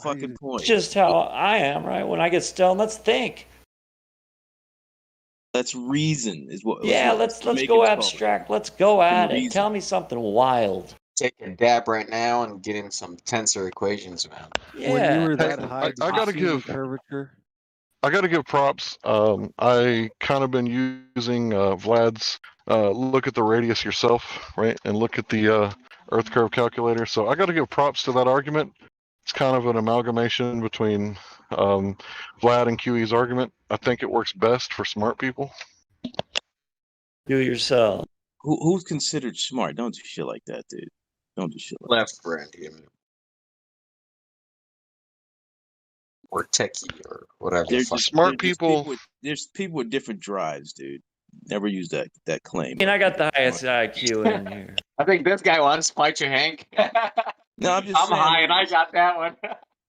fucking point. It's just how I am, right? When I get stoned, let's think. Let's reason is what. Yeah, let's go abstract. Let's go at it. Tell me something wild. Take a dab right now and get in some tensor equations, man. Yeah. When you were that high, I gotta give curvature. I got to give props. I kind of been using Vlad's look at the radius yourself, right, and look at the Earth curve calculator. So I got to give props to that argument. It's kind of an amalgamation between Vlad and QE's argument. I think it works best for smart people. Do it yourself. Who's considered smart? Don't do shit like that, dude. Don't do shit like Left brand, or techie or whatever. Smart people. There's people with different drives, dude. Never use that claim. I mean, I got the highest IQ in here. I think this guy wants to fight you, Hank. No, I'm saying, high and I got that one.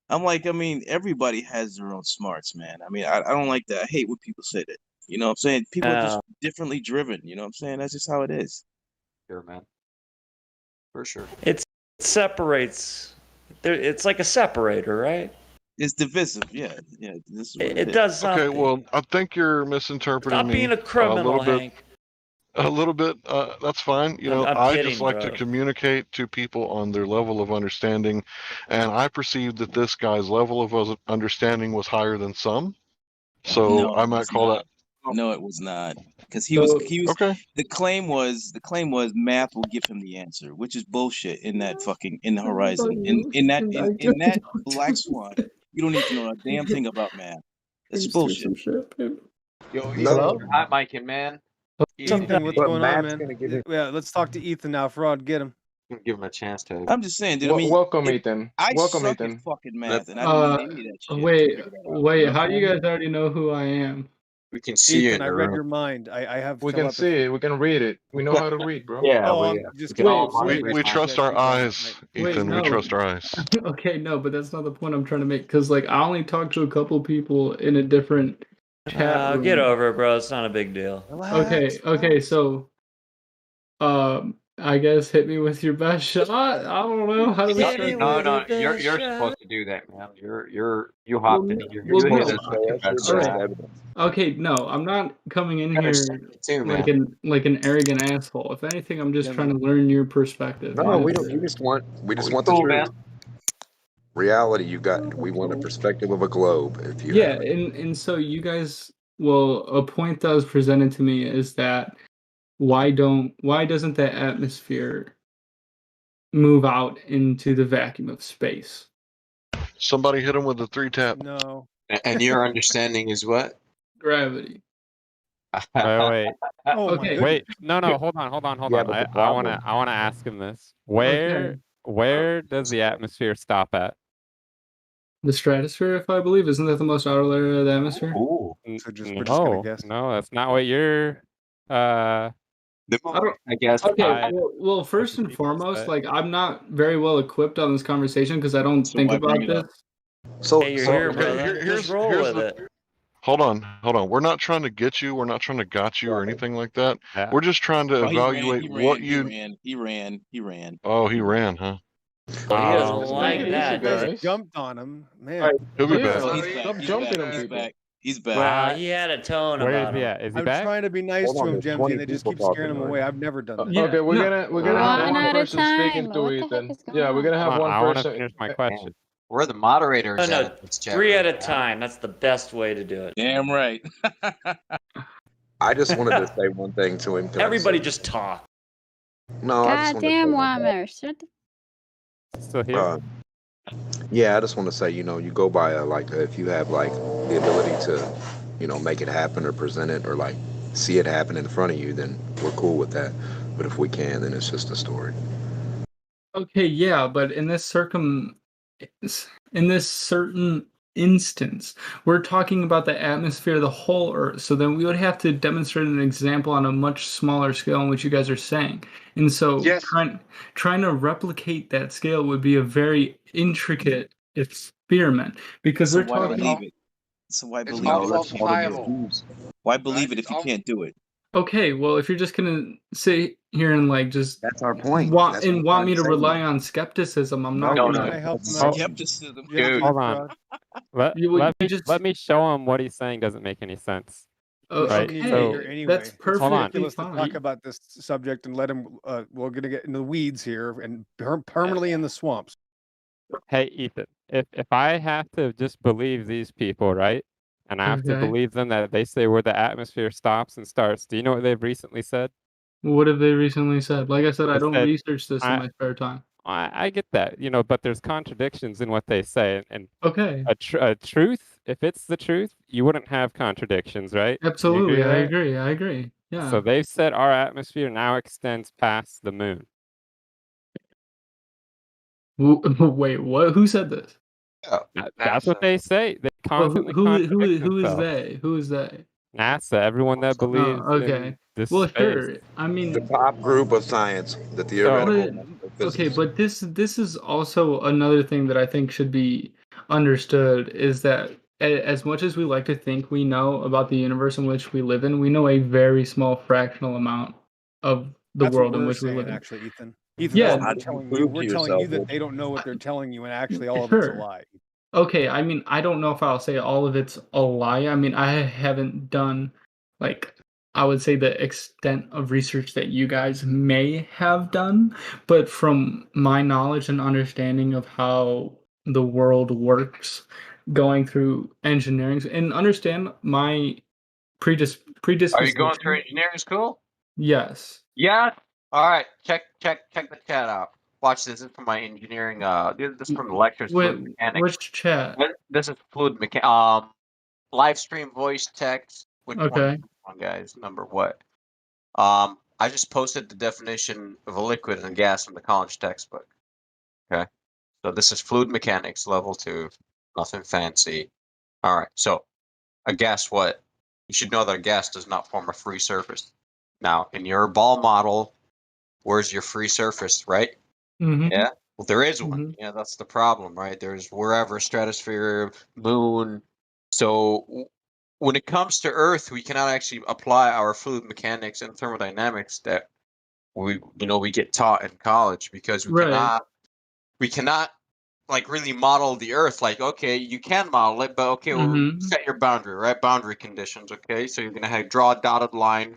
I'm like, I mean, everybody has their own smarts, man. I mean, I don't like that. I hate when people say that. You know what I'm saying? People are just differently driven. You know what I'm saying? That's just how it is. Sure, man. For sure. It separates. It's like a separator, right? It's divisive, yeah. This is what it does something. Okay, well, I think you're misinterpreting Stop me. being a criminal, Hank. A little bit. That's fine. You know, I'm I just like to communicate to people on their level of understanding, and I perceived that this guy's level of understanding was higher than some. So I might call that. No, it was not, because he was okay. The claim was math will give him the answer, which is bullshit. In that horizon, in that black swan, you don't need to know a damn thing about math. It's bullshit. Yo, hot micing, man. Ethan, what's going on, man? Yeah, let's talk to Ethan now. Fraud, get him. Give him a chance to. I'm just saying, dude. I mean, welcome, Ethan. Welcome, Ethan. Fucking math, and I don't need any of that shit. Wait. How do you guys already know who I am? We can see Ethan, you. I read your mind. I have. We can see it. We can read it. We know how to read, bro. Yeah. We trust our eyes, Ethan. We trust our eyes. Okay, no, but that's not the point I'm trying to make. Because I only talked to a couple people in a different chat room. Get over it, bro. It's not a big deal. Okay. So, I guess hit me with your best shot. I don't know. How do we start? No. You're supposed to do that, man. You hopped in. You're Okay, no, I'm not coming in here like an arrogant asshole. If anything, I'm just trying to learn your perspective. No, we don't. We just want the truth. Man. Reality. We want a perspective of a globe. If you and so you guys. Well, a point that was presented to me is that why doesn't the atmosphere move out into the vacuum of space? Somebody hit him with a 3-tap. No. And your understanding is what? Gravity. Wait. Okay. Wait. No. Hold on. Yeah, I wanna ask him this. Where does the atmosphere stop at? The stratosphere, if I believe, isn't that the most outer layer of the atmosphere? Ooh. So we're just gonna guess. No, that's not what you're. I guess. Okay. Well, first and foremost, I'm not very well equipped on this conversation because I don't think about this. So, hey, you're here, brother. Just roll with it. Hold on. We're not trying to get you. We're not trying to got you or anything like that. Yeah. We're just trying to evaluate what you. He ran. Oh, he ran, huh? He doesn't like that. You jumped on him, man. He'll be back. Stop jumping on people. He's back. Wow, he had a tone Where about is he him. at? Is he I'm back? trying to be nice to him, Gemsy, and they just keep scaring him away. I've never done that. Okay, we're gonna have one person speaking What to the Ethan. heck is going Yeah, we're gonna have one I want to person. finish my question. We're the moderators. No, 3 at a time. That's the best way to do it. Damn right. I just wanted to say one thing to him. Everybody just talk. No, Goddamn Wammer. Shut the Still here? Yeah, I just want to say, you go by if you have the ability to, make it happen or present it or see it happen in front of you, then we're cool with that. But if we can, then it's just a story. Okay, yeah, but in this certain instance, we're talking about the atmosphere of the whole Earth. So then we would have to demonstrate an example on a much smaller scale in which you guys are saying. And so trying to replicate that scale would be a very intricate experiment because they're talking. So why believe it? Why believe it if you can't do it? Okay, well, if you're just gonna sit here and like just That's our point. want That's what I'm want trying me to say. rely on skepticism, I'm not No, gonna. Can I help him Oh, out? Skepticism. Dude. hold on. Let You let you me just let me show him what he's saying doesn't make any sense. We Right, shouldn't even be here okay, anyway. that's It's Hold on. perfectly ridiculous to talk fine. about this subject and let him. We're gonna get in the weeds here and permanently in the swamps. Hey, Ethan, if I have to just believe these people, right? And I have to Okay. believe them that they say where the atmosphere stops and starts. Do you know what they've recently said? What have they recently said? Like I said, I They don't said, research this in I my spare time. I get that, but there's contradictions in what they say, and Okay, a truth, if it's the truth, you wouldn't have contradictions, right? You agree absolutely, with I that? agree. I agree. Yeah. So they've said our atmosphere now extends past the moon. Wait, what? Who said this? That's what they say. They Well, constantly contradict who is themselves. they? Who is they? NASA, everyone that believes Oh, in okay. this Well, space. sure. I The mean, top group of science, the So theoretical but okay, physics. but this is also another thing that I think should be understood is that as much as we like to think we know about the universe in which we live in, we know a very small fractional amount of the That's what world in we're which we live saying, in. actually, Ethan. Ethan, Yeah, that's Well, what how we're do you telling you. prove We're to telling you yourself? that they don't know what they're telling you, and actually, all of it's a sure. lie. Okay, I mean, I don't know if I'll say all of it's a lie. I mean, I haven't done, like, I would say the extent of research that you guys may have done, but from my knowledge and understanding of how the world works, going through engineering and understand my Are you going through predisposition. engineering school? Yes. Yeah. All right. Check the chat out. Watch this. This is from my engineering. This is from the lectures, fluid mechanics. Which chat? This is fluid mechanics. Live stream, voice, text. Which one? Okay. Which one, guys? Number what? I just posted the definition of a liquid and a gas from the college textbook. Okay. So this is fluid mechanics, level 2. Nothing fancy. All right. So a gas, what? You should know that a gas does not form a free surface. Now, in your ball model, where's your free surface, right? Mm-hmm. Yeah. Well, there is one. Mm-hmm. Yeah, that's the problem, right? There's wherever stratosphere, moon. So when it comes to Earth, we cannot actually apply our fluid mechanics and thermodynamics that we get taught in college because Right. we cannot like really model the Earth. Like, okay, you can model it, but okay, well, Mm-hmm. set your boundary, right? Boundary conditions. Okay, so you're gonna draw a dotted line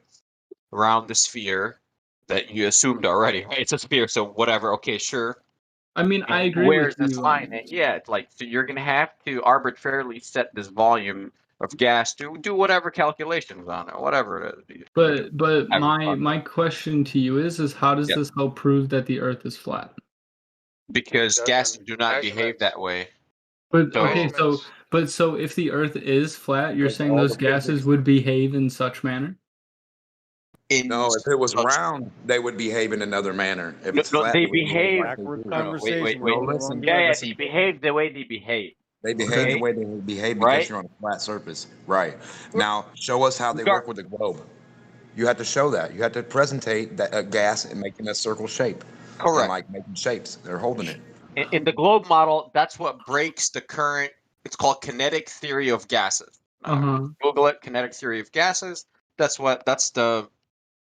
around the sphere that you assumed already, right? It's a sphere, so whatever. Okay, sure. I mean, I And agree with where's this you. line at? Yeah, it's like so you're gonna have to arbitrarily set this volume of gas to do whatever calculations on it, whatever it is. But Having my fun. my question to you is how does Yeah. this help prove that the Earth is flat? Because gases do not behave that way. But So okay, so if the Earth is flat, you're With saying all those the gases physics. would behave in such manner? No, if it was such- round, they would behave in another manner. If it's no, flat, they they wouldn't behave behave. like they Backward do. No, wait. conversation. We're No, going the wrong listen, Yeah, direction. they listen. behave the way they behave. They behave the Okay, way they behave because right? you're on a flat surface. Right. Now, show us how they Regar- work with the globe. You have to show that. You have to presentate that gas and making a circle shape and Correct. like making shapes. They're holding it. In the globe model, that's what breaks the current. It's called kinetic theory of gases. Uh-huh. Google it, kinetic theory of gases. That's the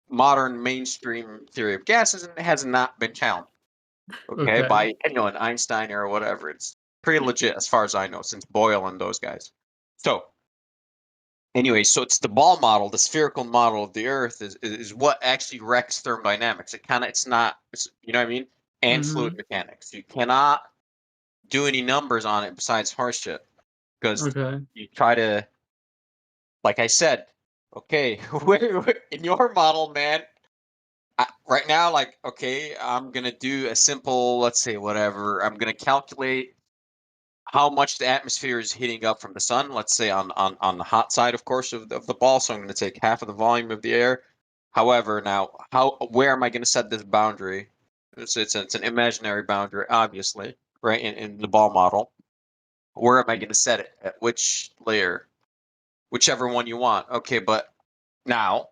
modern mainstream theory of gases, and it has not been challenged. Okay, Okay. by anyone, Einstein or whatever. It's pretty legit as far as I know, since Boyle and those guys. So anyway, so it's the ball model, the spherical model of the Earth is what actually wrecks thermodynamics. It's not, you know what I mean? And fluid Mm-hmm. mechanics. You cannot do any numbers on it besides horseshit because Okay. you try to, like I said, okay, in your model, man. Right now, like, okay, I'm gonna do a simple, let's say, whatever. I'm gonna calculate how much the atmosphere is heating up from the sun. Let's say on the hot side, of course, of the ball. So I'm gonna take half of the volume of the air. However, now, where am I gonna set this boundary? It's an imaginary boundary, obviously, right? In the ball model, where am I gonna set it? At which layer? Whichever one you want. Okay, but now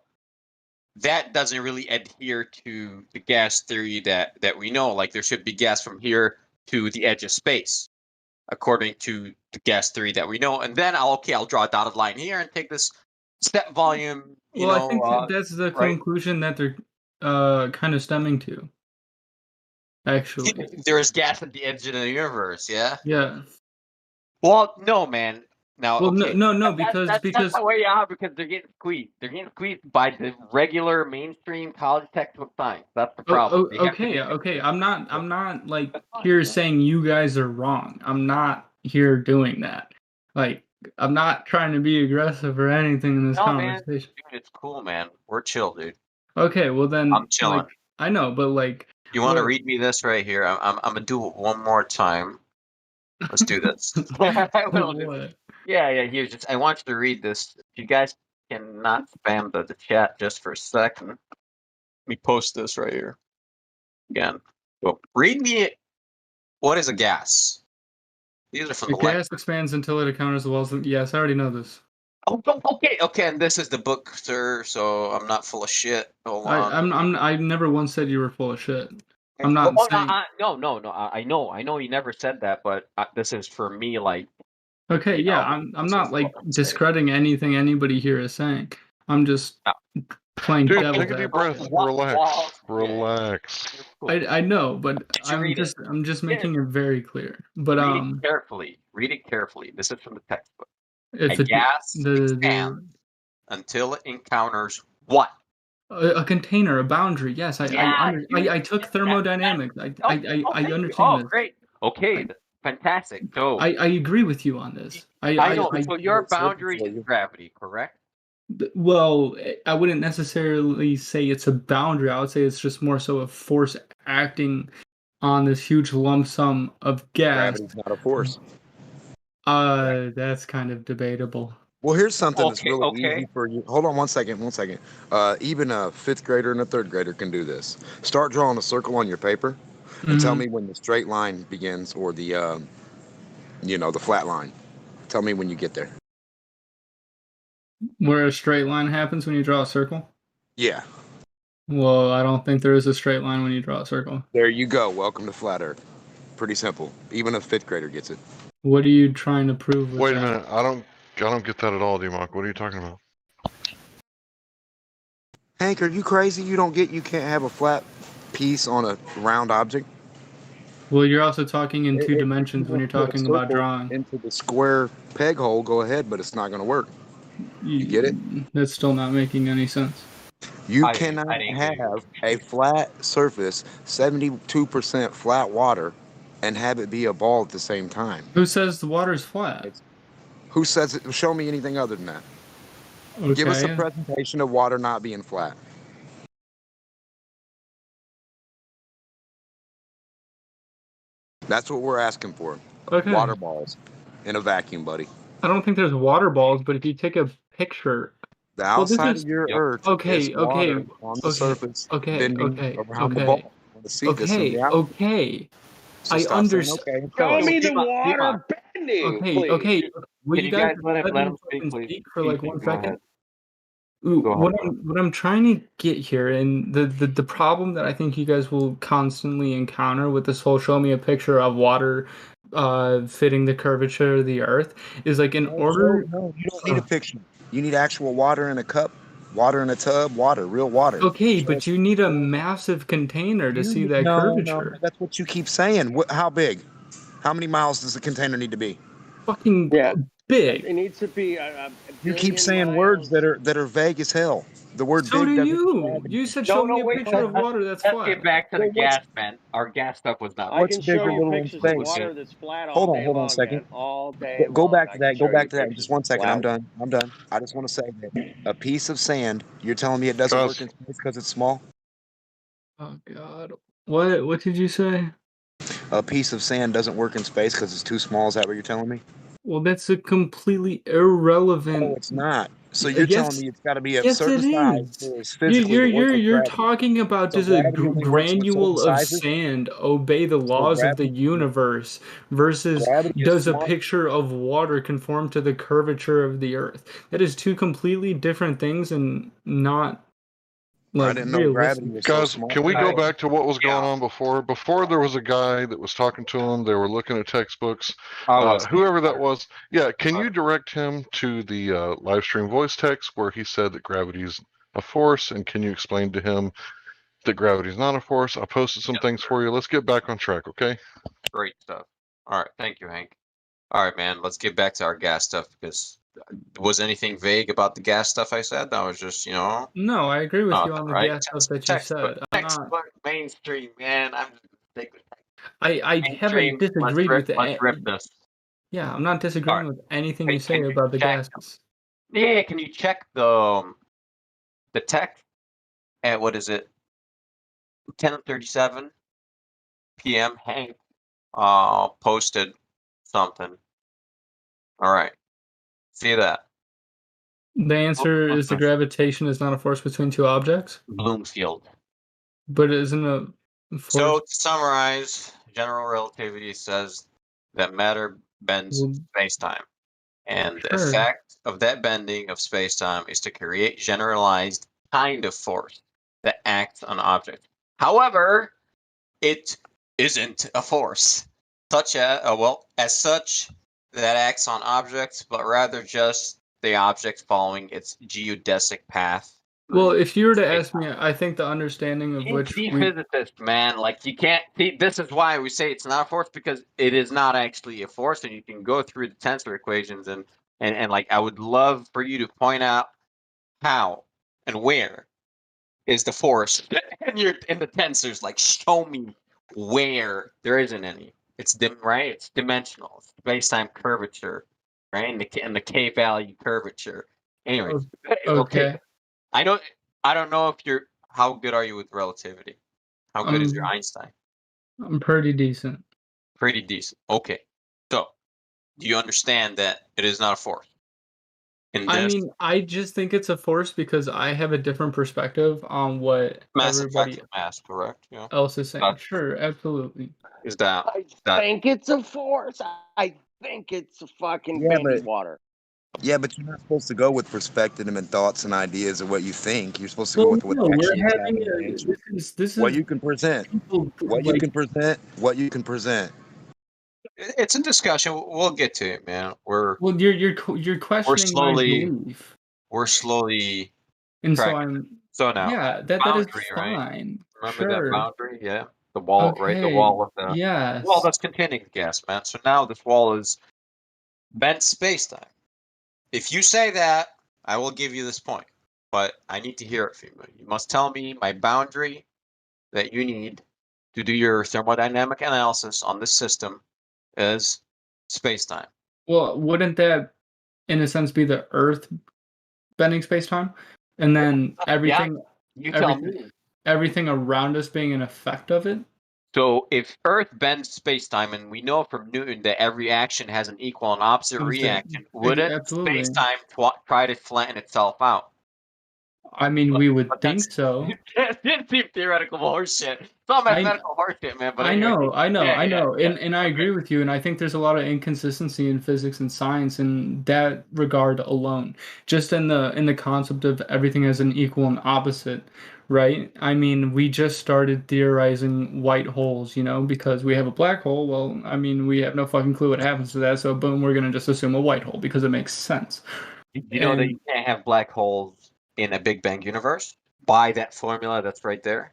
that doesn't really adhere to the gas theory that we know. Like there should be gas from here to the edge of space, according to the gas theory that we know. And then I'll draw a dotted line here and take this step volume. Well, I think that's the conclusion that they're kind of stemming to. Actually, there is gas at the edge of the universe. Yeah. Yeah. Well, no, man. Now, well, okay. no, that's because the way out because they're getting squeezed. They're getting squeezed by the regular mainstream college textbook science. That's the problem. Okay. I'm not like here saying you guys are wrong. I'm not here doing that. Like, I'm not trying to be aggressive or anything in this conversation. Man. Dude, it's cool, man. We're chill, dude. Okay, well then I'm chilling. Like, I know, but like, you want to read me this right here? I'm gonna do it one more time. Let's do this. Yeah. I want you to read this. If you guys cannot spam the chat just for a second, let me post this right here. Again. So read me. What is a gas? These are from the gas expands until it encounters the walls. Yes, I already know this. Oh, okay. And this is the book, sir. So I'm not full of shit. Hold on. I never once said you were full of shit. I'm not saying. No. I know. You never said that, but this is for me. Like. Okay, yeah. I'm not like discrediting anything anybody here is saying. I'm just playing Dude, devil's take a deep breath. Relax. I know, but I'm just making it very clear. But read it carefully. This is from the textbook. It's a gas expands until it encounters what? A container, a boundary. Yes, I took thermodynamics. I understand. Oh, great. Okay, fantastic. So I agree with you on this. I know. So your boundary is gravity, correct? Well, I wouldn't necessarily say it's a boundary. I would say it's just more so a force acting on this huge lump sum of gas. Gravity's not a force. That's kind of debatable. Well, here's something that's really easy for you. Hold on one second. Even a 5th grader and a 3rd grader can do this. Start drawing a circle on your paper and tell me when the straight line begins or the, the flat line. Tell me when you get there. Where a straight line happens when you draw a circle? Yeah. Well, I don't think there is a straight line when you draw a circle. There you go. Welcome to Flat Earth. Pretty simple. Even a 5th grader gets it. What are you trying to prove with Wait that? a minute. I don't get that at all, D-Mock. What are you talking about? Hank, are you crazy? You can't have a flat piece on a round object? Well, you're also talking in 2 dimensions when you're talking about drawing. Into the square peg hole, go ahead, but it's not going to work. You get it? That's still not making any sense. You cannot have a flat surface, 72% flat water, and have it be a ball at the same time. Who says the water is flat? Who says it? Show me anything other than that. Okay. Give us a presentation of water not being flat. That's what we're asking for. Okay. Water balls in a vacuum, buddy. I don't think there's water balls, but if you take a picture, the outside of your Earth is water on the surface, bending around the ball. I understand. Show me the water bending. Okay. Will Can you guys let him speak for like 1 second? What I'm trying to get here, and the problem that I think you guys will constantly encounter with this whole show me a picture of water fitting the curvature of the Earth is like No, you don't need a picture. You need actual water in a cup, water in a tub, real water. Okay, but you need a massive container to see that curvature. No, that's what you keep saying. How big? How many miles does the container need to be? Fucking big. It needs to be. You keep saying words that are vague as hell. The word so big do you. You said show me a picture of water that's flat. Let's get back to the gas, man. Our gas stuff was not. I can show you pictures of water that's flat all day long. Hold on a second. All day Go back to that. Go back to that. Just 1 second. I'm done. I just want to say that a piece of sand. You're telling me it doesn't work in space because it's small? Oh God. What did you say? A piece of sand doesn't work in space because it's too small. Is that what you're telling me? Well, that's a completely irrelevant. No, it's not. So you're telling me it's got to be a certain size. You're talking about does a granule of sand obey the laws of the universe versus does a picture of water conform to the curvature of the Earth? That is 2 completely different things and not I didn't know gravity was so Guys, small. can we go back to what was going on before? Before there was a guy that was talking to him. They were looking at textbooks. Whoever that was. Yeah, can you direct him to the live stream voice text where he said that gravity is a force? And can you explain to him that gravity is not a force? I posted some things for you. Let's get back on track, okay? Great stuff. All right, thank you, Hank. All right, man, let's get back to our gas stuff because was anything vague about the gas stuff I said? That was just, you know. No, I agree with you on the gas stuff that you Textbook, said. I'm not. textbook mainstream, man. I'm just I haven't disagreed with Let's rip this. Yeah, I'm not disagreeing with anything you say about the gases. Yeah, can you check the text at what is it? 10:37 p.m. Hank posted something. All right, see that? The answer is the gravitation is not a force between two objects. Bloomfield. But isn't a force? So to summarize, general relativity says that matter bends space-time, and the effect of that bending of space-time is to create generalized kind of force that acts on objects. However, it isn't a force, such as as such that acts on objects, but rather just the object following its geodesic path. Well, if you were to ask me, I think the understanding of which physicist, man, like you can't see. This is why we say it's not a force because it is not actually a force, and you can go through the tensor equations and like I would love for you to point out how and where is the force in the tensors. Like show me where there isn't any. It's right. It's dimensional. It's space-time curvature, right? And the k value curvature. Anyway, okay. I don't know if you're. How good are you with relativity? How good is your Einstein? I'm pretty decent. Pretty decent. Okay. So, do you understand that it is not a force? I mean, I just think it's a force because I have a different perspective on what everybody correct? Yeah. else is saying. Sure, absolutely. Is that? I think it's a force. I think it's a fucking baby water. Yeah, but you're not supposed to go with perspective and thoughts and ideas of what you think. You're supposed to go with what actually is happening. This is what you can present. What you can present. What you can present. It's a discussion. We'll get to it, man. You're questioning my belief. We're slowly. And tracking. So now. Yeah, that is fine. Right? Remember that boundary? Yeah. The wall, right? The wall of the. Yes. Wall that's containing the gas, man. So now this wall is bent space-time. If you say that, I will give you this point, but I need to hear it from you. You must tell me my boundary that you need to do your thermodynamic analysis on this system is space-time. Well, wouldn't that, in a sense, be the Earth bending space-time, and then everything, everything around us being an effect of it? So if Earth bends space-time, and we know from Newton that every action has an equal and opposite reaction, wouldn't space-time try to flatten itself out? I mean, we would think so. It seems theoretical horseshit. It's not mathematical horseshit, man. But I know. And I agree with you. And I think there's a lot of inconsistency in physics and science in that regard alone. Just in the concept of everything as an equal and opposite, right? I mean, we just started theorizing white holes, because we have a black hole. Well, I mean, we have no fucking clue what happens to that. So boom, we're gonna just assume a white hole because it makes sense. You know that you can't have black holes in a Big Bang universe by that formula that's right there.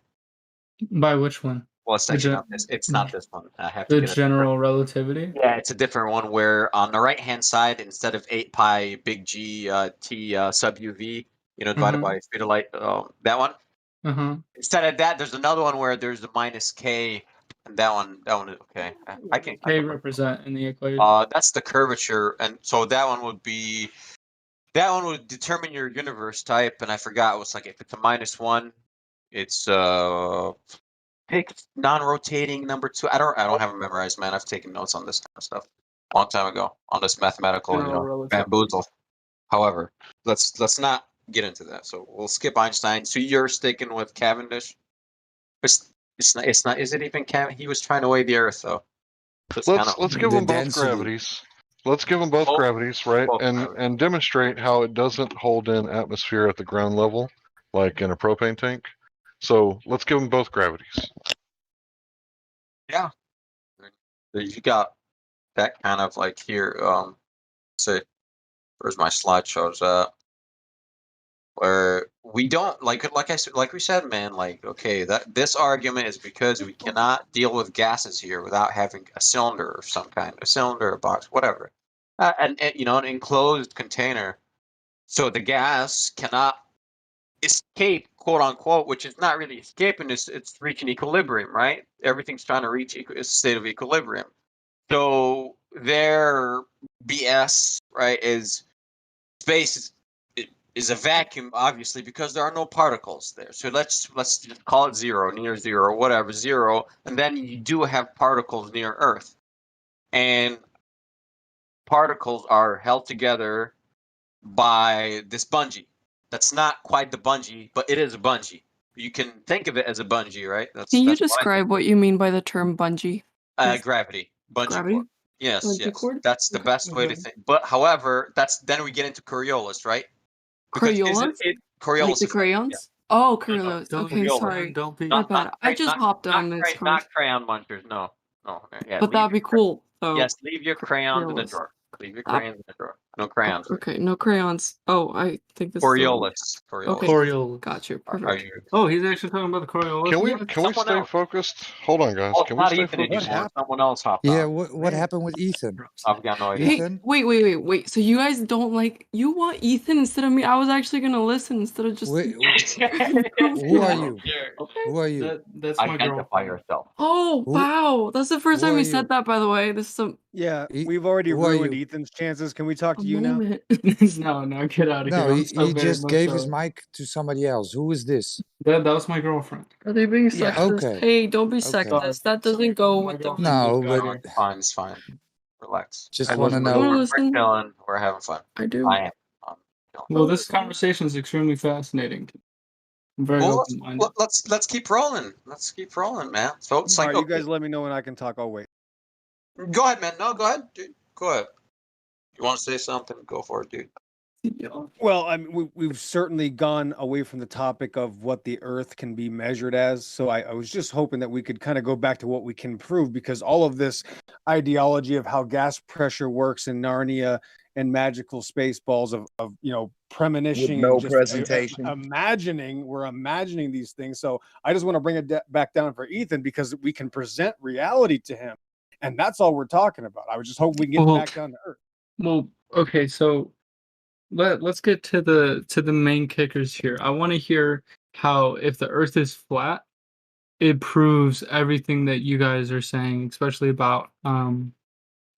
By which one? Well, it's actually not this. It's not this one. I have to get general relativity. Yeah, it's a different one where on the right hand side, instead of 8 pi big G T sub UV, divided by speed of light, that one. Instead of that, there's another one where there's a minus K, and that one is okay. I can represent in the equation. That's the curvature, and so that one would be. That one would determine your universe type, and I forgot it was like if it's a -1, it's pick non-rotating number 2. I don't have it memorized, man. I've taken notes on this kind of stuff a long time ago on this mathematical bamboozle. However, let's not get into that. So we'll skip Einstein. So you're sticking with Cavendish. It's not. Is it even Cavendish? He was trying to weigh the Earth, though. So let's give them both gravities. Let's give them both gravities, right? And demonstrate how it doesn't hold in atmosphere at the ground level like in a propane tank. So let's give them both gravities. Yeah. You got that kind of like here, say, where's my slideshows at? Where we don't like we said, man, like, okay, that this argument is because we cannot deal with gases here without having a cylinder of some kind, a cylinder, a box, whatever, and you know, an enclosed container, so the gas cannot escape, quote unquote, which is not really escaping, it's reaching equilibrium, right? Everything's trying to reach a state of equilibrium. So their BS, right, is space is a vacuum, obviously, because there are no particles there. So let's just call it zero, near zero, whatever, zero, and then you do have particles near Earth, and particles are held together by this bungee. That's not quite the bungee, but it is a bungee. You can think of it as a bungee, right? Can you That's describe what you mean by the term bungee? gravity, bungee Gravity? cord. Yes, Bungee yes, cord? that's the best way to think. But however, then we get into Coriolis, right? Coriolis? Like Coriolis the effect, crayons? yeah. Oh, Coriolis. Don't Okay, Coriolis. sorry. Don't be. My bad. I just hopped on this card. Not crayon munchers, no. Yeah, But that'd be cool. So yes, leave your crayons in the Coriolis. drawer. Leave your crayons in the drawer. No crayons. Okay, no crayons. Oh, I think this is Coriolis. Okay. Coriolis. Got you. Are Perfect. you? Oh, he's actually talking about the Coriolis. Can we stay focused? Hold on, guys. Oh, Can it's we not stay Ethan focused? anymore. Someone else hopped Yeah, on. what happened with Ethan? I've got no idea. Hey, Ethan? wait. So you guys don't like, you want Ethan instead of me? I was actually gonna listen instead of just. Wait, who are you? Okay. Who are you? That's my Identify girlfriend. yourself. Oh, wow. That's the first who time are you you? said that, by the way. This is a Yeah, we've already who are ruined you? Ethan's chances. Can we talk to you now? moment. No, get out of No, here. I'm he so very just much gave so- his mic to somebody else. Who is this? That was my girlfriend. Are they being Yeah. sexist? Okay. Hey, don't be Okay. sexist. That doesn't go My with the. girlfriend No, just got but here. It's fine. It's fine. Relax. just I want to listen. You wanna know. listen? We're chilling. We're having fun. I do. I am. I'm chilling. Well, this conversation is extremely fascinating. I'm very Well, open-minded. let's keep rolling. Let's keep rolling, man. So it's All like, right, you okay, guys let me know when I can talk. I'll wait. go ahead, man. No, go ahead, dude. Go ahead. You want to say something? Go for it, dude. Well, I mean, we've certainly gone away from the topic of what the Earth can be measured as. So I was just hoping that we could kind of go back to what we can prove, because all of this ideology of how gas pressure works in Narnia and magical space balls of premonition no and just presentation. we're imagining these things. So I just want to bring it back down for Ethan, because we can present reality to him, and that's all we're talking about. I was just hoping we can get back down to Earth. Well, okay, so let's get to the main kickers here. I want to hear how, if the Earth is flat, it proves everything that you guys are saying, especially about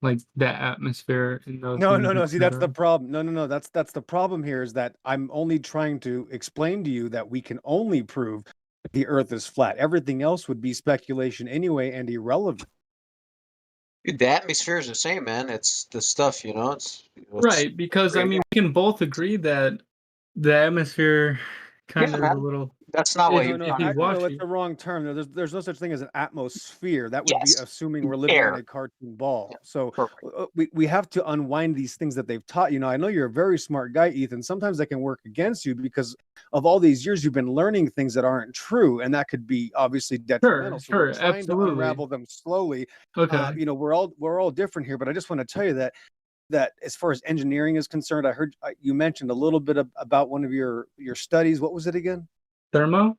like the atmosphere and those No. things, See, that's the etc. problem. No. That's the problem here, is that I'm only trying to explain to you that we can only prove that the Earth is flat. Everything else would be speculation anyway and irrelevant. Dude, the atmosphere is the same, man. It's the stuff, it's Right, because I mean, we can both agree that the atmosphere kind of is a man. little. That's not what if, he if was you trying to watch No, it, it's the wrong term. There's no such thing as an atmosphere. That would be Yes. assuming we're living Air. in a cartoon ball. So Perfect. we have to unwind these things that they've taught you. Now, I know you're a very smart guy, Ethan. Sometimes that can work against you because of all these years you've been learning things that aren't true, and that could be obviously detrimental. So we're trying to unravel them slowly. Okay. We're all different here, but I just want to tell you that as far as engineering is concerned, I heard you mentioned a little bit about one of your studies. What was it again? Thermo.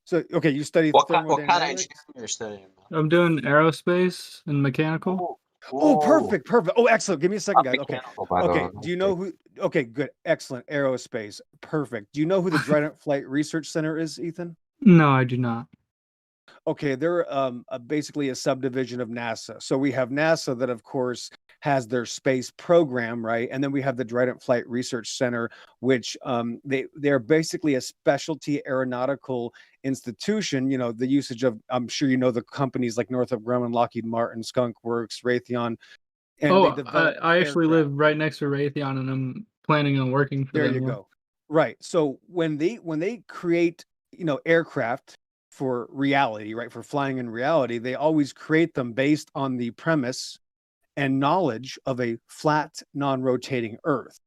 So, okay, you study What kind of thermodynamics? engineering you're studying? I'm doing aerospace and mechanical. Oh, perfect. Oh, excellent. Give me a second, guys. Okay. Mechanical, by the Okay. way. Do you know who? Okay, good. Excellent. Aerospace. Perfect. Do you know who the Trident Flight Research Center is, Ethan? No, I do not. Okay, they're basically a subdivision of NASA. So we have NASA that, of course, has their space program, right? And then we have the Trident Flight Research Center, which they're basically a specialty aeronautical institution. You know, the usage of, I'm sure you know the companies like Northrop Grumman, Lockheed Martin, Skunk Works, Raytheon. And they develop I actually aircraft. live right next to Raytheon, and I'm planning on working for There them. you go. Right. So when they create, aircraft for reality, right, for flying in reality, they always create them based on the premise and knowledge of a flat, non-rotating Earth.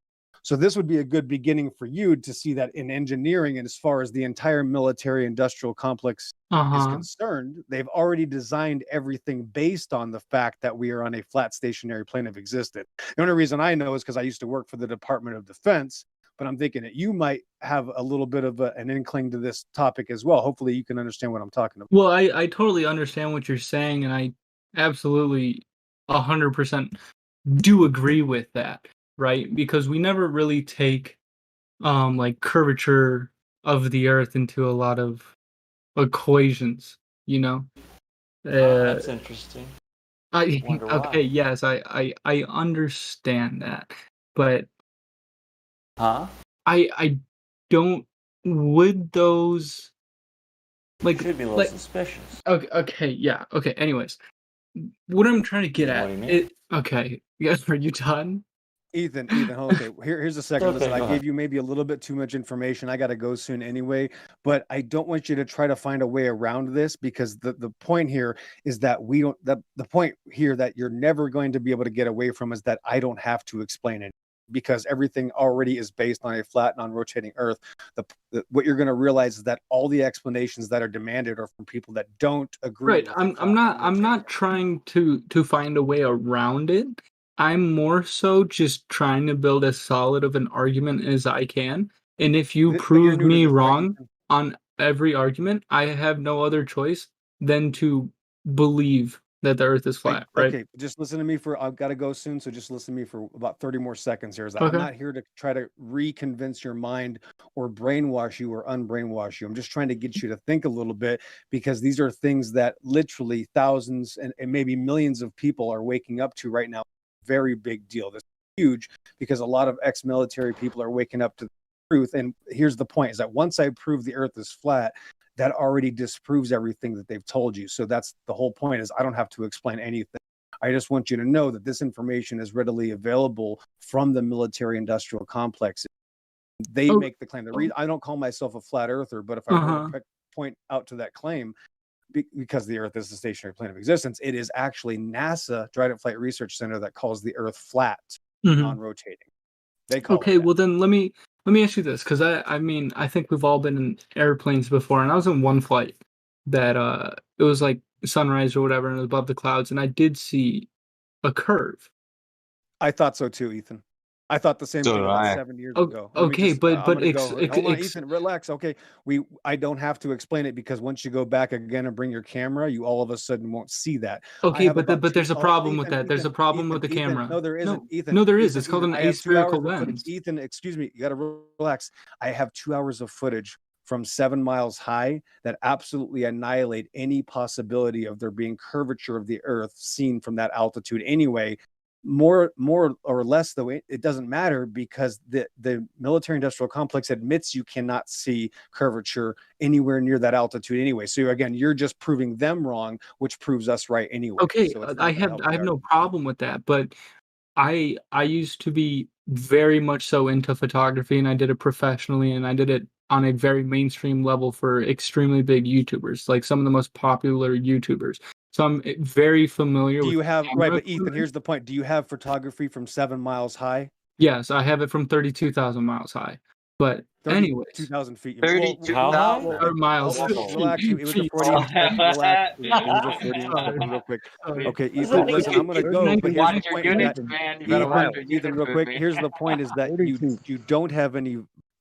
So this would be a good beginning for you to see that in engineering and as far as the entire military industrial complex is concerned, they've already designed everything based on the fact that we are on a flat stationary plane of existence. The only reason I know is because I used to work for the Department of Defense, but I'm thinking that you might have a little bit of an inkling to this topic as well. Hopefully you can understand what I'm talking about. Well, I totally understand what you're saying, and I absolutely 100% do agree with that, right? Because we never really take like curvature of the earth into a lot of equations, you know. That's interesting. Wonder why. Okay, yes, I understand that, but I don't. Would those like should be a little suspicious? Okay, yeah, okay. Anyways, what I'm trying to get What at do you mean? it. Okay, you guys, are you done? Ethan, okay, here's a second. Okay, Listen, I go gave ahead. you maybe a little bit too much information. I got to go soon anyway, but I don't want you to try to find a way around this, because the point here is that we don't, the point here that you're never going to be able to get away from is that I don't have to explain it, because everything already is based on a flat, non-rotating Earth. What you're going to realize is that all the explanations that are demanded are from people that don't agree. Right. I'm not trying to find a way around it. I'm more so just trying to build as solid of an argument as I can. And if you But you're prove new to me this, right, wrong Ethan? on every argument, I have no other choice than to believe that the Earth is flat, right? Okay, just listen to me for, I've got to go soon, so just listen to me for about 30 more seconds here. Is that I'm Okay. not here to try to reconvince your mind or brainwash you or unbrainwash you. I'm just trying to get you to think a little bit, because these are things that literally thousands and maybe millions of people are waking up to right now. Very big deal. This is huge, because a lot of ex-military people are waking up to the truth. And here's the point, is that once I prove the Earth is flat, that already disproves everything that they've told you. So that's the whole point, is I don't have to explain anything. I just want you to know that this information is readily available from the military industrial complex. They make the claim. I don't call myself a flat earther, but if I were to point out to that claim, because the Earth is the stationary plane of existence, it is actually NASA Trident Flight Research Center that calls the Earth flat, non-rotating. They call Okay, well then let me ask you this, because I mean, I think we've all been in airplanes before, and I was in one flight that it was like sunrise or whatever, and it was above the clouds, and I did see a curve. I thought so too, Ethan. I thought the same So thing did about I. 7 years Oh, ago. okay, I'm but gonna go. Hold on, Ethan, relax. Okay, I don't have to explain it, because once you go back again and bring your camera, you all of a sudden won't see that. I Okay, have but about there's a problem with Ethan, that. There's a problem with the Ethan, camera. no, there isn't. Ethan, No, there is. Ethan, It's called Ethan, an I have 2 hours aspherical of footage. lens. Ethan, excuse me, you got to relax. I have 2 hours of footage from 7 miles high that absolutely annihilate any possibility of there being curvature of the Earth seen from that altitude anyway. More or less, though, it doesn't matter, because the military industrial complex admits you cannot see curvature anywhere near that altitude anyway. So again, you're just proving them wrong, which proves us right anyway. Okay, So it's I not gonna have help I the have no argument. problem with that, but I used to be very much so into photography, and I did it professionally, and I did it on a very mainstream level for extremely big YouTubers, like some of the most popular YouTubers. So I'm very familiar Do with you have right? camera But Ethan, equipment. here's the point. Do you have photography from 7 miles high? Yes, I have it from 32,000 miles high. But anyways, 32,000 feet. How high? or miles. Relax. It was a Feet. Freudian slip. Relax. It was a Freudian slip. Real quick. Okay, Ethan. Listen, I'm gonna go. But here's the point: is that Ethan, real quick. Here's the point: is that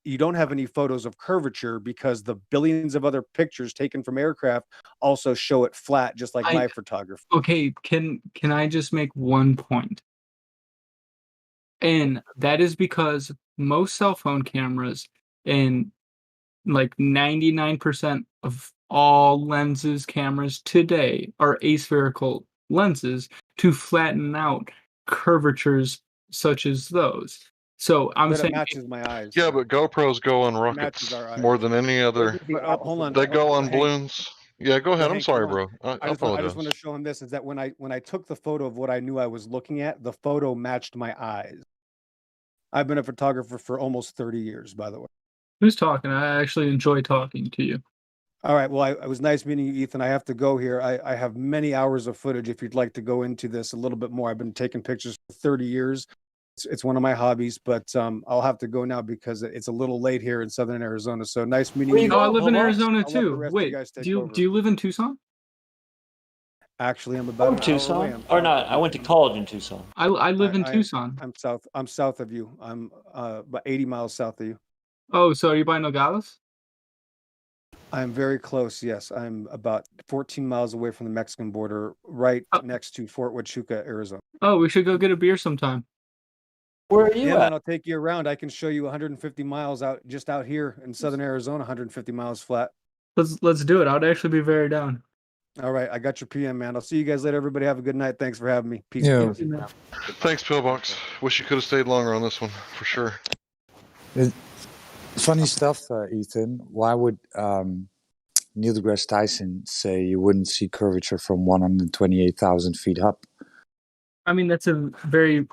you don't have any photos of curvature, because the billions of other pictures taken from aircraft also show it flat, just like my photography. Okay, can I just make one point? And that is because most cell phone cameras and like 99% of all lenses cameras today are aspherical lenses to flatten out curvatures such as those. So I'm But it saying matches my eyes. Yeah, but GoPros go on Matches rockets our eyes. more than any other. But, hold on. They go on Hank. balloons. Yeah, go ahead. I'm Hank, sorry, hold on. bro. I I just apologize. want to show him this, is that when I took the photo of what I knew I was looking at, the photo matched my eyes. I've been a photographer for almost 30 years, by the way. Who's talking? I actually enjoy talking to you. All right. Well, it was nice meeting you, Ethan. I have to go here. I have many hours of footage if you'd like to go into this a little bit more. I've been taking pictures for 30 years. It's one of my hobbies, but I'll have to go now because it's a little late here in Southern Arizona. So nice meeting you. Oh, I live in Pillbox? Arizona I'll let the too. rest of you Wait, guys take do over. you live in Tucson? Actually, I'm about an hour away. Tucson? Or not? I went to college in Tucson. I live in Tucson. I'm south of you. I'm about 80 miles south of you. Oh, so are you by Nogales? I'm very close. Yes, I'm about 14 miles away from the Mexican border, right next to Fort Huachuca, Arizona. Oh, we should go get a beer sometime. Where are you Yeah, at? man, I'll take you around. I can show you 150 miles out here in Southern Arizona, 150 miles flat. Let's do it. I'd actually be very down. All right, I got your PM, man. I'll see you guys later. Everybody have a good night. Thanks for having me. Peace. Yeah. Thanks, Pillbox. Wish you could have stayed longer on this one, for sure. Funny stuff, Ethan. Why would Neil deGrasse Tyson say you wouldn't see curvature from 128,000 feet up? I mean, that's a very,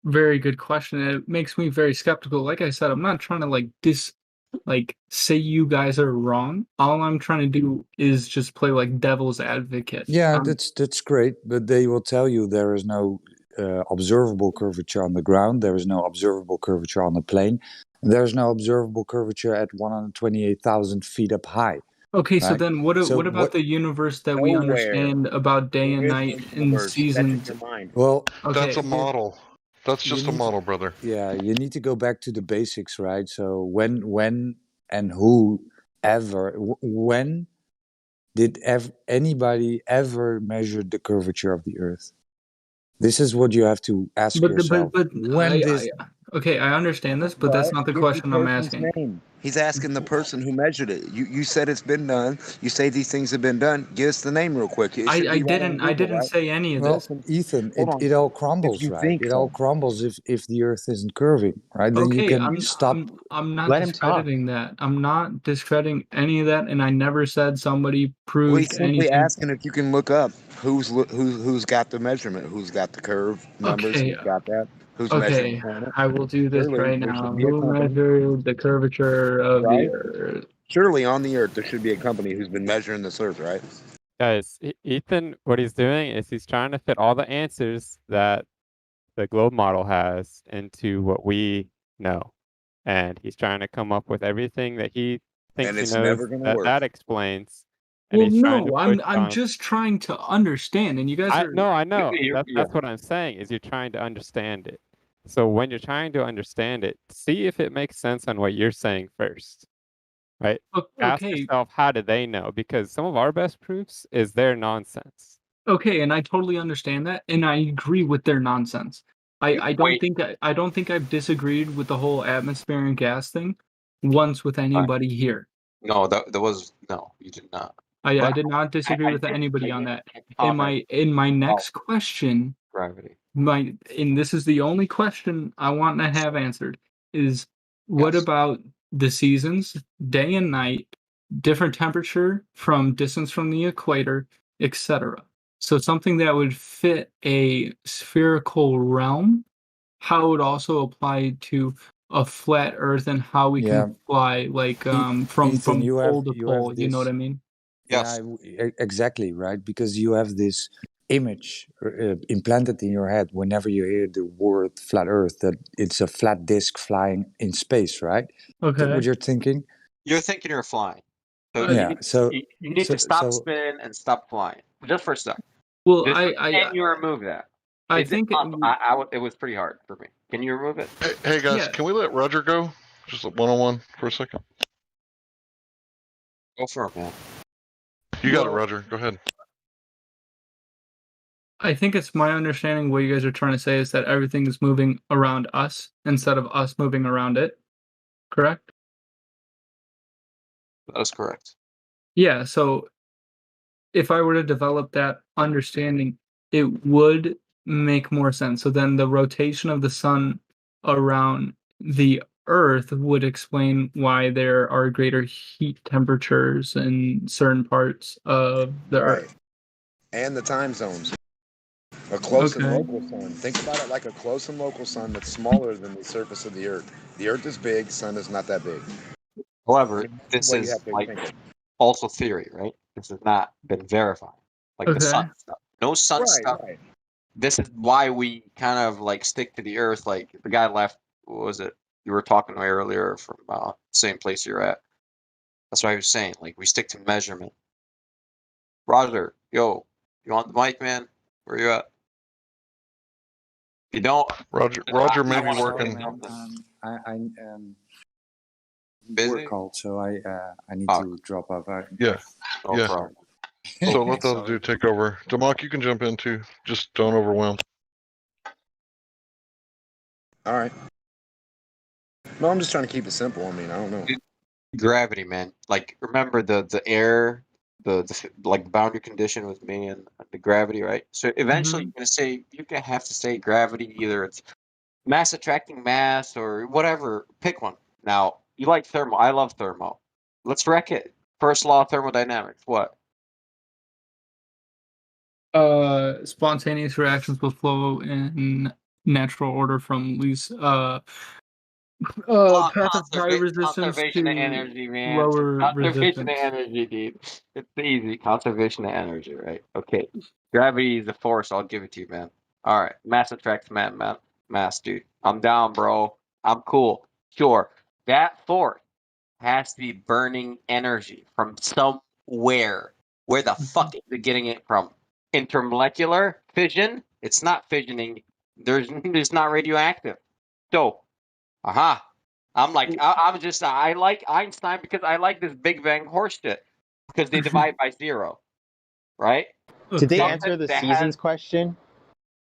very good question. It makes me very skeptical. Like I said, I'm not trying to say you guys are wrong. All I'm trying to do is just play like devil's advocate. Yeah, that's great, but they will tell you there is no observable curvature on the ground. There is no observable curvature on the plane. And there's no observable curvature at 128,000 feet up high. Okay, so right? then what about the universe that we understand about day and night and seasons? Well, that's a model. That's just a model, brother. Yeah, you need to go back to the basics, right? So when and who ever when did anybody ever measure the curvature of the Earth? This is what you have to ask yourself. Okay, I understand this, but that's not the question I'm asking. Name. He's asking the person who measured it. You said it's been done. You say these things have been done. Give us the name real quick. I didn't say any of this. Ethan, it all crumbles, right? It all crumbles if the Earth isn't curving, right? Then you can stop. I'm not discrediting that. I'm not discrediting any of that, and I never said somebody proved Well, he's simply anything. asking if you can look up who's got the measurement, who's got the curve numbers, Okay. who's got that, who's measuring the planet. I will do this Surely right there now. should be a Who company, measured the curvature of right? the Earth? Surely on the Earth there should be a company who's been measuring this Earth, right? Guys, Ethan, what he's doing is he's trying to fit all the answers that the globe model has into what we know. And he's trying to come up with everything that he thinks he knows that explains. And Well, he's trying to no, I'm just trying to understand, and you guys are. I know. That's what I'm saying, is you're trying to understand it. So when you're trying to understand it, see if it makes sense on what you're saying first. Right? Ask yourself, how do they know? Because some of our best proofs is their nonsense. Okay, and I totally understand that, and I agree with their nonsense. I don't think I've disagreed with the whole atmosphere and gas thing once with anybody here. No, you did not. I did not disagree with anybody on that. In my next question, gravity. And this is the only question I want to have answered, is what about the seasons, day and night, different temperature from distance from the equator, etc. So something that would fit a spherical realm, how it would also apply to a flat Earth and how we can fly from Ethan, pole to pole. You know what I mean? Yes. Yeah, exactly, right? Because you have this image implanted in your head whenever you hear the word flat Earth, that it's a flat disc flying in space, right? Okay. Is that what you're thinking? You're thinking you're flying. So you need to stop spinning and stop flying just for a second. Well, can you remove that? I think it was pretty hard for me. Can you remove it? Hey guys, can we let Roger go? Just one-on-one for a second. Go for it, man. You got it, Roger. Go ahead. I think it's my understanding what you guys are trying to say is that everything is moving around us instead of us moving around it. Correct? That is correct. Yeah, so if I were to develop that understanding, it would make more sense. So then the rotation of the sun around the Earth would explain why there are greater heat temperatures in certain parts of the Earth. And the time zones. A close and local sun. Think about it like a close and local sun that's smaller than the surface of the Earth. The Earth is big, sun is not that big. However, this is also theory, right? This has not been verified. Like the sun stuff. No sun stuff. Right. this is why we kind of like stick to the Earth. Like the guy left, what was it? You were talking to me earlier from same place you're at. That's what I was saying. Like we stick to measurement. Roger, yo, you want the mic, man? Where you at? If you don't, Roger may be working. I Busy? work called, so I need to drop off. Yeah. No Yeah. problem. So let the other dude take over. Democ, you can jump in too. Just don't overwhelm. All right. No, I'm just trying to keep it simple. I mean, I don't know. Gravity, man. Like remember the air, the like boundary condition with me and the gravity, right? So eventually you're gonna say you're gonna have to say gravity. Either it's mass attracting mass or whatever. Pick one. Now you like thermal. I love thermal. Let's wreck it. First law of thermodynamics. What? Spontaneous reactions will flow in natural order from least path of high resistance Conservation of to energy, man. lower Conservation resistance. of energy, dude. It's easy. Conservation of energy, right? Okay. Gravity is a force. I'll give it to you, man. All right. Mass attracts mass, dude. I'm down, bro. I'm cool. Sure. That force has to be burning energy from somewhere. Where the fuck is it getting it from? Intermolecular fission? It's not fissioning. It's not radioactive. So, aha. I'm like, I like Einstein because I like this Big Bang horse shit because they divide by 0, right? Did they Okay. answer the seasons question?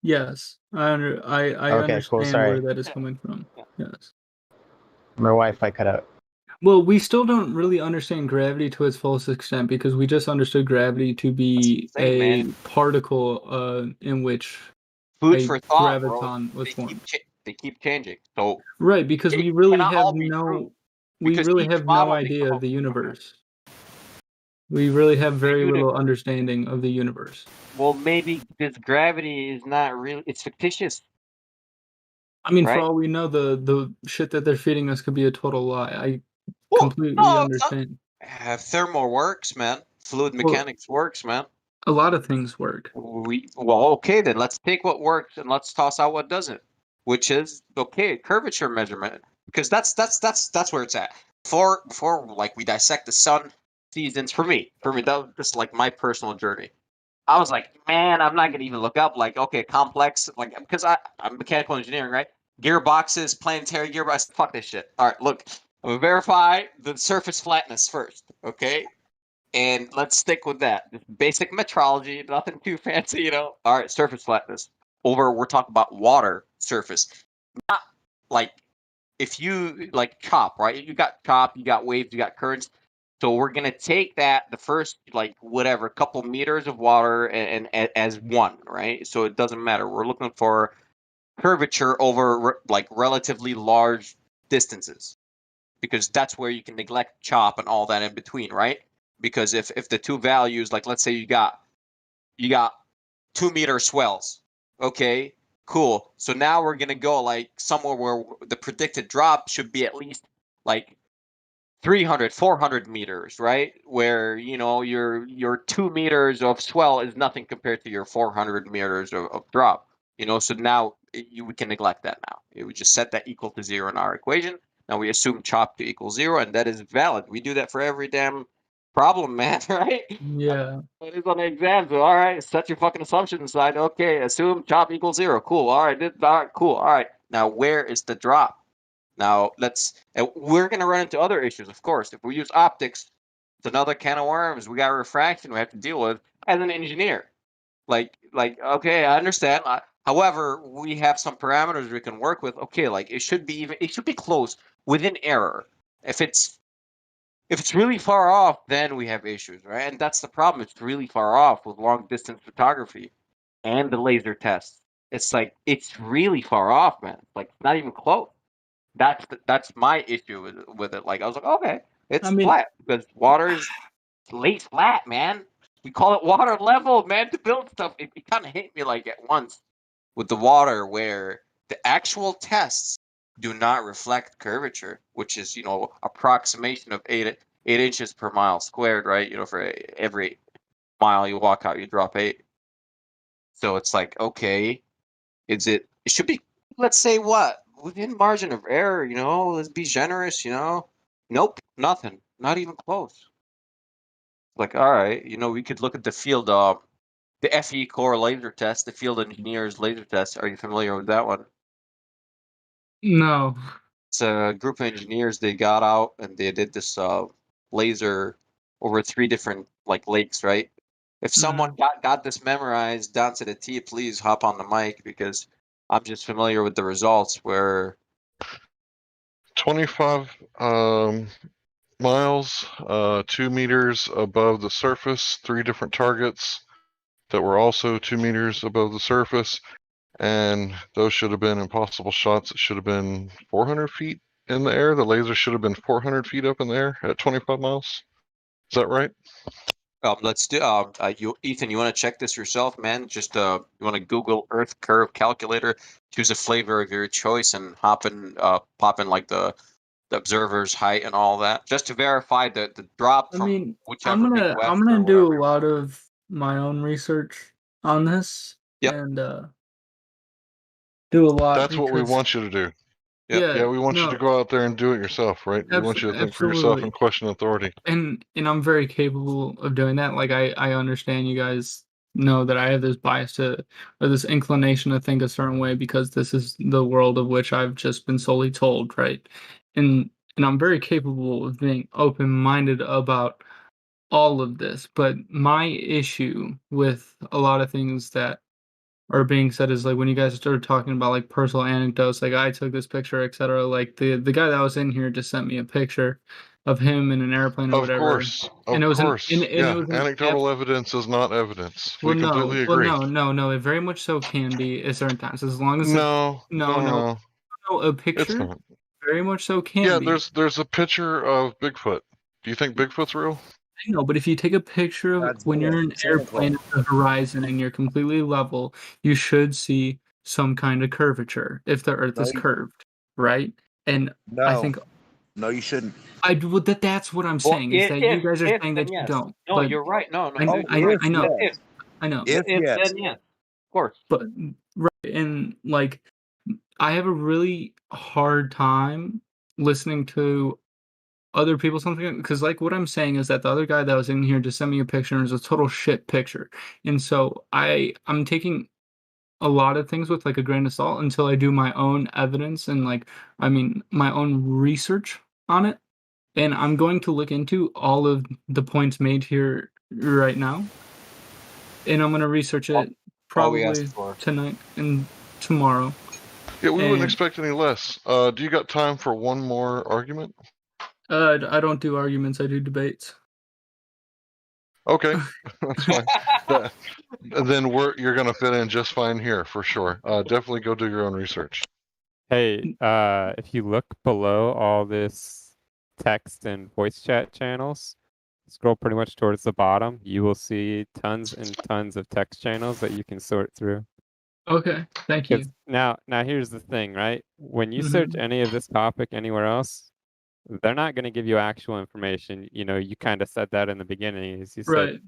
Yes, I Okay, understand cool, sorry. where that is coming from. Yes. My Wi-Fi cut out. Well, we still don't really understand gravity to its fullest extent because we just understood gravity to be a particle in which Food a for thought, bro. graviton was formed. They keep changing. So Right, because we it really cannot have all be true, we because really each have no model they idea come of up the with universe. We really have very do little different. understanding of the universe. Well, maybe this gravity is not real. It's fictitious. I mean, for Right? all we know, the shit that they're feeding us could be a total lie. I Well, completely no, it's not. understand. Thermal works, man. Fluid mechanics works, man. A lot of things work. Well, okay, then let's take what works and let's toss out what doesn't, which is okay, curvature measurement, because that's where it's at. Before like we dissect the sun seasons, for me that was just like my personal journey. I was like, man, I'm not gonna even look up like, okay, complex, like, because I'm mechanical engineering, right? Gearboxes, planetary gearboxes, fuck this shit. All right, look, I'm gonna verify the surface flatness first, okay? And let's stick with that. Just basic metrology, nothing too fancy, you know. All right, surface flatness. We're talking about water surface, not like if you like chop, right? You got chop, you got waves, you got currents. So we're gonna take that the first like whatever couple meters of water and as one, right? So it doesn't matter. We're looking for curvature over like relatively large distances because that's where you can neglect chop and all that in between, right? Because if the two values, like let's say you got 2-meter swells, okay, cool. So now we're gonna go like somewhere where the predicted drop should be at least like 300, 400 meters, right? Where you know your 2 meters of swell is nothing compared to your 400 meters of drop. You know, so now we can neglect that now. We just set that equal to 0 in our equation. Now we assume chop to equal 0, and that is valid. We do that for every damn problem, man, right? Yeah. It is on the exam, so all right, set your fucking assumptions aside. Okay, assume chop equals 0. Cool. All right, all right, cool. All right. Now where is the drop? Now we're gonna run into other issues, of course. If we use optics, it's another can of worms. We got refraction we have to deal with as an engineer. Like okay, I understand. However, we have some parameters we can work with. Okay, like it should be close within error. If it's really far off, then we have issues, right? And that's the problem. It's really far off with long distance photography and the laser tests. It's like it's really far off, man. Like not even close. That's my issue with it. Like I was like, okay, it's flat because water is laid flat, man. We call it water level, man, to build stuff. It kind of hit me like at once with the water, where the actual tests do not reflect curvature, which is approximation of 8 inches per mile squared, right? For every mile you walk out, you drop 8. So it's like, okay, it should be, let's say what? Within margin of error, let's be generous, Nope, nothing. Not even close. Like, all right, we could look at the field, the FE core laser test, the field engineers laser test. Are you familiar with that one? No. It's a group of engineers. They got out and they did this laser over 3 different lakes, right? If someone got this memorized down to the T, please hop on the mic because I'm just familiar with the results where 25 miles, 2 meters above the surface, 3 different targets that were also 2 meters above the surface, and those should have been impossible shots. It should have been 400 feet in the air. The laser should have been 400 feet up in the air at 25 miles. Is that right? let's do. Ethan, you want to check this yourself, man? Just you want to Google Earth curve calculator, choose a flavor of your choice, and pop in like the observer's height and all that, just to verify the drop from whichever. I'm gonna do a lot of my own research on this. Yep. And do a lot. That's what we want you to do. Yeah, we want you to go out there and do it yourself, right? We want you to think for yourself absolutely. and question authority. And I'm very capable of doing that. Like I understand you guys know that I have this bias to, or this inclination to think a certain way because this is the world of which I've just been solely told, right? And I'm very capable of being open-minded about all of this. But my issue with a lot of things that are being said is like when you guys started talking about like personal anecdotes, like I took this picture, etc. Like the guy that was in here just sent me a picture of him in an airplane or whatever. Of course. Anecdotal evidence is not evidence. We completely agree. No. It very much so can be at certain times, as long as no. A picture very much so can be. Yeah, there's a picture of Bigfoot. Do you think Bigfoot's real? I know, but if you take a picture of when you're in an airplane at the horizon and you're completely level, you should see some kind of curvature if the Earth is curved, right? And I think no, you shouldn't. That's what I'm saying. Is that you guys are saying that you don't? No, you're right. No. I know. I know. If then yes, of course. But right, and like, I have a really hard time listening to other people something because like what I'm saying is that the other guy that was in here just sent me a picture and it was a total shit picture, and so I'm taking a lot of things with like a grain of salt until I do my own evidence and my own research on it, and I'm going to look into all of the points made here right now, and I'm going to research it probably tonight and tomorrow. Yeah, we wouldn't expect any less. Do you got time for one more argument? I don't do arguments. I do debates. Okay, that's fine. Then you're gonna fit in just fine here for sure. Definitely go do your own research. Hey, if you look below all this text and voice chat channels, scroll pretty much towards the bottom, you will see tons and tons of text channels that you can sort through. Okay, thank you. Now here's the thing, right? When you search any of this topic anywhere else, they're not going to give you actual information. You kind of said that in the beginning. As you said,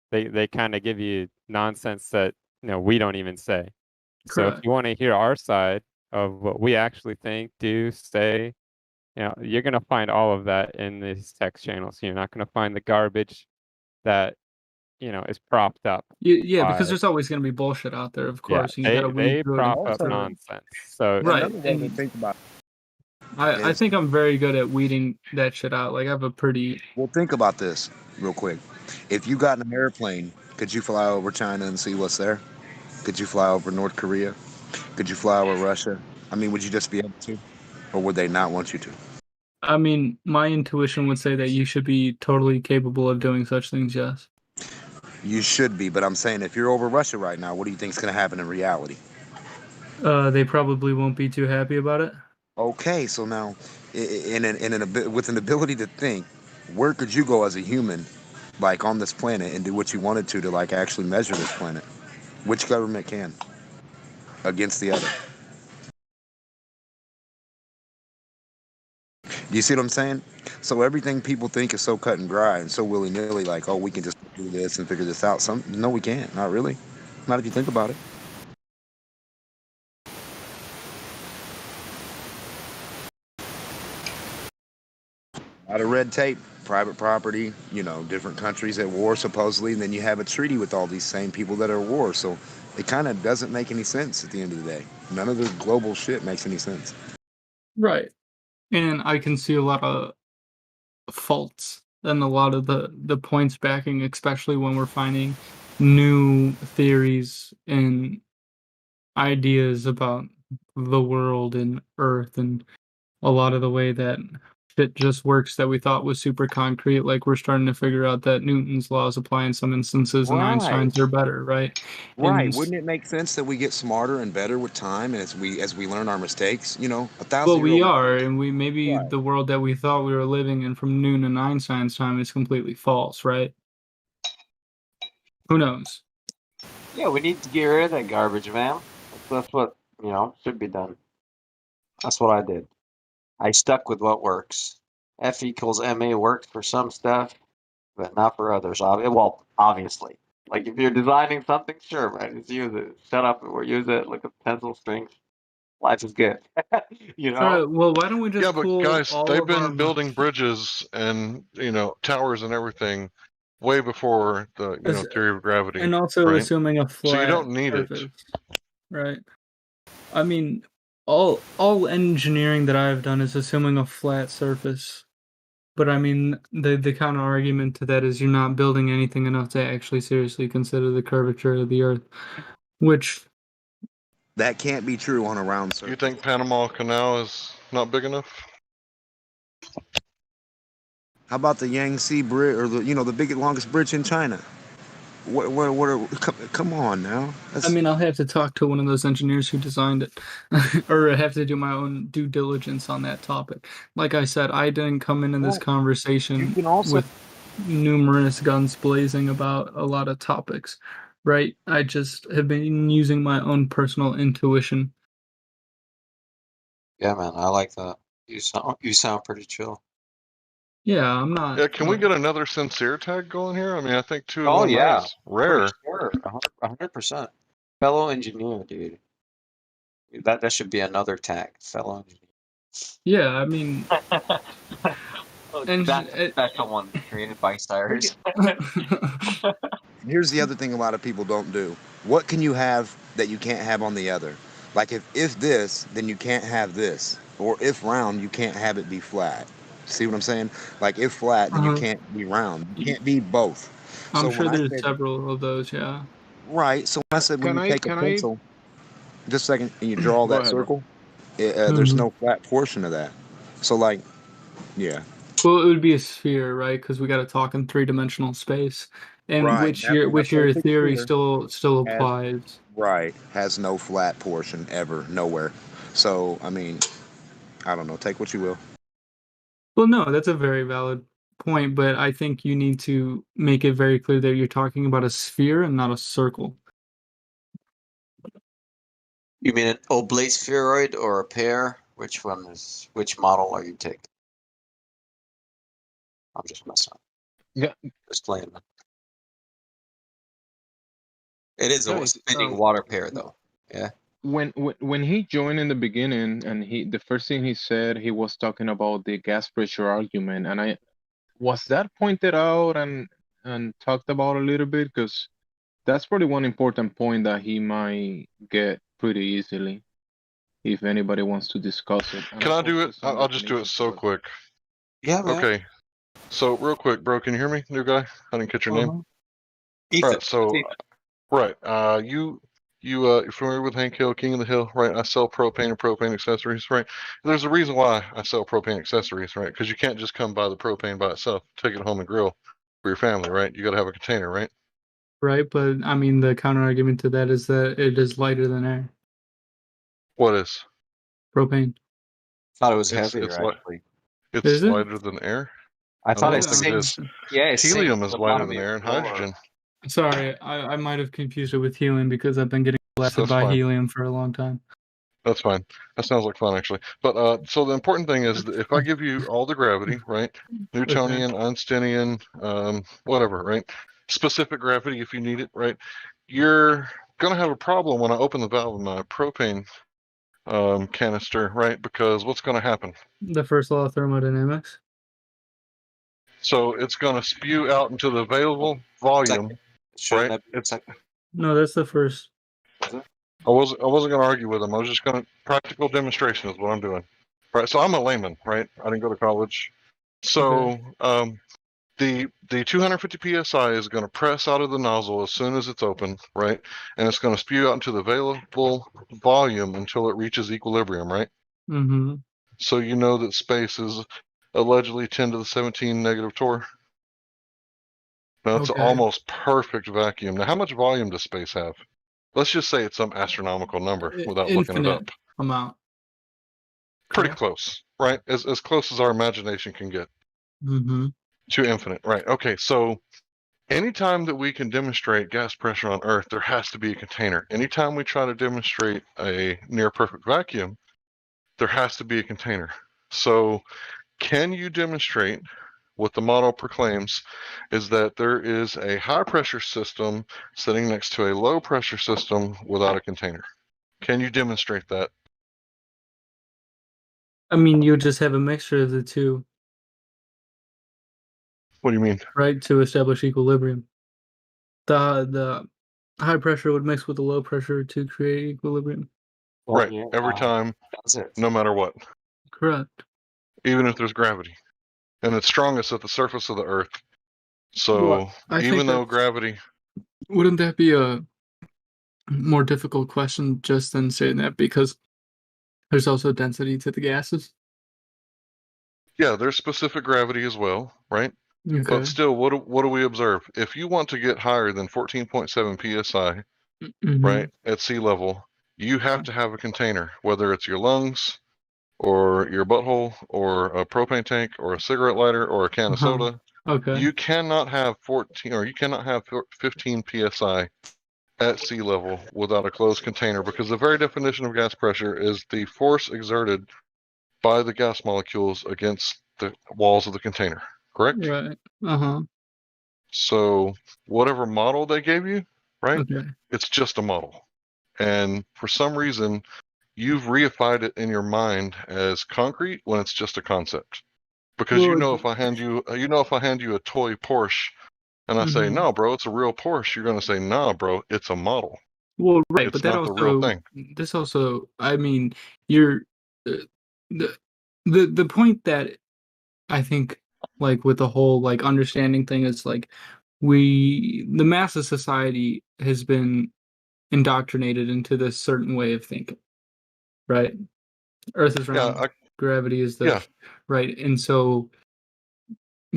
they kind of give you nonsense that we don't even say. Correct. So if you want to hear our side of what we actually think, do, say, you're going to find all of that in these text channels. You're not going to find the garbage that is propped up. Yeah, because there's always going to be bullshit out there, of course. Yeah, they prop up nonsense. So right. And think about. I think I'm very good at weeding that shit out. Like I have a pretty. Well, think about this real quick. If you got in an airplane, could you fly over China and see what's there? Could you fly over North Korea? Could you fly over Russia? I mean, would you just be able to, or would they not want you to? I mean, my intuition would say that you should be totally capable of doing such things. Yes. You should be, but I'm saying if you're over Russia right now, what do you think is going to happen in reality? They probably won't be too happy about it. Okay, so now, with an ability to think, where could you go as a human, like on this planet, and do what you wanted to like actually measure this planet? Which government can against the other? Do you see what I'm saying? So everything people think is so cut and dry and so willy-nilly, like, oh, we can just do this and figure this out. No, we can't. Not really. Not if you think about it. A lot of red tape, private property, different countries at war supposedly, and then you have a treaty with all these same people that are at war. So it kind of doesn't make any sense at the end of the day. None of the global shit makes any sense. Right. And I can see a lot of faults and a lot of the points backing, especially when we're finding new theories and ideas about the world and Earth and a lot of the way that shit just works that we thought was super concrete. Like we're starting to figure out that Newton's laws apply in some instances and Right. Einstein's are better, right? Right. And Wouldn't it make sense that we get smarter and better with time as we learn our mistakes? 1,000 well, year we old. are, and we maybe Right. the world that we thought we were living in from Newton and Einstein's time is completely false, right? Who knows? Yeah, we need to get rid of that garbage, man. That's what, should be done. That's what I did. I stuck with what works. F equals MA works for some stuff, but not for others. Well, obviously. Like if you're designing something, sure, man, just use it. Shut up or use it. Look at the pencil strings. Life is good. All right. Well, why don't we just Yeah, but cool guys, all they've of our been building bridges and towers and everything way before the theory of gravity, and also right? assuming a flat So you don't need surface, it. right? I mean, all engineering that I've done is assuming a flat surface. But I mean, the counter argument to that is you're not building anything enough to actually seriously consider the curvature of the Earth, which That can't be true on a round surface. You think Panama Canal is not big enough? How about the Yangtze Bridge, or the biggest, longest bridge in China? Come on now. I mean, I'll have to talk to one of those engineers who designed it, or I have to do my own due diligence on that topic. Like I said, I didn't come into this conversation with numerous guns blazing about a lot of topics, right? I just have been using my own personal intuition. Yeah, man, I like that. You sound pretty chill. Yeah, I'm not. Yeah, can we get another sincere tag going here? I mean, I think 2 in Oh 1 night yeah, is rare. for sure, 100%. Fellow engineer, dude. That should be another tag. Fellow engineer. Yeah, I mean, That's a special one created by Cyrus. Here's the other thing a lot of people don't do. What can you have that you can't have on the other? Like if this, then you can't have this. Or if round, you can't have it be flat. See what I'm saying? Like if flat, then you can't be round. You can't be both. I'm So sure when I there's said, several of those, yeah. right, so when I said when you take a pencil, just a second, and you draw Go that ahead, bro. circle, there's no flat portion of that. So like, yeah. Well, it would be a sphere, right? Because we got to talk in three-dimensional space, and Right. which your perfect theory sphere still has- applies. Right. Has no flat portion ever, nowhere. So, I mean, I don't know. Take what you will. Well, no, that's a very valid point, but I think you need to make it very clear that you're talking about a sphere and not a circle. You mean an oblate spheroid or a pear? Which model are you taking? I'm just messing up. Yeah. Just playing. It is a Guys, spinning water pear, though. Yeah. When he joined in the beginning, and the first thing he said, he was talking about the gas pressure argument, and was that pointed out and talked about a little bit, because that's probably one important point that he might get pretty easily if anybody wants to discuss it. And Can I do posted it? some I'll just do it definitions so for it. quick. Yeah, man. Okay. So real quick, bro, can you hear me, new guy? I didn't catch your name. Ethan. Right. So, right. You're familiar with Hank Hill, King of the Hill, right? I sell propane and propane accessories, right? There's a reason why I sell propane accessories, right? Because you can't just come buy the propane by itself, take it home and grill for your family, right? You got to have a container, right? Right, but I mean, the counter argument to that is that it is lighter than air. What is? Propane. Thought it was It's heavier, actually. It's Is it? lighter than air. I thought don't it think it is. sinks. Yeah, it Helium sinks is to the lighter bottom than of your air, and floor. hydrogen. Sorry, I might have confused it with helium because I've been getting blasted That's by fine. helium for a long time. That's fine. That sounds like fun, actually. But so the important thing is that if I give you all the gravity, right? Newtonian, Einsteinian, whatever, right? Specific gravity if you need it, right? Your gonna have a problem when I open the valve of my propane canister, right? Because what's gonna happen? The first law of thermodynamics. So it's gonna spew out into the available volume, right? No, that's the first. I wasn't gonna argue with him. I was just gonna practical demonstration is what I'm doing. Right. So I'm a layman, right? I didn't go to college. So the 250 psi is going to press out of the nozzle as soon as it's open, right? And it's going to spew out into the available volume until it reaches equilibrium, right? Mm-hmm. So you know that space is allegedly 10 to the 17 negative torr. That's almost perfect vacuum. Now, how much volume does space have? Let's just say it's some astronomical number without looking it up. Amount. Pretty close, right? As close as our imagination can get. Mm-hmm. To infinite, right? Okay, so anytime that we can demonstrate gas pressure on Earth, there has to be a container. Anytime we try to demonstrate a near perfect vacuum, there has to be a container. So can you demonstrate what the model proclaims is that there is a high pressure system sitting next to a low pressure system without a container? Can you demonstrate that? I mean, you just have a mixture of the two. What do you mean? Right, to establish equilibrium. The high pressure would mix with the low pressure to create equilibrium. Right, every time, no matter what. Correct. Even if there's gravity. And it's strongest at the surface of the Earth. So Well, I think even though that's- gravity, Wouldn't that be a more difficult question just than saying that, because there's also density to the gases? yeah, there's specific gravity as well, right? Okay. But still, what do we observe? If you want to get higher than 14.7 psi, right, at sea level, you have to have a container, whether it's your lungs or your butthole or a propane tank or a cigarette lighter or a can of soda. Okay. You cannot have 14 or you cannot have 15 psi at sea level without a closed container, because the very definition of gas pressure is the force exerted by the gas molecules against the walls of the container, correct? Right. Uh-huh. So whatever model they gave you, right? Okay. It's just a model. And for some reason, you've reified it in your mind as concrete when it's just a concept. Because if I hand you a toy Porsche and I say, no, bro, it's a real Porsche, you're going to say, nah, bro, it's a model. Well, right, it's but that not also, the real thing. This also, I mean, you're the point that I think, like, with the whole like understanding thing is like the mass of society has been indoctrinated into this certain way of thinking, right? Earth is round, gravity is this, right? And so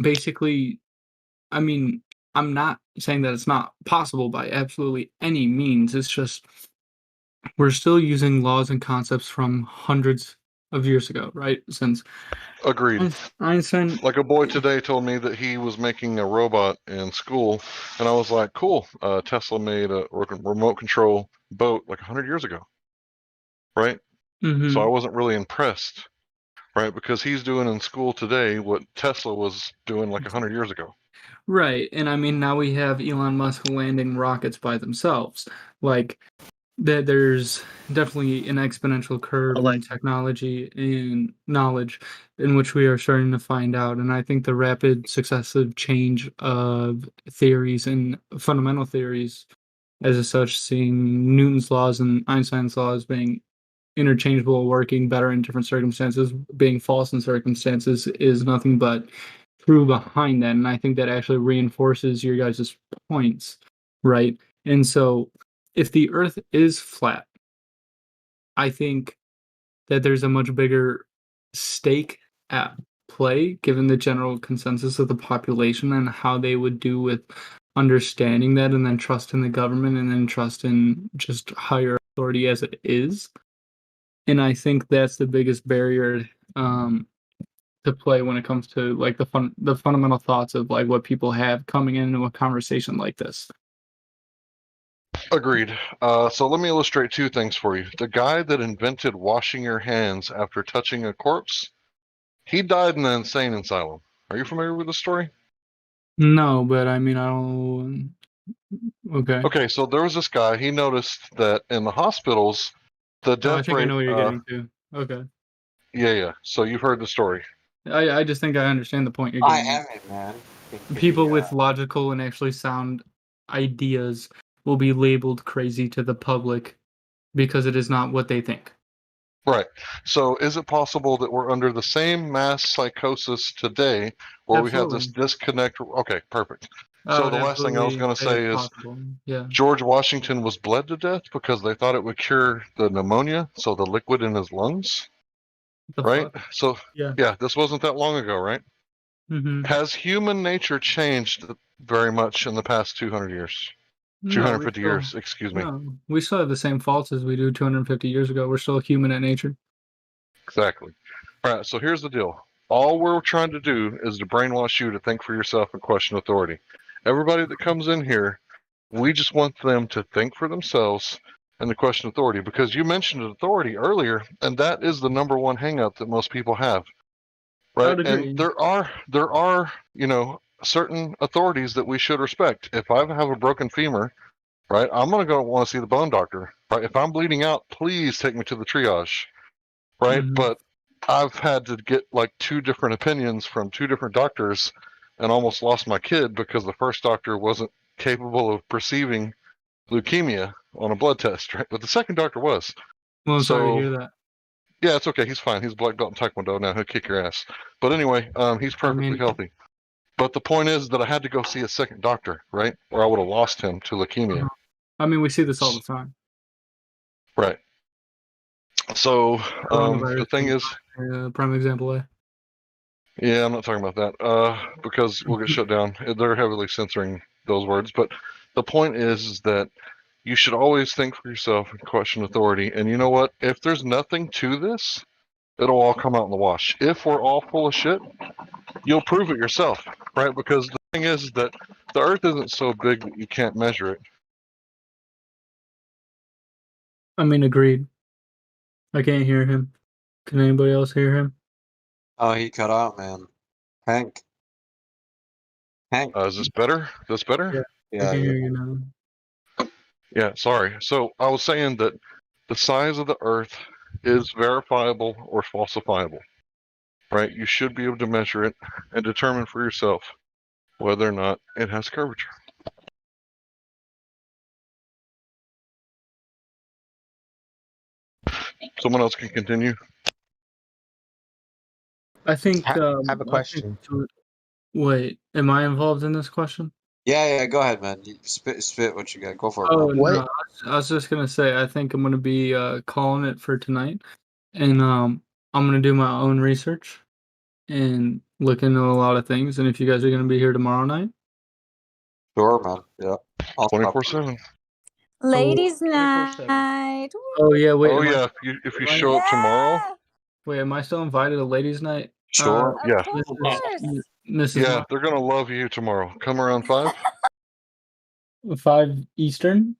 basically, I mean, I'm not saying that it's not possible by absolutely any means. It's just we're still using laws and concepts from hundreds of years ago, right? Since Agreed. Einstein, like a boy today told me that he was making a robot in school, and I was like, cool. Tesla made a remote control boat like 100 years ago, right? So I wasn't really impressed, right? Because he's doing in school today what Tesla was doing like 100 years ago. Right, and I mean, now we have Elon Musk landing rockets by themselves. Like, there's definitely an exponential curve in technology and knowledge in which we are starting to find out. And I think the rapid successive change of theories and fundamental theories as such, seeing Newton's laws and Einstein's laws being interchangeable, working better in different circumstances, being false in circumstances, is nothing but true behind that. And I think that actually reinforces your guys' points, right? And so if the Earth is flat, I think that there's a much bigger stake at play, given the general consensus of the population and how they would do with understanding that, and then trust in the government, and then trust in just higher authority as it is. And I think that's the biggest barrier to play when it comes to like the fundamental thoughts of like what people have coming into a conversation like this. Agreed. So let me illustrate two things for you. The guy that invented washing your hands after touching a corpse, he died in an insane asylum. Are you familiar with the story? No, but I mean, I don't. Okay. Okay, so there was this guy. He noticed that in the hospitals, the Oh, I death think I rate. know what you're getting to. Okay. Yeah. So you've heard the story. I just think I understand the point you're I getting at. haven't, man. People with logical and actually sound ideas will be labeled crazy to the public because it is not what they think. Right. So is it possible that we're under the same mass psychosis today where we have this Absolutely. disconnect? Okay, perfect. I So would the last thing I was absolutely going to say it's is possible. Yeah. George Washington was bled to death because they thought it would cure the pneumonia, so the liquid in his lungs. The Right? fuck? So, Yeah. this wasn't that long ago, right? Mm-hmm. Has human nature changed very much in the past 200 years? No, 250 years, excuse me. No, we still have the same faults as we do 250 years ago. We're still human at nature. Exactly. All right, so here's the deal. All we're trying to do is to brainwash you to think for yourself and question authority. Everybody that comes in here, we just want them to think for themselves and to question authority, because you mentioned authority earlier, and that is the number one hangup that most people have. Right? I'd agree. And there are, certain authorities that we should respect. If I have a broken femur, right, I'm gonna go want to see the bone doctor. Right? If I'm bleeding out, please take me to the triage. Right? Mhm. But I've had to get like 2 different opinions from 2 different doctors and almost lost my kid because the first doctor wasn't capable of perceiving leukemia on a blood test, right? But the second doctor was. Well, I'm sorry to So, hear that. yeah, it's okay. He's fine. He's a black belt in Taekwondo now. He'll kick your ass. But anyway, he's perfectly healthy. But the point is that I had to go see a second doctor, right? Or I would have lost him to leukemia. I mean, we see this all the time. Right. So, the thing is, prime example. yeah, I'm not talking about that because we'll get shut down. They're heavily censoring those words. But the point is that you should always think for yourself and question authority. And you know what? If there's nothing to this, it'll all come out in the wash. If we're all full of shit, you'll prove it yourself, right? Because the thing is that the earth isn't so big that you can't measure it. I mean, agreed. I can't hear him. Can anybody else hear him? Oh, he cut out, man. Hank. Is this better? This better? Yeah, I can hear you now. Yeah, sorry. So I was saying that the size of the earth is verifiable or falsifiable, right? You should be able to measure it and determine for yourself whether or not it has curvature. Someone else can continue. I think. I have a question. Wait, am I involved in this question? Yeah, go ahead, man. You spit what you got. Go for it, Oh, bro. no, I was just gonna say, I think I'm gonna be calling it for tonight, and I'm gonna do my own research and look into a lot of things. And if you guys are gonna be here tomorrow night, Sure, man. Yeah. 24/7. Ladies' night. Oh yeah, wait. Oh am I- yeah, if you show up tomorrow. Wait, am I still invited to ladies' night? Sure. Yeah. Mrs. Yeah, they're gonna love you tomorrow. Come around 5. 5 Eastern.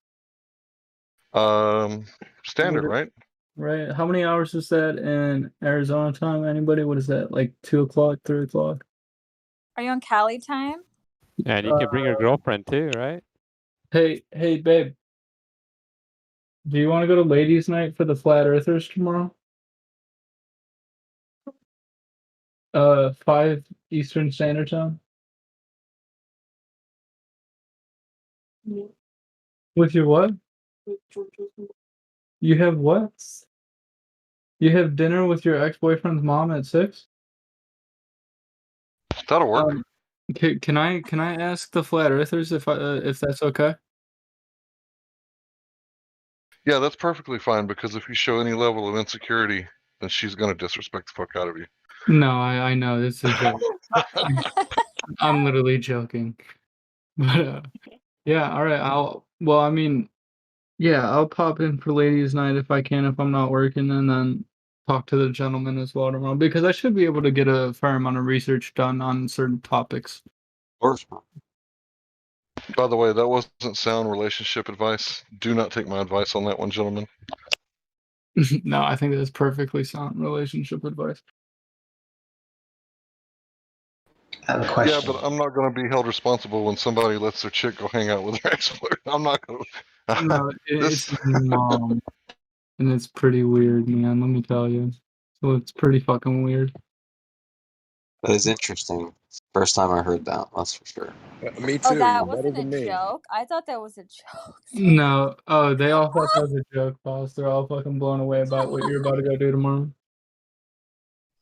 Standard, right? Right. How many hours is that in Arizona time? Anybody? What is that? Like 2 o'clock, 3 o'clock? Are you on Cali time? And you can bring your girlfriend too, right? Hey, babe. Do you want to go to ladies' night for the Flat Earthers tomorrow? 5 Eastern Standard Time. With your what? You have what? You have dinner with your ex-boyfriend's mom at 6? That'll work. Can I ask the Flat Earthers if that's okay? Yeah, that's perfectly fine, because if you show any level of insecurity, then she's gonna disrespect the fuck out of you. No, I know this is a joke. I'm literally joking. But yeah, all right. I'll pop in for ladies' night if I can, if I'm not working, and then talk to the gentleman as well tomorrow, because I should be able to get a fair amount of research done on certain topics. Of course. By the way, that wasn't sound relationship advice. Do not take my advice on that one, gentlemen. No, I think that's perfectly sound relationship advice. I have a Yeah, question. but I'm not going to be held responsible when somebody lets their chick go hang out with their ex-boyfriend. I'm not going to. No, it's his mom, and it's pretty weird, man. Let me tell you. So it's pretty fucking weird. That is interesting. First time I heard that. That's for sure. Me Oh, too. that You're better wasn't a than me. joke. I thought that was a joke. No, oh, they all thought that was a joke, boss. They're all fucking blown away about what you're about to go do tomorrow.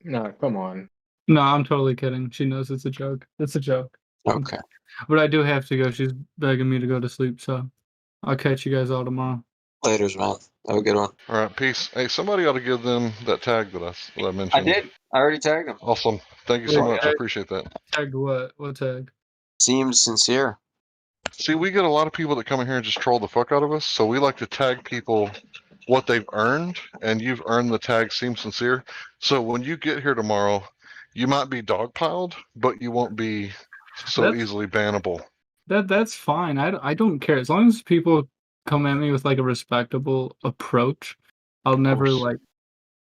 No, come on. No, I'm totally kidding. She knows it's a joke. It's a joke. Okay. But I do have to go. She's begging me to go to sleep, so I'll catch you guys all tomorrow. Laters, man. Have a good one. All right, peace. Hey, somebody ought to give them that tag that I mentioned. I did. I already tagged him. Awesome. Thank you so much. I appreciate that. Tagged what? What tag? Seems sincere. See, we get a lot of people that come in here and just troll the fuck out of us, so we like to tag people what they've earned, and you've earned the tag seem sincere. So when you get here tomorrow, you might be dogpiled, but you won't be so easily bannable. That's fine. I don't care as long as people come at me with like a respectable approach. I'll never like,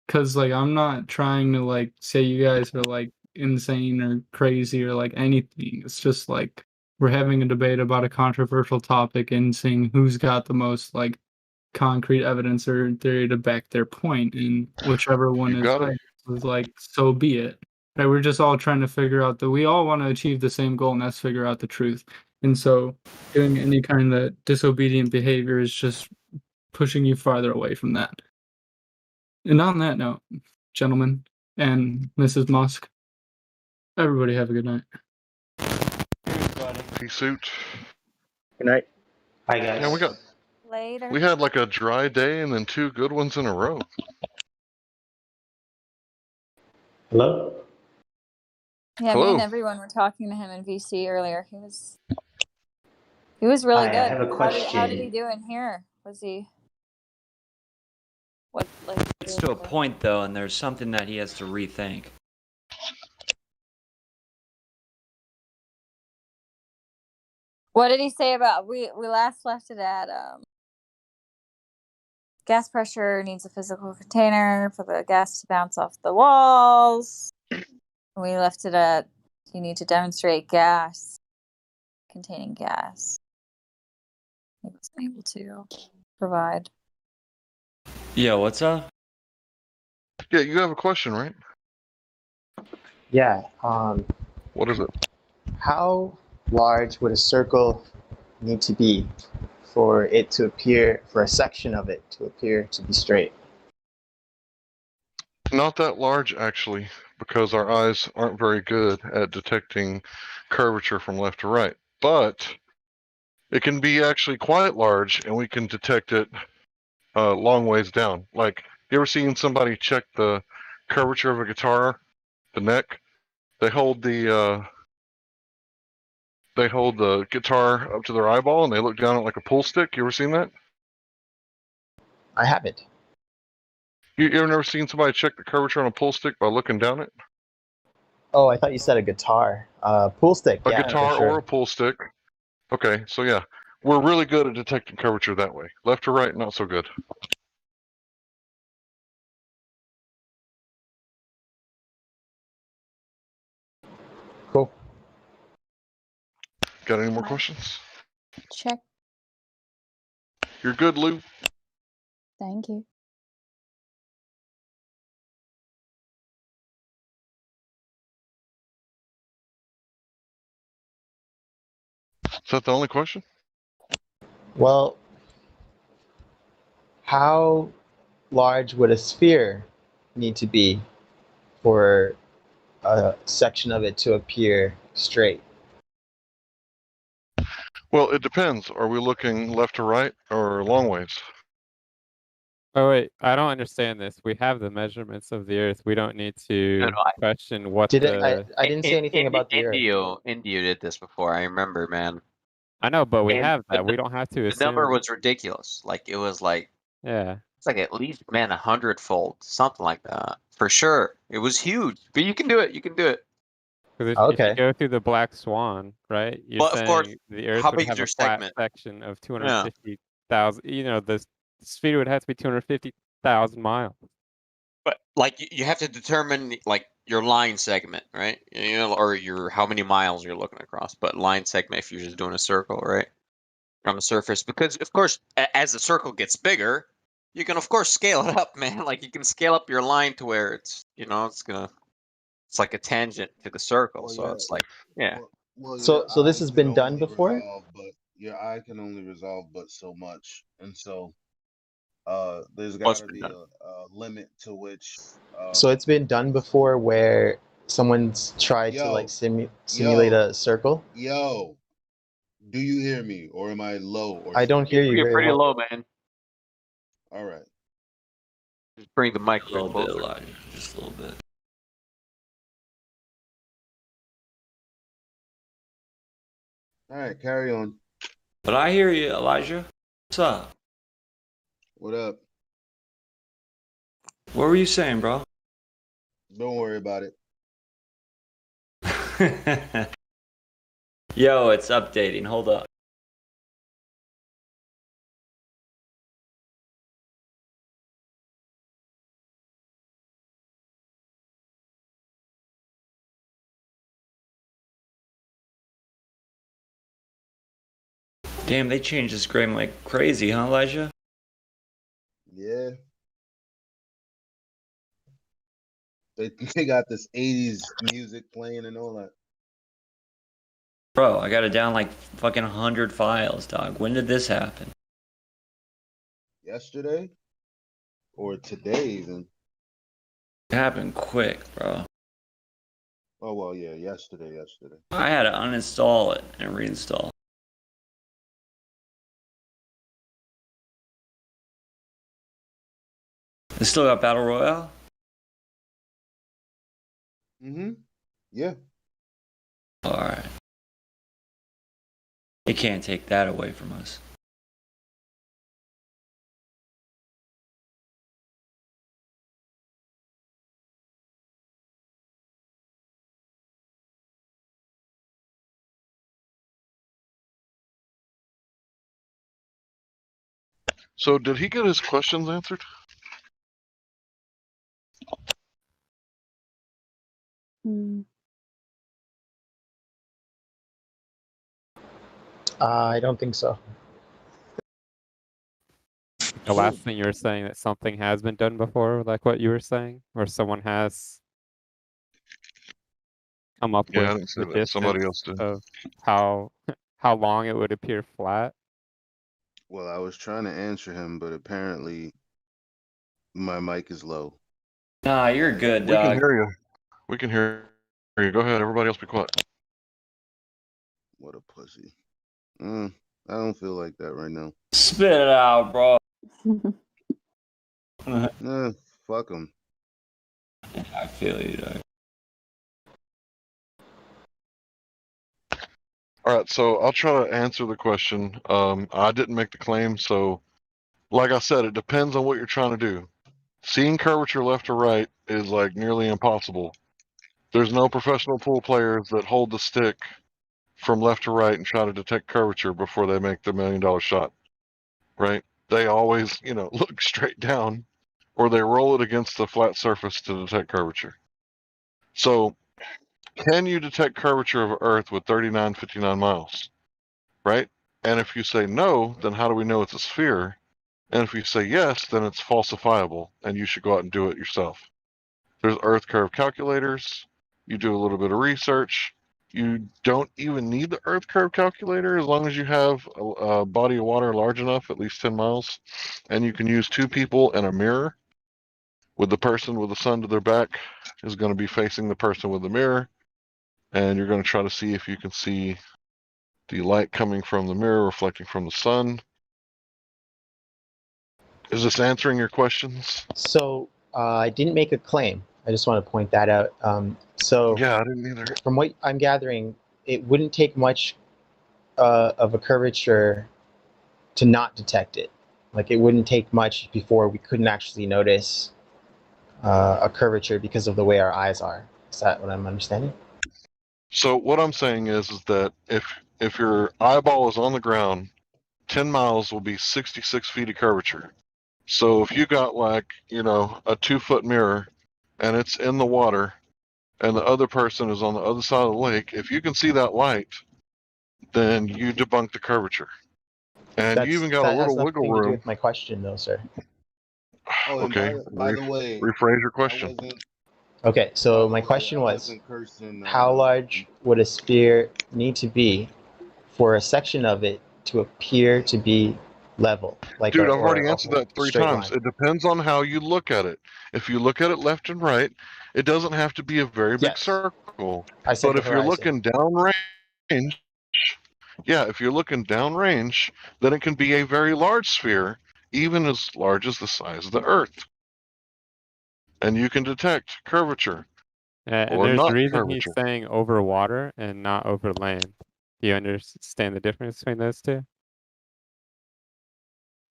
cause like I'm not trying to like say you guys are like insane or crazy or like anything. It's just like we're having a debate about a controversial topic and seeing who's got the most like concrete evidence or theory to back their point, and whichever one is right is like so be it. Right? We're just all trying to figure out that we all want to achieve the same goal, and that's figure out the truth. And so doing any kind of disobedient behavior is just pushing you farther away from that. And on that note, gentlemen and Mrs. Musk, everybody have a good night. Peace out. Good night. Bye, guys. Yeah, Later. we had like a dry day and then 2 good ones in a row. Hello? Yeah, Hello. me and everyone were talking to him in VC earlier. He was really Hi, good. I have a How did he question. do in here? Was he what like It's to a point though, and there's something that he has to rethink. What did he say about we last left it at gas pressure needs a physical container for the gas to bounce off the walls. We left it at you need to demonstrate gas containing gas. He wasn't able to provide. Yeah, what's up? Yeah, you have a question, right? Yeah. What is it? How large would a circle need to be for it to appear, for a section of it to appear to be straight? Not that large, actually, because our eyes aren't very good at detecting curvature from left to right. But it can be actually quite large, and we can detect it long ways down. Like, you ever seen somebody check the curvature of a guitar, the neck? They hold the guitar up to their eyeball, and they look down at it like a pool stick. You ever seen that? I haven't. You ever never seen somebody check the curvature on a pool stick by looking down it? Oh, I thought you said a guitar. Pool stick. A Yeah, guitar for sure. or a pool stick. Okay, so yeah, we're really good at detecting curvature that way. Left to right, not so good. Cool. Got any more questions? Check. You're good, Lou. Thank you. Is that the only question? Well, how large would a sphere need to be for a section of it to appear straight? Well, it depends. Are we looking left to right or long ways? Oh wait, I don't understand this. We have the measurements of the Earth. We don't need to question what Did the. I didn't say anything about the Earth. Indio did this before. I remember, man. I know, but we And have that. the- We don't have to The assume. number was ridiculous. Like it was like Yeah. it's like at least 100-fold, something like that for sure. It was huge, but you can do it. You can do it. Because if Okay. you go through the Black Swan, right? You're Well, of saying course, the Earth how would big is have your a flat segment? section of 250,000. You know, the speed would have to be 250,000 miles. But like you have to determine like your line segment, right? You know, or your how many miles you're looking across. But line segment if you're just doing a circle, right? On the surface, because of course, as the circle gets bigger, you can of course scale it up, man. Like you can scale up your line to where it's it's like a tangent to the circle. Well, So yeah. it's like yeah. Well, So this has been done before. But your eye can only resolve but so much, and so there's What's got to been be done? a limit to which. So it's been done before where someone's tried to like simulate a circle. Yo, do you hear me, or am I low? Or I don't hear you You're very pretty well. low, man. All right. Just bring the mic A little bit, closer. Elijah. Just a little bit. All right, carry on. But I hear you, Elijah. What's up? What up? What were you saying, bro? Don't worry about it. Yo, it's updating. Hold up. Damn, they changed this game like crazy, huh, Elijah? Yeah. They got this 80s music playing and all that. Bro, I got it down like fucking 100 files, dog. When did this happen? Yesterday? Or today even. It happened quick, bro. Oh well, yeah, yesterday. I had to uninstall it and reinstall. It still got Battle Royale? Mm-hmm. Yeah. Alright. They can't take that away from us. So did he get his questions answered? I don't think so. The last thing you were saying that something has been done before, like what you were saying, or someone has come up Yeah, I with didn't say the that. Somebody distance else did. of how long it would appear flat. Well, I was trying to answer him, but apparently my mic is low. Nah, you're good, We can dog. hear you. We can hear you. Go ahead. Everybody else be quiet. What a pussy. I don't feel like that right now. Spit it out, bro. Fuck him. I feel you, dog. All right, so I'll try to answer the question. I didn't make the claim, so like I said, it depends on what you're trying to do. Seeing curvature left or right is like nearly impossible. There's no professional pool players that hold the stick from left to right and try to detect curvature before they make the $1 million shot, right? They always, look straight down, or they roll it against the flat surface to detect curvature. So, can you detect curvature of Earth with 3959 miles, right? And if you say no, then how do we know it's a sphere? And if you say yes, then it's falsifiable, and you should go out and do it yourself. There's Earth curve calculators. You do a little bit of research. You don't even need the Earth curve calculator as long as you have a body of water large enough, at least 10 miles. And you can use two people and a mirror. With the person with the sun to their back is going to be facing the person with the mirror. And you're going to try to see if you can see the light coming from the mirror reflecting from the sun. Is this answering your questions? So I didn't make a claim. I just want to point that out. Yeah, I didn't either. From what I'm gathering, it wouldn't take much of a curvature to not detect it. Like it wouldn't take much before we couldn't actually notice a curvature because of the way our eyes are. Is that what I'm understanding? So what I'm saying is that if your eyeball is on the ground, 10 miles will be 66 feet of curvature. So if you got like, you know, a 2-foot mirror and it's in the water and the other person is on the other side of the lake, if you can see that light, then you debunk the curvature. And you even got a that has little wiggle nothing to do room. with my question, though, sir. Oh, and Okay, by the way, rephrase your I question. wasn't. Okay, By so the my way, question I was, wasn't cursing. how large would a sphere need to be for a section of it to appear to be level, like Dude, I've or already a answered that 3 straight times. line? It depends on how you look at it. If you look at it left and right, it doesn't have to be a very big Yes. circle. I said But the if you're horizon. looking downrange, yeah, if you're looking downrange, then it can be a very large sphere, even as large as the size of the Earth. And you can detect curvature And or there's a not reason he's curvature. saying over water and not over land. Do you understand the difference between those two?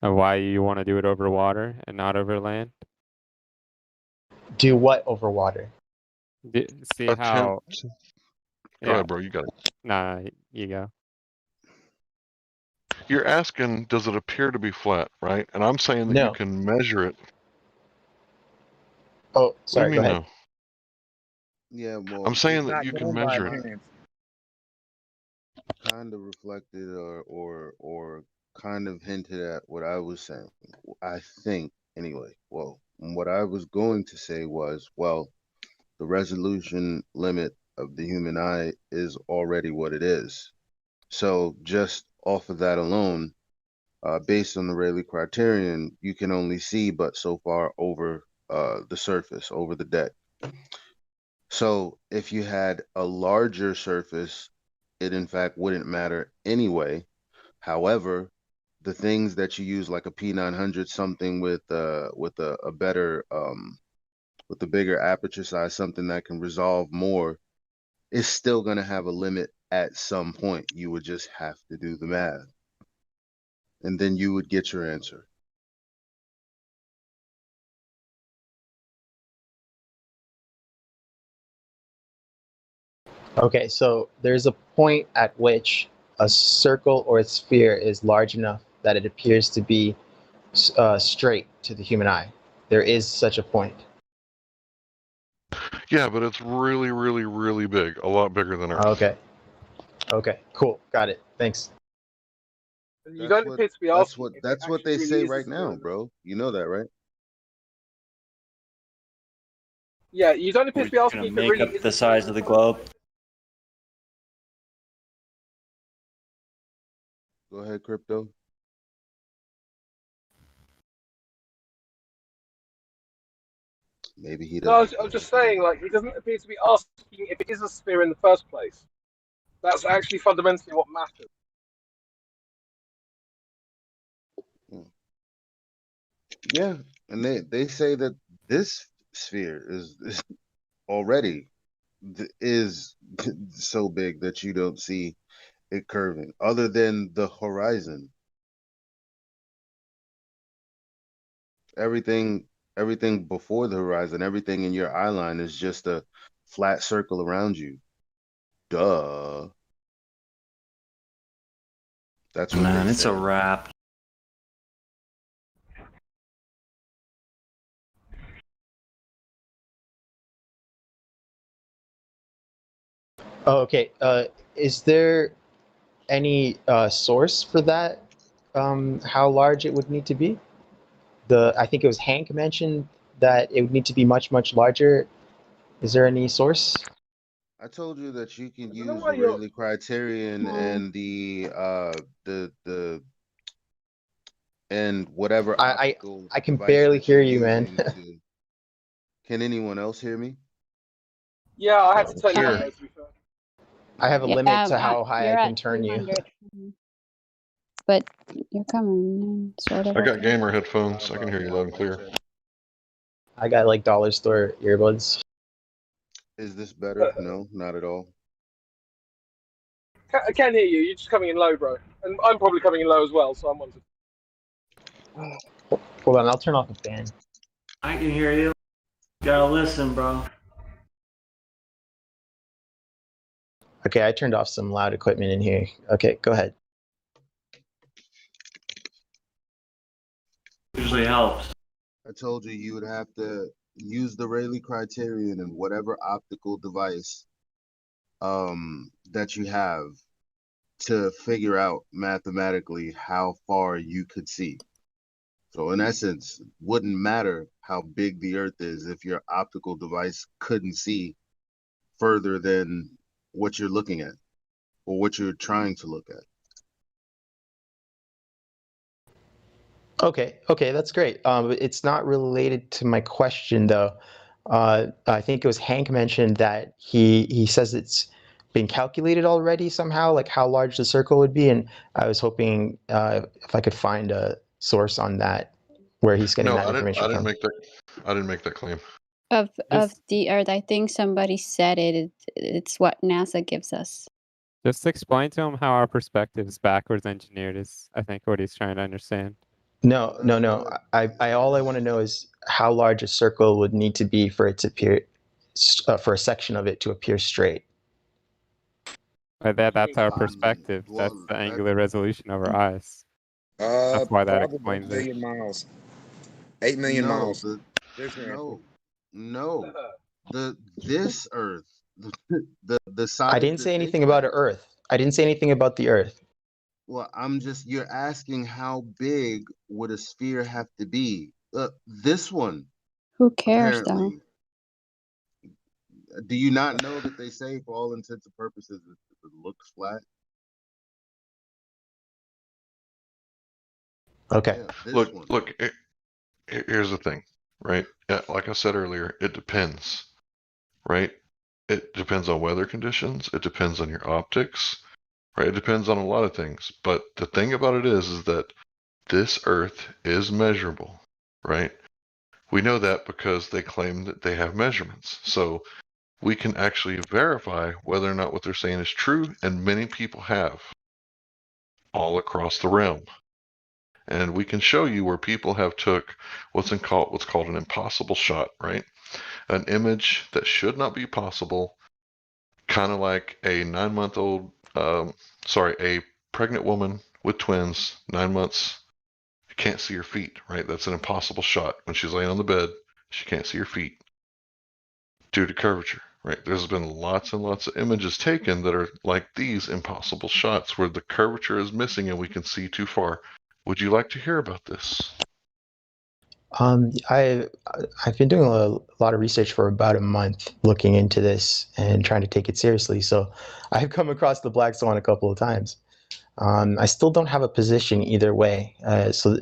And why you want to do it over water and not over land? Do what over water? See how? Go ahead, bro. You got it. Nah, you go. You're asking, does it appear to be flat, right? And I'm saying that you can measure it. Oh, sorry. What do you Go mean ahead. no? Yeah, well, I'm saying it's that you can measure it. kind of reflected or kind of hinted at what I was saying. I think anyway. Well, what I was going to say was, well, the resolution limit of the human eye is already what it is. So just off of that alone, based on the Rayleigh criterion, you can only see but so far over the surface, over the deck. So if you had a larger surface, it in fact wouldn't matter anyway. However, the things that you use like a P900 something with a better with a bigger aperture size, something that can resolve more, is still going to have a limit at some point. You would just have to do the math. And then you would get your answer. Okay, so there's a point at which a circle or a sphere is large enough that it appears to be straight to the human eye. There is such a point. Yeah, but it's really, really, really big. A lot bigger than Earth. Okay. Okay, cool. Got it. Thanks. You don't appear to be asking. That's what they say right now, bro. You know that, right? Yeah, you don't appear to be asking Gonna if it make really up is the size of the globe. Go ahead, Crypto. Maybe he No, I doesn't. was just saying, like, he doesn't appear to be asking if it is a sphere in the first place. That's actually fundamentally what matters. Yeah, and they say that this sphere is already is so big that you don't see it curving, other than the horizon. Everything before the horizon, everything in your eye line is just a flat circle around you. Duh. That's what Man, they it's a say. wrap. Oh, okay. Is there any source for that? How large it would need to be? I think it was Hank mentioned that it would need to be much, much larger. Is there any source? I told you that you can don't know use why the you're. Rayleigh criterion and and whatever optical I can device barely that you're hear you, man. using to. Can anyone else hear me? Yeah, I had to turn you Here. up there, to be fair. I have a limit to how high you're I can at turn you. 200. But you're coming, sort of. I got gamer headphones. I can hear you loud and clear. I got like dollar store earbuds. Is this better? No, not at all. I can hear you. You're just coming in low, bro. And I'm probably coming in low as well, so I'm on. Hold on, I'll turn off the fan. I can hear you. Gotta listen, bro. Okay, I turned off some loud equipment in here. Okay, go ahead. There's actually helps. I told you would have to use the Rayleigh criterion in whatever optical device that you have to figure out mathematically how far you could see. So in essence, wouldn't matter how big the Earth is if your optical device couldn't see further than what you're looking at or what you're trying to look at. Okay, that's great. It's not related to my question though. I think it was Hank mentioned that he says it's been calculated already somehow, like how large the circle would be, and I was hoping if I could find a source on that where he's getting that information from. I didn't make that claim. Of the Earth, I think somebody said it. It's what NASA gives us. Just explain to him how our perspective is backwards engineered is, I think, what he's trying to understand. No. I all I want to know is how large a circle would need to be for it to appear, for a section of it to appear straight. That's our perspective. That's the angular resolution of our eyes. That's why that explains it. 8 million miles. 8 million miles. No. This Earth, the size. I didn't say anything about Earth. I didn't say anything about the Earth. Well, you're asking how big would a sphere have to be? This one. Who cares, apparently. Do you not know that they say for all intents and purposes it looks flat? Okay. Yeah, Look. Here's the thing, right? Like I said earlier, it depends, right? It depends on weather conditions. It depends on your optics, right? It depends on a lot of things. But the thing about it is that this Earth is measurable, right? We know that because they claim that they have measurements. So we can actually verify whether or not what they're saying is true, and many people have all across the realm. And we can show you where people have took what's called an impossible shot, right? An image that should not be possible, kind of like a a pregnant woman with twins, 9 months, can't see her feet, right? That's an impossible shot. When she's laying on the bed, she can't see her feet due to curvature, right? There's been lots and lots of images taken that are like these impossible shots where the curvature is missing and we can see too far. Would you like to hear about this? I've been doing a lot of research for about a month, looking into this and trying to take it seriously. So I've come across the black swan a couple of times. I still don't have a position either way. So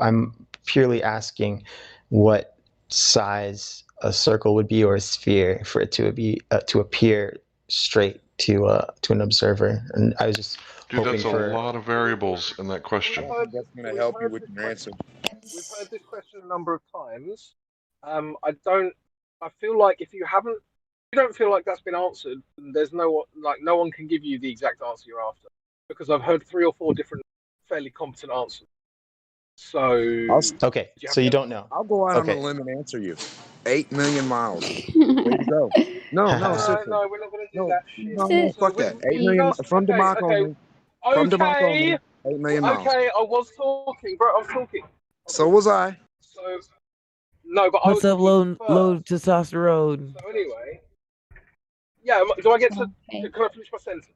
I'm purely asking what size a circle would be or a sphere for it to appear straight to an observer. And I was just Dude, hoping that's a lot of variables in that question. That's going to help you with your answer. We've heard this question a number of times. I feel like if you don't feel like that's been answered, there's no one can give you the exact answer you're after, because I've heard 3 or 4 different fairly competent answers. So okay, so you don't know. I'll go out on a limb and answer you. 8 million miles. There you go. No, we're not going to do that shit. No, fuck that. 8 million from Demarco only. From Demarco only. 8 million miles. Okay, I was talking, bro. I was talking. So was I. So no, but what's up, low first. testosterone? So anyway, yeah. Do I get to? Can I finish my sentence?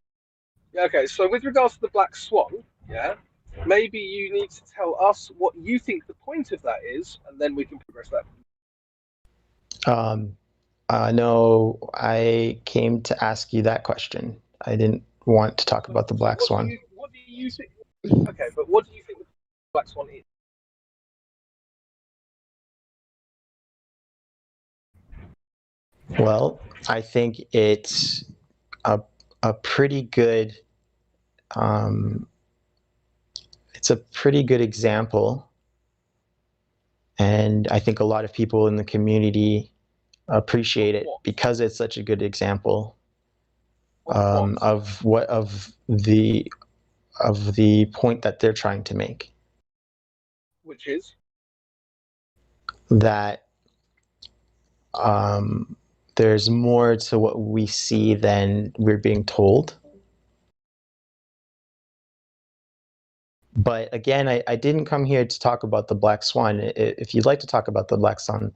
Yeah. Okay. So with regards to the black swan, yeah, maybe you need to tell us what you think the point of that is, and then we can progress that. No, I came to ask you that question. I didn't want to talk about the black swan. What do you think? Okay, but what do you think the black swan is? Well, I think it's a pretty good example, and I think a lot of people in the community appreciate it because it's such a good example of the point that they're trying to make. Which is that there's more to what we see than we're being told. But again, I didn't come here to talk about the black swan. If you'd like to talk about the black swan,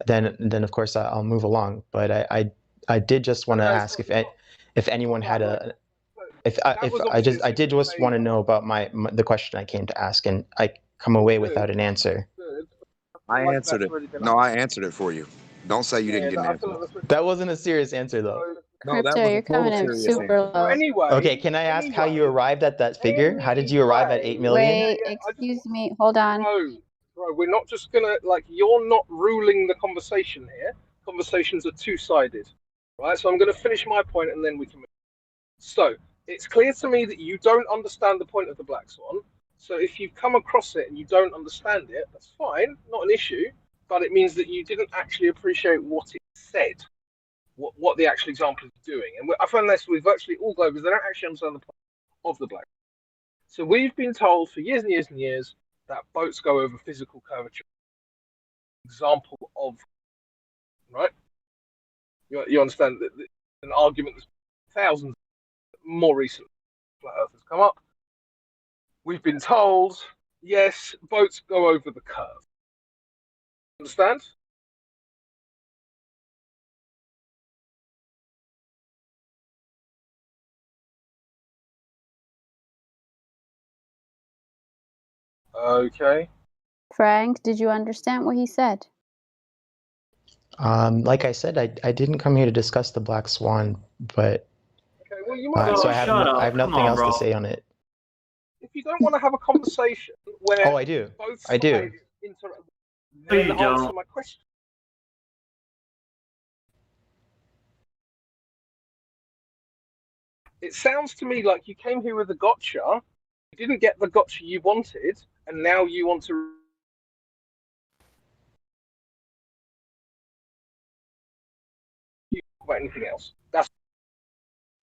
then of course I'll move along. But I did just want to ask if anyone had a I did just want to know about the question I came to ask, and I come away without an answer. I answered it. No, I answered it for you. Don't say you didn't get an answer. That wasn't a serious answer, though. No, that Crypto, was you're a total coming in serious super answer. low. Anyway. Okay, can I ask how you arrived at that figure? How did you arrive at 8 million? Wait, excuse me. Hold on. Bro, we're not just gonna you're not ruling the conversation here. Conversations are two-sided, right? So I'm gonna finish my point and then we can move. So it's clear to me that you don't understand the point of the black swan. So if you come across it and you don't understand it, that's fine, not an issue. But it means that you didn't actually appreciate what it said, what the actual example is doing. And I find this with virtually all Globers, they don't actually understand the point of the black swan. So we've been told for years and years and years that boats go over physical curvature. Example of, right? You understand that an argument that's thousands more recently flat Earth has come up. We've been told, yes, boats go over the curve. Understand? Okay. Frank, did you understand what he said? Like I said, I didn't come here to discuss the black swan, but Okay, well, you might. so I have nothing else to say on it. If you don't want to have a conversation where I do. Both I do. sides interact, then answer my question. It sounds to me like you came here with a gotcha, you didn't get the gotcha you wanted, and now you want to. About anything else? That's.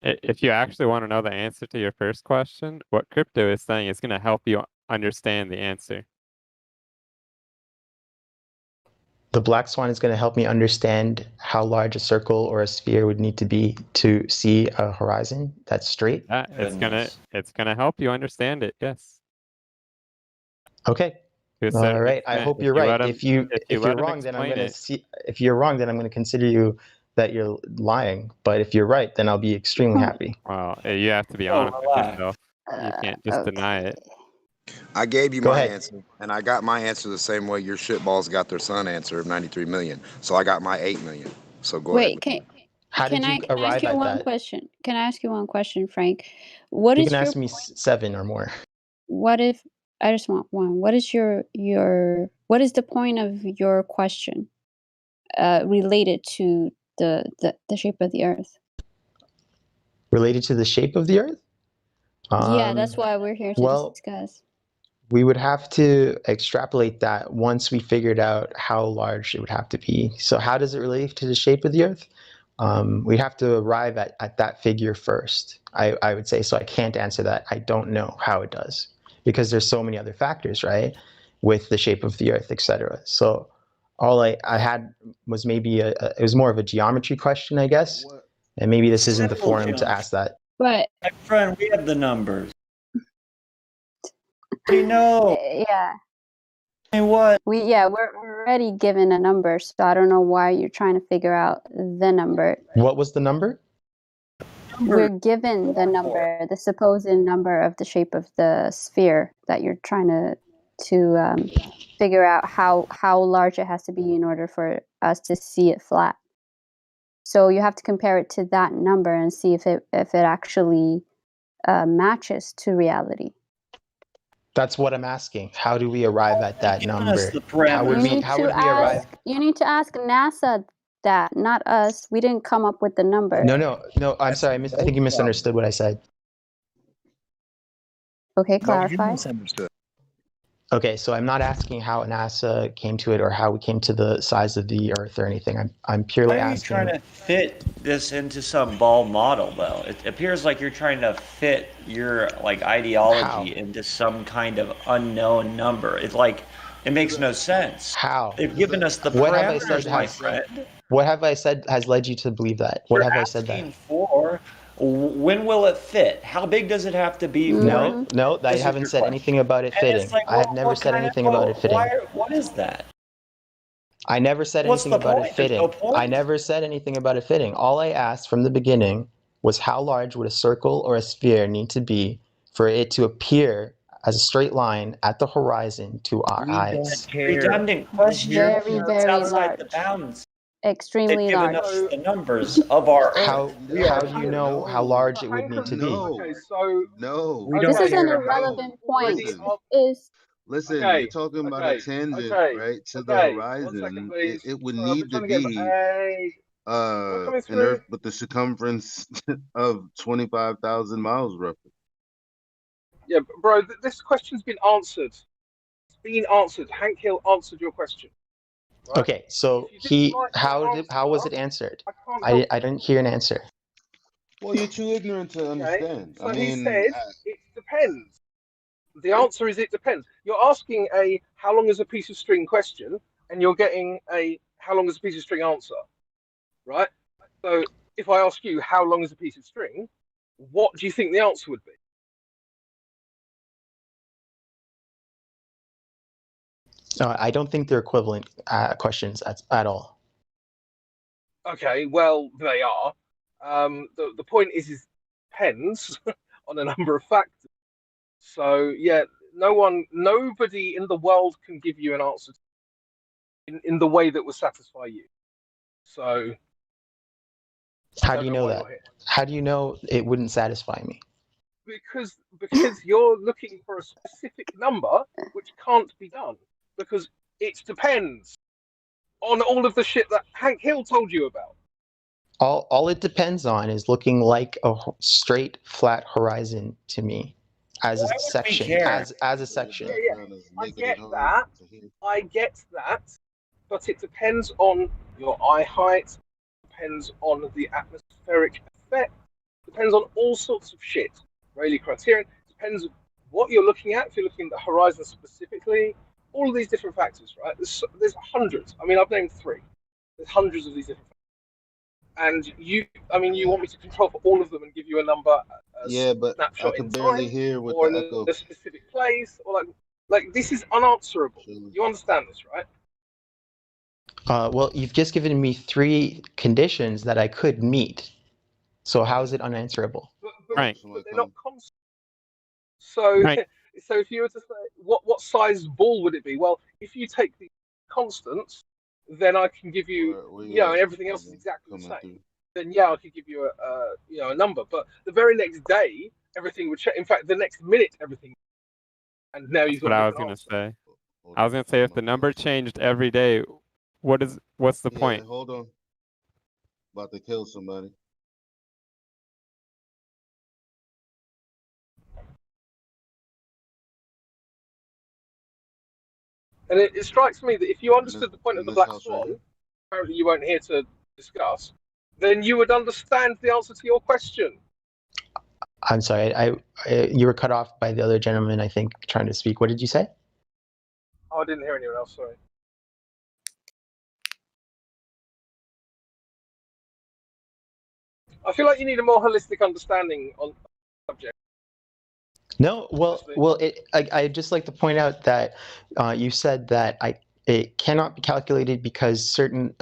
If you actually want to know the answer to your first question, what crypto is saying is going to help you understand the answer. The black swan is going to help me understand how large a circle or a sphere would need to be to see a horizon that's straight. It's gonna help you understand it. Yes. Okay. All right. I hope you're right. If you're wrong, then I'm going to see. If you're wrong, then I'm going to consider you that you're lying. But if you're right, then I'll be extremely happy. Well, you have to be honest with yourself. You can't just deny it. I gave you my answer, and I got my answer the same way your shitballs got their son answer of 93 million. So I got my 8 million. So go ahead. Wait, How did you can I ask arrive you at one that? question? Can I ask you one question, Frank? What You is can your ask me 7 or more. what if I just want one? What is what is the point of your question related to the shape of the Earth? Related to the shape of the Earth? Yeah, that's why we're here to discuss. We would have to extrapolate that once we figured out how large it would have to be. So how does it relate to the shape of the Earth? We have to arrive at that figure first, I would say. So I can't answer that. I don't know how it does because there's so many other factors, right? With the shape of the Earth, etc. So all I had was maybe it was more of a geometry question, I guess. And maybe this isn't the forum to ask that. But my friend, we have the numbers. We know. Yeah. What? We're already given a number, so I don't know why you're trying to figure out the number. What was the number? We're given the number, the supposed number of the shape of the sphere that you're trying to figure out how large it has to be in order for us to see it flat. So you have to compare it to that number and see if it actually matches to reality. That's what I'm asking. How do we arrive at that number? How would we arrive? You need to ask NASA that, not us. We didn't come up with the number. No. I'm sorry. I think you misunderstood what I said. Okay, clarify. No, you misunderstood. Okay, so I'm not asking how NASA came to it or how we came to the size of the Earth or anything. I'm purely Why are you asking. trying to fit this into some ball model, though? It appears like you're trying to fit your ideology into some kind of unknown number. It's like it makes no sense. How? They've given us the What have I parameters, said my has- friend. What have I said has led you to believe that? What have I said that? For when will it fit? How big does it have to be? No, no, I This is haven't your said question. anything about it And fitting. it's like, I have well, never what said kind of- anything about it fitting. What is that? I never said What's anything the about it point? There's fitting. no point. I never said anything about it fitting. All I asked from the beginning was how large would a circle or a sphere need to be for it to appear as a straight line at the horizon to our eyes? Redundant question. Very, It's very outside the large. bounds. Extremely They've given large. us the numbers of our How Earth. We are do you know how large it would need to be? Okay, so No. We This don't is an care. irrelevant point. Listen. Is Listen, okay, you're talking about okay, a tangent, okay, right, to the okay. 1 second, horizon. please. It would Sorry, I've been need to trying to get. be Am I coming an through? Earth with the circumference of 25,000 miles, roughly. Yeah, bro, this question's been answered. It's been answered. Hank Hill answered your question. Right? Okay, so If you didn't like the how was answer, it answered? I can't help I didn't hear an answer. Well, you're too ignorant to Okay, understand. so I he mean, said it depends. The answer is it depends. You're asking a how long is a piece of string question, and you're getting a how long is a piece of string answer, right? So if I ask you how long is a piece of string, what do you think the answer would be? I don't think they're equivalent questions at all. Okay, well they are. The point is depends on a number of factors. So yeah, nobody in the world can give you an answer in the way that will satisfy you. So How do you know that? How do you know it wouldn't satisfy me? because you're looking for a specific number which can't be done because it depends on all of the shit that Hank Hill told you about. All it depends on is looking like a straight, flat horizon to me, as a section, as a section. Yeah. I get that. But it depends on your eye height, depends on the atmospheric effect, depends on all sorts of shit. Rayleigh criterion depends what you're looking at. If you're looking at the horizon specifically, all of these different factors, right? There's hundreds. I mean, I've named 3. There's hundreds of these different factors. And you want me to control for all of them and give you a number, but snapshot I in can barely time, hear what or the in echo. a specific place, or like this is unanswerable. You understand this, right? Well, you've just given me 3 conditions that I could meet. So how is it unanswerable? But they're not constant. So, so if you were to say, what size ball would it be? Well, if you take the constants, then I can give you, and everything else is exactly the same. Then I could give you a number. But the very next day, everything would change. In fact, the next minute, everything. And now you've got. What I was gonna say. I was gonna say if the number changed every day, what's the point? Hold on. About to kill somebody. And it strikes me that if you understood the point of the black swan, apparently you weren't here to discuss, then you would understand the answer to your question. I'm sorry, you were cut off by the other gentleman, I think, trying to speak. What did you say? Oh, I didn't hear anyone else, sorry. I feel like you need a more holistic understanding on the subject. No, well, I just like to point out that you said that it cannot be calculated because certain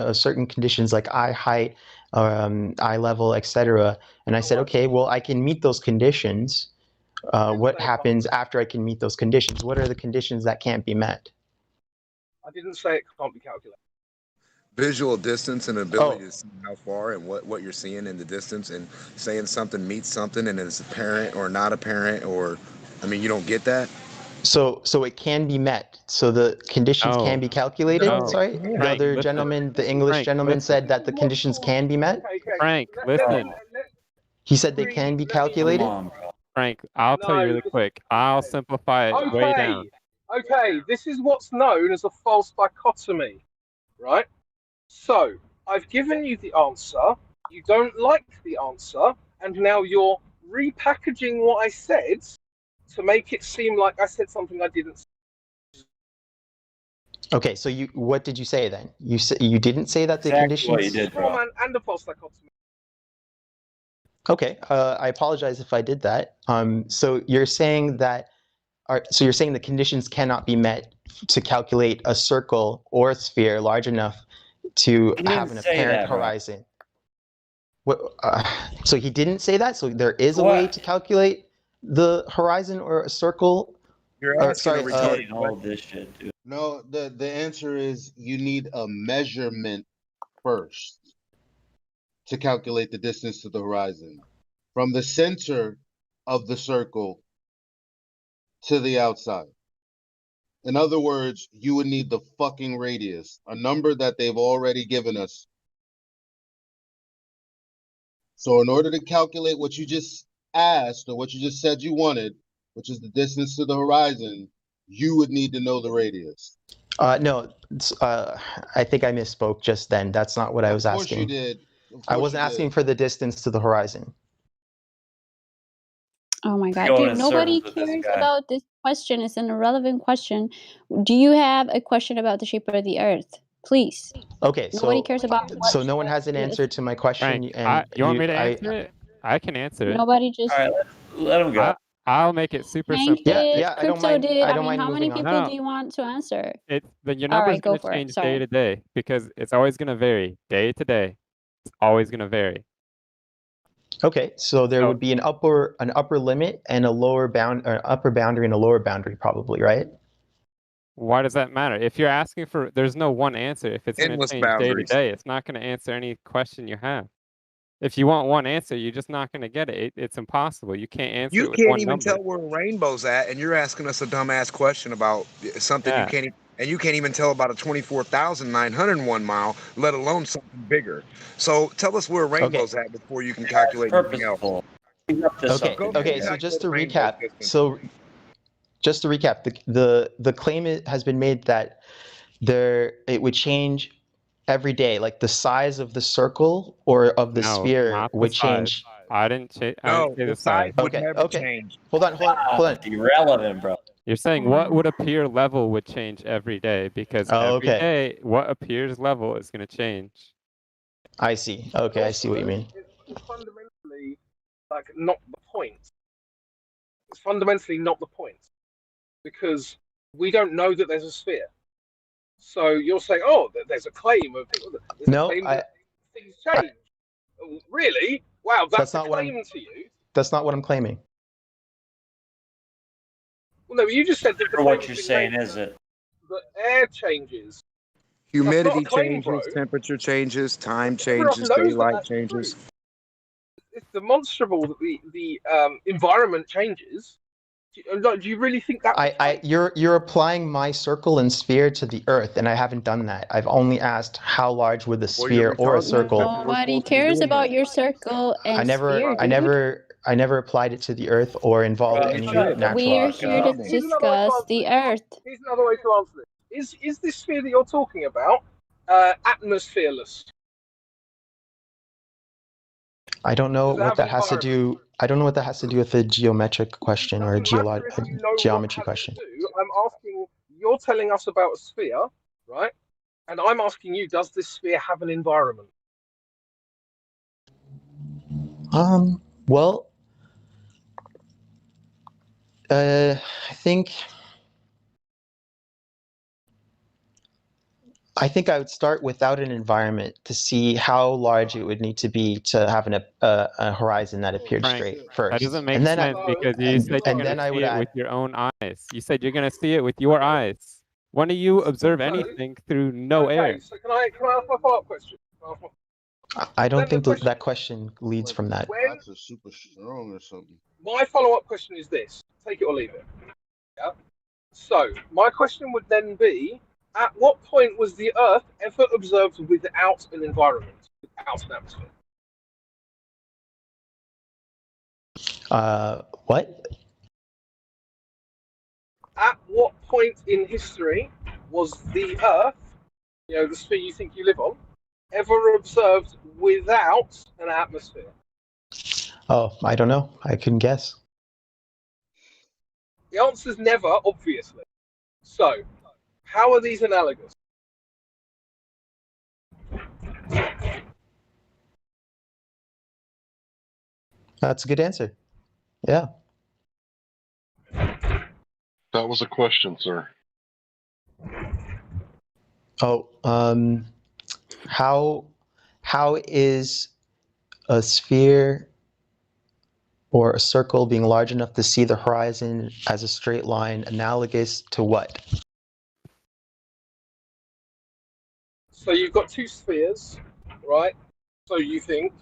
conditions like eye height, eye level, etc. And I said, okay, well, I can meet those conditions. What happens after I can meet those conditions? What are the conditions that can't be met? I didn't say it can't be calculated. Visual distance and ability to see how far and what you're seeing in the distance, and saying something meets something and it's apparent or not apparent, or you don't get that. So it can be met. So the conditions can be calculated. Sorry, the other gentleman, the English gentleman, said that the conditions can be met. Frank, listen. He said they can be calculated. Frank, I'll tell you really quick. I'll simplify it way down. Okay, this is what's known as a false dichotomy, right? So, I've given you the answer, you don't like the answer, and now you're repackaging what I said to make it seem like I said something I didn't say. Okay, so what did you say then? You didn't say that the conditions. What you did, bro. And a false dichotomy. Okay, I apologize if I did that. So you're saying that, so you're saying the conditions cannot be met to calculate a circle or a sphere large enough to have an apparent horizon. What? So he didn't say that. So there is a way to calculate the horizon or a circle. You're asking a retarded all this shit, dude. No, the answer is you need a measurement first to calculate the distance to the horizon. From the center of the circle to the outside. In other words, you would need the fucking radius, a number that they've already given us. So in order to calculate what you just asked or what you just said you wanted, which is the distance to the horizon, you would need to know the radius. No, I think I misspoke just then. That's not what I was asking. Of course you did. I wasn't asking for the distance to the horizon. Oh my God, dude, nobody cares about this question. It's an irrelevant question. Do you have a question about the shape of the Earth? Please. Okay, nobody cares about. So no one has an answer to my question. Frank, you want me to answer it? I can answer it. Nobody just. All right, let him go. I'll make it super Hank simple. did, Yeah, I don't Crypto mind. did. I don't mean, mind how many moving on. people do you want to answer? Then your All number's right, go going for to it. change Sorry. day to day because it's always going to vary day to day. It's always going to vary. Okay, so there would be an upper limit and a lower upper boundary and a lower boundary, probably, right? Why does that matter? If you're asking for, there's no one answer. If it's going to Endless change day to boundaries. day, it's not going to answer any question you have. If you want one answer, you're just not going to get it. It's impossible. You can't answer You it with can't one even number. tell where a rainbow's at, and you're asking us a dumbass question about something Yeah. you can't. And you can't even tell about a 24,901 mile, let alone something bigger. So tell us where a rainbow's at before you can calculate anything else. Okay. So just to recap, the claim has been made that it would change every day, like the size of the circle or of the sphere would change. I didn't say No, the the size. size would never change. Hold on. Irrelevant, bro. You're saying what would appear level would change every day because every day what appears level is going to change. I see. Okay, I see what you mean. It's fundamentally like not the point. It's fundamentally not the point because we don't know that there's a sphere. So you're saying, oh, there's a claim of things change. Really? Wow, that's a claim to you. That's not what I'm claiming. Well, no, you just said that. What you're saying is it? The air changes. Humidity claim, changes, temperature changes, time Everyone changes, knows that daylight that's changes. true. It's demonstrable that the environment changes. Do you really think that? You're applying my circle and sphere to the Earth, and I haven't done that. I've only asked how large would the sphere or a circle. Nobody cares about your circle and sphere. I never applied it to the Earth or involved any natural. We are here to discuss the Earth. Here's another way to answer this. Is this sphere that you're talking about atmosphereless? I don't know what that has to do. I don't know what that has to do with a geometric question or a geometry question. I'm asking. You're telling us about a sphere, right? And I'm asking you: does this sphere have an environment? Well, I think I would start without an environment to see how large it would need to be to have a horizon that appeared straight first. That doesn't make sense because you said you're going to see it with your own eyes. You said you're going to see it with your eyes. When do you observe anything through no air? So can I ask my follow-up question? I don't think that question leads from that. That's a super strong or something. My follow-up question is this: take it or leave it. Yeah. So my question would then be: at what point was the Earth ever observed without an environment, without an atmosphere? What? At what point in history was the Earth, the sphere you think you live on, ever observed without an atmosphere? Oh, I don't know. I couldn't guess. The answer's never, obviously. So, How are these analogous? That's a good answer. Yeah. That was a question, sir. Oh, how is a sphere or a circle being large enough to see the horizon as a straight line analogous to what? So you've got two spheres, right? So you think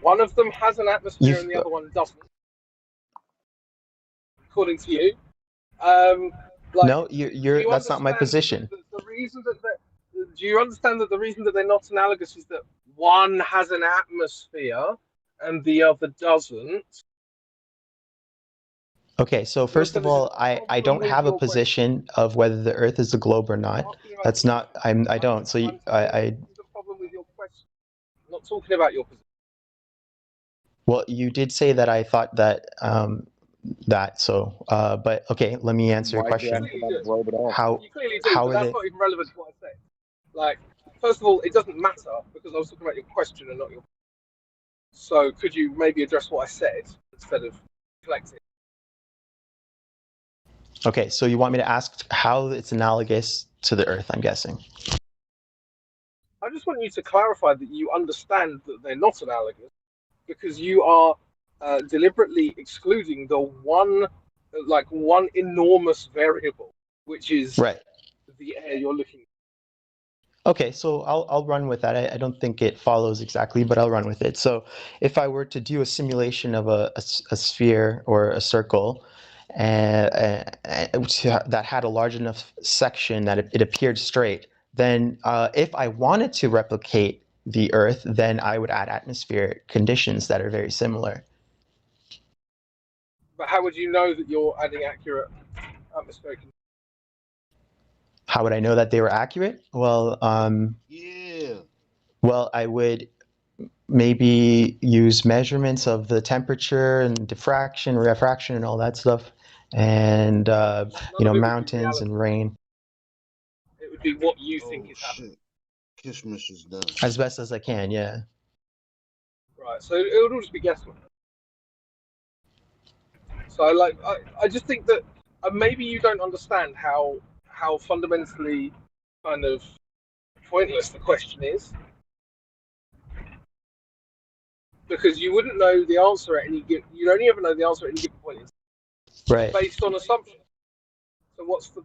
one of them has an atmosphere and the other one doesn't, according to you. No, that's not my position. The reason that do you understand that the reason that they're not analogous is that one has an atmosphere and the other doesn't? Okay, so first of all, I don't have a position of whether the Earth is a globe or not. That's not. I don't. So I. The problem with your question. I'm not talking about your position. Well, you did say that I thought that so but okay, let me answer your question. How You clearly do, but that's not even relevant to what I said. Like, first of all, it doesn't matter because I was talking about your question and not your. So could you maybe address what I said instead of collecting? Okay, so you want me to ask how it's analogous to the Earth, I'm guessing. I just want you to clarify that you understand that they're not analogous because you are deliberately excluding the one enormous variable, which is the air you're looking at. Okay, so I'll run with that. I don't think it follows exactly, but I'll run with it. So if I were to do a simulation of a sphere or a circle that had a large enough section that it appeared straight, then if I wanted to replicate the Earth, then I would add atmospheric conditions that are very similar. But how would you know that you're adding accurate atmospheric conditions? How would I know that they were accurate? Well, well, I would maybe use measurements of the temperature and diffraction, refraction, and all that stuff, and mountains and rain. It would be what you think is happening. Kishmish is done. As best as I can, yeah. Right, so it would all just be guesswork. So I just think that maybe you don't understand how fundamentally kind of pointless the question is, because you wouldn't know the answer at any given. You'd only ever know the answer at any given point, Right. based on assumptions. So what's the?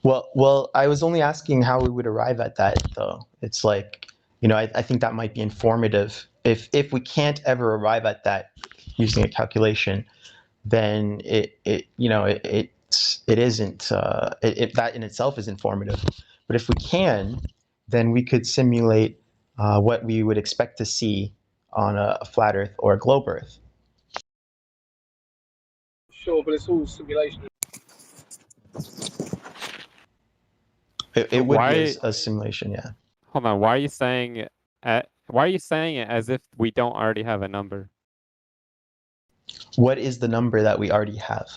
Well, I was only asking how we would arrive at that, though. It's like, I think that might be informative. If we can't ever arrive at that using a calculation, then it isn't that in itself is informative. But if we can, then we could simulate what we would expect to see on a flat Earth or a globe Earth. Sure, but it's all simulation. It would be a simulation, yeah. Hold on. Why are you saying it as if we don't already have a number? What is the number that we already have?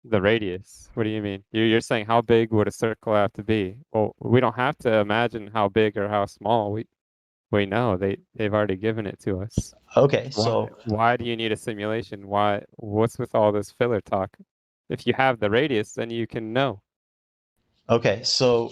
The radius. What do you mean? You're saying how big would a circle have to be? Well, we don't have to imagine how big or how small. We know they've already given it to us. Okay, so why do you need a simulation? What's with all this filler talk? If you have the radius, then you can know. Okay, so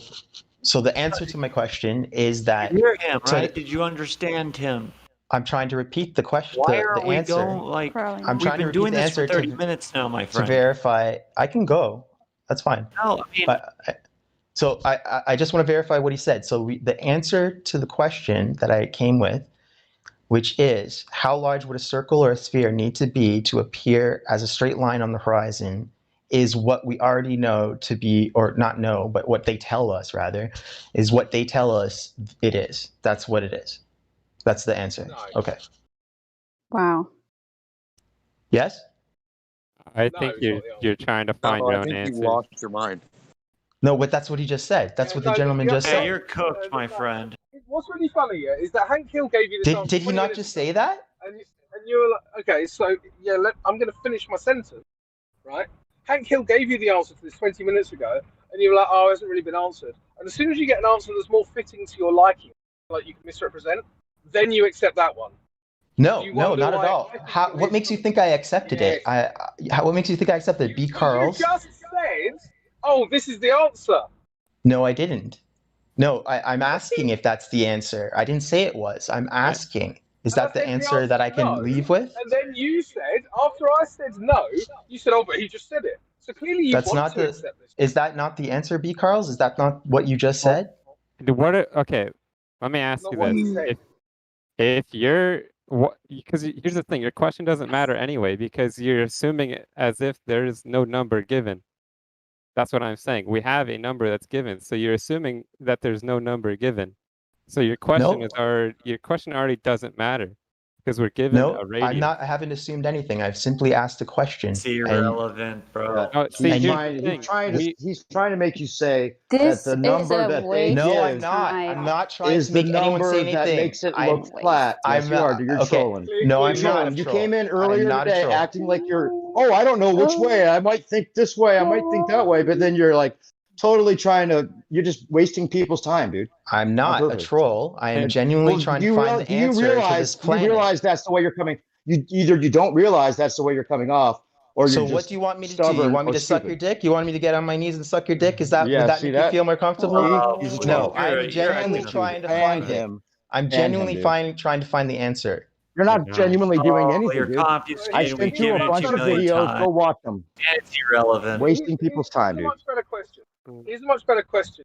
the answer to my question is that. You hear him, right? Did you understand him? I'm trying to repeat the question. Why the aren't we answer. going like? I'm trying to repeat doing the this answer for 30 minutes now, my friend. To verify. I can go. That's fine. No, I mean. So I just want to verify what he said. So the answer to the question that I came with, which is how large would a circle or a sphere need to be to appear as a straight line on the horizon, is what we already know to be, or not know, but what they tell us rather, is what they tell us it is. That's what it is. That's the answer. Nice. Okay. Wow. Yes? I think you're trying to find your own answer. I think you lost your mind. No, but that's what he just said. That's what the gentleman just said. You're cooked, my friend. What's really funny is that Hank Hill gave you this answer. Did he not just say that? And you were like, okay, so yeah, I'm going to finish my sentence, right? Hank Hill gave you the answer to this 20 minutes ago, and you're like, oh, it hasn't really been answered. And as soon as you get an answer that's more fitting to your liking, like you can misrepresent, then you accept that one. No, You no, wonder not at why all. I think How? it What is makes you think I accepted it? Yes. What makes you think I accepted B. You Carl's? just said, oh, this is the answer. No, I didn't. No, I'm asking if that's the answer. I didn't say it was. I'm asking. Is And I that the said answer that I can no, leave with? and then you said, after I said no, you said, oh, but he just said it. So clearly you That's want not to the. accept this. Is that not the answer, B. Carl's? Is that not what you just said? Okay, let me ask Not you what he this. said. If you're because here's the thing, your question doesn't matter anyway because you're assuming it as if there is no number given. That's what I'm saying. We have a number that's given, so you're assuming that there's no number given. So your question already doesn't matter because we're given a No, radius. I haven't assumed anything. I've simply asked a question. It's irrelevant, bro. See, He's trying to make you say This that the number is a that they waste No, of I'm not. time. I'm not trying is to the make anyone say number that anything. makes it look flat. Yes, you are. You're okay. trolling. No, I'm You're not trolling. a You troll. came in I'm earlier not a today troll. acting like you're, oh, I don't know which way. I might think this way. I might think that way. But then you're like totally you're just wasting people's time, dude. I'm not a troll. I am genuinely trying to find the answer to this planet. You realize that's the way you're coming. You don't realize that's the way you're coming off, or you're So just what do you want me to do? stubborn You want me or to suck your stupid. dick? You want me to get on my knees and suck your dick? Would that make you feel more comfortable? He's a No, troll. I'm genuinely trying to find it. I'm genuinely trying to find the answer. You're not genuinely doing anything, you're dude. confuscated. I We sent you give a it bunch to you of a million videos. times. Go watch them. It's irrelevant. Wasting people's time, Here's a dude. much better question. Here's a much better question,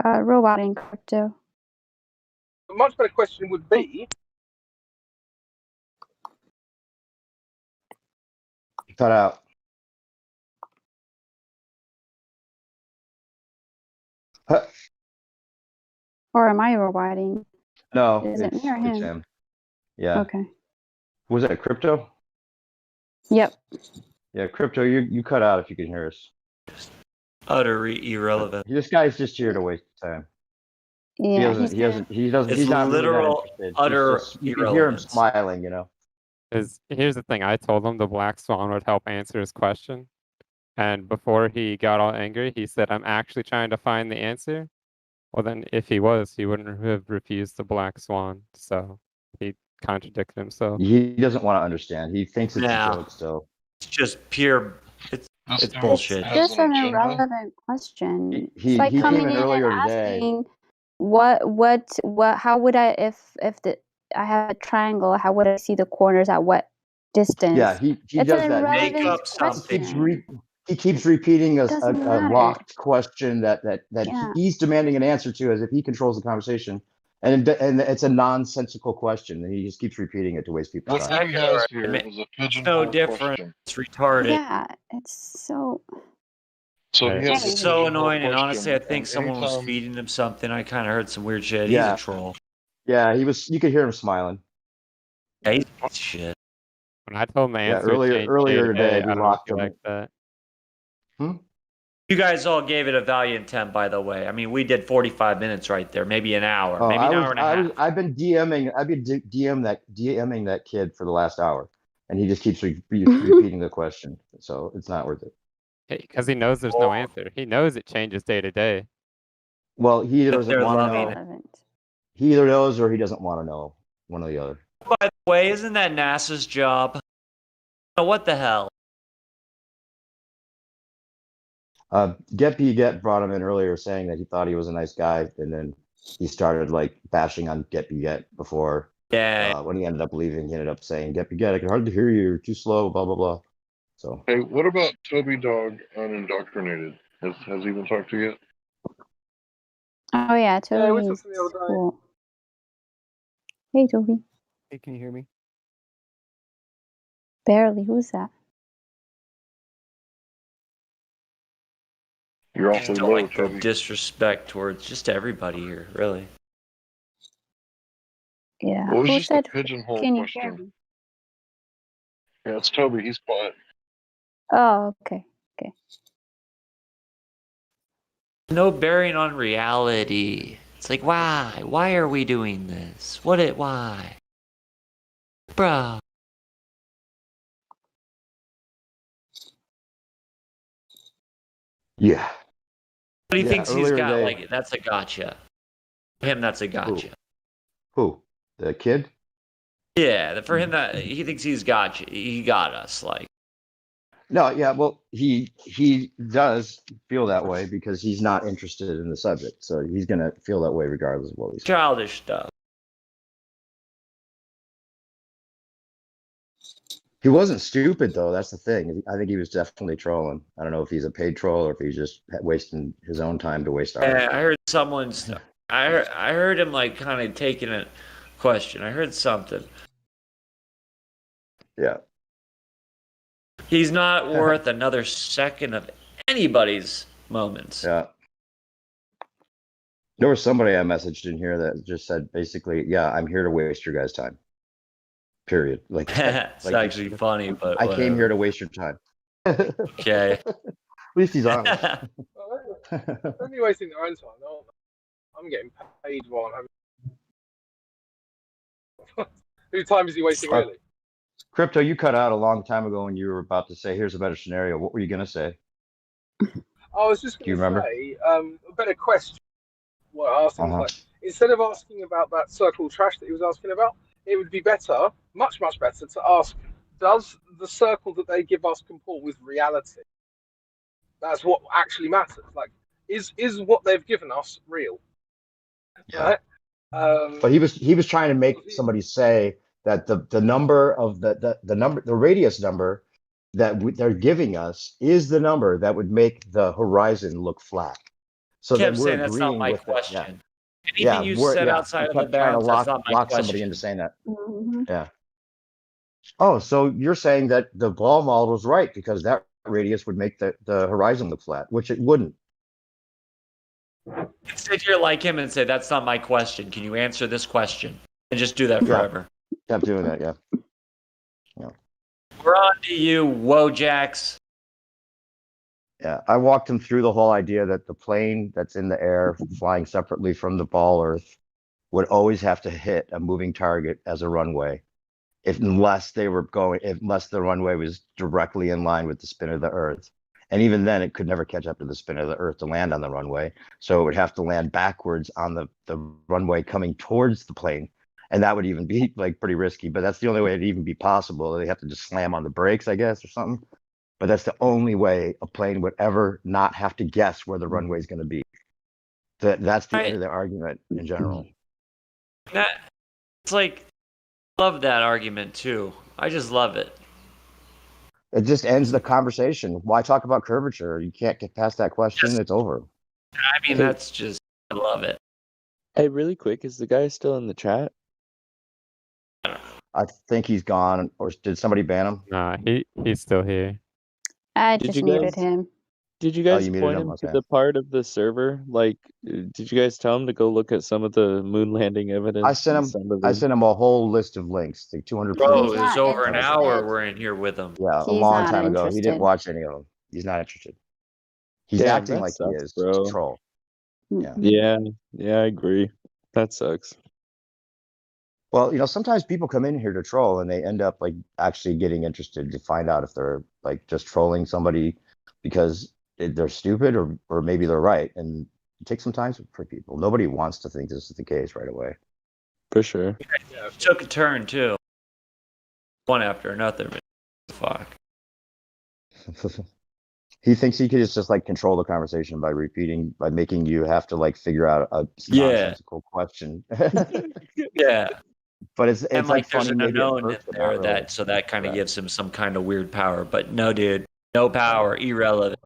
yeah? Robot in crypto. A much better question would be, Cut out. Huh. Or am I roboting? No, Is it me or it's him? him. Yeah. Okay. Was it crypto? Yep. Yeah, crypto. You cut out if you can hear us. Utterly irrelevant. This guy's just here to waste time. Yeah, He's It's not really that literal, interested. utter You can hear him irrelevance. smiling, you know. Here's the thing. I told him the black swan would help answer his question. And before he got all angry, he said, I'm actually trying to find the answer. Well, then if he was, he wouldn't have refused the black swan. So he contradicted himself. He doesn't want to understand. He thinks it's Yeah. a joke still. It's just pure. It's bullshit. It's just an irrelevant question. He it's like came coming in in earlier and today. asking, how would I, if I have a triangle, how would I see the corners at what distance? Yeah, he it's does an that. irrelevant Make up question. He keeps repeating a Doesn't matter. locked question that Yeah. he's demanding an answer to as if he controls the conversation, and it's a nonsensical question, and he just keeps repeating it to waste people's What time. he has here is a It's pigeonhole no different. question. It's retarded. Yeah, it's so. So he has a It's so pigeonhole annoying, and honestly, I question, think and someone was anytime- feeding him something. I kind of heard some weird shit. Yeah. He's a troll. Yeah, he was. You could hear him smiling. Yeah, he's a piece of shit. When I told him the Yeah, answer earlier today, I we don't know if locked you him. like that. You guys all gave it a valiant attempt, by the way. I mean, we did 45 minutes right there, maybe an hour, Oh, maybe an hour and a half. I've been DMing that kid for the last hour, and he just keeps repeating the question. So it's not worth it. Because he knows there's no answer. He knows it changes day to day. Well, he either But doesn't they're want to loving know. it. He either knows or he doesn't want to know. One or the other. By the way, isn't that NASA's job? Oh, what the hell? Get brought him in earlier, saying that he thought he was a nice guy, and then he started like bashing on Get before. Yeah. When he ended up leaving, he ended up saying, "Get I can hardly hear you. You're too slow." Blah blah blah. So. Hey, what about Toby Dog Unindoctrinated? Has he been talked to yet? Oh yeah, Toby. Yeah, we took is him the other day. cool. Hey Toby. Hey, can you hear me? Barely. Who's that? You're awfully Don't low, like the Toby. disrespect towards just everybody here, really. Yeah. What was Who just the said? pigeonhole Can you hear question? me? Yeah, it's Toby. He's quiet. Oh, okay. Okay. No bearing on reality. It's like, why? Why are we doing this? Why? Bro. Yeah. But he Yeah, thinks he's earlier got they- like that's a gotcha. For him, that's a gotcha. Who? The kid? Yeah, for him that he thinks he's got you. He got us. Like No, yeah, well, he does feel that way because he's not interested in the subject, so he's gonna feel that way regardless of what we say. childish stuff. He wasn't stupid though. That's the thing. I think he was definitely trolling. I don't know if he's a paid troll or if he's just wasting his own time to waste ours. Yeah, I heard someone's. I heard him like kind of taking a question. I heard something. Yeah. He's not worth another second of anybody's moments. Yeah. There was somebody I messaged in here that just said basically, yeah, I'm here to waste your guys' time. Period. Like It's like, actually funny, but I came here to waste your time. Okay. At least he's honest. They're only wasting their own time, aren't they? I'm getting paid while I'm having. Whose time is he wasting, really? Crypto, you cut out a long time ago when you were about to say, here's a better scenario. What were you going to say? I was just going to say, a better question. What I asked him was like, instead of asking about that circle trash that he was asking about, it would be better, much better, to ask, does the circle that they give us comport with reality? That's what actually matters. Like, is what they've given us real? Yeah. Right? But he was trying to make somebody say that the number of the radius number that they're giving us is the number that would make the horizon look flat. So kept then we're saying that's not agreeing my with question. it. Yeah. Anything you said outside of the bounds, that's not my lock question. somebody into saying that. Yeah. Oh, so you're saying that the ball model is right because that radius would make the horizon look flat, which it wouldn't. Sit here like him and say, that's not my question. Can you answer this question? And just do that forever. Kept doing that, yeah. We're on to you, Wojaks. Yeah, I walked him through the whole idea that the plane that's in the air flying separately from the ball Earth would always have to hit a moving target as a runway, unless the runway was directly in line with the spin of the Earth. And even then, it could never catch up to the spin of the Earth to land on the runway. So it would have to land backwards on the runway coming towards the plane. And that would even be like pretty risky, but that's the only way it'd even be possible. They have to just slam on the brakes, I guess, or something. But that's the only way a plane would ever not have to guess where the runway is going to be. That's the end of the argument in general. It's like, I love that argument too. I just love it. It just ends the conversation. Why talk about curvature? You can't get past that question. It's over. I mean, that's just, I love it. Hey, really quick, is the guy still in the chat? I think he's gone, or did somebody ban him? Nah, he's still here. I Did just you muted guys- him. Did you guys you muted point him? him to Okay. the part of the server? Like, did you guys tell him to go look at some of the moon landing evidence? I sent him a whole list of links, like 200. Bro, it was over an hour we're in here with him. Yeah, a He's long not time ago. He didn't interested. watch any of them. He's not interested. He's Damn, acting that like he sucks, is. bro. It's a troll. Yeah. Yeah, I agree. That sucks. Well, sometimes people come in here to troll and they end up like actually getting interested to find out if they're like just trolling somebody because they're stupid or maybe they're right. And it takes some time for people. Nobody wants to think this is the case right away. For sure. Took a turn too. One after another. Fuck. He thinks he could just like control the conversation by making you have to like figure out a nonsensical question. Yeah. But it's And like there's funny an maybe at unknown in first, but there not really. that kind of gives him some kind of weird power. But no, dude, no power, irrelevant.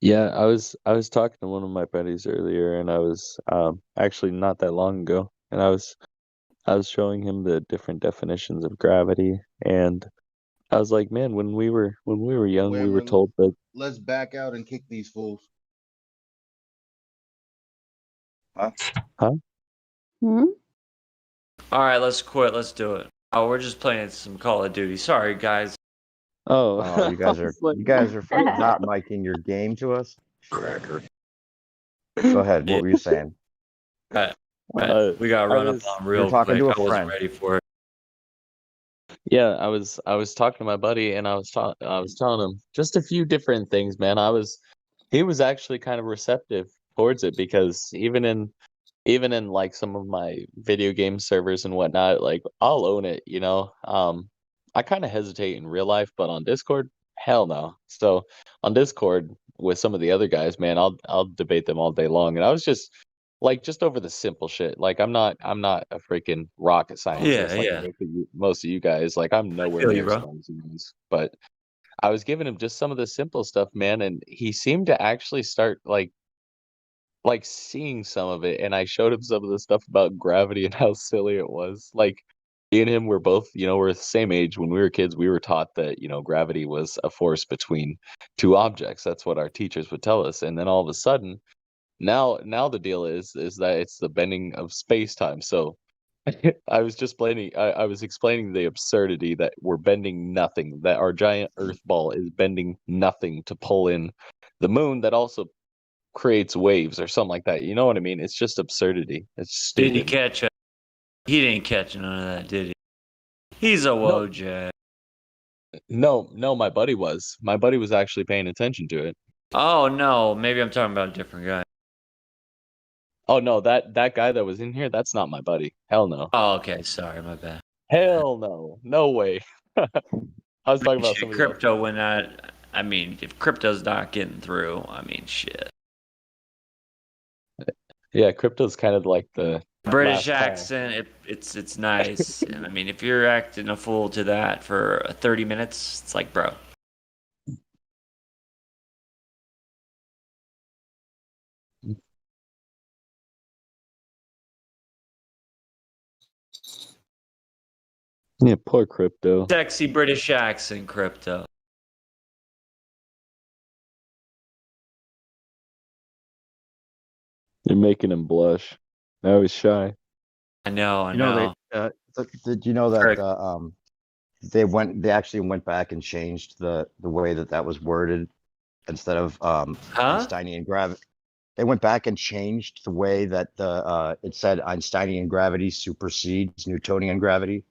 Yeah, I was talking to one of my buddies earlier, and I was actually not that long ago, and I was showing him the different definitions of gravity, and I was like, man, when we were young, we were told that. Let's back out and kick these fools. Huh? Hmm? All right, let's quit. Let's do it. Oh, we're just playing some Call of Duty. Sorry, guys. Oh, you guys are fucking hot micing your game to us. Cracker. Go ahead. What were you saying? We got to run up on real You're talking quick. to a I wasn't friend. ready for it. Yeah, I was talking to my buddy and I was telling him just a few different things, man. He was actually kind of receptive towards it because even in like some of my video game servers and whatnot, like I'll own it, you know. I kind of hesitate in real life, but on Discord, hell no. So on Discord with some of the other guys, man, I'll debate them all day long. And I was just over the simple shit. Like I'm not a freaking rocket scientist like Yeah. most of you guys. Like I'm I nowhere feel you, near as bro. smart as you guys. But I was giving him just some of the simple stuff, man, and he seemed to actually start like seeing some of it, and I showed him some of the stuff about gravity and how silly it was. Like me and him were both, you know, we're the same age. When we were kids, we were taught that, you know, gravity was a force between two objects. That's what our teachers would tell us. And then all of a sudden, now the deal is that it's the bending of space time. So I was explaining the absurdity that we're bending nothing, that our giant earth ball is bending nothing to pull in the moon that also creates waves or something like that. You know what I mean? It's just absurdity. It's Did he stupid. catch it? He didn't catch none of that, did he? He's a No, Wojak. no, my buddy was. My buddy was actually paying attention to it. Oh no, maybe I'm talking about a different guy. Oh no, that guy that was in here, that's not my buddy. Hell no. Oh, okay, sorry, my bad. Hell no. No way. I was talking about Shit, somebody else. crypto when I mean, if crypto's not getting through, I mean, shit. Yeah, crypto's kind of like the British last call. accent, it's nice. And I mean, if you're acting a fool to that for 30 minutes, it's like, bro. Yeah, poor crypto. Sexy British accent, crypto. You're making him blush. Now he's shy. I know. You know, did you know that they actually went back and changed the way that was worded instead of Einsteinian gravity. They went back and changed the way that it said Einsteinian gravity supersedes Newtonian gravity.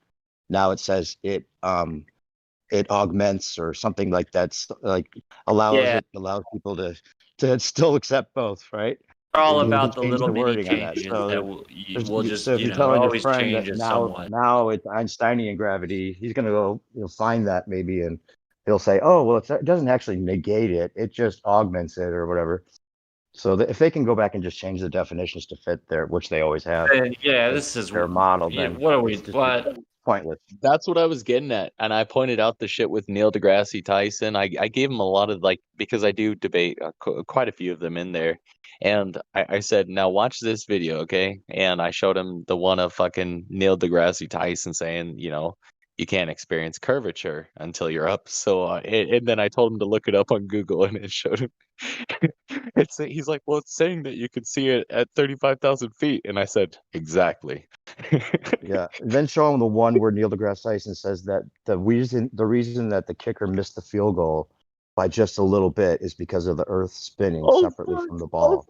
Now it says it augments or something like that, like allows people to still accept both, right? We're all They about the changed little mini wording on that. changes So that we'll just, so if you you're know, telling your always friend change that it somewhat. now it's Einsteinian gravity, he's gonna go find that maybe, and he'll say, oh well, it doesn't actually negate it; it just augments it or whatever. So if they can go back and just change the definitions to fit there, which they always have, And yeah, this is their model, then what are we? it's just What? pointless. That's what I was getting at, and I pointed out the shit with Neil deGrasse Tyson. I gave him a lot of because I do debate quite a few of them in there, and I said, now watch this video, okay? And I showed him the one of fucking Neil deGrasse Tyson saying, you know, you can't experience curvature until you're up. So and then I told him to look it up on Google, and it showed him. He's like, well, it's saying that you could see it at 35,000 feet, and I said, exactly. Yeah. Then show him the one where Neil deGrasse Tyson says that the reason that the kicker missed the field goal by just a little bit is because of the Earth spinning separately from the ball.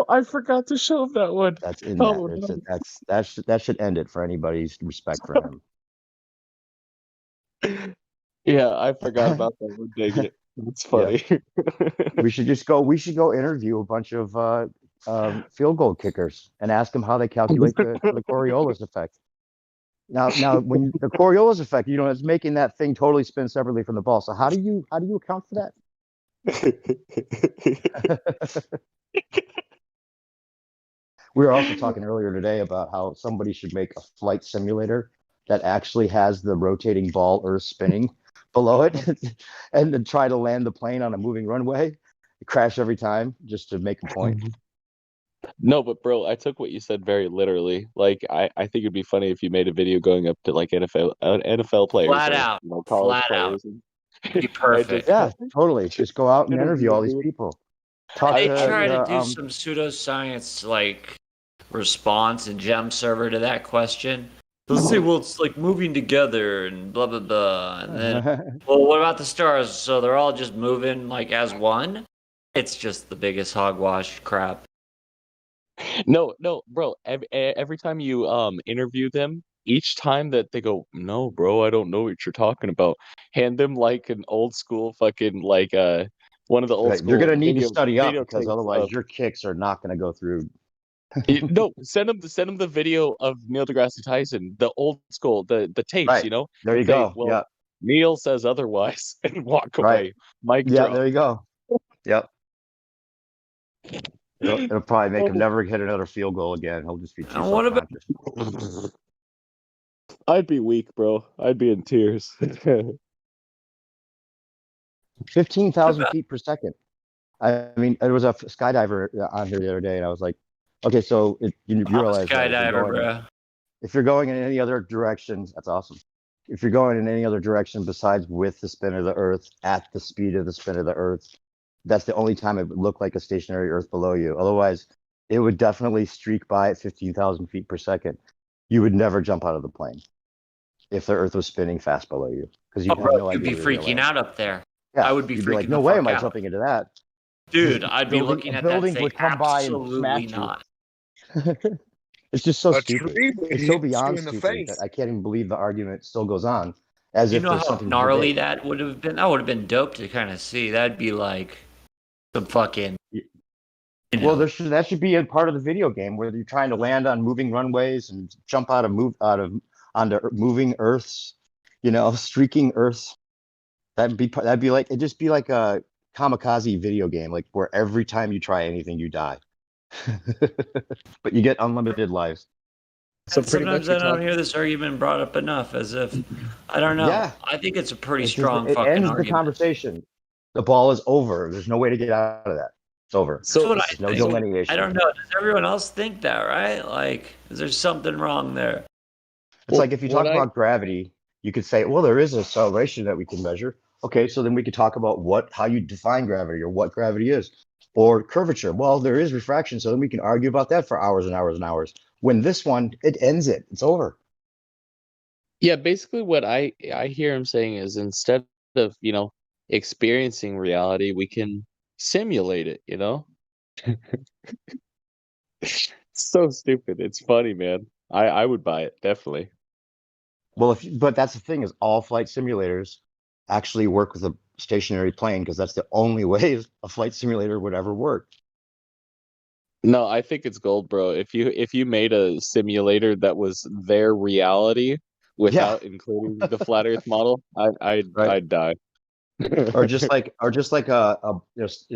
I forgot to show him that one. That's in that. That should end it for anybody's respect for him. Yeah, I forgot about that one. Dang it. It's funny. Yeah. We should go interview a bunch of field goal kickers and ask them how they calculate the Coriolis effect. Now, when the Coriolis effect, you know, it's making that thing totally spin separately from the ball. So how do you account for that? We were also talking earlier today about how somebody should make a flight simulator that actually has the rotating ball Earth spinning below it, and then try to land the plane on a moving runway, crash every time, just to make a point. No, but bro, I took what you said very literally. Like, I think it'd be funny if you made a video going up to like NFL players, Flat or, out, you know, college flat out. players. Be perfect. Yeah, totally. Just go out and interview all these people. Talk They to try to do some pseudoscience like response and gem server to that question. They'll say, well, it's like moving together and blah blah blah, and then, well, what about the stars? So they're all just moving like as one. It's just the biggest hogwash crap. No, bro. Every time you interview them, each time that they go, no, bro, I don't know what you're talking about. Hand them like an old school fucking like one of the old Right. You're school gonna need to study up because videotapes otherwise of your kicks are not gonna go through. no, send them the video of Neil deGrasse Tyson, the old school, the tapes, Right. you know, There and you say, go. well, Yeah. Neil says otherwise, and walk Right. away. Mic Yeah. drop. There you go. Yep. It'll probably make him never hit another field goal again. He'll just be too And what about self-conscious. I'd be weak, bro. I'd be in tears. 15,000 feet per second. I mean, there was a skydiver on here the other day, and I was like, okay, so you I'm a realize that skydiver, bro. if you're going in any other direction, that's awesome. If you're going in any other direction besides with the spin of the Earth at the speed of the spin of the Earth, that's the only time it would look like a stationary Earth below you. Otherwise, it would definitely streak by at 15,000 feet per second. You would never jump out of the plane if the Earth was spinning fast below you because you'd have no You'd idea be where you're freaking land. out up there. Yeah, I would be you'd freaking be like, the no way fuck am I out. jumping into that. Dude, I'd be looking at that building saying, would come by and absolutely smash not. you. It's just so A stupid. tree would It's so hit you beyond in the stupid that face. I can't even believe the argument still goes on, as You if know there's how something to gnarly debate. that would have been? That would have been dope to kind of see. That'd be like some fucking. Well, that should be a part of the video game where you're trying to land on moving runways and jump onto moving Earths, streaking Earths. That'd be like it'd just be like a kamikaze video game, like where every time you try anything, you die, but you get unlimited lives. So pretty Sometimes much I don't hear this argument brought up enough, as if I don't know. Yeah. I think it's a pretty It's just, strong it fucking ends the argument. conversation. The ball is over. There's no way to get out of that. It's over. That's what I There's no think. delineation. I don't know. Does everyone else think that, right? Like, is there something wrong there? It's like if you talk about gravity, you could say, well, there is an acceleration that we can measure. Okay, so then we could talk about how you define gravity or what gravity is. Or curvature. Well, there is refraction, so then we can argue about that for hours and hours and hours. When this one, it ends it. It's over. Yeah, basically what I hear him saying is instead of, experiencing reality, we can simulate it, It's so stupid. It's funny, man. I would buy it, definitely. Well, but that's the thing is all flight simulators actually work with a stationary plane because that's the only way a flight simulator would ever work. No, I think it's gold, bro. If you made a simulator that was their reality without including the flat Earth model, I'd die. or just like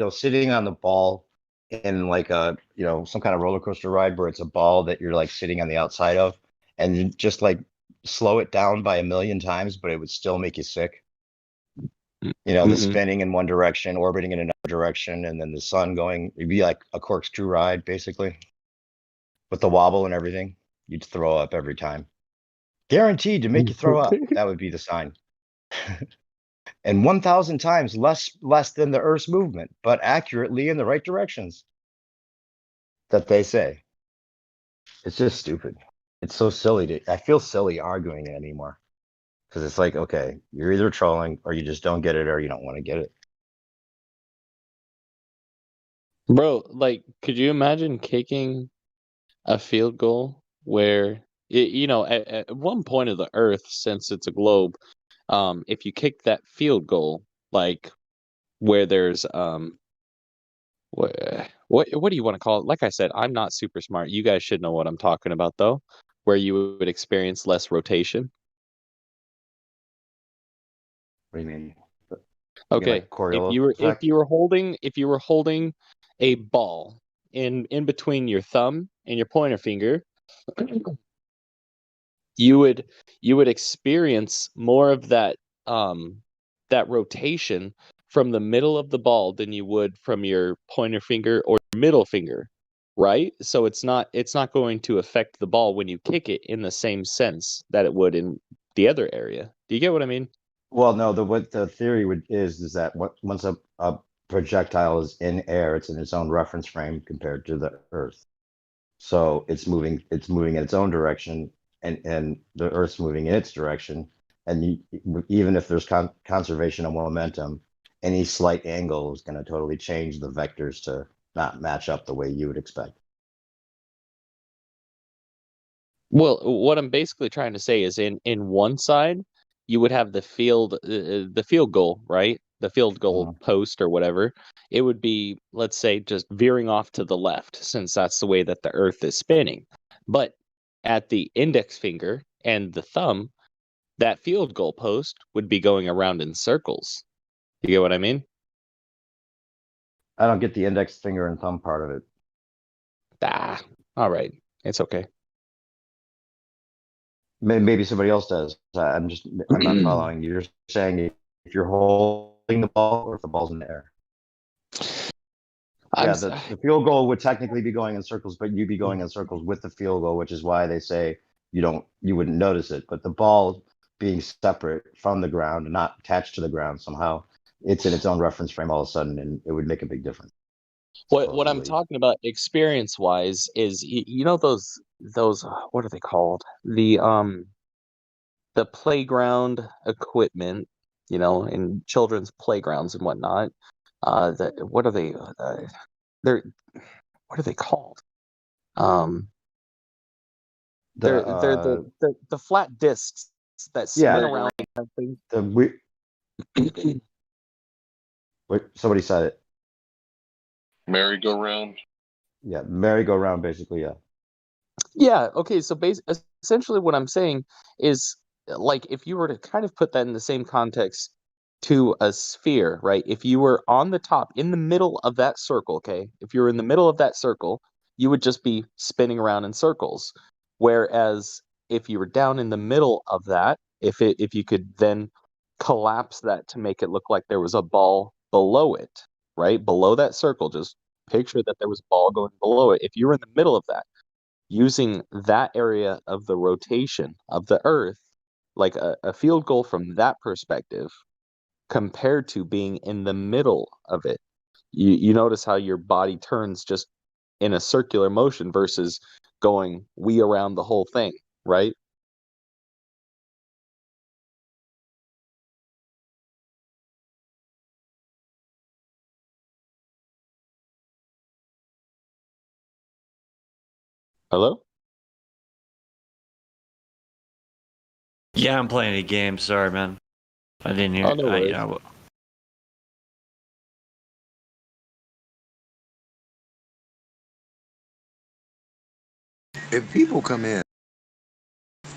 sitting on the ball in like some kind of roller coaster ride where it's a ball that you're like sitting on the outside of, and you just like slow it down by 1,000,000 times, but it would still make you sick. The spinning in one direction, orbiting in another direction, and then the sun going. It'd be like a corkscrew ride, basically, with the wobble and everything. You'd throw up every time. Guaranteed to make you throw up. That would be the sign. And 1,000 times less than the Earth's movement, but accurately in the right directions. That they say. It's just stupid. It's so silly. I feel silly arguing it anymore. Because it's like, okay, you're either trolling or you just don't get it or you don't want to get it. Bro, like, could you imagine kicking a field goal where, at one point of the Earth, since it's a globe, if you kick that field goal, like, where there's, what do you want to call it? Like I said, I'm not super smart. You guys should know what I'm talking about, though, where you would experience less rotation. What do you mean? Okay, like if you were holding a ball in between your thumb and your pointer finger, you would experience more of that rotation from the middle of the ball than you would from your pointer finger or middle finger, right? So it's not going to affect the ball when you kick it in the same sense that it would in the other area. Do you get what I mean? Well, no. What the theory is that once a projectile is in air, it's in its own reference frame compared to the Earth. So it's moving in its own direction, and the Earth's moving in its direction. And even if there's conservation of momentum, any slight angle is going to totally change the vectors to not match up the way you would expect. Well, what I'm basically trying to say is in one side you would have the field goal, right? The field goal post or whatever. It would be, let's say, just veering off to the left, since that's the way that the Earth is spinning. But at the index finger and the thumb, that field goal post would be going around in circles. You get what I mean? I don't get the index finger and thumb part of it. Ah, all right. It's okay. Maybe somebody else does. I'm not following. You're saying if you're holding the ball or if the ball's in the air. Yeah, the field goal would technically be going in circles, but you'd be going in circles with the field goal, which is why they say you wouldn't notice it. But the ball being separate from the ground and not attached to the ground somehow, it's in its own reference frame all of a sudden, and it would make a big difference. What I'm talking about experience wise is you know those what are they called? The playground equipment, you know, in children's playgrounds and whatnot. What are they? They're what are they called? They're the flat discs that spin around. Wait, somebody said it. Merry-go-round. Yeah, merry-go-round, basically. Yeah. Yeah. Okay. So essentially, what I'm saying is, like, if you were to kind of put that in the same context to a sphere, right? If you were on the top, in the middle of that circle, okay? If you were in the middle of that circle, you would just be spinning around in circles. Whereas if you were down in the middle of that, if you could then collapse that to make it look like there was a ball below it, right? Below that circle, just picture that there was a ball going below it. If you were in the middle of that, using that area of the rotation of the Earth, like a field goal from that perspective, compared to being in the middle of it, you notice how your body turns just in a circular motion versus going around the whole thing, right? Hello? Yeah, I'm playing a game. Sorry, man. I didn't hear. Oh, no worries. If people come in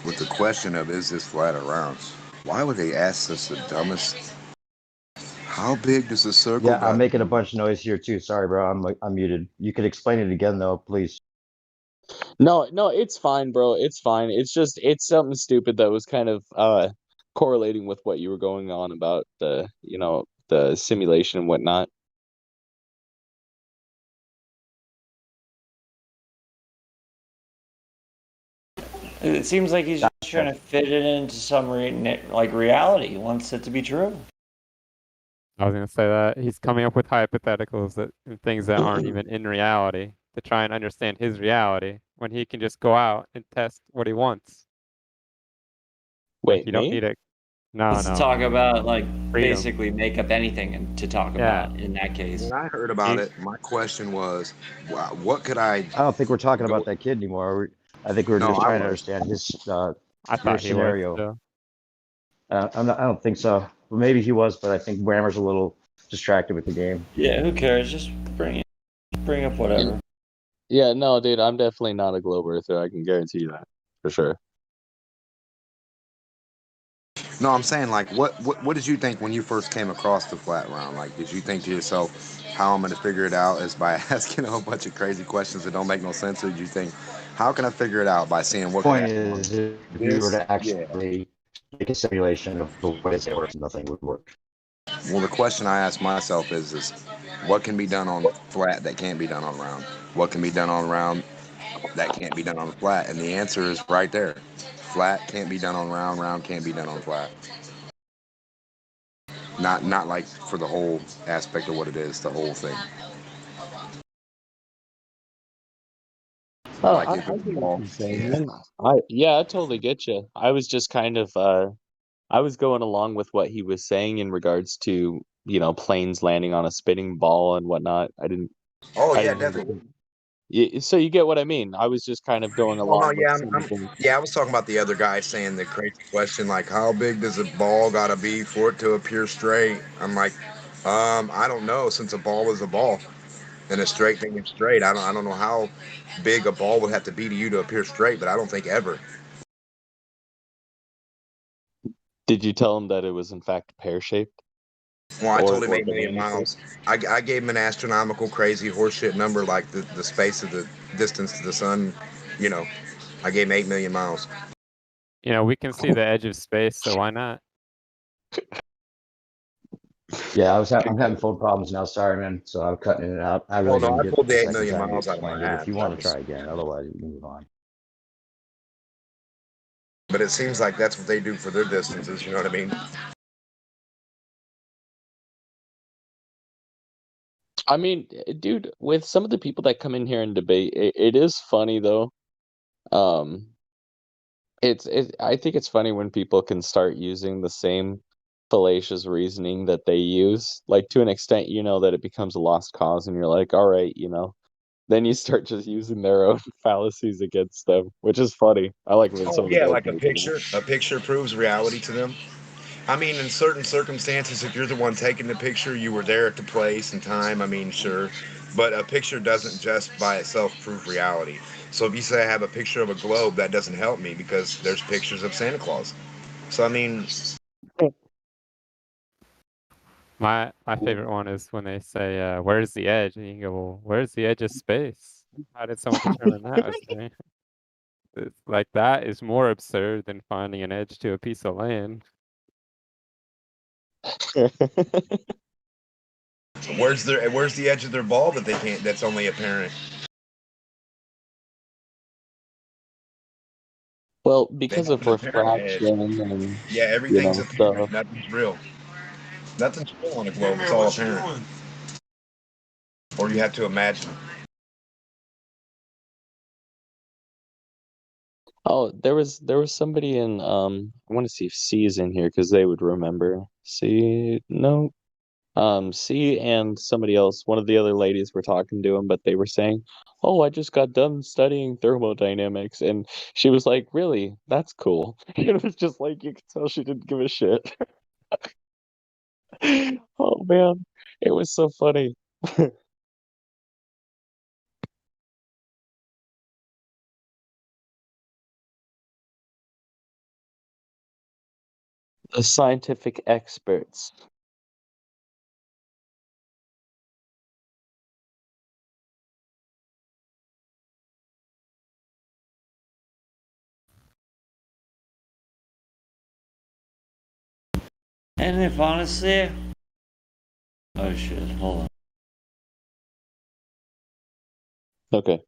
with the question of is this flat or round, why would they ask us the dumbest? How big does the circle? Yeah, I'm making a bunch of noise here too. Sorry, bro. I'm muted. You could explain it again though, please. No, it's fine, bro. It's fine. It's something stupid that was kind of correlating with what you were going on about the simulation and whatnot. It seems like he's just trying to fit it into some reality. He wants it to be true. I was gonna say that he's coming up with hypotheticals and things that aren't even in reality to try and understand his reality when he can just go out and test what he wants. Wait, you don't need it. No, Let's talk about basically make up anything and to talk about in that case. When I heard about it, my question was, what could I? I don't think we're talking about that kid anymore. I think we're just trying to understand his scenario. I don't think so. Well, maybe he was, but I think Whammer's a little distracted with the game. Yeah, who cares? Just bring up whatever. Yeah, no, dude, I'm definitely not a globe earther. I can guarantee you that for sure. No, I'm saying like, what did you think when you first came across the flat round? Like, did you think to yourself, how I'm going to figure it out is by asking a whole bunch of crazy questions that don't make no sense? Or did you think, how can I figure it out by seeing what? The point is, if you were to actually make a simulation of the way it works, nothing would work. Well, the question I ask myself is what can be done on flat that can't be done on round? What can be done on round that can't be done on flat? And the answer is right there. Flat can't be done on round, round can't be done on flat. Not like for the whole aspect of what it is, the whole thing. Oh, I get what you're saying, man. I totally get you. I was just kind of I was going along with what he was saying in regards to, planes landing on a spinning ball and whatnot. Oh yeah, definitely. So you get what I mean. I was just kind of going Well, no, along with yeah, some of the. yeah. I was talking about the other guy saying the crazy question, like how big does a ball gotta be for it to appear straight? I'm like, I don't know, since a ball is a ball, and a straight thing is straight. I don't know how big a ball would have to be to you to appear straight, but I don't think ever. Did you tell him that it was in fact pear shaped? Well, I told him Or 8 million banana shaped? miles. I gave him an astronomical, crazy horseshit number, like the space of the distance to the sun. You know, I gave him 8 million miles. You know, we can see the edge of space, so why not? Yeah, I'm having phone problems now. Sorry, man. So I'm cutting it out. I Well, really no, didn't I get pulled the the eight second million time you miles out of my explained it. If ass. you That want to was, try again, otherwise you can move on. but it seems like that's what they do for their distances. You know what I mean? I mean, dude, with some of the people that come in here and debate, it is funny though. Um, I think it's funny when people can start using the same fallacious reasoning that they use, like to an extent, that it becomes a lost cause, and you're like, all right, then you start just using their own fallacies against them, which is funny. I like when some Oh of the yeah, guys like a make it. picture. A picture proves reality to them. I mean, in certain circumstances, if you're the one taking the picture, you were there at the place and time. I mean, sure, but a picture doesn't just by itself prove reality. So if you say I have a picture of a globe, that doesn't help me because there's pictures of Santa Claus. So I mean, My favorite one is when they say, "Where's the edge?" And you go, "Well, where's the edge of space? How did someone determine that?" I was saying, it's like that is more absurd than finding an edge to a piece of land. where's the edge of their ball that they can't? That's only apparent. Well, They because have of an apparent edge. refraction and Yeah, everything's stuff. apparent. Nothing's real. Nothing's real on a globe. It's all apparent. Or you have to imagine. Oh, there was somebody in I want to see if C is in here because they would remember. C, no. C and somebody else, one of the other ladies were talking to him, but they were saying, "Oh, I just got done studying thermodynamics," and she was like, "Really? That's cool." It was just like you could tell she didn't give a shit. Oh man, it was so funny. The scientific experts. And if honestly, oh shit, hold on. Okay.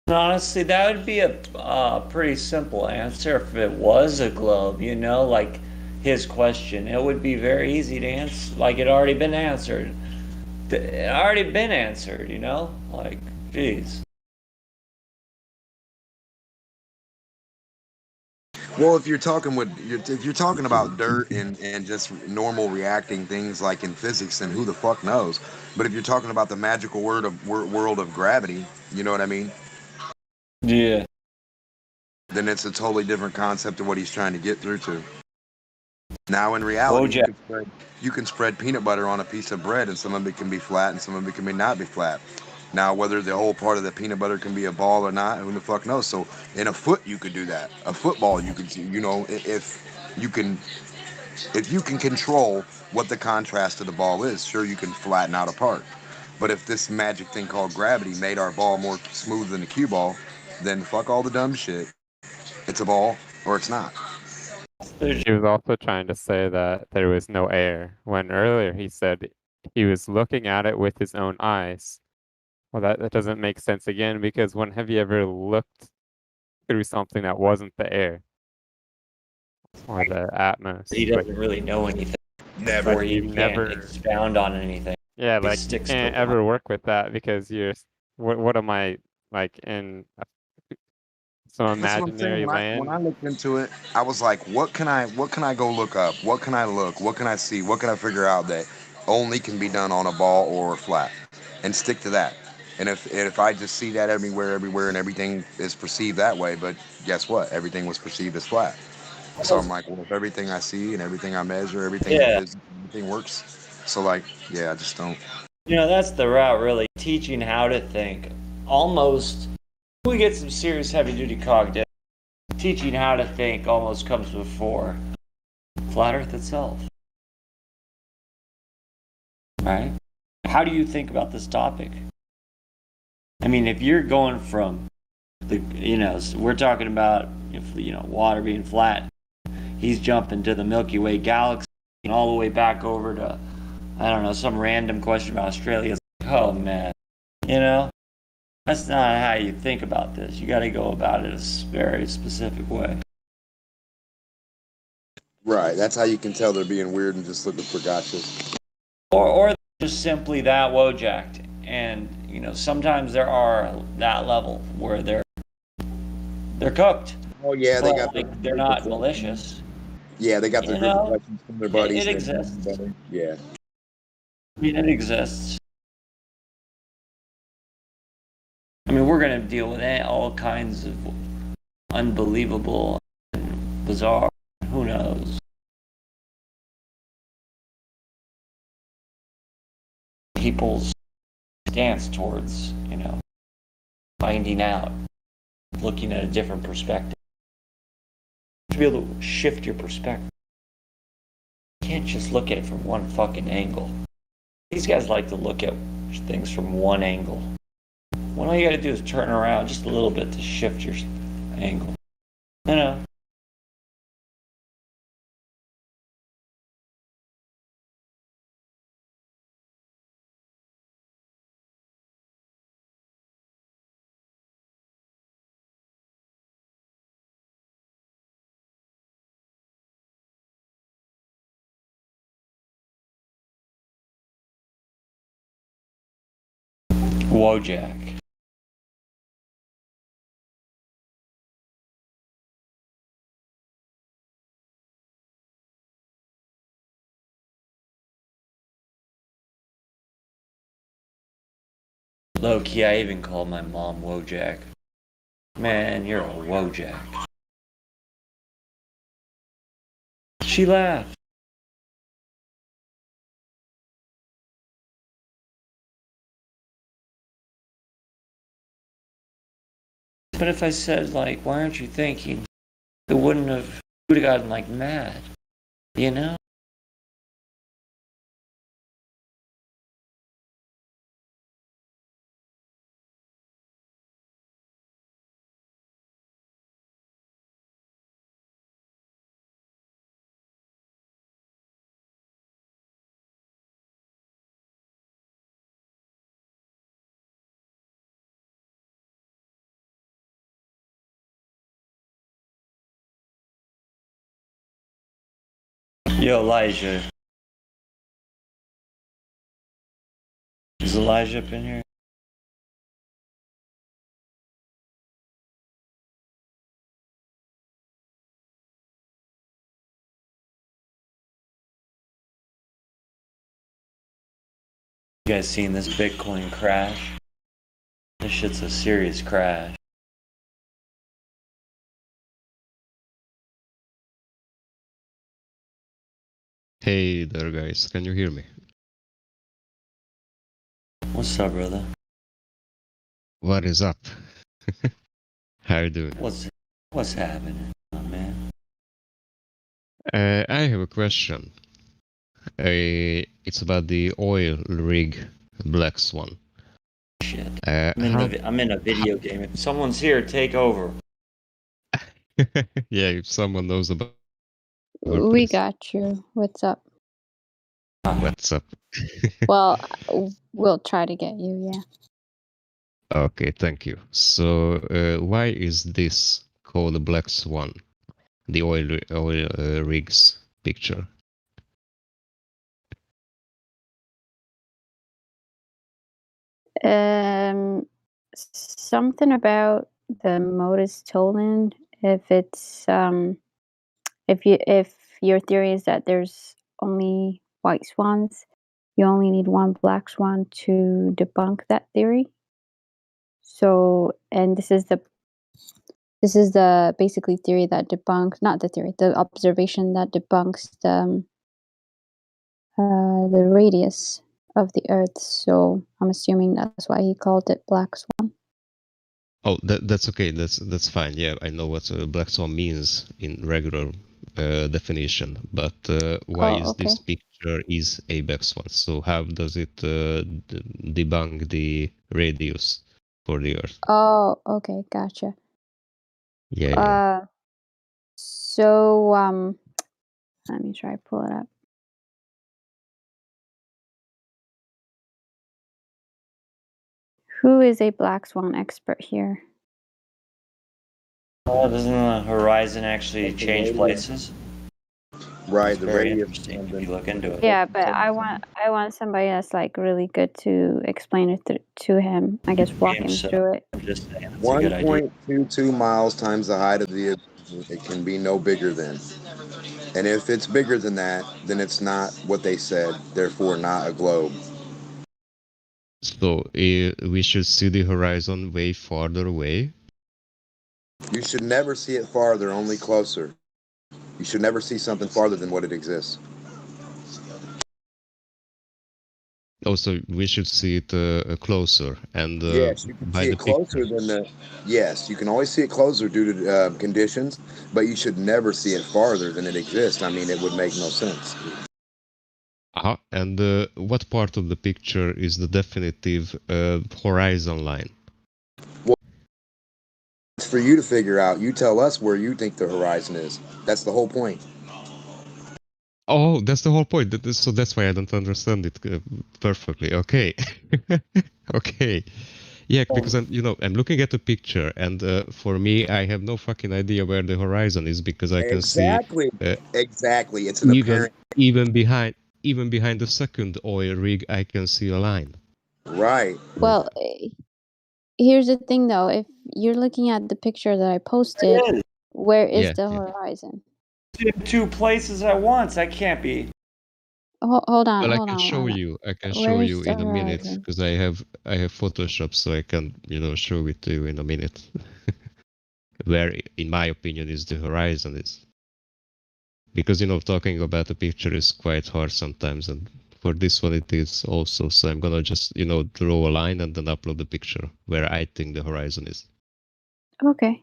Honestly, that would be a pretty simple answer if it was a globe, like his question. It would be very easy to answer, like it already been answered. It already been answered, like, jeez. Well, if you're talking about dirt and just normal reacting things like in physics, then who the fuck knows? But if you're talking about the magical world of gravity, you know what I mean? Yeah. Then it's a totally different concept of what he's trying to get through to. Now, in reality, you can spread peanut butter on a piece of bread, and some of it can be flat, and some of it can not be flat. Now, whether the whole part of the peanut butter can be a ball or not, who the fuck knows? So, in a foot, you could do that. A football, you could, if you can control what the contrast of the ball is, sure, you can flatten out a part. But if this magic thing called gravity made our ball more smooth than a cue ball, then fuck all the dumb shit. It's a ball or it's not. He was also trying to say that there was no air, when earlier he said he was looking at it with his own eyes. Well, that doesn't make sense again, because when have you ever looked through something that wasn't the air or the atmosphere? He doesn't really know anything. Never. Or he can't expound on anything. Yeah, He like you sticks to can't one. ever work with that because you're what am I like in some That's what I'm saying. imaginary When I land? looked into it, I was like, what can I go look up? What can I look? What can I see? What can I figure out that only can be done on a ball or a flat, and stick to that. And if I just see that everywhere, and everything is perceived that way, but guess what? Everything was perceived as flat. So I'm like, well, if everything I see and everything I measure, everything Yeah. everything works. So like, yeah, I just don't. That's the route, really. Teaching how to think. Almost, we get some serious heavy duty cognitive. Teaching how to think almost comes before flat Earth itself. Right? How do you think about this topic? I mean, if you're going from we're talking about water being flat. He's jumping to the Milky Way galaxy and all the way back over to, I don't know, some random question about Australia. It's like, oh man, that's not how you think about this. You got to go about it a very specific way. Right. That's how you can tell they're being weird and just looking for gotchas. Or just simply that wojacked. And sometimes there are that level where they're cooked. Oh yeah, they got they're not malicious. Yeah, they got their good reflections from their buddies. It exists. Yeah. I mean, it exists. I mean, we're going to deal with all kinds of unbelievable and bizarre, who knows, people's stance towards, finding out, looking at a different perspective. To be able to shift your perspective. You can't just look at it from one fucking angle. These guys like to look at things from one angle. When all you gotta do is turn around just a little bit to shift your angle. Wojak. Low key, I even called my mom Wojak. Man, you're a Wojak. She laughed. But if I said, why aren't you thinking? It would have gotten, mad. Yo, Elijah. Is Elijah up in here? You guys seen this Bitcoin crash? This shit's a serious crash. Hey there, guys. Can you hear me? What's up, brother? What is up? How you doing? What's happening, man? I have a question. It's about the oil rig Black Swan. Shit. I'm in a video game. If someone's here, take over. Yeah, if someone knows about We got you. What's up? what's up. Well, we'll try to get you, yeah. Okay, thank you. So, why is this called the Black Swan? The oil rigs picture. something about the modus tollens. If it's if your theory is that there's only white swans, you only need one black swan to debunk that theory. So, and this is the basically theory that debunks, not the theory, the observation that debunks the radius of the Earth. So I'm assuming that's why he called it black swan. Oh, that's okay. That's fine. Yeah, I know what black swan means in regular definition. But why is this picture is a black swan? So how does it debunk the radius for the Earth? Oh, okay, gotcha. Yeah. So let me try to pull it up. Who is a black swan expert here? Oh, doesn't the horizon actually change places? Right, It's the very radius. interesting if you look into it. Yeah, but I want somebody that's like really good to explain it to him. I guess walk him through it. I'm just saying, it's a good idea. 1.22 miles times the height of the it can be no bigger than. And if it's bigger than that, then it's not what they said, therefore not a globe. So we should see the horizon way farther away. You should never see it farther, only closer. You should never see something farther than what it exists. Also, we should see it closer, and Yes, you can by see the it closer picture. than the. Yes, you can always see it closer due to conditions, but you should never see it farther than it exists. I mean, it would make no sense. And what part of the picture is the definitive horizon line? Well, it's for you to figure out. You tell us where you think the horizon is. That's the whole point. Oh, that's the whole point. So that's why I don't understand it perfectly. Okay, okay, yeah, because I'm looking at the picture, and for me, I have no fucking idea where the horizon is because I can see Exactly. It's an apparent. even behind the second oil rig, I can see a line. Right. Well, here's the thing though. If you're looking at the picture that I posted, where is the horizon? In two places at once. That can't be. Hold on. Well, I hold can on, show hold on. you. I can Where show is you the in a minute horizon? because I have Photoshop, so I can show it to you in a minute. Where, in my opinion, is the horizon is. Because talking about a picture is quite hard sometimes, and for this one it is also. So I'm gonna just draw a line and then upload the picture where I think the horizon is. Okay.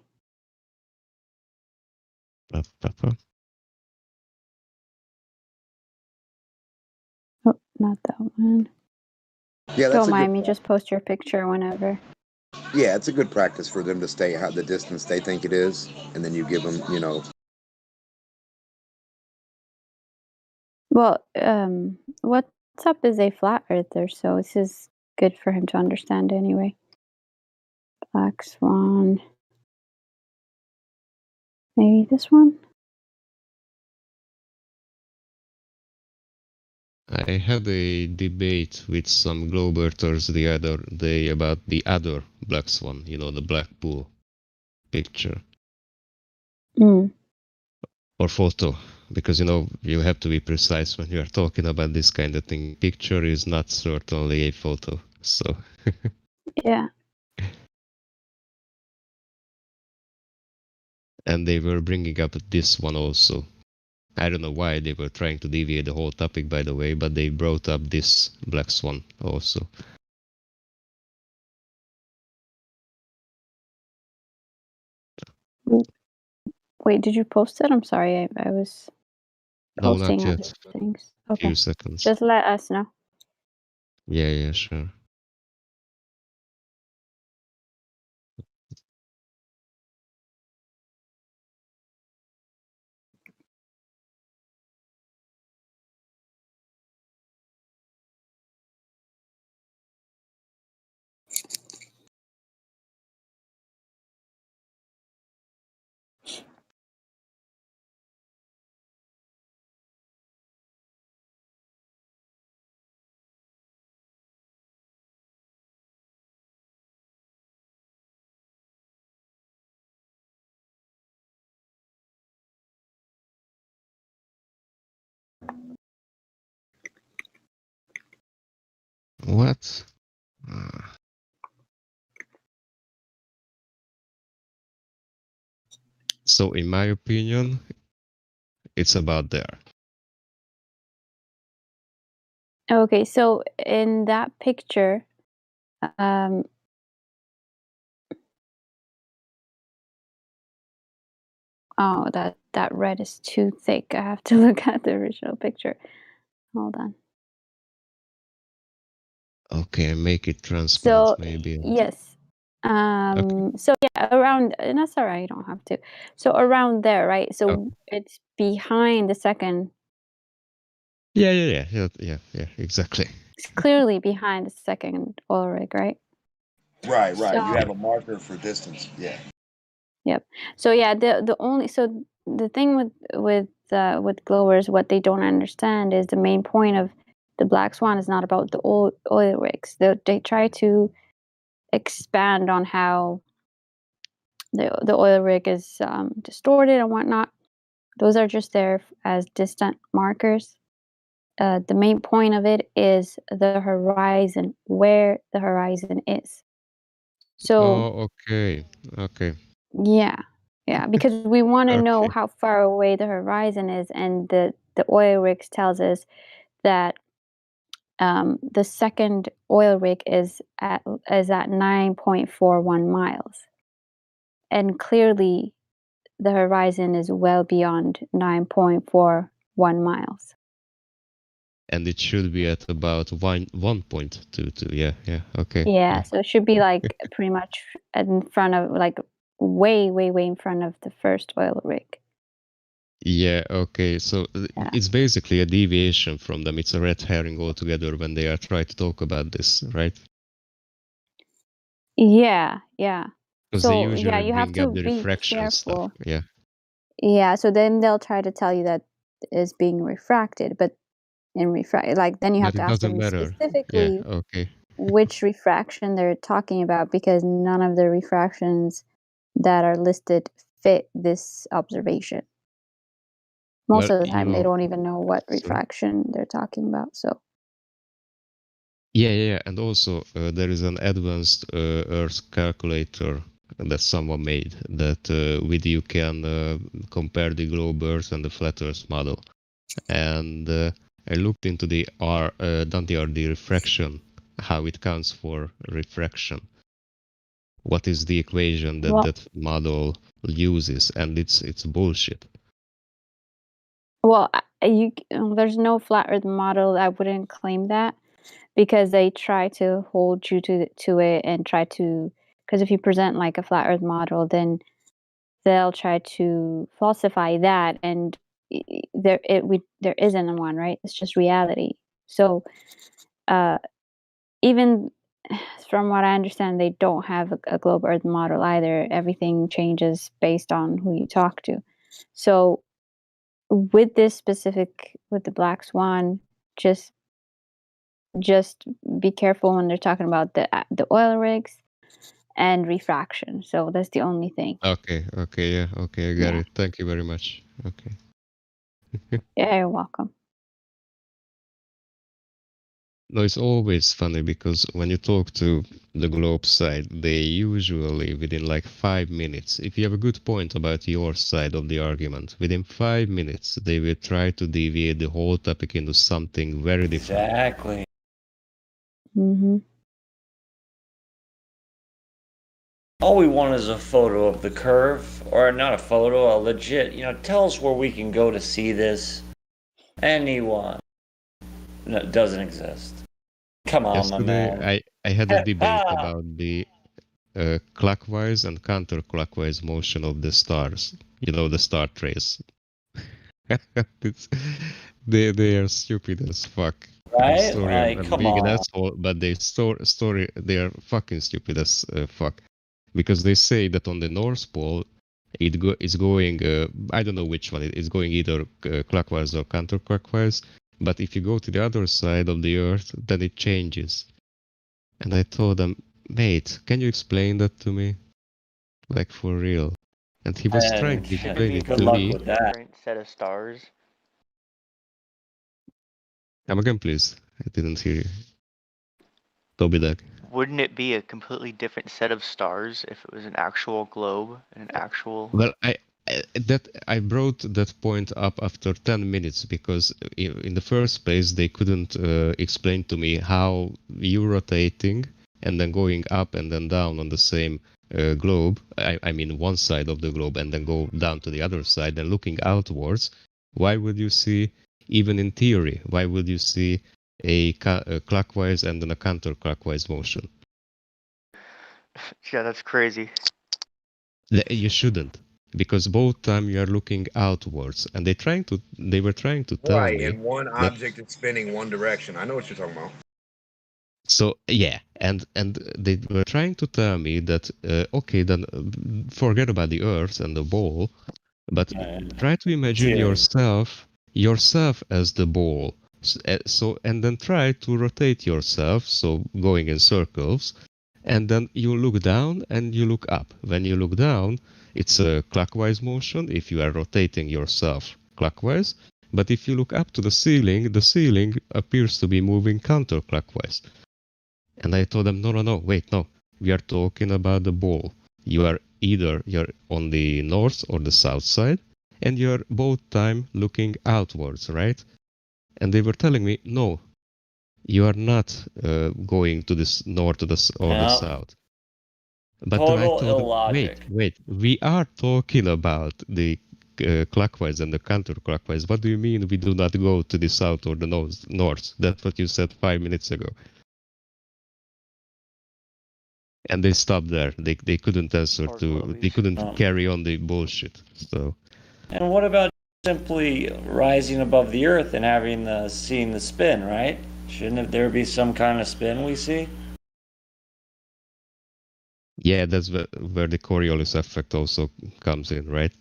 Oh, not that one. Yeah, that's Don't a mind good. me. Just post your picture whenever. Yeah, it's a good practice for them to stay at the distance they think it is, and then you give them, Well, what's up is a flat earther, so this is good for him to understand anyway. Black swan. Maybe this one? I had a debate with some globe earthers the other day about the other black swan, the black bull picture. Or photo, because you have to be precise when you are talking about this kind of thing. Picture is not certainly a photo, so. Yeah. And they were bringing up this one also. I don't know why they were trying to deviate the whole topic, by the way, but they brought up this black swan also. Wait, did you post it? I'm sorry, I was No, not posting other yet. things. Few Okay. seconds. Just let us know. Yeah, sure. What? So, in my opinion, it's about there. Okay, so in that picture, oh, that red is too thick. I have to look at the original picture. Hold on. Okay, make it transparent, So maybe. yes. So yeah, around, and that's all right, you don't have to. So around there, right? So it's behind the second. Yeah, exactly. It's clearly behind the second oil rig, right? Right. You So have a marker for distance. Yeah. yep. So yeah, the thing with glowers, what they don't understand is the main point of the black swan is not about the oil rigs. They try to expand on how the oil rig is distorted and whatnot. Those are just there as distant markers. The main point of it is the horizon, where the horizon is. So Oh, okay. yeah, because we want to know Okay. how far away the horizon is, and the oil rigs tells us that the second oil rig is at 9.41 miles, and clearly the horizon is well beyond 9.41 miles. And it should be at about 1.22. Yeah. Okay. Yeah, so it should be like pretty much in front of, like, way in front of the first oil rig. Yeah, okay. So it's basically a deviation from them. It's a red herring altogether when they are trying to talk about this, right? Yeah. Because they So yeah, usually you have bring to up the be refraction stuff. careful. Yeah. Yeah, so then they'll try to tell you that is being refracted, but then you have But to it ask doesn't them matter. Yeah, specifically okay. which refraction they're talking about, because none of the refractions that are listed fit this observation. Most Well, of the time, they don't even know what sorry. refraction they're talking about. So Yeah. And also, there is an advanced Earth calculator that someone made that with you can compare the globe Earth and the flat Earth model. And I looked into the the refraction, how it counts for refraction. What is the equation that model uses, and it's bullshit. well, there's no flat Earth model. I wouldn't claim that, because they try to hold you to it and try to, because if you present like a flat Earth model, then they'll try to falsify that, and there isn't one, right? It's just reality. So even from what I understand, they don't have a globe Earth model either. Everything changes based on who you talk to. So with the black swan, just be careful when they're talking about the oil rigs and refraction. So that's the only thing. Okay, I got it. Thank you very much. Okay. Yeah, you're welcome. No, it's always funny because when you talk to the globe side, they usually, within like 5 minutes, if you have a good point about your side of the argument, within 5 minutes, they will try to deviate the whole topic into something very different. Exactly. Mm-hmm. All we want is a photo of the curve, or not a photo, a legit, tell us where we can go to see this. Anyone. No, it doesn't exist. Come on, my Yesterday, man. I had a debate about the clockwise and counterclockwise motion of the stars. The star trace. They are stupid as fuck. I'm Right? sorry, Like, I'm come being an on. asshole, but they are fucking stupid as fuck. Because they say that on the North Pole, it's going, I don't know which one, it's going either clockwise or counterclockwise, but if you go to the other side of the Earth, then it changes. And I told them, mate, can you explain that to me? Like, for real. And he was trying to And explain it good to luck me. with that. Different set of stars. Come again, please. I didn't hear you. Toby Dag. Wouldn't it be a completely different set of stars if it was an actual globe and an actual? Well, I brought that point up after 10 minutes because in the first place they couldn't explain to me how you rotating and then going up and then down on the same globe. I mean one side of the globe and then go down to the other side and looking outwards. Why would you see, even in theory, why would you see a clockwise and then a counterclockwise motion? Yeah, that's crazy. You shouldn't, because both time you are looking outwards, and they were trying to tell Right, me and one that. object is spinning one direction. I know what you're talking about. So yeah, and they were trying to tell me that okay, then forget about the Earth and the ball, but try to imagine yourself as the ball. So and then try to rotate yourself, so going in circles, and then you look down and you look up. When you look down, it's a clockwise motion if you are rotating yourself clockwise. But if you look up to the ceiling appears to be moving counterclockwise. And I told them, no, wait, no. We are talking about the ball. You're on the north or the south side, and you're both time looking outwards, right? And they were telling me, no, you are not going to this north or the south. But then I Total told them, illogic. wait, we are talking about the clockwise and the counterclockwise. What do you mean we do not go to the south or the north? That's what you said 5 minutes ago. And they stopped there. They couldn't answer they couldn't carry on the bullshit. So. And what about simply rising above the Earth and having seeing the spin, right? Shouldn't there be some kind of spin we see? Yeah, that's where the Coriolis effect also comes in, right?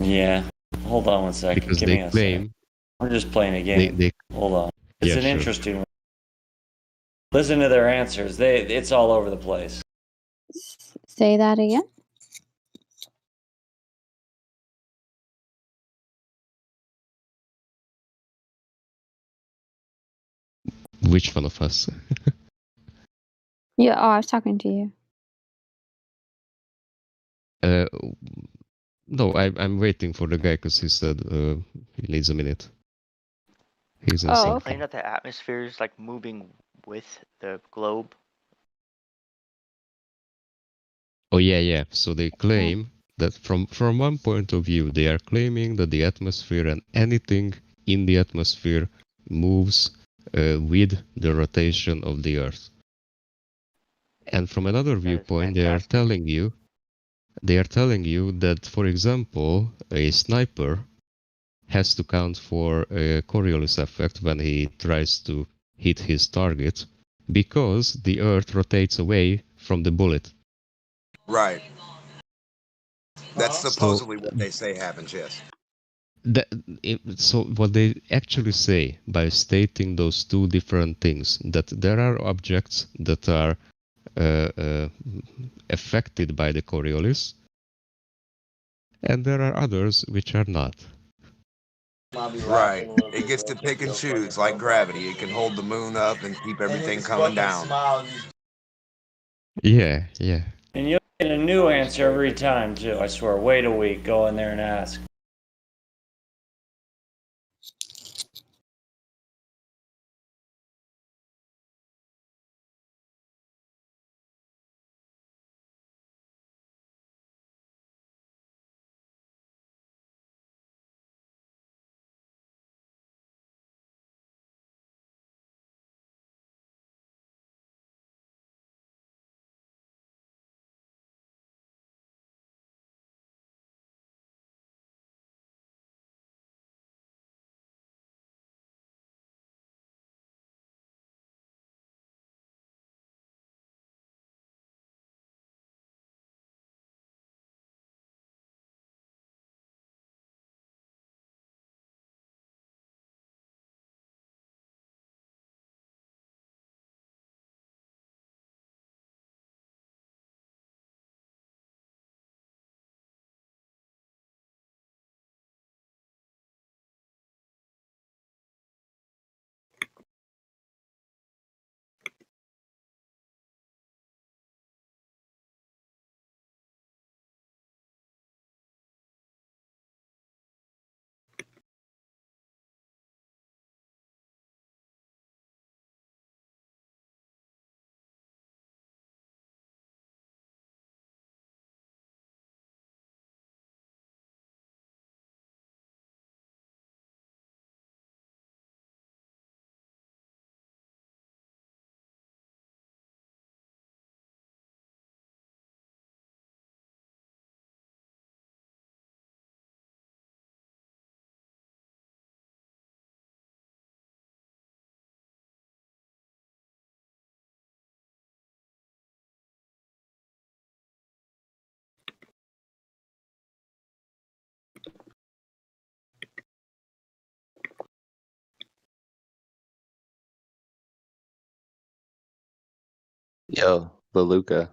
Yeah. Hold on one second. Because Give they me a claim. second. I'm just playing a game. Hold on. It's an interesting one. Listen to their answers. It's all over the place. Say that again. Which one of us? Yeah, I was talking to you. No, I'm waiting for the guy because he said he needs a minute. He's in They something. claim that the atmosphere is like moving with the globe. Oh yeah. So they claim that from one point of view, they are claiming that the atmosphere and anything in the atmosphere moves with the rotation of the Earth. And from another viewpoint, they are telling you that, for example, a sniper has to count for a Coriolis effect when he tries to hit his target because the Earth rotates away from the bullet. Right. That's supposedly what they say happens, yes. So what they actually say by stating those two different things, that there are objects that are affected by the Coriolis, and there are others which are not. Right. It gets to pick and choose like gravity. It can hold the moon up and keep everything coming down. Yeah. And you'll get a new answer every time, too. I swear. Wait a week. Go in there and ask. Yo, Beluga,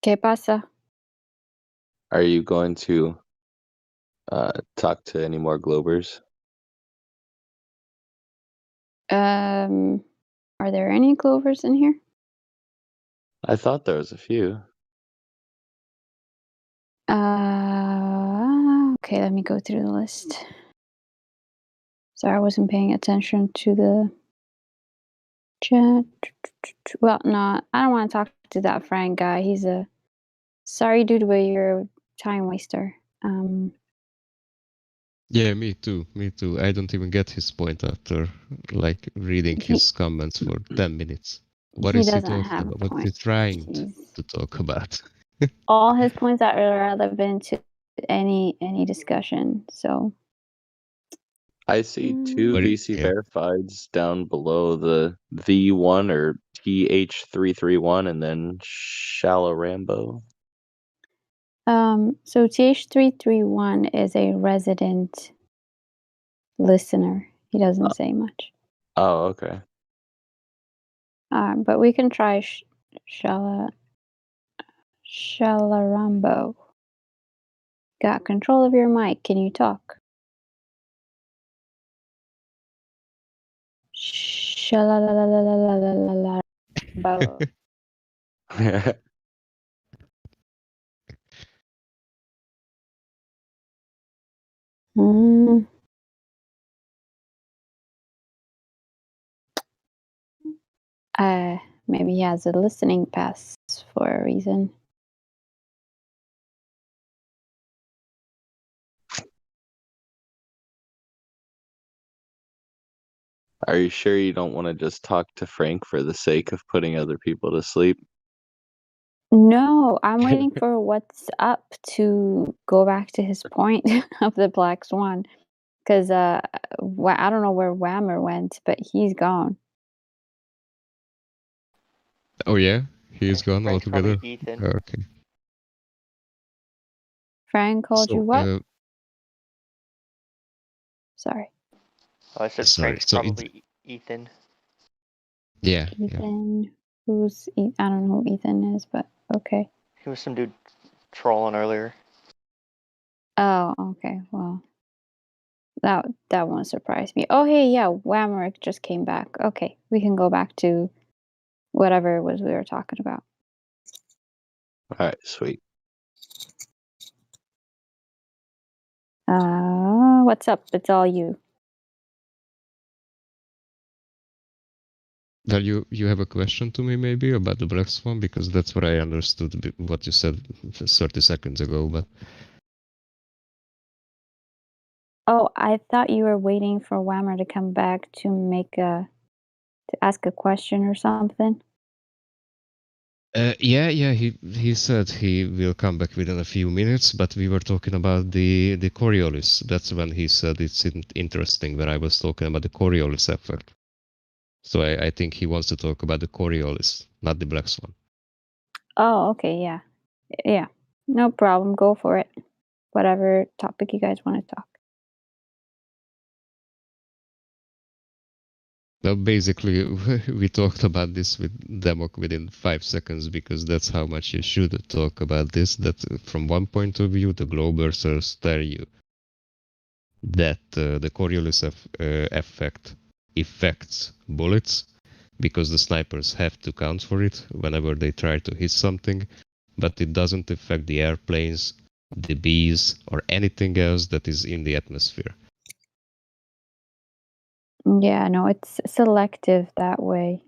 ¿Qué pasa? are you going to talk to any more Globers? Are there any Clovers in here? I thought there was a few. Okay, let me go through the list. Sorry, I wasn't paying attention to the chat. Well, no, I don't want to talk to that Frank guy. He's a sorry dude, but you're a time waster. Yeah, me too. Me too. I don't even get his point after like reading his comments for 10 minutes. What He is he doesn't talking have a about? What is he point. trying He's to talk about? all his points are irrelevant to any discussion. So I see two What VC yeah. verifieds down below the V1 or TH331 and then Shallow Rambo. so TH331 is a resident listener. He doesn't say much. Oh, okay. But we can try Shalarambo. Got control of your mic. Can you talk? Shalalalalalalalalalambo. Mm. Maybe he has a listening pass for a reason. Are you sure you don't want to just talk to Frank for the sake of putting other people to sleep? No, I'm waiting for what's up to go back to his point of the Black Swan. Because I don't know where Whammer went, but he's gone. Oh yeah? He's gone Frank's altogether? probably Ethan. Okay. Frank called you what? Sorry. Oh, I said Sorry, Frank's so probably Ethan. yeah. Ethan. Who's I don't know who Ethan is, but okay. He was some dude trolling earlier. Oh, okay. Well, that won't surprise me. Oh, hey, yeah, Whammer just came back. Okay, we can go back to whatever it was we were talking about. All right, sweet. What's up? It's all you. Well, you have a question to me maybe about the Black Swan, because that's what I understood what you said 30 seconds ago, but Oh, I thought you were waiting for Whammer to come back to ask a question or something. yeah, he said he will come back within a few minutes, but we were talking about the Coriolis. That's when he said it's interesting when I was talking about the Coriolis effect. So I think he wants to talk about the Coriolis, not the Black Swan. Oh, okay, yeah. Yeah. No problem. Go for it. Whatever topic you guys want to talk. Well, basically, we talked about this with Demok within 5 seconds, because that's how much you should talk about this. That from one point of view, the Globers tell you that the Coriolis effect affects bullets, because the snipers have to count for it whenever they try to hit something, but it doesn't affect the airplanes, the bees, or anything else that is in the atmosphere. Yeah, no, it's selective that way.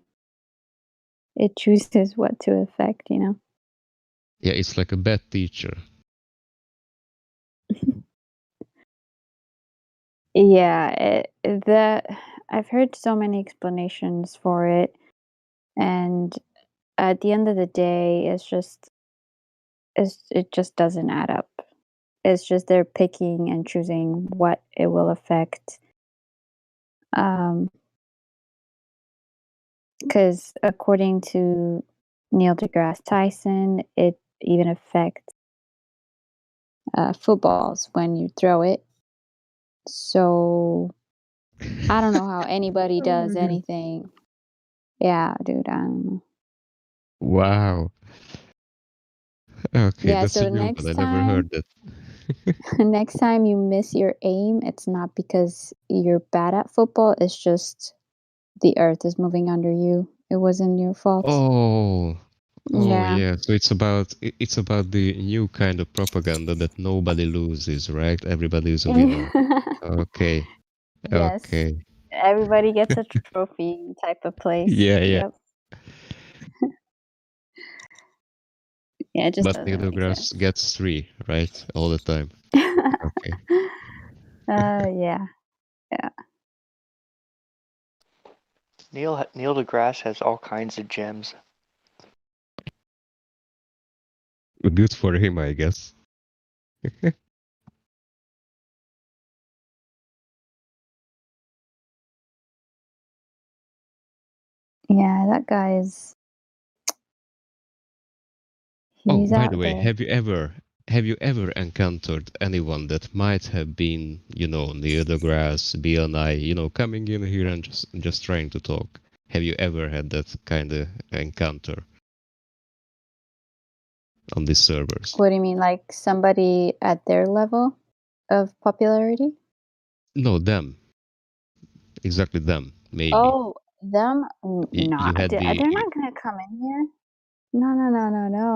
It chooses what to affect, you know? Yeah, it's like a bad teacher. Yeah, I've heard so many explanations for it, and at the end of the day, it just doesn't add up. It's just they're picking and choosing what it will affect. Because according to Neil deGrasse Tyson, it even affects footballs when you throw it. So I don't know how anybody does anything. Yeah, dude, I don't know. Wow. Okay, Yeah, that's a so new one. next I never time heard that. next time you miss your aim, it's not because you're bad at football, it's just the earth is moving under you. It wasn't your fault. Oh. Oh Yeah. yeah. So it's about the new kind of propaganda that nobody loses, right? Everybody is a winner. Okay. Yes. Okay. Everybody gets a trophy type of place. Yeah, yeah. Yep. Yeah, it just But doesn't Neil make deGrasse sense. gets 3, right? All the time. Okay. Yeah. Yeah. Neil deGrasse has all kinds of gems. Good for him, I guess. Yeah, that guy is Oh, he's by the out way, there. have you ever encountered anyone that might have been, Neil deGrasse, Bill and I, coming in here and just trying to talk? Have you ever had that kind of encounter on these servers? What do you mean, like somebody at their level of popularity? No, them. Exactly them, maybe. Oh, them? No, You had they're not gonna come in here. No.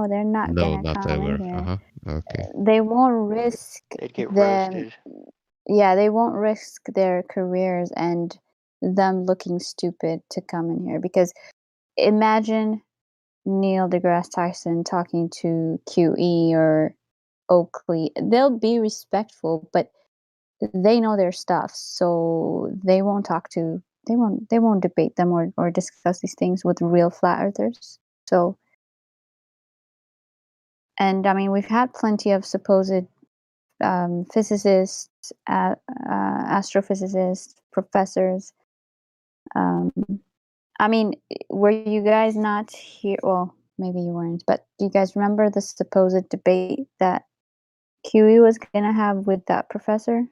They're not No, gonna not come in ever. here. Uh-huh. Okay. They won't risk They'd get them. roasted. Yeah, they won't risk their careers and them looking stupid to come in here because imagine Neil deGrasse Tyson talking to QE or Oakley. They'll be respectful, but they know their stuff, so they won't debate them or discuss these things with real flat earthers. So, and I mean, we've had plenty of supposed physicists, astrophysicists, professors. I mean, were you guys not here? Well, maybe you weren't, but do you guys remember the supposed debate that QE was going to have with that professor?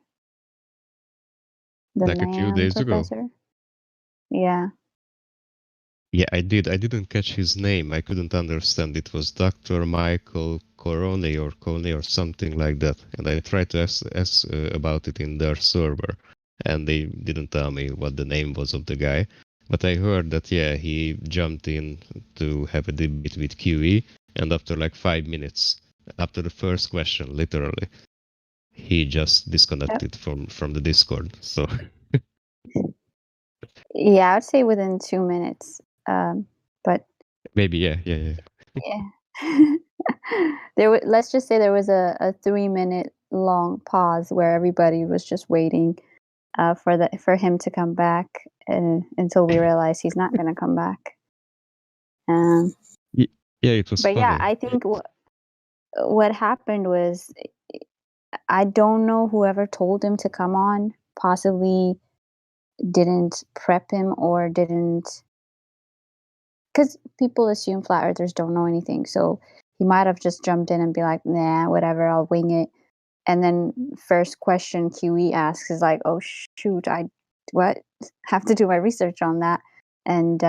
The Like a few man days ago. professor? Yeah. Yeah, I did. I didn't catch his name. I couldn't understand. It was Dr. Michael Corone or something like that. And I tried to ask about it in their server, and they didn't tell me what the name was of the guy. But I heard that, yeah, he jumped in to have a debate with QE, and after like 5 minutes, after the first question, literally, he just disconnected from the Discord. So Yeah, I'd say within 2 minutes. But maybe, yeah. yeah. Let's just say there was a 3-minute long pause where everybody was just waiting for him to come back until we realized he's not going to come back. Yeah, it was But funny. yeah, I think what happened was I don't know whoever told him to come on possibly didn't prep him or didn't, because people assume flat earthers don't know anything, so he might have just jumped in and be like, nah, whatever, I'll wing it. And then first question QE asks is like, oh shoot, I have to do my research on that. And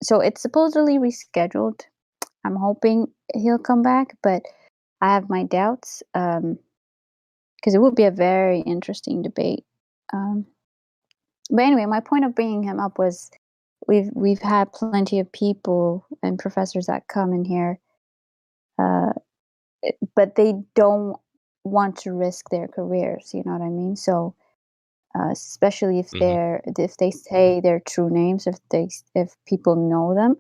so it's supposedly rescheduled. I'm hoping he'll come back, but I have my doubts because it would be a very interesting debate. But anyway, my point of bringing him up was we've had plenty of people and professors that come in here, but they don't want to risk their careers. You know what I mean? So especially if they say their true names, if people know them,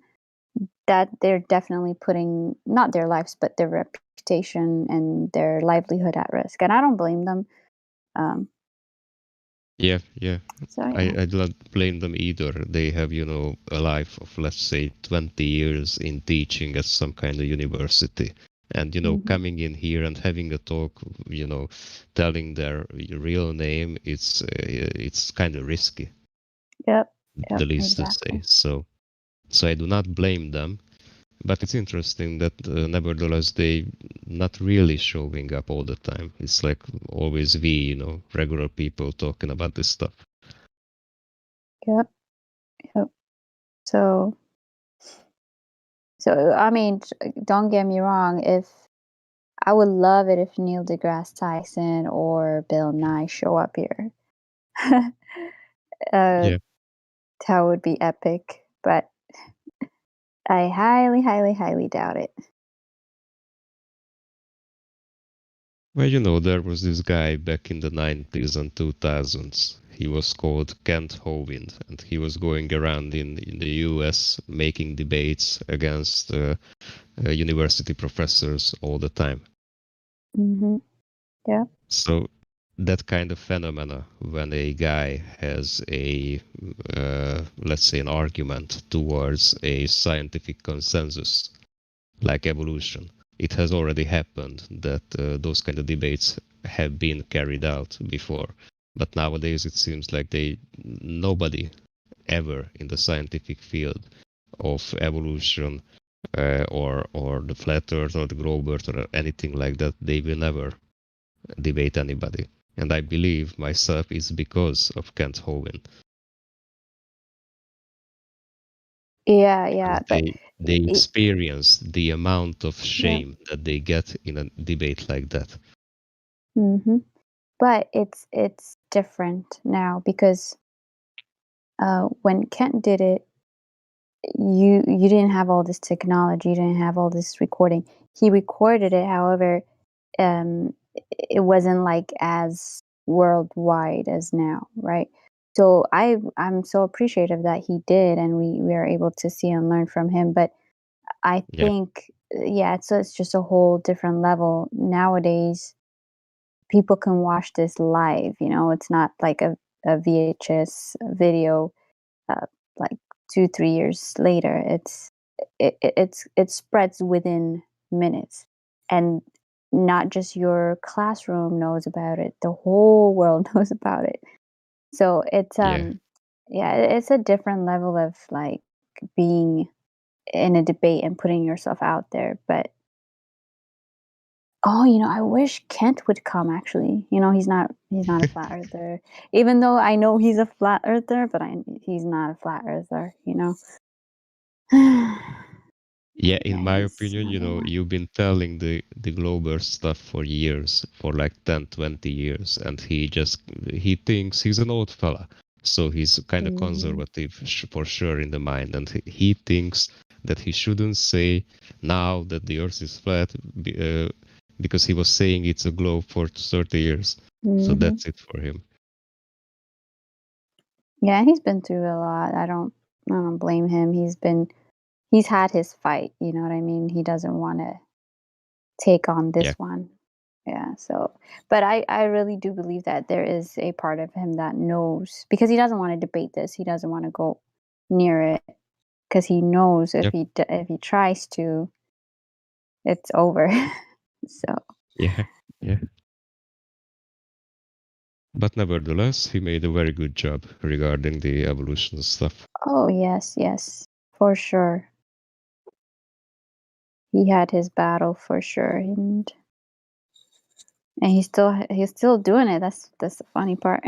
that they're definitely putting not their lives but their reputation and their livelihood at risk, and I don't blame them. Yeah. So yeah. I do not blame them either. They have, a life of, let's say, 20 years in teaching at some kind of university. And, coming in here and having a talk, telling their real name, it's kind of risky. Yep. The least Exactly. to say. So I do not blame them. But it's interesting that nevertheless they not really showing up all the time. It's like always we, regular people talking about this stuff. Yep. So So I mean, don't get me wrong. If I would love it if Neil deGrasse Tyson or Bill Nye show up here. Yeah. That would be epic, but I highly, highly, highly doubt it. Well, you know, there was this guy back in the 90s and 2000s. He was called Kent Hovind, and he was going around in the US making debates against university professors all the time. Mm-hmm. Yeah. So that kind of phenomena, when a guy has a, let's say, an argument towards a scientific consensus, like evolution, it has already happened that those kind of debates have been carried out before. But nowadays it seems like nobody ever in the scientific field of evolution or the flat earth or the globe earth or anything like that, they will never debate anybody. And I believe myself it's because of Kent Hovind. Yeah, but They experience the amount of shame that they get in a debate like that. Mm-hmm. But it's different now because when Kent did it, you didn't have all this technology, you didn't have all this recording. He recorded it, however, it wasn't like as worldwide as now, right? So I'm so appreciative that he did, and we are able to see and learn from him. But I think, it's just a whole different level nowadays. People can watch this live. It's not like a VHS video, like 2-3 years later. It spreads within minutes, and not just your classroom knows about it, the whole world knows about it. So it's it's a different level of like being in a debate and putting yourself out there. But I wish Kent would come actually. He's not a flat earther. Even though I know he's a flat earther, but he's not a flat earther, Yeah, in my opinion, you've been telling the Glober stuff for years, for like 10, 20 years, and he thinks he's an old fella. So he's kind of conservative for sure in the mind, and he thinks that he shouldn't say now that the earth is flat because he was saying it's a globe for 30 years. So that's it for him. Yeah, he's been through a lot. I don't blame him. He's had his fight, you know what I mean? He doesn't want to take on this one. Yeah, so but I really do believe that there is a part of him that knows, because he doesn't want to debate this. He doesn't want to go near it because he knows if he tries to, it's over. So yeah. But nevertheless, he made a very good job regarding the evolution stuff. Oh yes, for sure. He had his battle for sure, and he's still doing it. That's the funny part.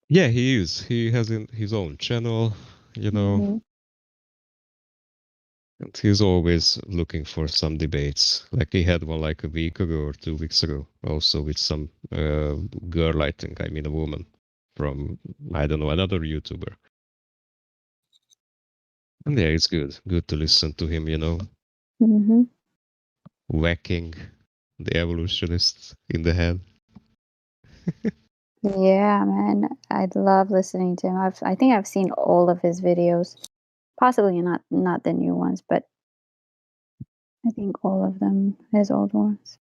Yeah, he is. He has his own channel, and he's always looking for some debates. Like he had one like a week ago or 2 weeks ago, also with some girl, I mean a woman from, I don't know, another YouTuber. And yeah, it's good to listen to him, whacking the evolutionists in the head. Yeah, man, I love listening to him. I think I've seen all of his videos, possibly not the new ones, but I think all of them, his old ones.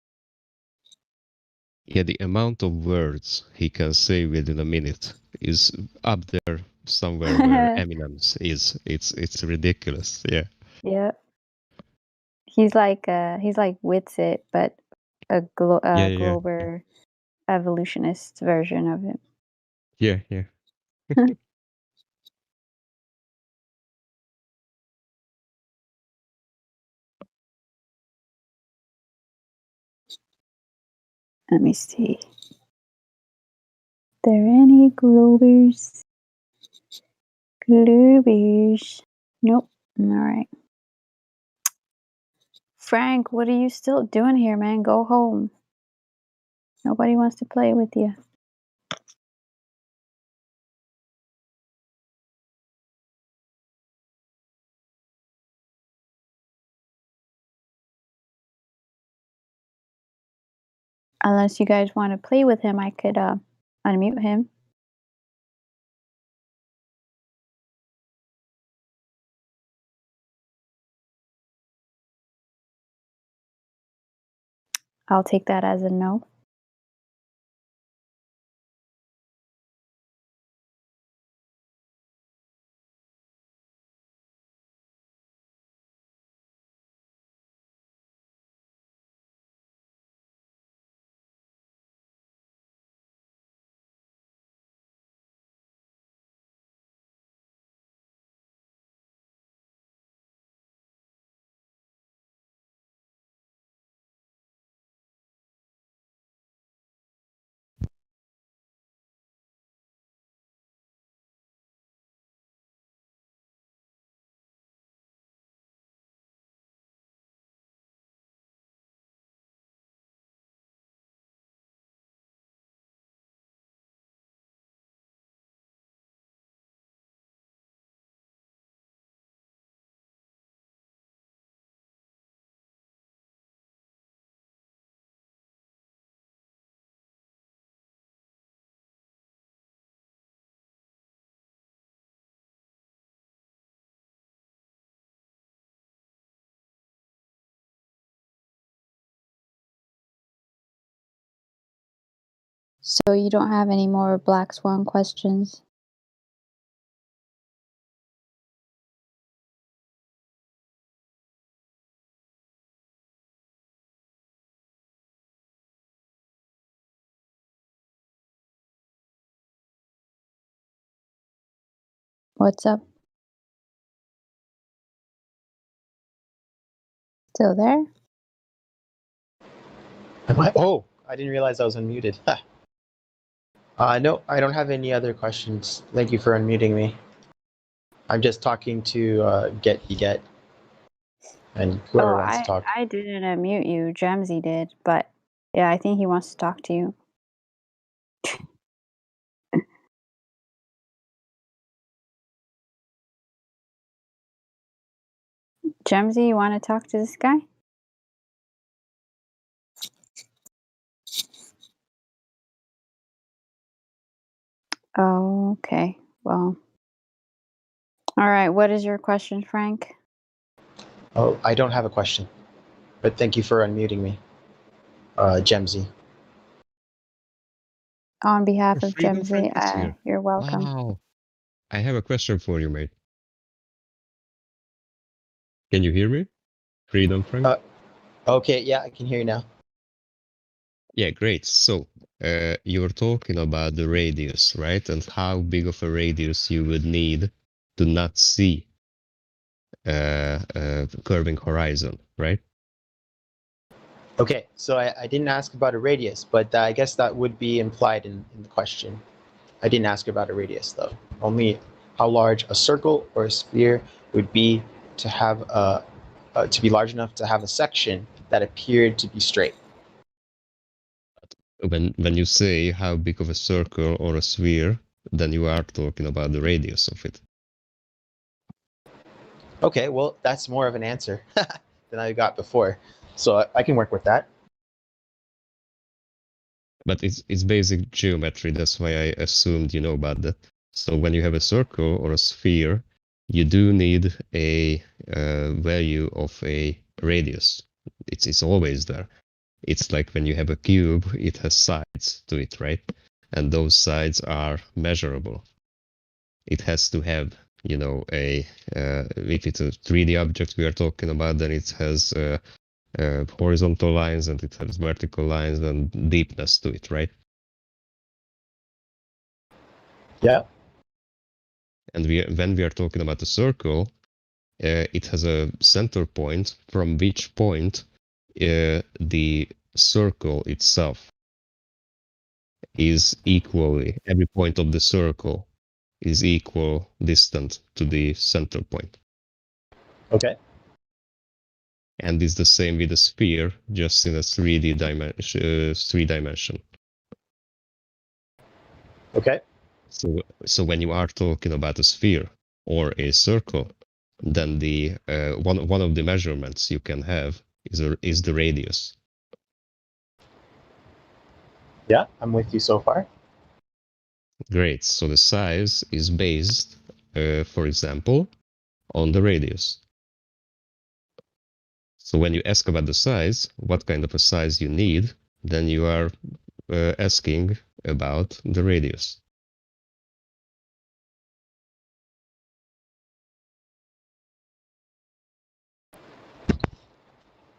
Yeah, the amount of words he can say within a minute is up there somewhere where Eminem's is. It's ridiculous. Yeah. Yeah, he's like Witsit, but a Yeah. Glober evolutionist version of him. Yeah. Let me see. There any Globers? Globers? Nope. All right. Frank, what are you still doing here, man? Go home. Nobody wants to play with you. Unless you guys want to play with him, I could unmute him. I'll take that as a no. So you don't have any more Black Swan questions? What's up? Still there? Oh, I didn't realize I was unmuted. No, I don't have any other questions. Thank you for unmuting me. I'm just talking to Get and whoever wants to talk. I didn't unmute you. Jamsy did, but yeah, I think he wants to talk to you. Jamsy, you want to talk to this guy? Oh, okay. Well, all right. What is your question, Frank? Oh, I don't have a question, but thank you for unmuting me, Gemsy. On behalf of Freedom Frank is Gemsy, here. you're welcome. Wow. I have a question for you, mate. Can you hear me? Freedom Frank? Okay, yeah, I can hear you now. Yeah, great. So, you were talking about the radius, right? And how big of a radius you would need to not see curving horizon, right? Okay, so I didn't ask about a radius, but I guess that would be implied in the question. I didn't ask about a radius though. Only how large a circle or a sphere would be to have to be large enough to have a section that appeared to be straight. When you say how big of a circle or a sphere, then you are talking about the radius of it. Okay, well, that's more of an answer than I got before. So I can work with that. But it's basic geometry, that's why I assumed you know about that. So when you have a circle or a sphere, you do need a value of a radius. It's always there. It's like when you have a cube, it has sides to it, right? And those sides are measurable. It has to have, you know, if it's a 3D object we are talking about, then it has horizontal lines and it has vertical lines and deepness to it, right? Yeah. And when we are talking about a circle, it has a center point from which point the circle itself is equally, every point of the circle is equal distant to the center point. Okay. And it's the same with a sphere, just in a 3D dimension, 3 dimension. Okay. So when you are talking about a sphere or a circle, then the one of the measurements you can have is the radius. Yeah, I'm with you so far. Great. So the size is based, for example, on the radius. So when you ask about the size, what kind of a size you need, then you are asking about the radius.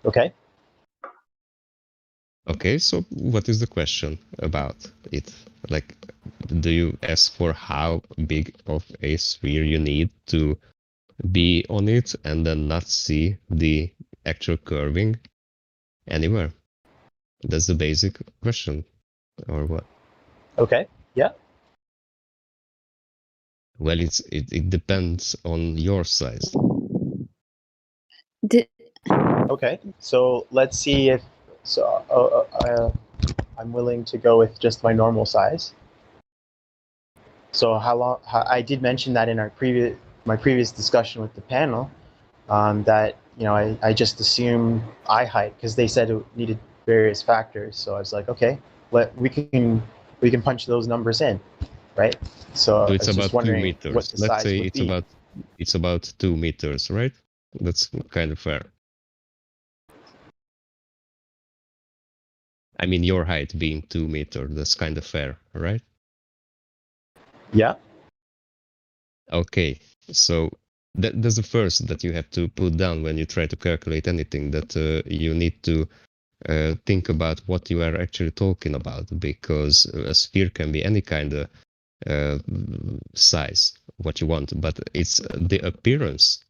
Okay. Okay, so what is the question about it? Like, do you ask for how big of a sphere you need to be on it and then not see the actual curving anywhere? That's the basic question, or what? Okay. Yeah. Well, it depends on your size. Okay. So let's see if I'm willing to go with just my normal size. So I did mention that in my previous discussion with the panel, that I just assumed eye height because they said it needed various factors. So I was like, okay, we can punch those numbers in, right? So I it's was just about 2 wondering meters. what the Let's size say would be. it's about 2 meters, right? That's kind of fair. I mean, your height being 2 meters, that's kind of fair, right? Yeah. Okay, so that's the first that you have to put down when you try to calculate anything, that you need to think about what you are actually talking about, because a sphere can be any kind of size, what you want, but it's the appearance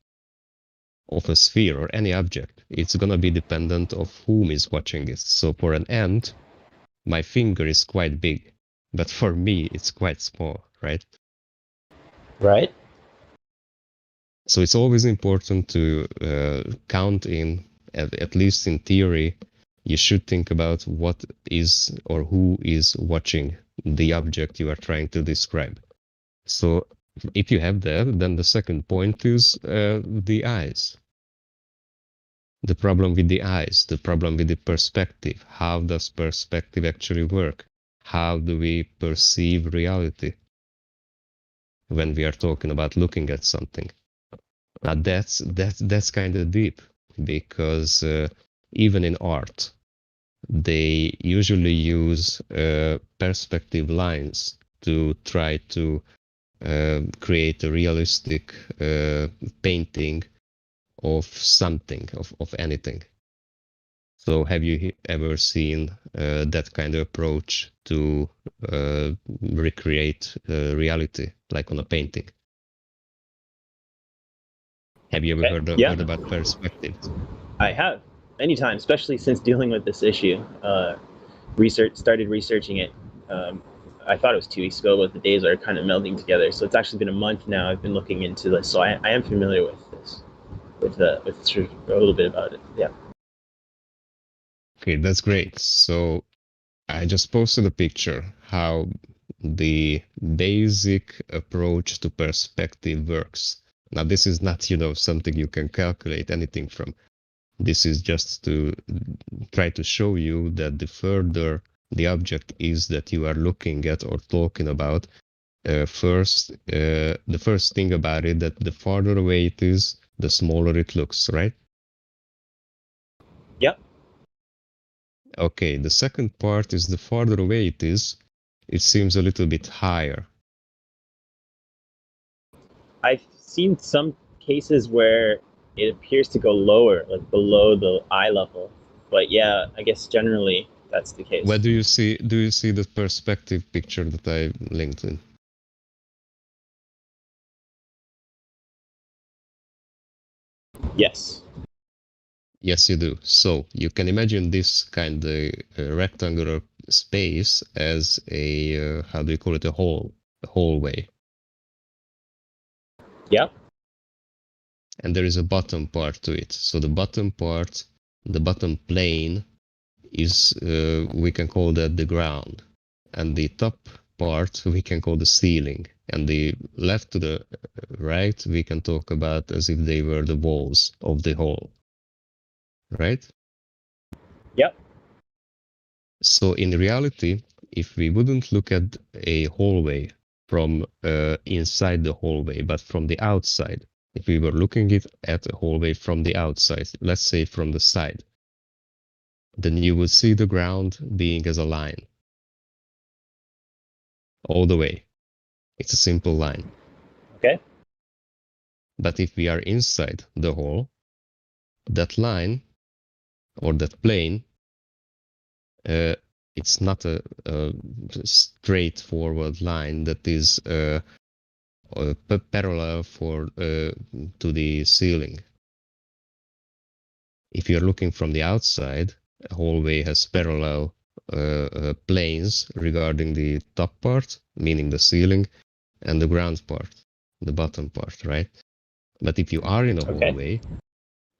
of a sphere or any object. It's gonna be dependent of whom is watching it. So for an ant, my finger is quite big, but for me, it's quite small, right? Right. So it's always important to count in, at least in theory, you should think about what is or who is watching the object you are trying to describe. So if you have that, then the second point is the eyes. The problem with the eyes, the problem with the perspective. How does perspective actually work? How do we perceive reality when we are talking about looking at something? Now that's kind of deep, because even in art, they usually use perspective lines to try to create a realistic painting of something, of anything. So have you ever seen that kind of approach to recreate reality, like on a painting? Have you ever heard about perspective? I have many times, especially since dealing with this issue. Started researching it. I thought it was 2 weeks ago, but the days are kind of melding together. So it's actually been a month now. I've been looking into this, so I am familiar with this, with a little bit about it. Yeah. Okay, that's great. So I just posted a picture how the basic approach to perspective works. Now, this is not, something you can calculate anything from. This is just to try to show you that the further the object is that you are looking at or talking about, the first thing about it, that the farther away it is, the smaller it looks, right? Yep. Okay, the second part is the farther away it is, it seems a little bit higher. I've seen some cases where it appears to go lower, like below the eye level. But yeah, I guess generally that's the case. Where do you see the perspective picture that I linked in? Yes. Yes, you do. So you can imagine this kind of rectangular space as a how do you call it, a hallway. Yeah. and there is a bottom part to it. So the bottom part, the bottom plane is, we can call that the ground. And the top part we can call the ceiling. And the left to the right we can talk about as if they were the walls of the hall. Right? Yep. So in reality, if we wouldn't look at a hallway from inside the hallway, but from the outside, if we were looking at a hallway from the outside, let's say from the side, then you would see the ground being as a line. All the way. It's a simple line. Okay. But if we are inside the hall, that line or that plane, it's not a straightforward line that is parallel to the ceiling. If you're looking from the outside, a hallway has parallel planes regarding the top part, meaning the ceiling, and the ground part, the bottom part, right? But if you are in a hallway,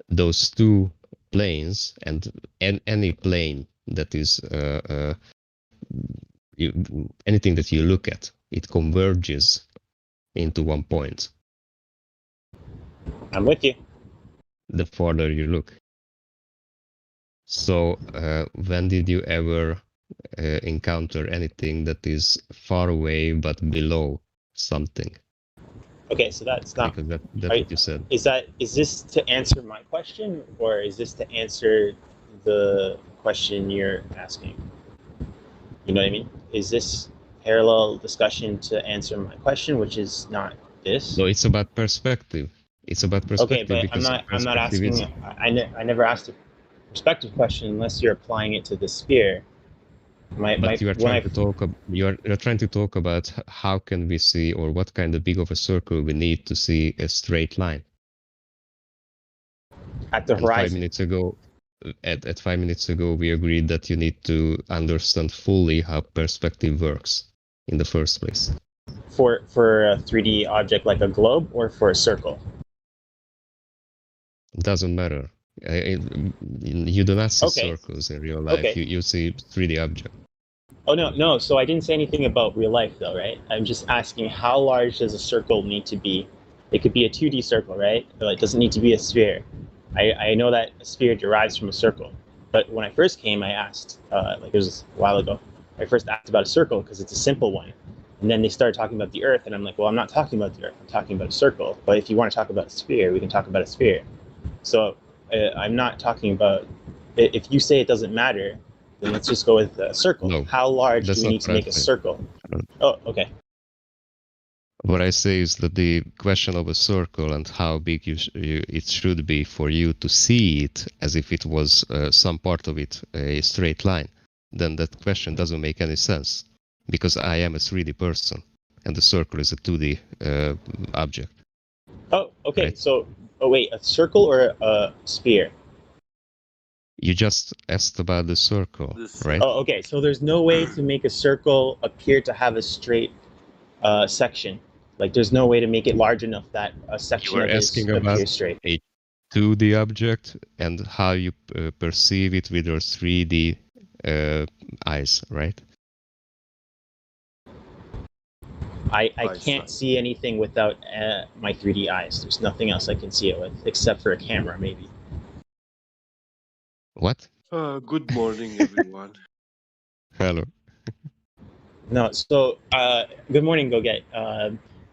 those two planes and any plane that is anything that you look at, it converges into one point. I'm with you. The farther you look. So when did you ever encounter anything that is far away but below something? Okay, so that's not. Because that's what you said. Is this to answer my question, or is this to answer the question you're asking? You know what I mean? Is this parallel discussion to answer my question, which is not this? No, it's about perspective. It's about perspective. Okay, but I'm not asking. I never asked a perspective question unless you're applying it to the sphere. But you are trying to talk. You're trying to talk about how can we see, or what kind of big of a circle we need to see a straight line. At the horizon. 5 minutes ago, at 5 minutes ago, we agreed that you need to understand fully how perspective works in the first place. For a 3D object like a globe, or for a circle? It doesn't matter. You do not see circles in real life. Okay. You see 3D object. Oh no. So I didn't say anything about real life though, right? I'm just asking how large does a circle need to be? It could be a 2D circle, right? It doesn't need to be a sphere. I know that a sphere derives from a circle, but when I first came, I asked, like it was a while ago, I first asked about a circle because it's a simple one. And then they started talking about the Earth, and I'm like, well, I'm not talking about the Earth. I'm talking about a circle. But if you want to talk about a sphere, we can talk about a sphere. So I'm not talking about, if you say it doesn't matter, then let's just go with a circle. No, how large do we need to make a circle? Oh, okay. What I say is that the question of a circle and how big it should be for you to see it as if it was some part of it a straight line, then that question doesn't make any sense, because I am a 3D person and the circle is a 2D object. Oh, okay. Right? So, wait, a circle or a sphere? You just asked about the circle, right? Oh, okay. So there's no way to make a circle appear to have a straight section. Like there's no way to make it large enough that a section of it appears straight. A 2D object and how you perceive it with your 3D eyes, right? I can't see anything without my 3D eyes. There's nothing else I can see it with, except for a camera, maybe. What? Good morning, everyone. Hello. No, so good morning, Goget.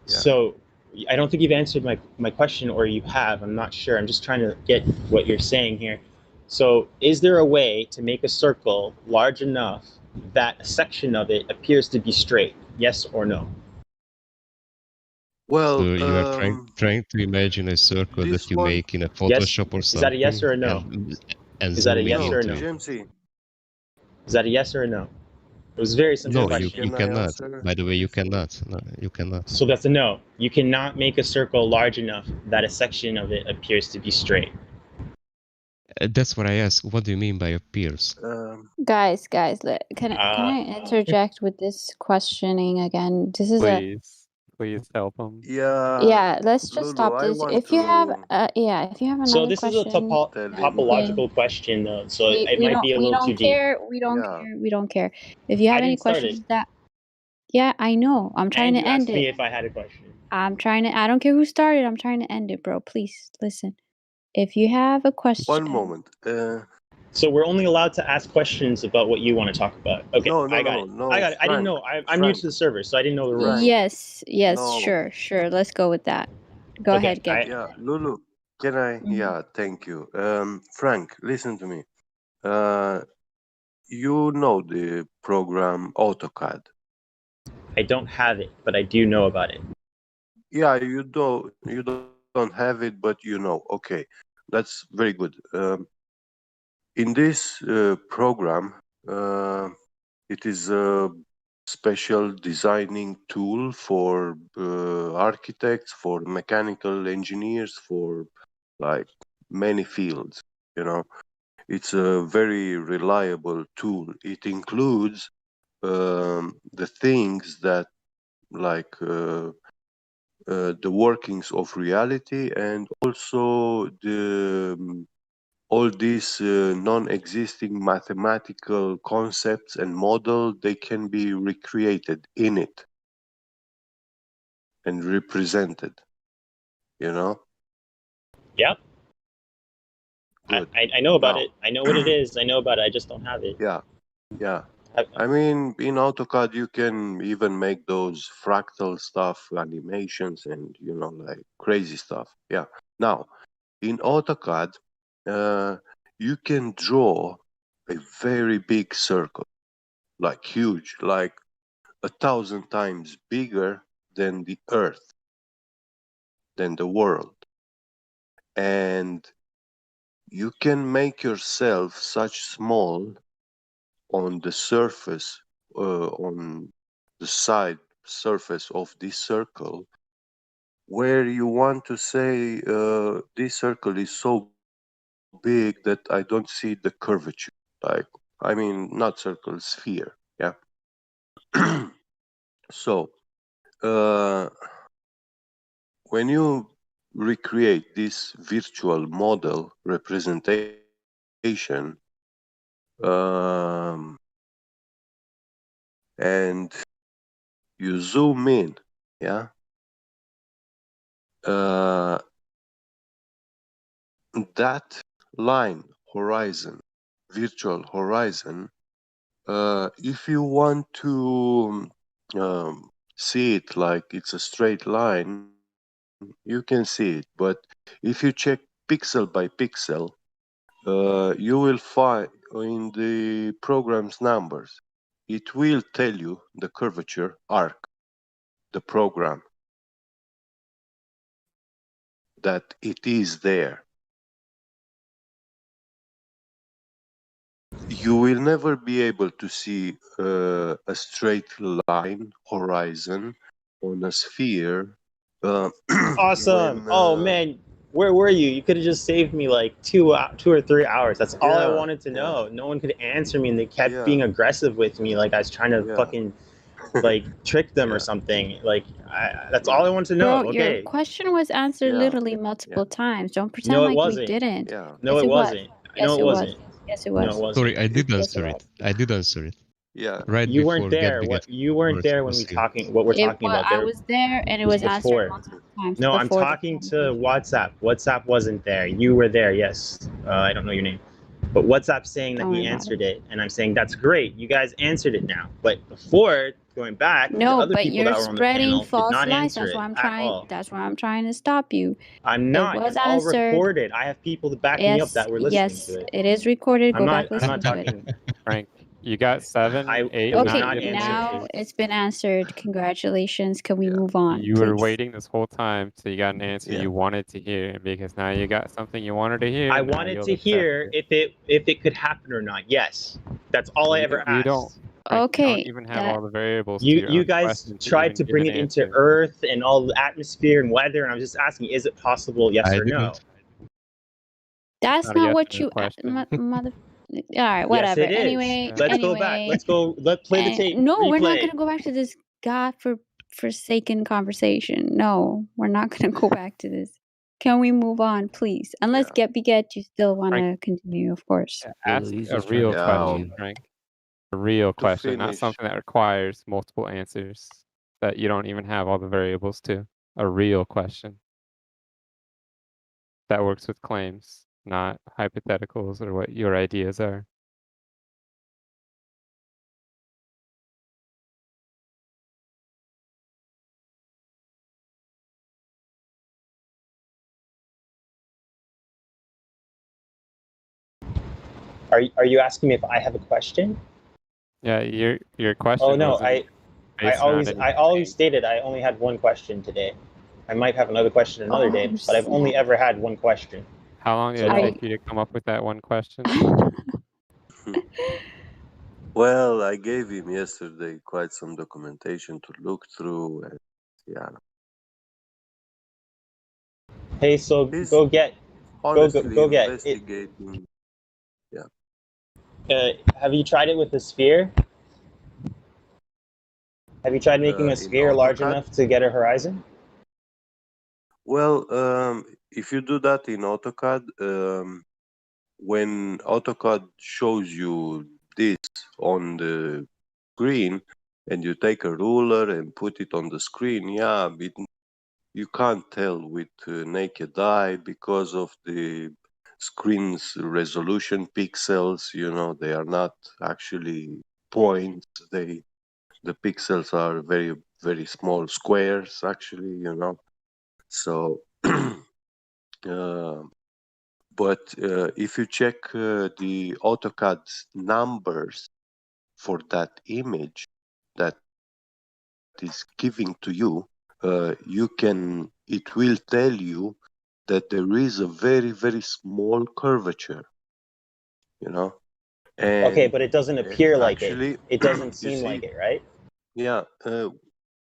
So I don't think you've answered my question, or you have. I'm not sure. I'm just trying to get what you're saying here. So is there a way to make a circle large enough that a section of it appears to be straight? Yes or no? Well, so you are trying to imagine a circle that you make in a Photoshop or something. Is that a yes or a no? And is that a yes or a no? Is that a yes or a no? It was a very simple question. You cannot. By the way, you cannot. No, you cannot. So that's a no. You cannot make a circle large enough that a section of it appears to be straight. That's what I asked. What do you mean by appears? Guys, can I interject with this questioning again? This is Please. please help him? Yeah, let's just Lulu, stop I this. want If you have, to if you have So another this is a question, tell him. topological question, though, so we, it we might don't be a we little don't too deep. care. We don't Yeah. care. We don't care. If you have I any didn't start questions it, that, yeah, I know. I'm trying and to you end asked me it. if I had a question. I'm trying to. I don't care who started. I'm trying to end it, bro. Please listen. If you have a question, One moment. So we're only allowed to ask questions about what you want to talk about. Okay, No, I got it. no, I got it. I didn't Frank. know. I'm new to the server, so I didn't know the rules. yes, No. sure. Let's go with that. Go Okay, ahead, get. Yeah, Lulu, can I? Mhm. Yeah, thank you. Frank, listen to me. You know the program AutoCAD. I don't have it, but I do know about it. Yeah, you don't have it, but you know. Okay, that's very good. In this program, it is a special designing tool for architects, for mechanical engineers, for like many fields. You know, it's a very reliable tool. It includes the things that like the workings of reality, and also all these non-existing mathematical concepts and model, they can be recreated in it and represented, you know. Yep. Good. I know about Now, it. I know what it is. I know about it. I just don't have it. yeah. I mean, in AutoCAD, you can even make those fractal stuff, animations, and you know, like crazy stuff. Yeah. Now, in AutoCAD, you can draw a very big circle, like huge, like 1,000 times bigger than the Earth, than the world. And you can make yourself such small on the surface, on the side surface of this circle, where you want to say this circle is so big that I don't see the curvature. Like, I mean, not circle, sphere. Yeah. So, when you recreate this virtual model representation, and you zoom in, yeah, that line, horizon, virtual horizon, if you want to see it like it's a straight line, you can see it. But if you check pixel by pixel, you will find in the program's numbers, it will tell you the curvature arc, the program, that it is there. You will never be able to see a straight line horizon on a sphere. Awesome. When Oh man, where were you? You could have just saved me like 2 or 3 hours. That's all I wanted to know. No one could answer me, and they kept being aggressive with me, like I was trying to fucking like trick them or something. Like that's all I wanted to know. Bro, your Okay. question was answered literally multiple times. Don't pretend No, it like wasn't. we didn't. No, Yes, it it was. wasn't. Yes, No, it it was. wasn't. Yes, it No, it was. wasn't. Sorry, I did Yes, answer it. I did answer it. Yeah. Right You before weren't there. Get What you weren't there when we talking? What we're talking about? I There was there, and it was was answered before. multiple times. No, I'm before the talking to WhatsApp. WhatsApp wasn't there. You were there. Yes. I don't know your name, but WhatsApp's saying that Don't he worry about answered it, and I'm saying that's great. You guys answered it now. But before going back, the No, other but people you're that were on the spreading panel did false not lies. answer That's it why I'm at trying. all. That's why I'm trying to stop you. I'm not. It was It's all answered. recorded. I have people to back me up Yes, that were listening yes, to it. it is recorded. I'm Go back, not listen to it. talking. Frank, you got 7, 8, it was 9 not different Now answers. it's been answered. Congratulations. Can we move on, You were please? waiting this whole time till you got an answer you wanted to hear, because now you got something you wanted to hear. I now wanted you'll to accept hear it. if it could happen or not. Yes, that's all I ever You don't, asked. Frank, you don't Okay, even have all the variables to You your you own guys question to tried even to give bring an it into answer. Earth and all the atmosphere and weather, and I'm just asking, is it possible? Yes I or no? didn't. That's Not a not yes what or no you question. mother. All right, Yes, whatever. it is. Anyway, Let's go back. Let's go. Let's play the tape. No, we're not Replay. gonna go back to this. God for godforsaken conversation. No, we're not going to go back to this. Can we move on, please? Unless Yeah. you still want to continue, of course. Ask a real question, Frank. A real To question, not finish, something that requires multiple answers that you don't even have all the variables to. A real question that works with claims, not hypotheticals or what your ideas are. Are you asking me if I have a question? Yeah, your question Oh no, wasn't I based around any always stated I only had one question today. I might have another question another day, but I've only ever had one question. How long did So it no. take you to come up with that one question? well, I gave him yesterday quite some documentation to look through, and yeah, Hey, so he's go get honestly go get it. investigating. Yeah. Have you tried it with the sphere? Have you tried making a In sphere large AutoCAD? enough to get a horizon? Well, if you do that in AutoCAD, when AutoCAD shows you this on the screen, and you take a ruler and put it on the screen, yeah, you can't tell with naked eye because of the screen's resolution pixels. You know, they are not actually points. The pixels are very, very small squares, actually, you know. So, but if you check the AutoCAD numbers for that image that is giving to you, it will tell you that there is a very, very small curvature, you know. And Okay, but it doesn't appear like actually, it. It doesn't you seem see, like it, right? yeah,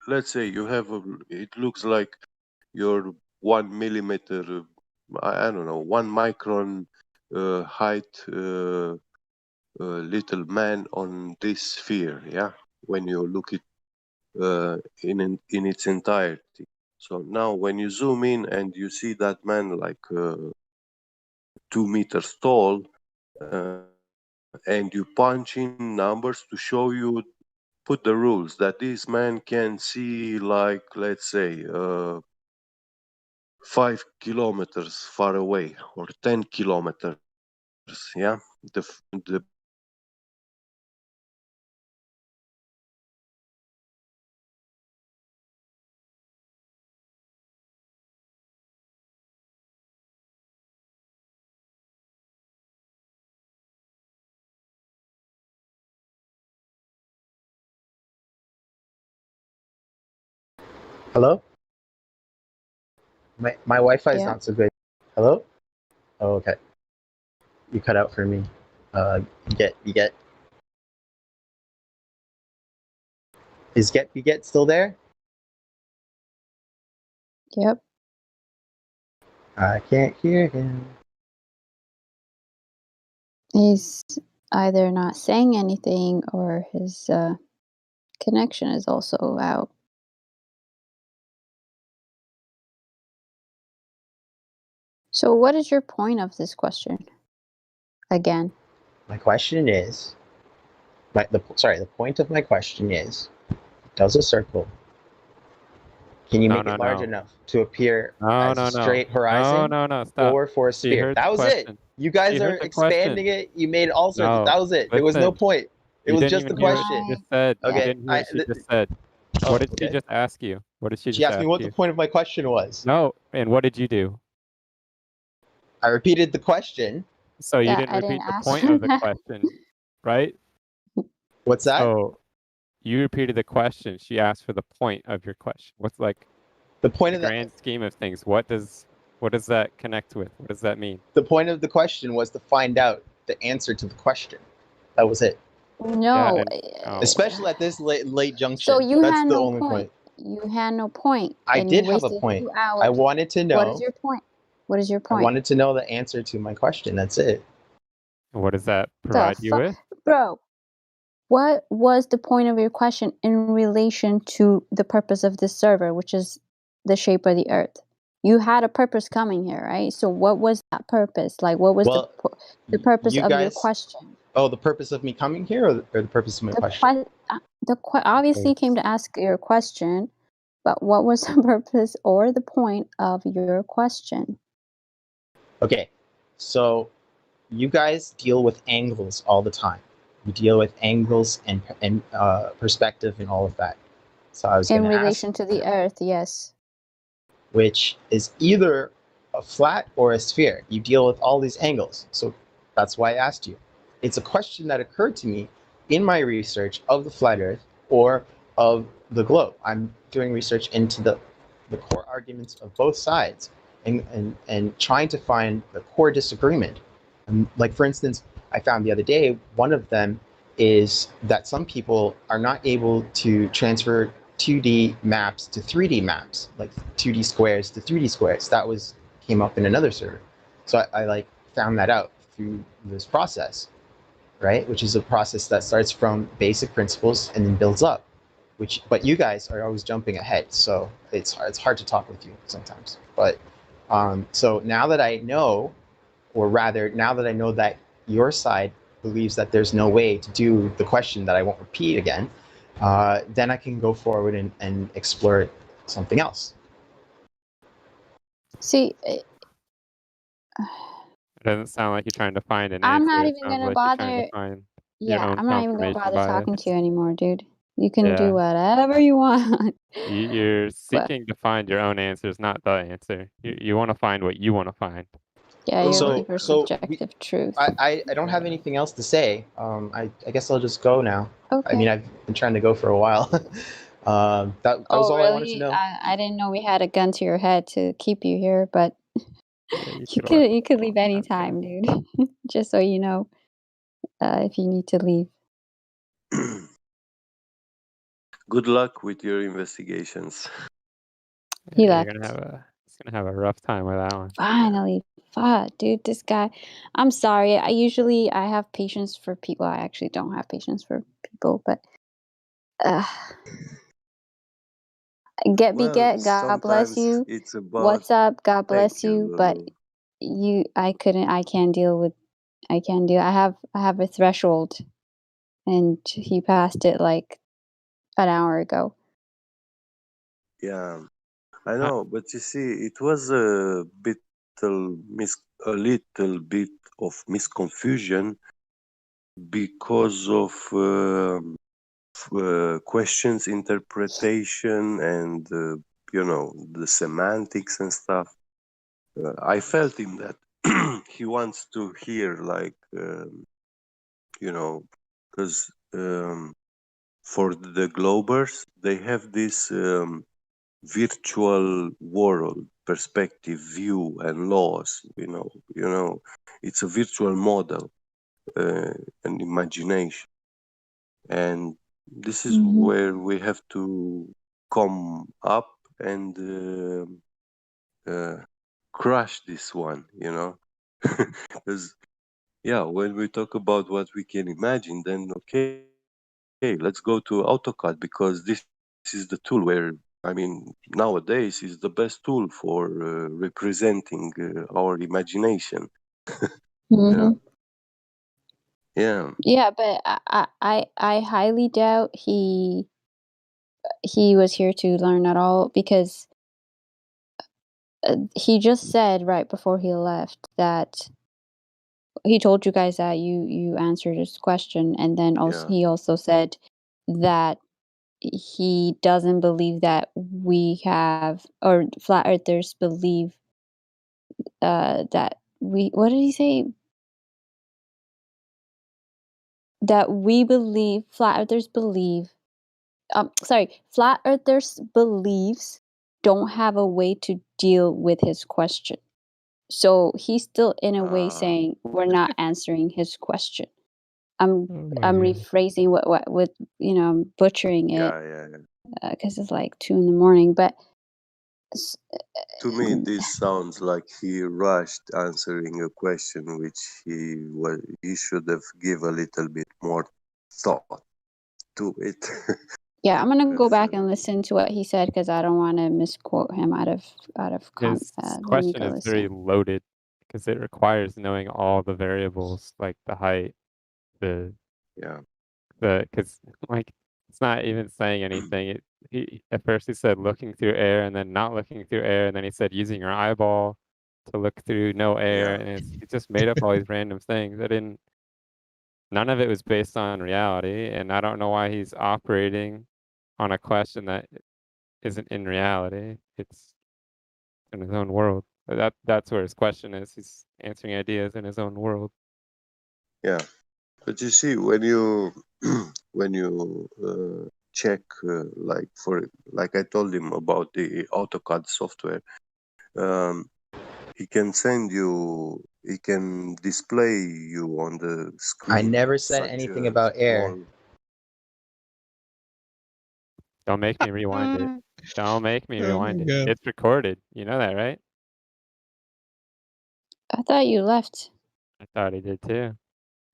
let's say you have it looks like your 1 millimeter, I don't know, 1 micron height little man on this sphere, yeah, when you look it in its entirety. So now when you zoom in and you see that man like 2 meters tall, and you punch in numbers to show you, put the rules that this man can see, like, let's say 5 kilometers far away or 10 kilometers, yeah, the Hello? My Wi-Fi is Yeah. not so good. Hello? Oh, okay. You cut out for me. You get. Is you get still there? Yep. I can't hear him. He's either not saying anything or his connection is also out. So, what is your point of this question? Again. My question is, the point of my question is, does a circle, can you No, make no, it large no. enough to appear No, as a no, straight no. horizon? No, stop. Or for a She sphere? heard That the was it. question. You guys She are heard the expanding question. it. You made all sorts of. No, That was it. There was no listen. point. It You was didn't just even the hear what she question. just said. You Okay. didn't hear what she just said. Oh, What did she okay. just ask you? What did she She just asked me ask what the you? point of my question was. No, and what did you do? I repeated the question. So you Yeah, didn't I didn't repeat the ask point you of the that. question, right? What's that? So you repeated the question. She asked for the point of your question. What's like The point the of the grand scheme of things? What does that connect with? What does that mean? the point of the question was to find out the answer to the question. That was it. Yeah, No. and oh, Especially at this late junction. So you That's had the no only point. You had no point. I And you did have a wasted point. 2 hours. I wanted to What is know. your point? What is your I point? wanted to know the answer to my question. That's it. what does that The provide you fuck? with? Bro, what was the point of your question in relation to the purpose of this server, which is the shape of the Earth? You had a purpose coming here, right? So what was that purpose? Like, what was the purpose you of your guys. question? Oh, the purpose of me coming here, or the purpose of my The question? obviously came to ask your question, but what was the purpose or the point of your question? Okay, so you guys deal with angles all the time. You deal with angles and perspective and all of that. So I was In going to ask, relation to the Earth, yes. which is either a flat or a sphere. You deal with all these angles. So that's why I asked you. It's a question that occurred to me in my research of the flat Earth or of the globe. I'm doing research into the core arguments of both sides and trying to find the core disagreement. Like, for instance, I found the other day, one of them is that some people are not able to transfer 2D maps to 3D maps, like 2D squares to 3D squares. That came up in another server. So I like found that out through this process, right? Which is a process that starts from basic principles and then builds up. But you guys are always jumping ahead, so it's hard to talk with you sometimes. But so now that I know, or rather, now that I know that your side believes that there's no way to do the question that I won't repeat again, then I can go forward and explore something else. See, It doesn't sound like you're trying to find an I'm answer. not It even sounds gonna like you're trying to bother. find your Yeah, own I'm not even gonna confirmation bother bias. talking to you anymore, dude. You can do Yeah. whatever you want. You're But seeking to find your own answers, not the answer. You want to find what you want to find. yeah, you're looking So, for so subjective truth. I don't have anything else to say. I guess I'll just go now. I mean, Okay. I've been trying to go for a while. That was Oh, all I wanted to really? know. I didn't know we had a gun to your head to keep you here, but Yeah, you could walk you could leave anytime, dude. Just so you know, if you need to leave. Good luck with your investigations. He Yeah, left. he's gonna have a rough time with that one. Finally, fuck, dude, this guy. I'm sorry. I have patience for people. I actually don't have patience for people, but get be Well, get. God bless sometimes you. it's about. What's up? God Thank bless you, you. But Lulu. I couldn't. I can't deal with. I can't deal. I have a threshold, and he passed it like an hour ago. Yeah, I know, but you see, it was a little bit of misconfusion because of questions interpretation and the semantics and stuff. I felt him that he wants to hear like because for the globers they have this virtual world perspective view and laws. It's a virtual model and imagination, and this is where we have to come up and crush this one, because yeah, when we talk about what we can imagine, then okay, let's go to AutoCAD, because this is the tool where, I mean, nowadays is the best tool for representing our imagination. Mm-hmm. Yeah. Yeah, but I highly doubt he was here to learn at all, because he just said right before he left that he told you guys that you answered his question, and then also he also said that he doesn't believe that we have, or flat earthers believe that we, what did he say, that we believe, flat earthers believe, flat earthers beliefs don't have a way to deal with his question. So he's still in a way saying we're not answering his question. I'm rephrasing what with I'm butchering it because it's like 2 a.m. But To me, this sounds like he rushed answering a question which he should have give a little bit more thought. to it. Yeah, I'm gonna go Yes, back and listen to what he said because I don't want to misquote him out of His let me question go is very listen. loaded because it requires knowing all the variables, like the height, the yeah. because like it's not even saying anything. He at first he said looking through air and then not looking through air, and then he said using your eyeball to look through no air, Yeah. and he just made up all these random things. None of it was based on reality, and I don't know why he's operating on a question that isn't in reality. It's in his own world. That's where his question is. He's answering ideas in his own world. Yeah. But you see, when you when you check like I told him about the AutoCAD software, he can display you on the screen. I never said such anything a about air. small. Don't make me rewind it. Don't make me Oh rewind my it. god. It's recorded. You know that, right? I thought you left. I thought he did too.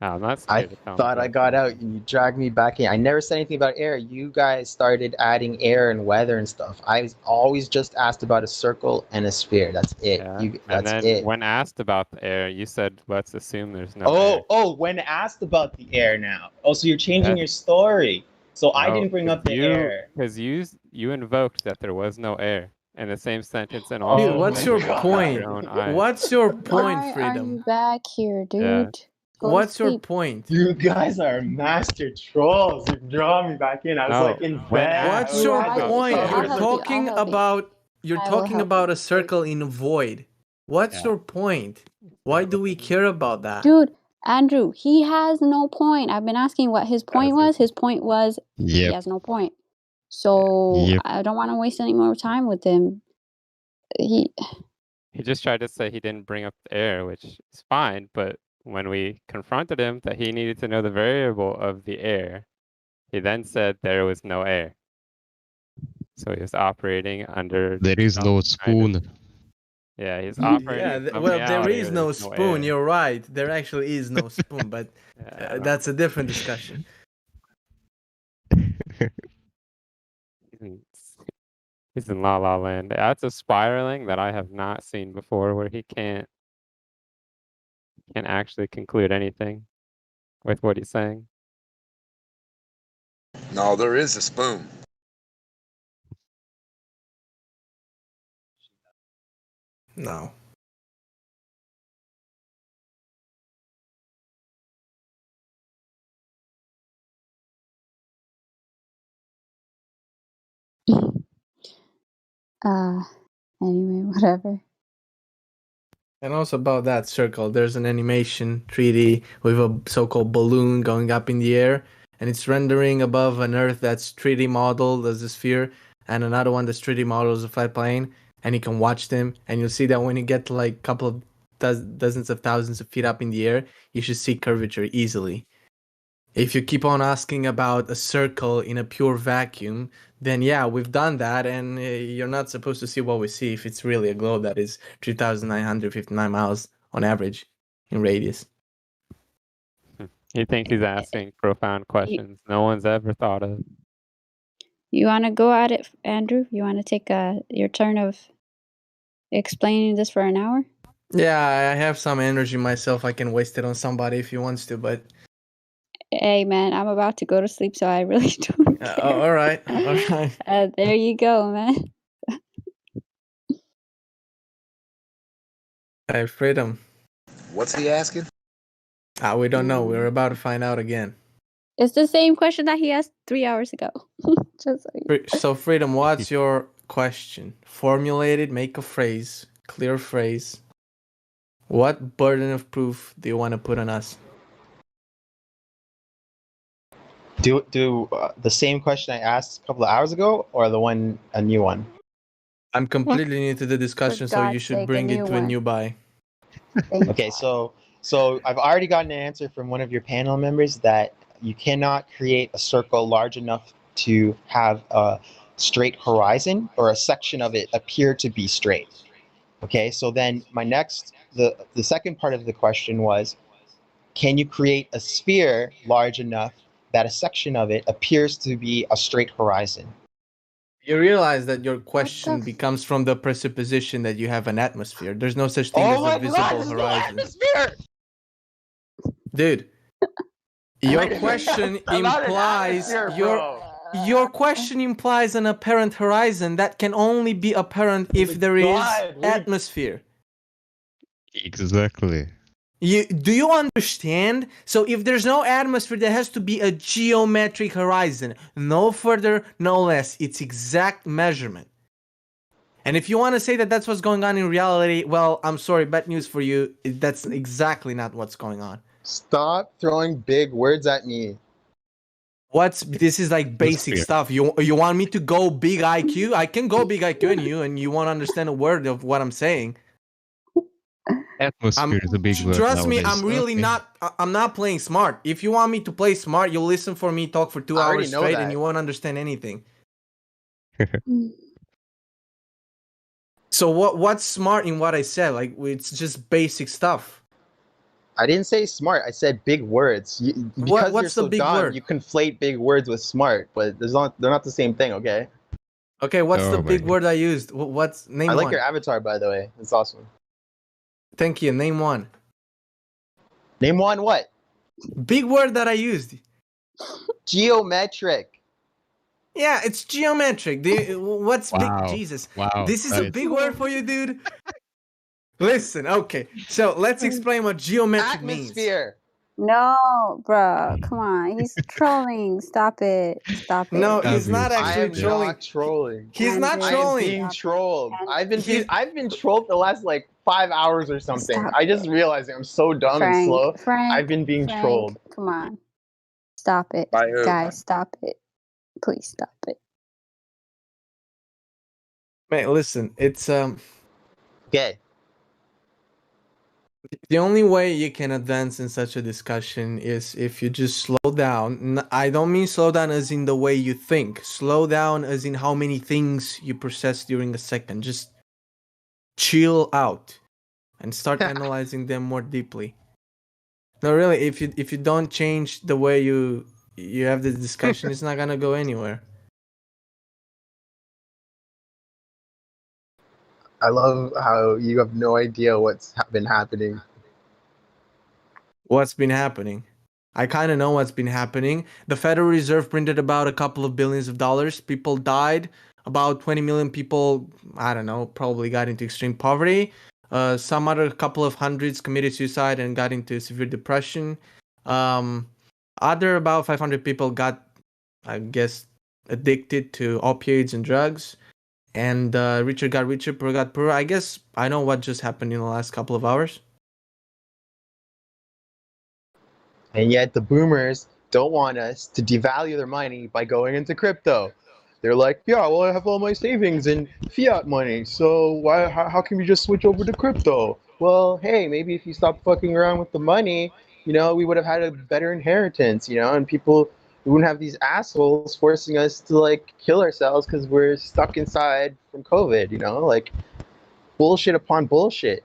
No, I'm not I scared to tell him thought I about got that. out and you dragged me back in. I never said anything about air. You guys started adding air and weather and stuff. I always just asked about a circle and a sphere. That's it. Yeah. And That's then it. when asked about the air, you said, let's assume there's no air. When asked about the air now. Oh, so you're changing Yes. your story. So I No, didn't bring up the you air. because you invoked that there was no air in the same sentence and Oh also Dude, what's said your you looked with point? your own eyes. What's your point, Why are Freedom? you back here, dude? Yeah. Go to What's your sleep. point? You guys are master trolls. You draw me back in. I was No, like in when bed. asked What's I your had I, the point? I'll You're covers help up. you. I'll talking help you. about I will help a you. circle in a void. What's Yeah. your point? Why do we care about that? Dude, Andrew, he has no point. I've been asking what his point was. His point was he Yep. has no point. So Yep. I don't want to waste any more time with him. He just tried to say he didn't bring up the air, which is fine, but when we confronted him that he needed to know the variable of the air, he then said there was no air. So he was operating under There is some no kind of spoon. yeah, he's operating in some Well, there reality is where no there's no spoon. air. You're right. There actually is no spoon, but Yeah, I don't- that's a different discussion. He's in La La Land. That's a spiraling that I have not seen before, where he can't actually conclude anything with what he's saying. No, there is a spoon. No. anyway, whatever. And also about that circle, there's an animation 3D with a so-called balloon going up in the air, and it's rendering above an Earth that's 3D modeled as a sphere, and another one that's 3D modeled as a flat plane, and you can watch them, and you'll see that when you get to like a couple of dozens of thousands of feet up in the air, you should see curvature easily. If you keep on asking about a circle in a pure vacuum, then yeah, we've done that, and you're not supposed to see what we see if it's really a globe that is 3,959 miles on average in radius. He thinks he's asking profound questions no one's ever thought of. You want to go at it, Andrew? You want to take your turn of explaining this for an hour? Yeah, I have some energy myself. I can waste it on somebody if he wants to, but Hey, man, I'm about to go to sleep, so I really don't care. all right, all right. There you go, man. Hey, Freedom. What's he asking? We don't know. We're about to find out again. It's the same question that he asked 3 hours ago. Just so you know. So, Freedom, what's your question? Formulate it, make a phrase, clear phrase. What burden of proof do you want to put on us? Do the same question I asked a couple of hours ago, or a new one? I'm completely new to the discussion, so you God's should sake, bring a it new to a one. new buy. Okay, so I've already gotten an answer from one of your panel members that you cannot create a circle large enough to have a straight horizon or a section of it appear to be straight. Okay, so then the second part of the question was, can you create a sphere large enough that a section of it appears to be a straight horizon. You realize that your question becomes from the presupposition that you have an atmosphere. There's no such thing as a visible horizon. Atmosphere! Dude, your question implies your question implies an apparent horizon that can only be apparent if there is atmosphere. Exactly. Do you understand? So if there's no atmosphere, there has to be a geometric horizon. No further, no less. It's exact measurement. And if you want to say that that's what's going on in reality, well, I'm sorry, bad news for you. That's exactly not what's going on. Stop throwing big words at me. This is like basic stuff. You want me to go big IQ? I can go big IQ on you, and you won't understand a word of what I'm saying. Atmosphere is a big word Trust me, nowadays. I'm really I'm not playing smart. If you want me to play smart, you'll listen for me talk for 2 hours straight and you won't understand anything. So what's smart in what I said? Like, it's just basic stuff. I didn't say smart. I said big words. Because what's you're so the big dumb, word? you conflate big words with smart, but they're not the same thing, okay? Okay, what's the big word I used? What's name I like one? your avatar, by the way. It's awesome. Thank you. Name one. Name one what? Big word that I used. Geometric. Yeah, it's geometric. What's big? Jesus. Wow. This is a big word for you, dude. Listen, okay. So let's explain what geometric means. Atmosphere. No, bro. Come on. He's trolling. Stop it. Stop it. No, he's not actually I am trolling. not trolling. He's not I am trolling. being trolled. I've been trolled the last like 5 hours or something. Stop I just realized I'm so dumb and slow. I've been being trolled. Come on. Stop it. By who? Guys, stop it. Please stop it. Man, listen, it's Okay. The only way you can advance in such a discussion is if you just slow down. I don't mean slow down as in the way you think. Slow down as in how many things you process during a second. Just chill out and start analyzing them more deeply. No, really, if you don't change the way you have this discussion, it's not gonna go anywhere. I love how you have no idea what's been happening. What's been happening? I kind of know what's been happening. The Federal Reserve printed about a couple of billions of dollars. People died. About 20 million people, I don't know, probably got into extreme poverty. Some other couple of hundreds committed suicide and got into severe depression. Other about 500 people got, I guess, addicted to opioids and drugs. And richer got richer, poor got poorer. I guess I know what just happened in the last couple of hours. And yet the boomers don't want us to devalue their money by going into crypto. They're like, yeah, well, I have all my savings in fiat money, so how can we just switch over to crypto? Well, hey, maybe if you stop fucking around with the money, we would have had a better inheritance, and we wouldn't have these assholes forcing us to like kill ourselves because we're stuck inside from COVID, like bullshit upon bullshit.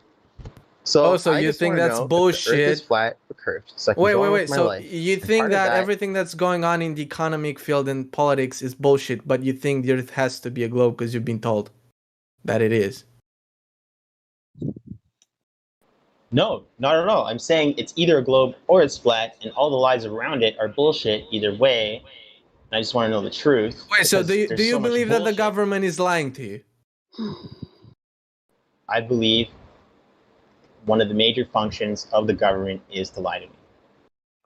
So, so you think that's bullshit? The Earth is flat or curved. Wait. So you think that everything that's going on in the economic field and politics is bullshit, but you think the Earth has to be a globe because you've been told that it is? No, not at all. I'm saying it's either a globe or it's flat, and all the lies around it are bullshit either way. I just want to know the truth. Wait, so do you believe that the government is lying to you? I believe one of the major functions of the government is to lie to me.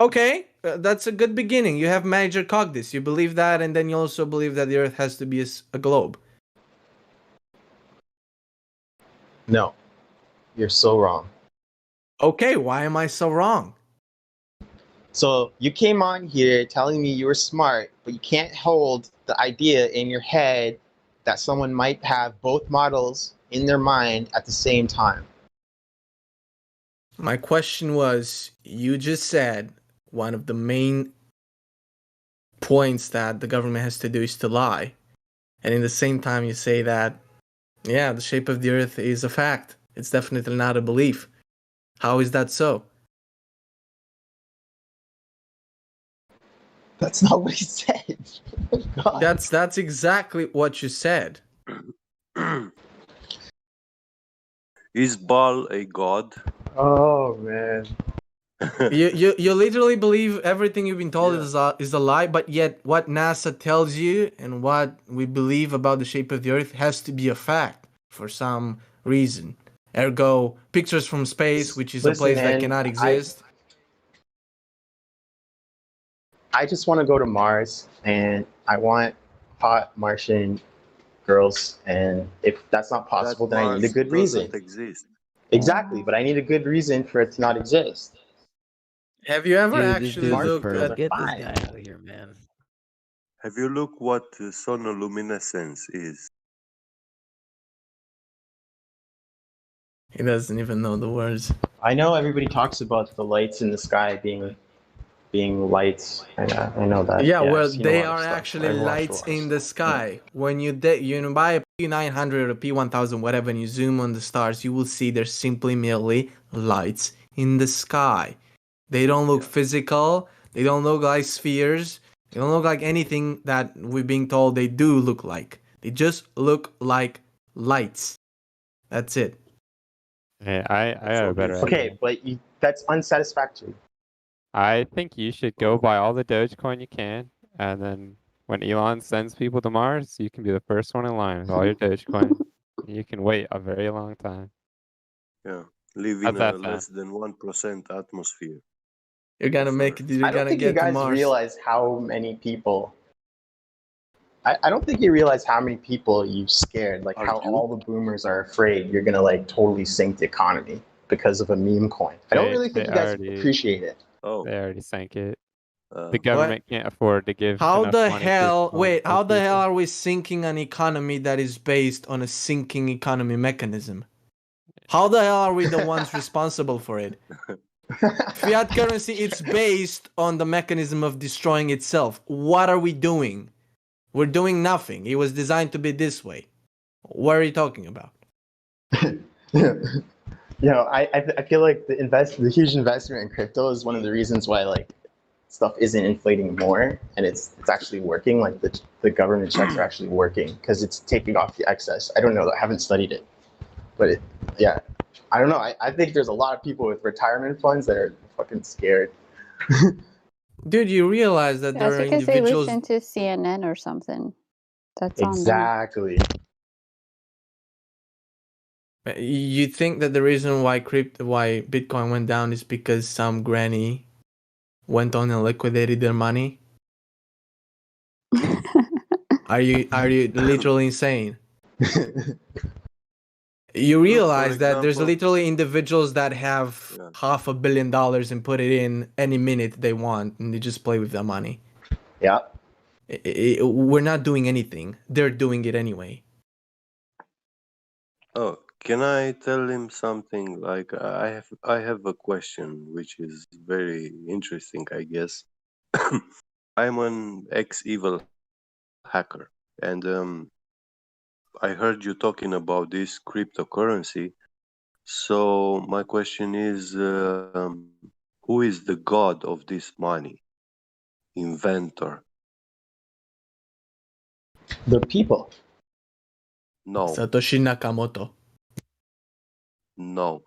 Okay, that's a good beginning. You have major cognitus. You believe that, and then you also believe that the Earth has to be a globe. No, you're so wrong. Okay, why am I so wrong? So you came on here telling me you were smart, but you can't hold the idea in your head that someone might have both models in their mind at the same time. My question was, you just said one of the main points that the government has to do is to lie. And in the same time, you say that, yeah, the shape of the Earth is a fact. It's definitely not a belief. How is that so? That's not what he said. God. That's exactly what you said. Is Baal a god? Oh man. You literally believe everything you've been told Yeah. is a lie, but yet what NASA tells you and what we believe about the shape of the Earth has to be a fact for some reason. Ergo, pictures from space, which is a Listen, place that man, cannot exist. I just want to go to Mars, and I want hot Martian girls, and if that's not possible, That then I need a Mars good reason. doesn't exist. Exactly, but I need a good reason for it to not exist. Have you ever Dude, this actually dude's a looked perv. at? Get this guy out of here, man. Have you looked what sonoluminescence is? He doesn't even know the words. I know everybody talks about the lights in the sky being lights. I know that. Yeah, well, I've seen a they lot of are stuff. actually I've watched a lights lot of in the stuff. sky. When you buy a P900 or a P1000, whatever, and you zoom on the stars, you will see they're simply merely lights in the sky. They don't look physical. They don't look like spheres. They don't look like anything that we're being told they do look like. They just look like lights. That's it. Hey, I have a better idea. Okay, but that's unsatisfactory. I think you should go buy all the Dogecoin you can, and then when Elon sends people to Mars, you can be the first one in line with all your Dogecoin. You can wait a very long time. Yeah. Live How's in a that sound? less than 1% atmosphere. You're gonna make it. You're I don't gonna think you get to guys Mars. realize how many people. I don't think you realize how many people you've scared. Like how all the boomers are afraid you're gonna like totally sink the economy because of a meme coin. I don't really think you guys appreciate it. Oh. They already sank it. Uh, The government can't afford to give How enough the money to hell? fund Wait, how those the hell people. are we sinking an economy that is based on a sinking economy mechanism? How the hell are we the ones responsible for it? Fiat currency, it's based on the mechanism of destroying itself. What are we doing? We're doing nothing. It was designed to be this way. What are you talking about? I feel like the huge investment in crypto is one of the reasons why like stuff isn't inflating more and it's actually working. Like the government checks are actually working because it's taking off the excess. I don't know. I haven't studied it, but yeah, I don't know. I think there's a lot of people with retirement funds that are fucking scared. Dude, you realize that That's there are because they individuals. listen to CNN or something. That's on them. Exactly. You think that the reason why Bitcoin went down is because some granny went on and liquidated their money? Are you literally insane? You realize that there's example- literally individuals that have $500 million and put it in any minute they want, and they just play with their money. Yeah. We're not doing anything. They're doing it anyway. Oh, can I tell him something? Like I have a question which is very interesting, I guess. I'm an ex-evil hacker, and I heard you talking about this cryptocurrency. So my question is, who is the god of this money? Inventor? The people. No, Satoshi Nakamoto. no.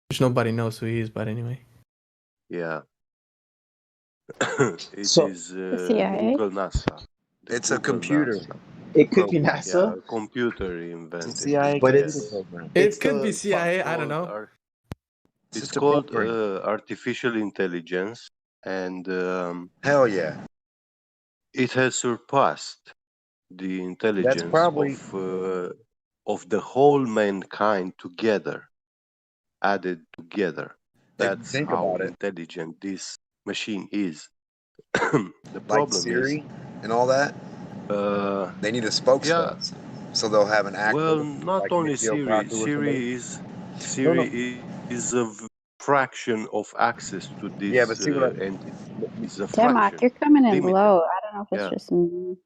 Which nobody knows who he is, but anyway. Yeah. It So- is CIA? Google NASA. The It's a Google computer. NASA. It could be program. NASA. Yeah, a computer invented. CIA But computer it's- program. It could be CIA, I don't know. It's It's just a called program. artificial intelligence, and Hell yeah. it has surpassed the intelligence probably- of the whole mankind together, added together. That's think how about it. intelligent this machine is. The Like problem Siri and all that. is, They need a spokesman. So they'll have an actor. well, not like only Mikhail Siri. Kaku or somebody. Siri is a fraction of access to this Yeah, but see what I- entity. It's a Democ, fraction. you're coming in Limited. low. I don't know if it's Yeah. just me.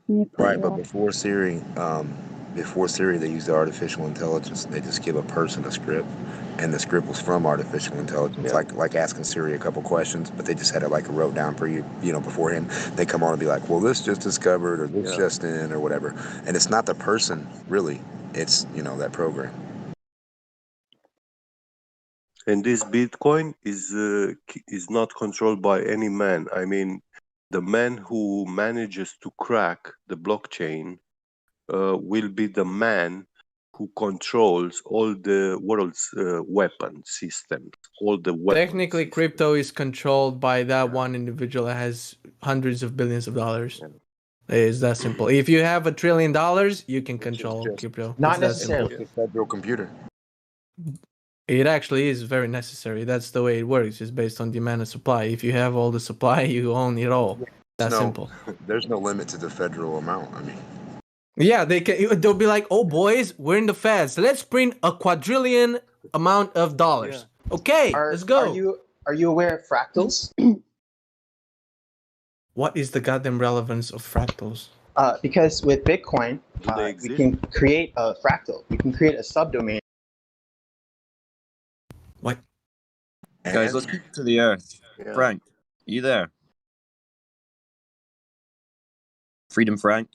Let me put Right, you but up. before Siri, before Siri, they used the artificial intelligence. They just give a person a script, and the script was from artificial intelligence, like asking Siri a couple questions, but they just had it like wrote down for you, beforehand. They come on and be like, well, this just discovered, or this just in, or whatever. And it's not the person really; it's that program. And this Bitcoin is not controlled by any man. I mean, the man who manages to crack the blockchain will be the man who controls all the world's weapon systems, all the weapons. Technically, crypto is controlled by that one individual that has hundreds of billions of dollars. It's that simple. If you have $1 trillion, you can control crypto. Not It's that simple. necessarily. Federal computer. It actually is very necessary. That's the way it works. It's based on demand and supply. If you have all the supply, you own it all. That's simple. There's no limit to the federal amount. I mean, yeah, they'll be like, "Oh, boys, we're in the feds. Let's print a quadrillion amount of dollars." Okay, let's go. Are you aware of fractals? What is the goddamn relevance of fractals? Because with Bitcoin, we can create a fractal. We can create a subdomain. What? Guys, let's keep it to the earth. Frank, you there? Freedom Frank?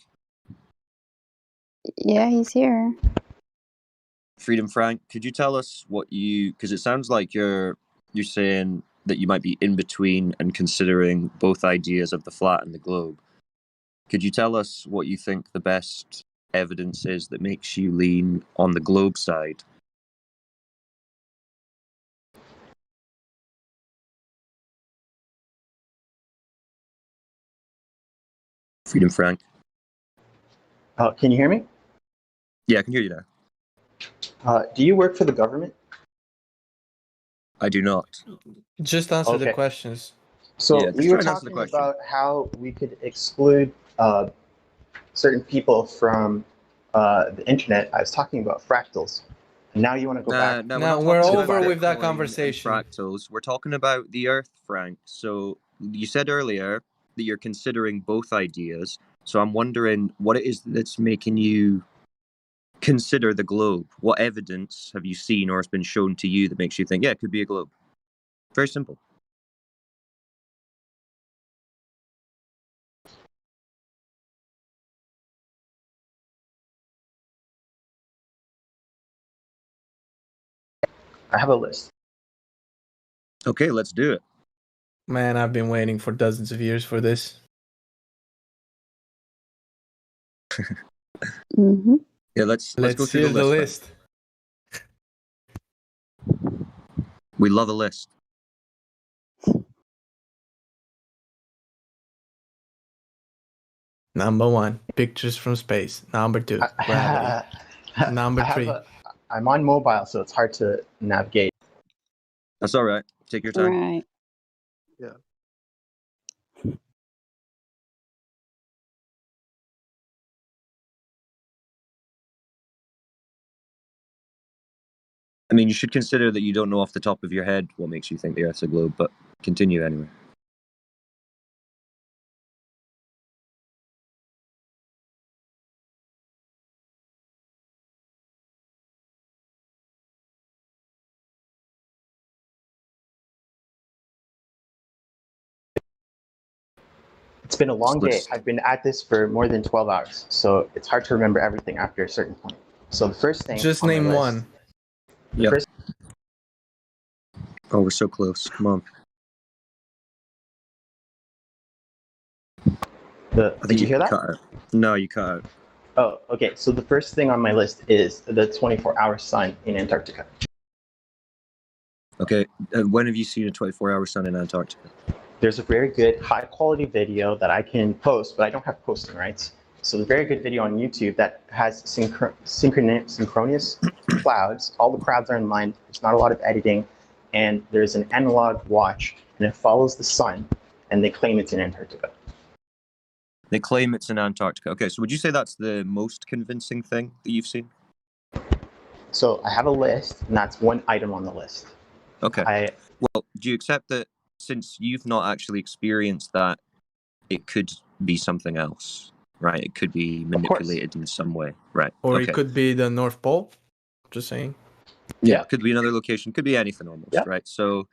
Yeah, he's here. Freedom Frank, could you tell us what because it sounds like you're saying that you might be in between and considering both ideas of the flat and the globe. Could you tell us what you think the best evidence is that makes you lean on the globe side? Freedom Frank. Can you hear me? Yeah, I can hear you now. Do you work for the government? I do not. Just answer the questions. So we were talking about how we could exclude certain people from the internet. I was talking about fractals. And now you want to go back? No, we're over with that conversation. Fractals. We're talking about the Earth, Frank. So you said earlier that you're considering both ideas. So I'm wondering what it is that's making you consider the globe. What evidence have you seen or has been shown to you that makes you think, yeah, it could be a globe? Very simple. I have a list. Okay, let's do it. Man, I've been waiting for dozens of years for this. Mm-hmm. Yeah, let's go through hear the list. We love a list. Number 1, pictures from space. Number 2, gravity. Number 3. I'm on mobile, so it's hard to navigate. That's all right. Take your time. Right. Yeah. I mean, you should consider that you don't know off the top of your head what makes you think the Earth's a globe, but continue anyway. It's been a long day. I've been at this for more than 12 hours, so it's hard to remember everything after a certain point. So the first thing. Just name one. Yeah. Oh, we're so close. Come on. Did you hear that? Cut out. No, you cut out. Oh, okay. So the first thing on my list is the 24-hour sun in Antarctica. Okay. When have you seen a 24-hour sun in Antarctica? There's a very good high-quality video that I can post, but I don't have posting rights. So a very good video on YouTube that has synchronous clouds. All the clouds are in line. There's not a lot of editing. And there's an analog watch, and it follows the sun, and they claim it's in Antarctica. They claim it's in Antarctica. Okay, so would you say that's the most convincing thing that you've seen? So I have a list, and that's one item on the list. Okay. Well, do you accept that since you've not actually experienced that, it could be something else? right? It could be Of course. manipulated in some way, right? Or Okay. it could be the North Pole. Just saying. Yeah, could be another location, could be anything almost, Yeah. right? So,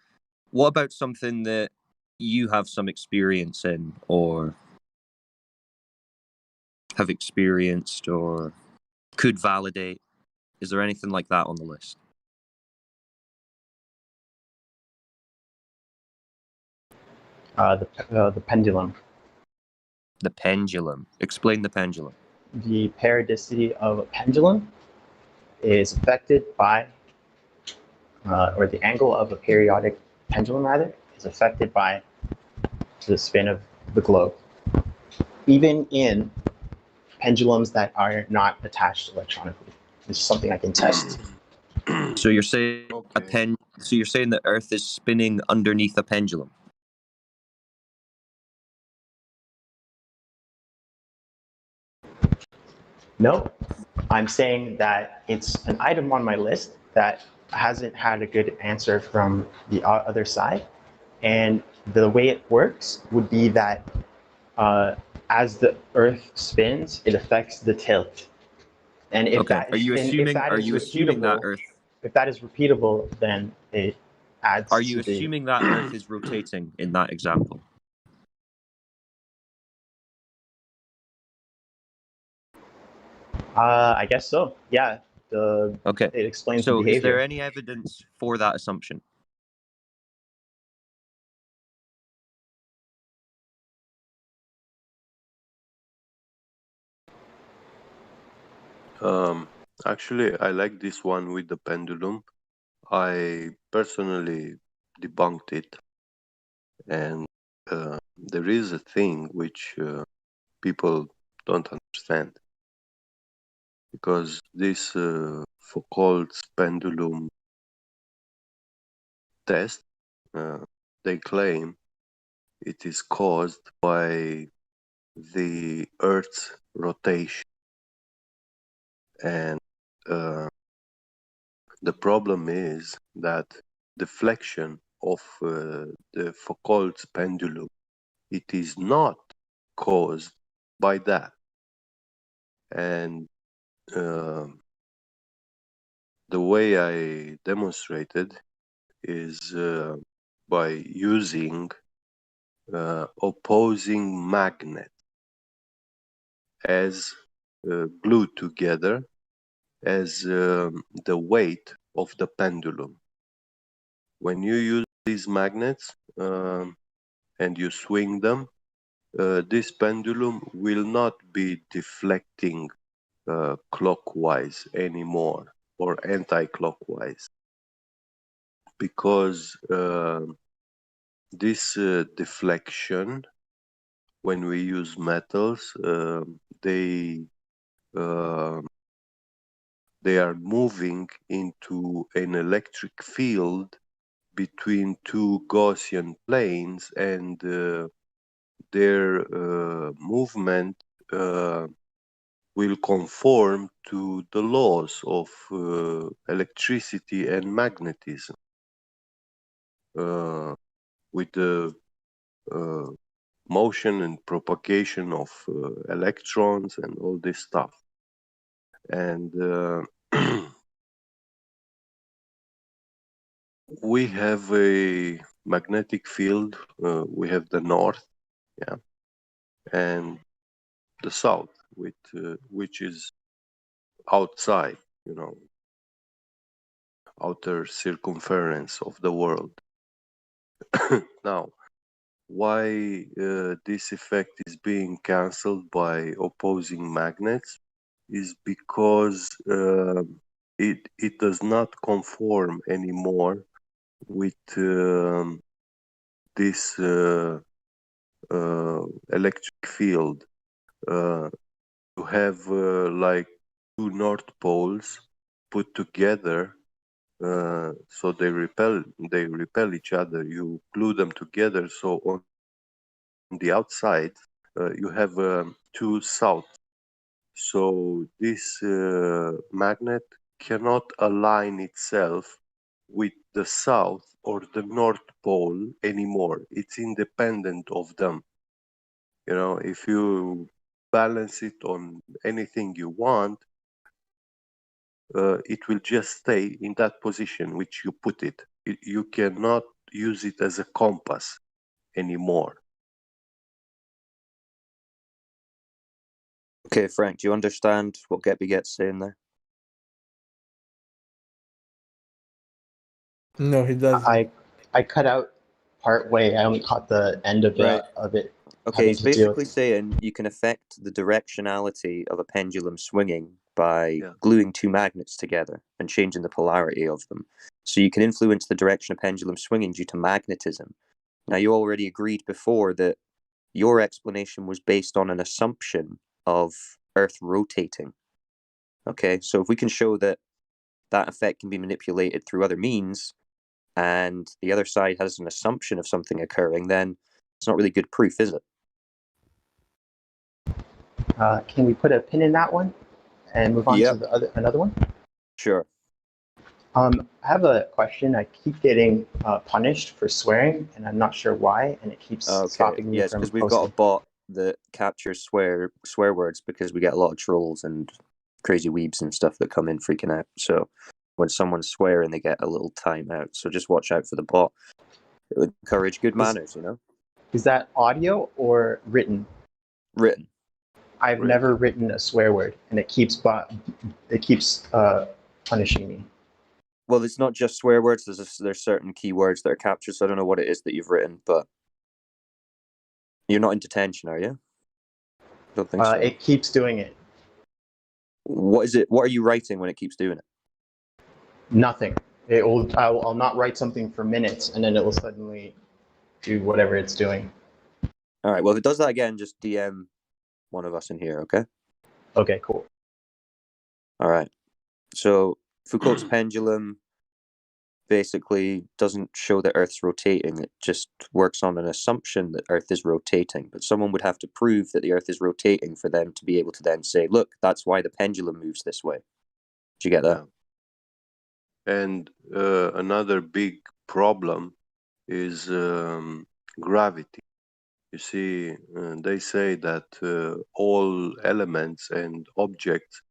what about something that you have some experience in, or have experienced, or could validate? Is there anything like that on the list? The pendulum. The pendulum. Explain the pendulum. The periodicity of a pendulum is affected by, or the angle of a periodic pendulum rather, is affected by the spin of the globe. Even in pendulums that are not attached electronically. This is something I can test. So you're saying So you're saying the Earth is spinning underneath a pendulum. No, I'm saying that it's an item on my list that hasn't had a good answer from the other side. And the way it works would be that as the Earth spins, it affects the tilt. And if that is, assuming that Earth? If that is repeatable, then it adds. Are you assuming that Earth is rotating in that example? I guess so. Yeah. Okay. It explains So, the behavior. is there any evidence for that assumption? Actually, I like this one with the pendulum. I personally debunked it, and there is a thing which people don't understand, because this Foucault's pendulum test, they claim it is caused by the Earth's rotation, and the problem is that deflection of the Foucault's pendulum, it is not caused by that. And the way I demonstrated is by using opposing magnets as glued together as the weight of the pendulum. When you use these magnets and you swing them, this pendulum will not be deflecting clockwise anymore or anti-clockwise, because this deflection, when we use metals, they are moving into an electric field between two Gaussian planes, and their movement will conform to the laws of electricity and magnetism, with the motion and propagation of electrons and all this stuff. And we have a magnetic field. We have the north, yeah, and the south, which is outside, outer circumference of the world. Now, why this effect is being cancelled by opposing magnets is because it does not conform anymore with this electric field. You have like two north poles put together, so they repel each other. You glue them together, so on the outside you have two south. So this magnet cannot align itself with the south or the north pole anymore. It's independent of them. If you balance it on anything you want, it will just stay in that position which you put it. You cannot use it as a compass anymore. Okay, Frank, do you understand what Get Beget's saying there? No, he doesn't. I cut out part way. I only caught the end of Right. it. Okay, having he's to deal basically with. saying you can affect the directionality of a pendulum swinging by gluing two magnets together and changing the polarity of them. So you can influence the direction of pendulum swinging due to magnetism. Now, you already agreed before that your explanation was based on an assumption of Earth rotating. Okay, so if we can show that that effect can be manipulated through other means, and the other side has an assumption of something occurring, then it's not really good proof, is it? Can we put a pin in that one and move on to the another one? Sure. I have a question. I keep getting punished for swearing, and I'm not sure why, and it keeps stopping me Yes, from because we've posting. got a bot that captures swear words because we get a lot of trolls and crazy weebs and stuff that come in freaking out. So when someone's swearing, they get a little timeout. So just watch out for the bot. It would encourage good manners, you know? Is that audio or written? Written. I've never written a swear word, and it keeps punishing me. Well, it's not just swear words. There's certain keywords that are captured. So I don't know what it is that you've written, but you're not in detention, are you? Don't think so. It keeps doing it. What is it? What are you writing when it keeps doing it? Nothing. I'll not write something for minutes, and then it will suddenly do whatever it's doing. All right. Well, if it does that again, just DM one of us in here, okay? Okay, cool. All right. So Foucault's pendulum basically doesn't show that Earth's rotating. It just works on an assumption that Earth is rotating. But someone would have to prove that the Earth is rotating for them to be able to then say, look, that's why the pendulum moves this way. Do you get that? And another big problem is gravity. You see, they say that all elements and objects,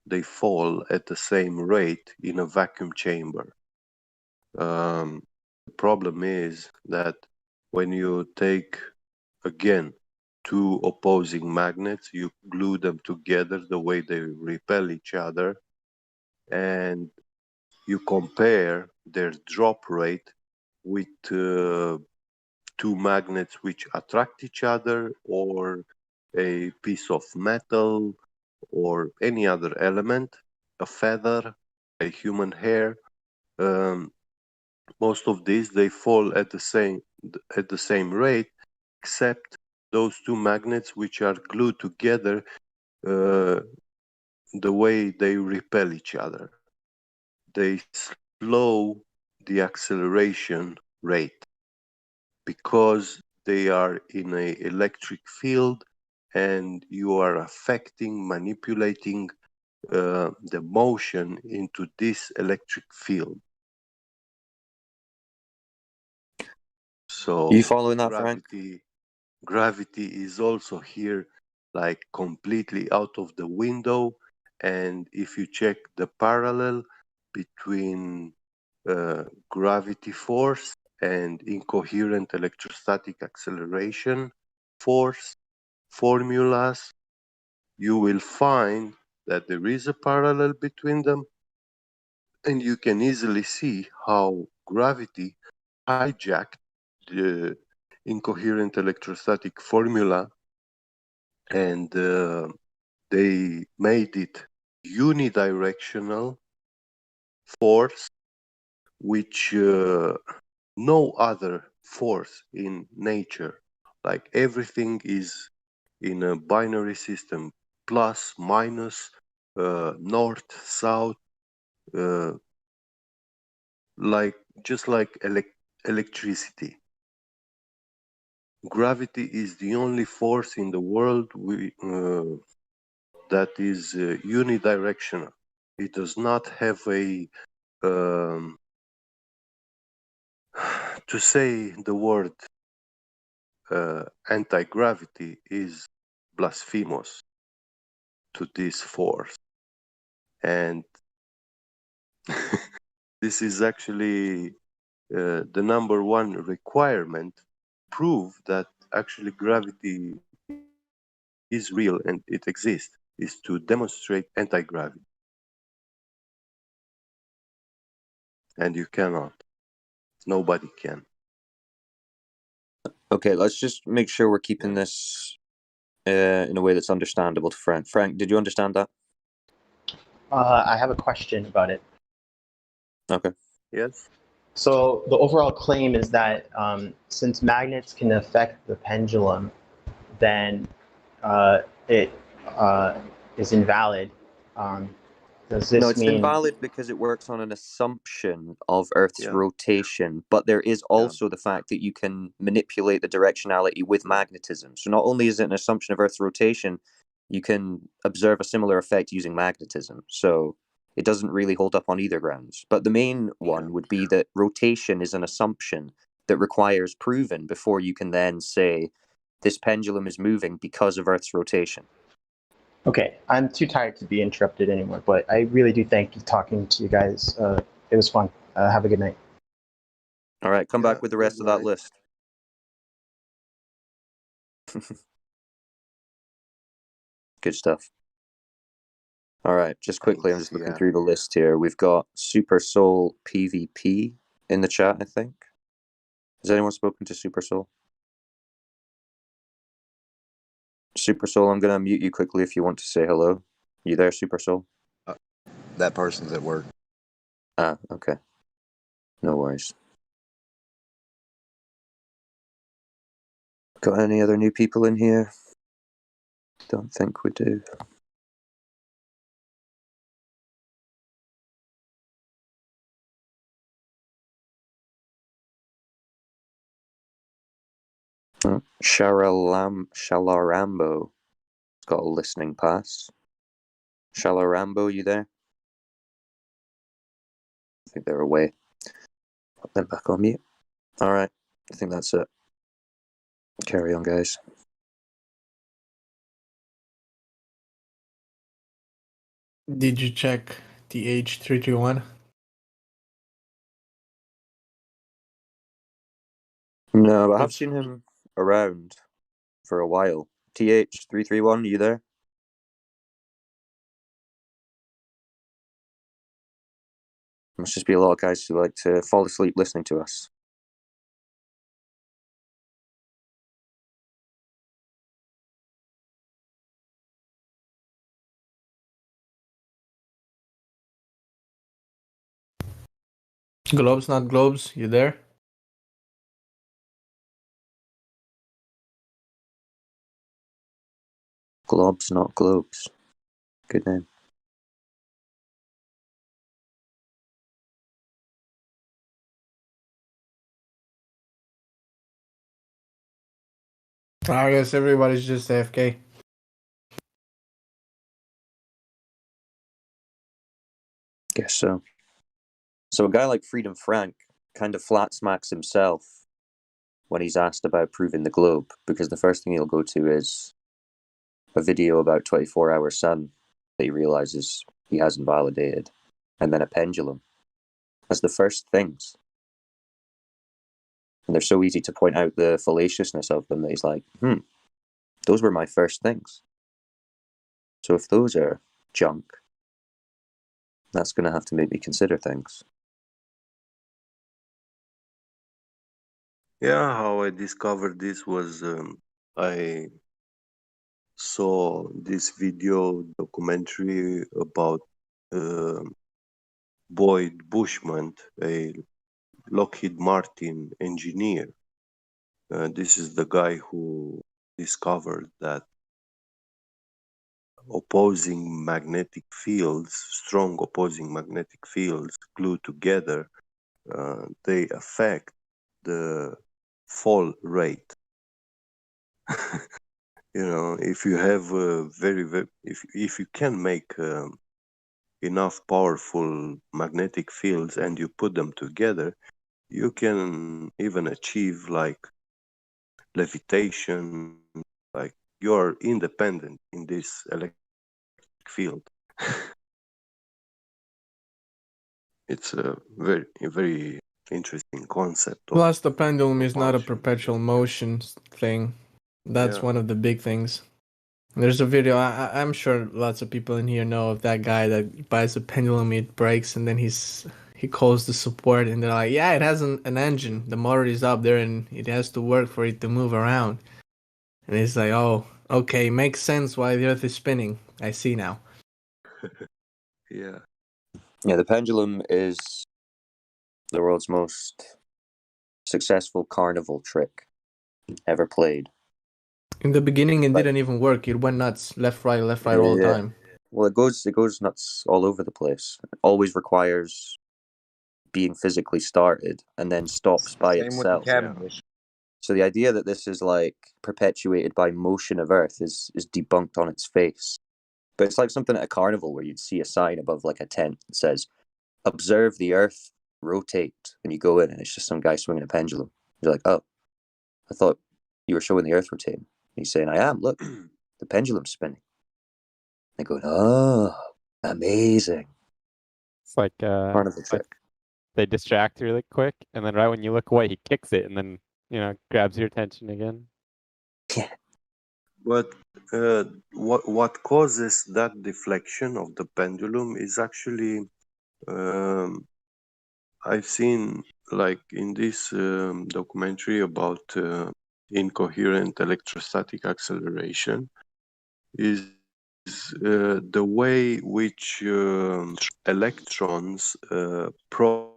they fall at the same rate in a vacuum chamber. The problem is that when you take, again, two opposing magnets, you glue them together the way they repel each other, and you compare their drop rate with two magnets which attract each other, or a piece of metal, or any other element, a feather, a human hair. Most of these, they fall at the same rate, except those two magnets which are glued together, the way they repel each other. They slow the acceleration rate because they are in an electric field, and you are affecting, manipulating the motion into this electric field. So you following that, Frank? Gravity is also here, like completely out of the window. And if you check the parallel between gravity force and incoherent electrostatic acceleration force formulas, you will find that there is a parallel between them, and you can easily see how gravity hijacked the incoherent electrostatic formula, and they made it unidirectional force, which no other force in nature, like everything is in a binary system, plus, minus, north, south, just like electricity. Gravity is the only force in the world that is unidirectional. It does not have a to say the word anti-gravity is blasphemous. to this force. And this is actually the number one requirement to prove that actually gravity is real and it exists, is to demonstrate anti-gravity. And you cannot. Nobody can. Okay, let's just make sure we're keeping this in a way that's understandable to Frank. Frank, did you understand that? I have a question about it. Okay. Yes. So the overall claim is that since magnets can affect the pendulum, then it is invalid. Does No, this it's mean? invalid because it works on an assumption of Earth's Yeah. rotation, but there is also the fact that you can manipulate the directionality with magnetism. So not only is it an assumption of Earth's rotation, you can observe a similar effect using magnetism. So it doesn't really hold up on either grounds. But the main one would be that rotation is an assumption that requires proven before you can then say this pendulum is moving because of Earth's rotation. Okay, I'm too tired to be interrupted anymore, but I really do thank you talking to you guys. It was fun. Have a good night. All right, come back with the rest of that list. Good stuff. All right, just quickly, I'm just looking through the list here. We've got Super Soul PvP in the chat, I think. Has anyone spoken to Super Soul? Super Soul, I'm going to mute you quickly if you want to say hello. You there, Super Soul? That person's at work. Ah, okay. No worries. Got any other new people in here? Don't think we do. Shalarambo has got a listening pass. Shalarambo, you there? I think they're away. Put them back on mute. Alright, I think that's it. Carry on, guys. Did you check TH331? No, but I've seen him around for a while. TH331, you there? Must just be a lot of guys who like to fall asleep listening to us. Globes, not globes. You there? Globs, not globes. Good name. I guess everybody's just AFK. Guess so. So a guy like Freedom Frank kind of flat smacks himself when he's asked about proving the globe, because the first thing he'll go to is a video about 24-hour sun that he realizes he hasn't validated, and then a pendulum. As the first things. And they're so easy to point out the fallaciousness of them that he's like, those were my first things. So if those are junk, that's going to have to make me consider things. Yeah, how I discovered this was I saw this video documentary about Boyd Bushman, a Lockheed Martin engineer. This is the guy who discovered that opposing magnetic fields, strong opposing magnetic fields glued together, they affect the fall rate. You know, if you have if you can make enough powerful magnetic fields and you put them together, you can even achieve like levitation, like you're independent in this magnetic field. It's a very interesting concept. Plus, the pendulum is not a perpetual motion thing. That's one of the big things. There's a video. I'm sure lots of people in here know of that guy that buys a pendulum, it breaks, and then he calls the support, and they're like, "Yeah, it has an engine. The motor is up there, and it has to work for it to move around." And he's like, "Oh, okay, makes sense why the Earth is spinning. I see now." Yeah. Yeah, the pendulum is the world's most successful carnival trick ever played. In the beginning, it didn't even work. It went nuts, left, right, all the time. Well, it goes nuts all over the place. It always requires being physically started and then stops by Same with the itself. cabin. So the idea that this is like perpetuated by motion of Earth is debunked on its face. But it's like something at a carnival where you'd see a sign above like a tent that says, "Observe the Earth rotate," and you go in and it's just some guy swinging a pendulum. You're like, "Oh, I thought you were showing the Earth rotating." And he's saying, "I am. Look, the pendulum's spinning." They go, "Oh, amazing." It's like Carnival trick. they distract really quick, and then right when you look away, he kicks it, and then grabs your attention again. But what causes that deflection of the pendulum is actually I've seen like in this documentary about incoherent electrostatic acceleration is the way which electrons propagate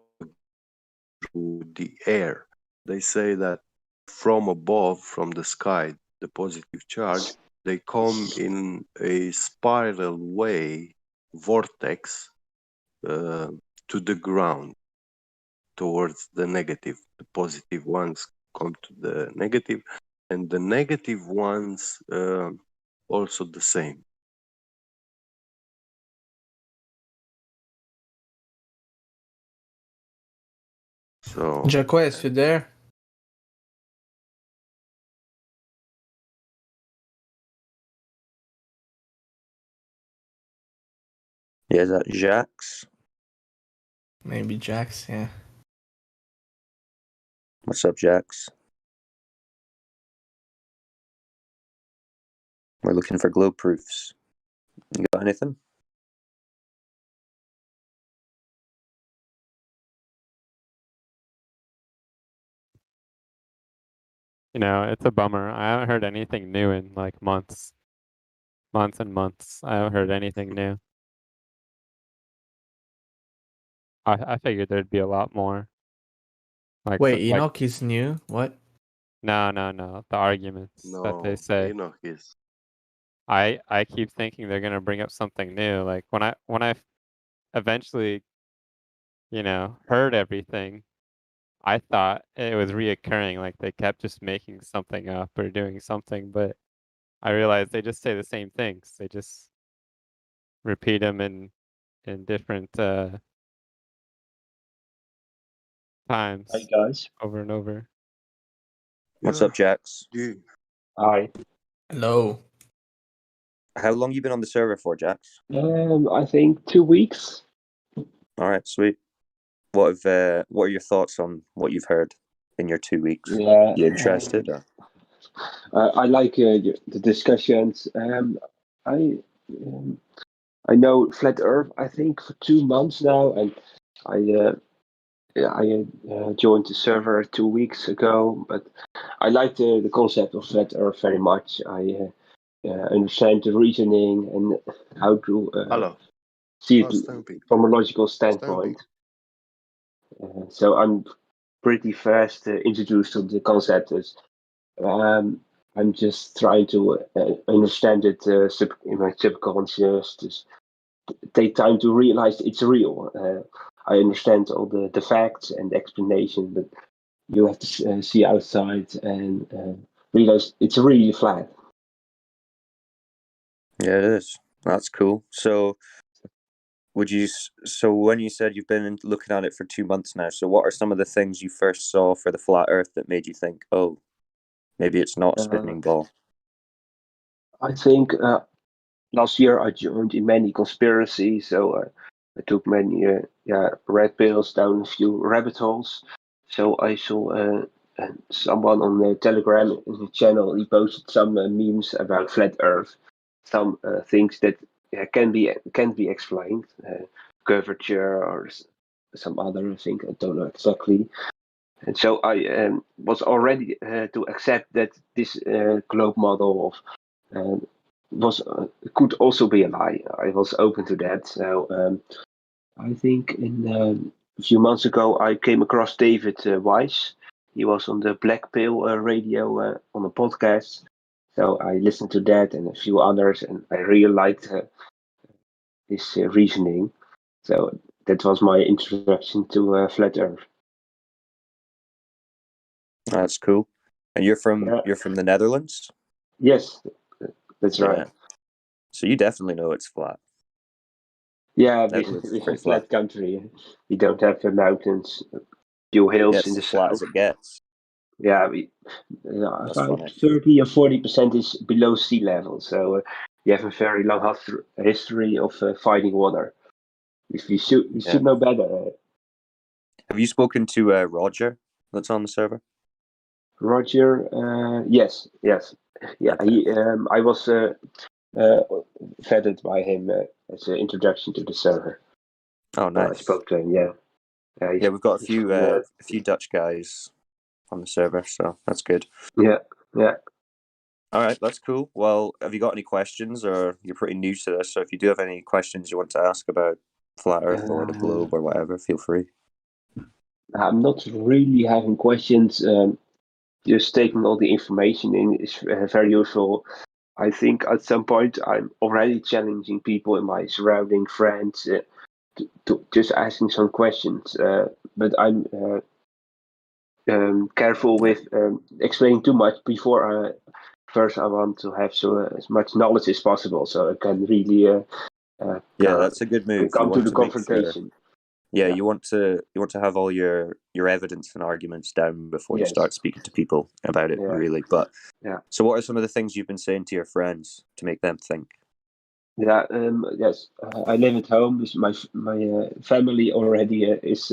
through the air. They say that from above, from the sky, the positive charge, they come in a spiral way, vortex, to the ground towards the negative. The positive ones come to the negative, and the negative ones also the same. So Jacques, you there? Yeah, is that Jacques? Maybe Jax, yeah. What's up, Jacques? We're looking for globe proofs. You got anything? It's a bummer. I haven't heard anything new in like months. Months and months. I haven't heard anything new. I figured there'd be a lot more. Wait, Enoch is new? What? No. The arguments that they say. Enoch is. I keep thinking they're gonna bring up something new. Like when I eventually, heard everything, I thought it was reoccurring. Like they kept just making something up or doing something, but I realized they just say the same things. They just repeat them in different times. Hey guys. Over and over. What's up, Jax? Hi. Hello. How long you been on the server for, Jax? I think 2 weeks. All right, sweet. What are your thoughts on what you've heard in your 2 weeks? Yeah. You interested? I like the discussions. I know Flat Earth, I think, for 2 months now, and I joined the server 2 weeks ago. But I like the concept of Flat Earth very much. I understand the reasoning and how to see it from a logical standpoint. So I'm pretty fast introduced to the concept. I'm just trying to understand it in my subconscious. Just take time to realize it's real. I understand all the facts and the explanation, but you have to see outside and realize it's really flat. Yeah, it is. That's cool. So, when you said you've been looking at it for 2 months now, so what are some of the things you first saw for the flat Earth that made you think, oh, maybe it's not a spinning ball? I think last year I joined in many conspiracies, so I took many red pills down a few rabbit holes. So I saw someone on the Telegram in the channel. He posted some memes about flat Earth, some things that can be explained, curvature or some other thing. I don't know exactly. And so I was already to accept that this globe model of was could also be a lie. I was open to that. So I think a few months ago I came across David Weiss. He was on the Black Pill radio on a podcast. So I listened to that and a few others, and I really liked his reasoning. So that was my introduction to flat Earth. That's cool. And you're from the Netherlands? Yes, that's right. So you definitely know it's flat. Yeah, Netherlands is we're a pretty flat country. We don't have the mountains, few hills in it's the as flat south. as it gets. Yeah, That's about funny. 30 or 40% is below sea level. So we have a very long history of fighting water. We should know better. Have you spoken to Roger that's on the server? Roger, yes. Yeah, he. I was vetted by him as an introduction to the server. Oh, So I nice. spoke to him. Yeah. Yeah, we've got he's from, a few Dutch guys on the server, so that's good. Yeah. All right, that's cool. Well, have you got any questions, or you're pretty new to this? So if you do have any questions you want to ask about flat Earth or the globe or whatever, feel free. I'm not really having questions. Just taking all the information in is very useful. I think at some point I'm already challenging people in my surrounding friends to just asking some questions. But I'm careful with explaining too much before. First, I want to have as much knowledge as possible, so I can really that's a good move. come You to want the to make sure. confrontation. You want to have all your evidence and arguments down before you Yes. start speaking to people about it, really. But so what are some of the things you've been saying to your friends to make them think? Yeah, yes. I live at home. My family already is.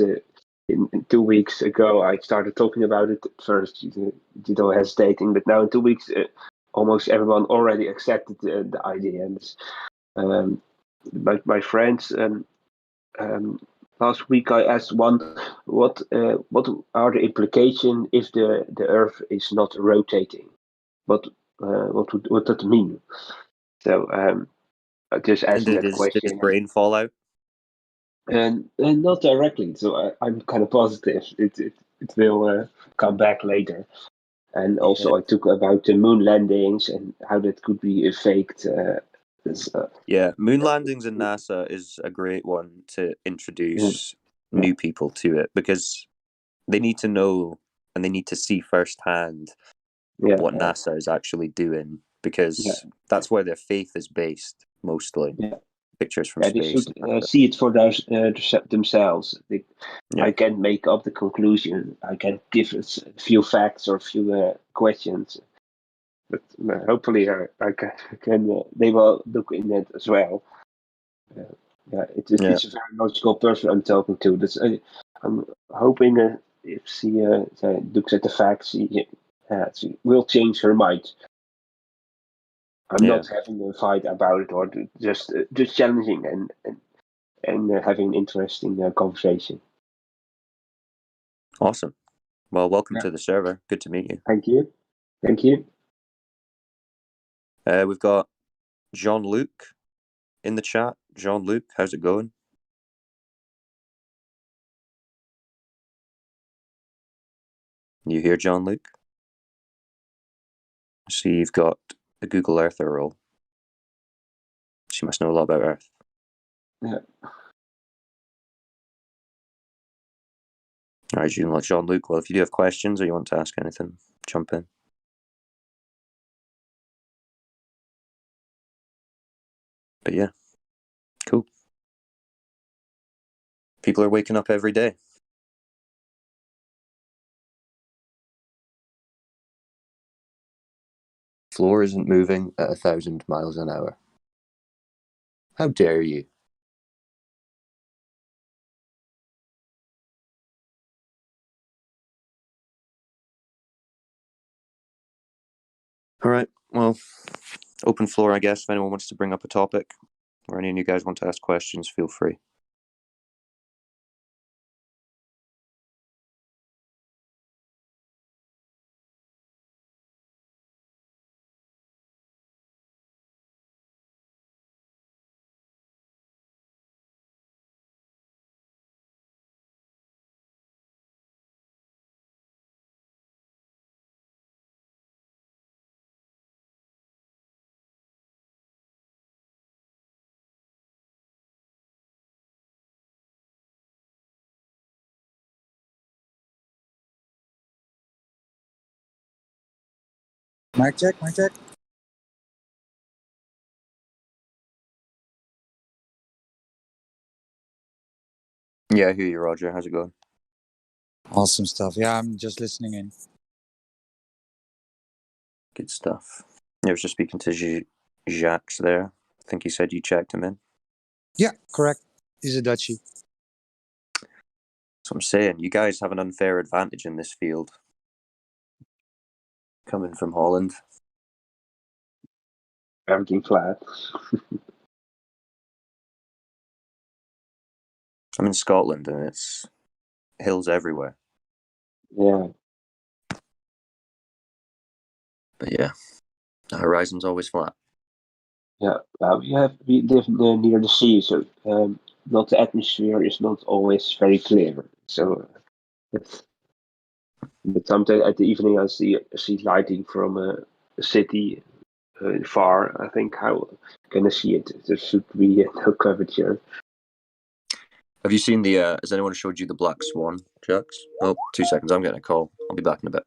In 2 weeks ago, I started talking about it. At first, you know, hesitating, but now in 2 weeks, almost everyone already accepted the idea. And my friends. Last week, I asked one, what are the implications if the Earth is not rotating? What would that mean? So just asking that Did his question. brain fall out? And not directly. So I'm kind of positive it will come back later. And also I took about the moon landings and how that could be faked. Moon landings in NASA is a great one to introduce new people to it, because they need to know and they need to see firsthand what NASA is actually doing, because that's where their faith is based mostly. Pictures from they space. should see it for themselves. I can make up the conclusion. I can give a few facts or a few questions, but hopefully I can they will look in it as well. It's a very logical person I'm talking to. I'm hoping if she looks at the facts, she will change her mind. I'm not having a fight about it, or just challenging and having an interesting conversation. Awesome. Well, welcome to the server. Good to meet you. Thank you. We've got Jean-Luc in the chat. Jean-Luc, how's it going? You here, Jean-Luc? See, you've got a Google Earth role. She must know a lot about Earth. Yeah. All right, Jean-Luc. Well, if you do have questions or you want to ask anything, jump in. But yeah, cool. People are waking up every day. Floor isn't moving at 1,000 miles an hour. How dare you? All right. Well, open floor, I guess. If anyone wants to bring up a topic or any of you guys want to ask questions, feel free. Mic check, mic check. Yeah, I hear you, Roger. How's it going? Awesome stuff. Yeah, I'm just listening in. Good stuff. I was just speaking to Jacques there. I think he said you checked him in. Yeah, correct. He's a Dutchie. That's what I'm saying. You guys have an unfair advantage in this field. Coming from Holland. Everything flat. I'm in Scotland and it's hills everywhere. Yeah. But yeah, the horizon's always flat. Yeah, we live near the sea, so not the atmosphere is not always very clear. So, but sometimes at the evening I see lighting from a city far. I think how can I see it? There should be no curvature. Have you seen the, has anyone showed you the Black Swan, Jacques? Oh, 2 seconds, I'm getting a call. I'll be back in a bit.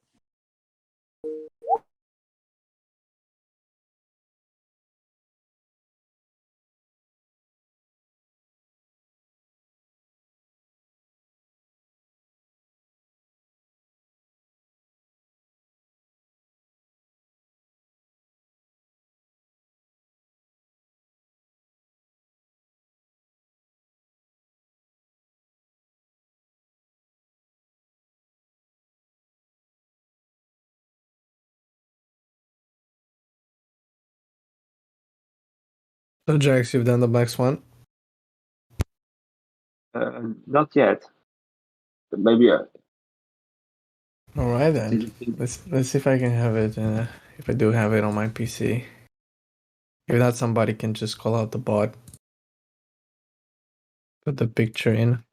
So, Jax, you've done the Black Swan? Not yet. But maybe. All right then. Let's see if I can have it. If I do have it on my PC. If not, somebody can just call out the bot. Put the picture in.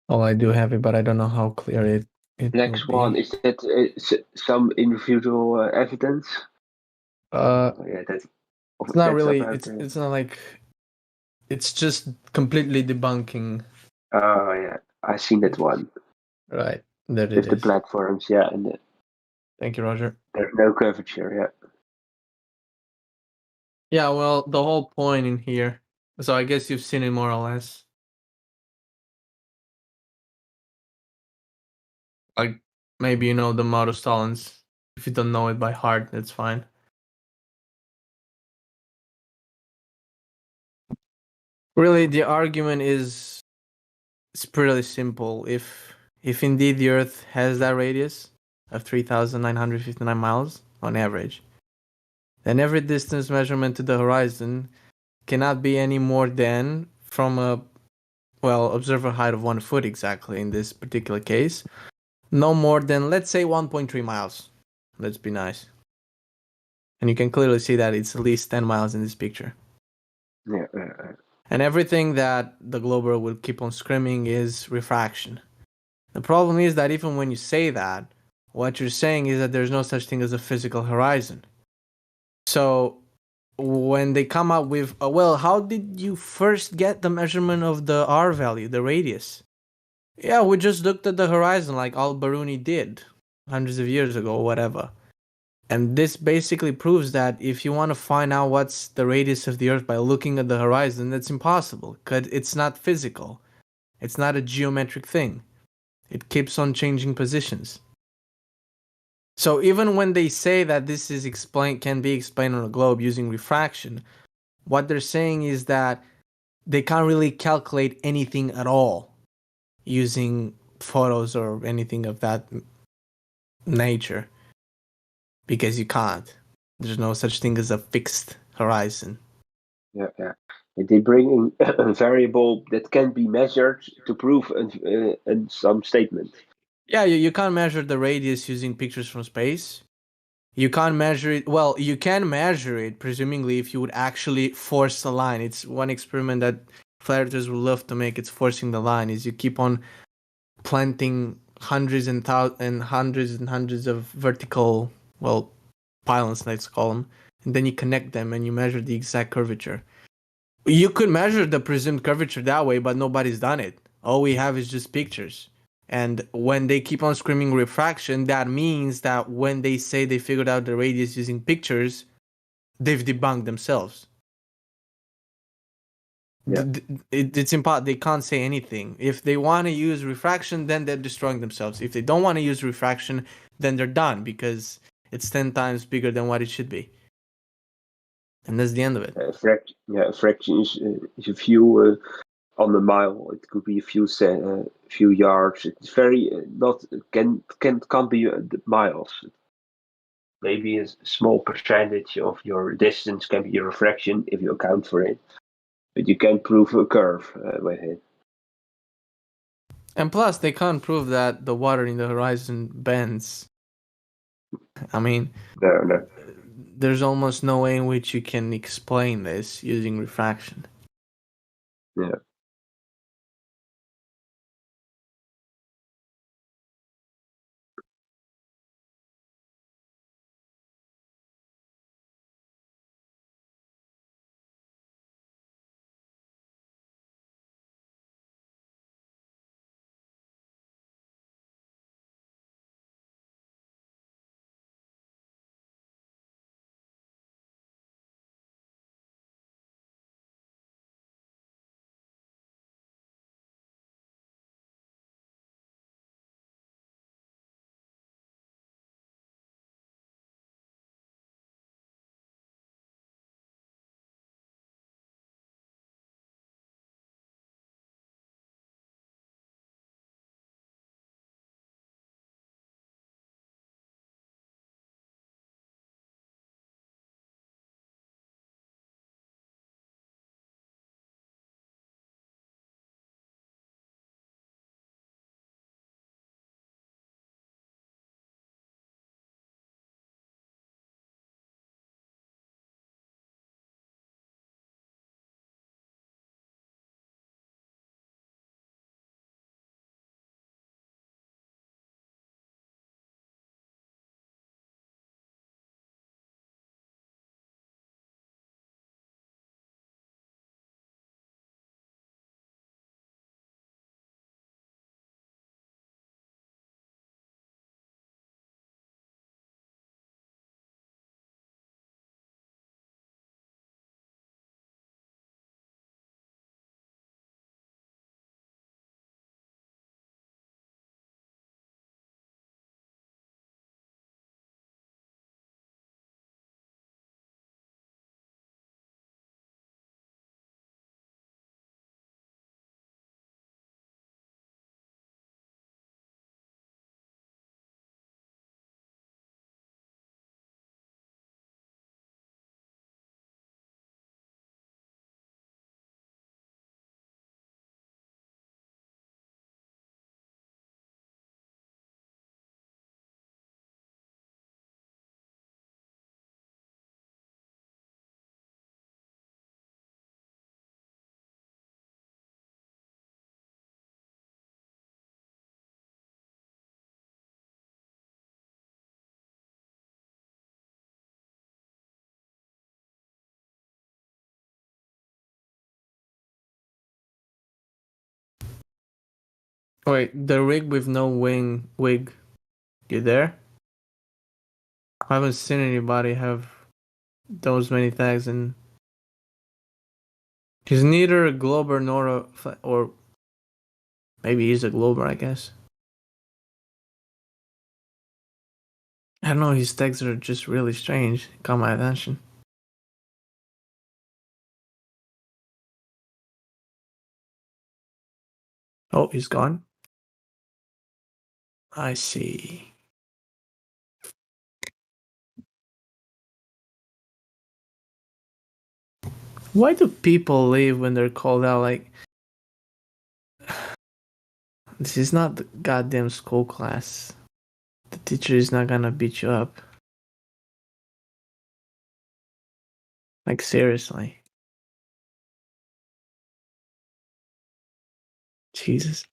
Oh, I do have it, but I don't know how clear it Black will Swan, be. is that some individual evidence? Yeah, that's. It's not That's really. about. It's not like. It's just completely debunking. Oh yeah, I seen that one. Right there it With the is. platforms, yeah, and Thank you, Roger. there's no curvature, yeah. Yeah, well, the whole point in here. So I guess you've seen it more or less. Like maybe you know the Modus Tollens. If you don't know it by heart, that's fine. Really, the argument is it's pretty simple. If indeed the Earth has that radius of 3,959 miles on average, then every distance measurement to the horizon cannot be any more than from a observer height of 1 foot exactly in this particular case, no more than, let's say, 1.3 miles. Let's be nice. And you can clearly see that it's at least 10 miles in this picture. Yeah. And everything that the glober will keep on screaming is refraction. The problem is that even when you say that, what you're saying is that there's no such thing as a physical horizon. So when they come up with, how did you first get the measurement of the R value, the radius? Yeah, we just looked at the horizon like Al-Biruni did hundreds of years ago or whatever. And this basically proves that if you want to find out what's the radius of the Earth by looking at the horizon, that's impossible because it's not physical. It's not a geometric thing. It keeps on changing positions. So even when they say that this is can be explained on a globe using refraction, what they're saying is that they can't really calculate anything at all using photos or anything of that nature, because you can't. There's no such thing as a fixed horizon. Yeah, yeah. And they bring in a variable that can be measured to prove some statement. Yeah, you can't measure the radius using pictures from space. You can't measure it. Well, you can measure it, presumably, if you would actually force the line. It's one experiment that flat earthers would love to make. It's forcing the line. Is you keep on planting hundreds and hundreds of vertical, well, pylons, let's call them, and then you connect them and you measure the exact curvature. You could measure the presumed curvature that way, but nobody's done it. All we have is just pictures. And when they keep on screaming refraction, that means that when they say they figured out the radius using pictures, they've debunked themselves. Yeah. It's impossible. They can't say anything. If they want to use refraction, then they're destroying themselves. If they don't want to use refraction, then they're done because it's 10 times bigger than what it should be. And that's the end of it. A fraction is a few on a mile. It could be a few yards. It's very can't be miles. Maybe a small percentage of your distance can be a refraction if you account for it, but you can't prove a curve with it. And plus, they can't prove that the water in the horizon bends. I mean, no. There's almost no way in which you can explain this using refraction. Yeah. Wait, the rig with no wig, you there? I haven't seen anybody have those many tags, and he's neither a glober nor or maybe he's a glober, I guess. I don't know, his texts are just really strange. Caught my attention. Oh, he's gone. I see. Why do people leave when they're called out? Like, this is not the goddamn school class. The teacher is not gonna beat you up. Like, seriously. Jesus.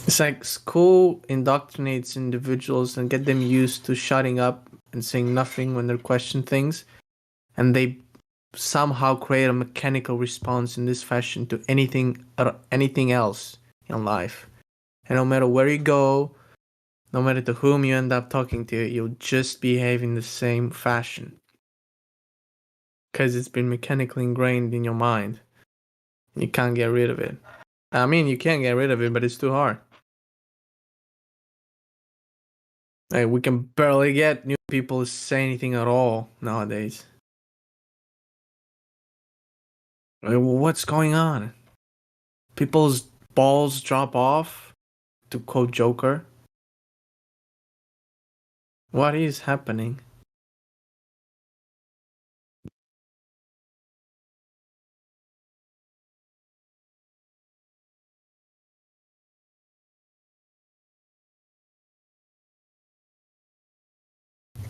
It's like school indoctrinates individuals and get them used to shutting up and saying nothing when they question things, and they somehow create a mechanical response in this fashion to anything else in life. And no matter where you go, no matter to whom you end up talking to, you'll just behave in the same fashion. Because it's been mechanically ingrained in your mind. You can't get rid of it. I mean, you can get rid of it, but it's too hard. Like, we can barely get new people to say anything at all nowadays. Like, what's going on? People's balls drop off, to quote Joker. What is happening?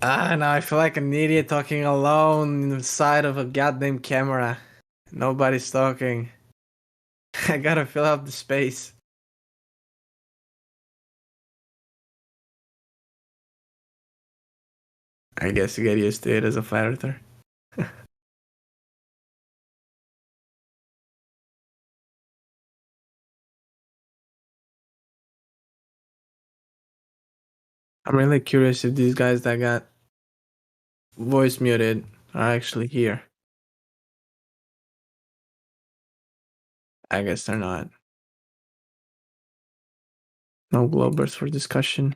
Now I feel like an idiot talking alone in the side of a goddamn camera. Nobody's talking. I gotta fill up the space. I guess you get used to it as a flat earther. I'm really curious if these guys that got voice muted are actually here. I guess they're not. No Globers for discussion.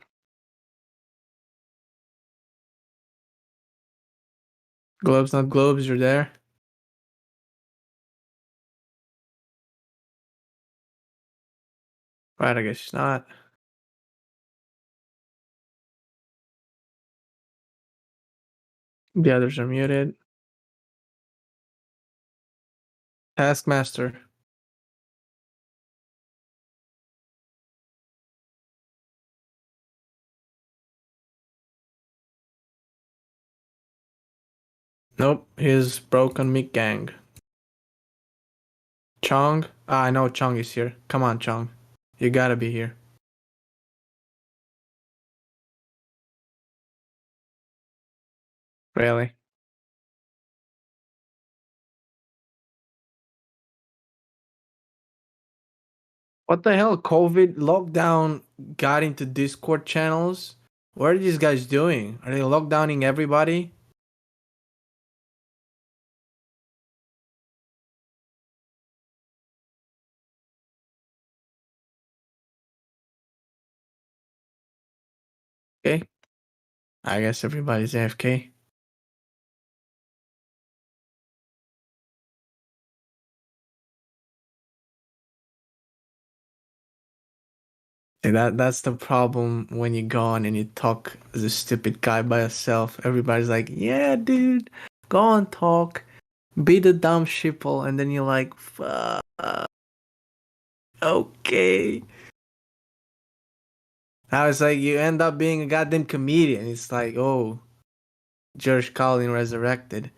Globes, not globes, you're there? Right, I guess not. The others are muted. Taskmaster. Nope, he's broken mic gang. Chong? I know Chong is here. Come on, Chong. You gotta be here. Really? What the hell? COVID lockdown got into Discord channels? What are these guys doing? Are they lockdowning everybody? Okay. I guess everybody's AFK. See, that's the problem when you go on and you talk as a stupid guy by yourself. Everybody's like, yeah, dude, go on, talk. Be the dumb shipple. And then you're like, fuck. Okay. Now it's like you end up being a goddamn comedian. It's like, oh, George Carlin resurrected.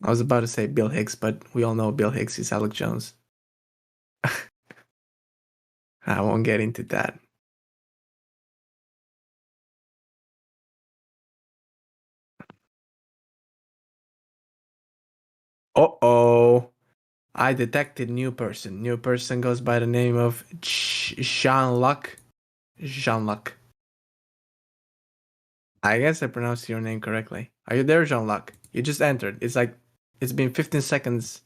I was about to say Bill Hicks, but we all know Bill Hicks is Alec Jones. I won't get into that. Uh-oh. I detected new person. New person goes by the name of Jean-Luc. Jean-Luc. I guess I pronounced your name correctly. Are you there, Jean-Luc? You just entered. It's been 15 seconds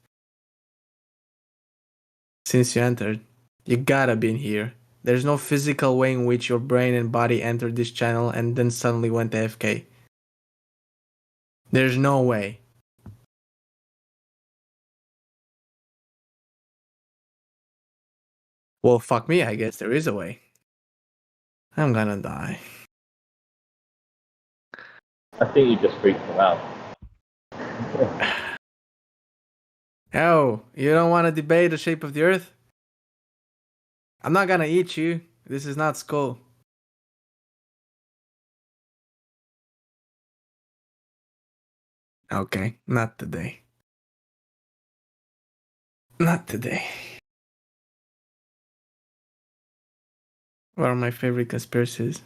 since you entered. You gotta be in here. There's no physical way in which your brain and body entered this channel and then suddenly went AFK. There's no way. Well, fuck me, I guess there is a way. I'm gonna die. I think you just freaked him out. Oh, you don't want to debate the shape of the earth? I'm not gonna eat you. This is not school. Okay, not today. Not today. What are my favorite conspiracies?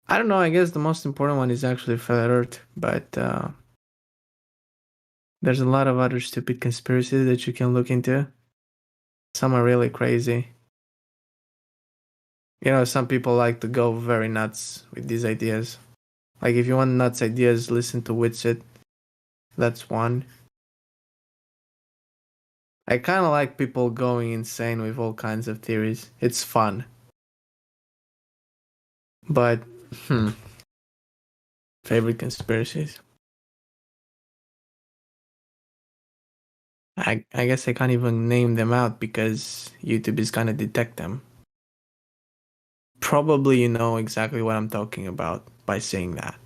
I don't know, I guess the most important one is actually Flat Earth, but there's a lot of other stupid conspiracies that you can look into. Some are really crazy. You know, some people like to go very nuts with these ideas. Like, if you want nuts ideas, listen to Witsit. That's one. I kind of like people going insane with all kinds of theories. It's fun. But, favorite conspiracies? I guess I can't even name them out because YouTube is gonna detect them. Probably you know exactly what I'm talking about by saying that.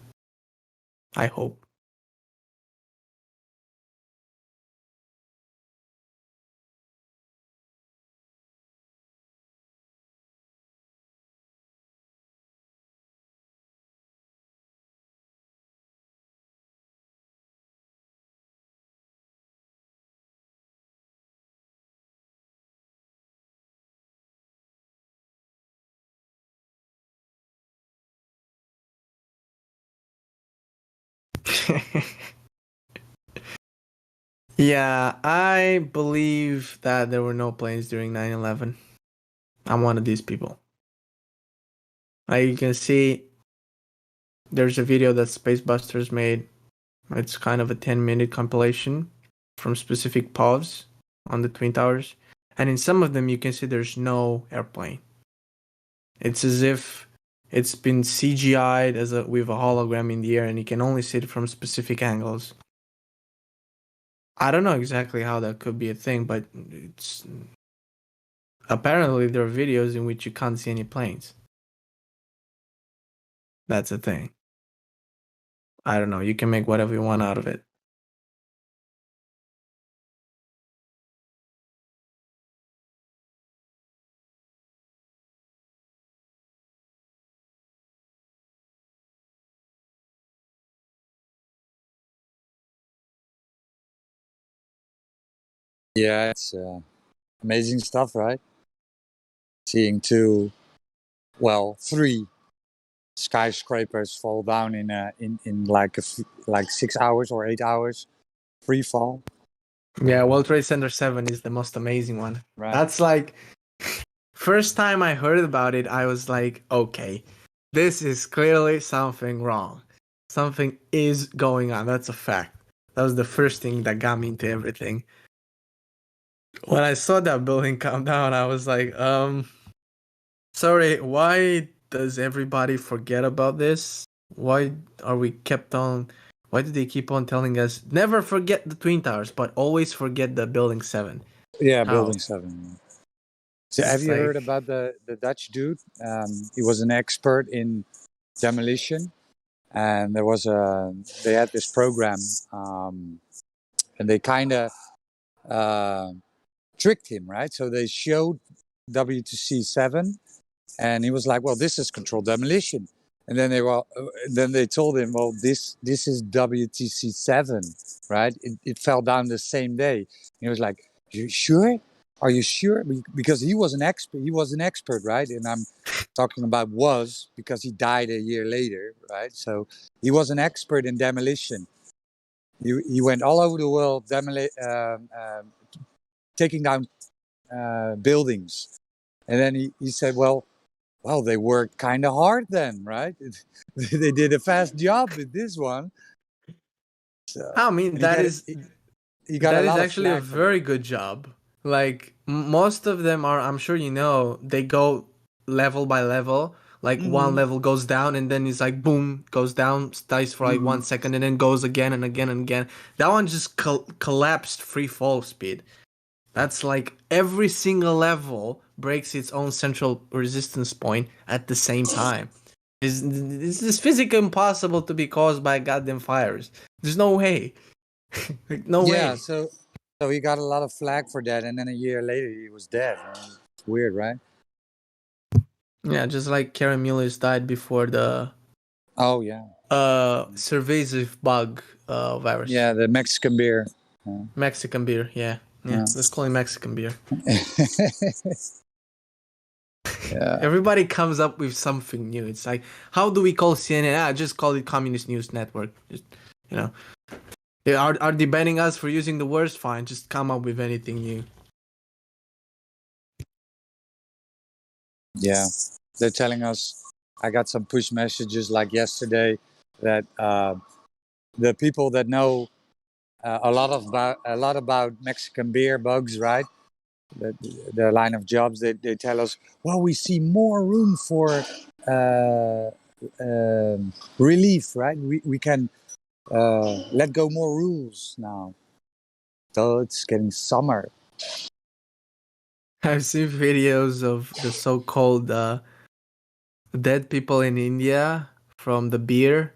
I hope. Yeah, I believe that there were no planes during 9/11. I'm one of these people. Like you can see, there's a video that Spacebusters made. It's kind of a 10-minute compilation from specific POVs on the Twin Towers. And in some of them, you can see there's no airplane. It's as if it's been CGI'd with a hologram in the air and you can only see it from specific angles. I don't know exactly how that could be a thing, but it's apparently there are videos in which you can't see any planes. That's a thing. I don't know. You can make whatever you want out of it. Yeah, it's amazing stuff, right? Seeing three skyscrapers fall down in like 6 hours or 8 hours, free fall. Yeah, World Trade Center 7 is the most amazing one. Right. That's like, first time I heard about it, I was like, okay, this is clearly something wrong. Something is going on. That's a fact. That was the first thing that got me into everything. When I saw that building come down, I was like, sorry, why does everybody forget about this? Why do they keep on telling us never forget the Twin Towers, but always forget the Building 7? Yeah, How? Building 7. So have you heard about the Dutch dude? He was an expert in demolition, and they had this program, and they kind of tricked him, right? So they showed WTC7, and he was like, "Well, this is controlled demolition." And then they told him, "Well, this is WTC7, right? It fell down the same day." And he was like, "You sure?" Are you sure? Because he was an expert. He was an expert, right? And I'm talking about was because he died a year later, right? So he was an expert in demolition. He went all over the world, taking down buildings. And then he said, well, they worked kind of hard then, right? They did a fast job with this one. So, I mean, he got a that is lot of actually a flack for very good job. Like most of them are, I'm sure you know, they go level by level. Like one level goes down and then it's like boom, goes down, stays for like 1 second and then goes again and again and again. That one just collapsed free fall speed. That's like every single level breaks its own central resistance point at the same time. This is physically impossible to be caused by goddamn fires. There's no way. Like, no Yeah, way. so he got a lot of flack for that, and then a year later he was dead. It's weird, right? Yeah, just like Karen Mullis died before the yeah. Pervasive bug virus. Yeah, the Mexican beer. Mexican beer, yeah. Let's call it Mexican beer. Yeah. Everybody comes up with something new. It's like, how do we call CNN? Just call it Communist News Network. Just, you know, they are debating us for using the words. Fine, just come up with anything new. Yeah, they're telling us. I got some push messages like yesterday that the people that know a lot about Mexican beer bugs, right? The line of jobs, they tell us, well, we see more room for relief, right? We can let go more rules now. So it's getting summer. I've seen videos of the so-called dead people in India from the beer,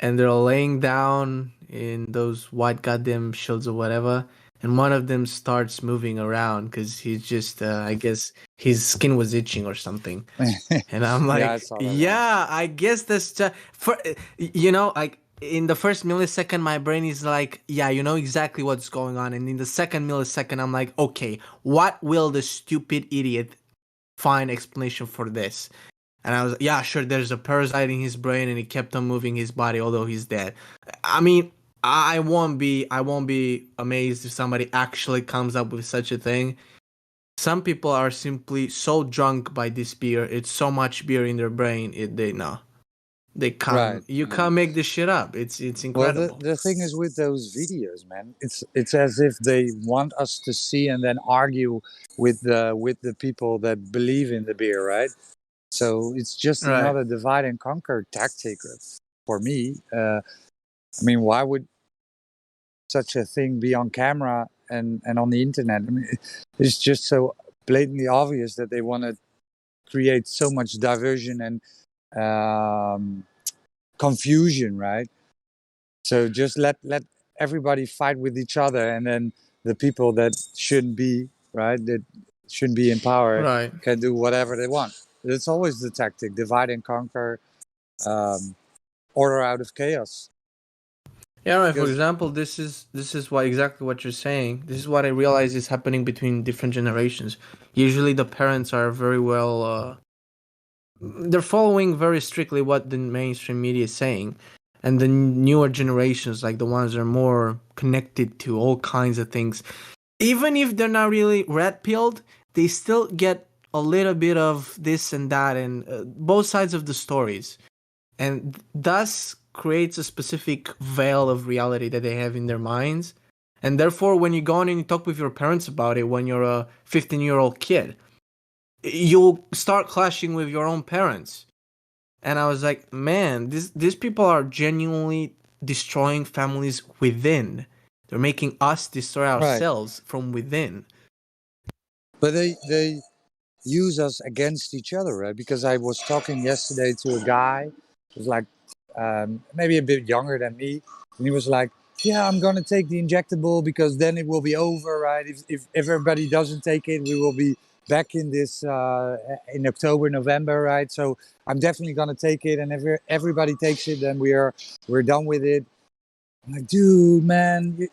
and they're laying down in those white goddamn shields or whatever, and one of them starts moving around because he's just, I guess his skin was itching or something. And I'm like, I saw that one. yeah, I guess that's just, you know, like in the first millisecond, my brain is like, yeah, you know exactly what's going on. And in the second millisecond, I'm like, okay, what will the stupid idiot find explanation for this? And I was like, yeah, sure, there's a parasite in his brain and he kept on moving his body although he's dead. I mean, I won't be amazed if somebody actually comes up with such a thing. Some people are simply so drunk by this beer. It's so much beer in their brain. They can't. Right. You can't make this shit up. It's incredible. Well, the thing is with those videos, man, it's as if they want us to see and then argue with the people that believe in the beer, right? So it's just another divide and conquer tactic for me. I mean, why would such a thing be on camera and on the internet? I mean, it's just so blatantly obvious that they want to create so much diversion and confusion, right? So just let everybody fight with each other, and then the people that shouldn't be, right, that shouldn't be in power, can do whatever they want. It's always the tactic: divide and conquer, order out of chaos. Yeah, right. For example, this is exactly what you're saying. This is what I realize is happening between different generations. Usually, the parents are very well. They're following very strictly what the mainstream media is saying, and the newer generations, like the ones that are more connected to all kinds of things, even if they're not really red pilled, they still get a little bit of this and that, and both sides of the stories, and thus creates a specific veil of reality that they have in their minds. And therefore, when you go on and you talk with your parents about it when you're a 15-year-old kid, you'll start clashing with your own parents. And I was like, man, these people are genuinely destroying families within. They're making us destroy ourselves from within. But they use us against each other, right? Because I was talking yesterday to a guy who was like maybe a bit younger than me, and he was like, yeah, I'm gonna take the injectable because then it will be over, right? If everybody doesn't take it, we will be back in this in October, November, right? So I'm definitely gonna take it, and if everybody takes it, then we're done with it. I'm like, dude, man,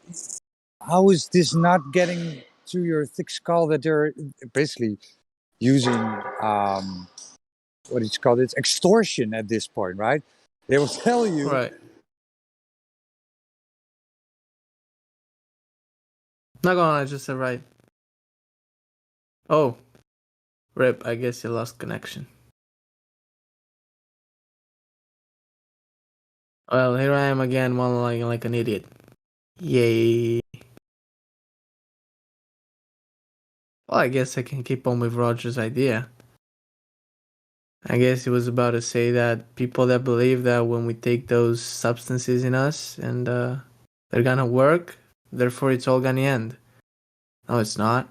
how is this not getting to your thick skull that they're basically using what it's called, it's extortion at this point, right? They will tell you, Right. Not gonna lie, I just said right. Oh, rip. I guess you lost connection. Well, here I am again, one like an idiot. Yay. Well, I guess I can keep on with Roger's idea. I guess he was about to say that people that believe that when we take those substances in us and they're gonna work, therefore it's all gonna end. No, it's not.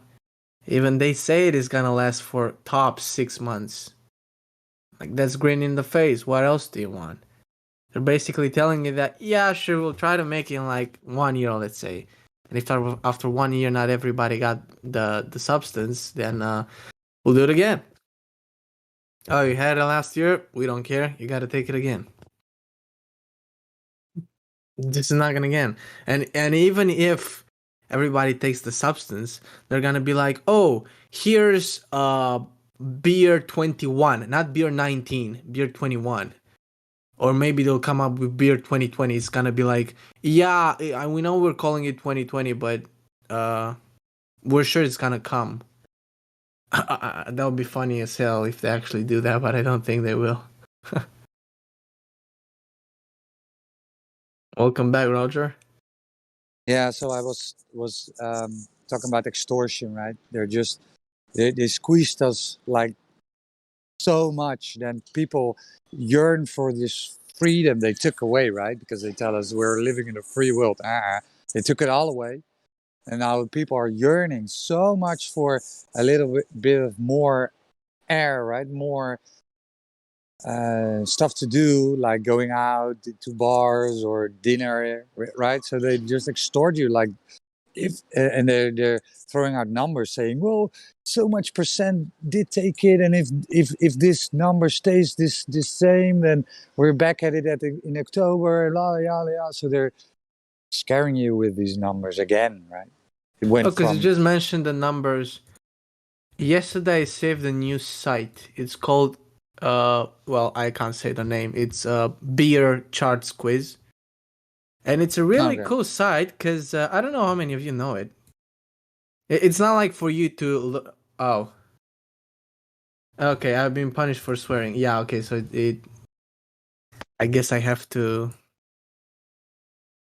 Even they say it is gonna last for top 6 months. Like, that's green in the face. What else do you want? They're basically telling you that, yeah, sure, we'll try to make it in like 1 year, let's say. And if after 1 year not everybody got the substance, then we'll do it again. Oh, you had it last year? We don't care. You gotta take it again. This is not gonna again. And even if everybody takes the substance, they're gonna be like, oh, here's beer 21, not beer 19, beer 21. Or maybe they'll come up with beer 2020. It's gonna be like, yeah, we know we're calling it 2020, but we're sure it's gonna come. That would be funny as hell if they actually do that, but I don't think they will. Welcome back, Roger. Yeah, so I was talking about extortion, right? They squeezed us like so much, then people yearn for this freedom they took away, right? Because they tell us we're living in a free world. They took it all away, and now people are yearning so much for a little bit of more air, right? More stuff to do, like going out to bars or dinner, right? So they just extort you, like and they're throwing out numbers saying, well, so much percent did take it, and if this number stays this same, then we're back at it in October. So they're scaring you with these numbers again, right? It went because from you just mentioned the numbers. Yesterday I saved a new site. It's called well, I can't say the name. It's Beer Charts Quiz. And it's a really cool site because I don't know how many of you know it. It's not like for you to look. Oh. Okay, I've been punished for swearing. Yeah, okay, so I guess I have to.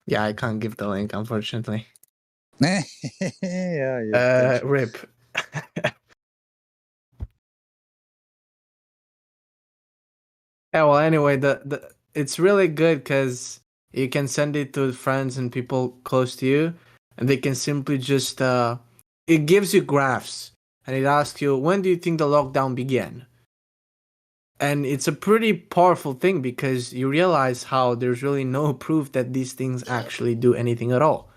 Yeah, I can't give the link, unfortunately. yeah, rip. Yeah, well, anyway, the it's really good because you can send it to friends and people close to you, and they can simply just it gives you graphs, and it asks you, when do you think the lockdown began? And it's a pretty powerful thing because you realize how there's really no proof that these things actually do anything at all.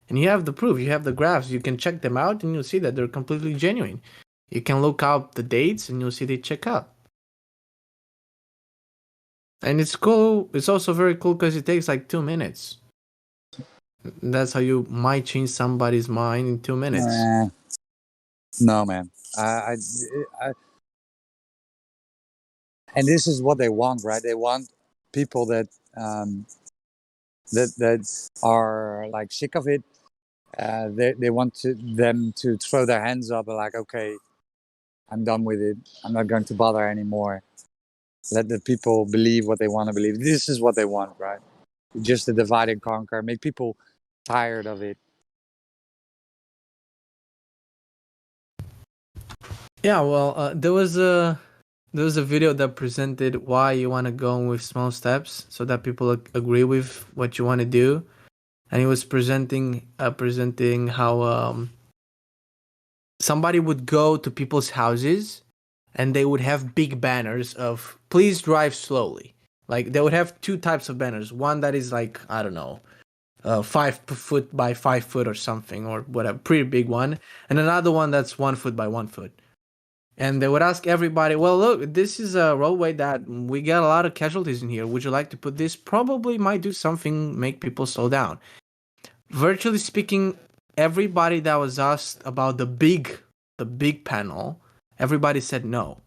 And you have the proof, you have the graphs, you can check them out, and you'll see that they're completely genuine. You can look up the dates, and you'll see they check out. And it's cool. It's also very cool because it takes like 2 minutes. That's how you might change somebody's mind in 2 minutes. No, man. And this is what they want, right? They want people that that are like sick of it. They want them to throw their hands up and like, okay, I'm done with it. I'm not going to bother anymore. Let the people believe what they want to believe. This is what they want, right? Just to divide and conquer, make people tired of it. Yeah, well, there was a video that presented why you want to go with small steps so that people agree with what you want to do, and he was presenting how somebody would go to people's houses and they would have big banners of please drive slowly. Like, they would have two types of banners. One that is like, I don't know, 5 foot by 5 foot or something, or whatever, pretty big one, and another one that's 1 foot by 1 foot. And they would ask everybody, well, look, this is a roadway that we got a lot of casualties in here. Would you like to put this? Probably might do something, make people slow down. Virtually speaking, everybody that was asked about the big panel, everybody said no.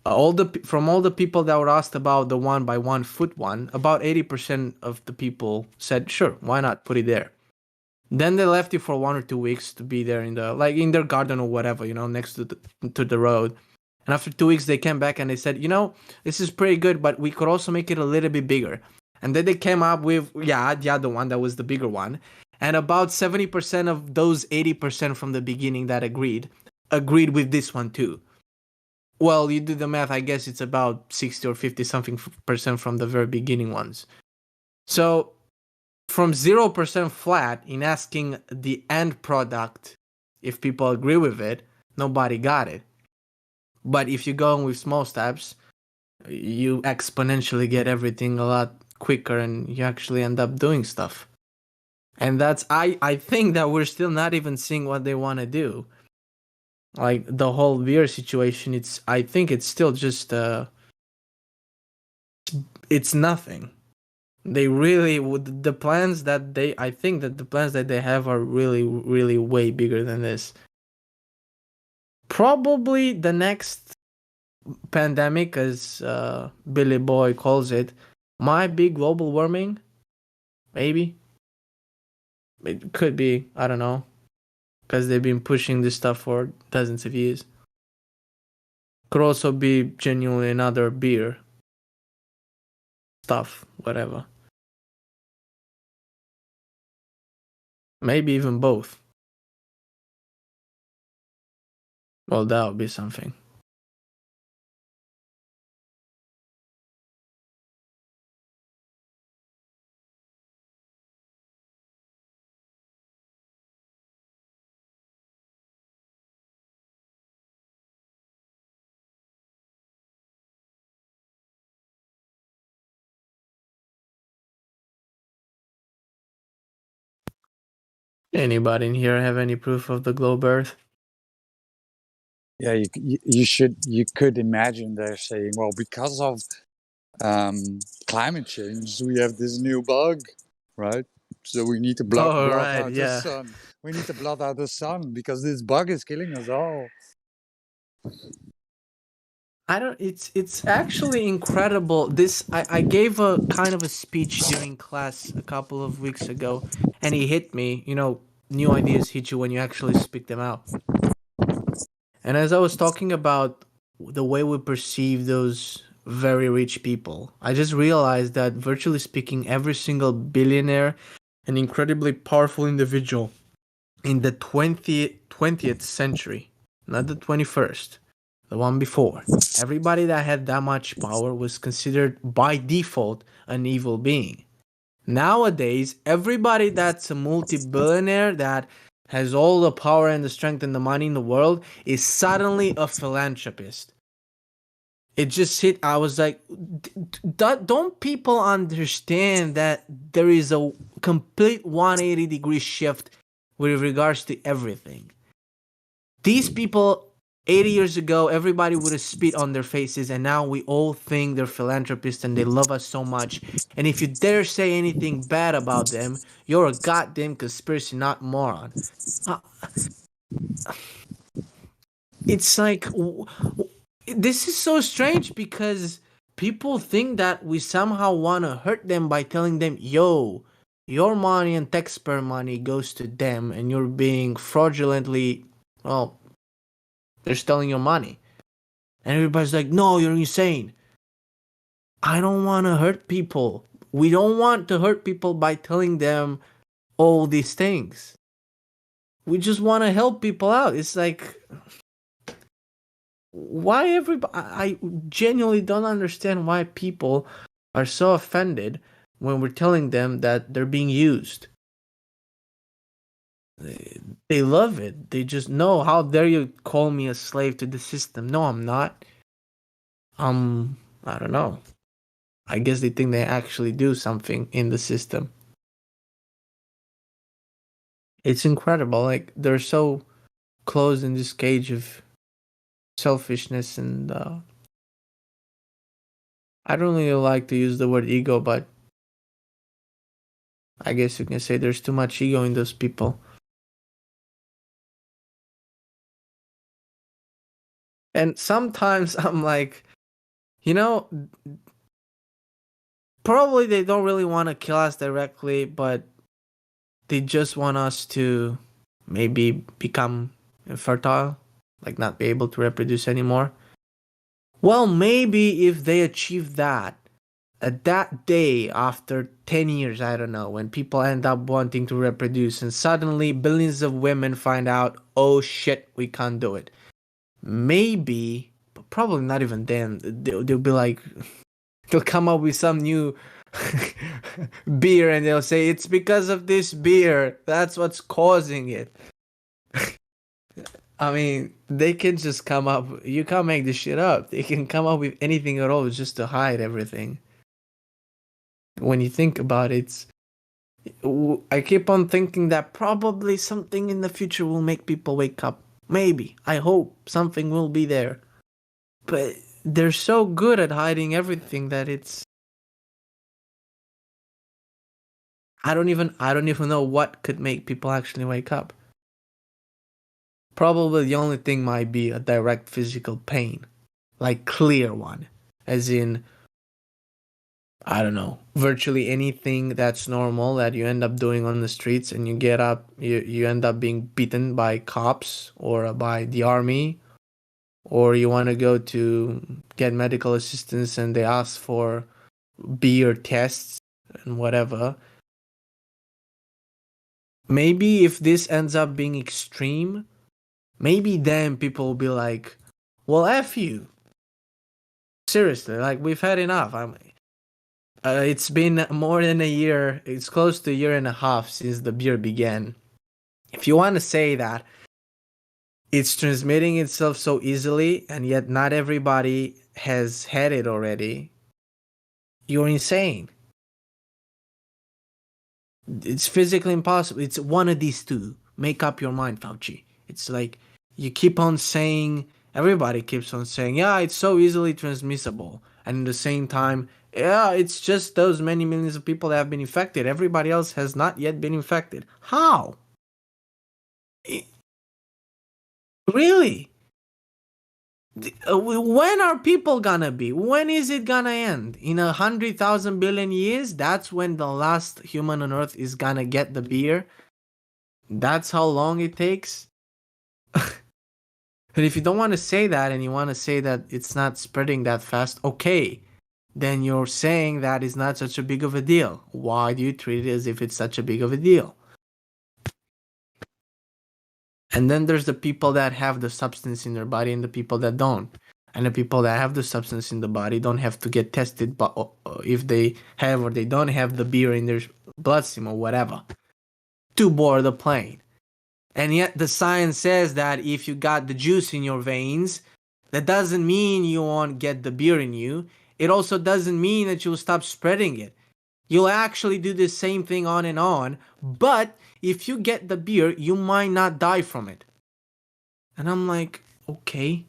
All the people that were asked about the 1 by 1 foot one, about 80% of the people said sure, why not put it there. Then they left you for 1 or 2 weeks to be there in their garden or whatever, next to the road. And after 2 weeks, they came back and they said, this is pretty good, but we could also make it a little bit bigger. And then they came up with, the other one that was the bigger one. And about 70% of those 80% from the beginning that agreed with this one too. Well, you do the math, I guess it's about 60 or 50 something percent from the very beginning ones. So from 0% flat in asking the end product if people agree with it, nobody got it. But if you go with small steps, you exponentially get everything a lot quicker and you actually end up doing stuff. And I think that we're still not even seeing what they want to do. Like the whole beer situation, I think it's still just it's nothing. They really would the plans that they have are really, really way bigger than this. Probably the next pandemic, as Billy Boy calls it, might be global warming. Maybe. It could be, I don't know. Because they've been pushing this stuff for dozens of years. Could also be genuinely another beer stuff, whatever. Maybe even both. Well, that would be something. Anybody in here have any proof of the globe Earth? Yeah, you could imagine they're saying, well, because of climate change, we have this new bug, right? So we need to blot out the sun. We need to blot out the sun because this bug is killing us all. It's actually incredible. I gave a kind of a speech during class a couple of weeks ago, and it hit me. New ideas hit you when you actually speak them out. And as I was talking about the way we perceive those very rich people, I just realized that virtually speaking, every single billionaire and incredibly powerful individual in the 20th century, not the 21st, the one before, everybody that had that much power was considered by default an evil being. Nowadays, everybody that's a multi-billionaire that has all the power and the strength and the money in the world is suddenly a philanthropist. It just hit. I was like, don't people understand that there is a complete 180-degree shift with regards to everything? These people, 80 years ago, everybody would have spit on their faces, and now we all think they're philanthropists and they love us so much. And if you dare say anything bad about them, you're a goddamn conspiracy nut moron. It's like, this is so strange because people think that we somehow want to hurt them by telling them, yo, your money and taxpayer money goes to them and you're being fraudulently, well, they're stealing your money. And everybody's like, no, you're insane. I don't want to hurt people. We don't want to hurt people by telling them all these things. We just want to help people out. It's like, why everybody? I genuinely don't understand why people are so offended when we're telling them that they're being used. They love it. They just know, how dare you call me a slave to the system? No, I'm not. I don't know. I guess they think they actually do something in the system. It's incredible. Like, they're so closed in this cage of selfishness, and I don't really like to use the word ego, but I guess you can say there's too much ego in those people. And sometimes I'm like, you know, probably they don't really want to kill us directly, but they just want us to maybe become infertile, like not be able to reproduce anymore. Well, maybe if they achieve that, at that day after 10 years, I don't know, when people end up wanting to reproduce and suddenly billions of women find out, oh shit, we can't do it. Maybe, but probably not even then, they'll be like, they'll come up with some new beer and they'll say, it's because of this beer. That's what's causing it. I mean, they can just come up, you can't make this shit up. They can come up with anything at all just to hide everything. When you think about it, I keep on thinking that probably something in the future will make people wake up. Maybe. I hope something will be there. But they're so good at hiding everything that it's... I don't even know what could make people actually wake up. Probably the only thing might be a direct physical pain. Like clear one. As in, I don't know, virtually anything that's normal that you end up doing on the streets and you get up, you end up being beaten by cops or by the army, or you want to go to get medical assistance and they ask for beer tests and whatever. Maybe if this ends up being extreme, maybe then people will be like, well, F you. Seriously, like we've had enough. It's been more than a year. It's close to a year and a half since the beer began. If you want to say that it's transmitting itself so easily and yet not everybody has had it already, you're insane. It's physically impossible. It's one of these two. Make up your mind, Fauci. It's like you keep on saying, everybody keeps on saying, yeah, it's so easily transmissible. And at the same time, yeah, it's just those many millions of people that have been infected. Everybody else has not yet been infected. How? Really? When are people gonna be? When is it gonna end? In 100,000 billion years? That's when the last human on Earth is gonna get the beer? That's how long it takes? And if you don't want to say that and you want to say that it's not spreading that fast, okay. Then you're saying that is not such a big of a deal. Why do you treat it as if it's such a big of a deal? And then there's the people that have the substance in their body and the people that don't. And the people that have the substance in the body don't have to get tested, but if they have or they don't have the beer in their bloodstream or whatever, to board the plane. And yet the science says that if you got the juice in your veins, that doesn't mean you won't get the beer in you. It also doesn't mean that you'll stop spreading it. You'll actually do the same thing on and on, but if you get the beer, you might not die from it. And I'm like, okay,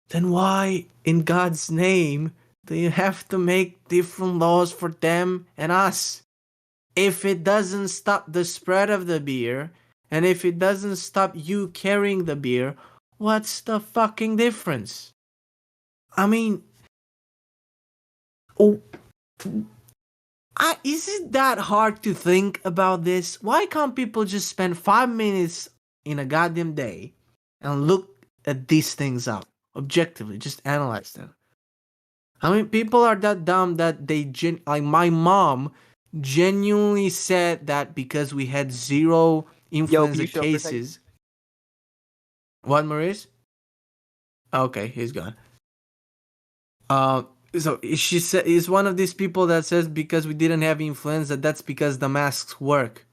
then why in God's name do you have to make different laws for them and us? If it doesn't stop the spread of the beer, and if it doesn't stop you carrying the beer, what's the fucking difference? I mean, is it that hard to think about this? Why can't people just spend 5 minutes in a goddamn day and look at these things up objectively, just analyze them? I mean, people are that dumb that they like my mom genuinely said that because we had zero influenza cases. What, Maurice? Okay, he's gone. So she said is one of these people that says because we didn't have influenza, that's because the masks work.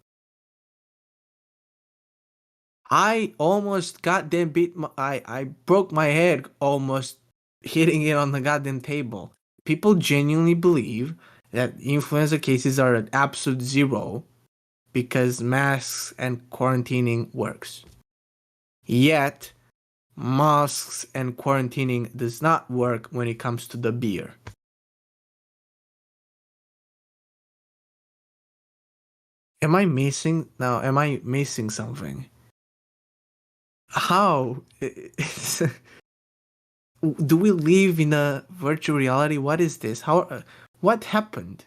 I almost goddamn beat I broke my head almost hitting it on the goddamn table. People genuinely believe that influenza cases are at absolute zero because masks and quarantining works. Yet, masks and quarantining does not work when it comes to the beer. Am I missing something? How? Do we live in a virtual reality? What is this? How? What happened?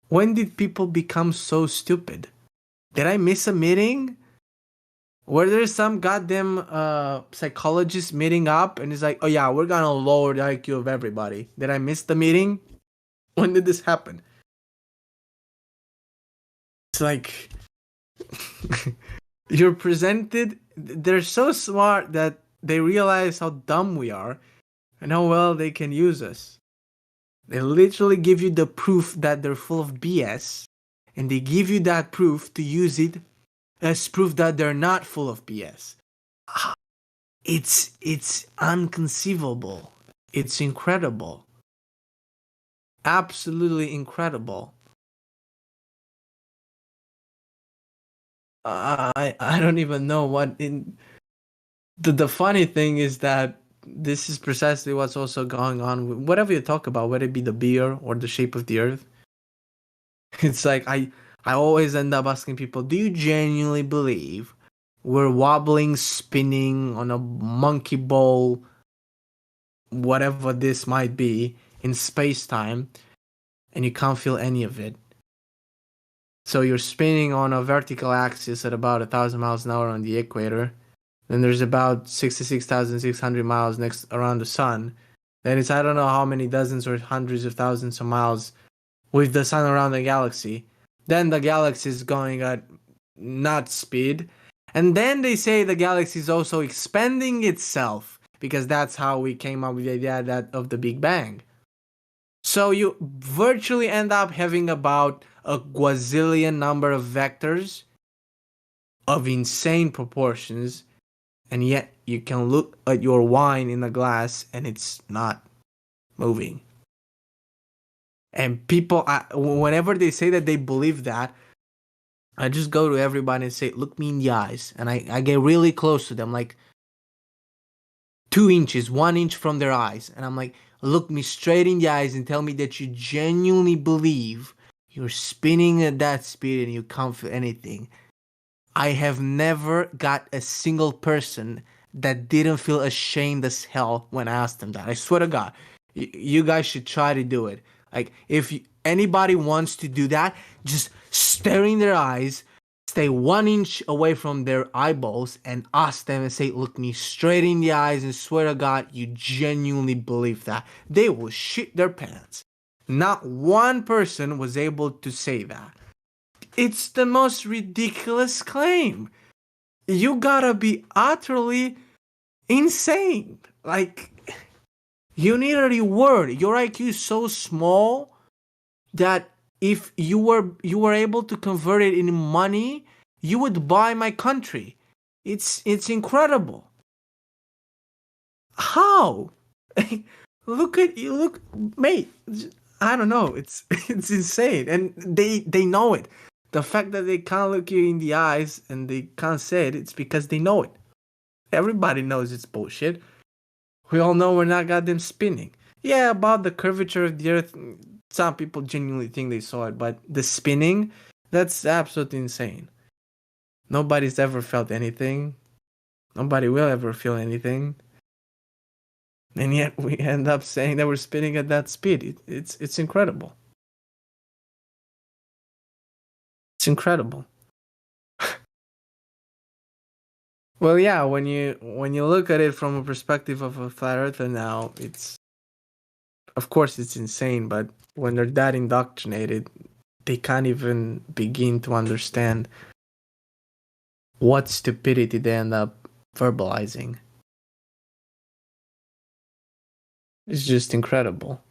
When did people become so stupid? Did I miss a meeting? Were there some goddamn psychologist meeting up and it's like, oh yeah, we're gonna lower the IQ of everybody. Did I miss the meeting? When did this happen? It's like you're presented. They're so smart that they realize how dumb we are and how well they can use us. They literally give you the proof that they're full of BS, and they give you that proof to use it as proof that they're not full of BS. It's unconceivable. It's incredible. Absolutely incredible. I don't even know what in the funny thing is that this is precisely what's also going on with whatever you talk about, whether it be the beer or the shape of the earth. It's like I always end up asking people, do you genuinely believe we're wobbling, spinning on a monkey ball, whatever this might be, in space-time, and you can't feel any of it? So you're spinning on a vertical axis at about 1,000 miles an hour on the equator. Then there's about 66,600 miles next around the sun. Then it's I don't know how many dozens or hundreds of thousands of miles with the sun around the galaxy. Then the galaxy is going at not speed. And then they say the galaxy is also expanding itself because that's how we came up with the idea that of the Big Bang. So you virtually end up having about a gazillion number of vectors of insane proportions, and yet you can look at your wine in a glass and it's not moving. And people, whenever they say that they believe that, I just go to everybody and say, look me in the eyes. And I get really close to them, like 2 inches, 1 inch from their eyes. And I'm like, look me straight in the eyes and tell me that you genuinely believe you're spinning at that speed and you can't feel anything. I have never got a single person that didn't feel ashamed as hell when I asked them that. I swear to God, you guys should try to do it. Like, if anybody wants to do that, just stare in their eyes, stay 1 inch away from their eyeballs, and ask them and say, look me straight in the eyes and swear to God, you genuinely believe that. They will shit their pants. Not one person was able to say that. It's the most ridiculous claim. You gotta be utterly insane. Like, you need a reward. Your IQ is so small that if you were able to convert it in money, you would buy my country. It's incredible. How? Look at you. Look, mate. I don't know. It's insane, and they know it. The fact that they can't look you in the eyes and they can't say it, it's because they know it. Everybody knows it's bullshit. We all know we're not goddamn spinning. Yeah, about the curvature of the earth, some people genuinely think they saw it, but the spinning, that's absolutely insane. Nobody's ever felt anything. Nobody will ever feel anything. And yet we end up saying that we're spinning at that speed. It's incredible. It's incredible. Well, yeah, when you look at it from a perspective of a flat earther now, it's of course it's insane, but when they're that indoctrinated, they can't even begin to understand what stupidity they end up verbalizing. It's just incredible.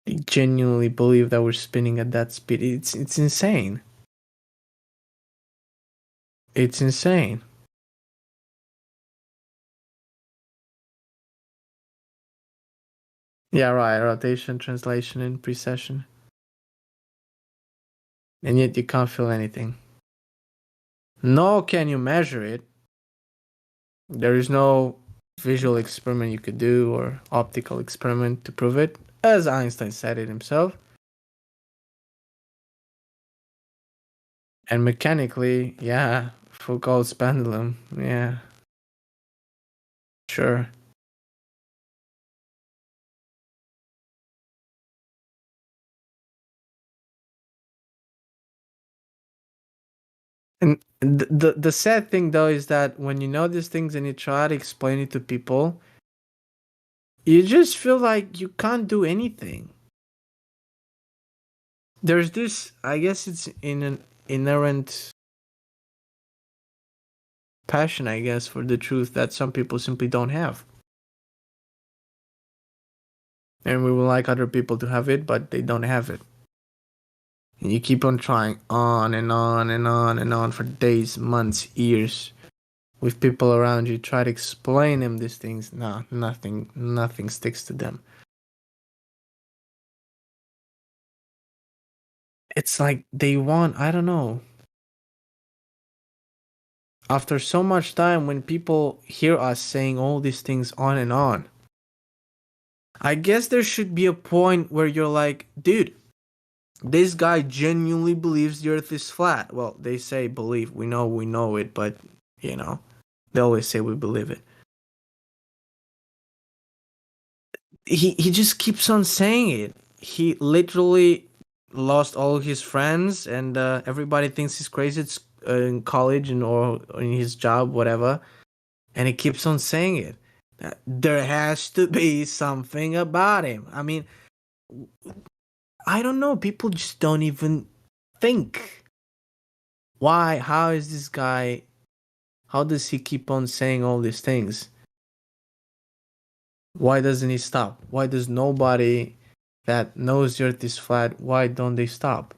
They genuinely believe that we're spinning at that speed. It's insane. It's insane. Yeah, right. Rotation, translation, and precession. And yet you can't feel anything. Nor can you measure it. There is no visual experiment you could do or optical experiment to prove it, as Einstein said it himself. And mechanically, yeah, Foucault's pendulum, yeah. Sure. And the sad thing though is that when you know these things and you try to explain it to people, you just feel like you can't do anything. There's this, I guess it's in an inherent passion, I guess, for the truth that some people simply don't have. And we would like other people to have it, but they don't have it. And you keep on trying on and on and on and on for days, months, years with people around you. Try to explain them these things. No, nothing sticks to them. It's like they want, I don't know. After so much time, when people hear us saying all these things on and on, I guess there should be a point where you're like, dude, this guy genuinely believes the earth is flat. Well, they say believe. We know it, but, you know, they always say we believe it. He just keeps on saying it. He literally lost all his friends, and everybody thinks he's crazy. It's in college and or in his job, whatever. And he keeps on saying it. There has to be something about him. I mean, I don't know. People just don't even think. Why? How is this guy? How does he keep on saying all these things? Why doesn't he stop? Why does nobody that knows the earth is flat, why don't they stop?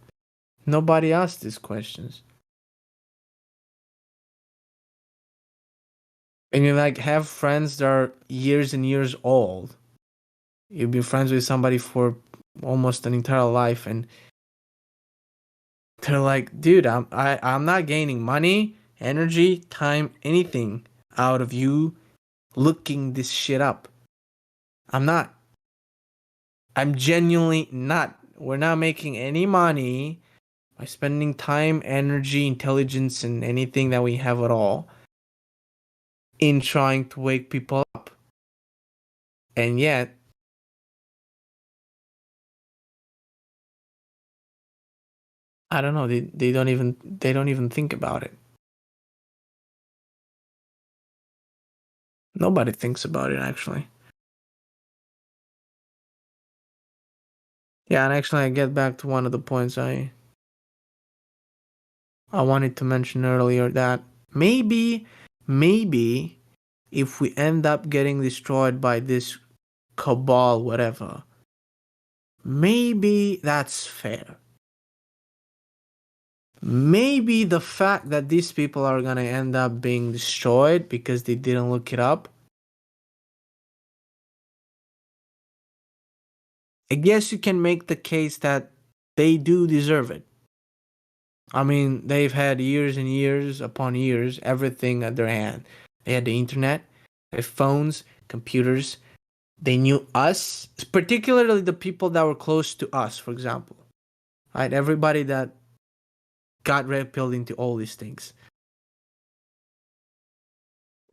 Nobody asks these questions. And you like have friends that are years and years old. You've been friends with somebody for almost an entire life, and they're like, dude, I'm not gaining money, energy, time, anything out of you looking this shit up. I'm not. I'm genuinely not. We're not making any money by spending time, energy, intelligence, and anything that we have at all in trying to wake people up. And yet, I don't know, they don't even think about it. Nobody thinks about it, actually. Yeah, and actually I get back to one of the points I wanted to mention earlier, that maybe if we end up getting destroyed by this cabal, whatever, maybe that's fair. Maybe the fact that these people are gonna end up being destroyed because they didn't look it up, I guess you can make the case that they do deserve it. I mean, they've had years and years upon years, everything at their hand. They had the internet, their phones, computers. They knew us, particularly the people that were close to us, for example. Right? Everybody that got red pilled into all these things.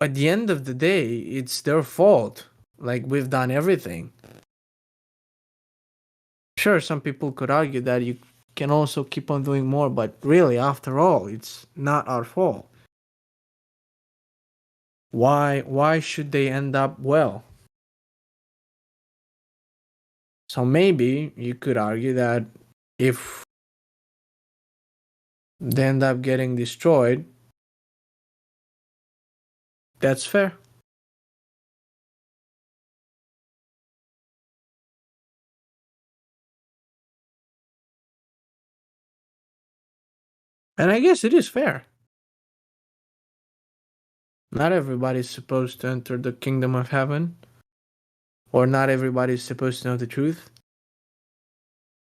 At the end of the day, it's their fault. Like, we've done everything. Sure, some people could argue that you can also keep on doing more, but really, after all, it's not our fault. Why should they end up well? So maybe you could argue that if they end up getting destroyed, that's fair. And I guess it is fair. Not everybody's supposed to enter the kingdom of heaven. Or not everybody's supposed to know the truth.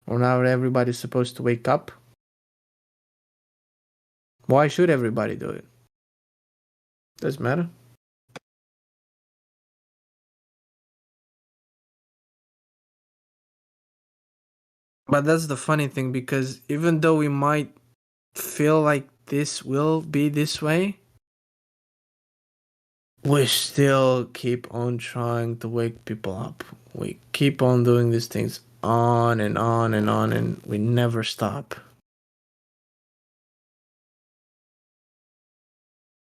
Or not everybody's supposed to wake up. Why should everybody do it? Doesn't matter. But that's the funny thing, because even though we might feel like this will be this way, we still keep on trying to wake people up. We keep on doing these things on and on and on, and we never stop.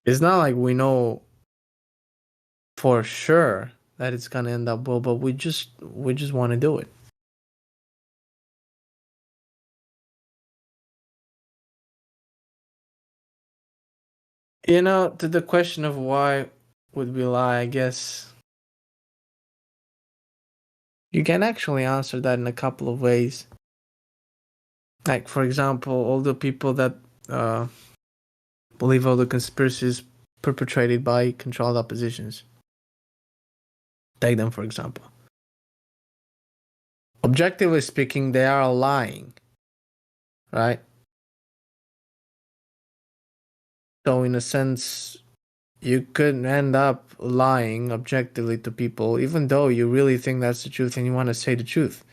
It's not like we know for sure that it's gonna end up well, but we just want to do it. You know, to the question of why would we lie, I guess you can actually answer that in a couple of ways. Like, for example, all the people that believe all the conspiracies perpetrated by controlled oppositions. Take them, for example. Objectively speaking, they are lying, right? So, in a sense, you could end up lying objectively to people, even though you really think that's the truth and you want to say the truth.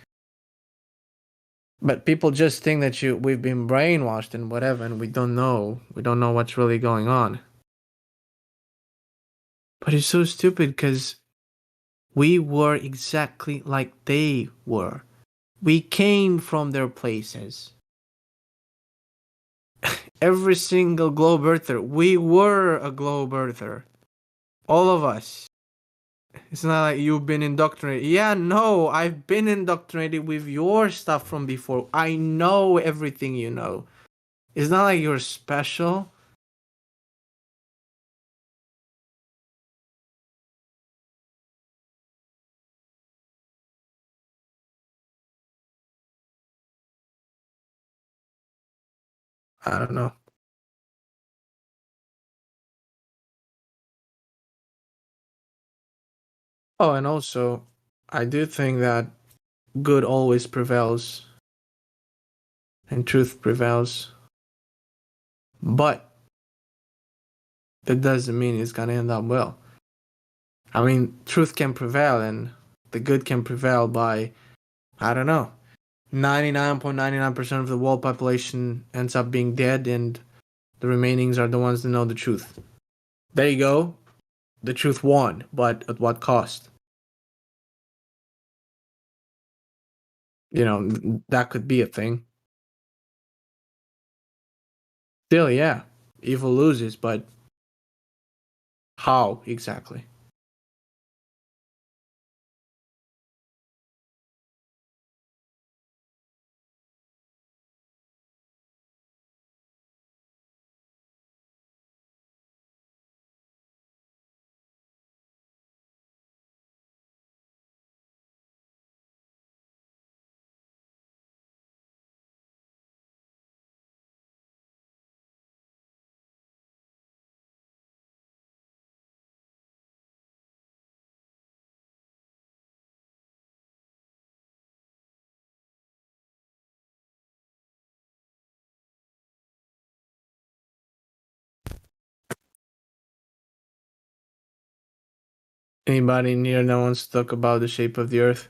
But people just think that we've been brainwashed and whatever, and we don't know. We don't know what's really going on. But it's so stupid because we were exactly like they were. We came from their places. Every single globe earther. We were a globe earther. All of us. It's not like you've been indoctrinated. Yeah, no, I've been indoctrinated with your stuff from before. I know everything you know. It's not like you're special. I don't know. Oh, and also, I do think that good always prevails and truth prevails. But that doesn't mean it's gonna end up well. I mean, truth can prevail and the good can prevail by, I don't know, 99.99% of the world population ends up being dead and the remainings are the ones that know the truth. There you go. The truth won, but at what cost? You know, that could be a thing. Still, yeah, evil loses, but how exactly? Anybody in here that wants to talk about the shape of the earth?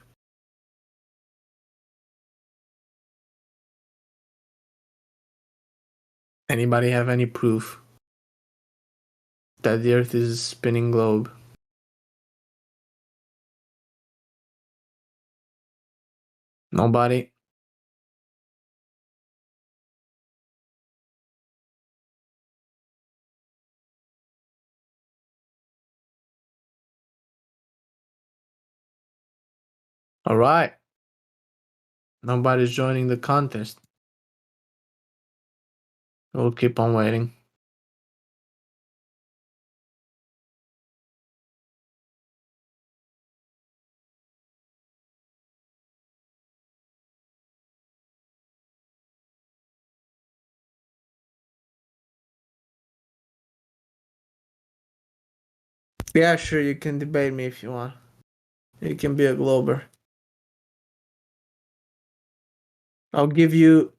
Anybody have any proof that the earth is a spinning globe? Nobody? All right. Nobody's joining the contest. We'll keep on waiting. Yeah, sure, you can debate me if you want. You can be a glober. I'll give you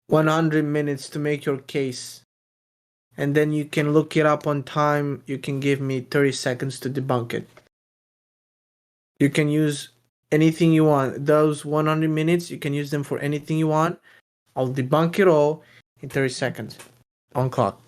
100 minutes to make your case. And then you can look it up on time. You can give me 30 seconds to debunk it. You can use anything you want. Those 100 minutes, you can use them for anything you want. I'll debunk it all in 30 seconds. On clock.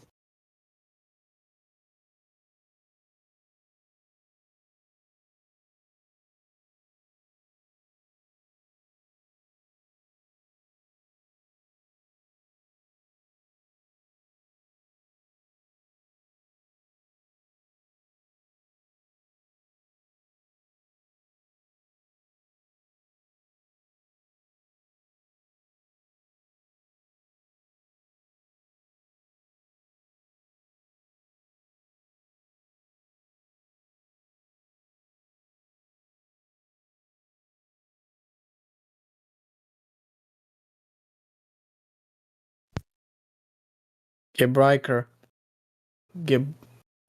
Gebreiker.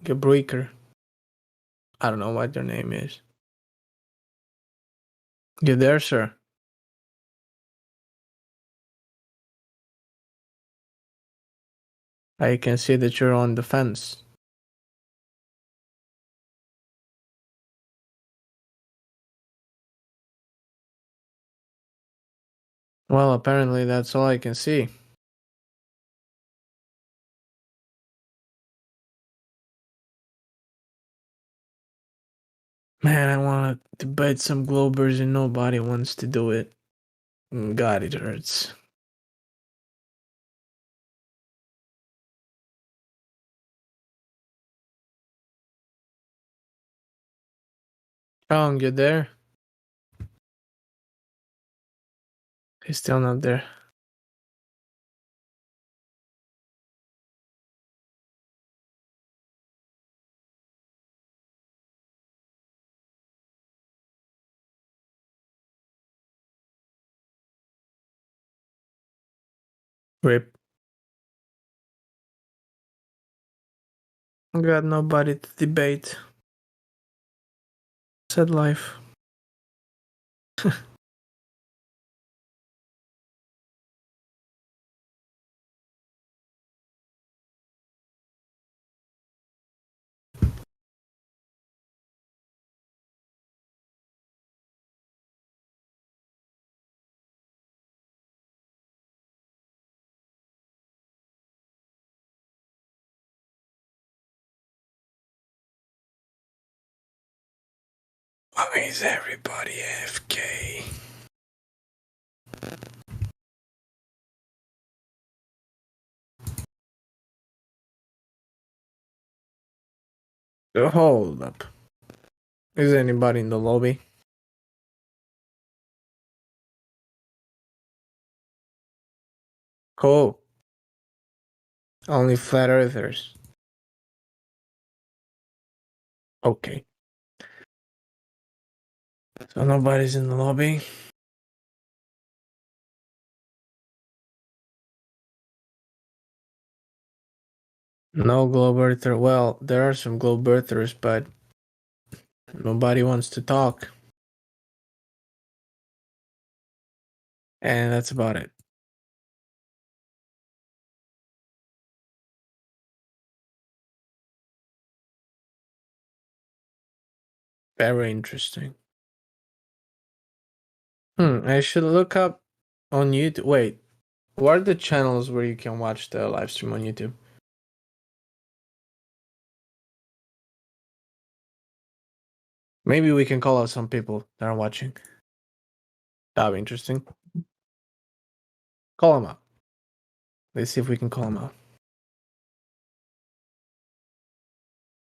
Gebreiker. I don't know what their name is. You there, sir? I can see that you're on the fence. Well, apparently that's all I can see. Man, I want to debate some Globers and nobody wants to do it. God, it hurts. Chong, you there? He's still not there. Rip. Got nobody to debate. Sad life. Why is everybody AFK? Hold up. Is anybody in the lobby? Cool. Only flat earthers. Okay. So nobody's in the lobby. No globe earther. Well, there are some globe earthers, but nobody wants to talk. And that's about it. Very interesting. I should look up on YouTube. Wait, what are the channels where you can watch the live stream on YouTube? Maybe we can call out some people that are watching. That'll be interesting. Call them out. Let's see if we can call them out.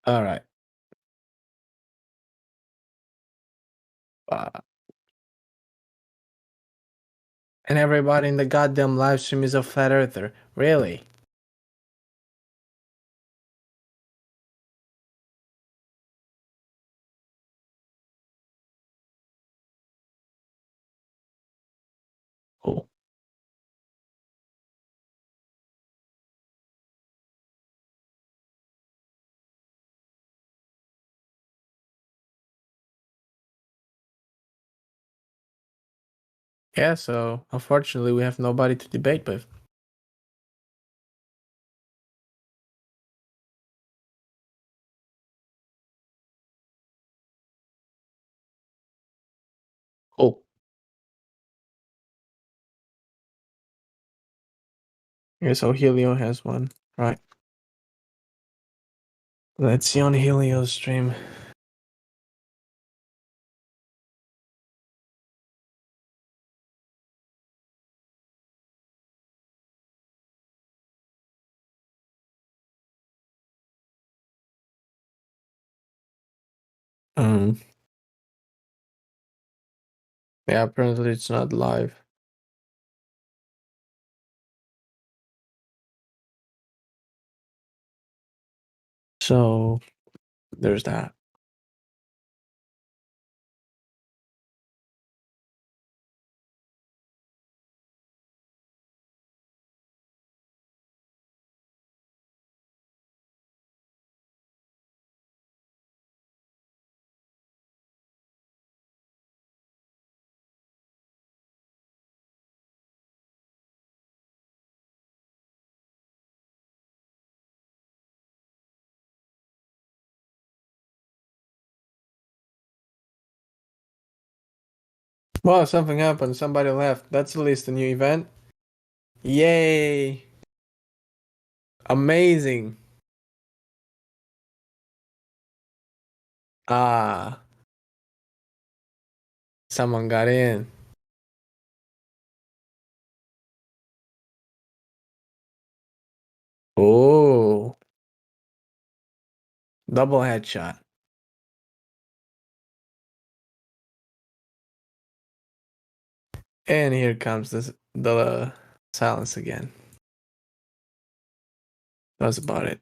All right. And everybody in the goddamn live stream is a flat earther. Really? Oh. Yeah, so unfortunately we have nobody to debate with. Oh. Yeah, so Helio has one. Right. Let's see on Helio's stream. Yeah, apparently it's not live. So there's that. Well, something happened. Somebody left. That's at least a new event. Yay! Amazing. Ah. Someone got in. Oh. Double headshot. And here comes the silence again. That's about it.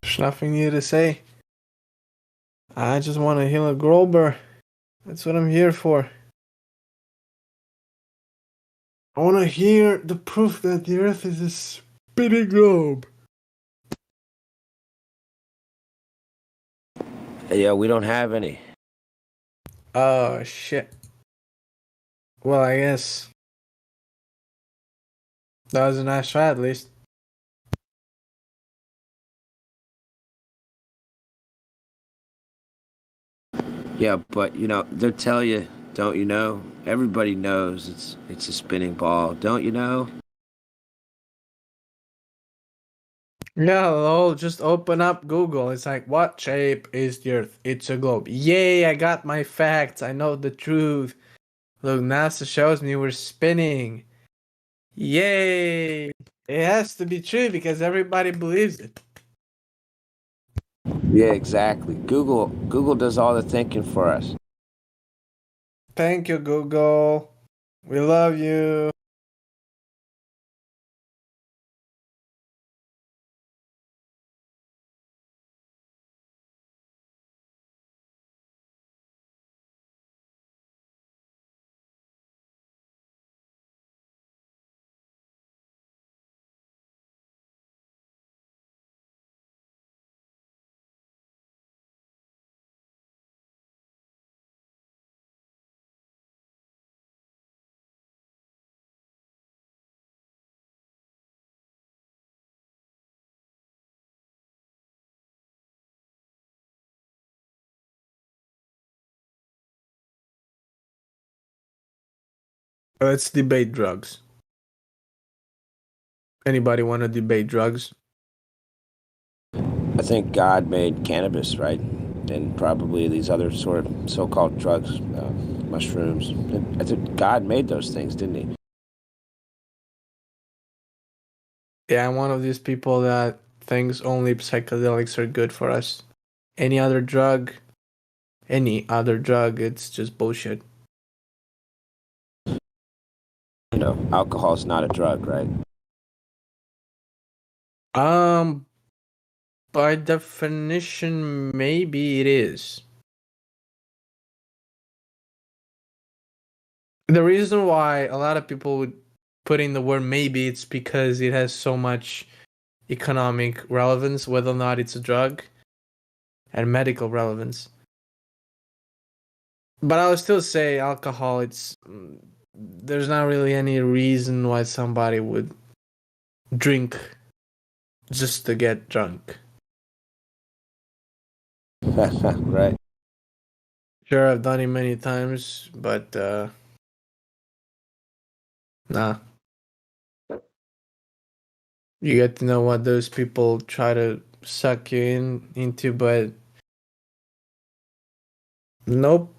There's nothing new to say. I just want to heal a Grober. That's what I'm here for. I want to hear the proof that the Earth is a spinning globe. Yeah, we don't have any. Oh, shit. Well, I guess that was a nice try, at least. Yeah, but you know, they'll tell you, don't you know? Everybody knows it's a spinning ball, don't you know? Yeah, lol, just open up Google. It's like, what shape is the Earth? It's a globe. Yay, I got my facts. I know the truth. Look, NASA shows me we're spinning. Yay! It has to be true because everybody believes it. Yeah, exactly. Google does all the thinking for us. Thank you, Google. We love you. Let's debate drugs. Anybody want to debate drugs? I think God made cannabis, right? And probably these other sort of so-called drugs, mushrooms. I think God made those things, didn't he? Yeah, I'm one of these people that thinks only psychedelics are good for us. Any other drug, it's just bullshit. You know, alcohol's not a drug, right? By definition, maybe it is. The reason why a lot of people would put in the word maybe, it's because it has so much economic relevance, whether or not it's a drug, and medical relevance. But I would still say alcohol, there's not really any reason why somebody would drink just to get drunk. Right. Sure, I've done it many times, but nah. You get to know what those people try to suck you into, but nope,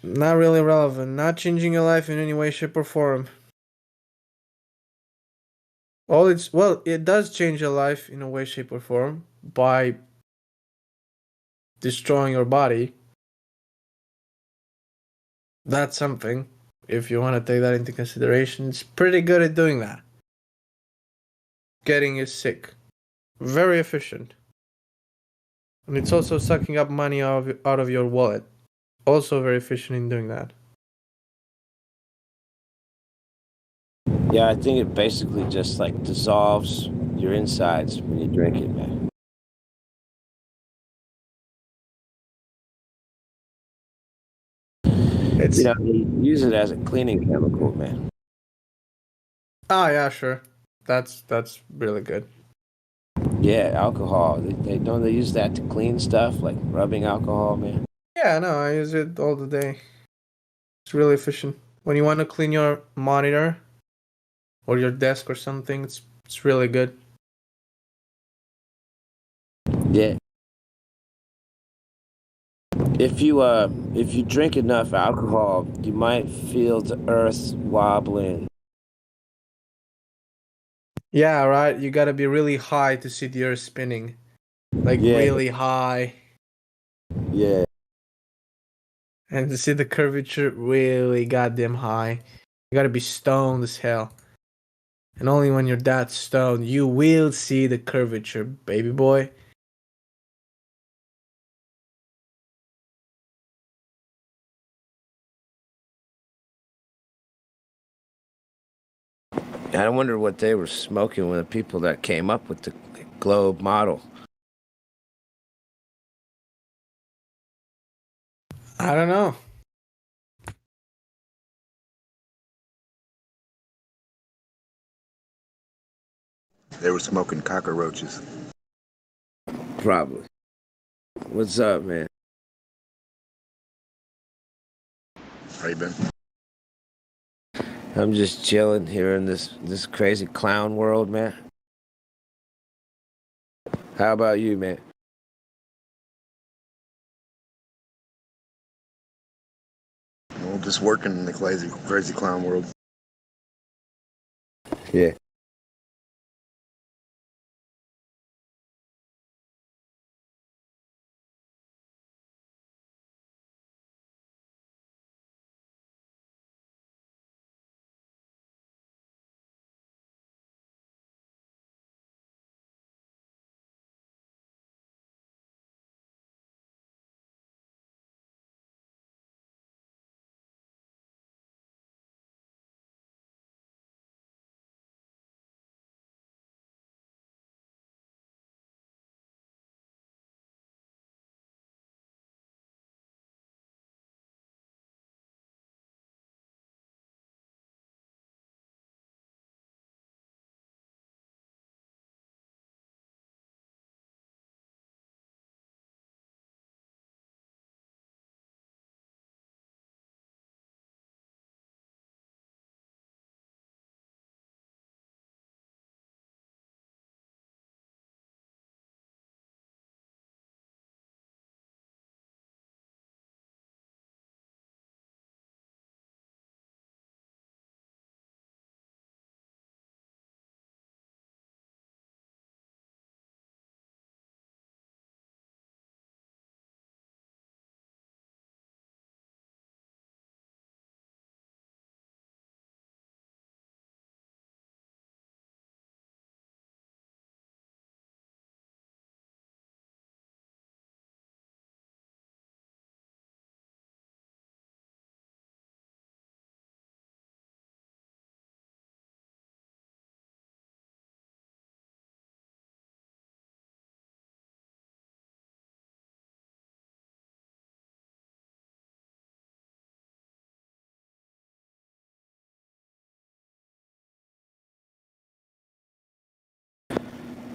not really relevant. Not changing your life in any way, shape, or form. It does change your life in a way, shape, or form by destroying your body. That's something. If you want to take that into consideration, it's pretty good at doing that. Getting you sick. Very efficient. And it's also sucking up money out of your wallet. Also very efficient in doing that. Yeah, I think it basically just like dissolves your insides when you drink it, man. It's you use it as a cleaning chemical, man. Oh yeah, sure. That's really good. Yeah, alcohol. They don't they use that to clean stuff like rubbing alcohol, man. Yeah, no, I use it all the day. It's really efficient. When you want to clean your monitor or your desk or something, it's really good. Yeah. If you drink enough alcohol, you might feel the earth wobbling. Yeah, right. You gotta be really high to see the earth spinning. Like really high. Yeah. And to see the curvature really goddamn high. You gotta be stoned as hell. And only when you're that stoned, you will see the curvature, baby boy. I wonder what they were smoking when the people that came up with the globe model. I don't know. They were smoking cockroaches. Probably. What's up, man? How you been? I'm just chilling here in this crazy clown world, man. How about you, man? Well, just working in the crazy clown world. Yeah.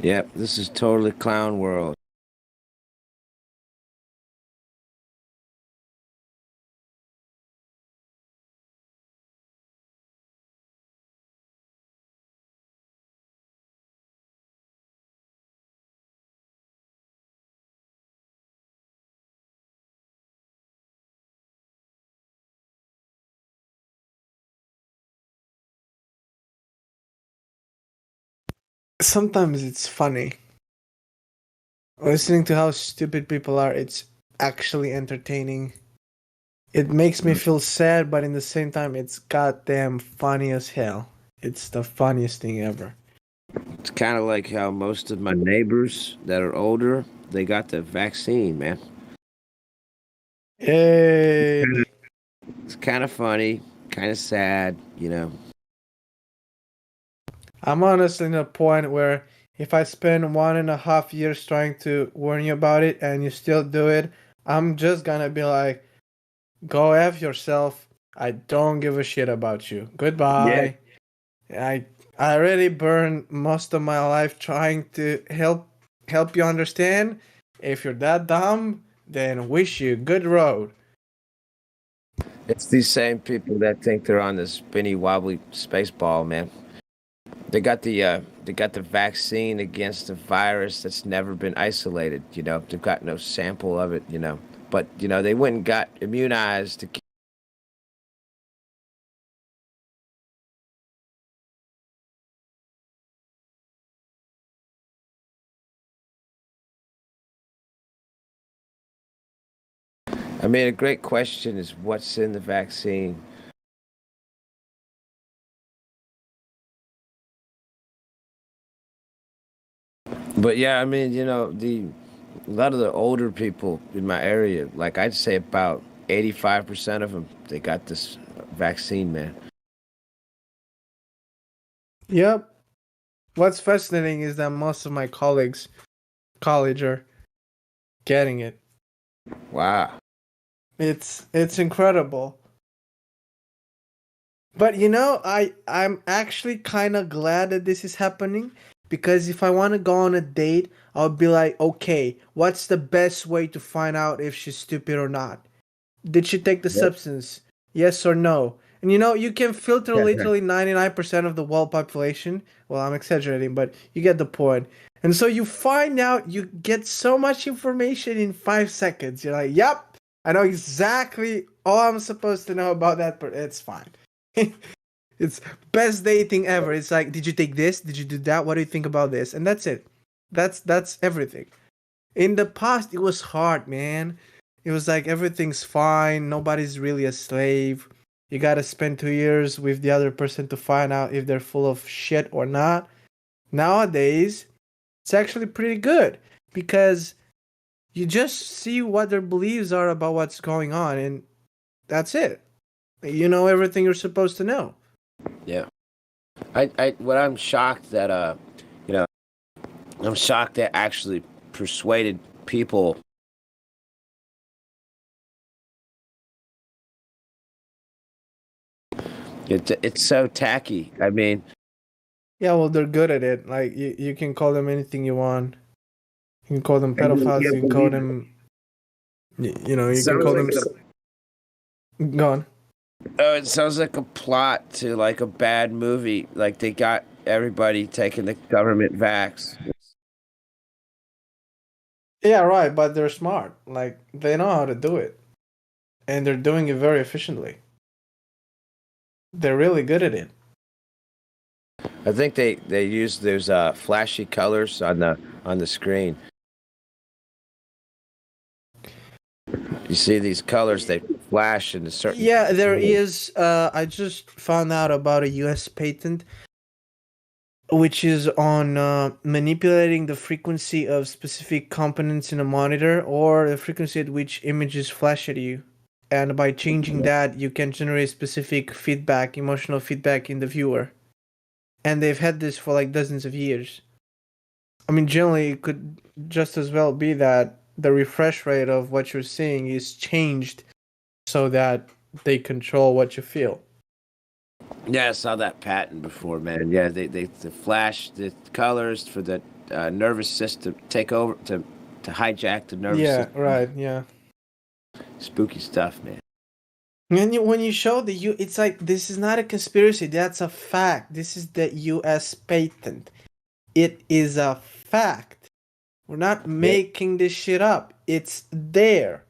Yep, this is totally clown world. Sometimes it's funny. Listening to how stupid people are, it's actually entertaining. It makes me feel sad, but in the same time, it's goddamn funny as hell. It's the funniest thing ever. It's kind of like how most of my neighbors that are older, they got the vaccine, man. Hey. It's kind of funny, kind of sad, you know. I'm honestly in a point where if I spend 1.5 years trying to warn you about it and you still do it, I'm just gonna be like, go F yourself. I don't give a shit about you. Goodbye. I already burned most of my life trying to help you understand. If you're that dumb, then wish you good road. It's these same people that think they're on the spinny wobbly space ball, man. They got the vaccine against a virus that's never been isolated. You know, they've got no sample of it. You know, but you know they went and got immunized to. I mean, a great question is what's in the vaccine. But yeah, I mean, you know, a lot of the older people in my area, like I'd say about 85% of them, they got this vaccine, man. Yep. What's fascinating is that most of my colleagues, college, are getting it. Wow. It's incredible. But you know, I'm actually kind of glad that this is happening because if I want to go on a date, I'll be like, okay, what's the best way to find out if she's stupid or not? Did she take the substance? Yes or no? And you know, you can filter literally 99% of the world population. Well, I'm exaggerating, but you get the point. And so you find out, you get so much information in 5 seconds. You're like, yep, I know exactly all I'm supposed to know about that, but it's fine. It's best dating ever. It's like, did you take this? Did you do that? What do you think about this? And that's it. That's everything. In the past, it was hard, man. It was like everything's fine. Nobody's really a slave. You gotta spend 2 years with the other person to find out if they're full of shit or not. Nowadays, it's actually pretty good because you just see what their beliefs are about what's going on, and that's it. You know everything you're supposed to know. Yeah. What I'm shocked that you know, I'm shocked that actually persuaded people. It's so tacky. I mean, Yeah, well, they're good at it. Like you can call them anything you want. You can call them pedophiles. You can call them. You know, you can call them. Go on. Oh, it sounds like a plot to like a bad movie. Like they got everybody taking the government vax. Yeah, right. But they're smart. Like they know how to do it, and they're doing it very efficiently. They're really good at it. I think they use those flashy colors on the screen. You see these colors, they flash in a certain. Yeah, there is. I just found out about a U.S. patent, which is on manipulating the frequency of specific components in a monitor or the frequency at which images flash at you. And by changing that, you can generate specific feedback, emotional feedback in the viewer. And they've had this for like dozens of years. I mean, generally, it could just as well be that the refresh rate of what you're seeing is changed so that they control what you feel. Yeah, I saw that patent before, man. Yeah, they flash the colors for the nervous system take over to hijack the nervous system. Yeah, right. Yeah. Spooky stuff, man. When you show it's like this is not a conspiracy. That's a fact. This is the U.S. patent. It is a fact. We're not making this shit up. It's there.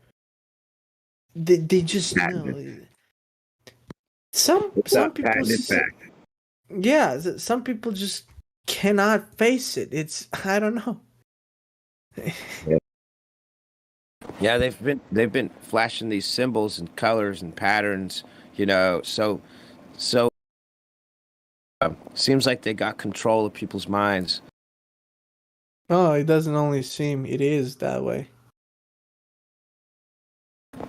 They just know. Some people. Yeah, some people just cannot face it. It's I don't know. Yeah, they've been flashing these symbols and colors and patterns, so seems like they got control of people's minds. Oh, it doesn't only seem, it is that way.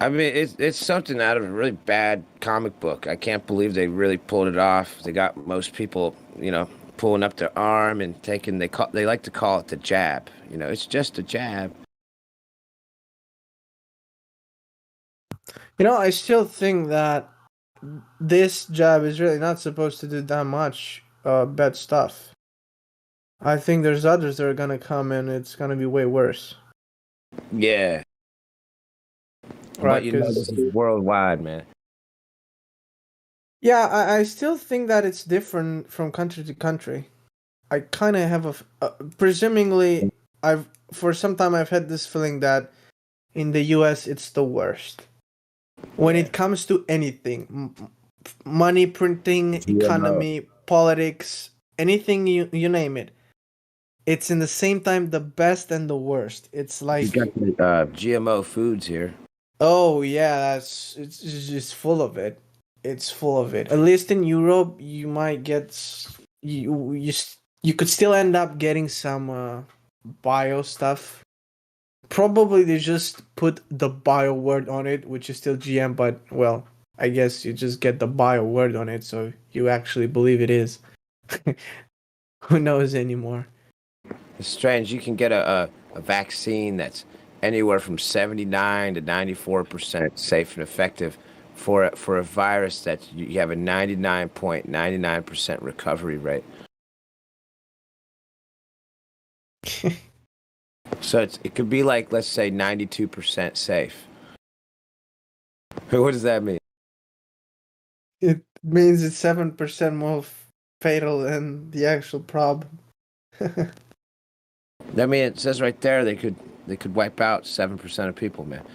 I mean, it's something out of a really bad comic book. I can't believe they really pulled it off. They got most people, pulling up their arm and taking. They like to call it the jab. It's just a jab. I still think that this jab is really not supposed to do that much bad stuff. I think there's others that are gonna come and it's gonna be way worse. Yeah. Right, But this is worldwide, man. Yeah, I still think that it's different from country to country. I kind of have presumably, for some time I've had this feeling that in the US it's the worst. When it comes to anything, money printing, economy, politics, anything you name it, it's in the same time the best and the worst. It's like you got the GMO foods here. Oh yeah, it's just full of it. It's full of it. At least in Europe, you might get you could still end up getting some bio stuff. Probably they just put the bio word on it, which is still GM, but well, I guess you just get the bio word on it, so you actually believe it is. Who knows anymore? It's strange. You can get a vaccine that's anywhere from 79 to 94% safe and effective for a virus that you have a 99.99% recovery rate. So it could be like, let's say, 92% safe. What does that mean? It means it's 7% more fatal than the actual problem. I mean, it says right there they could wipe out 7% of people, man.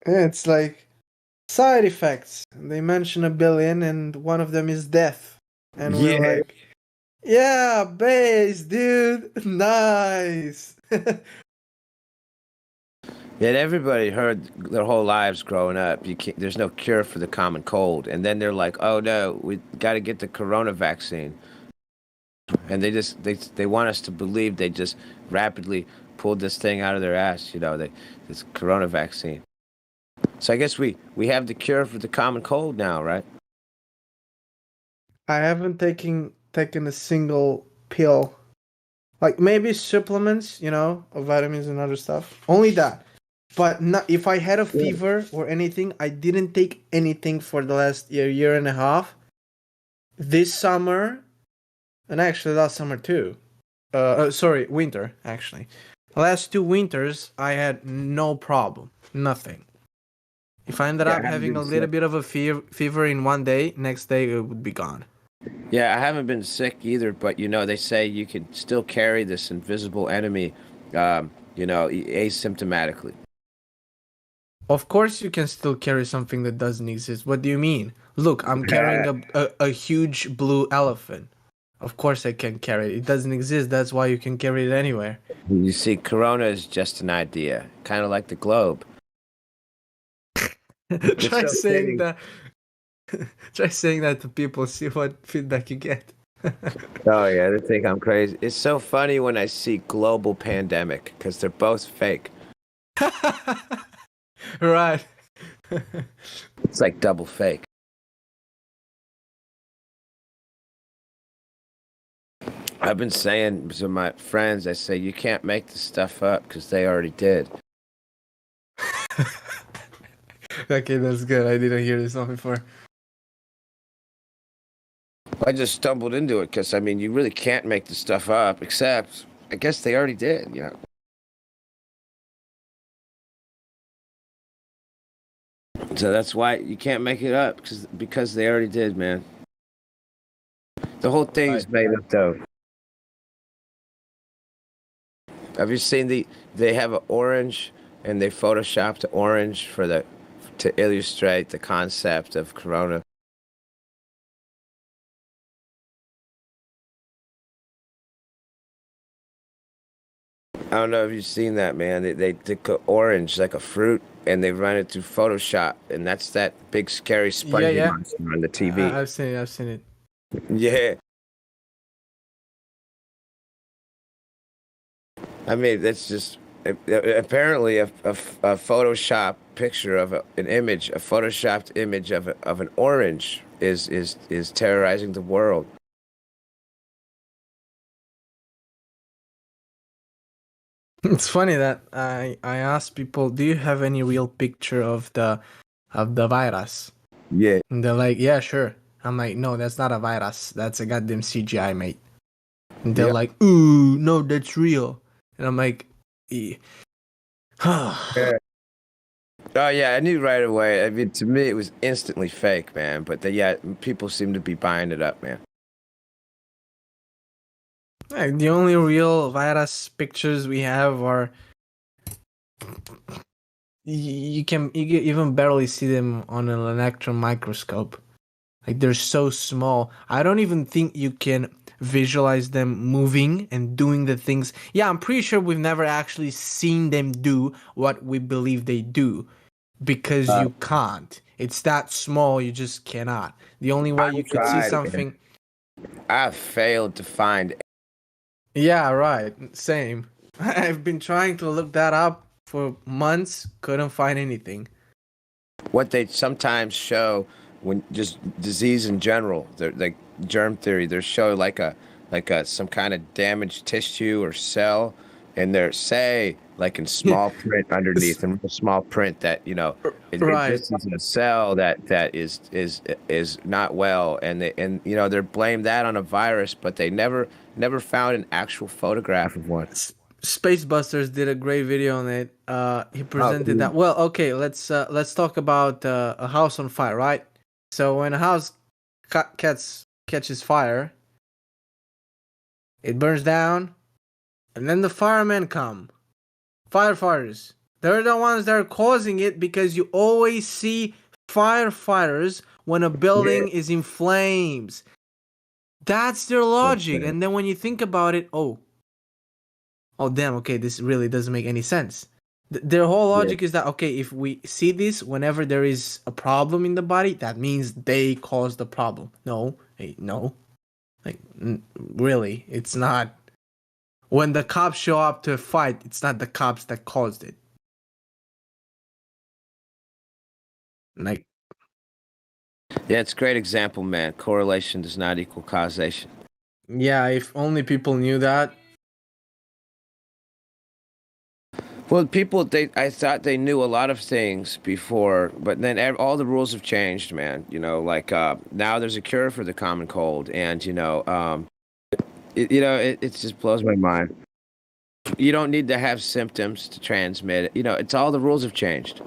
It's like side effects. They mention 1 billion, and one of them is death. And we're like, yeah, base, dude, nice. Yet everybody heard their whole lives growing up, there's no cure for the common cold. And then they're like, oh no, we got to get the corona vaccine. And they want us to believe they just rapidly pulled this thing out of their ass, this corona vaccine. So I guess we have the cure for the common cold now, right? I haven't taken a single pill. Like maybe supplements, of vitamins and other stuff. Only that. But not, if I had a fever or anything, I didn't take anything for the last year and a half. This summer, and actually last summer too. Sorry, winter, actually. The last 2 winters, I had no problem. Nothing. If I ended up having a little bit of a fever in one day, next day it would be gone. Yeah, I haven't been sick either, but they say you can still carry this invisible enemy, asymptomatically. Of course you can still carry something that doesn't exist. What do you mean? Look, I'm carrying a huge blue elephant. Of course I can carry it. It doesn't exist. That's why you can carry it anywhere. You see, corona is just an idea, kind of like the globe. Try saying that. Try saying that to people. See what feedback you get. Oh yeah, they think I'm crazy. It's so funny when I see global pandemic because they're both fake. Right. It's like double fake. I've been saying to my friends, I say, you can't make this stuff up because they already did. Okay, that's good. I didn't hear this one before. I just stumbled into it because, you really can't make this stuff up, except I guess they already did, So that's why you can't make it up, because they already did, man. The whole thing is made up, though. Have you seen they have an orange, and they photoshopped the orange to illustrate the concept of corona? I don't know if you've seen that, man. They took an orange like a fruit and they run it through Photoshop, and that's that big scary spongy Yeah. monster on the TV. I've seen it. I've seen it. Yeah. I mean, that's just apparently a Photoshop picture of an image, a photoshopped image of an orange is terrorizing the world. It's funny that I asked people, "Do you have any real picture of the virus?" Yeah. And they're like, "Yeah, sure." I'm like, "No, that's not a virus. That's a goddamn CGI, mate." And they're Yep. like, "Ooh, no, that's real." And I'm like, Yeah. Oh yeah, I knew right away. I mean, to me, it was instantly fake, man. But yeah, people seem to be buying it up, man. Like, the only real virus pictures we have are you can even barely see them on an electron microscope. Like, they're so small. I don't even think you can visualize them moving and doing the things. Yeah, I'm pretty sure we've never actually seen them do what we believe they do, because you can't. It's that small, you just cannot. The only way you could see tried, something. I failed to find. Yeah, right. Same. I've been trying to look that up for months, couldn't find anything. What they sometimes show when just disease in general, they're like germ theory, they show like a some kind of damaged tissue or cell, and they're say like in small print underneath, in small print that Right. this is a cell that is not well, and they're blamed that on a virus, but they never found an actual photograph of one. Spacebusters did a great video on it. He presented dude. that. Well, okay, let's talk about a house on fire, right? So when a house catches fire, it burns down, and then the firemen come. Firefighters. They're the ones that are causing it, because you always see firefighters when a building is in flames. That's their logic. And then when you think about it, oh damn, okay, this really doesn't make any sense. Their whole logic is that, okay, if we see this whenever there is a problem in the body, that means they caused the problem. No, no. Like, really, it's not. When the cops show up to a fight, it's not the cops that caused it. Like, Yeah, it's a great example, man. Correlation does not equal causation. yeah, if only people knew that. Well, I thought they knew a lot of things before, but then all the rules have changed, man. Now there's a cure for the common cold, and it just blows my mind. You don't need to have symptoms to transmit it. It's all the rules have changed.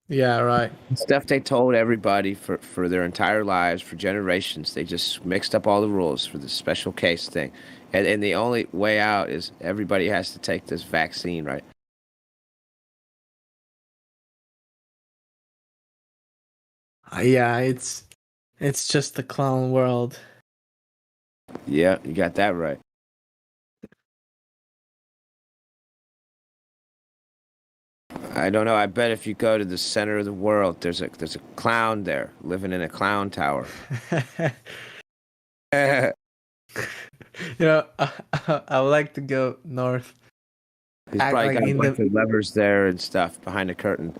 Yeah, right. Stuff they told everybody for their entire lives, for generations. They just mixed up all the rules for this special case thing. And the only way out is everybody has to take this vaccine, right? Yeah, it's just the clown world. Yeah, you got that right. I don't know. I bet if you go to the center of the world, there's a clown there living in a clown tower. I would like to go north. He's probably got a bunch of levers there and stuff behind the curtain.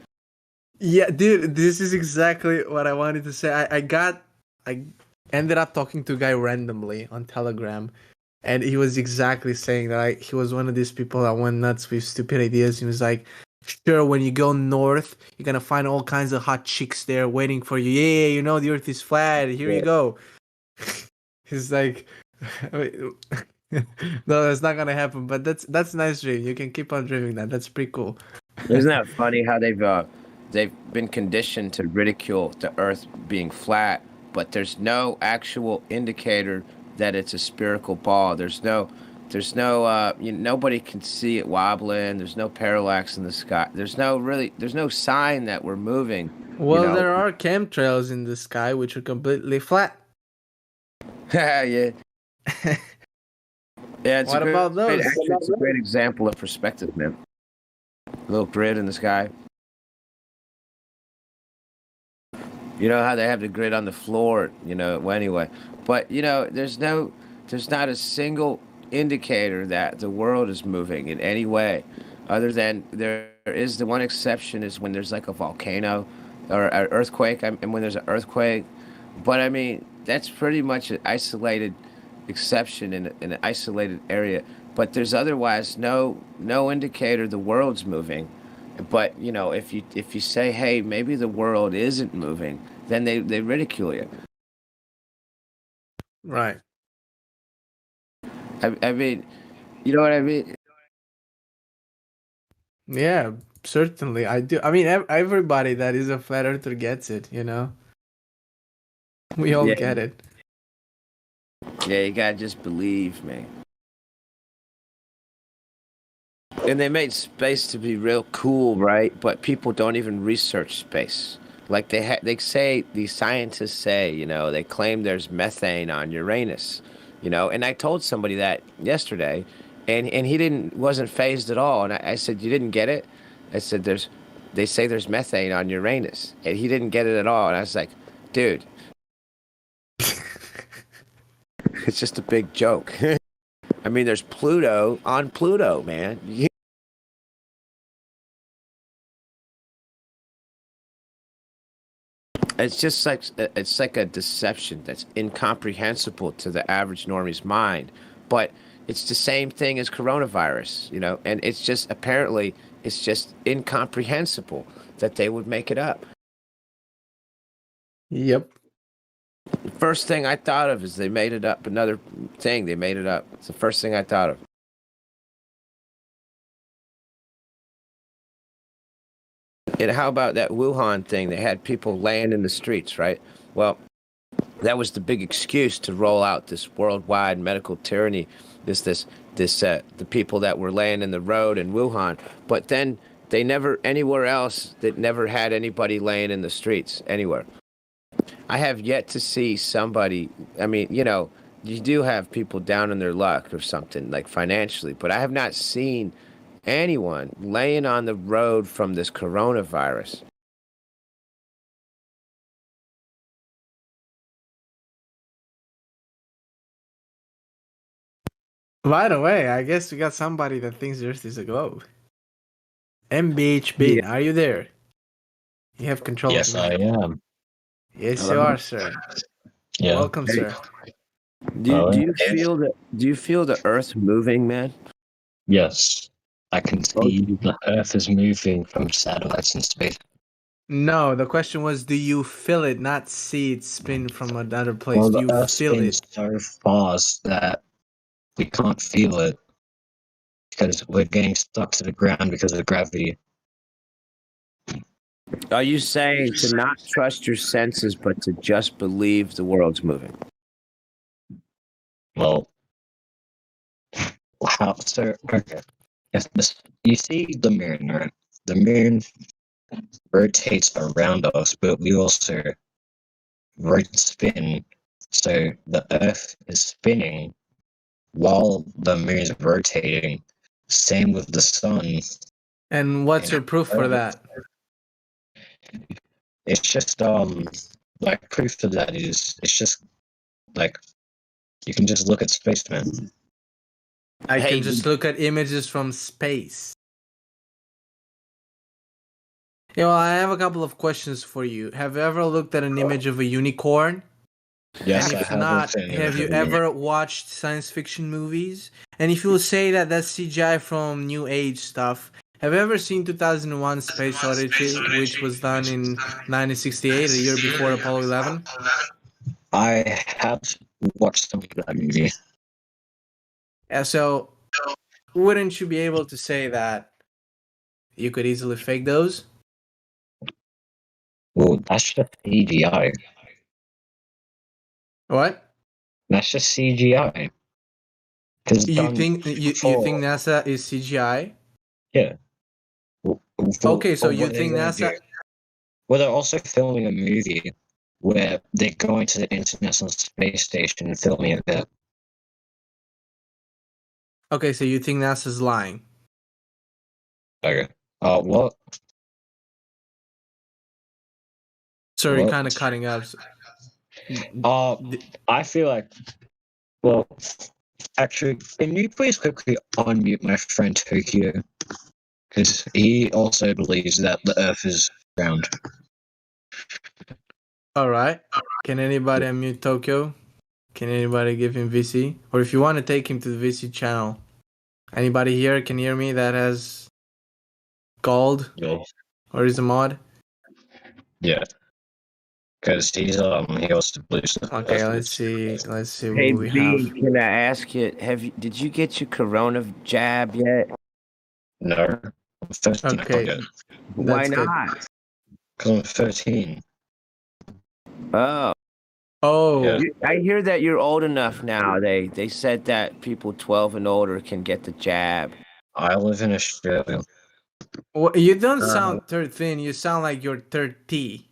Yeah, dude, this is exactly what I wanted to say. I ended up talking to a guy randomly on Telegram, and he was exactly saying that he was one of these people that went nuts with stupid ideas. He was like, sure, when you go north, you're gonna find all kinds of hot chicks there waiting for you. Yeah, the earth is flat. Here you go. He's like, no, that's not gonna happen. But that's a nice dream. You can keep on dreaming that. That's pretty cool. Isn't that funny how they've been conditioned to ridicule the earth being flat, but there's no actual indicator that it's a spherical ball. There's no nobody can see it wobbling. There's no parallax in the sky. There's no sign that we're moving. Well, there are chemtrails in the sky which are completely flat. Yeah. Yeah, What about those? actually, it's a great example of perspective, man. A little grid in the sky. You know how they have the grid on the floor, well, anyway. But, there's not a single indicator that the world is moving in any way, other than there is the one exception is when there's like a volcano or an earthquake, and when there's an earthquake. But I mean, that's pretty much an isolated exception in an isolated area. But there's otherwise no indicator the world's moving. But if you say, hey, maybe the world isn't moving, then they ridicule you. Right. I mean, you know what I mean? Yeah, certainly. I do. I mean, everybody that is a flat earther gets it, We all Yeah. get it. Yeah, you gotta just believe me. And they made space to be real cool, right? But people don't even research space. Like they say, these scientists say, they claim there's methane on Uranus, And I told somebody that yesterday, and he wasn't fazed at all. And I said, you didn't get it? I said, they say there's methane on Uranus, and he didn't get it at all. And I was like, dude, it's just a big joke. I mean, there's Pluto on Pluto, man. It's like a deception that's incomprehensible to the average normie's mind, but it's the same thing as coronavirus, and it's just apparently it's just incomprehensible that they would make it up. Yep. The first thing I thought of is they made it up. Another thing, they made it up. It's the first thing I thought of. And how about that Wuhan thing? They had people laying in the streets, right? Well, that was the big excuse to roll out this worldwide medical tyranny. The people that were laying in the road in Wuhan. But then they never, anywhere else, that never had anybody laying in the streets anywhere. I have yet to see somebody, I mean, you do have people down on their luck or something, like financially, but I have not seen anyone laying on the road from this coronavirus. By the way, I guess we got somebody that thinks the Earth is a globe. MBH Bin, are you there? You have control Yes, of the I mic. am. Yes, Hello? you are, sir. Yeah. Welcome, Hey. sir. Do you feel the Earth moving, man? Yes. I can see the Earth is moving from satellites in space. No, the question was, do you feel it, not see it spin from another place? Well, Do the you Earth feel spins it? so fast that we can't feel it because we're getting stuck to the ground because of gravity. Are you saying to not trust your senses, but to just believe the world's moving? Well, how? So, okay. If this, you see the moon, right? The moon rotates around us, but we also spin. So the Earth is spinning while the moon is rotating. Same with the sun. And what's your proof for that? It's just like proof of that is it's just like you can just look at space, man. I can just look at images from space. Well, I have a couple of questions for you. Have you ever looked at an image of a unicorn? Yes, and I if have. not, have you ever watched science fiction movies? And if you say that that's CGI from New Age stuff, have you ever seen 2001 Space Odyssey, which was done in 1968, a year before Apollo 11? I have watched some of that movie. Yeah, so wouldn't you be able to say that you could easily fake those? Well, that's just CGI. What? That's just CGI. You think NASA is CGI? Yeah. Okay, so you think NASA? Well, they're also filming a movie where they're going to the International Space Station and filming it there. Okay, so you think NASA's lying? Okay. What? Sorry, What? kind of cutting up. I feel like. Well, actually, can you please quickly unmute my friend Tokyo? Because he also believes that the Earth is round. All right. Can anybody unmute Tokyo? Can anybody give him VC? Or if you want to take him to the VC channel. Anybody here can hear me that has gold? Yeah. Or is a mod? Yeah. Because he also believes that. Okay, let's see. Let's see Hey, what we B, have. can I ask you? Did you get your corona jab yet? No. I'm 13. Okay, I Why that's good. not? Because I'm 13. Oh. Oh. I hear that you're old enough now. They said that people 12 and older can get the jab. I live in Australia. Well, you don't sound 13. You sound like you're 30.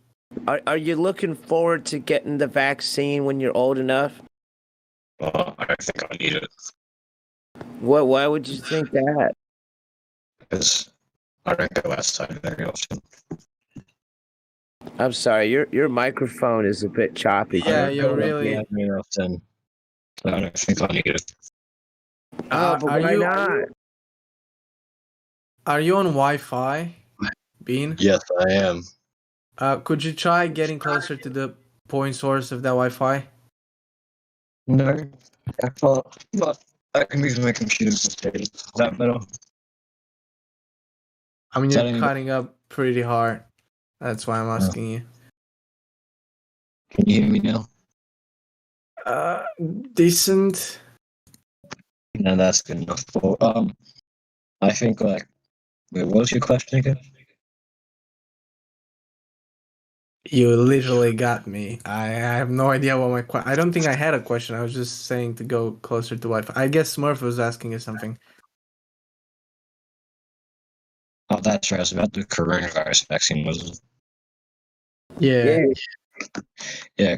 Are you looking forward to getting the vaccine when you're old enough? I think I need it. Why would you think that? Because I don't go outside very often. I'm sorry, your microphone is a bit choppy. Yeah, I you're don't go really. outside very often. So I don't think I need it. But why not? Are you on Wi-Fi, Bean? Yes, I am. Could you try getting closer to the point source of that Wi-Fi? No, I can't. But I can move my computer to steady. Is that better? I mean, Is you're that any cutting up pretty hard. That's why I'm asking you. Can you hear me now? Decent. No, that's good enough. For, I think wait, what was your question again? You literally got me. I have no idea what my I don't think I had a question. I was just saying to go closer to Wi-Fi. I guess Smurf was asking you something. Oh, that's right. It was about the coronavirus vaccine, wasn't it? Yeah. Yeah.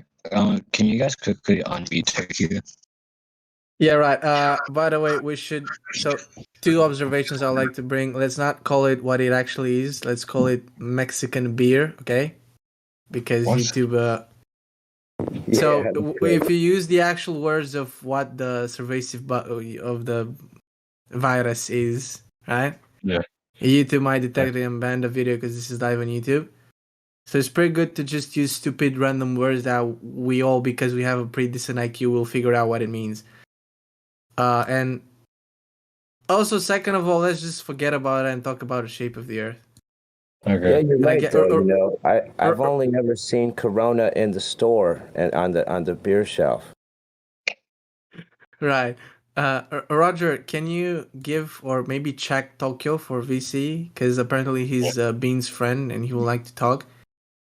Can you guys quickly unmute Tokyo? Yeah, right. By the way, we should. So, two observations I'd like to bring. Let's not call it what it actually is. Let's call it Mexican beer, okay? Because What? YouTube. So, if you use the actual words of what the of the virus is, right? Yeah. YouTube might detect it and ban the video because this is live on YouTube. So it's pretty good to just use stupid random words that we all, because we have a pretty decent IQ, will figure out what it means. And also, second of all, let's just forget about it and talk about the shape of the Earth. Okay. Yeah, you're right. Though, I've only ever seen Corona in the store and on the beer shelf. Right. Roger, can you give or maybe check Tokyo for VC? Because apparently he's Bean's friend and he would like to talk.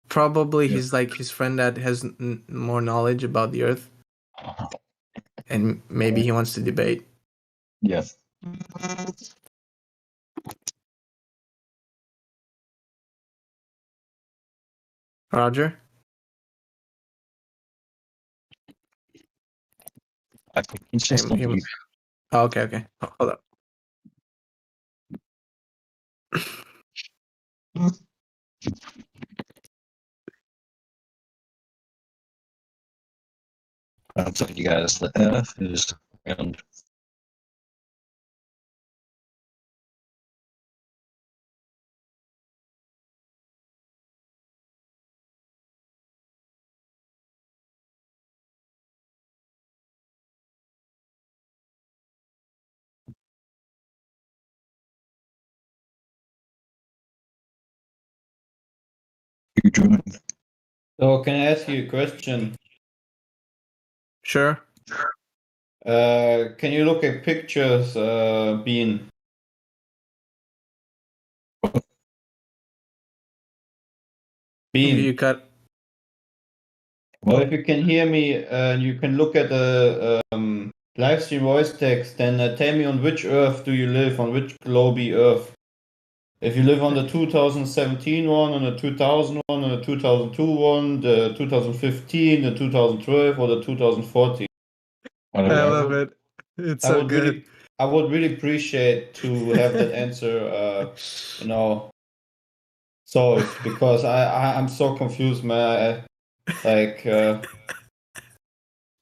Probably he's like his friend that has more knowledge about the Earth. And maybe he wants to debate. Yes. Roger? I think he's just on mute. Oh, okay. Hold up. I'll tell you guys the Earth is round. You joined. So can I ask you a question? Sure. Can you look at pictures, Bean? Bean. You cut. Well, if you can hear me and you can look at the live stream voice text, then tell me on which Earth do you live, on which globy Earth? If you live on the 2017 one, on the 2000 one, on the 2002 one, the 2015, the 2012, or the 2014. I love it. It's so good. I would really appreciate to have that answer, solved, because I'm so confused, man. It's a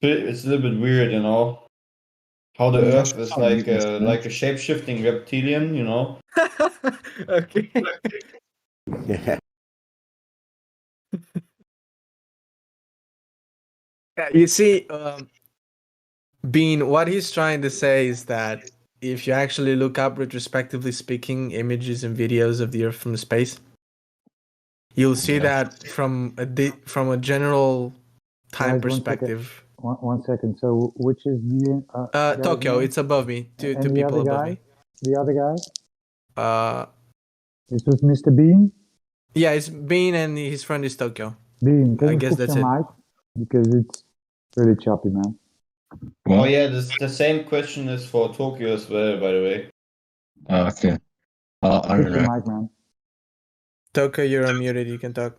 little bit weird, how the Earth is like a shape-shifting reptilian, Okay. Yeah. You see, Bean, what he's trying to say is that if you actually look up, retrospectively speaking, images and videos of the Earth from space, you'll see that from a general time Guys, perspective. 1 second. So which is the guy's Tokyo, name? it's above me. Two And the people other above guy? me. The other guy? Uh, This was Mr. Bean. yeah, it's Bean and his friend is Tokyo. Bean, can I you guess fix that's your it. mic? Because it's really choppy, man. Oh yeah, the same question is for Tokyo as well, by the way. Okay. I Fix don't your know. mic, man. Tokyo, you're unmuted. You can talk.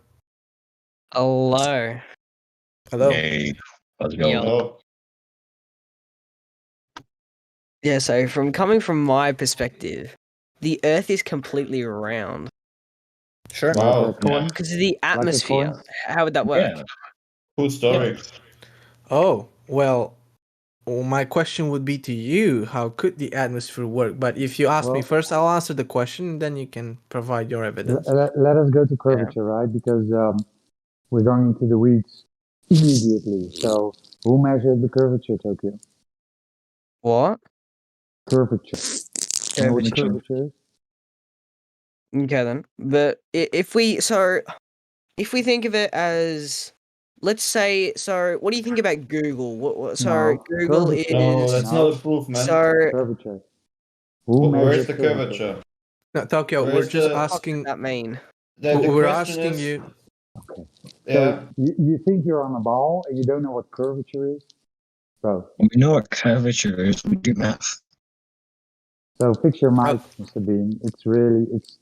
Hello. Hello. Hey, how's it going? Yeah. Hello. Yeah, so coming from my perspective, the Earth is completely round. Sure. Wow. Like a coin? Because of the Like a atmosphere. coin? How would that work? Yeah. Cool story. Oh, well, my question would be to you, how could the atmosphere work? But if you ask me Well, first, I'll answer the question, then you can provide your evidence. let us go to curvature, right? Because we're going into the weeds immediately. So who measured the curvature, Tokyo? What? Curvature. You know what Curvature. curvature is? Okay then. But if we think of it as, let's say, so what do you think about Google? So No, Google curvature. No, is that's not a proof, man. so Curvature. Who Where's measured the curvature? curvature? No, Tokyo, we're Where's just the what asking. does that mean? the We're question asking is? you. Okay. Yeah. So you think you're on a ball and you don't know what curvature is? Bro. We know what curvature is. We do math. So fix your mic, Mr. Bean. It's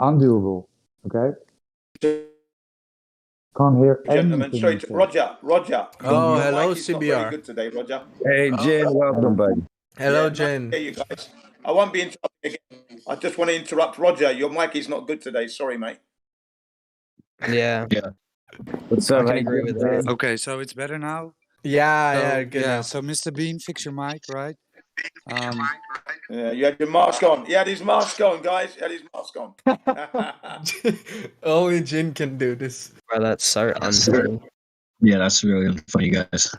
undoable. Okay? Can't hear Gentlemen, anything sorry, you say. Roger. Oh, Your hello, mic is not very CBR. good today, Roger. Hey, Jen, welcome, buddy. Hello, Yeah, nice to Jen. hear you guys. I won't be interrupting again. I just want to interrupt Roger. Your mic is not good today. Sorry, mate. Yeah. Yeah. What's I up? can How you agree doing, with that. Jen? Okay, so it's better now? Yeah, good now. So Mr. Bean, fix your mic, right? Yeah, you had your mask on. He had his mask on, guys. He had his mask on. Only Jin can do this. Bro, that's so unfunny. Yeah, that's really unfunny, guys.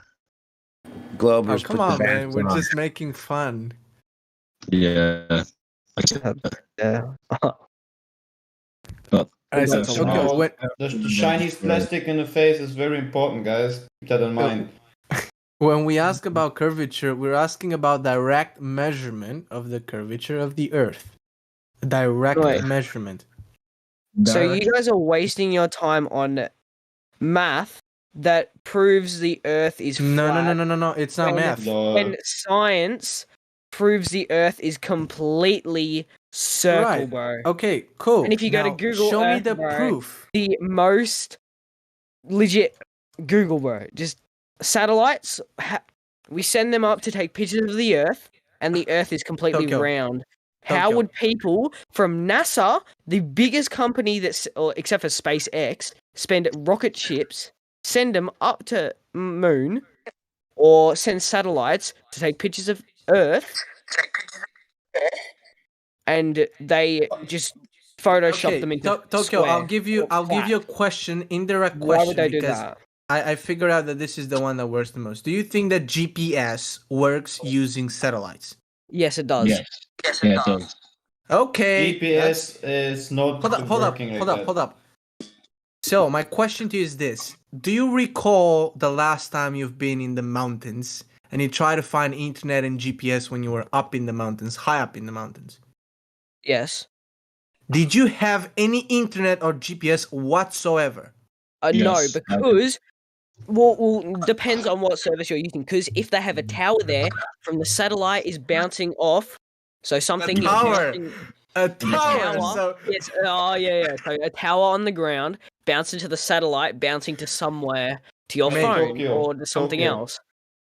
Globers, Oh, come put the on, man. mask We're on. just making fun. Yeah. Yeah. But Alright, so You Tokyo, know, when the Chinese plastic in the face is very important, guys. Keep that in mind. when we ask about curvature, we're asking about direct measurement of the curvature of the Earth. Direct Wait. measurement. So you guys are wasting your time on math that proves the Earth is flat. No. It's not math. When science proves the Earth is completely circle, Right. bro. Okay, cool. And if you go to Now, Google show me Earth, the bro, proof. the most legit Google, bro, just satellites. We send them up to take pictures of the Earth, and the Earth is completely Tokyo. round. How Tokyo. would people from NASA, the biggest company except for SpaceX, spend rocket ships, send them up to moon, or send satellites to take pictures of Earth, and they just Photoshop Okay, them into Tokyo, square I'll give you flat. a question, indirect Why question, would they do because that? I figured out that this is the one that works the most. Do you think that GPS works using satellites? Yes, it does. Yes. Yeah, it does. Okay. GPS is not Hold up. So my question to you is this: do you recall the last time you've been in the mountains and you try to find internet and GPS when you were up in the mountains, high up in the mountains? Yes. Did you have any internet or GPS whatsoever? No, because well, depends on what service you're using. Because if they have a tower there, from the satellite is bouncing off, so something is bouncing. A tower. So yes. Oh yeah. So a tower on the ground bouncing to the satellite, bouncing to somewhere to your Mate, phone Tokyo, or to something Tokyo. else.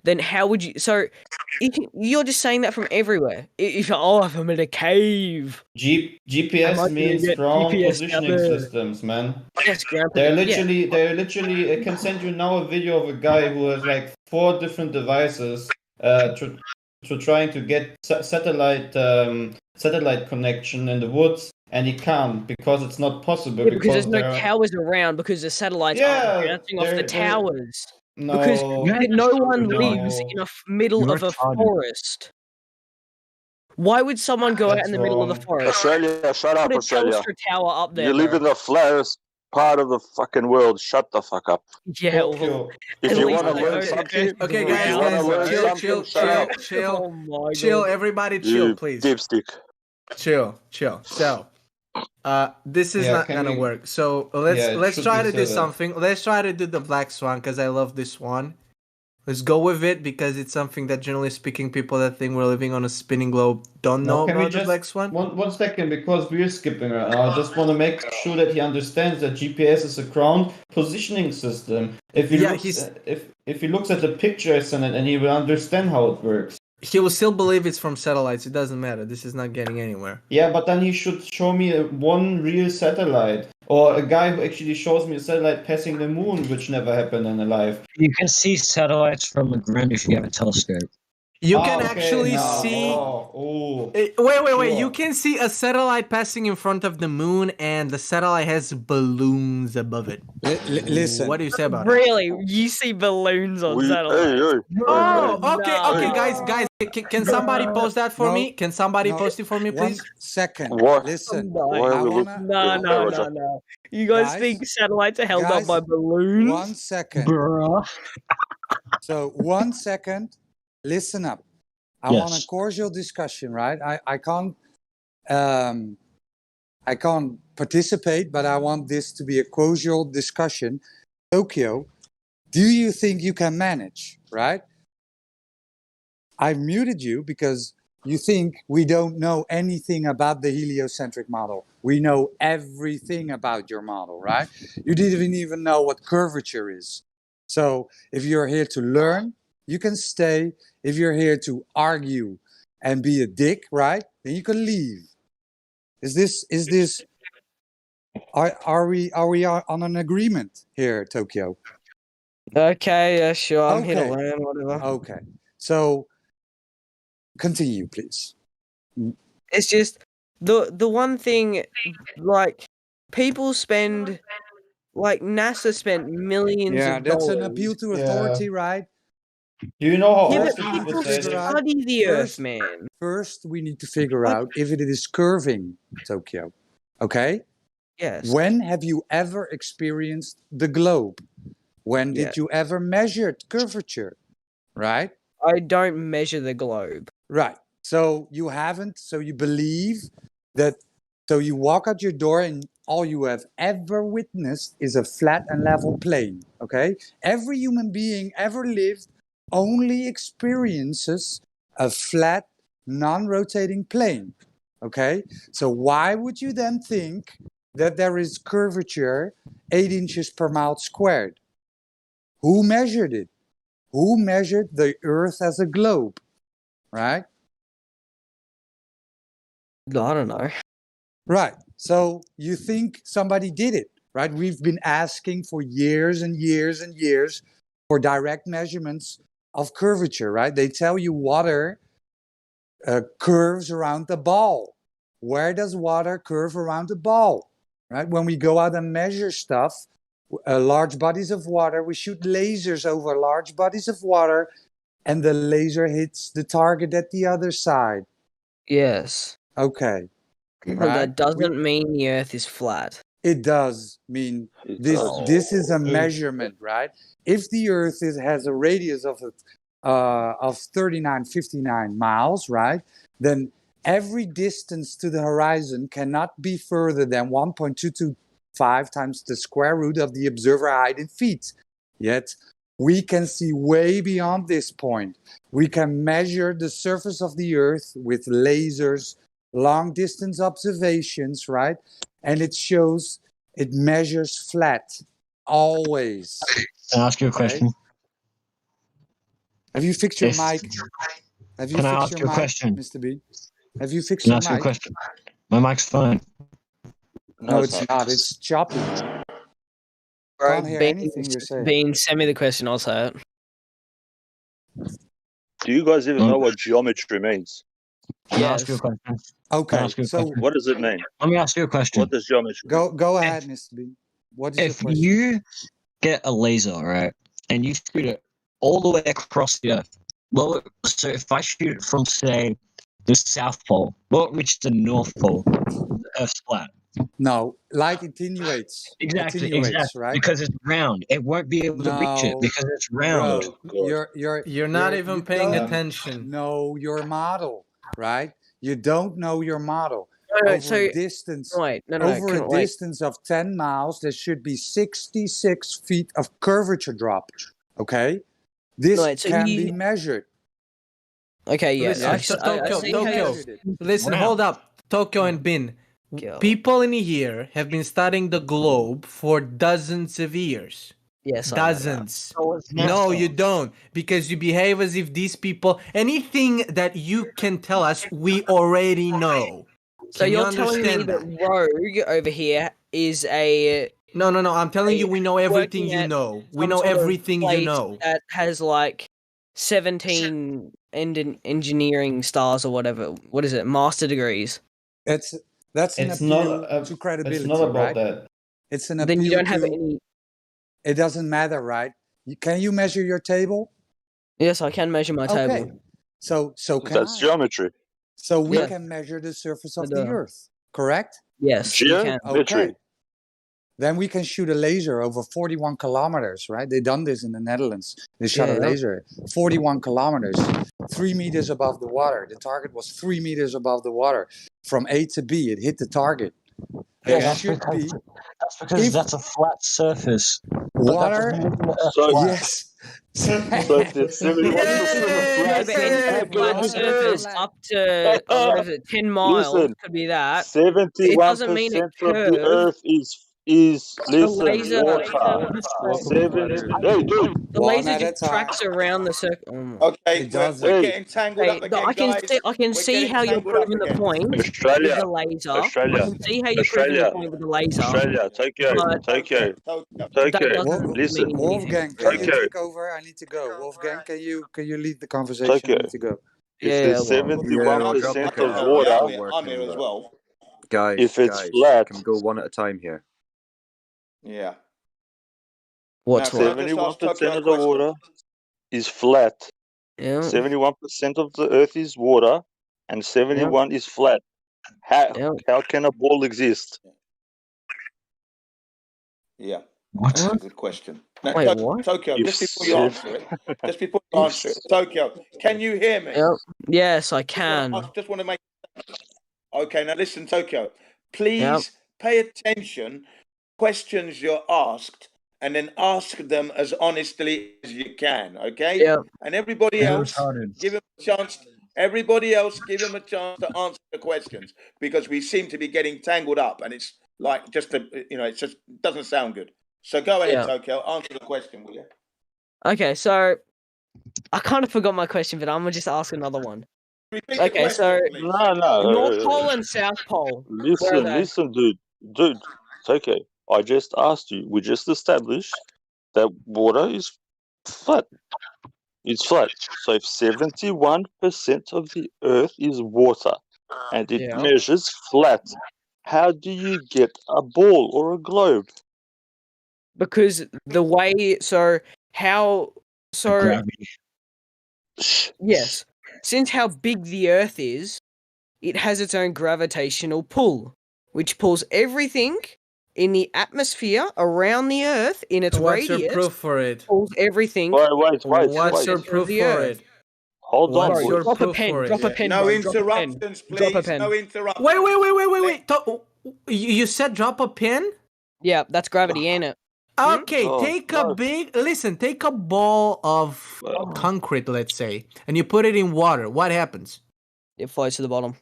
then how would you? So you're just saying that from everywhere. If I'm in a cave. GPS means ground positioning systems, man. Yes, ground They're position. literally. I can send you now a video of a guy who has like 4 different devices, to trying to get satellite connection in the woods, and he can't because it's not possible. Yeah, because there's no there are- towers around because the satellites aren't bouncing off the towers. Because no one lives in the middle of a forest. Why would someone go out in the middle of the forest? Australia, shut up, Put a Australia. Telstra tower up there, You live bro. in the flattest part of the fucking world. Shut the fuck up. Yeah, well, If you want to learn something, Okay, if guys, you want to learn chill, something, shut up. Oh my chill, God. everybody, chill, You please. dipstick. Chill. So, this is Yeah, not can gonna we- work. So Yeah, it let's should try be to do set up. something. Let's try to do the black swan because I love this one. Let's go with it because it's something that, generally speaking, people that think we're living on a spinning globe don't know can we about the just black swan. one second, because we're skipping right now. I just want to make sure that he understands that GPS is a ground positioning system. If he looks if he looks at the pictures in it, and he will understand how it works. He will still believe it's from satellites. It doesn't matter. This is not getting anywhere. Yeah, but then he should show me one real satellite, or a guy who actually shows me a satellite passing the moon, which never happened in life. You can see satellites from the ground if you have a telescope. You can actually now. see. Oh, Wait. Sure. You can see a satellite passing in front of the moon, and the satellite has balloons above it. Listen. What do you say about it? Really? You see balloons on satellites? Oh, okay, Nah. okay, guys. Can somebody post that for me? Can somebody post it for me, please? 1 second. What? Listen. Why are we looking? No. You guys think satellites are held up by balloons? 1 second. Bruh. So 1 second. Listen up. I want a cordial discussion, right? I can't participate, but I want this to be a cordial discussion. Tokyo, do you think you can manage, right? I muted you because you think we don't know anything about the heliocentric model. We know everything about your model, right? You didn't even know what curvature is. So if you're here to learn, you can stay. If you're here to argue and be a dick, right? Then you can leave. Are we on an agreement here, Tokyo? Okay, yeah, sure. I'm here to Okay. learn, whatever. Okay. So continue, please. It's just the one thing, like, people spend, like, NASA spent millions Yeah, of that's dollars. an appeal to authority, right? Do you know how Yeah, often but people people say this? study the Earth, man. First, we need to figure out if it is curving, Tokyo. Okay? Yes. When have you ever experienced the globe? When did you ever measure curvature? Right? I don't measure the globe. Right. So you haven't, so you believe that, so you walk out your door and all you have ever witnessed is a flat and level plane. Okay? Every human being ever lived only experiences a flat, non-rotating plane. Okay? So why would you then think that there is curvature 8 inches per mile squared? Who measured it? Who measured the Earth as a globe? Right? I don't know. Right. So you think somebody did it, right? We've been asking for years and years and years for direct measurements of curvature, right? They tell you water curves around the ball. Where does water curve around the ball, right? When we go out and measure stuff, large bodies of water, we shoot lasers over large bodies of water, and the laser hits the target at the other side. Yes. Okay. But that doesn't mean the Earth is flat. It does mean this. This is a measurement, right? If the Earth has a radius of 3959 miles, right? Then every distance to the horizon cannot be further than 1.225 times the square root of the observer height in feet. Yet we can see way beyond this point. We can measure the surface of the Earth with lasers, long distance observations, right? And it measures flat, always. Can I ask you a question? Have you fixed your If- mic? Have you Can I fixed ask your you a mic, question? Mr. Bean? Have you fixed Can I your ask you a mic? question? My mic's fine. No, it's not. It's choppy, man. Can't hear anything you're saying. Bean, send me the question. I'll say it. Do you guys even know what geometry means? Can I ask you a question? Can I Okay, ask you a so question? What does it mean? Let me ask you a question. What does geometry mean? go ahead, Mr. Bean. What is your If question? you get a laser, right, and you shoot it all the way across the Earth, well, so if I shoot it from, say, the South Pole, will it reach the North Pole? The Earth's flat. No, light attenuates. Exactly, Attenuates, right? because it's round. It won't be able to reach it No, because it's round. bro, You're not even paying don't attention. know your model, right? You don't know your model. No, Over so a distance, wait, no, over a can, wait. distance of 10 miles, there should be 66 feet of curvature drop. Okay, this Wait, so can you- be measured. Okay, yeah. Listen, I Tokyo, see how Tokyo. you- Listen, Wow. hold up. Tokyo and Bin. People in here have been studying the globe for dozens of years. Yes, I know that. dozens. not No, so. you don't, because you behave as if these people. Anything that you can tell us, we already know. So Can you you're telling me understand that Rogue over here is a No, I'm telling you, we know everything working you at know. We some know sort of everything you place know. that has like 17 engineering stars or whatever. What is it? Master degrees. That's an It's appeal not to credibility, it's not about right? that. It's an Then appeal you don't have to. any. It doesn't matter, right? Can you measure your table? Yes, I can measure my Okay. table. So can That's I. geometry. So we Yeah. can measure the surface of But, the Earth, correct? Yes, you can. Okay. Then we can shoot a laser over 41 kilometers, right? They done this in the Netherlands. They shot a Yeah. laser 41 kilometers, 3 meters above the water. The target was 3 meters above the water. From A to B, it hit the target. There that's should because, be that's because if- that's a flat surface. But that water. doesn't mean the Earth's So- flat. Yes. So if it's 71% Yeah, but any flat, flat surface up to what is it, 10 miles Listen, could be that. 71% of the Earth is listen laser- water. Hey, dude. The laser just tracks around the circle. Okay, we're getting tangled up again, I can guys. see, I can We're see getting how you're tangled up proving the again. point Australia, with the laser. Australia, I can see how you're proving the Australia, point with the laser. Australia, Tokyo, but Tokyo, that Tokyo. doesn't Listen, mean Wolfgang, can you Tokyo, take over? I need to go. Wolfgang, can you lead the conversation? Tokyo. I need to go. If there's 71% of water, I'm here as well. Guys, if it's guys, flat, can we go one at a time here? Yeah. What's Now, can I what? just ask 71% Tokyo a of the question? water is flat. Yeah. 71% of the Earth is water, and 71 is flat. How can a ball exist? Yeah. What? That's a good question. Now, Wait, what? Tokyo, If just before you answer it, if- Tokyo, can you hear me? Yep. Yes, I can. I just want to make. Okay, now listen, Tokyo. Please pay attention. Questions you're asked, and then ask them as honestly as you can. Okay. Yep. And everybody You're else, retarded. give him a chance. Everybody else, give him a chance to answer the questions because we seem to be getting tangled up, and it's like it just doesn't sound good. So go ahead, Yeah. Tokyo. Answer the question, will you? Okay, so I kind of forgot my question, but I'm gonna just ask another one. Repeat the Okay, question, so please. No. North Pole and South Pole. Where are Listen, they? listen, dude. It's okay. I just asked you. We just established that water is flat. It's flat. So if 71% of the Earth is water, and it Yeah. measures flat, how do you get a ball or a globe? Because the way Gravity. yes, since how big the Earth is, it has its own gravitational pull, which pulls everything in the atmosphere around the Earth in its What's radius. your proof for it? Pulls everything. Wait. What's your Of proof the for Earth. it? Hold on, What's boys. your Drop a proof pen. for it? Drop a pen. No bro, drop a pen. interruptions, Drop a please. pen. No interruptions. Wait. You said drop a pin? Yeah, that's gravity, ain't it? Okay, Oh, take no. take a ball of concrete, let's say, and you put it in water. What happens? It floats to the bottom.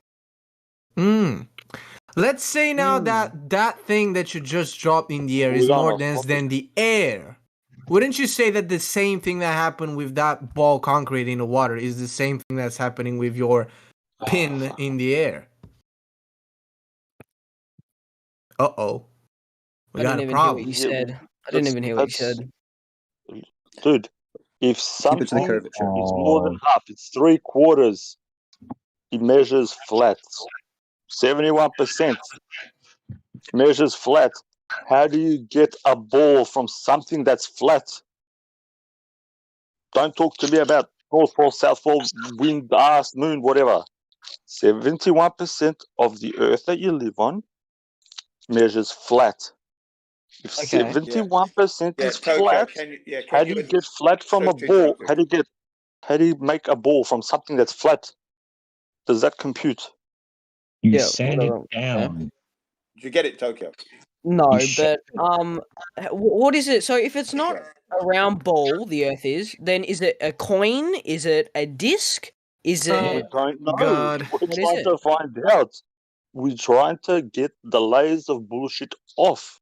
Let's say now that thing that you just dropped in the air We is got more no dense topic. than the air. Wouldn't you say that the same thing that happened with that ball concrete in the water is the same thing that's happening with your pin in the air? Uh-oh. We I got didn't a even hear what problem. you said. I didn't even hear what you said. Dude, if Keep it to the something curvature. is more than half, it's 3/4. It measures flat. 71% measures flat. How do you get a ball from something that's flat? Don't talk to me about North Pole, South Pole, wind, ass, moon, whatever. 71% of the Earth that you live on measures flat. If Okay. 71% Yeah, is Tokyo, flat, how can do you you get flat from a sorry to ball? interrupt you. How do you make a ball from something that's flat? Does that compute? You Yeah, sand it down. Did you get it, Tokyo? No, You but what is it? So if it's not a round ball, the Earth is, then is it a coin? Is it a disc? Is We it don't know. God. We're what is trying it? to find out. We're trying to get the layers of bullshit off.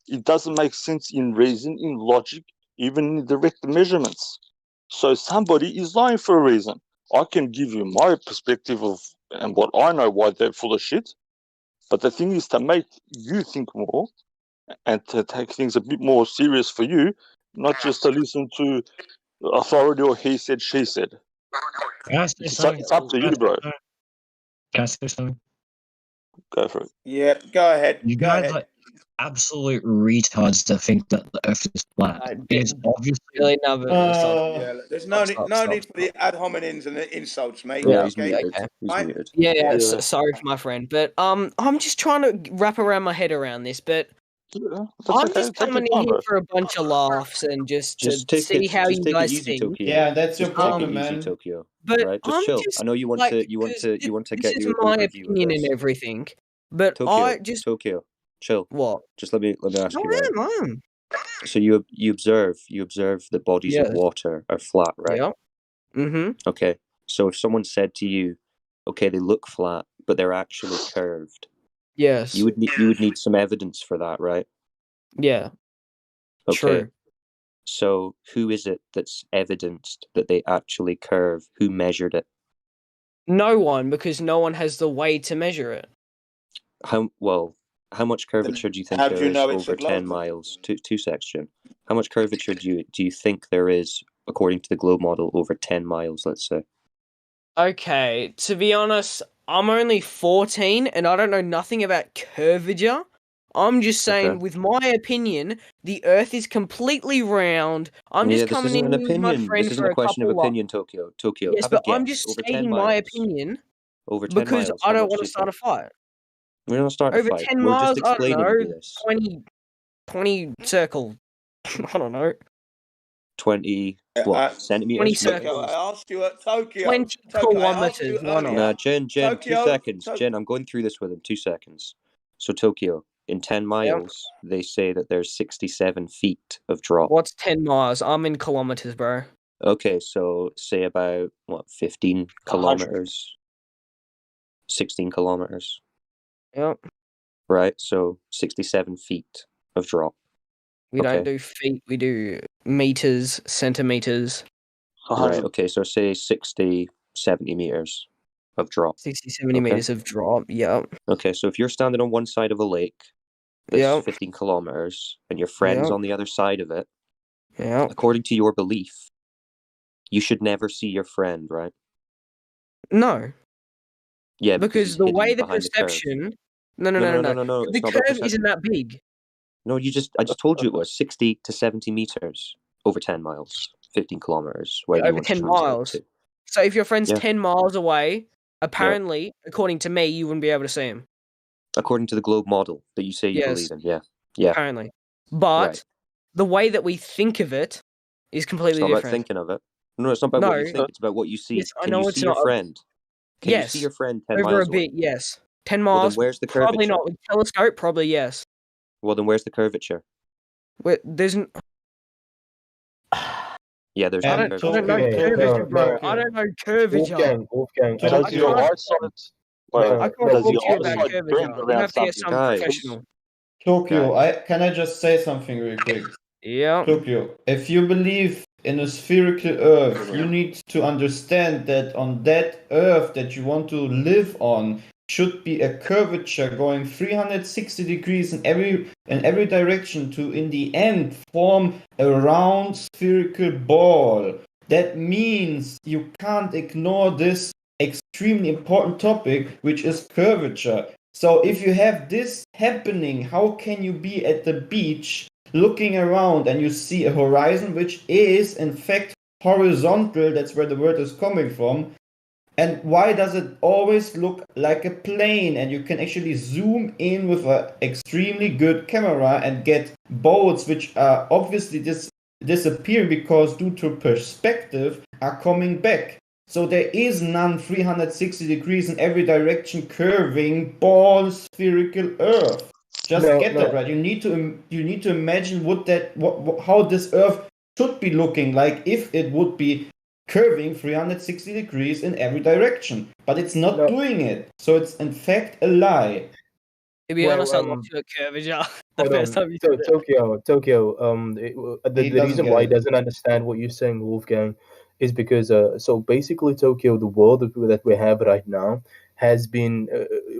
It doesn't make sense in reason, in logic, even in direct measurements. So somebody is lying for a reason. I can give you my perspective of and what I know why they're full of shit. But the thing is to make you think more and to take things a bit more serious for you, not just to listen to authority or he said, she said. Can I say It's something? up to you, bro. Can I say something? Go for it. Yeah, go ahead. You guys are absolute retards to think that the Earth is flat. It's obviously Really, no, but Yeah, there's no need for the ad hominems and the insults, mate. Yeah, he's okay. muted. He's Right? muted. Yeah, yeah. Yeah. Sorry for my friend, but I'm just trying to wrap around my head around this, but I'm just coming in here for a bunch of laughs and just to see how you guys easy, think. Tokyo. Yeah, that's your Just take it problem, easy, man. Tokyo. But Right, just I'm chill. just I know you want like, to. You want 'cause to. You want to this get is your my overview of opinion this. and everything, but Tokyo, I just Tokyo, chill. What? Just let me ask No, you, right? I am. So you observe that bodies of Yes. water are flat, right? Yep. Mm-hmm. Okay. So if someone said to you, okay, they look flat, but they're actually curved, Yes. you would need some evidence for that, right? Yeah. Okay. True. So who is it that's evidenced that they actually curve? Who measured it? No one, because no one has the way to measure it. How much curvature do you think How do there you is know it's a over 10 globe? miles? Two section. How much curvature do you think there is according to the globe model over 10 miles, let's say? Okay, to be honest, I'm only 14 and I don't know nothing about curvature. I'm just saying, Okay. with my opinion, the Earth is completely round. I'm just Yeah, this coming isn't in an here with my opinion. friend This isn't for a a question of couple of. opinion, Tokyo. Tokyo, Yes, have a but I'm guess. just Over 10 stating my miles. opinion Over 10 because miles, I how don't much want do to you start a think? fight. We're not starting a Over fight. 10 We're miles, just I don't explaining know, this. 20 circle. I don't know. 20 20 centimeters? circles. I asked you at Tokyo. 20 Tokyo, I asked kilometers, you why not? Nah, earlier. Jen, 2 Tokyo, seconds. Jen, I'm going through this with him. 2 seconds. So Tokyo, in 10 miles, they say that there's 67 feet of drop. What's 10 miles? I'm in kilometers, bro. Okay, so say about, 15 kilometers? 16 kilometers. Yep. Right, so 67 feet of drop. We don't Okay. do feet, we do meters, centimeters. Right, okay, so say 60, 70 meters of drop. 60, 70 Okay. meters of drop, yep. Okay, so if you're standing on one side of a lake that's Yep. 15 kilometers and your friend's Yep. on the other side of it, Yep. according to your belief, you should never see your friend, right? No. Yeah, Because he's the hidden way the behind the curve. perception. No. The It's not about curve isn't perception. that big. No, I just told you it was 60 to 70 meters over 10 miles, 15 kilometers, whatever you Over want to 10 translate it miles. to. So if your friend's Yeah. 10 miles away, apparently, according to me, you wouldn't be able to see him. According to the globe model that you say you Yes. believe in, yeah. Yeah. Apparently. But Right. the way that we think of it is It's completely not about different. thinking of it. No, it's not about what you think, it's about what you see. Yes, I Can know you it's see your not. friend? Can you see Yes. your friend 10 Over miles a away? bit, yes. 10 Well, miles, then where's the probably curvature? not. With telescope, probably yes. Well, then where's the curvature? There's Yeah, there's I no don't curvature. know curvature, bro. I don't know curvature. Does your eyesight, I can't does talk your to you about eyesight curvature. bend You around have to get something? some professional. Tokyo, can I just say something real quick? Yeah. Tokyo, if you believe in a spherical Earth, you need to understand that on that Earth that you want to live on should be a curvature going 360 degrees in every direction to, in the end, form a round spherical ball. That means you can't ignore this extremely important topic, which is curvature. So if you have this happening, how can you be at the beach looking around and you see a horizon which is in fact horizontal? That's where the word is coming from. And why does it always look like a plane? And you can actually zoom in with an extremely good camera and get boats which are obviously disappearing because due to perspective are coming back. So there is none 360 degrees in every direction curving ball spherical Earth. Just get that right. You need to imagine how this Earth should be looking like if it would be curving 360 degrees in every direction, but it's not doing it. So it's in fact a lie. To be honest, I lost your curvature the Hold first on. time you So said it. Tokyo. The doesn't reason get why he it. doesn't understand what you're saying, Wolfgang, is because so basically Tokyo, the world that we have right now has been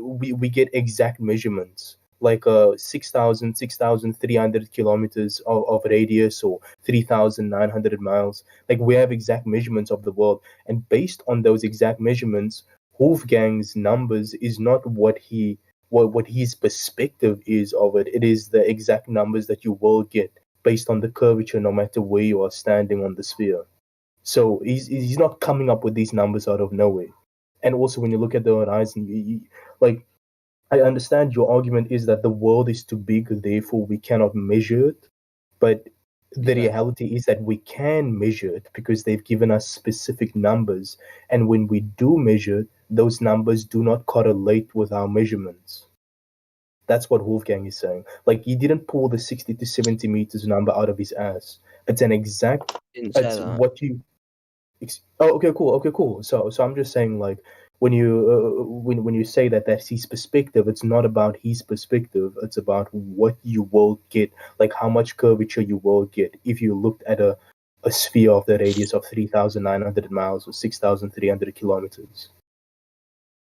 we get exact measurements like 6,300 kilometers of radius or 3,900 miles. Like we have exact measurements of the world, and based on those exact measurements, Wolfgang's numbers is not what his perspective is of it. It is the exact numbers that you will get based on the curvature, no matter where you are standing on the sphere. So he's not coming up with these numbers out of nowhere. And also, when you look at the horizon, like I understand your argument is that the world is too big, therefore we cannot measure it. But the reality is that we can measure it because they've given us specific numbers. And when we do measure, those numbers do not correlate with our measurements. That's what Wolfgang is saying. Like he didn't pull the 60 to 70 meters number out of his ass. It's an exact. Didn't say It's that. what you. Oh, okay, cool. Okay, cool. So I'm just saying, like, when you say that that's his perspective, it's not about his perspective. It's about what you will get, like how much curvature you will get if you looked at a sphere of the radius of 3,900 miles or 6,300 kilometers.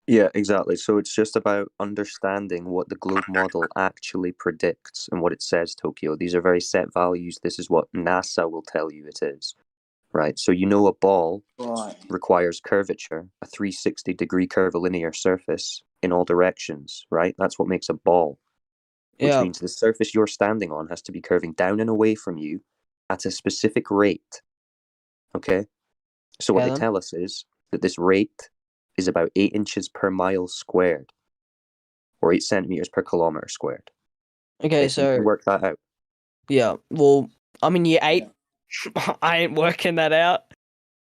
Yeah, exactly. So it's just about understanding what the globe model actually predicts and what it says, Tokyo. These are very set values. This is what NASA will tell you it is, right? So you know a ball requires curvature, a 360-degree curvilinear surface in all directions, right? That's what makes a ball, which means the surface you're standing on has to be curving down and away from you at a specific rate, okay? So what they tell us is that this rate is about 8 inches per mile squared, or 8 centimeters per kilometer squared. Okay, so you so can work that out. yeah, well, I'm in year 8. I ain't working that out.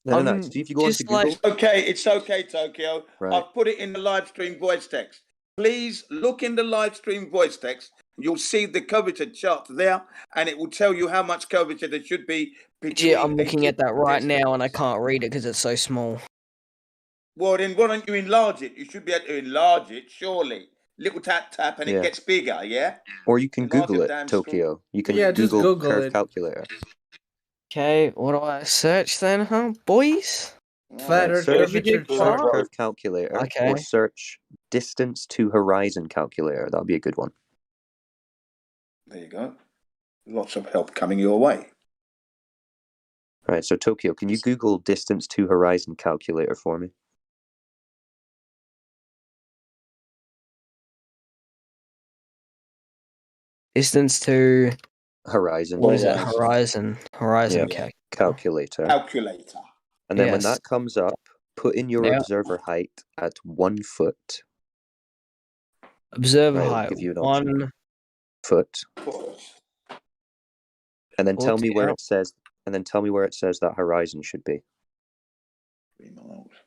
No. See if you go onto Google. It's okay, Tokyo. Right. I've put it in the live stream voice text. Please look in the live stream voice text. You'll see the curvature chart there, and it will tell you how much curvature there should be between. Yeah, I'm looking at that right now, and I can't read it because it's so small. Well, then why don't you enlarge it? You should be able to enlarge it, surely. Little tap, and it gets bigger, yeah? Or you can Enlarge Google the it, damn Tokyo. You can just Google Google curve it. calculator. Okay, what do I search then, huh, boys? Right, search curve calculator Okay. or search distance to horizon calculator. That'll be a good one. There you go. Lots of help coming your way. Right, so Tokyo, can you Google distance to horizon calculator for me? Distance to horizon. What is it? Horizon Calculator. Calculator. And then when Yes. that comes up, put in your Yeah. observer height at 1 foot. Observer Right, it'll height give you an option. 1 foot. And then tell me foot, where yeah. it says. And then tell me where it says that horizon should be.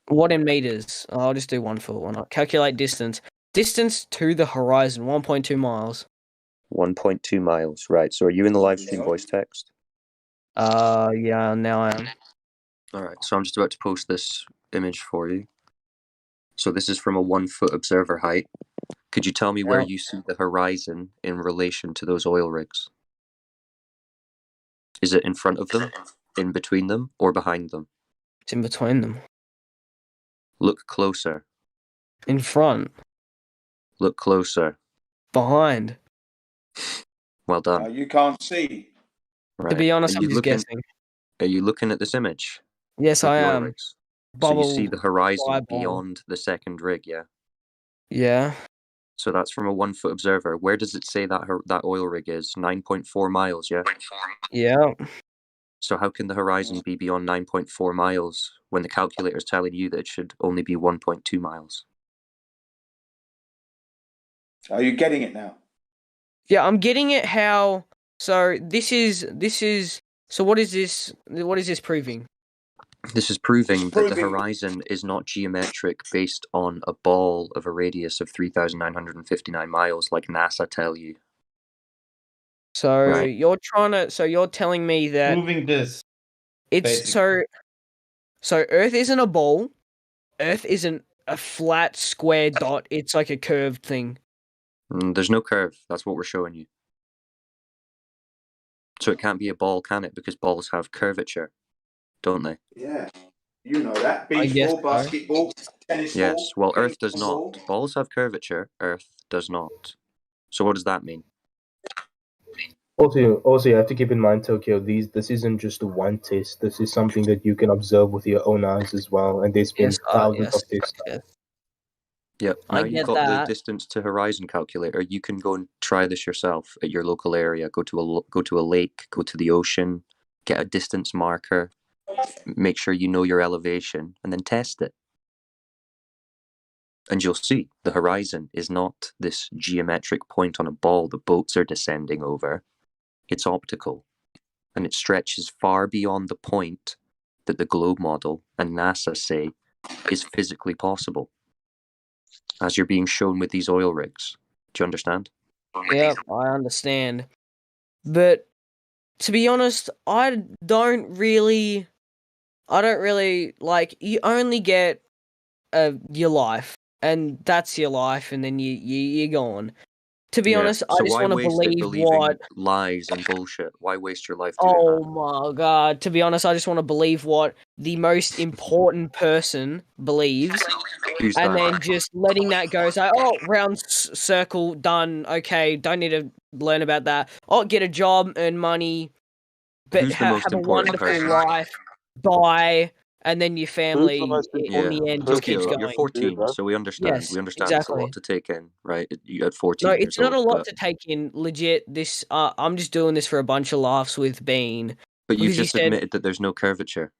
What in meters? I'll just do 1 foot. Why not? Calculate distance. Distance to the horizon, 1.2 miles. 1.2 miles. Right. So are you in the live stream voice text? Yeah, now I am. All right. So I'm just about to post this image for you. So this is from a 1 foot observer height. Could you tell me where Yeah. you see the horizon in relation to those oil rigs? Is it in front of them, in between them, or behind them? It's in between them. Look closer. In front. Look closer. Behind. Well done. You can't see. Right. To be honest, Are I'm you just looking, guessing. Are you looking at this image? Yes, With I the oil am. rigs? So Bubble. you see the horizon fly bubble. beyond the second rig, yeah? Yeah. So that's from a 1 foot observer. Where does it say that that oil rig is? 9.4 miles, yeah? Yeah. So how can the horizon be beyond 9.4 miles when the calculator is telling you that it should only be 1.2 miles? Are you getting it now? Yeah, I'm getting it how so this is so what is this proving? This is proving that the horizon is not geometric based on a ball of a radius of 3,959 miles like NASA tell you. So Right. you're telling me that Proving this. it's basically. so Earth isn't a ball. Earth isn't a flat square dot. It's like a curved thing. There's no curve. That's what we're showing you. So it can't be a ball, can it? Because balls have curvature, don't they? Yeah. You know that. I guess Beach ball, so. basketball, tennis Yes. ball. Well, ping Earth does pong not. ball. Balls have curvature. Earth does not. So what does that mean? Also, you have to keep in mind, Tokyo. This isn't just one test. This is something that you can observe with your own eyes as well. And there's been thousands of tests. Yes. Yep. I Now you've get got the that. distance to horizon calculator. You can go and try this yourself at your local area. Go to a lake. Go to the ocean. Get a distance marker. Make sure you know your elevation, and then test it. And you'll see the horizon is not this geometric point on a ball the boats are descending over. It's optical, and it stretches far beyond the point that the globe model and NASA say is physically possible, as you're being shown with these oil rigs. Do you understand? Yep, I understand. But to be honest, I don't really like. You only get your life, and that's your life, and then you're gone. To be honest, I So just why want to waste it believe believing what. lies and bullshit? Why waste your life doing Oh that? my god! To be honest, I just want to believe what the most important person believes, Who's and that? then just letting that go. So, round circle done. Okay, don't need to learn about that. Get a job, earn money, but Who's the have most a important wonderful person? life, die, and then your Who's family the most in important the end just keeps Tokyo, going. you're 14, so we understand. Yes, We understand it's a exactly. lot to take in, right? You at No, 14 it's years not a old, lot but to take in. Legit, this I'm just doing this for a bunch of laughs with Bean you've because he just said, admitted that there's no curvature.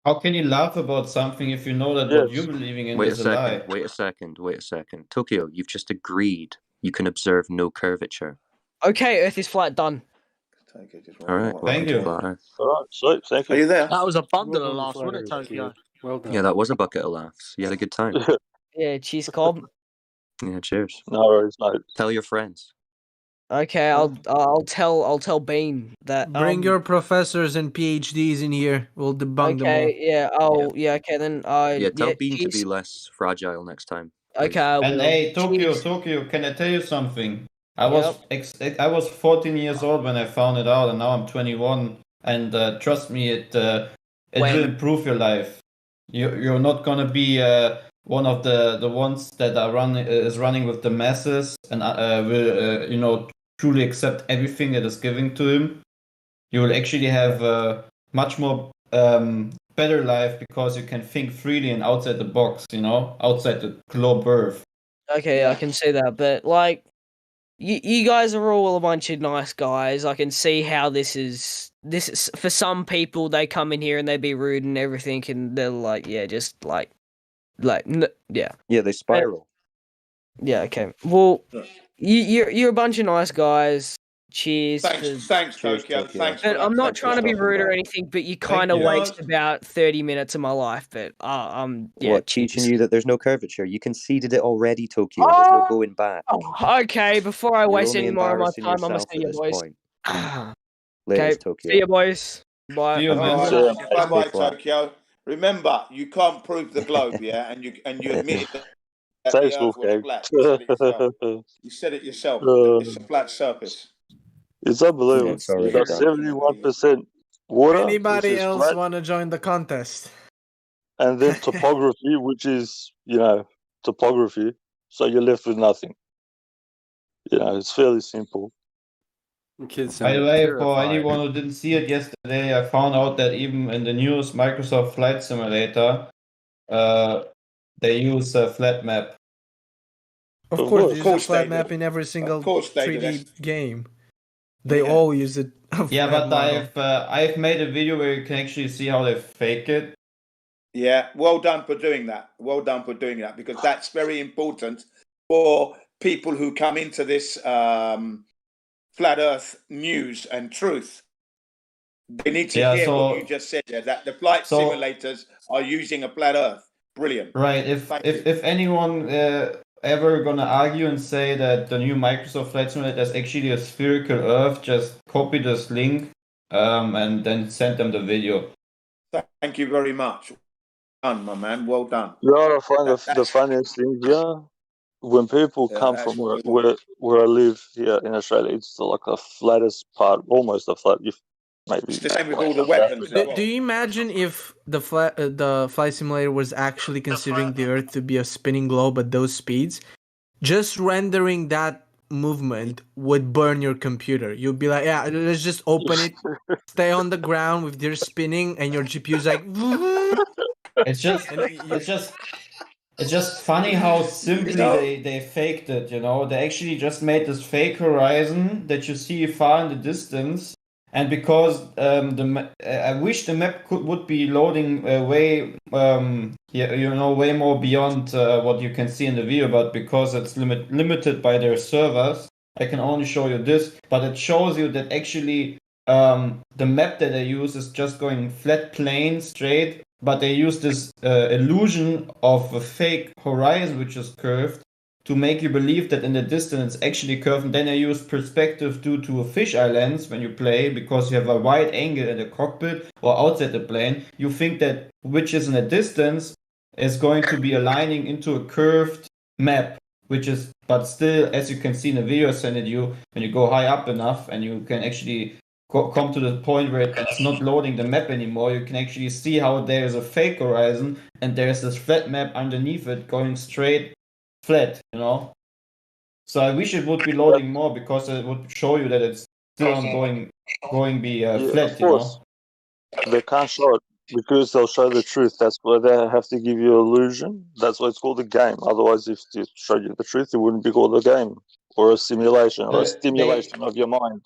How can you laugh about something if you know that what you're Yes. believing in Wait a is a lie? second. Tokyo, you've just agreed you can observe no curvature. "Okay, Earth is flat." Done. All right, welcome Thank to you. Flat Earth. All right, sweet. Thank you. Are you there? That was a bundle Well of done, laughs, Flat wasn't it, Earth, Tokyo? kid. Well done. Yeah, that was a bucket of laughs. You had a good time. Yeah, cheers, Cobb. Yeah, cheers. No worries, mate. Tell your friends. Okay, I'll tell Bean that. Bring your professors and PhDs in here. We'll debunk them all. Okay, yeah. Okay. Then Yeah, tell Bean to cheers. be less fragile next time. Okay, I And will. hey, Cheers. Tokyo, can I tell you something? I Yep. was 14 years old when I found it out, and now I'm 21. And trust me, it When? will improve your life. You're not gonna be one of the ones that are running with the masses and will truly accept everything that is given to him. You will actually have a much more better life because you can think freely and outside the box. Outside the globe Earth. Okay, I can see that, but like, you guys are all a bunch of nice guys. I can see how this is for some people. They come in here and they be rude and everything, and they're like, yeah, just like, yeah. Yeah, they spiral. Yeah. Okay. Well, you're a bunch of nice guys. Cheers. Thanks, Tokyo. Thanks for But that. I'm not Thanks for trying to be stopping rude or by. anything, but you kind of you. waste about 30 minutes of my life. But yeah. What, teaching you that there's no curvature? You conceded it already, Tokyo. Oh! There's no going back. Okay, before I You're waste only any more of my embarrassing time, I'm gonna yourself see at you this boys. point. Okay, Laters, Tokyo. see you boys. Bye. See you, man. All See ya. right. Bye bye, Stay flat. Tokyo. Remember, you can't prove the globe, yeah, and you admitted that the Thanks, Earth was Wolfgang. flat. You said it yourself. You said it yourself. It's a flat surface. It's unbelievable. It's You already got done. 71% water, which Anybody is else flat, want to join the contest? and then topography, which is, topography. So you're left with nothing. It's fairly simple. By the way, for anyone who didn't see it yesterday, I found out that even in the newest Microsoft Flight Simulator, they use a flat map. Of course, they use a flat map in every single 3D game. They all use it. Yeah, but I've made a video where you can actually see how they fake it. Yeah, well done for doing that. Well done for doing that, because that's very important for people who come into this flat Earth news and truth. They need to hear what you just said there, that the flight simulators are using a flat Earth. Brilliant. Right. If anyone ever gonna argue and say that the new Microsoft Flight Simulator is actually a spherical Earth, just copy this link and then send them the video. Thank you very much. Well done, my man. Well done. I find the funniest thing here, when people come from where I live here in Australia, it's like a flattest part, almost a flat. Maybe it's the same with all the weapons. Do you imagine if the flight simulator was actually considering the Earth to be a spinning globe at those speeds? Just rendering that movement would burn your computer. You'd be like, yeah, let's just open it, stay on the ground with your spinning, and your GPU's like. It's just funny how simply they faked it. They actually just made this fake horizon that you see far in the distance. And because I wish the map would be loading way way more beyond what you can see in the video, but because it's limited by their servers, I can only show you this. But it shows you that actually the map that they use is just going flat plane straight, but they use this illusion of a fake horizon which is curved to make you believe that in the distance it's actually curved. And then they use perspective due to a fisheye lens when you play, because you have a wide angle in the cockpit or outside the plane. You think that which is in the distance is going to be aligning into a curved map, but still, as you can see in the video I sent you, when you go high up enough and you can actually come to the point where it's not loading the map anymore, you can actually see how there is a fake horizon and there's this flat map underneath it going straight flat, So I wish it would be loading more, because it would show you that it's still on going flat, of course. They can't show it because they'll show the truth. That's why they have to give you illusion. That's why it's called a game. Otherwise, if they showed you the truth, it wouldn't be called a game or a simulation or a stimulation of your mind.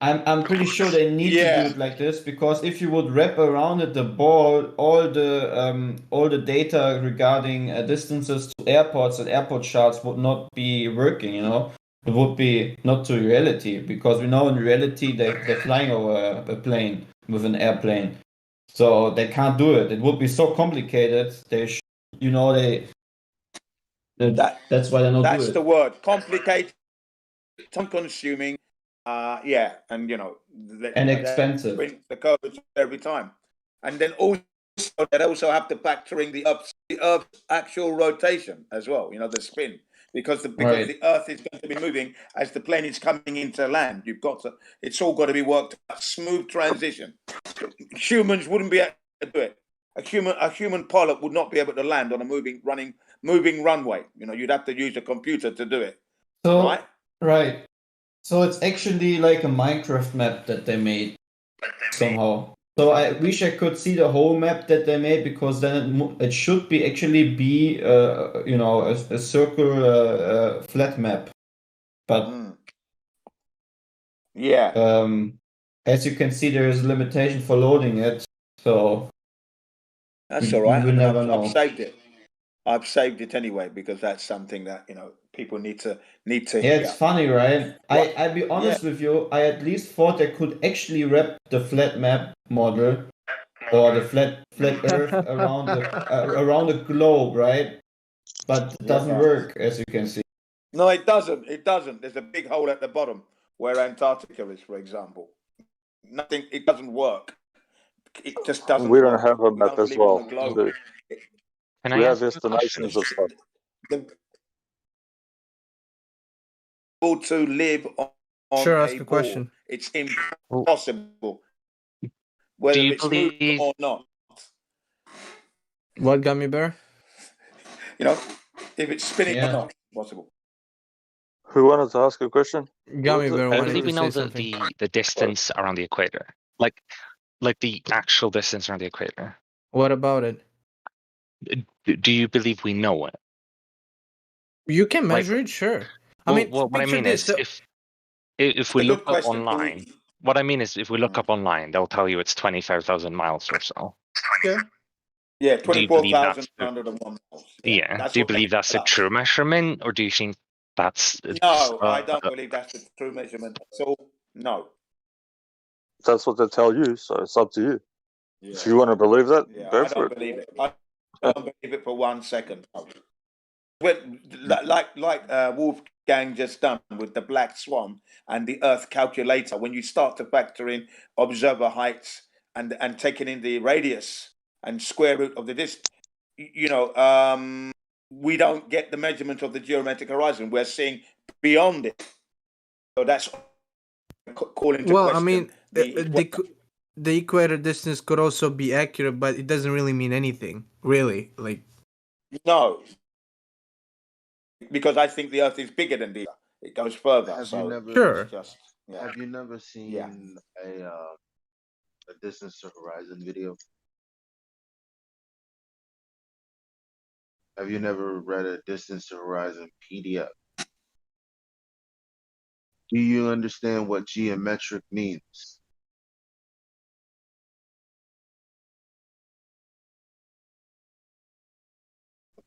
I'm pretty sure they need to do it like this, because if you would wrap around it the ball, all the data regarding distances to airports and airport charts would not be working. It would be not to reality, because we know in reality they're flying over a plane with an airplane, so they can't do it. It would be so complicated. That's why they're not doing it. That's the word. Complicated, time-consuming. And and expensive. Print the codes every time, and then also they also have to factor in the Earth's actual rotation as well. The spin, because the Earth is going to be moving as the plane is coming into land. It's all got to be worked out. Smooth transition. Humans wouldn't be able to do it. A human pilot would not be able to land on a moving runway. You'd have to use a computer to do it. So, right. So it's actually like a Minecraft map that they made somehow. So I wish I could see the whole map that they made, because then it should be actually be a circle flat map. But as you can see, there is a limitation for loading it. So that's all right. We never know. I've saved it. I've saved it anyway, because that's something that people need to hear. It's funny, right? I'll be honest with you. I at least thought I could actually wrap the flat map model or the flat Earth around the globe, right? But it doesn't work, as you can see. No, it doesn't. It doesn't. There's a big hole at the bottom where Antarctica is, for example. Nothing. It doesn't work. It just doesn't. We don't have a map as well. We have estimations of stuff. To live on ask a question. It's impossible, whether it's moving or not. What, Gummy Bear? You know, if it's spinning or Yeah. not, possible. Who wanted to ask a question? Gummy Bear I wanted believe to we say know something. the distance around the equator, like the actual distance around the equator. What about it? Do you believe we know it? You can Like, measure it, sure. I well, mean, what I picture mean this. is, So, if we a look good up question, online, what I mean is, if we look up online, they'll tell you it's 25,000 miles or so. yeah. Yeah, Do you believe that's 24,101 miles. yeah? That's Do you what they believe that's a tell us. true measurement, or do you think that's No, I don't believe that's the true measurement. So, no. That's what they tell you, so it's up to you. If you want to believe that, Yeah, go I for don't it. believe it. I don't believe it for 1 second. When, like Wolfgang just done with the Black Swan and the Earth calculator, when you start to factor in observer heights and taking in the radius and square root of the distance, we don't get the measurement of the geometric horizon. We're seeing beyond it. So that's calling to Well, question I mean, the equator distance could also be accurate, but it doesn't really mean anything, really. Like, no, because I think the Earth is bigger than the Earth. It goes further. Have so you never? Sure. It's just, yeah. Have you never seen a distance to horizon video? Have you never read a distance to horizon PDF? Do you understand what geometric means?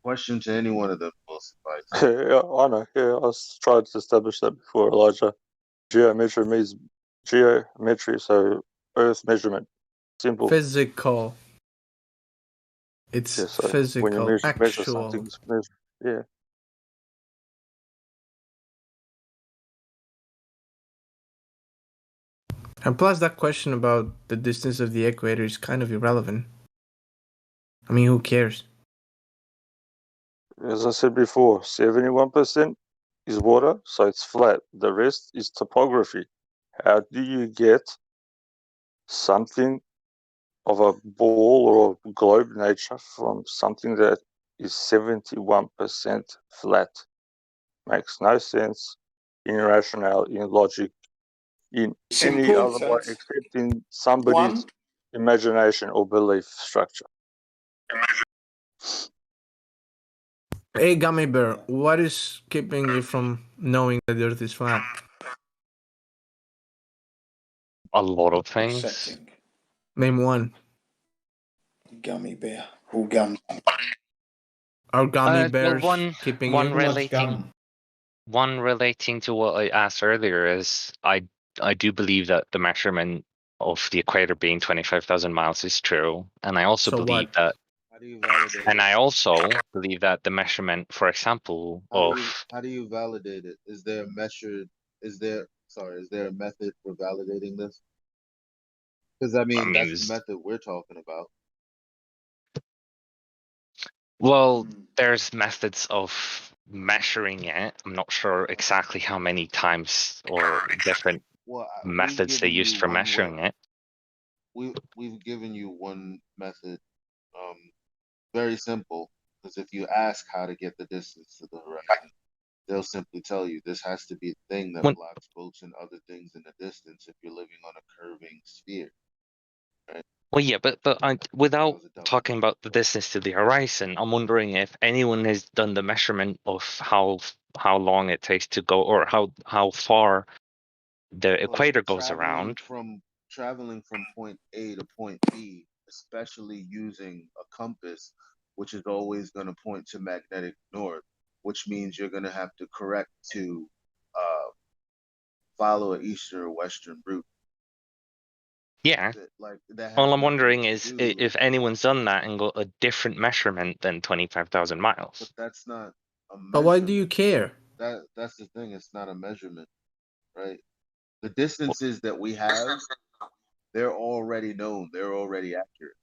Question to any one of them will suffice. Yeah, I know. Yeah, I tried to establish that before, Elijah. Geometry means geometry, so Earth measurement. Simple. physical. It's Yeah, so when you physical, measure actual. something, it's measure. Yeah. And plus, that question about the distance of the equator is kind of irrelevant. I mean, who cares? As I said before, 71% is water, so it's flat. The rest is topography. How do you get something of a ball or globe nature from something that is 71% flat? Makes no sense in rationale, in logic, in It's any other way important. except in somebody's imagination or belief structure. Hey, Gummy Bear, what is keeping you from knowing that the Earth is flat? A lot of things. Accepting. Name one. Gummy bear. Who gum? Are gummy bears well, keeping one you? relating to what I asked earlier is I do believe that the measurement of the equator being 25,000 miles is true, and I also So believe what? that. How do you validate And it? I also believe that the measurement, for example, How do you validate it? Is there a method for validating this? Because that's the method we're talking about. well, there's methods of measuring it. I'm not sure exactly how many times or different methods they used for measuring it. We've given you one method, very simple. Because if you ask how to get the distance to the horizon, they'll simply tell you this has to be the thing that blocks boats and other things in the distance if you're living on a curving sphere. Right? Well, yeah, but without talking about the distance to the horizon, I'm wondering if anyone has done the measurement of how long it takes to go, or how far the equator goes around. Traveling from point A to point B, especially using a compass, which is always going to point to magnetic north, which means you're going to have to correct to follow an eastern or western route. Yeah. All I'm wondering is if anyone's done that and got a different measurement than 25,000 miles. But that's not a measurement. But why do you care? That's the thing. It's not a measurement, right? The distances that we have, they're already known. They're already accurate.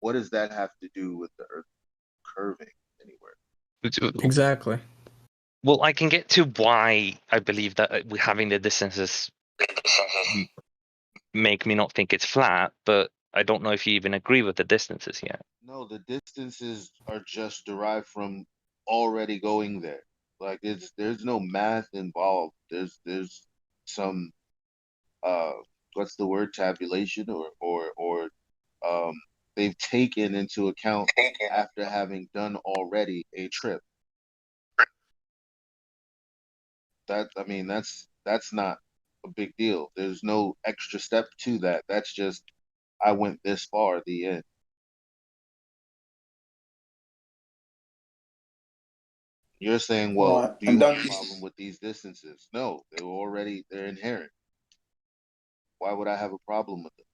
What does that have to do with the Earth curving anywhere? Exactly. Well, I can get to why I believe that we're having the distances make me not think it's flat, but I don't know if you even agree with the distances yet. No, the distances are just derived from already going there. Like there's no math involved. There's some what's the word, tabulation or they've taken into account after having done already a trip. That's not a big deal. There's no extra step to that. That's just I went this far, the end. You're saying, well, Right. do you have a problem with these distances? No, they're inherent. Why would I have a problem with it?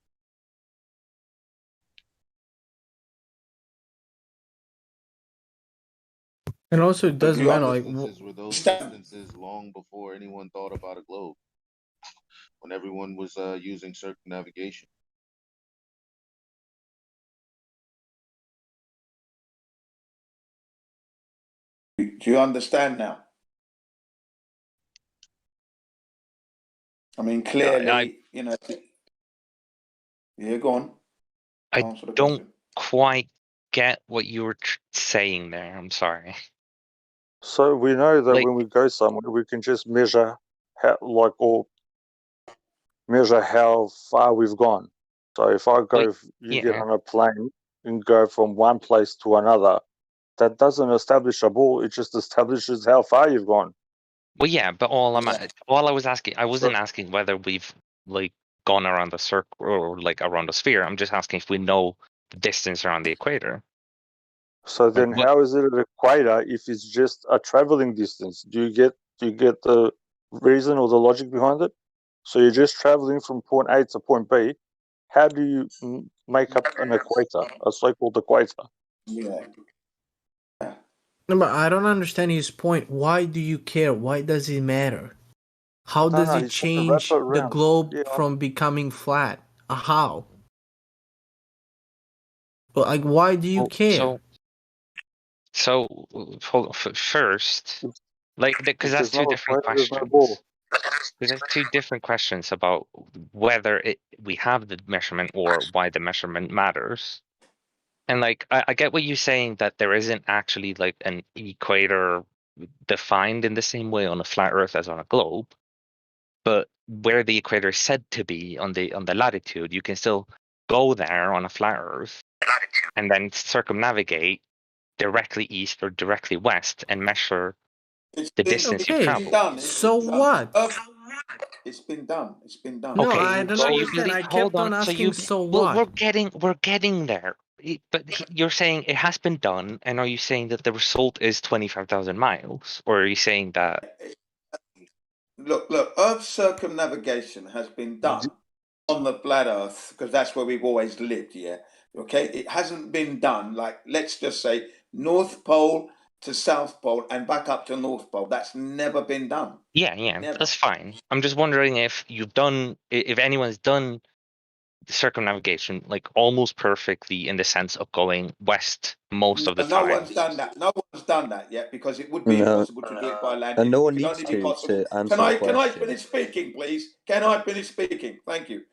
And also, it doesn't matter. Like, Distances were those distances long before anyone thought about a globe, when everyone was using circumnavigation. Do you understand now? I mean, clearly, you know. Yeah, go on. I don't quite get what you were saying there. I'm sorry. So we know that when we go somewhere, we can just measure measure how far we've gone. So if I go, you get on a plane and go from one place to another, that doesn't establish a ball. It just establishes how far you've gone. Well, yeah, but all I was asking, I wasn't asking whether we've gone around the circle or around the sphere. I'm just asking if we know the distance around the equator. So then, how is it an equator if it's just a traveling distance? Do you get the reason or the logic behind it? So you're just traveling from point A to point B. How do you make up an equator, a so-called equator? Yeah. No, but I don't understand his point. Why do you care? Why does it matter? How does it change the globe from becoming flat? How? Well, why do you care? So hold on, first, because that's two different questions. Because there's two different questions about whether we have the measurement or why the measurement matters. And I get what you're saying, that there isn't actually an equator defined in the same way on a flat Earth as on a globe, but where the equator is said to be on the latitude, you can still go there on a flat Earth and then circumnavigate directly east or directly west and measure the distance you've traveled. So what? It's been done. It's been done. No, I don't understand. I kept on asking, so what? We're getting there. But you're saying it has been done, and are you saying that the result is 25,000 miles, or are you saying that? Look, Earth's circumnavigation has been done on the flat Earth because that's where we've always lived, yeah? Okay? It hasn't been done, let's just say, North Pole to South Pole and back up to North Pole. That's never been done. Yeah, Never. that's fine. I'm just wondering if anyone's done the circumnavigation almost perfectly, in the sense of going west most of the time. No one's done that. No one's done that yet, because it would be impossible to do it by land. And no one It could needs only be possible. to answer the Can I question. finish speaking, please? Can I finish speaking? Thank you.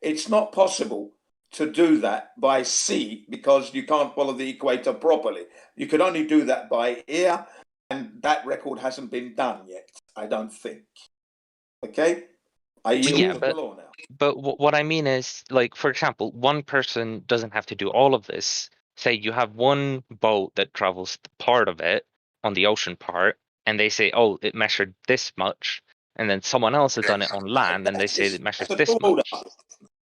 It's not possible to do that by sea because you can't follow the equator properly. You could only do that by air, and that record hasn't been done yet, I don't think. Okay? I yield to the floor now. But what I mean is, for example, one person doesn't have to do all of this. Say you have one boat that travels part of it on the ocean part, and they say, oh, it measured this much. And then someone else has done it on land, and they say it measures this much.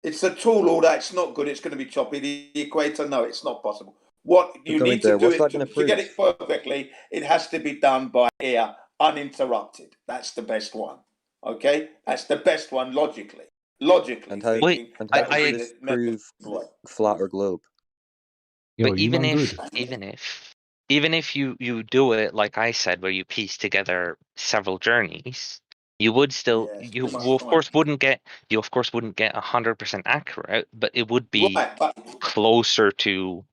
It's a tall order. It's not good. It's going to be choppy. The equator, no, it's not possible. What you going need to there, do what's that it gonna to get it perfectly, it has to be done by air, uninterrupted. That's the best one. Okay? That's the best one logically. And how, Speaking, does this prove flat or globe? But even if you do it like I said, where you piece together several journeys, you would still of course wouldn't get 100% accurate, but it would be closer to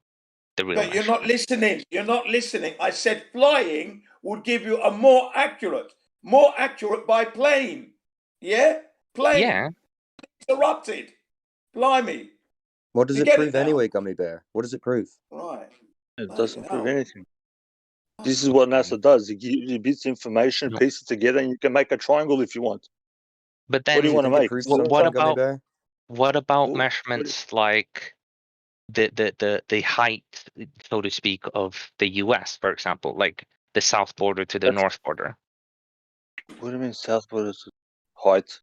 the real. But you're not listening. You're not listening. I said flying would give you a more accurate by plane. Yeah? Plane. Yeah. erupted. Blimey. What does You it get prove it now? anyway, Gummy Bear? What does it prove? Right. It doesn't prove anything. This is what NASA does. It bits information, piece it together, and you can make a triangle if you want. But What do then, you want to think it make? proves what something, Gummy about Bear? what about What- measurements like the height, so to speak, of the US, for example, like the south border to the That's- north border? What do you mean south border to height?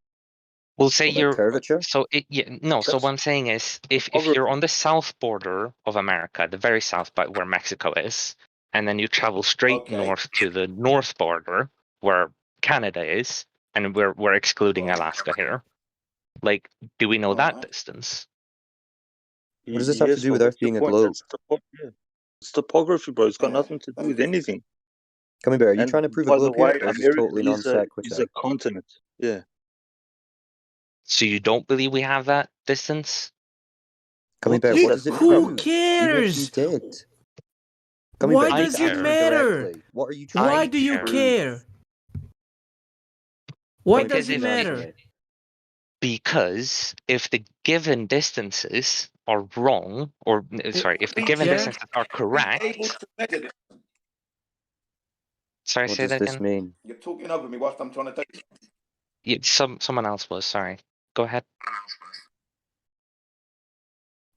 We'll say What, like you're curvature? so no. So That's what I'm saying is, if you're topography. on the south border of America, the very south, but where Mexico is, and then you travel straight Okay. north to the north border where Canada is, and we're excluding Alaska here. Like, do we know that Right. distance? What does this have to Yes, do but with what's Earth your being a point? globe? Yeah. It's topography, bro. It's got Yeah. nothing to do with anything. Gummy Bear, are you And trying to prove a by the globe here, way, or is this America totally non is sequitur? a continent. Yeah. So you don't believe we have that distance? Gummy Bear, what does it Who prove? Even if you cares? did. Gummy Why Bear, I just does it answer care. me matter? directly. What are you trying Why I do you care. care? Why Don't does Because it keep if asking matter? me. because if the given distances are wrong, or sorry, if the given Yeah. distances are Be able correct, to measure this. sorry, What say does that this again. mean? You're talking over me whilst I'm trying to take. Yeah, someone else was. Sorry. Go ahead.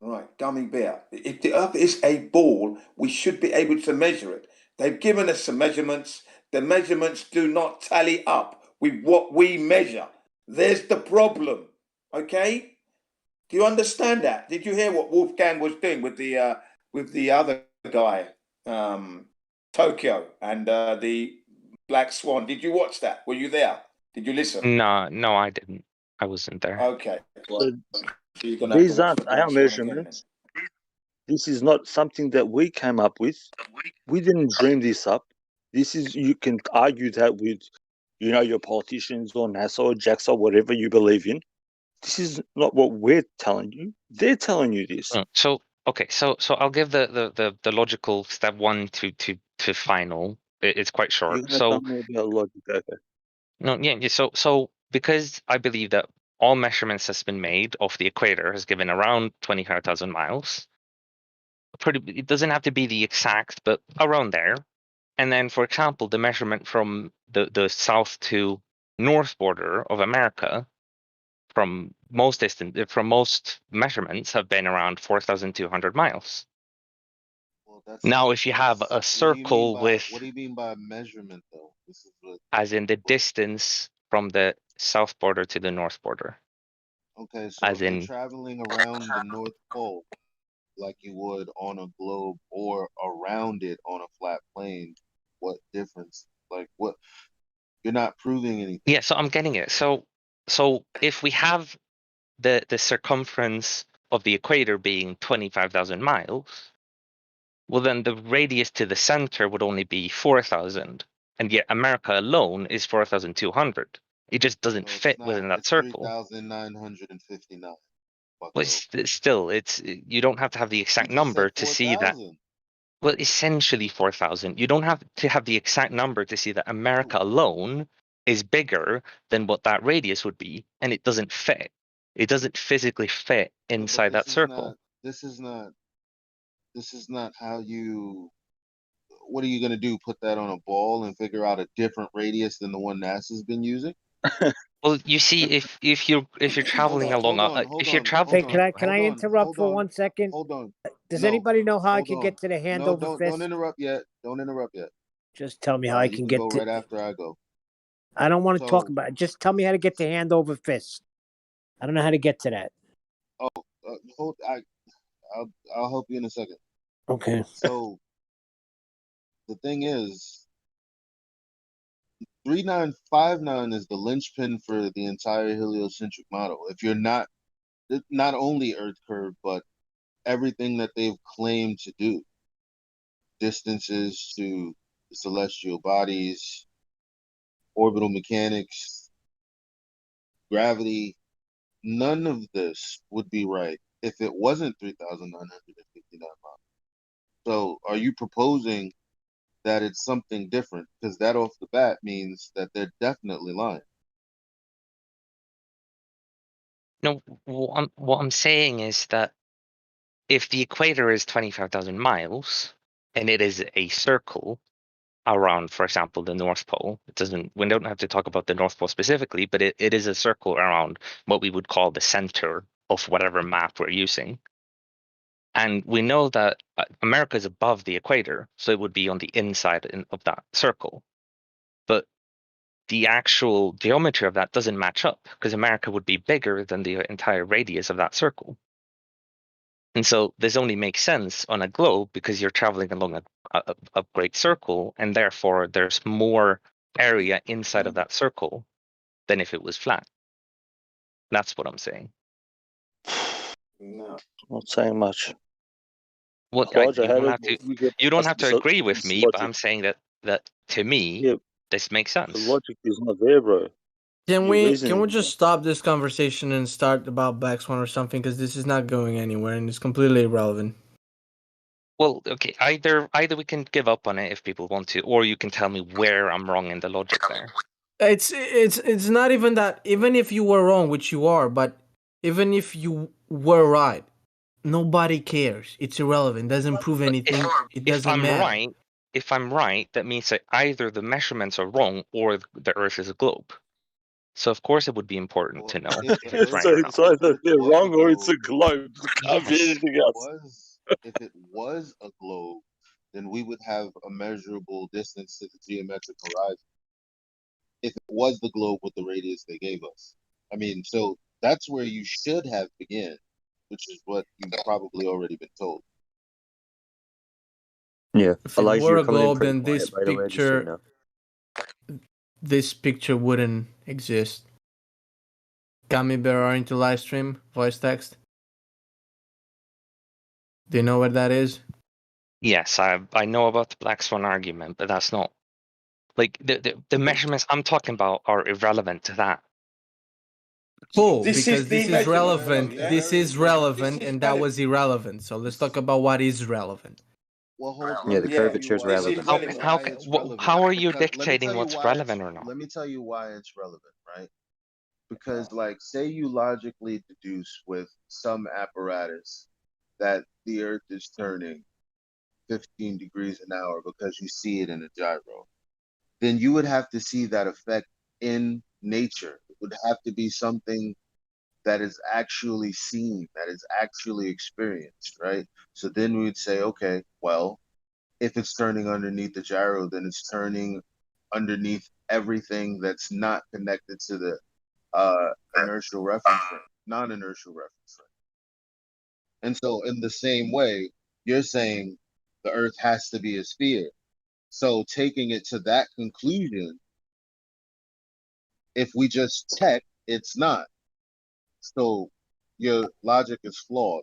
Right, Gummy Bear. If the Earth is a ball, we should be able to measure it. They've given us some measurements. The measurements do not tally up with what we measure. There's the problem. Okay? Do you understand that? Did you hear what Wolfgang was doing with the other guy, Tokyo, and the Black Swan? Did you watch that? Were you there? Did you listen? No, I didn't. I wasn't there. Okay. So So you're gonna have to these watch aren't the our Black Swan again then. measurements. This is not something that we came up with. We didn't dream this up. This is, you can argue that with, your politicians or NASA or JAXA, whatever you believe in. This is not what we're telling you. They're telling you this. So okay, so I'll give the logical step one to final. It's quite You're short. gonna So tell me about logic, okay? no, yeah. So because I believe that all measurements has been made of the equator has given around 25,000 miles. It doesn't have to be the exact, but around there. And then, for example, the measurement from the south to north border of America, from most measurements have been around 4,200 miles. Well, that's Now, if you have a what do you mean circle by with, what do you mean by measurement though? This is what as in the distance from the south border to the north border, okay, so as if you're in, traveling around the North Pole like you would on a globe or around it on a flat plane, what difference? Like what you're not proving anything. yeah. So I'm getting it. So if we have the circumference of the equator being 25,000 miles, well, then the radius to the center would only be 4,000, and yet America alone is 4,200. It just doesn't No, it's fit not. within that It's circle. 3,959. But Bucko. still, you don't have to have the You exact just said number to see that. 4,000. Well, essentially 4,000. You don't have to have the exact number to see that America alone is bigger than what that radius would be, and it doesn't fit. It doesn't physically fit Yeah, but inside that circle. this is not how you. What are you gonna do? Put that on a ball and figure out a different radius than the one NASA's been using? Well, you see, if you're traveling along, if you're Hey, traveling, can I interrupt for 1 second? Hold on. Does No, anybody know how I hold can on. get to the hand No, over don't fist? interrupt yet. Don't interrupt yet. Just tell me how I You can can get go to. right after I go. I don't want to talk So- about it. Just tell me how to get to hand over fist. I don't know how to get to that. Hold. I'll help you in a second. Okay. So the thing is, 3959 is the linchpin for the entire heliocentric model. If you're not only Earth curve, but everything that they've claimed to do, distances to the celestial bodies, orbital mechanics, gravity, none of this would be right if it wasn't 3,959 miles. So are you proposing that it's something different? Because that off the bat means that they're definitely lying. No, what I'm saying is that if the equator is 25,000 miles and it is a circle around, for example, the North Pole, we don't have to talk about the North Pole specifically, but it is a circle around what we would call the center of whatever map we're using. And we know that America is above the equator, so it would be on the inside of that circle. But the actual geometry of that doesn't match up because America would be bigger than the entire radius of that circle. And so this only makes sense on a globe because you're traveling along a great circle, and therefore there's more area inside of that circle than if it was flat. That's what I'm saying. No, not saying much. Well, Roger, you don't have to agree with me, but I'm saying that to me, this makes sense. The logic is not there, bro. Can we just stop this conversation and start about Black Swan or something? Because this is not going anywhere and it's completely irrelevant. Well, okay, either we can give up on it if people want to, or you can tell me where I'm wrong in the logic there. It's not even that. Even if you were wrong, which you are, but even if you were right, nobody cares. It's irrelevant. It doesn't prove anything. It doesn't matter. If I'm right, that means that either the measurements are wrong or the Earth is a globe. So of course it would be important to know if it's right So or not. it's either they're wrong or it's a globe. It can't be Yes. anything else. If it was a globe, then we would have a measurable distance to the geometric horizon. If it was the globe with the radius they gave us. I mean, so that's where you should have begun, which is what you've probably already been told. Yeah, If it were a globe, then this picture wouldn't exist. Gummy Bear are into live stream voice text. Do you know what that is? Yes, I know about the Black Swan argument, but that's not like the measurements I'm talking about are irrelevant to that. Cool, because this is relevant. This is relevant, and that was irrelevant. So let's talk about what is relevant. Well, hold on. Yeah, the curvature is relevant. How are you dictating what's relevant or not? Let me tell you why it's relevant, right? Because, like, say you logically deduce with some apparatus that the Earth is turning 15 degrees an hour because you see it in a gyro, then you would have to see that effect in nature. It would have to be something that is actually seen, that is actually experienced, right? So then we would say, okay, well, if it's turning underneath the gyro, then it's turning underneath everything that's not connected to the inertial reference frame, non-inertial reference frame. And so in the same way, you're saying the Earth has to be a sphere. So taking it to that conclusion, if we just check, it's not. So your logic is flawed.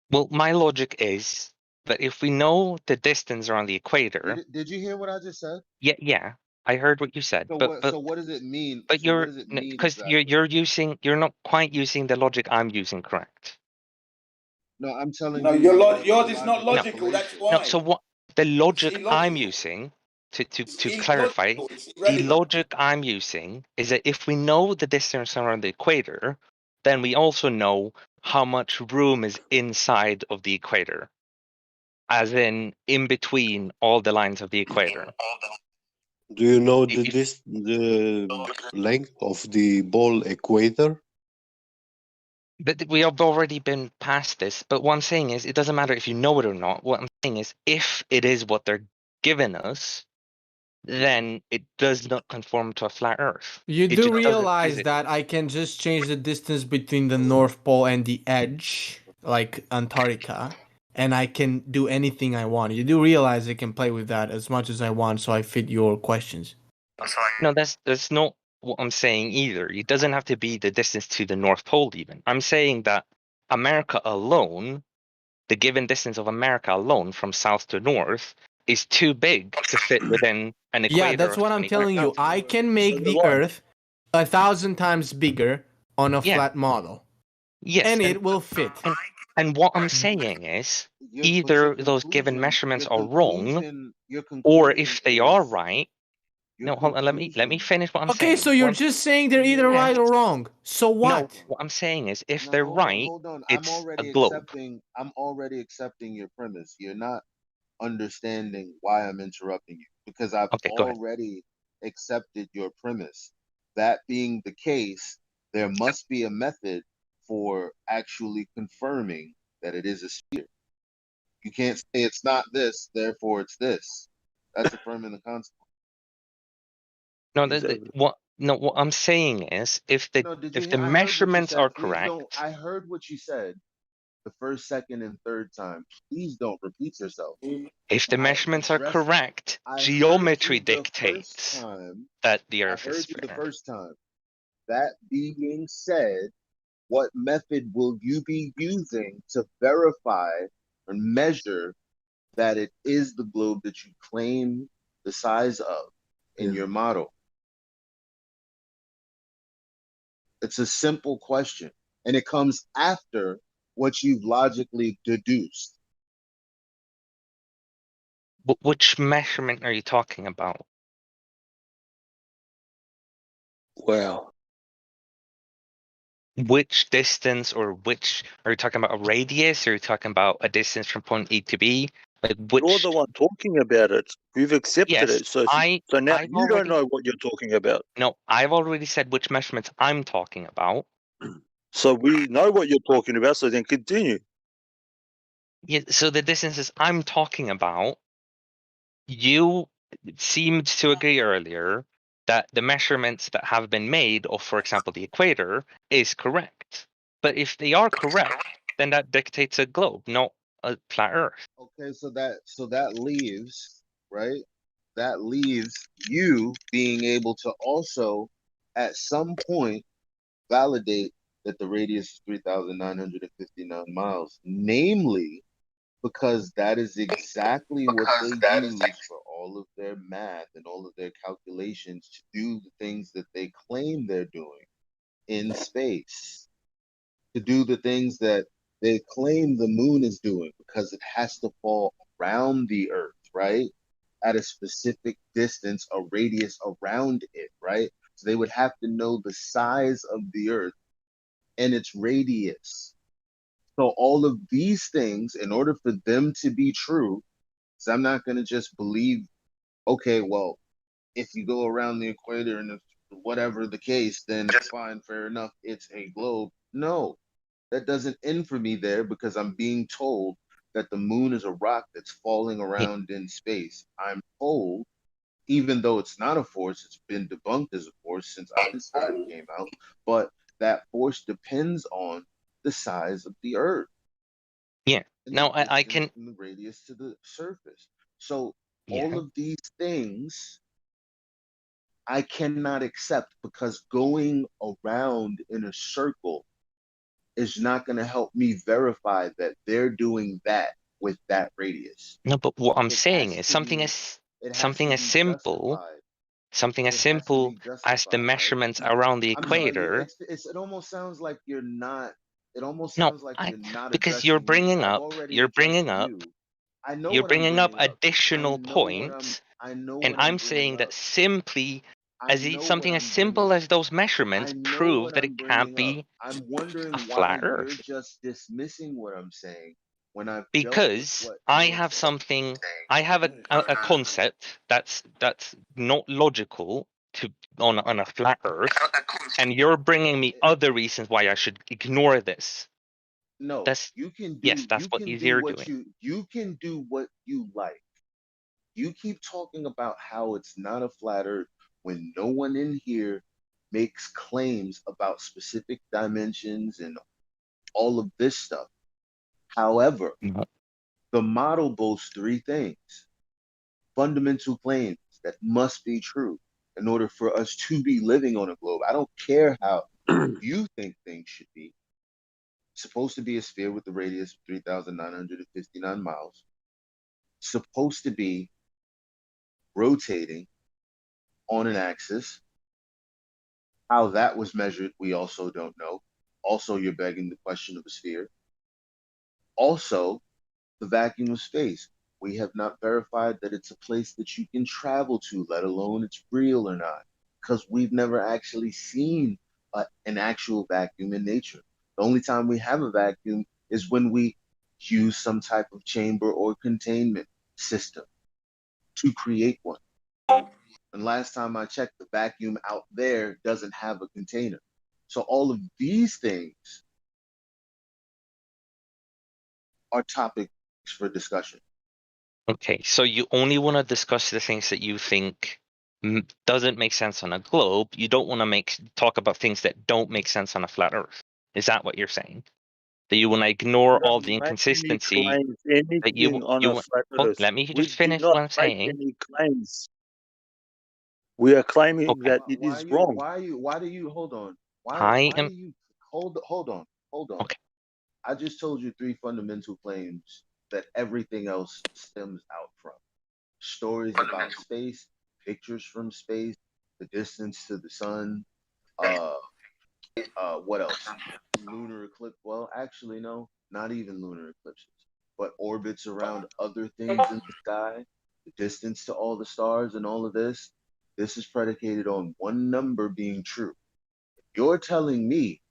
Well, my logic is that if we know the distance around the equator. Did you hear what I just said? Yeah, I heard what you said. So what does it mean? But you're not quite using the logic I'm using, correct? No, I'm telling you. No, yours is not logical. That's why. No, so what the logic I'm using to clarify, the logic I'm using is that if we know the distance around the equator, then we also know how much room is inside of the equator, as in between all the lines of the equator. Do you know the length of the ball equator? But we have already been past this. But what I'm saying is, it doesn't matter if you know it or not. What I'm saying is, if it is what they're giving us, then it does not conform to a flat Earth. You do realize that I can just change the distance between the North Pole and the edge, like Antarctica, and I can do anything I want. You do realize I can play with that as much as I want, so I fit your questions. No, that's not what I'm saying either. It doesn't have to be the distance to the North Pole even. I'm saying that America alone, the given distance of America alone from south to north, is too big to fit within an equator. Yeah, that's what I'm telling you. I can make the Earth 1,000 times bigger on a flat model. Yes, and it will fit. And what I'm saying is, either those given measurements are wrong, or if they are right, No, hold on. Let me finish what I'm saying. Okay, so you're What just saying they're either I'm, right or wrong. So no, what? what I'm saying is, if No, they're hold on, right, hold on. it's a globe. I'm already accepting your premise. You're not understanding why I'm interrupting you because I've Okay, go ahead. already accepted your premise. That being the case, there must be a method for actually confirming that it is a sphere. You can't say it's not this, therefore it's this. That's affirming the concept. No, Exactly. what I'm saying is, if No, did you the hear? I heard what you measurements are said. Please don't. correct, I heard what you said the first, second, and third time. Please don't repeat yourself. if the I measurements are addressed. correct, I heard geometry you the first dictates time. that the I Earth is heard you the spherical. first time. That being said, what method will you be using to verify or measure that it is the globe that you claim the size of in your model? It's a simple question, and it comes after what you've logically deduced. Which measurement are you talking about? Wow. Which distance, or which are you talking about? A radius? Or are you talking about a distance from point A to B? Like You're which? the one talking about it. We've accepted Yes, it. So now I've you don't already. know what you're talking about. No, I've already said which measurements I'm talking about. So we know what you're talking about. So then continue. Yeah, so the distances I'm talking about, you seemed to agree earlier that the measurements that have been made of, for example, the equator is correct. But if they are correct, then that dictates a globe, not a flat Earth. Okay, so that leaves, right? That leaves you being able to also at some point validate that the radius is 3,959 miles, namely because that is exactly what they use for all of their math and all of their calculations to do the things that they claim they're doing in space, to do the things that they claim the moon is doing, because it has to fall around the earth, right? At a specific distance, a radius around it, right? So they would have to know the size of the earth and its radius. So all of these things, in order for them to be true, so I'm not going to just believe, okay, well, if you go around the equator and if whatever the case, then fine, fair enough, it's a globe. No, that doesn't end for me there, because I'm being told that the moon is a rock that's falling around in space. I'm told, even though it's not a force, it's been debunked as a force since Einstein came out, but that force depends on the size of the Earth. Yeah. And Now the I distance can. from the radius to the surface. So all Yeah. of these things I cannot accept, because going around in a circle is not going to help me verify that they're doing that with that radius. No, but what I'm It saying has is to be, it has to something as be simple, justified. something as It has to simple be as the justified, right? measurements around the I'm sorry. equator. It almost sounds like you're not. It almost No, sounds like you're not because you're addressing me. bringing I've up, already you're addressed bringing up, you. I know you're what I'm bringing up bringing up. I additional know what I'm. points, I know and what I'm I'm bringing saying that up. simply, I know what something as I'm bringing. simple as those I measurements know prove what that I'm it can't bringing up. be I'm a wondering why flat you're Earth. just dismissing what I'm saying when I've dealt with Because what I you're have saying. something, I have a concept that's not logical to on a flat Earth, and you're bringing me other reasons why I should ignore this. No, That's you can yes, do that's what you're doing. you can do what you like. You keep talking about how it's not a flat earth when no one in here makes claims about specific dimensions and all of this stuff. However, the model boasts three things: fundamental claims that must be true in order for us to be living on a globe. I don't care how you think things should be. Supposed to be a sphere with a radius of 3,959 miles. Supposed to be rotating on an axis. How that was measured, we also don't know. Also, you're begging the question of a sphere. Also, the vacuum of space. We have not verified that it's a place that you can travel to, let alone it's real or not, because we've never actually seen an actual vacuum in nature. The only time we have a vacuum is when we use some type of chamber or containment system to create one. And last time I checked, the vacuum out there doesn't have a container. So all of these things are topics for discussion. Okay, so you only want to discuss the things that you think doesn't make sense on a globe. You don't want to talk about things that don't make sense on a flat Earth. Is that what you're saying? That you want to ignore all the inconsistency? Claims That you anything on a flat Earth. let me We just did finish not what I'm make saying. any claims. We are claiming Okay. that it is wrong. Why do you hold on? I am Do you hold on. okay. I just told you 3 fundamental claims that everything else stems out from. Stories about space, pictures from space, the distance to the sun, what else? Lunar eclipse. Well, actually, no, not even lunar eclipses, but orbits around other things in the sky, the distance to all the stars, and all of this. This is predicated on one number being true. You're telling me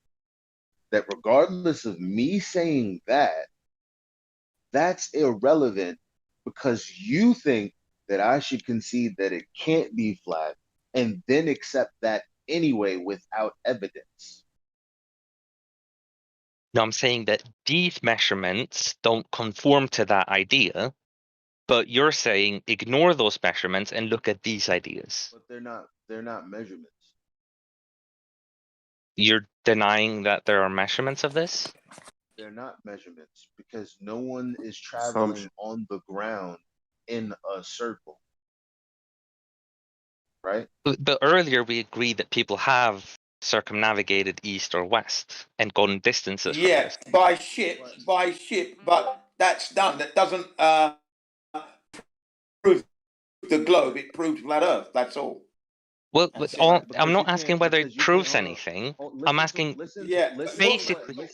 that regardless of me saying that, that's irrelevant because you think that I should concede that it can't be flat and then accept that anyway without evidence. No, I'm saying that these measurements don't conform to that idea, but you're saying ignore those measurements and look at these ideas. But they're not measurements. You're denying that there are measurements of this? They're not measurements because no one is traveling on the ground in a circle. Right? But earlier we agreed that people have circumnavigated east or west and gone distances from Yeah, this. by ship, but that's done. That doesn't prove the globe. It proves flat Earth. That's all. Well, That's I'm not asking whether it proves anything. I'm asking basically.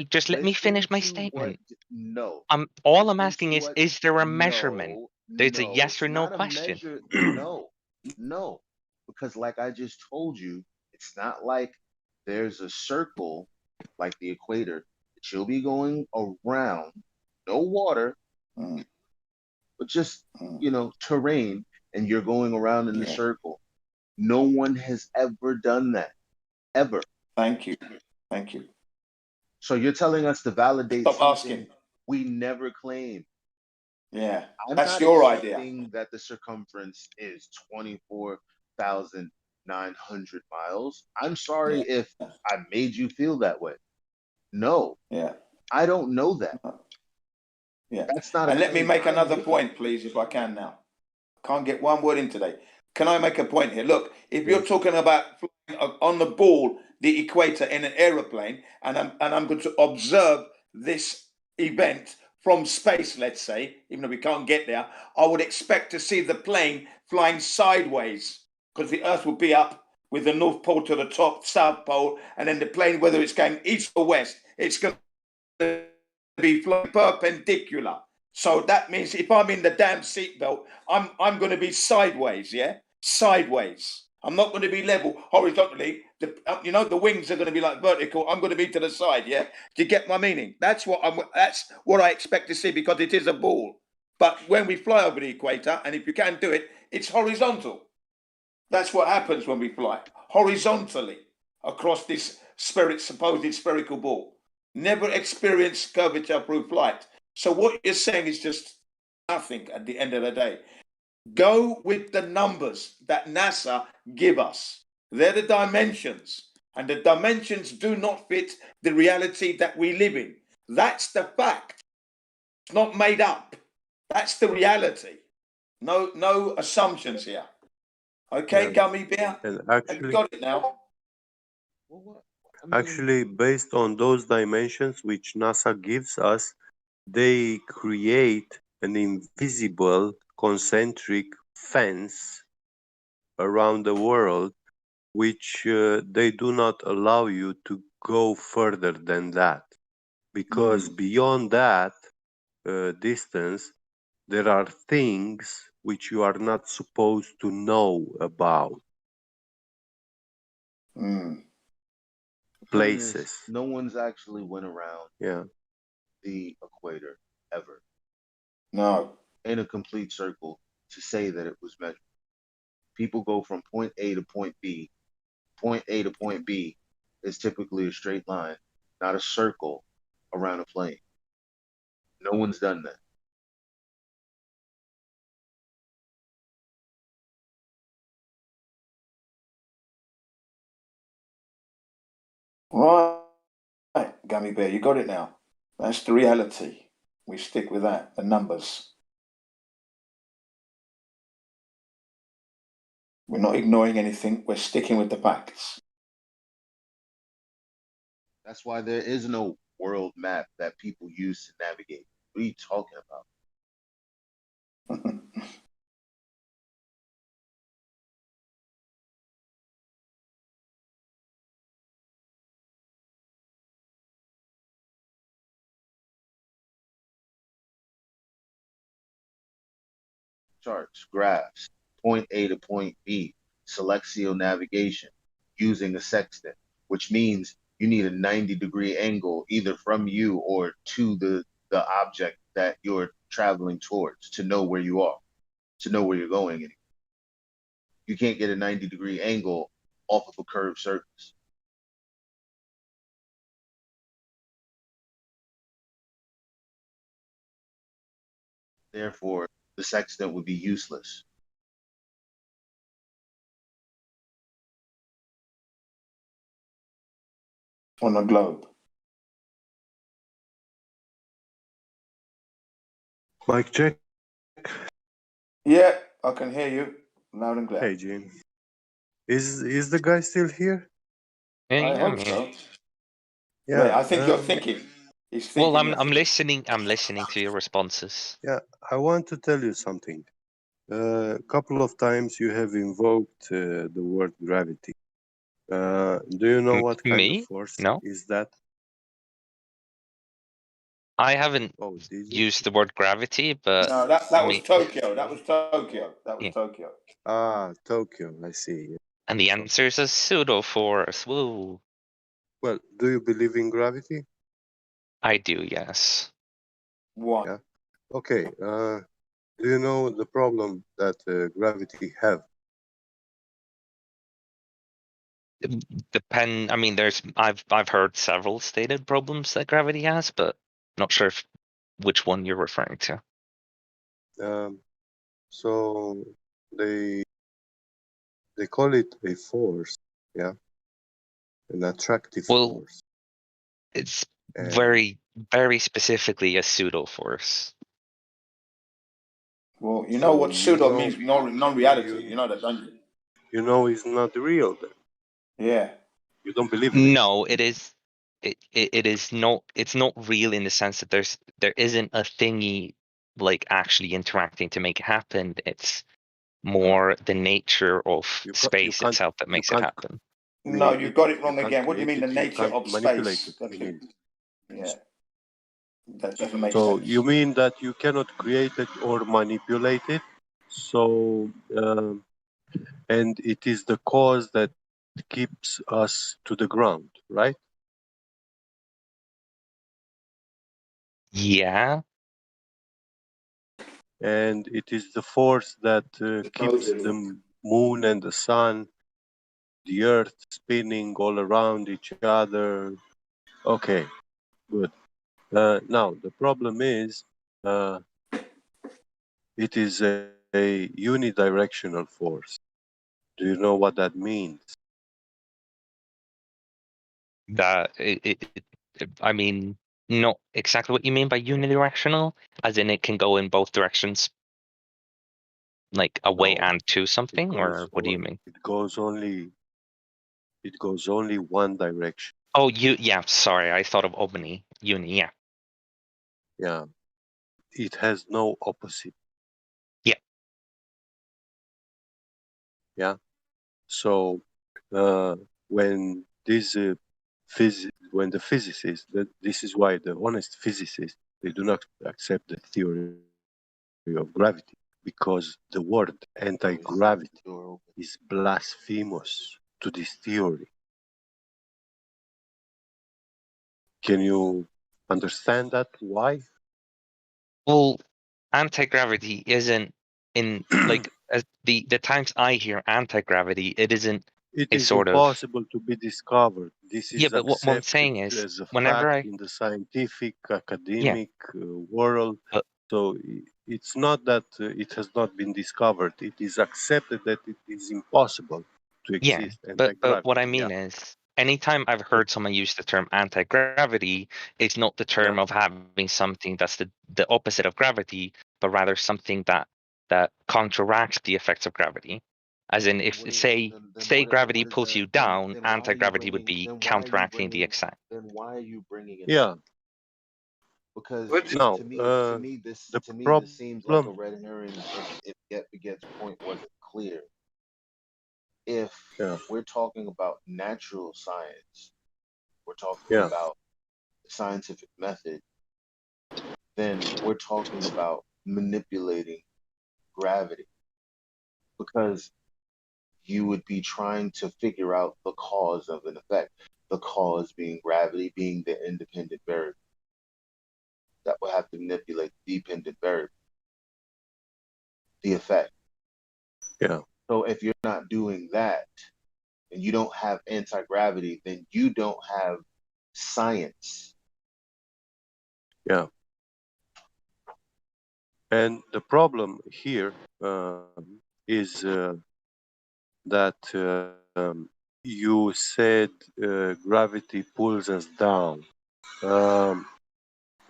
Just let me finish my statement. No. All I'm asking is there a measurement? There's a yes or no not question. No. Because like I just told you, it's not like there's a circle like the equator that you'll be going around, no water, but just, terrain, and you're going around in the circle. No one has ever done that. Ever. Thank you. So you're telling us to validate Stop something asking. we never claimed. Yeah, I'm that's not your idea. accepting that the circumference is 24,900 miles. I'm sorry if I made you feel that way. No. Yeah. I don't know that. Yeah. That's not and a let me claim make I'm another making. point, please, if I can now. Can't get one word in today. Can I make a point here? Look, if you're talking about flying on the ball, the equator in an aeroplane, and I'm going to observe this event from space, let's say, even though we can't get there, I would expect to see the plane flying sideways because the Earth will be up with the North Pole to the top, South Pole, and then the plane, whether it's going east or west, it's going to be flying perpendicular. So that means if I'm in the damn seatbelt, I'm going to be sideways, yeah? Sideways. I'm not going to be level horizontally. The wings are going to be like vertical. I'm going to be to the side, yeah? Do you get my meaning? That's what I expect to see because it is a ball. But when we fly over the equator, and if you can do it, it's horizontal. That's what happens when we fly, horizontally across this supposed spherical ball. Never experienced curvature-proof flight. So what you're saying is just nothing at the end of the day. Go with the numbers that NASA give us. They're the dimensions, and the dimensions do not fit the reality that we live in. That's the fact. It's not made up. That's the reality. No assumptions here. Okay, Gummy Bear? And Have you got it now? actually, based on those dimensions which NASA gives us, they create an invisible concentric fence around the world, which they do not allow you to go further than that. Because beyond that, distance, there are things which you are not supposed to know about. Places. No one's actually went around the equator ever. No. In a complete circle to say that it was measured. People go from point A to point B. Point A to point B is typically a straight line, not a circle around a plane. No one's done that. Right, Gummy Bear, you got it now. That's the reality. We stick with that, the numbers. We're not ignoring anything, we're sticking with the facts. That's why there is no world map that people use to navigate. What are you talking about? Charts, graphs, point A to point B, selectio navigation, using a sextant, which means you need a 90-degree angle either from you or to the object that you're traveling towards to know where you are, to know where you're going. You can't get a 90-degree angle off of a curved surface. Therefore, the sextant would be useless. On the globe. Mic check. Yeah, I can hear you loud and clear. Hey, Gene. Is the guy still here? I hope so. Yeah, I think you're thinking. He's thinking. Well, I'm listening. I'm listening to your responses. Yeah, I want to tell you something. A couple of times you have invoked the word gravity. Do you know what kind Me? of force No. is that? I haven't Oh, did you? used the word gravity, but No, that I was mean, Tokyo. That was Tokyo. That was Yeah. Tokyo. Ah, Tokyo, I see. And the answer is a pseudo force. Woo. Well, do you believe in gravity? I do, yes. What? Yeah. Okay. Do you know the problem that gravity have? I mean, I've heard several stated problems that gravity has, but not sure which one you're referring to. So they call it a force, yeah, an attractive force. It's very, very specifically a pseudo force. Well, you know what pseudo means? Non-reality. you- You know that, don't you? You know it's not real then. Yeah. You don't believe in it. No, it is. It is not. It's not real in the sense that there isn't a thingy like actually interacting to make it happen. It's more the nature of space itself that makes it happen. No, you got it wrong can't again. What do you create mean, the it, you nature can't of manipulate space? it, I mean. Yeah. That doesn't make So sense. you mean that you cannot create it or manipulate it? So, and it is the cause that keeps us to the ground, right? Yeah. And it is the force that keeps the moon and the sun, the earth spinning all around each other. Okay, good. Now, the problem is it is a unidirectional force. Do you know what that means? I mean, not exactly what you mean by unidirectional, as in it can go in both directions, like away No, and to something, or what do you or mean? it goes only one direction. Oh, yeah. Sorry, I thought of omni. Uni, yeah. Yeah, it has no opposite. Yeah. Yeah. So when this when the physicist, this is why the honest physicist They do not accept the theory of gravity because the word anti-gravity is blasphemous to this theory. Can you understand that? Why? Well, anti-gravity isn't in like the times I hear anti-gravity, it isn't It a is sort of impossible to be discovered. This yeah. is But what I'm accepted saying is, as a whenever fact I in the scientific, yeah, academic world. but So it's not that it has not been discovered. It is accepted that it is impossible to yeah, exist but what I anti-gravity. Yeah. mean is, anytime I've heard someone use the term anti-gravity, it's not the term Yeah. of having something that's the opposite of gravity, but rather something that counteracts the effects of gravity. As in, if say gravity pulls you down, anti-gravity would be counteracting the exact. Then why are you bringing it Yeah. up? Because Now, to me this seems like a red herring if Get's point wasn't clear. If yeah. we're talking about natural science, we're talking Yeah. about scientific method, then we're talking about manipulating gravity because you would be trying to figure out the cause of an effect, the cause being gravity being the independent variable. That will have to manipulate the dependent variable, the effect. Yeah. So if you're not doing that and you don't have anti-gravity, then you don't have science. Yeah. And the problem here is that you said gravity pulls us down. Um,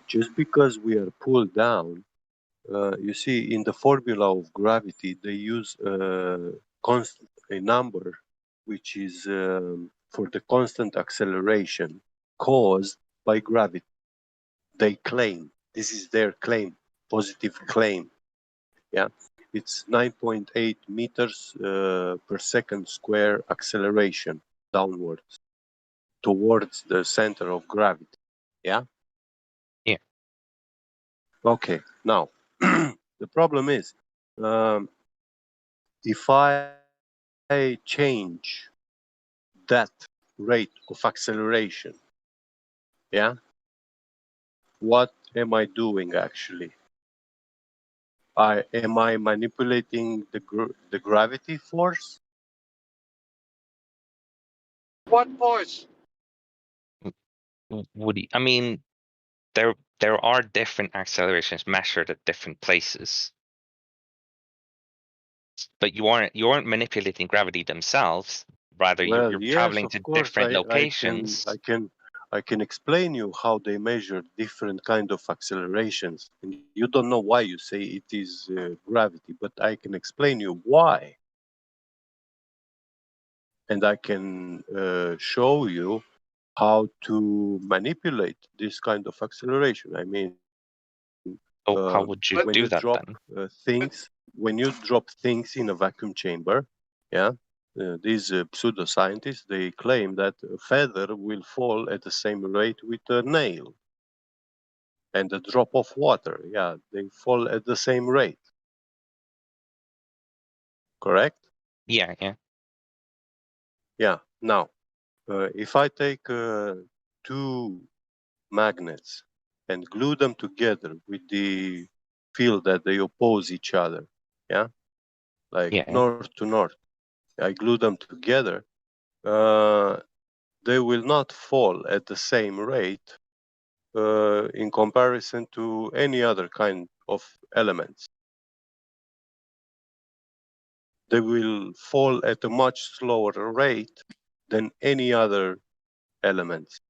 just because we are pulled down, you see, in the formula of gravity, they use a number which is for the constant acceleration caused by gravity. They claim, this is their claim, positive claim. Yeah, it's 9.8 meters per second square acceleration downwards towards the center of gravity. Yeah. Yeah. Okay. Now, the problem is, if I change that rate of acceleration, yeah, what am I doing actually? Am I manipulating the gravity force? What force? Would I mean there are different accelerations measured at different places, but you aren't manipulating gravity themselves. Rather, Well, you're yes, traveling of to course. different I locations. can I can explain you how they measure different kind of accelerations. And you don't know why you say it is gravity, but I can explain you why, and I can show you how to manipulate this kind of acceleration. I mean, Oh, how would you when do you that drop then? when you drop things in a vacuum chamber, yeah, these pseudoscientists, they claim that a feather will fall at the same rate with a nail, and a drop of water, yeah, they fall at the same rate. Correct? Yeah, yeah. Yeah. Now, if I take two magnets and glue them together with the field that they oppose each other, yeah, like Yeah. north to north, I glue them together, uh, they will not fall at the same rate in comparison to any other kind of elements. They will fall at a much slower rate than any other elements,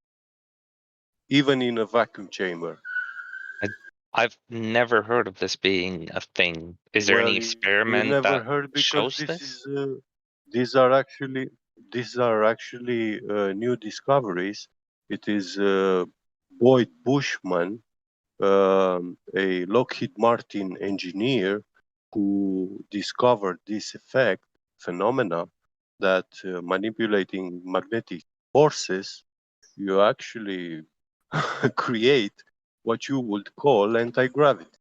even in a vacuum chamber. I've never heard of this being a thing. Is there any Well, you experiment never that heard because shows this? these are actually new discoveries. It is Boyd Bushman, a Lockheed Martin engineer, who discovered this effect phenomena that manipulating magnetic forces, you actually create what you would call anti-gravity,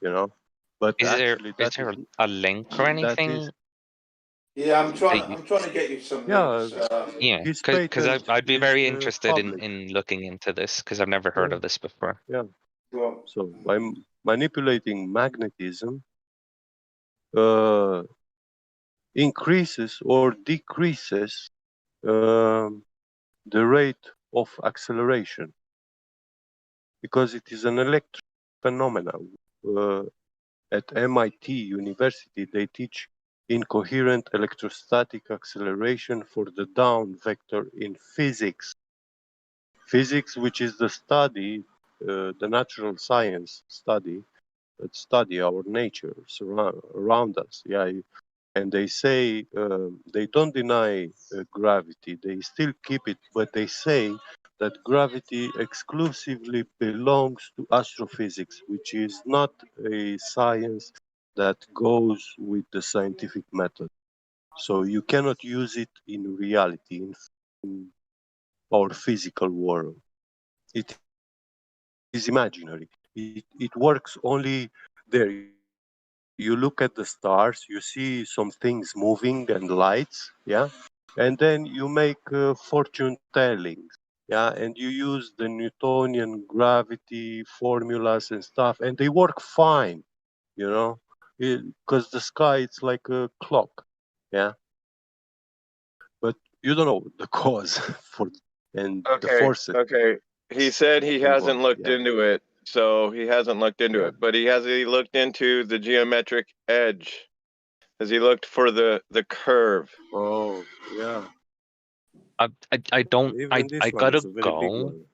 you know. But Is there actually, a link or anything? Yeah, I'm trying. that you- I'm trying to get you some Yeah, links. Yeah, his because patent I'd be is very interested public. in looking into this because I've never heard of this before. Yeah. Well, So by manipulating magnetism, increases or decreases the rate of acceleration because it is an electric phenomenon. At MIT University, they teach incoherent electrostatic acceleration for the down vector in physics. Physics, which is the study, the natural science study that study our nature around us. Yeah, and they say they don't deny gravity. They still keep it, but they say that gravity exclusively belongs to astrophysics, which is not a science that goes with the scientific method. So you cannot use it in reality, in our physical world. It is imaginary. It works only there. You look at the stars, you see some things moving and lights, yeah, and then you make fortune tellings, yeah, and you use the Newtonian gravity formulas and stuff, and they work fine, you know, because the sky it's like a clock, yeah, but you don't know the cause for and the forces. Okay. He said he hasn't looked into it, so he hasn't looked into it. But has he looked into the geometric edge? Has he looked for the curve? Oh, yeah. I don't. Even this I one gotta is a very big go. one.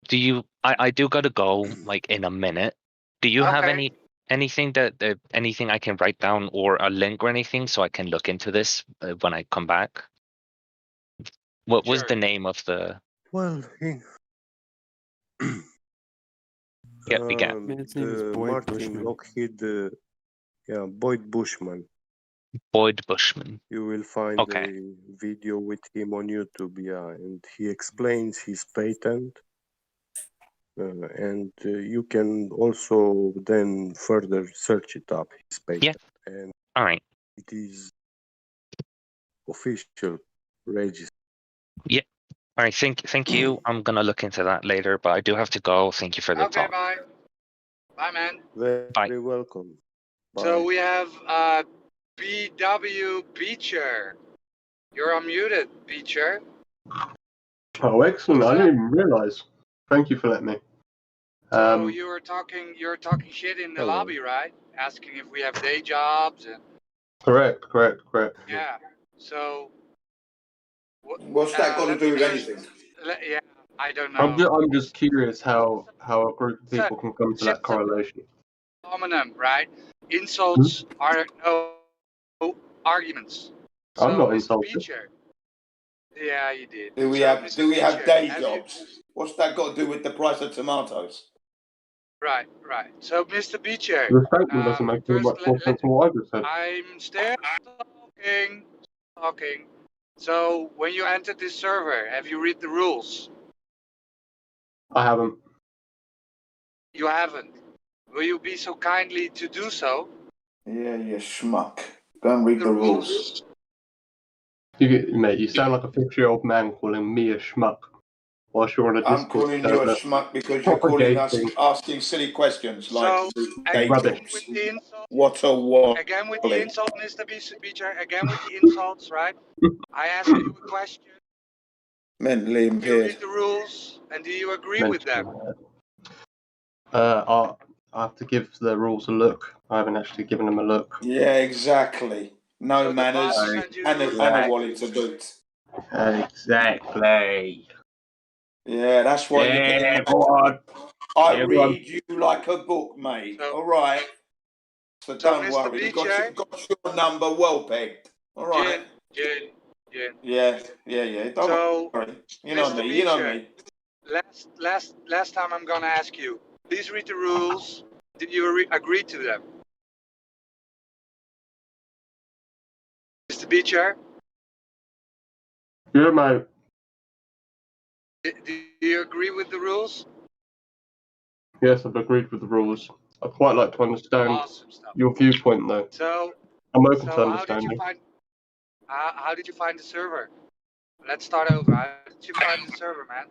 Do you? I do gotta go. Like in a minute. Do you have anything that anything I can write down or a link or anything so I can look into this when I come back? What was the name of the? Well, Yeah, we get. the Martin Lockheed, Boyd Bushman. Boyd Bushman. You will find a video with him on YouTube, yeah, and he explains his patent. And you can also then further search it up, his patent. And all right. It is official register. Yeah. All right. Thank you. I'm gonna look into that later, but I do have to go. Thank you for the talk. Bye. Bye, man. Very welcome. Bye. So we have BW Beecher. You're unmuted, Beecher. Oh, excellent! I didn't even realise. Thank you for letting me. So you were talking shit in the lobby, right? Asking if we have day jobs and. Correct. Yeah. So. What's that got to do with anything? Yeah, I don't know. I'm just curious how a group of people can come to that correlation. Phenomenon, right? Insults are no arguments. So, I'm not Mr. insulted. Beecher. Yeah, you did. Do we have day jobs? What's that got to do with the price of tomatoes? Right. So, Mr. Beecher. The statement doesn't make too much more sense than what I just said. I'm still talking. So, when you entered this server, have you read the rules? I haven't. You haven't. Will you be so kindly to do so? Yeah, you schmuck. Go and read the rules. Mate, you sound like a 50-year-old man calling me a schmuck whilst you're on a Discord. I'm calling you a schmuck because you're calling us asking silly questions like day jobs. What a what? Again with the insult, Mr. Beecher. Again with the insults, right? I ask you a question. Mentally Do you read impaired. the rules and do you agree with them? I have to give the rules a look. I haven't actually given them a look. Yeah, exactly. No manners and a wallet to boot. Exactly. Yeah, that's why you get. I read you like a book, mate. All right. So don't worry. You got your number well pegged. All right. Jin. Yeah. Don't worry. You know Mr. me. You know me. Last time I'm gonna ask you. Please read the rules. Did you agree to them? Mr. Beecher? Yeah, mate. Do you agree with the rules? Yes, I've agreed with the rules. I'd quite like to understand Awesome stuff. your viewpoint, though. So, I'm open to so how did you understanding. find? How did you find the server? Let's start over. How did you find the server, man?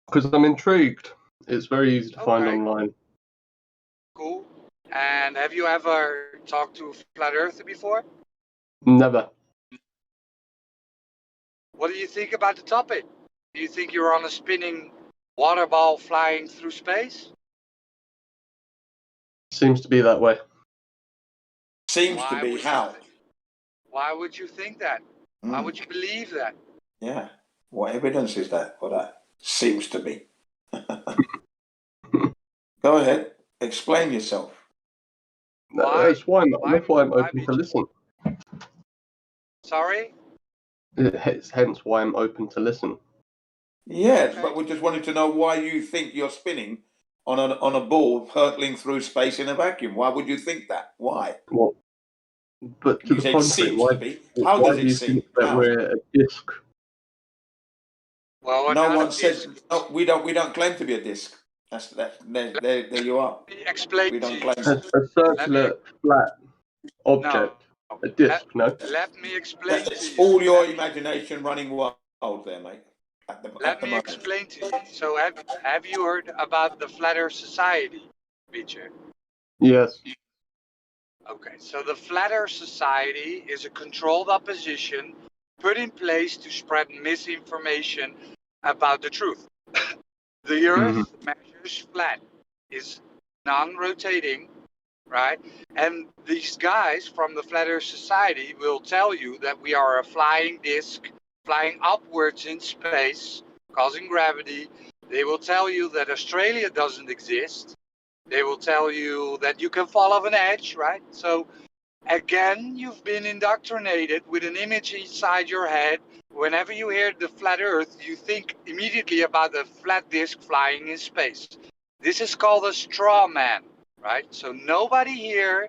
Because I'm intrigued. It's very easy to find Okay. online. Cool. And have you ever talked to a flat earther before? Never. What do you think about the topic? Do you think you're on a spinning water ball flying through space? Seems to be that way. Seems to be how? Why would you think that? Why would you believe that? Yeah. What evidence is that for that? Seems to be. Go ahead. Explain yourself. That's why I'm open to listen. Sorry? Hence why I'm open to listen. Yes, but we just wanted to know why you think you're spinning on a ball hurtling through space in a vacuum. Why would you think that? Why? Well, but to You the said contrary, seems to be. How why does do it you seem? think that How? we're a disc? Well, No one says no, we don't claim to be a disc. There you are. Explain we don't to you. claim. A circular, flat object. A disc, no? Let me explain to It's you. all your imagination running wild there, mate. Let me explain to you. So have you heard about the Flat Earth Society, Beecher? Yes. Okay, so the Flat Earth Society is a controlled opposition put in place to spread misinformation about the truth. The Earth measures flat, is non-rotating, right? And these guys from the Flat Earth Society will tell you that we are a flying disc, flying upwards in space, causing gravity. They will tell you that Australia doesn't exist. They will tell you that you can fall off an edge, right? So again, you've been indoctrinated with an image inside your head. Whenever you hear the flat earth, you think immediately about a flat disc flying in space. This is called a straw man, right? So nobody here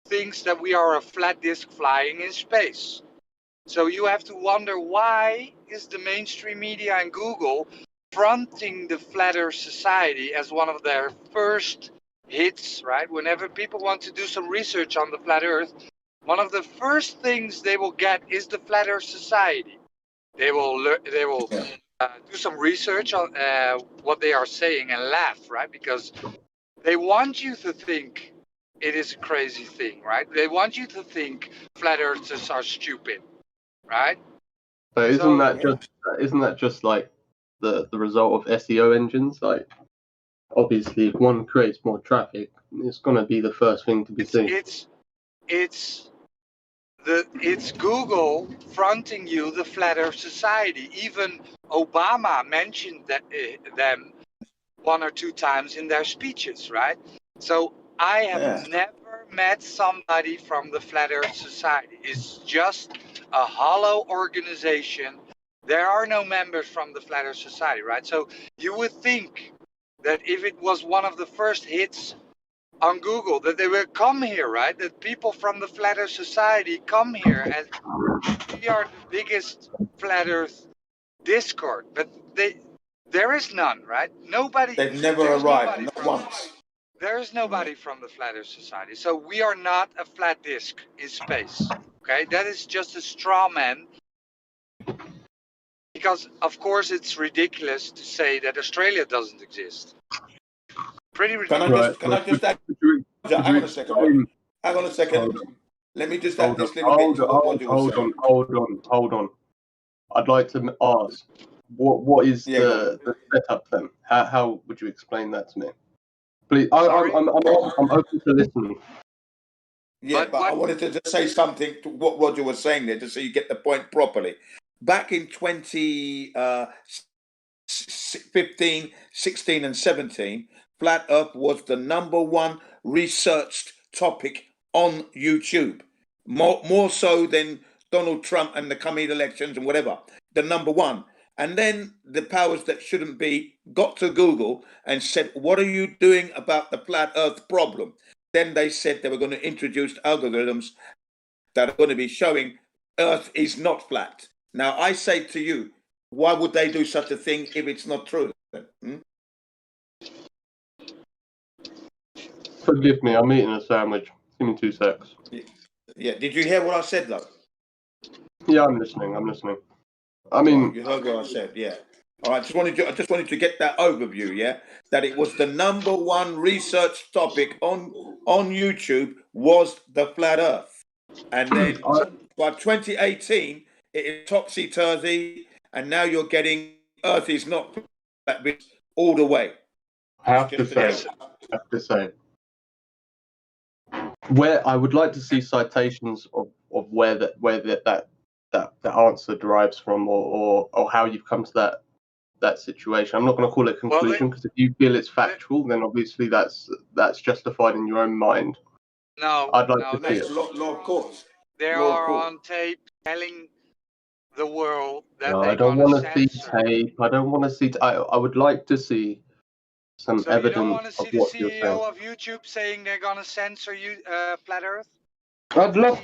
thinks that we are a flat disc flying in space. So you have to wonder, why is the mainstream media and Google fronting the Flat Earth Society as one of their first hits, right? Whenever people want to do some research on the Flat Earth, one of the first things they will get is the Flat Earth Society. They will do some research on what they are saying and laugh, right? Because they want you to think it is a crazy thing, right? They want you to think flat earthers are stupid, right? But isn't that just like the result of SEO engines? Like, obviously, if one creates more traffic, it's gonna be the first thing to be seen. It's Google fronting you the Flat Earth Society. Even Obama mentioned them one or two times in their speeches, right? So I have never met somebody from the Flat Earth Society. It's just a hollow organization. There are no members from the Flat Earth Society, right? So you would think that if it was one of the first hits on Google, that they will come here, right? That people from the Flat Earth Society come here, and we are the biggest Flat Earth Discord. But there is none, right? Nobody. They've never arrived, not once. There is nobody from the Flat Earth Society. So we are not a flat disk in space. Okay, that is just a straw man. Because of course it's ridiculous to say that Australia doesn't exist. Pretty ridiculous. Can I just add? Hang on a second. Hang on a second. Let me just add this little bit to what Roger was saying. Hold on. I'd like to ask, what is the setup then? How would you explain that to me? Please, I'm open to listening. Yeah, but I wanted to just say something to what Roger was saying there, just so you get the point properly. Back in 2015, 16, and 17, Flat Earth was the #1 researched topic on YouTube. More so than Donald Trump and the coming elections and whatever. The #1. And then the powers that shouldn't be got to Google and said, what are you doing about the flat earth problem? Then they said they were going to introduce algorithms that are going to be showing earth is not flat. Now, I say to you, why would they do such a thing if it's not true? Forgive me, I'm eating a sandwich. Give me 2 secs. Yeah. Did you hear what I said though? Yeah, I'm listening. I Right, mean, you heard what I said, yeah. All right, I just wanted to get that overview, yeah, that it was the #1 research topic on YouTube was the flat Earth, and then by 2018 it is topsy turvy, and now you're getting Earth is not flat all the way. I have to say, where I would like to see citations of where that answer derives from, or how you've come to that situation. I'm not going to call it conclusion, because if you feel it's factual, then obviously that's justified in your own mind. No, I'd like to see it. Law of course. They Law of are course. on tape telling the world that No, they're I don't gonna want to see censor. tape. I don't want to see. I would like to see some So you don't evidence want to of see the what you're saying. CEO of YouTube saying they're gonna censor you, Flat Earth? I'd love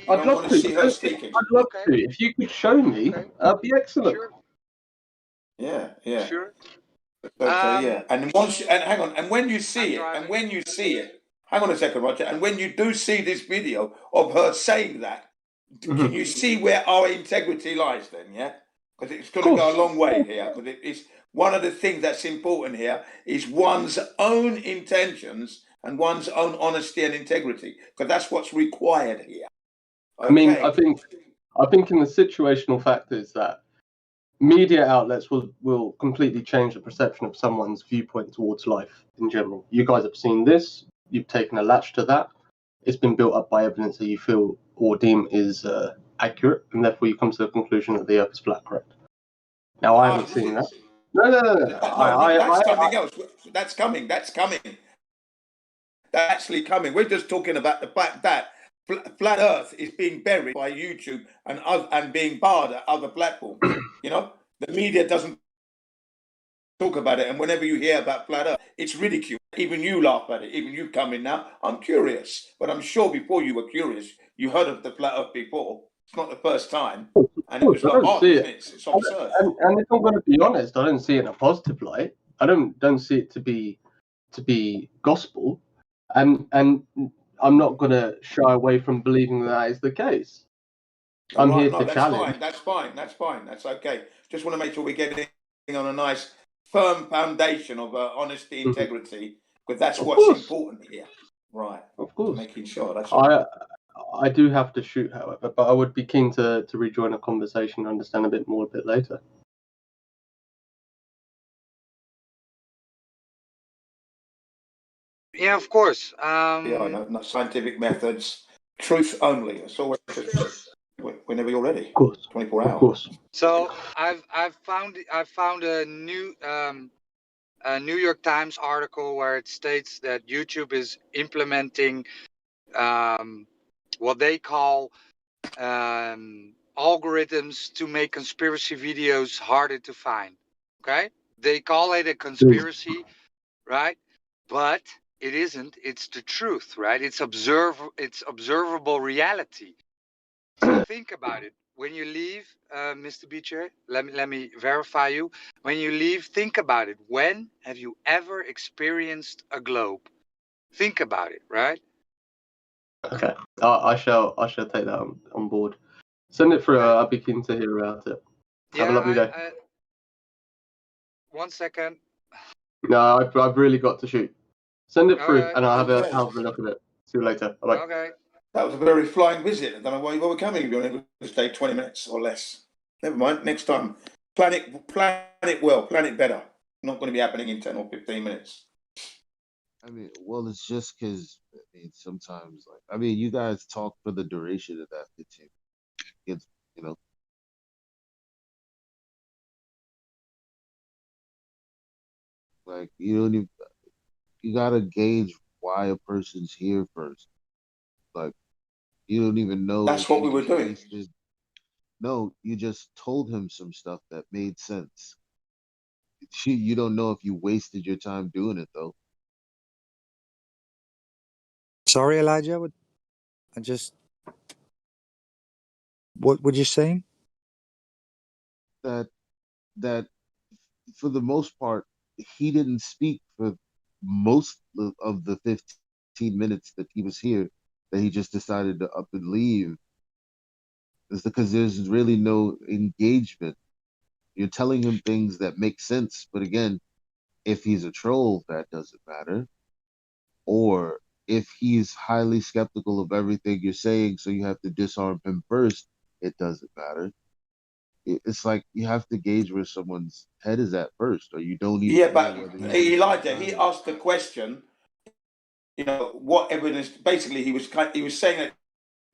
to. speaking. I'd love to. If you could show me, that'd be excellent. Sure. Yeah, yeah. Sure. Okay, yeah. And once, and hang on, and when you see it, hang on a second, Roger. And when you do see this video of her saying that, can you see where our integrity lies then? Yeah, because it's going to go a long way here. Because it's one of the things that's important here is one's own intentions and one's own honesty and integrity, because that's what's required here. I mean, I think in the situational factors that media outlets will completely change the perception of someone's viewpoint towards life in general. You guys have seen this. You've taken a latch to that. It's been built up by evidence that you feel or deem is accurate, and therefore you come to the conclusion that the Earth is flat. Correct. Now I haven't seen that. No. That's something else. That's coming. That's actually coming. We're just talking about the fact that flat Earth is being buried by YouTube and being barred at other platforms. You know, the media doesn't talk about it, and whenever you hear about flat Earth, it's ridiculed. Even you laugh at it. Even you come in now. I'm curious, but I'm sure before you were curious, you heard of the flat Earth before. It's not the first time, and it was I like, don't see it. It's absurd. And if I'm going to be honest, I don't see it in a positive light. I don't see it to be gospel, and I'm not going to shy away from believing that is the case. I'm here to challenge. That's fine. That's okay. Just want to make sure we're getting on a nice, firm foundation of honesty, integrity, because that's what's important here. Right. Of course. Making sure. That's all. I do have to shoot, however, but I would be keen to rejoin a conversation and understand a bit more a bit later. Yeah, of course. Not scientific methods, truth only. That's all. Whenever you're ready. Of course. 24 hours. Of course. So I've found a new New York Times article where it states that YouTube is implementing what they call algorithms to make conspiracy videos harder to find. Okay, they call it a conspiracy, right? But it isn't. It's the truth, right? It's observable reality. So think about it. When you leave, Mr. Beecher, let me verify you. When you leave, think about it. When have you ever experienced a globe? Think about it, right? Okay, I shall take that on board. Send it through. I'll be keen to hear about it. Have a lovely day. 1 second. No, I've really got to shoot. Send it through, Okay. and I'll have a look at it. See you later. Bye. Okay. That was a very flying visit. I don't know why you were coming. You're able to stay 20 minutes or less. Never mind. Next time. Plan it well. Plan it better. Not going to be happening in 10 or 15 minutes. I mean, well, it's just because sometimes, you guys talk for the duration of that 15. It's you don't even. You gotta gauge why a person's here first. You don't even know. That's what we were doing. No, you just told him some stuff that made sense. You don't know if you wasted your time doing it though. Sorry, Elijah. What were you saying? That for the most part, he didn't speak for most of the 15 minutes that he was here that he just decided to up and leave. It's because there's really no engagement. You're telling him things that make sense, but again, if he's a troll, that doesn't matter. Or if he's highly skeptical of everything you're saying, so you have to disarm him first, it doesn't matter. It's like you have to gauge where someone's head is at first, or you don't even Yeah, know but whether Elijah, he asked the question, you know, what evidence, basically he was saying that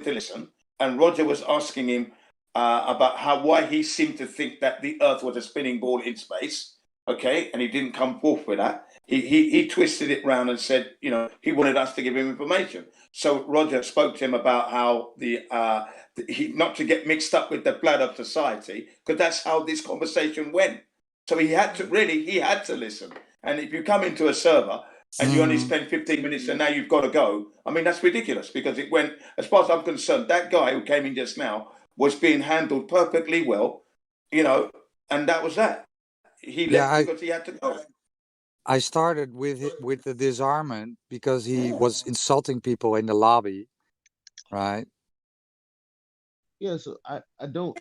to listen, and Roger was asking him about why he seemed to think that the Earth was a spinning ball in space. Okay, and he didn't come forth with that. He twisted it round and said, you know, he wanted us to give him information. So Roger spoke to him about how not to get mixed up with the blood of society, because that's how this conversation went. So he had to listen. And if you come into a server and you only spend 15 minutes and now you've got to go, I mean, that's ridiculous, because it went, as far as I'm concerned, that guy who came in just now was being handled perfectly well, you know, and that was that. He left because he had to go. I started with the disarmament because he was insulting people in the lobby, right? Yeah, so I don't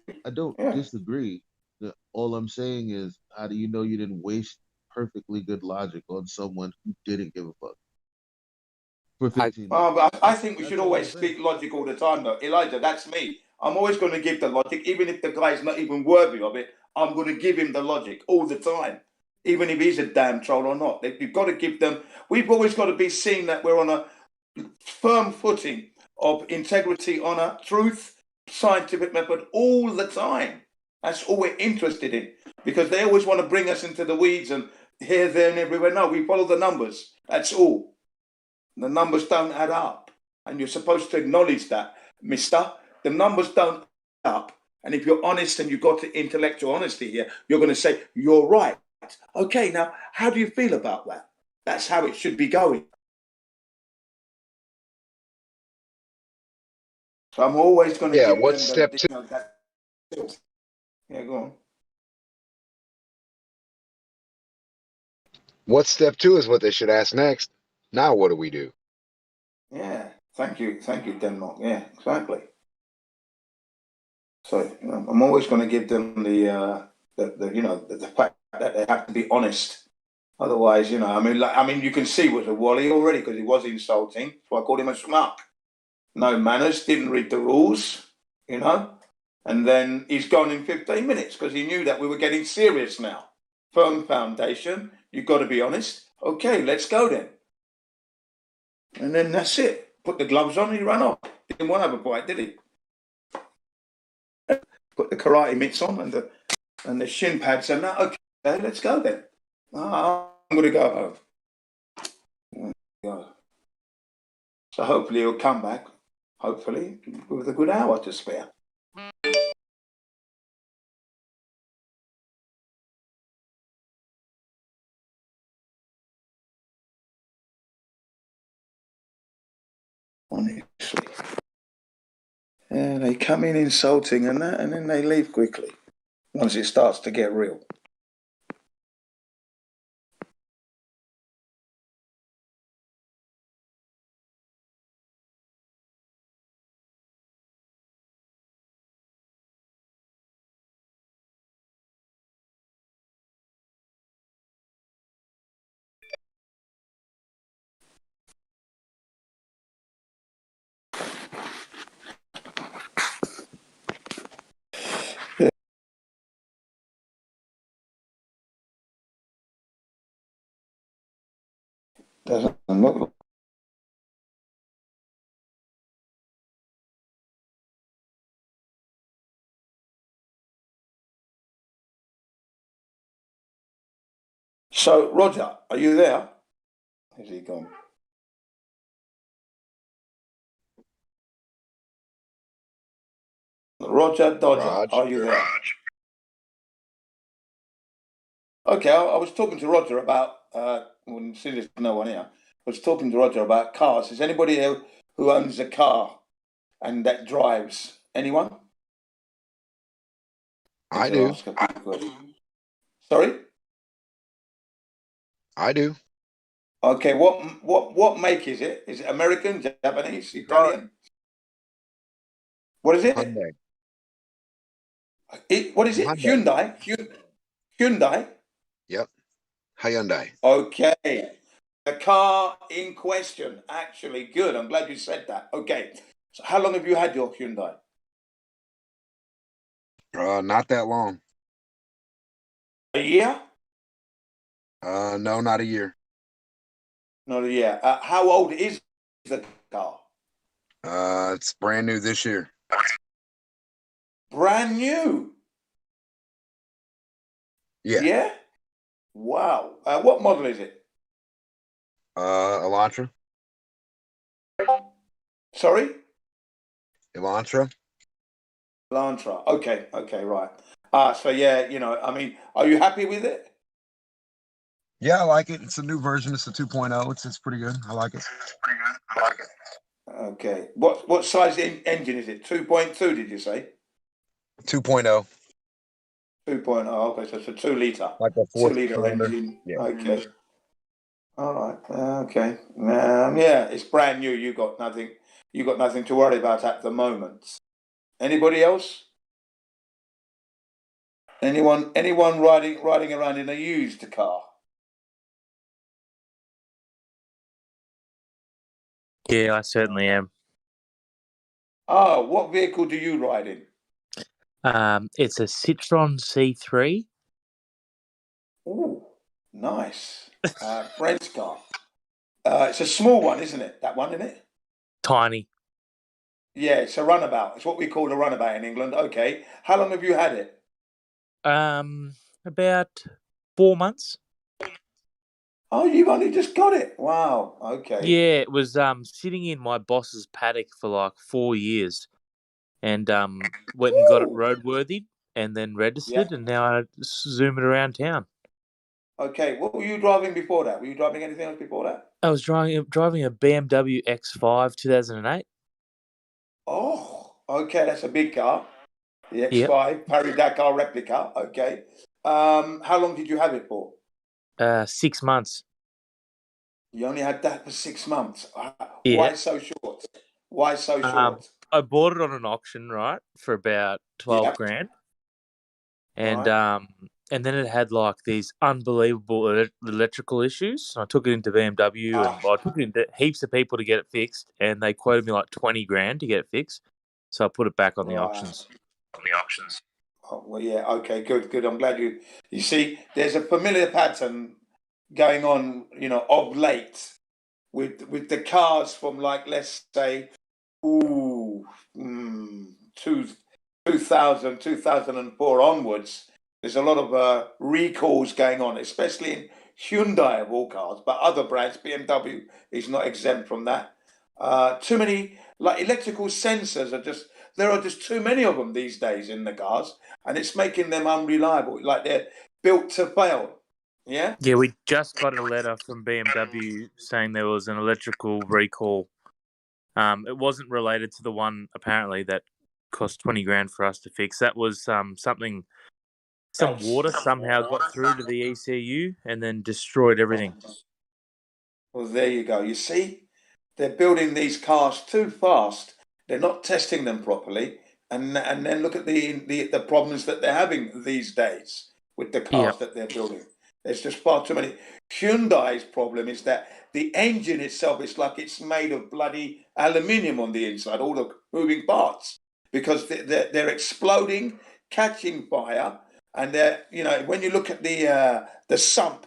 disagree. All I'm saying is, how do you know you didn't waste perfectly good logic on someone who didn't give a fuck for 15 minutes? But I think we should always speak logic all the time, though. Elijah, that's me. I'm always going to give the logic, even if the guy's not even worthy of it. I'm going to give him the logic all the time, even if he's a damn troll or not. We've got to give them. We've always got to be seen that we're on a firm footing of integrity, honor, truth, scientific method all the time. That's all we're interested in, because they always want to bring us into the weeds and here, there, and everywhere. No, we follow the numbers. That's all. The numbers don't add up. And you're supposed to acknowledge that, mister. The numbers don't add up. And if you're honest and you've got the intellectual honesty here, you're going to say, you're right. Okay, now, how do you feel about that? That's how it should be going. So I'm always going to give what's them step two? Yeah, go on. What's step two is what they should ask next. Now what do we do? Yeah, thank you, Denmark. Yeah, exactly. So I'm always going to give them the fact that they have to be honest. Otherwise, I mean, you can see with the Wally already, because he was insulting. So I called him a schmuck. No manners, didn't read the rules, and then he's gone in 15 minutes because he knew that we were getting serious now. Firm foundation. You've got to be honest. Okay, let's go then. And then that's it. Put the gloves on and he ran off. Didn't want to have a fight, did he? Put the karate mitts on and the shin pads and that. Okay, let's go then. I'm going to go home. So hopefully he'll come back. Hopefully with a good hour to spare. Honestly. Yeah, they come in insulting and that, and then they leave quickly once it starts to get real. Doesn't look like. So, Roger, are you there? Is he gone? Roger Dodger, are you there? Okay, I was talking to Roger about, when there's no one here, I was talking to Roger about cars. Is anybody here who owns a car and that drives? Anyone? I do. Sorry? I do. Okay, what make is it? Is it American, Japanese, Italian? What is it? Hyundai. What is it? Hyundai. Hyundai? Yep. Hyundai. Okay. The car in question. Actually, good. I'm glad you said that. Okay. So how long have you had your Hyundai? Not that long. A year? No, not a year. Not a year. How old is the car? It's brand new this year. Brand new. Yeah. Yeah? Wow. What model is it? Elantra. Sorry? Elantra. Elantra. Okay, right. So yeah, I mean, are you happy with it? Yeah, I like it. It's a new version. It's a 2.0. It's pretty good. I like it. Okay. What size engine is it? 2.2, did you say? 2.0. 2.0. Okay, so it's a 2 litre. Like a 2 litre cylinder. engine. Yeah. Okay. All right. Okay. Yeah, it's brand new. You got nothing to worry about at the moment. Anybody else? Anyone riding around in a used car? Yeah, I certainly am. Oh, what vehicle do you ride in? It's a Citroen C3. Ooh, nice. French car. It's a small one, isn't it? That one, isn't it? Tiny. Yeah, it's a runabout. It's what we call a runabout in England. Okay. How long have you had it? About 4 months. Oh, you've only just got it. Wow. Okay. Yeah, it was sitting in my boss's paddock for like 4 years, and went and got it roadworthy, and then registered, and now I zoom it around town. Okay. What were you driving before that? Were you driving anything else before that? I was driving a BMW X5 2008. Oh, okay. That's a big car. The Yep. X5 Paris-Dakar replica. Okay. How long did you have it for? 6 months. You only had that for 6 months. Yeah. Why so short? Why so short? I bought it on an auction, right, for about 12 Yep. grand. And Right. and then it had like these unbelievable electrical issues. I took it into BMW and I took it into heaps of people to get it fixed, and they quoted me like 20 grand to get it fixed. So I put it back on the auctions. Oh, well, yeah. Okay. Good. I'm glad you see. There's a familiar pattern going on, of late with the cars from, like, let's say, 2004 onwards. There's a lot of recalls going on, especially in Hyundai of all cars, but other brands, BMW is not exempt from that. Too many, like, electrical sensors there are just too many of them these days in the cars, and it's making them unreliable, like they're built to fail. Yeah? Yeah, we just got a letter from BMW saying there was an electrical recall. It wasn't related to the one apparently that cost 20 grand for us to fix. That was some water somehow got through to the ECU and then destroyed everything. Well, there you go. You see, they're building these cars too fast. They're not testing them properly, and then look at the problems that they're having these days with the cars that they're building. There's just far too many. Hyundai's problem is that the engine itself is like it's made of bloody aluminium on the inside, all the moving parts, because they're exploding, catching fire, and they're, when you look at the sump,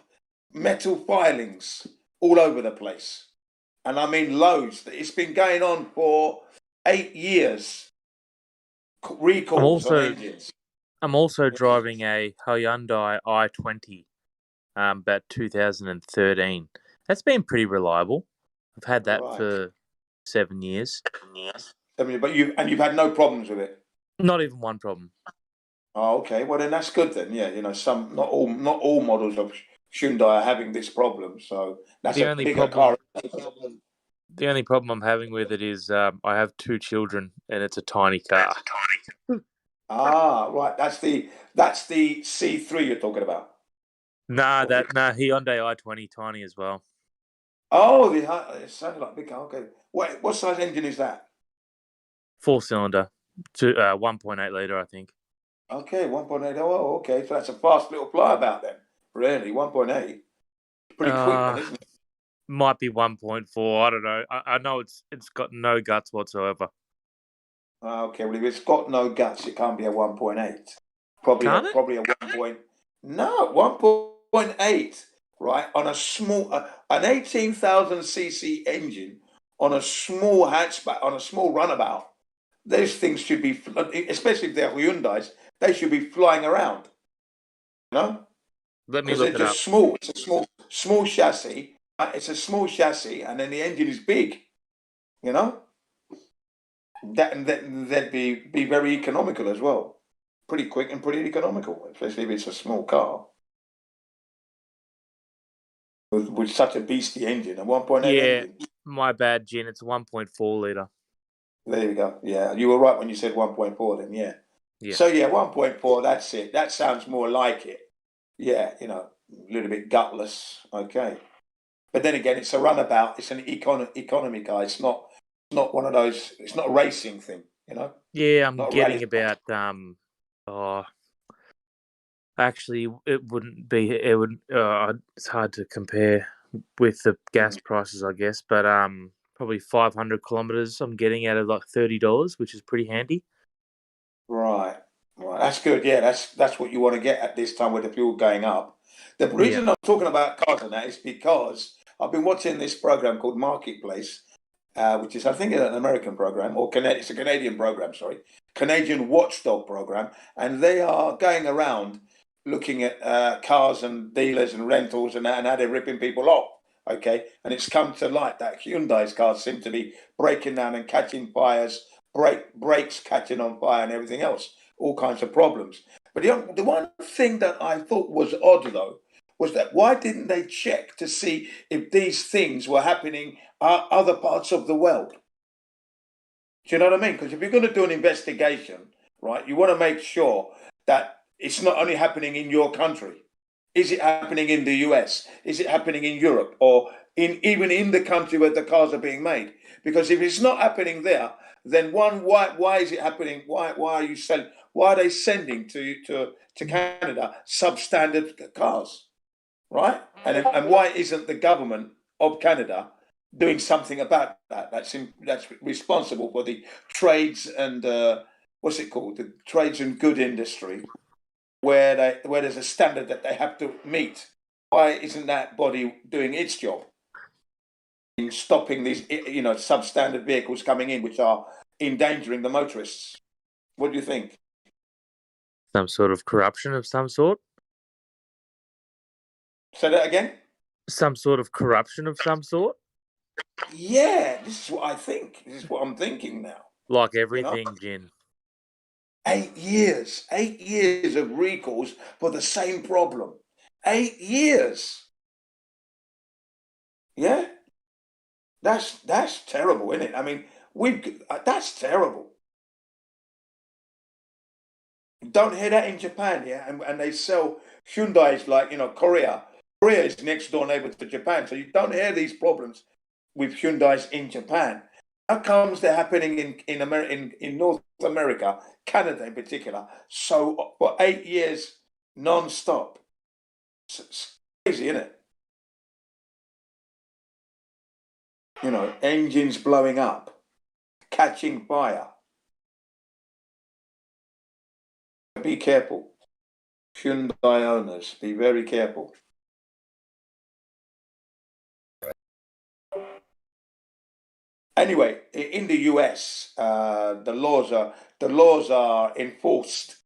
metal filings all over the place. And I mean loads. It's been going on for 8 years. Recalls on engines. I'm also driving a Hyundai i20, about 2013. That's been pretty reliable. I've had that for 7 years. But you've had no problems with it. Not even one problem. Oh, okay. Well, then that's good then. Yeah, not all models of Hyundai are having this problem. So that's a bigger car. The only problem I'm having with it is I have 2 children and it's a tiny car. Ah, right. That's the C3 you're talking about. Hyundai i20 tiny as well. Oh, it sounded like a big car. Okay. Wait, what size engine is that? 4-cylinder, to 1.8 liter, I think. Okay, 1.8. Oh, okay. So that's a fast little flyabout then. Really, 1.8. Pretty quick then, isn't it? Might be 1.4. I don't know. I know it's got no guts whatsoever. Okay, well if it's got no guts, it can't be a 1.8. Probably Can't it? probably a 1.8, right? On a small an 18,000cc engine on a small hatchback, on a small runabout. Those things should be, especially if they're Hyundais, they should be flying around. You know? Let me Because look they're it up. just small. It's a small chassis. It's a small chassis, and then the engine is big. You know, that'd be very economical as well. Pretty quick and pretty economical, especially if it's a small car with such a beastly engine, a 1.8 Yeah, engine. my bad, Gin. It's 1.4 liter. There you go. Yeah, you were right when you said 1.4. Then yeah. Yeah. So yeah, 1.4. That's it. That sounds more like it. Yeah, you know, a little bit gutless. Okay. But then again, it's a runabout. It's an economy car. It's not one of those. It's not a racing thing, you know. Yeah, I'm Not a getting rally. about actually it wouldn't be it would it's hard to compare with the gas prices, I guess, but probably 500 kilometers I'm getting out of like $30, which is pretty handy. Right. Right. That's good. Yeah, that's what you want to get at this time with the fuel going up. The Yeah. reason I'm talking about cars and that is because I've been watching this program called Marketplace, which is, I think, an American program, or it's a Canadian program, sorry, Canadian watchdog program, and they are going around looking at cars and dealers and rentals and how they're ripping people off. Okay, and it's come to light that Hyundai's cars seem to be breaking down and catching fires, brakes catching on fire, and everything else, all kinds of problems. But the one thing that I thought was odd, though, was that why didn't they check to see if these things were happening other parts of the world? Do you know what I mean? Because if you're going to do an investigation, right, you want to make sure that it's not only happening in your country. Is it happening in the US? Is it happening in Europe, or even in the country where the cars are being made? Because if it's not happening there, then why is it happening? Why are you selling? Why are they sending to Canada substandard cars, right? And why isn't the government of Canada doing something about that? That's responsible for the trades and what's it called? The trades and good industry, where there's a standard that they have to meet. Why isn't that body doing its job in stopping these, substandard vehicles coming in, which are endangering the motorists? What do you think? Some sort of corruption of some sort? Say that again? Some sort of corruption of some sort? Yeah, this is what I think. This is what I'm thinking now. Like everything, Gin. 8 years. 8 years of recalls for the same problem. 8 years. Yeah? That's terrible, isn't it? I mean, that's terrible. Don't hear that in Japan, yeah? And they sell Hyundai's like, Korea. Korea is next door neighbor to Japan. So you don't hear these problems with Hyundai's in Japan. How comes they're happening in North America, Canada in particular, so for 8 years non-stop? It's crazy, isn't it? Engines blowing up, catching fire. Be careful. Hyundai owners, be very careful. Anyway, in the US, the laws are enforced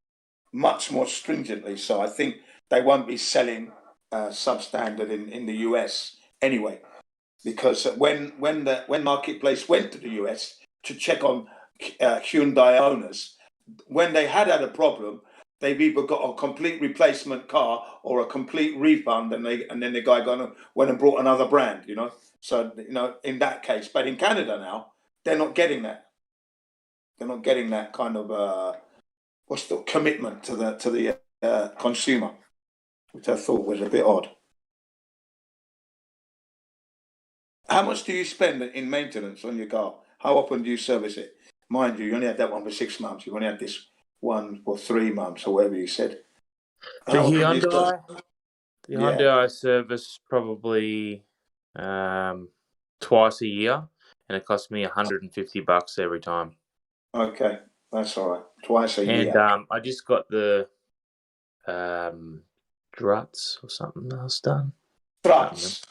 much more stringently. So I think they won't be selling substandard in the US anyway, because when Marketplace went to the US to check on Hyundai owners, when they had a problem, they've either got a complete replacement car or a complete refund, and then the guy went and brought another brand, So in that case, but in Canada now, they're not getting that. They're not getting that kind of what's the commitment to the consumer, which I thought was a bit odd. How much do you spend in maintenance on your car? How often do you service it? Mind you, you only had that one for 6 months. You've only had this one for 3 months or whatever you said. The Hyundai, Yeah. I service probably twice a year, and it costs me $150 every time. Okay, that's all right. Twice a And year. I just got the Druts or something else done. Struts.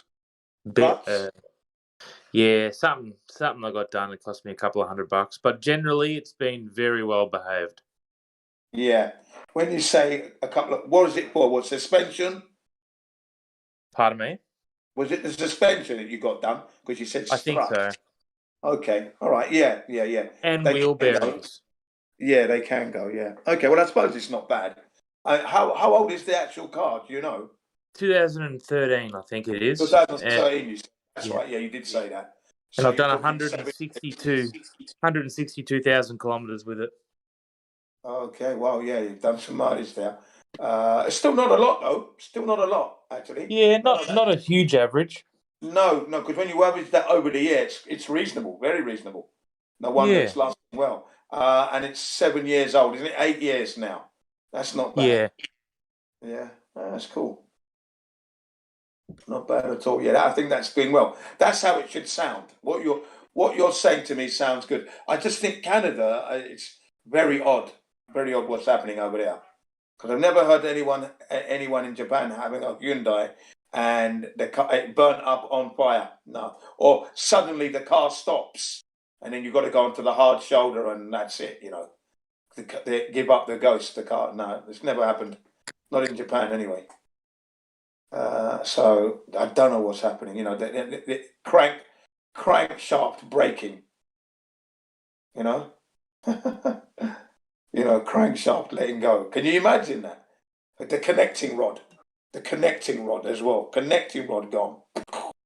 Yeah, something I got done. It cost me a couple of $100, but generally it's been very well behaved. Yeah. When you say a couple of, what is it for? What, suspension? Pardon me? Was it the suspension that you got done? Because you said I think strut. so. Okay, all right, yeah. And They wheel can go. bearings. Yeah, they can go, yeah. Okay, well, I suppose it's not bad. How old is the actual car, do you know? 2013, I think it is. 2013, you said. That's yeah. right, yeah, you did say that. And So I've done you're talking 162,000 kilometers with it. Okay, well, yeah, you've done some mileage there. It's still not a lot, though. Still not a lot, actually. Yeah, not a huge average. No, because when you average that over the year, it's reasonable, very reasonable. No wonder it's lasting well. And it's 7 years old, isn't it? 8 years now. That's not bad. Yeah, that's cool. Not bad at all. Yeah, I think that's doing well. That's how it should sound. What you're saying to me sounds good. I just think Canada, it's very odd what's happening over there. Because I've never heard anyone in Japan having a Hyundai and the car it burnt up on fire. No, or suddenly the car stops and then you've got to go onto the hard shoulder and that's it. You know, they give up the ghost. The car. No, it's never happened. Not in Japan anyway. So I don't know what's happening. You know, the crankshaft braking. You know, crankshaft letting go. Can you imagine that? The connecting rod as well. Connecting rod gone.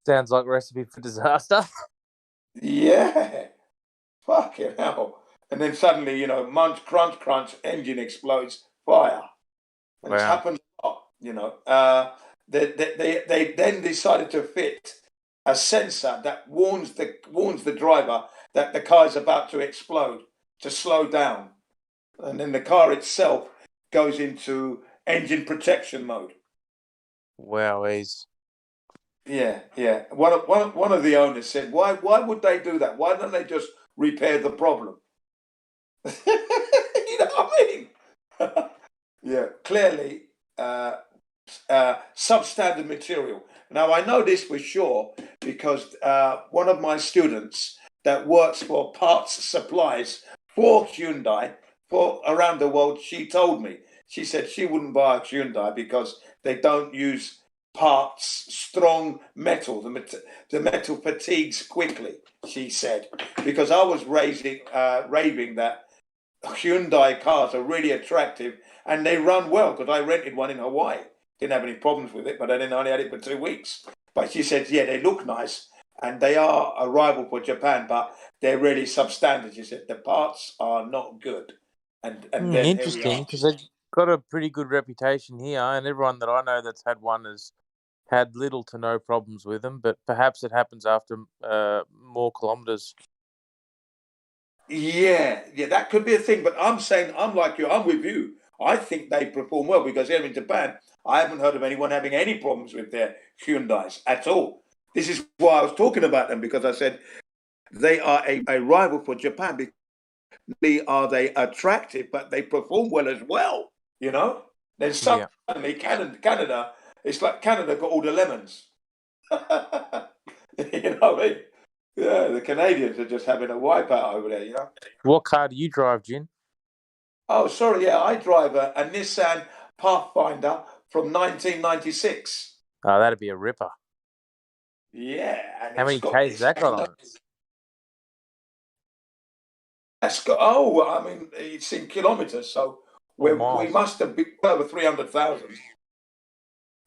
Sounds like a recipe for disaster. Yeah, fucking hell. And then suddenly, munch, crunch, engine explodes, fire. And it's happened a lot, They then decided to fit a sensor that warns the driver that the car is about to explode to slow down. And then the car itself goes into engine protection mode. Wowies. Yeah. One of the owners said, "Why would they do that? Why don't they just repair the problem?" You know what I mean? Yeah, clearly substandard material. Now I know this for sure because one of my students that works for parts supplies for Hyundai for around the world, she told me. She said she wouldn't buy a Hyundai because they don't use parts, strong metal. The metal fatigues quickly, she said. Because I was raving that Hyundai cars are really attractive and they run well because I rented one in Hawaii. Didn't have any problems with it, but I only had it for 2 weeks. But she said, yeah, they look nice and they are a rival for Japan, but they're really substandard. She said the parts are not good. And then Interesting, because they've got a pretty good reputation here, and everyone that I know that's had one has had little to no problems with them. But perhaps it happens after more kilometers. Yeah, that could be a thing. But I'm saying, I'm like you, I'm with you. I think they perform well because here in Japan, I haven't heard of anyone having any problems with their Hyundais at all. This is why I was talking about them because I said they are a rival for Japan because are they attractive, but they perform well as well, Then suddenly Canada, it's like Canada got all the lemons. You know what I mean? Yeah, the Canadians are just having a wipeout over there, What car do you drive, Jin? Oh, sorry, yeah, I drive a Nissan Pathfinder from 1996. Oh, that'd be a ripper. Yeah. And how many Ks that got on it? That's got, I mean, it's in kilometres, so we must have been well over 300,000.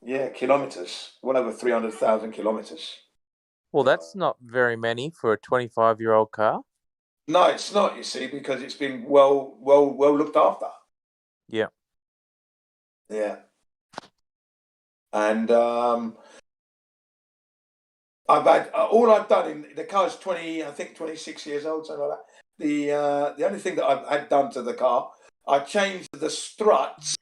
Yeah, kilometres, well over 300,000 kilometres. Well, that's not very many for a 25-year-old car. No, it's not, you see, because it's been well looked after. Yeah. Yeah. And I've had all I've done in the car's 26 years old, something like that. The only thing that I've had done to the car, I changed the struts,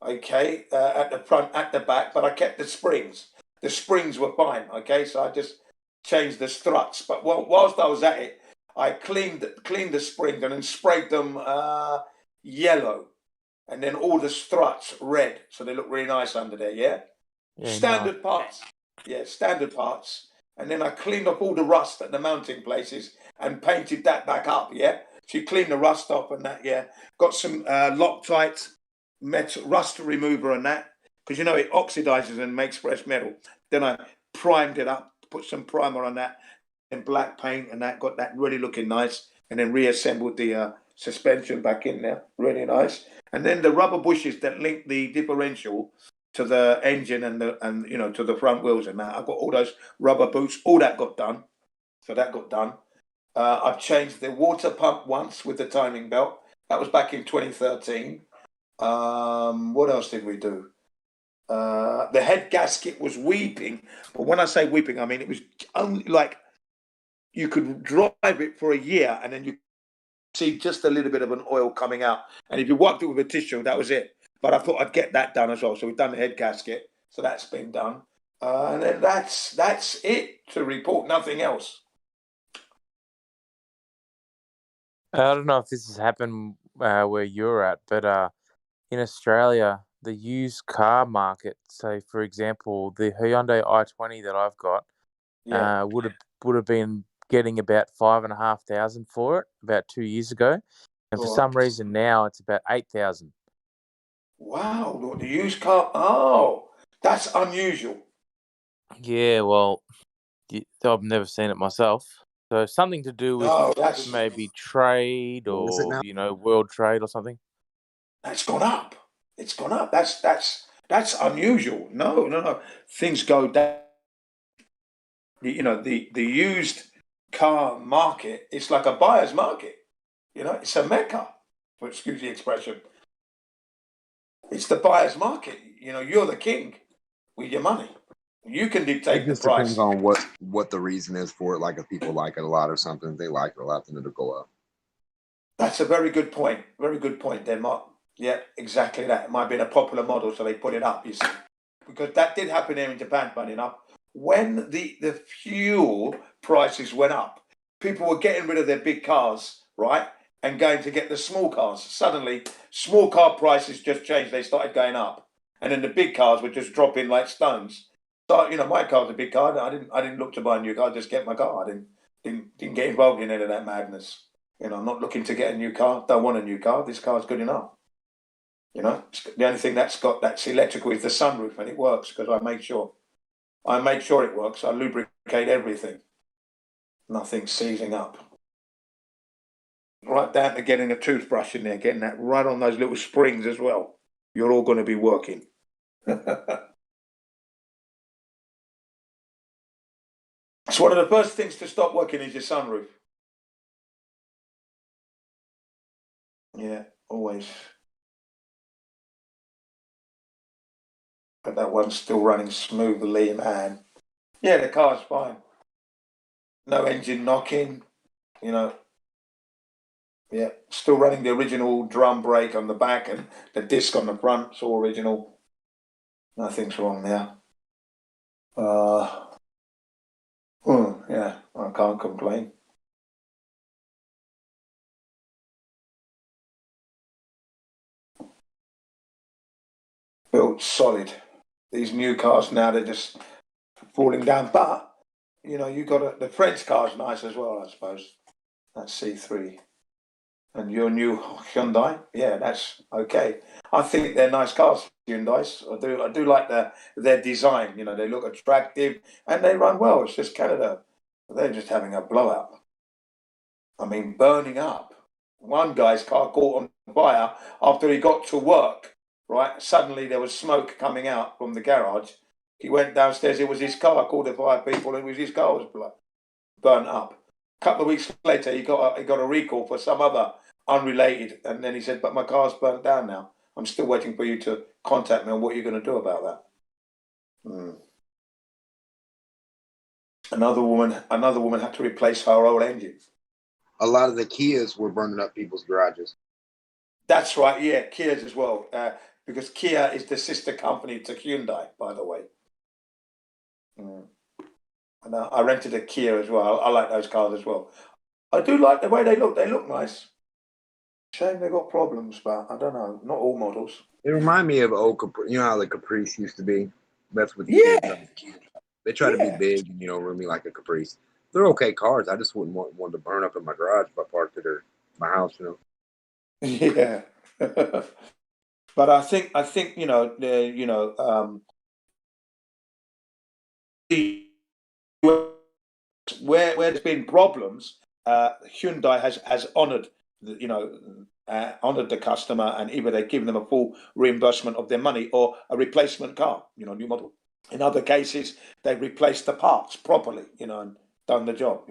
okay, at the front, at the back, but I kept the springs. The springs were fine, okay, so I just changed the struts. But whilst I was at it, I cleaned the springs and then sprayed them yellow, and then all the struts red, so they look really nice under there. Yeah, standard parts. Yeah, standard parts. And then I cleaned up all the rust at the mounting places and painted that back up. Yeah, so you clean the rust up and that. Yeah, got some Loctite metal rust remover and that, because you know it oxidizes and makes fresh metal. Then I primed it up, put some primer on that, and black paint and that, got that really looking nice, and then reassembled the suspension back in there, really nice. And then the rubber bushes that link the differential to the engine and to the front wheels and that, I've got all those rubber boots, all that got done. So that got done. I've changed the water pump once with the timing belt. That was back in 2013. What else did we do? The head gasket was weeping, but when I say weeping, I mean it was only like you could drive it for a year and then you see just a little bit of an oil coming out, and if you wiped it with a tissue, that was it. But I thought I'd get that done as well, so we've done the head gasket, so that's been done, and then that's it to report. Nothing else. I don't know if this has happened where you're at, but in Australia, the used car market, say for example, the Hyundai i20 that I've got, would have been getting about 5,500 for it about 2 years ago, and for some reason now it's about 8,000. Wow, the used car. Oh, that's unusual. Yeah, well, I've never seen it myself. So something to do with maybe trade or world trade or something. That's gone up. It's gone up. That's unusual. No. Things go down. The used car market, it's like a buyer's market. It's a mecca. Excuse the expression. It's the buyer's market. You're the king with your money. You can dictate the just price. depends on what the reason is for it. Like if people like it a lot or something, they like it a lot, then it'll go up. That's a very good point. Very good point, Denmark. Yeah, exactly that. It might have been a popular model, so they put it up, you see. Because that did happen here in Japan, funny enough. When the fuel prices went up, people were getting rid of their big cars, right? And going to get the small cars. Suddenly, small car prices just changed. They started going up. And then the big cars were just dropping like stones. So, my car's a big car. I didn't look to buy a new car. I just get my car. I didn't get involved in any of that madness. I'm not looking to get a new car. Don't want a new car. This car's good enough. The only thing that's electrical is the sunroof, and it works because I make sure it works. I lubricate everything. Nothing's seizing up. Right down to getting a toothbrush in there, getting that right on those little springs as well. You're all going to be working. It's one of the first things to stop working is your sunroof. Yeah, always. But that one's still running smoothly, man. Yeah, the car's fine. No engine knocking, Yeah, still running the original drum brake on the back and the disc on the front. It's all original. Nothing's wrong there. Yeah, I can't complain. Built solid. These new cars now, they're just falling down. But, you got the French car's nice as well, I suppose. That's C3. And your new Hyundai, yeah, that's okay. I think they're nice cars, Hyundais. I do like their design. They look attractive and they run well. It's just Canada. They're just having a blowout. I mean, burning up. One guy's car caught on fire after he got to work, right? Suddenly there was smoke coming out from the garage. He went downstairs, it was his car, called the fire people, and it was his car was burnt up. A couple of weeks later, he got a recall for some other unrelated, and then he said, but my car's burnt down now. I'm still waiting for you to contact me on what you're going to do about that. Another woman had to replace her old engine. A lot of the Kias were burning up people's garages. That's right, yeah, Kia's as well. Because Kia is the sister company to Hyundai, by the way. And I rented a Kia as well. I like those cars as well. I do like the way they look. They look nice. Shame they got problems, but I don't know. Not all models. They remind me of old Caprice. You know how the Caprice used to be? That's what the Yeah. kids are. They try to be big and, roomy like a Caprice. They're okay cars. I just wouldn't want one to burn up in my garage if I parked it or my house, Yeah. But I think where there's been problems, Hyundai has honoured honoured the customer, and either they've given them a full reimbursement of their money or a replacement car, new model. In other cases, they replaced the parts properly, and done the job,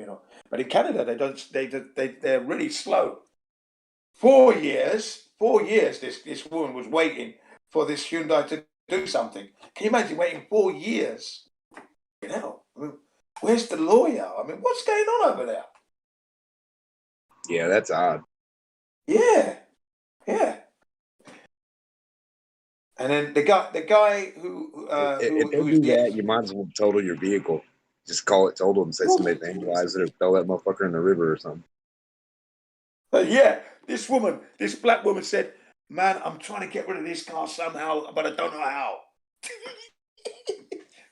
But in Canada, they don't. They're really slow. 4 years. This woman was waiting for this Hyundai to do something. Can you imagine waiting 4 years? Where's the lawyer? I mean, what's going on over there? Yeah, that's odd. Yeah. And then the guy who if they do that, you might as well total your vehicle. Just call it total and say somebody vandalized it or throw that motherfucker in the river or something. Yeah, this black woman said, "Man, I'm trying to get rid of this car somehow, but I don't know how."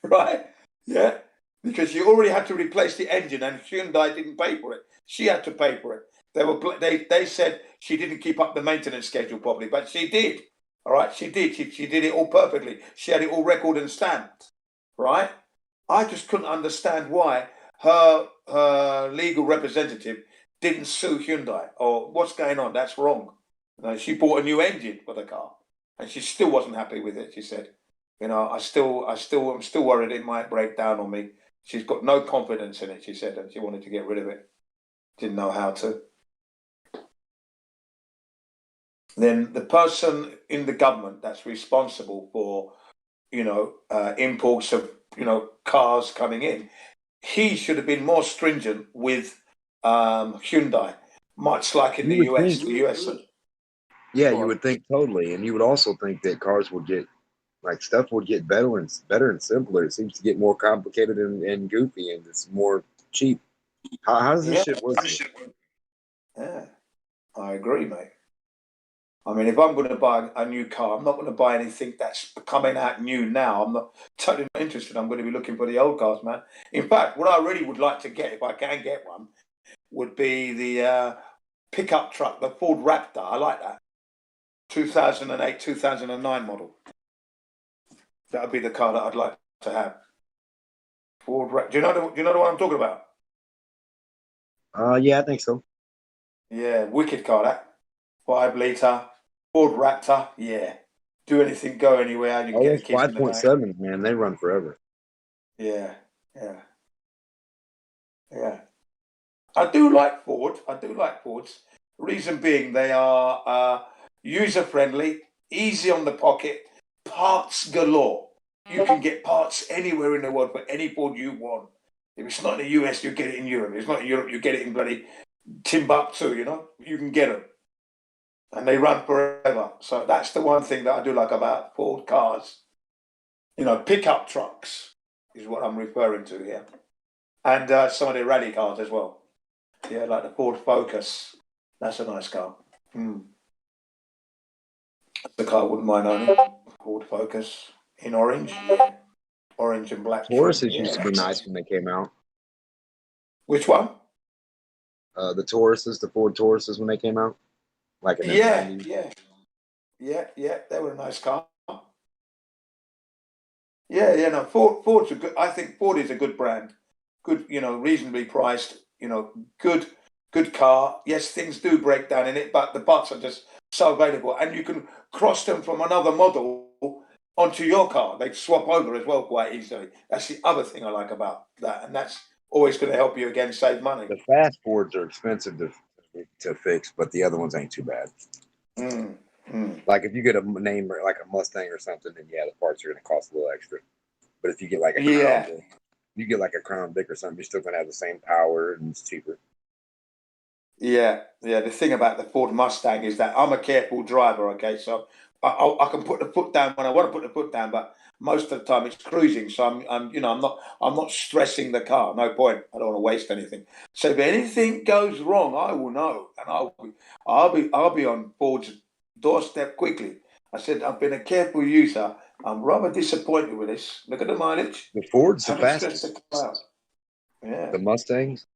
Right? Yeah, because you already had to replace the engine, and Hyundai didn't pay for it. She had to pay for it. They said she didn't keep up the maintenance schedule properly, but she did. All right, she did. She did it all perfectly. She had it all recorded and stamped. Right? I just couldn't understand why her legal representative didn't sue Hyundai, or what's going on. That's wrong. She bought a new engine for the car, and she still wasn't happy with it. She said, I'm still worried it might break down on me. She's got no confidence in it, she said, and she wanted to get rid of it. Didn't know how to. Then the person in the government that's responsible for, imports of, cars coming in, he should have been more stringent with Hyundai, much like in the US. The US. Yeah, you would think totally, and you would also think that cars would get stuff would get better and simpler. It seems to get more complicated and goofy, and it's more cheap. How does this shit work? Yeah, I agree, mate. I mean, if I'm going to buy a new car, I'm not going to buy anything that's coming out new now. I'm not totally not interested. I'm going to be looking for the old cars, man. In fact, what I really would like to get, if I can get one, would be the pickup truck, the Ford Raptor. I like that. 2008, 2009 model. That would be the car that I'd like to have. Ford Raptor. Do you know what I'm talking about? Yeah, I think so. Yeah, wicked car, that. 5 litre. Ford Raptor, yeah. Do anything, go anywhere. You can get the kids in the back. 5.7, man, they run forever. Yeah. I do like Fords. Reason being, they are user-friendly, easy on the pocket, parts galore. You can get parts anywhere in the world for any Ford you want. If it's not in the US, you get it in Europe. If it's not in Europe, you get it in bloody Timbuktu, You can get them. And they run forever. So that's the one thing that I do like about Ford cars. Pickup trucks is what I'm referring to here. And some of the rally cars as well. Yeah, like the Ford Focus. That's a nice car. The car I wouldn't mind owning. Ford Focus in orange. Yeah. Orange and black. Tauruses used to be nice when they came out. Which one? The Tauruses, the Ford Tauruses when they came out. Like in the 90s. Yeah. They were a nice car. Yeah. No, Ford's a good. I think Ford is a good brand. Good, reasonably priced. Good car. Yes, things do break down in it, but the parts are just so available, and you can cross them from another model onto your car. They swap over as well quite easily. That's the other thing I like about that, and that's always going to help you again save money. The fast Fords are expensive to fix, but the other ones ain't too bad. Like if you get a name like a Mustang or something, then yeah, the parts are going to cost a little extra. But if you get like a Corolla, You get like a Crown Vic or something, you're still gonna have the same power and it's cheaper. Yeah, yeah. The thing about the Ford Mustang is that I'm a careful driver. Okay, so I can put the foot down when I want to put the foot down, but most of the time it's cruising. So I'm not stressing the car. No point. I don't want to waste anything. So if anything goes wrong, I will know, and I'll be on Ford's doorstep quickly. I said I've been a careful user. I'm rather disappointed with this. Look at the mileage. The Ford's the Haven't stressed fastest. the car out. Yeah. The Mustangs,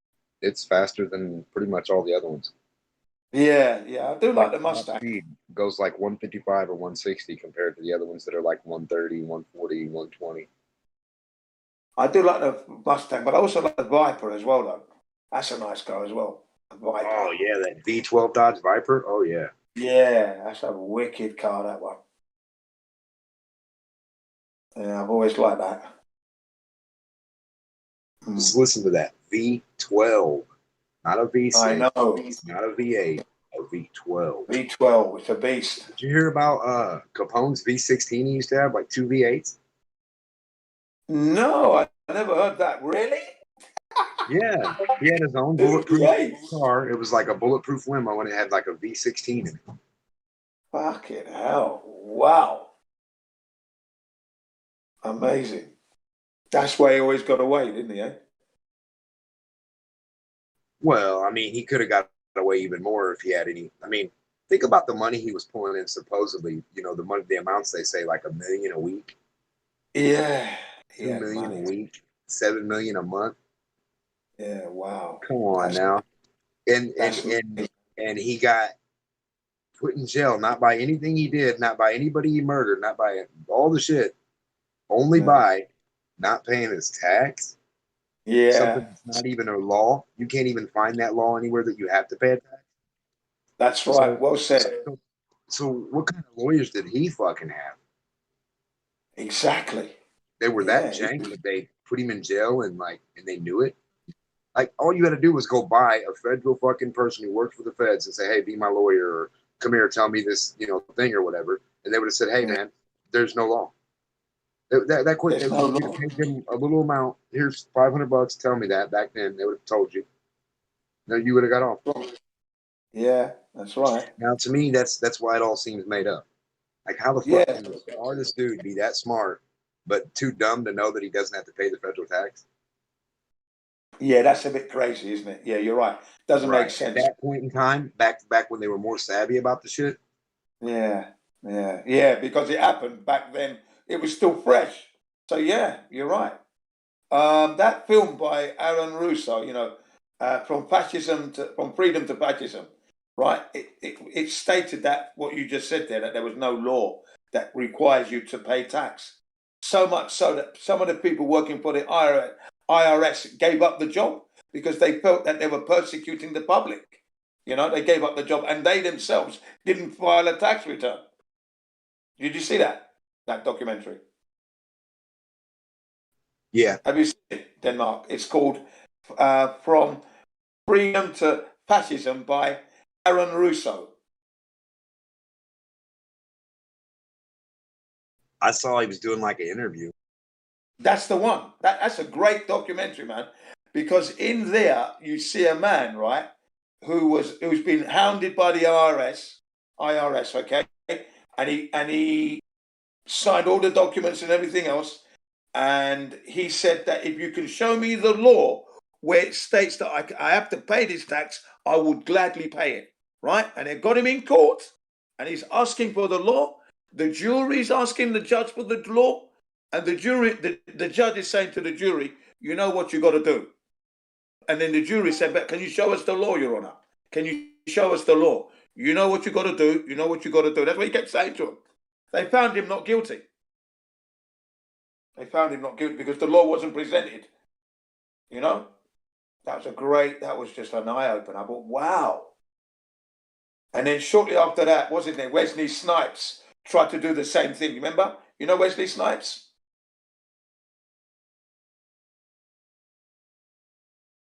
it's faster than pretty much all the other ones. Yeah, I do like the top Mustang. speed goes like 155 or 160 compared to the other ones that are like 130, 140, 120. I do like the Mustang, but I also like the Viper as well, though. That's a nice car as well. The Viper. Oh yeah, that V12 Dodge Viper. Oh yeah. Yeah, that's a wicked car, that one. Yeah, I've always liked that. Just listen to that V12, not a V6. I know. Not a V8, a V12. V12, it's a beast. Did you hear about Capone's V16 he used to have, like 2 V8s? No, I never heard that. Really? Yeah, he had his own bulletproof car. It was like a bulletproof limo, and it had like a V16 in it. Fucking hell. Wow. Amazing. That's why he always got away, didn't he, eh? Well, I mean, he could have got away even more if he had any. I mean, think about the money he was pulling in, supposedly. You know, the amounts they say, like $1 million a week. Yeah. $2 million a week, $7 million a month. Yeah, wow. Come on now. And he got put in jail, not by anything he did, not by anybody he murdered, not by all the shit, only by not paying his tax. Yeah. Something that's not even a law. You can't even find that law anywhere that you have to pay a tax. That's right. Well said. So what kind of lawyers did he fucking have? Exactly. They were that jank that they put him in jail and they knew it. Like, all you had to do was go buy a federal fucking person who worked for the feds and say, hey, be my lawyer, or come here, tell me this, thing or whatever. And they would have said, hey, man, there's no law. That quick, they would have paid them a little amount. Here's $500. Tell me that. Back then, they would have told you. No, you would have got off. Yeah, that's right. Now, to me, that's why it all seems made up. Like, how the fuck can the smartest dude be that smart, but too dumb to know that he doesn't have to pay the federal tax? Yeah, that's a bit crazy, isn't it? Yeah, you're right. Doesn't make sense. At that point in time, back when they were more savvy about the shit. Yeah, because it happened back then. It was still fresh. So yeah, you're right. That film by Aaron Russo, from freedom to fascism, right? It stated that what you just said there, that there was no law that requires you to pay tax. So much so that some of the people working for the IRS gave up the job because they felt that they were persecuting the public. They gave up the job and they themselves didn't file a tax return. Did you see that documentary? Yeah. Have you seen it, Denmark? It's called From Freedom to Fascism by Aaron Russo. I saw he was doing like an interview. That's the one. That's a great documentary, man. Because in there you see a man, right, who's been hounded by the IRS, okay, and he signed all the documents and everything else, and he said that if you can show me the law where it states that I have to pay this tax, I would gladly pay it, right? And they got him in court, and he's asking for the law. The jury's asking the judge for the law. And the judge is saying to the jury, you know what you got to do. And then the jury said, but can you show us the law, Your Honor? Can you show us the law? You know what you got to do. You know what you got to do. That's what he kept saying to him. They found him not guilty. They found him not guilty because the law wasn't presented. That was just an eye-opener. I thought, wow. And then shortly after that, wasn't there, Wesley Snipes tried to do the same thing. Remember? You know Wesley Snipes?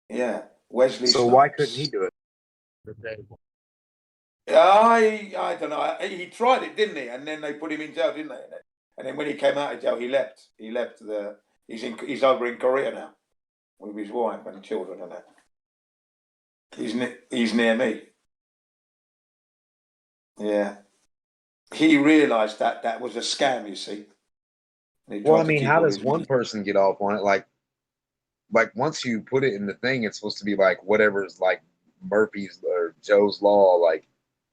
Yeah, Wesley Snipes. So why couldn't he do it? I don't know. He tried it, didn't he? And then they put him in jail, didn't they? And then when he came out of jail, he left. He left He's over in Korea now with his wife and children and that. He's near me. Yeah. He realised that was a scam, you see. Well, I mean, how does one person get off on it? Like once you put it in the thing, it's supposed to be like whatever's like Murphy's or Joe's law. Like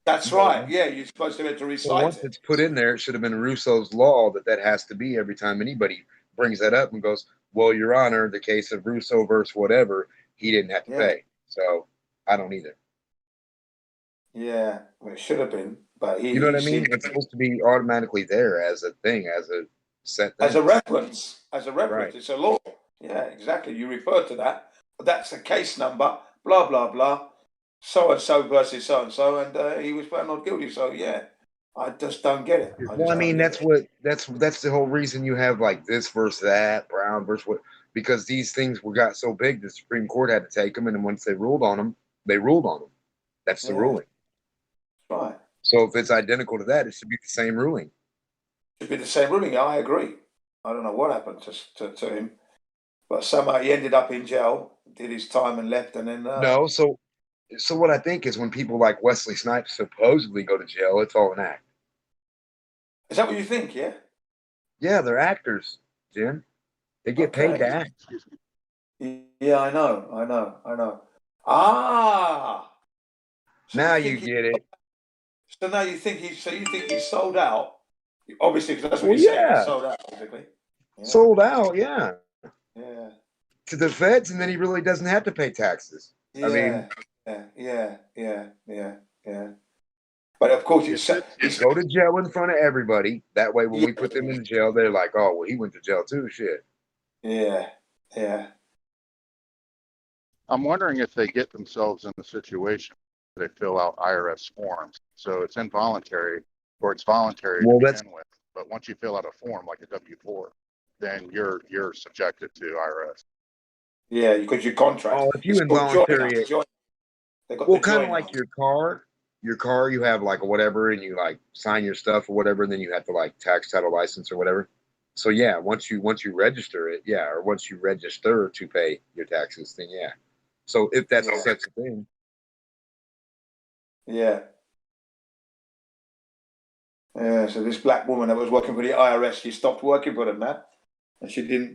that's right. Yeah, you're supposed to be able to recite so once it's put in there, it should have been Russo's law that has to be every time anybody brings that up and goes, "Well, Your Honor, the case of Russo versus whatever, he didn't have to pay." So I don't either. Yeah, well, it should have been, but you know what I mean? It's supposed to be automatically there as a thing, as a set thing. As a reference. Right. It's a law. Yeah, exactly. You refer to that. That's the case number, blah, blah, blah. So-and-so versus so-and-so, and he was found not guilty. So, yeah, I just don't get it. Well, I mean, that's the whole reason you have like this versus that, Brown versus what, because these things got so big, the Supreme Court had to take them, and once they ruled on them, they ruled on them. That's the ruling. Right. So if it's identical to that, it should be the same ruling. Should be the same ruling. I agree. I don't know what happened to him, but somehow he ended up in jail, did his time and left, and then no. So what I think is when people like Wesley Snipes supposedly go to jail, it's all an act. Is that what you think? Yeah. Yeah, they're actors, Jim. They get paid to act. Yeah, I know. Ah. So now you get it. So now you think he's sold out? Obviously, because that's what you're saying. He's sold out, basically. Yeah. Sold out, yeah. Yeah. To the feds, and then he really doesn't have to pay taxes. Yeah. I mean, yeah. But of course, he's go to jail in front of everybody. That way, when we put them in jail, they're like, "Oh, well, he went to jail too." Shit. Yeah. I'm wondering if they get themselves in the situation where they fill out IRS forms. So it's involuntary or it's voluntary to begin with. But once you fill out a form like a W-4, then you're subjected to IRS. Yeah, because you contract. Oh, if you involuntary it, well, kind of like your car. Your car, you have like whatever, and you like sign your stuff or whatever, and then you have to like tax, title, license or whatever. So yeah, once you register it, yeah, or once you register to pay your taxes, then yeah. So if that's such a thing. Yeah. Yeah, so this black woman that was working for the IRS, she stopped working for them, man. And she didn't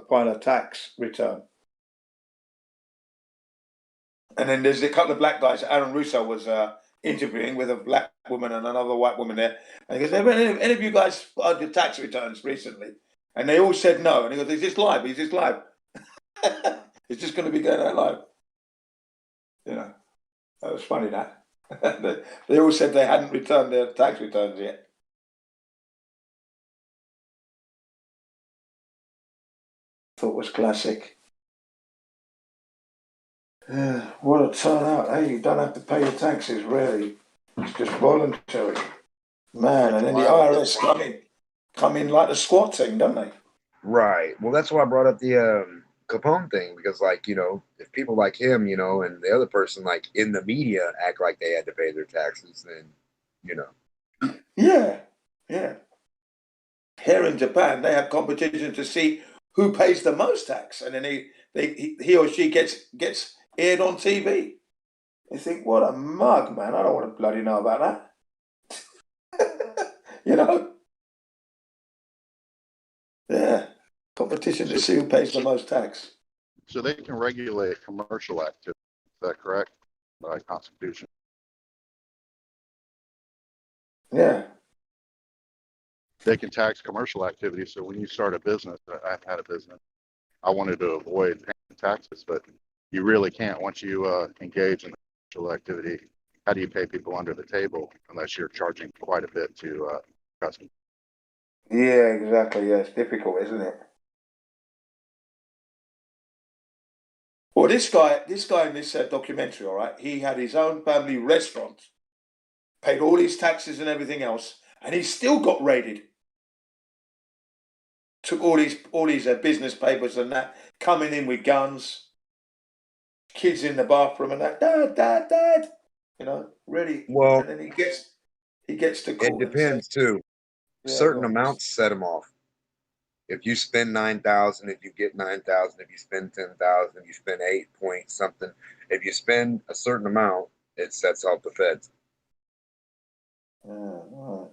file a tax return. And then there's a couple of black guys. Aaron Russo was interviewing with a black woman and another white woman there. And he goes, "Have any of you guys filed your tax returns recently?" And they all said no. And he goes, "Is this live? Is this live?" It's just going to be going out live. You know, that was funny, that. They all said they hadn't returned their tax returns yet. Thought was classic. What a turnout, eh? You don't have to pay your taxes, really. It's just voluntary. Man, and then the IRS come in like the squat team, don't they? Right. Well, that's why I brought up the Capone thing, because like, you know, if people like him, you know, and the other person like in the media act like they had to pay their taxes, then, you know. Yeah. Here in Japan, they have competition to see who pays the most tax, and then he or she gets aired on TV. You think, what a mug, man! I don't want to bloody know about that. You know? Yeah, competition to see who pays the most tax. So they can regulate commercial activity. Is that correct? By Constitution. Yeah. They can tax commercial activity. So when you start a business, I've had a business, I wanted to avoid paying taxes, but you really can't once you engage in commercial activity. How do you pay people under the table unless you're charging quite a bit to customers? Yeah, exactly. Yeah, it's difficult, isn't it? Well, this guy in this documentary, all right, he had his own family restaurant, paid all his taxes and everything else, and he still got raided. Took all his business papers and that, coming in with guns, kids in the bathroom and that, dad, you know, really. Well, and then he gets to court. It depends too. Yeah, Certain amounts set him off. If you spend 9,000, if you get 9,000, if you spend 10,000, if you spend 8 point something, if you spend a certain amount, it sets off the feds. Right.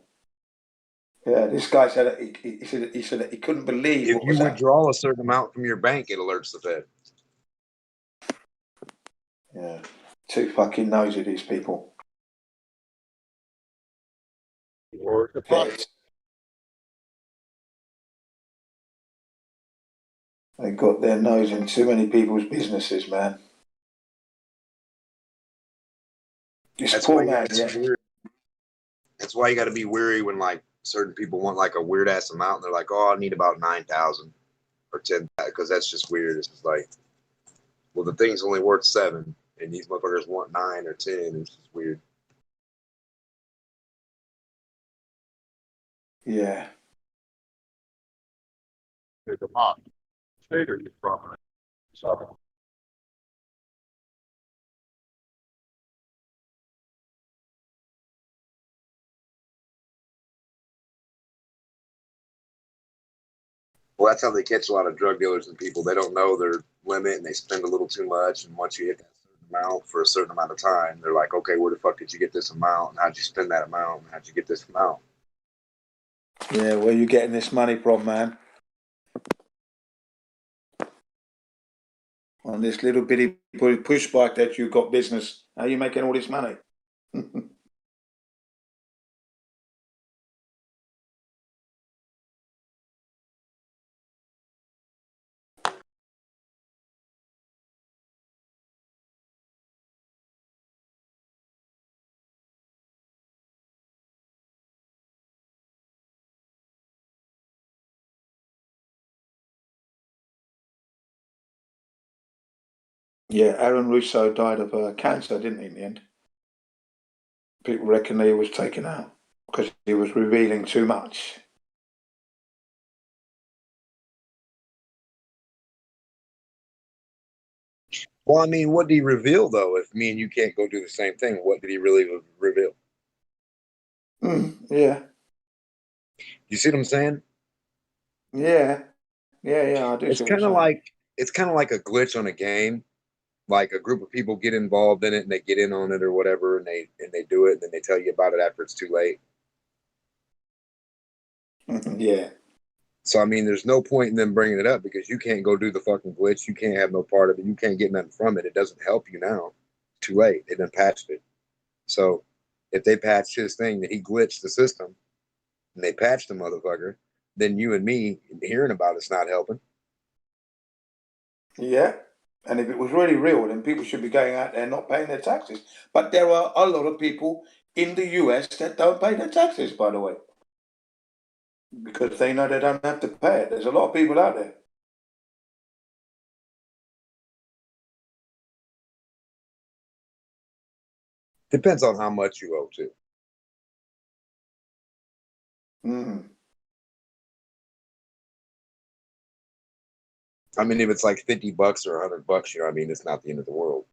Yeah, this guy said that he said that he couldn't believe If what you was happening. withdraw a certain amount from your bank, it alerts the Fed. Yeah, too fucking nosy, these people. Feds. They got their nose in too many people's businesses, man. This That's poor why you man, gotta yeah. be weary. That's why you got to be weary when like certain people want like a weird ass amount, and they're like, "Oh, I need about 9,000 or 10,000," because that's just weird. It's just like, well, the thing's only worth 7, and these motherfuckers want 9 or 10. It's just weird. Yeah. There's a lot. Trader is prominent. So Well, that's how they catch a lot of drug dealers and people. They don't know their limit, and they spend a little too much. And once you hit that certain amount for a certain amount of time, they're like, "Okay, where the fuck did you get this amount? And how'd you spend that amount? And how'd you get this amount?" Yeah, where you getting this money from, man? On this little bitty push bike that you got business. How are you making all this money? Yeah, Aaron Russo died of cancer, didn't he, in the end? People reckon he was taken out because he was revealing too much. Well, I mean, what did he reveal though? If me and you can't go do the same thing, what did he really reveal? Yeah. You see what I'm saying? Yeah. Yeah, I do It's see what you're kind of saying. like a glitch on a game. Like a group of people get involved in it and they get in on it or whatever, and they do it, and then they tell you about it after it's too late. Yeah. So I mean, there's no point in them bringing it up because you can't go do the fucking glitch. You can't have no part of it. You can't get nothing from it. It doesn't help you now. Too late. They done patched it. So if they patched his thing that he glitched the system and they patched the motherfucker, then you and me hearing about it's not helping. Yeah. And if it was really real, then people should be going out there not paying their taxes. But there are a lot of people in the US that don't pay their taxes, by the way, because they know they don't have to pay it. There's a lot of people out there. Depends on how much you owe too. I mean, if it's like $50 or $100, you know what I mean? It's not the end of the world.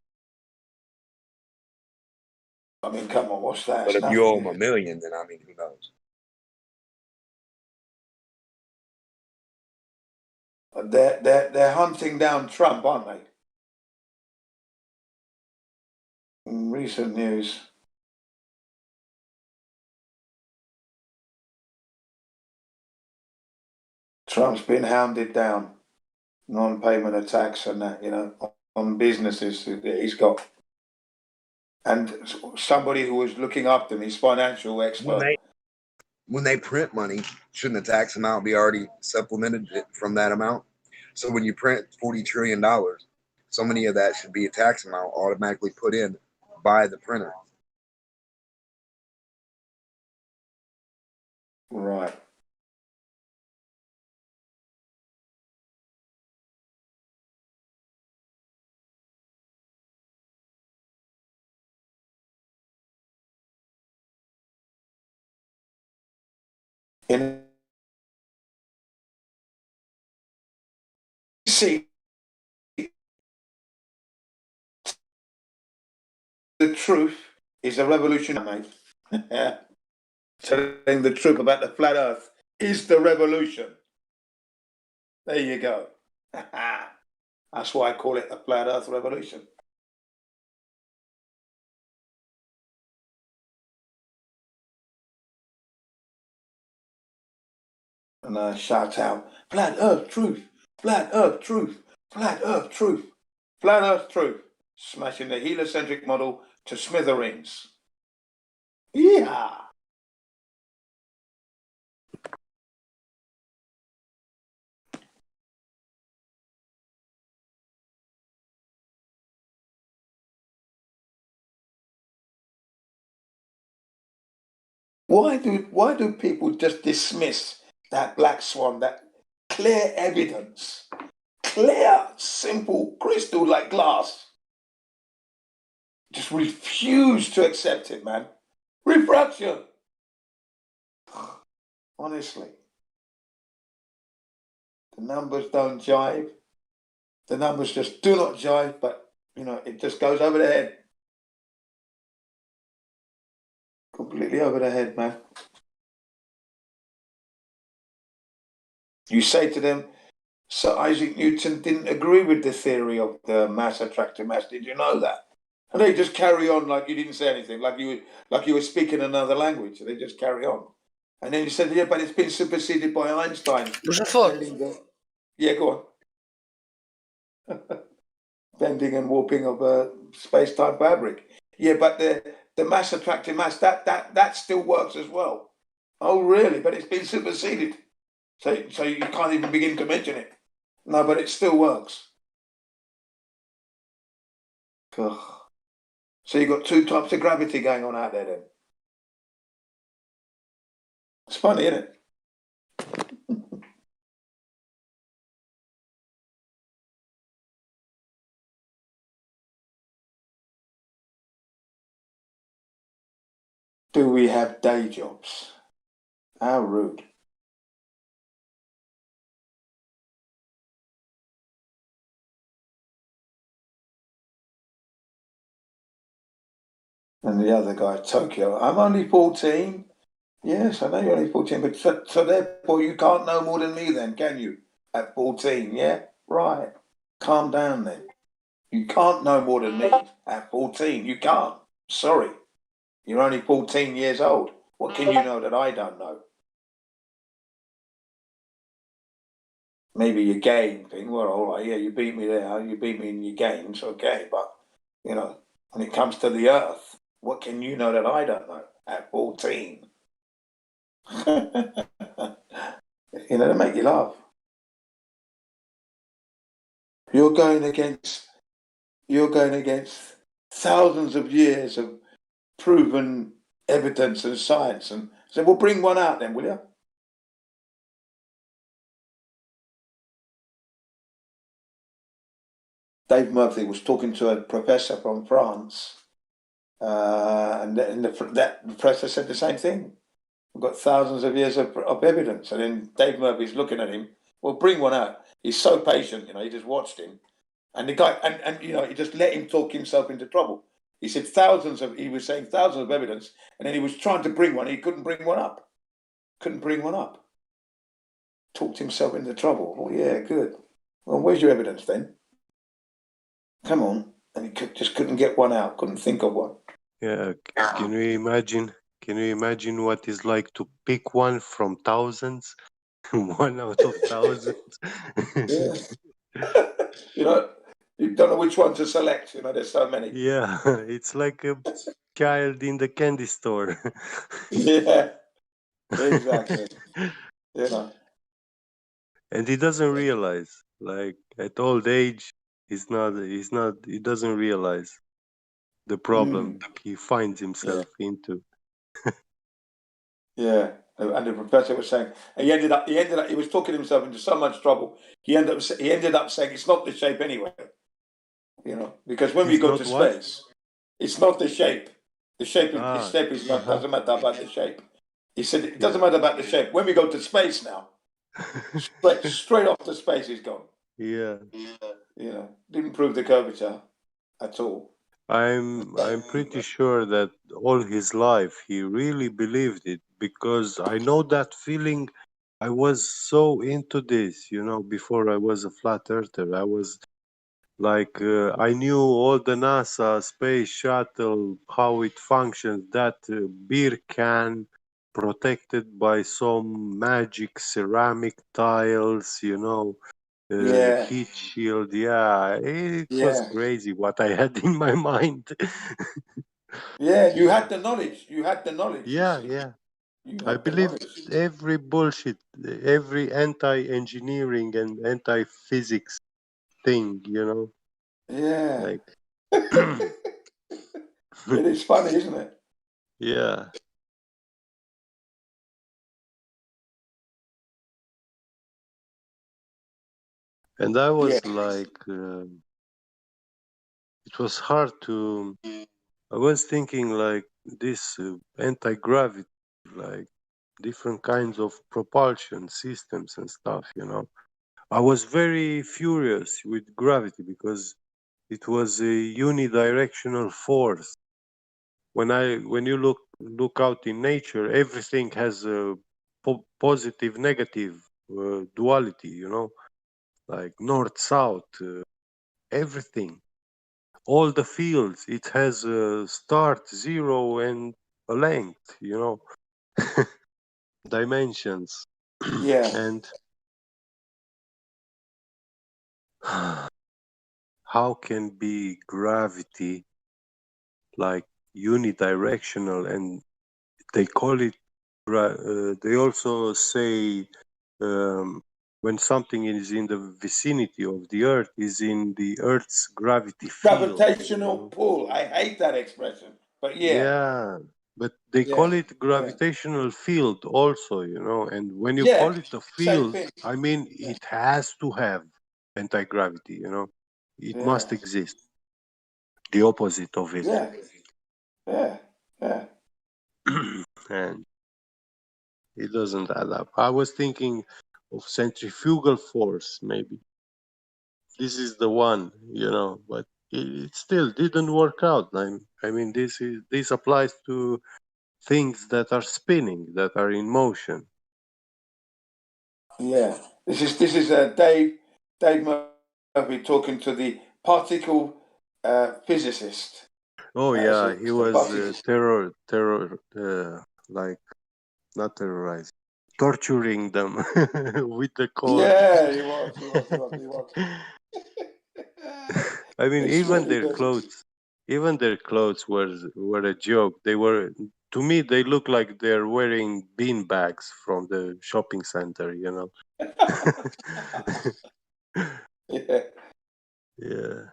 I mean, come on, what's that? But It's if you owe nothing. them $1 million, then I mean, who knows? They're hunting down Trump, aren't they? In recent news. Trump's been hounded down, non-payment of tax and that, on businesses that he's got. And somebody who was looking after him, his financial expert. When they print money, shouldn't the tax amount be already supplemented from that amount? So when you print $40 trillion, so many of that should be a tax amount automatically put in by the printer. Right. See, the truth is a revolution, mate. Telling the truth about the flat earth is the revolution. There you go. That's why I call it a flat Earth revolution. And shout out, flat Earth truth, flat Earth truth, flat Earth truth, flat Earth truth, smashing the heliocentric model to smithereens. Yeah. Why do people just dismiss that black swan, that clear evidence, clear, simple, crystal like glass? Just refuse to accept it, man. Refraction. Honestly. The numbers don't jive. The numbers just do not jive, but, you know, it just goes over the head. Completely over the head, man. You say to them, Sir Isaac Newton didn't agree with the theory of the mass attracting mass. Did you know that? And they just carry on like you didn't say anything, like you were speaking another language. They just carry on. And then you said, yeah, but it's been superseded by Einstein. Yeah, go on. Bending and warping of space-time fabric. Yeah, but the mass attracting mass, that still works as well. Oh, really? But it's been superseded. So you can't even begin to mention it. No, but it still works. Ugh. So you've got two types of gravity going on out there then. It's funny, isn't it? Do we have day jobs? How rude. And the other guy, Tokyo, I'm only 14. Yes, I know you're only 14, but so therefore you can't know more than me then, can you? At 14, yeah? Right. Calm down then. You can't know more than me at 14. You can't. Sorry. You're only 14 years old. What can you know that I don't know? Maybe your game thing. Well, all right, yeah, you beat me there. You beat me in your games, okay. But, you know, when it comes to the Earth, what can you know that I don't know at 14? You know, they make you laugh. You're going against thousands of years of proven evidence and science. And so we'll bring one out then, will you? Dave Murphy was talking to a professor from France, and that professor said the same thing. We've got thousands of years of evidence. And then Dave Murphy's looking at him. Well, bring one out. He's so patient, you know, he just watched him. And the guy, and you know, he just let him talk himself into trouble. He said he was saying thousands of evidence, and then he was trying to bring one. He couldn't bring one up. Talked himself into trouble. Oh, yeah, good. Well, where's your evidence then? Come on. And he just couldn't get one out, couldn't think of one. Yeah, can you imagine? Can you imagine what it's like to pick one from thousands? One out of thousands? Yeah. You know, you don't know which one to select. You know, there's so many. Yeah, it's like a child in the candy store. Yeah, exactly. You know. And he doesn't realize, like at old age, he doesn't realize the problem he finds himself into. Yeah, and the professor was saying, and he was talking himself into so much trouble. He ended up saying it's not the shape anyway. You know, because when we go to space, it's not the shape. The shape is not doesn't matter about the shape. He said it doesn't matter about the shape. When we go to space now, straight off to space he's gone. Yeah. You know, didn't prove the curvature at all. I'm pretty sure that all his life he really believed it, because I know that feeling I was so into this, before I was a flat earther. I was like, I knew all the NASA space shuttle, how it functions, that beer can protected by some magic ceramic tiles, Yeah. heat shield. Yeah, it was Yeah. crazy what I had in my mind. Yeah, you had the knowledge. You had the knowledge, you Yeah, see. yeah. You I had the believed knowledge. every bullshit, every anti-engineering and anti-physics thing, Yeah. like, It is funny, isn't it? yeah. And I was like, it was hard to. I was thinking like this anti-gravity, like different kinds of propulsion systems and stuff, I was very furious with gravity because it was a unidirectional force. When you look out in nature, everything has a positive negative duality, like north south, everything. All the fields, it has a start, zero, and a length, dimensions. Yeah. And how can be gravity like unidirectional? And they call it, they also say when something is in the vicinity of the earth, is in the earth's gravity field. Gravitational pull. I hate that expression. But yeah. Yeah, but they call Yeah. it gravitational field also, and when you Yeah. call it a Same field, thing. I mean, it has to have anti-gravity, it Yeah. must exist, the opposite of it. Yeah. Yeah. Yeah. And it doesn't add up. I was thinking of centrifugal force, maybe. This is the one, but it still didn't work out. I mean, this applies to things that are spinning, that are in motion. Yeah. This is Dave Murphy talking to the particle physicist. Oh yeah, So he it's the was particle. like not terrorizing, torturing them with the code. Yeah, he was. I mean, It's really good. even their clothes were a joke. They were, to me, they look like they're wearing bean bags from the shopping center. Yeah. Yeah.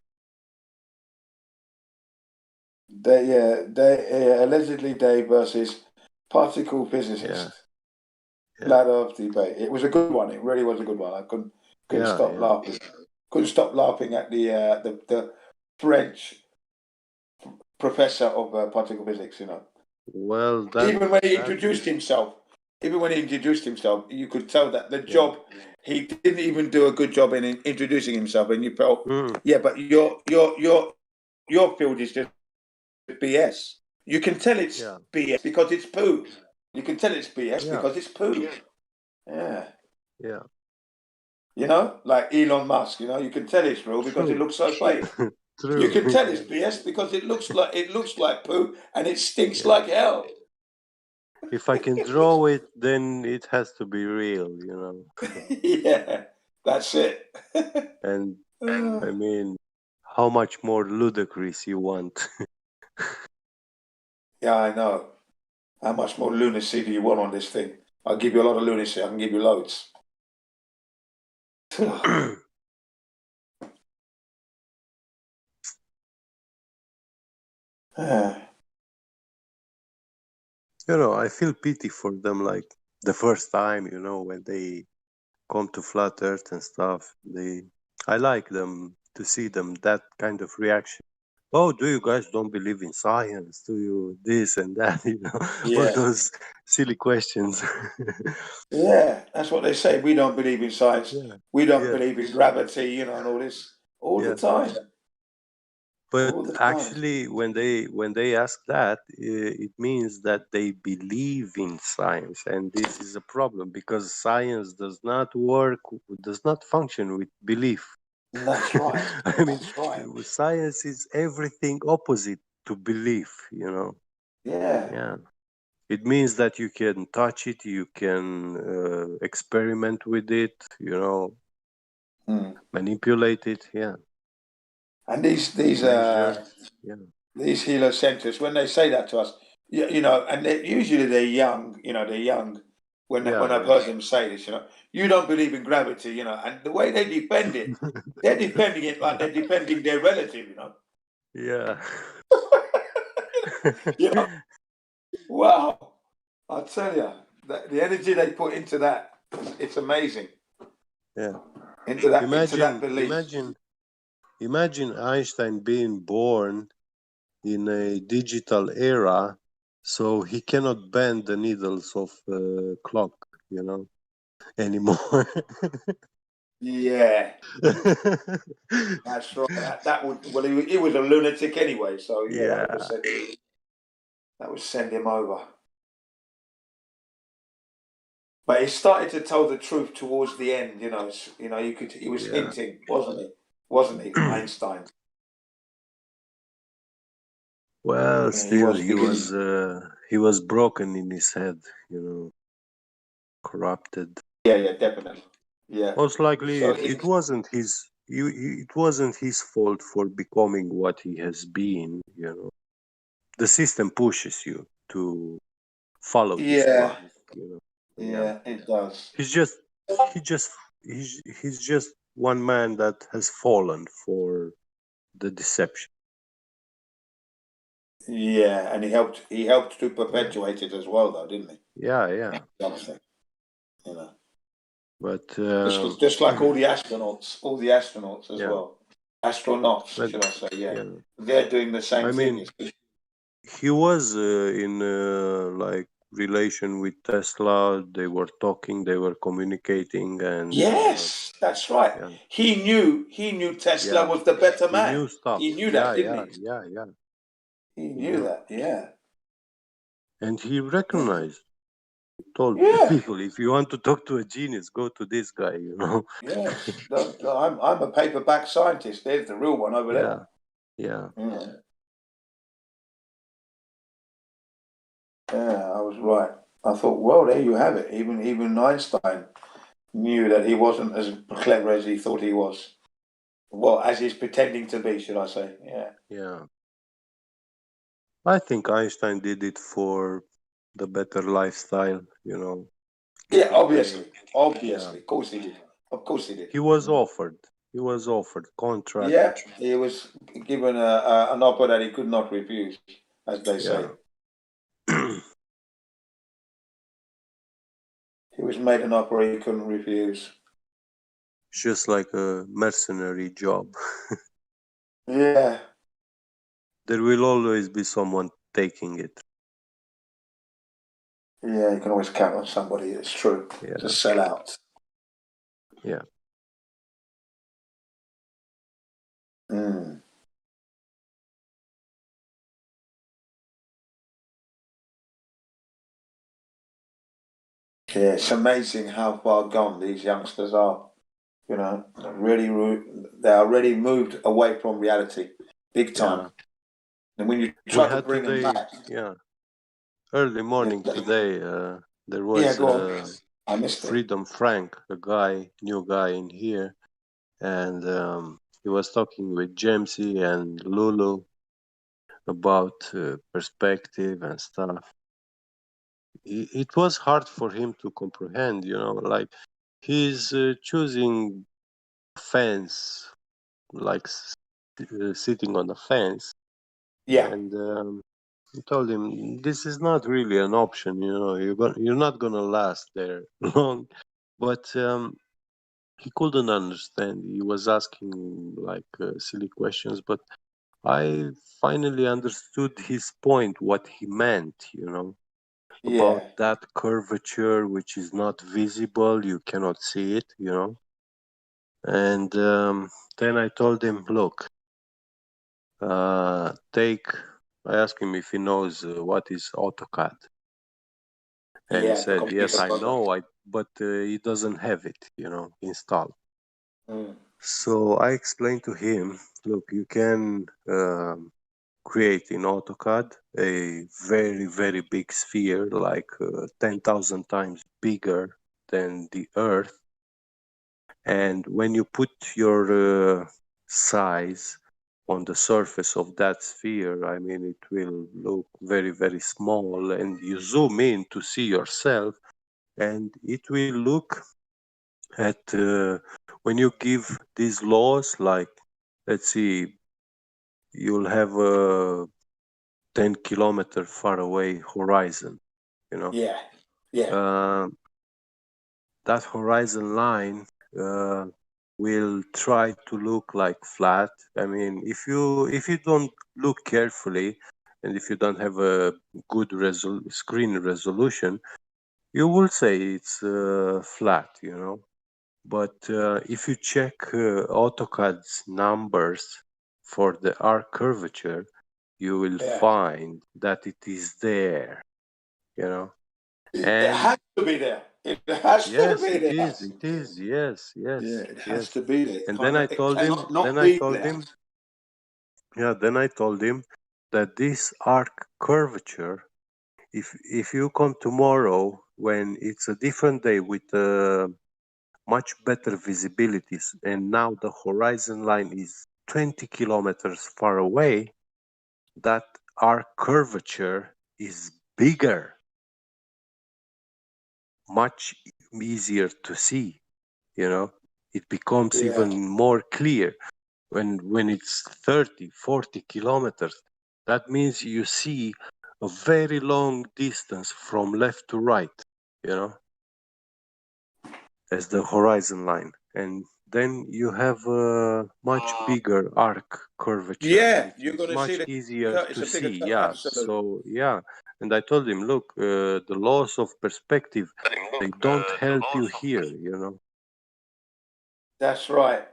Allegedly Dave versus particle physicist. Yeah. Ladder of debate. It was a good one. It really was a good one. I couldn't stop laughing. Couldn't stop laughing at the French professor of particle physics. Well, even when he introduced himself, you could tell that the job he didn't even do a good job in introducing himself, and you felt, yeah, but your field is just BS. You can tell it's BS because it's poo. You can tell it's BS because it's poo. Yeah. Yeah. Like Elon Musk. You can tell it's real because it looks so fake. True. You can tell it's BS because it looks like poo and it stinks like hell. If I can draw it, then it has to be real, Yeah, that's it. And I mean, how much more ludicrous you want? Yeah, I know. How much more lunacy do you want on this thing? I'll give you a lot of lunacy. I can give you loads. I feel pity for them, like the first time, when they come to flat earth and stuff. I like them to see them, that kind of reaction. Oh, do you guys don't believe in science? Do you this and that? All those silly questions. Yeah, that's what they say. We don't believe in science. We don't believe in gravity, and all this all the time. But all the time. actually, when they ask that, it means that they believe in science, and this is a problem because science does not function with belief. That's right. I mean, That's right. science is everything opposite to belief. You know. Yeah. Yeah. It means that you can touch it, you can experiment with it, you know, manipulate it. Yeah. And these Measure. Yeah. these heliocenters, when they say that to us, you know, and usually they're young, you know, they're young. When I've heard them say this, you know, you don't believe in gravity, you know, and the way they defend it, they're defending it like they're defending their relative, you know. Yeah. You know, wow! I tell you, the energy they put into that, it's amazing. Yeah. Into that belief. Imagine Einstein being born in a digital era, so he cannot bend the needles of a clock, you know, anymore. Yeah, that's right. That would he was a lunatic anyway, so yeah, Yeah. that would send him over. But he started to tell the truth towards the end. You know, he was hinting, wasn't he? Wasn't he, Einstein? Well, Yeah, still, beginning. he was broken in his head, you know, corrupted. Yeah, definitely. Yeah. Most likely, So it wasn't his fault for becoming what he has been. You know, the system pushes you to follow this path. You know, yeah, it does. he's just one man that has fallen for the deception. Yeah, and he helped to perpetuate it as well, though, didn't he? Yeah. Something, you know. But Just like all the astronauts as well. Astronauts, should I say? Yeah. They're doing the same thing. He was in like relation with Tesla. They were talking, they were communicating, and yes, that's right. Yeah. He knew Tesla was the better man. He knew stuff. He knew that, didn't he? Yeah. He knew that. Yeah. And he recognized. He told people, if you want to talk to a genius, go to this guy. You know. Yes. I'm a paperback scientist. There's the real one over there. Yeah. Yeah, I was right. I thought, well, there you have it. Even Einstein knew that he wasn't as clever as he thought he was. Well, as he's pretending to be, should I say? Yeah. Yeah. I think Einstein did it for the better lifestyle. You know. Yeah, obviously. Of course he did. He was offered contract. Yeah, he was given an offer that he could not refuse, as they say. He was made an offer he couldn't refuse. Just like a mercenary job. Yeah. There will always be someone taking it. Yeah, you can always count on somebody, it's true, to sell out. Yeah. Yeah, it's amazing how far gone these youngsters are. You know, they are already moved away from reality, big time. And when you try to bring them back, early morning today, there was I missed Freedom Frank, new guy in here, and he was talking with Jamesy and Lulu about perspective and stuff. It was hard for him to comprehend, you know, like he's choosing fence, like sitting on a fence. Yeah. And I told him this is not really an option, you know. You're not gonna last there long. But he couldn't understand. He was asking like silly questions, but I finally understood his point, what he meant, you know, about that curvature which is not visible. You cannot see it, you know. And then I told him, look, I asked him if he knows what is AutoCAD, and he Yeah, the said, "Yes, computer I program. know, but he doesn't have it, installed." Mm. So I explained to him, look, you can create in AutoCAD a very, very big sphere, like 10,000 times bigger than the Earth. And when you put your size on the surface of that sphere, I mean, it will look very, very small. And you zoom in to see yourself, and it will look at when you give these laws, like, let's see, you'll have a 10-kilometer far away horizon, Yeah, yeah, that horizon line will try to look like flat. I mean, if you don't look carefully, and if you don't have a good screen resolution, you will say it's flat, But if you check AutoCAD's numbers for the arc curvature, you will yeah. find that it is there, It And has to be there. It has to yes, be it there. is. It is. Yes, Yeah, yes, it has yes. to be there. And then I It told him. cannot not be there. Then I told him that this arc curvature, if you come tomorrow when it's a different day with much better visibilities, and now the horizon line is 20 kilometers far away, that arc curvature is bigger, much easier to see. It becomes Yeah. even more clear when it's 30, 40 kilometers. That means you see a very long distance from left to right, as the horizon line. And then you have a much bigger arc curvature, and Yeah, it you're is going to see much the easier it's to a bigger see. turn. Yeah. Absolutely. So, yeah. And I told him, look, the laws of perspective, they don't help you here, That's right.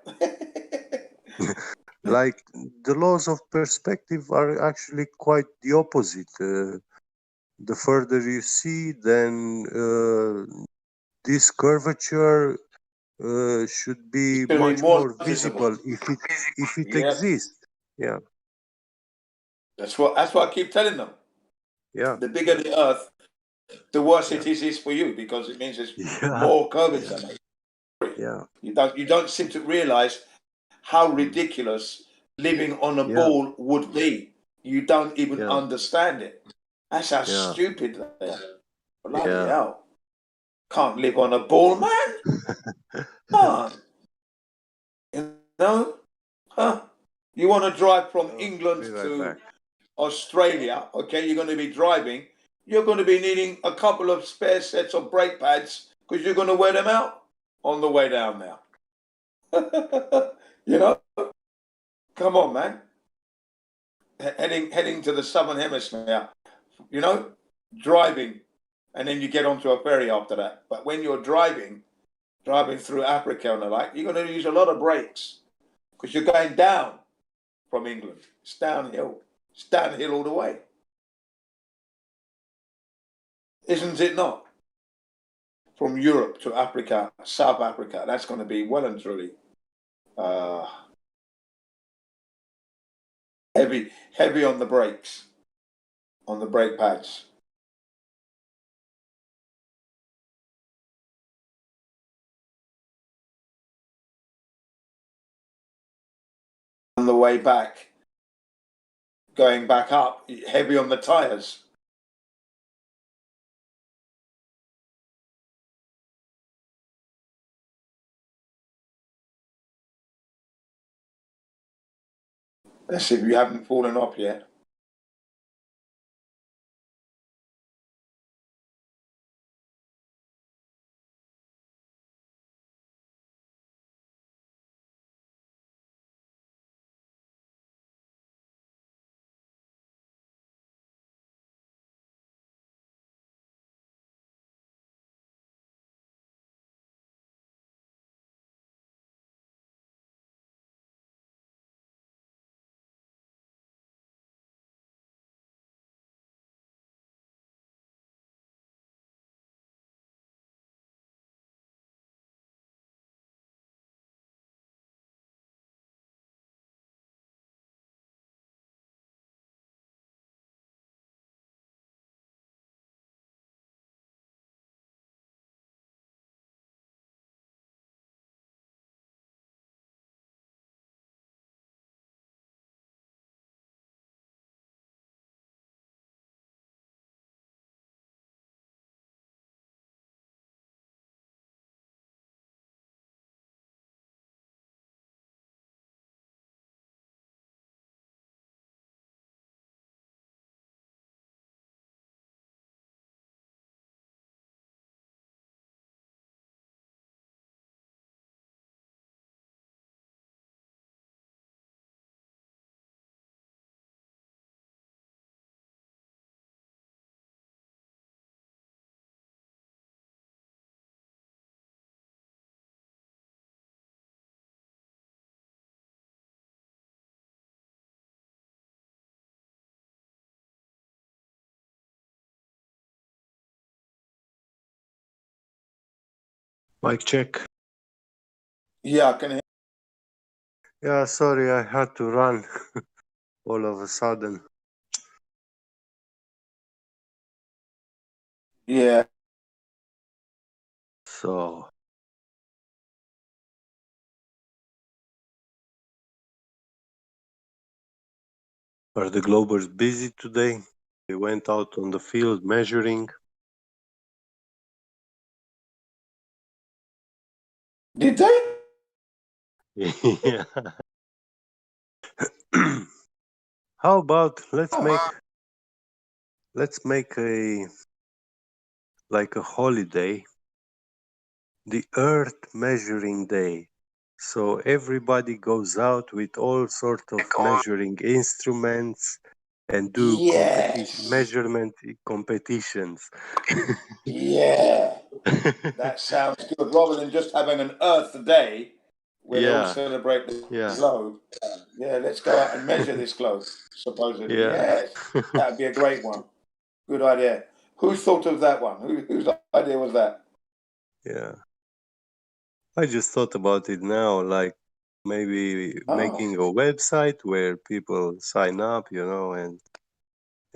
Like, the laws of perspective are actually quite the opposite. The further you see, then this curvature should It's be going to be much more more noticeable. visible if it Yeah, exists. Yeah, that's what I keep telling them. yeah, The bigger the Earth, the worse yeah, it is for you because it means there's yeah, more curvature. yeah, You don't seem to realize how mm, ridiculous living on a yeah, ball would be. You don't even yeah, understand it. That's how yeah, stupid they are. Bloody yeah. hell. Can't live on a ball, man. Can't. You know? Huh? You want to drive from England Be right to back. Australia, okay? You're going to be driving. You're going to be needing a couple of spare sets of brake pads because you're going to wear them out on the way down there. You know? Come on, man. Heading to the southern hemisphere, driving, and then you get onto a ferry after that. But when you're driving through Africa and the like, you're going to use a lot of brakes because you're going down from England. It's downhill. It's downhill all the way. Isn't it not? From Europe to Africa, South Africa, that's going to be well and truly uh, heavy on the brakes, on the brake pads. On the way back, going back up, heavy on the tires. Let's see if you haven't fallen off yet. Mic check. Yeah, I can hear. Yeah, sorry, I had to run all of a sudden. Yeah. So, are the Globers busy today? They went out on the field measuring. Did they? Yeah. How about let's make a like a holiday, the Earth Measuring Day. So everybody goes out with all sort of measuring instruments and do Yes. measurement competitions. Yeah. That sounds good. Rather than just having an Earth Day where they all Yeah, celebrate the yeah, globe. Yeah, let's go out and measure this globe, supposedly. yeah, Yes. That'd be a great one. Good idea. Who thought of that one? Whose idea was that? yeah. I just thought about it now, like maybe making a website where people sign up, and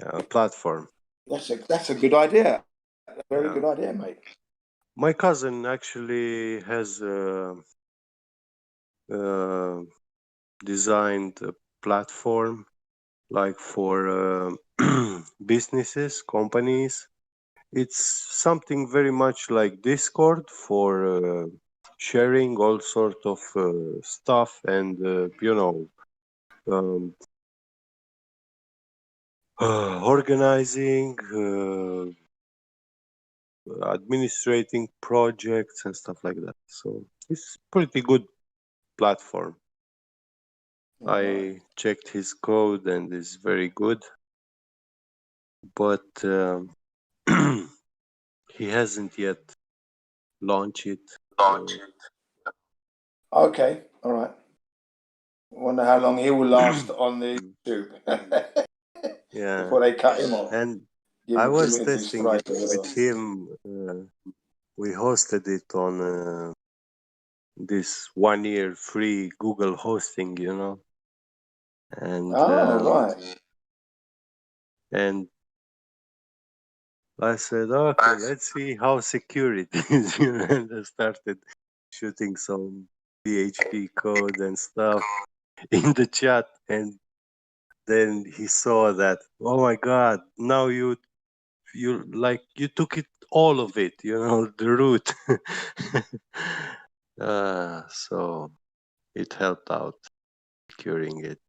a platform. That's a good idea. A very Yeah. good idea, mate. My cousin actually has designed a platform like for businesses, companies. It's something very much like Discord for sharing all sort of stuff and um, organizing, administrating projects and stuff like that. So it's pretty good platform. I checked his code and it's very good, but he hasn't yet launched it. Okay, all right. Wonder how long he will last on the YouTube Yeah, before they cut him off. and Give I him was his testing strike it or whatever. with him. We hosted it on this 1 year free Google hosting, and Right. and I said, okay, let's see how secure it is, and I started shooting some PHP code and stuff in the chat, and then he saw that, oh my God, now you took it all of it, the root. So it helped out securing it.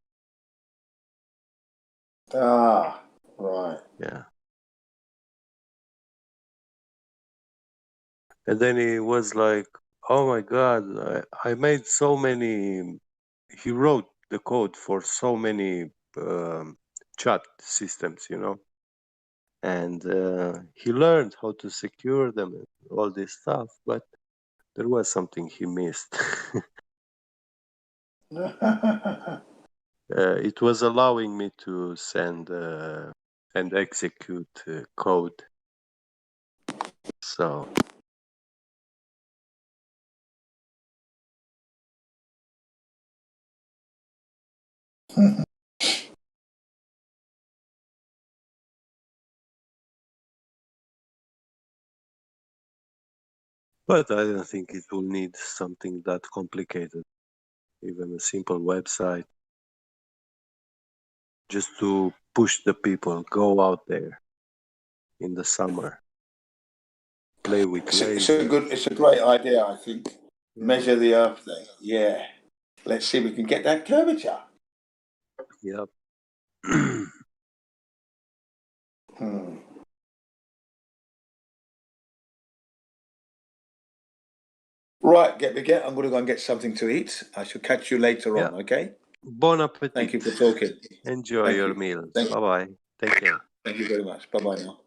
Right. Yeah. And then he was like, oh my God, I made so many. He wrote the code for so many chat systems, and he learned how to secure them and all this stuff, but there was something he missed. It was allowing me to send and execute code. So but I don't think it will need something that complicated. Even a simple website, just to push the people, go out there in the summer, play with lasers. It's a great idea, I think. Measure the Earth thing. Yeah. Let's see if we can get that curvature. Yep. Right, get. I'm going to go and get something to eat. I shall catch you later on, okay? Bon appetit. Thank you for talking. Enjoy Thank your you. meal. Thank you. Bye bye. Take care. Thank you very much. Bye-bye now.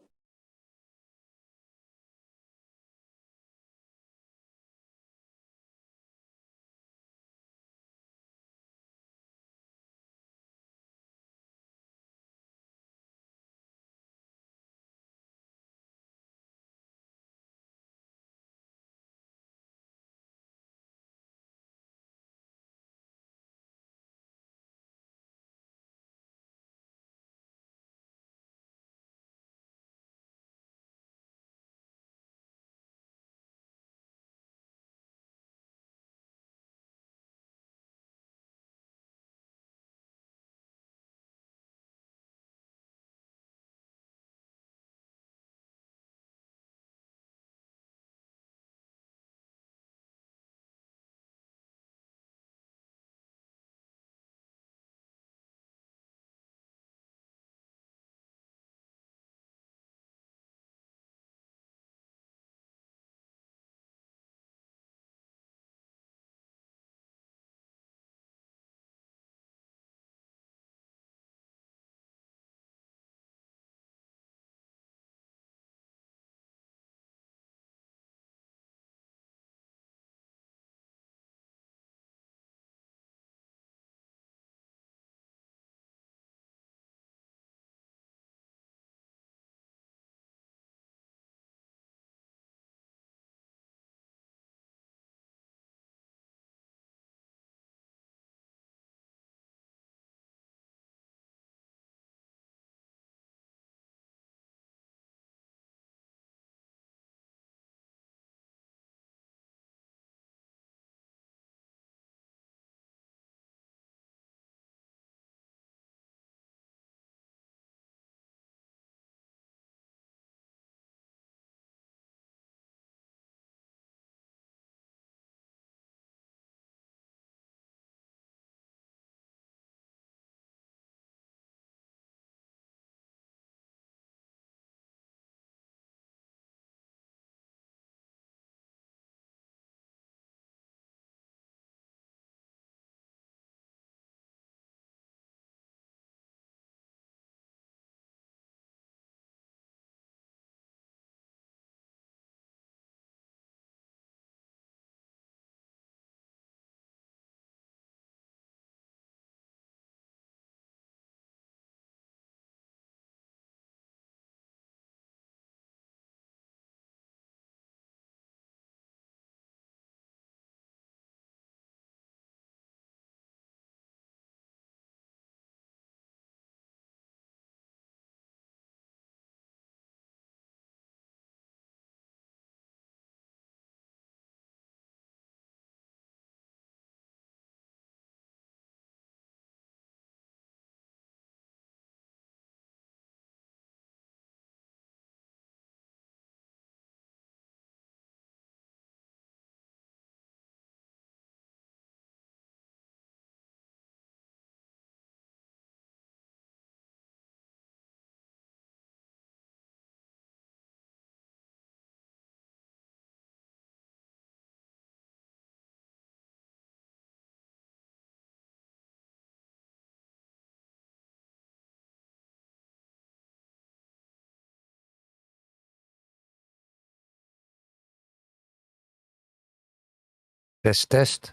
Test.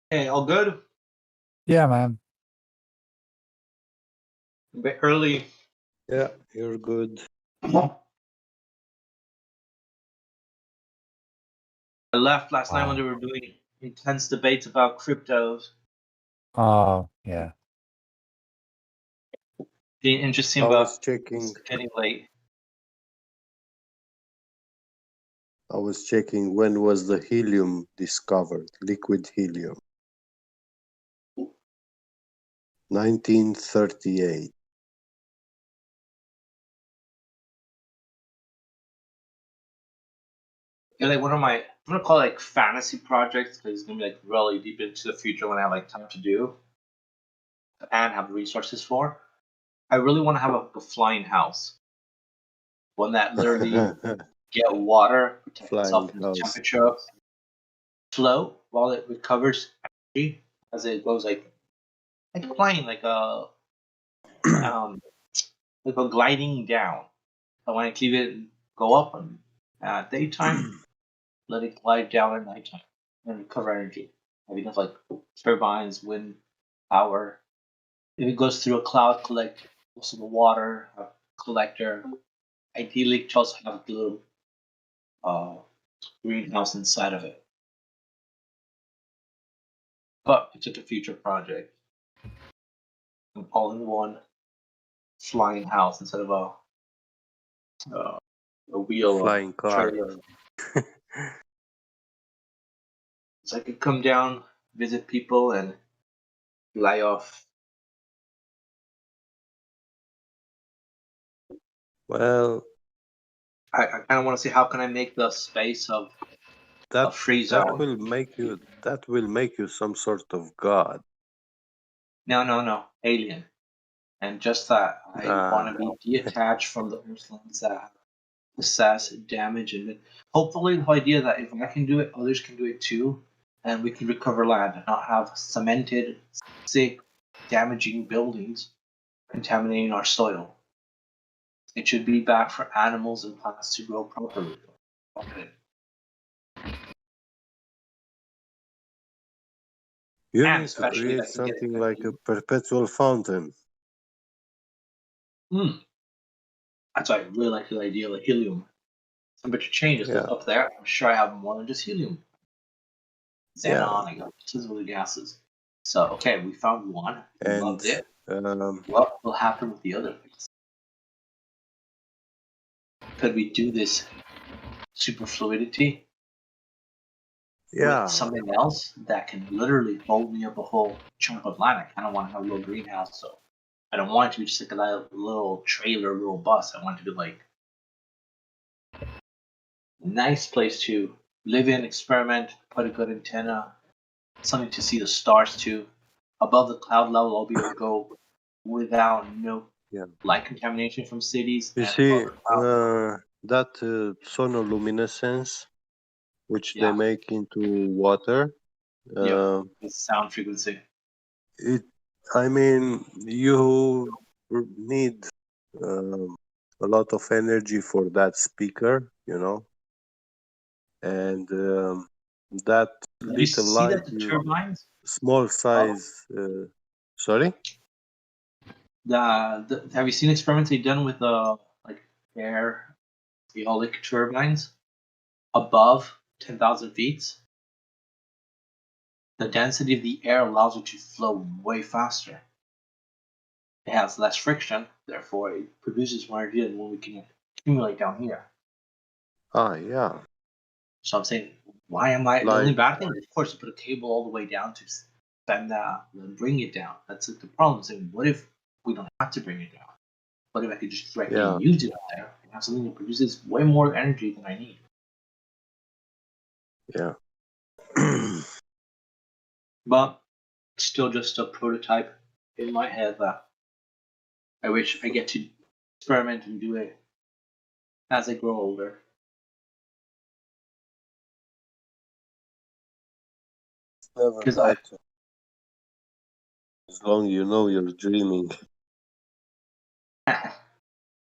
Hey, all good? Yeah, man. A bit early. Yeah, you're good. I left last night when they were doing intense debates about cryptos. Oh, yeah. Being interesting, I but was checking. it's getting late. I was checking when was the helium discovered, liquid helium. 1938. Yeah, like one of my, I'm gonna call it like fantasy projects because it's gonna be like really deep into the future when I have like time to do and have the resources for. I really want to have a flying house, one that literally get water, protect itself Flying from the house. temperature, float while it recovers energy as it goes like a plane, like a gliding down. I want to leave it go up at daytime, let it glide down at nighttime, and recover energy. Maybe enough like turbines, wind power. If it goes through a cloud, collect most of the water, a collector. Ideally, it also have a little greenhouse inside of it. But it's just a future project. An all-in-one flying house instead of a wheel Flying car. trailer. So I could come down, visit people, and fly off. Well, I kind of want to see how can I make the space of a free that zone. will make you some sort of god. No, alien. And just that, I want to be detached from the Earthlings that have assess, damage, and hopefully the idea that if I can do it, others can do it too, and we can recover land and not have cemented, sick, damaging buildings contaminating our soil. It should be back for animals and plants to grow properly. You And need to especially create if I can get something like a perpetual fountain. That's why I really like the idea of helium. Temperature changes because up there, I'm sure I have more than just helium. Xenon, I got other gases. So, okay, we found one. We loved it. What will happen with the other things? Could we do this superfluidity with something else that can literally hold me up a whole chunk of land? I kind of want to have a little greenhouse, so I don't want it to be just like a little trailer, little bus. I want it to be like a nice place to live in, experiment, put a good antenna, something to see the stars too. Above the cloud level, I'll be able to go without no light contamination from cities. You see, that sonoluminescence, which they make into water. The sound frequency. I mean, you need a lot of energy for that speaker, you know, and that little light, turbines? Small size. Sorry. Have you seen experiments they've done with like air eolic turbines above 10,000 feet? The density of the air allows it to flow way faster. It has less friction, therefore it produces more energy than what we can accumulate down here. Yeah. So I'm saying, why am I? The only bad thing is, of course, to put a cable all the way down to bend that and bring it down. That's like the problem. Saying, what if we don't have to bring it down? What if I could just directly use it up there and have something that produces way more energy than I need? Yeah. But still just a prototype in my head that I wish I get to experiment and do it as I grow older. Never doubt it. As long you know you're dreaming.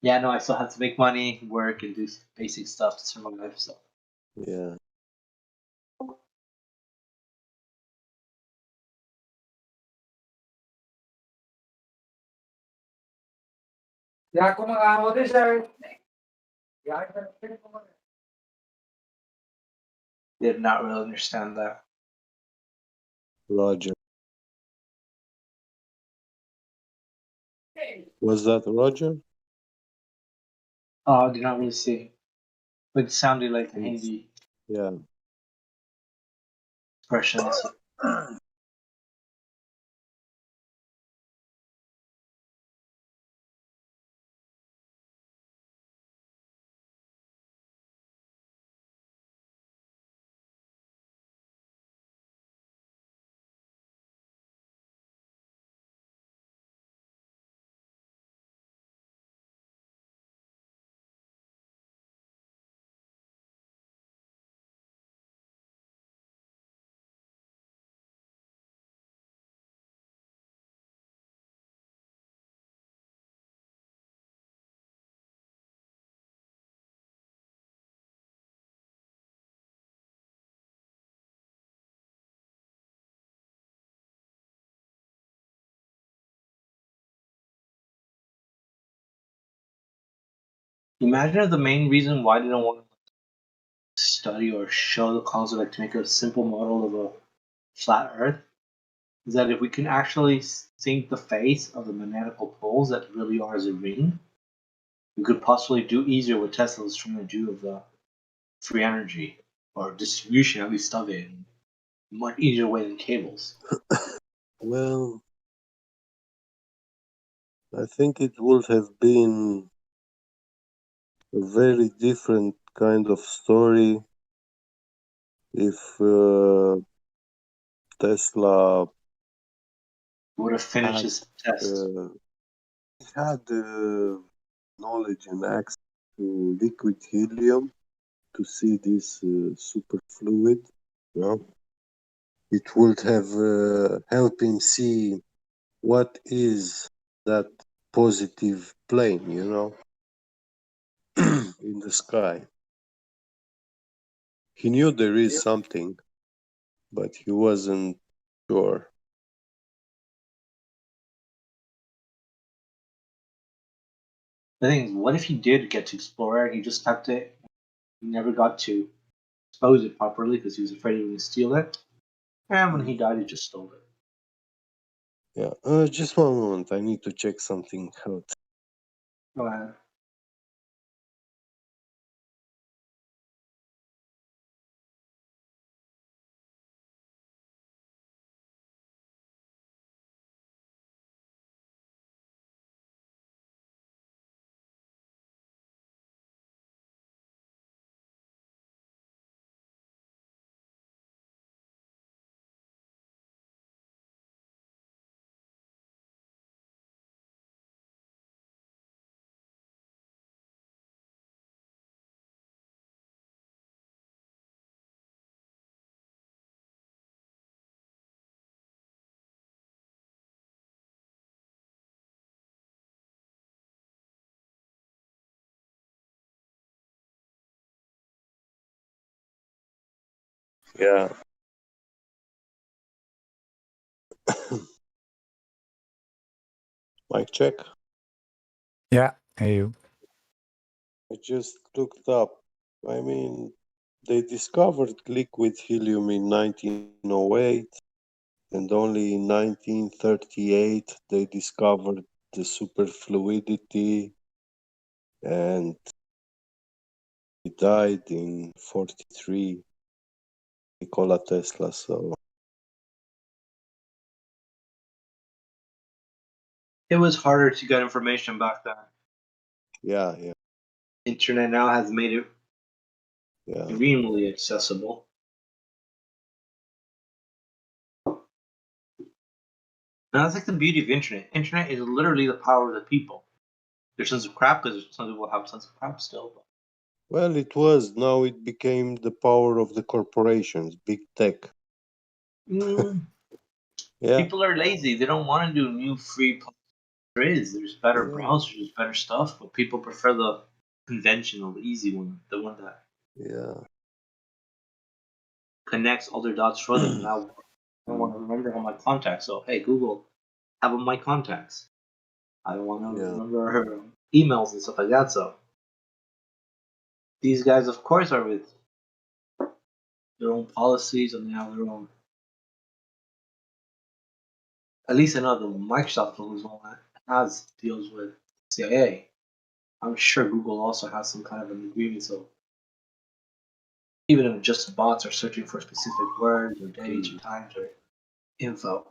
Yeah, no, I still have to make money, work, and do basic stuff to survive. So Yeah. did not really understand that. Roger. Was that Roger? Oh, I did not really see. But it sounded like the Hindi Yeah. expressions. Imagine if the main reason why they don't want to study or show the concept, like to make a simple model of a flat Earth, is that if we can actually think the face of the magnetical poles that really are as a ring, we could possibly do easier what Tesla was trying to do of the free energy or distribution, at least of it, in a much easier way than cables. Well, I think it would have been a very different kind of story if Tesla would have finished his test. Had knowledge and access to liquid helium to see this superfluid. You know? It would have helped him see what is that positive plane, you know, in the sky. He knew there is something, but he wasn't sure. The thing is, what if he did get to explore it? He just kept it. He never got to expose it properly because he was afraid he would steal it. And when he died, he just stole it. Yeah, just one moment. I need to check something out. Go ahead. Yeah. Mic check. Yeah, hey you. I just looked up. I mean, they discovered liquid helium in 1908, and only in 1938 they discovered the superfluidity, and he died in 43, Nikola Tesla. So It was harder to get information back then. yeah. Internet now has made it extremely accessible. And that's like the beauty of internet. Internet is literally the power of the people. There's tons of crap because some people have tons of crap still. But Well, it was. Now it became the power of the corporations, big tech. Yeah. people are lazy. They don't want to do new free. There is. There's better Yeah. browsers, there's better stuff, but people prefer the conventional, the easy one, the one that connects all their dots for them. Now, I don't want to remember all my contacts. So, hey, Google, have all my contacts. I don't want to remember her emails and stuff like that. So, these guys, of course, are with their own policies and they have their own. At least I know the Microsoft is one that has deals with CIA. I'm sure Google also has some kind of an agreement. So, even if just bots are searching for specific words or dates or times or info.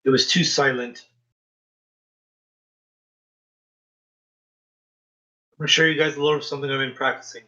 It was too silent. I'm gonna show you guys a little of something I've been practicing.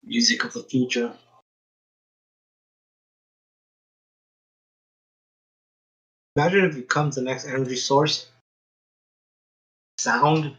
Music of the future. Imagine if it becomes the next energy source. Sound.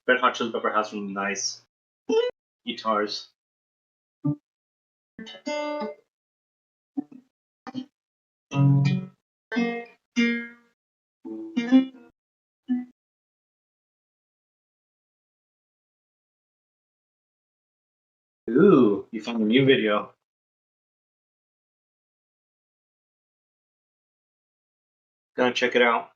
Red Hot Chili Pepper has some nice guitars. Ooh, you found a new video. Gonna check it out.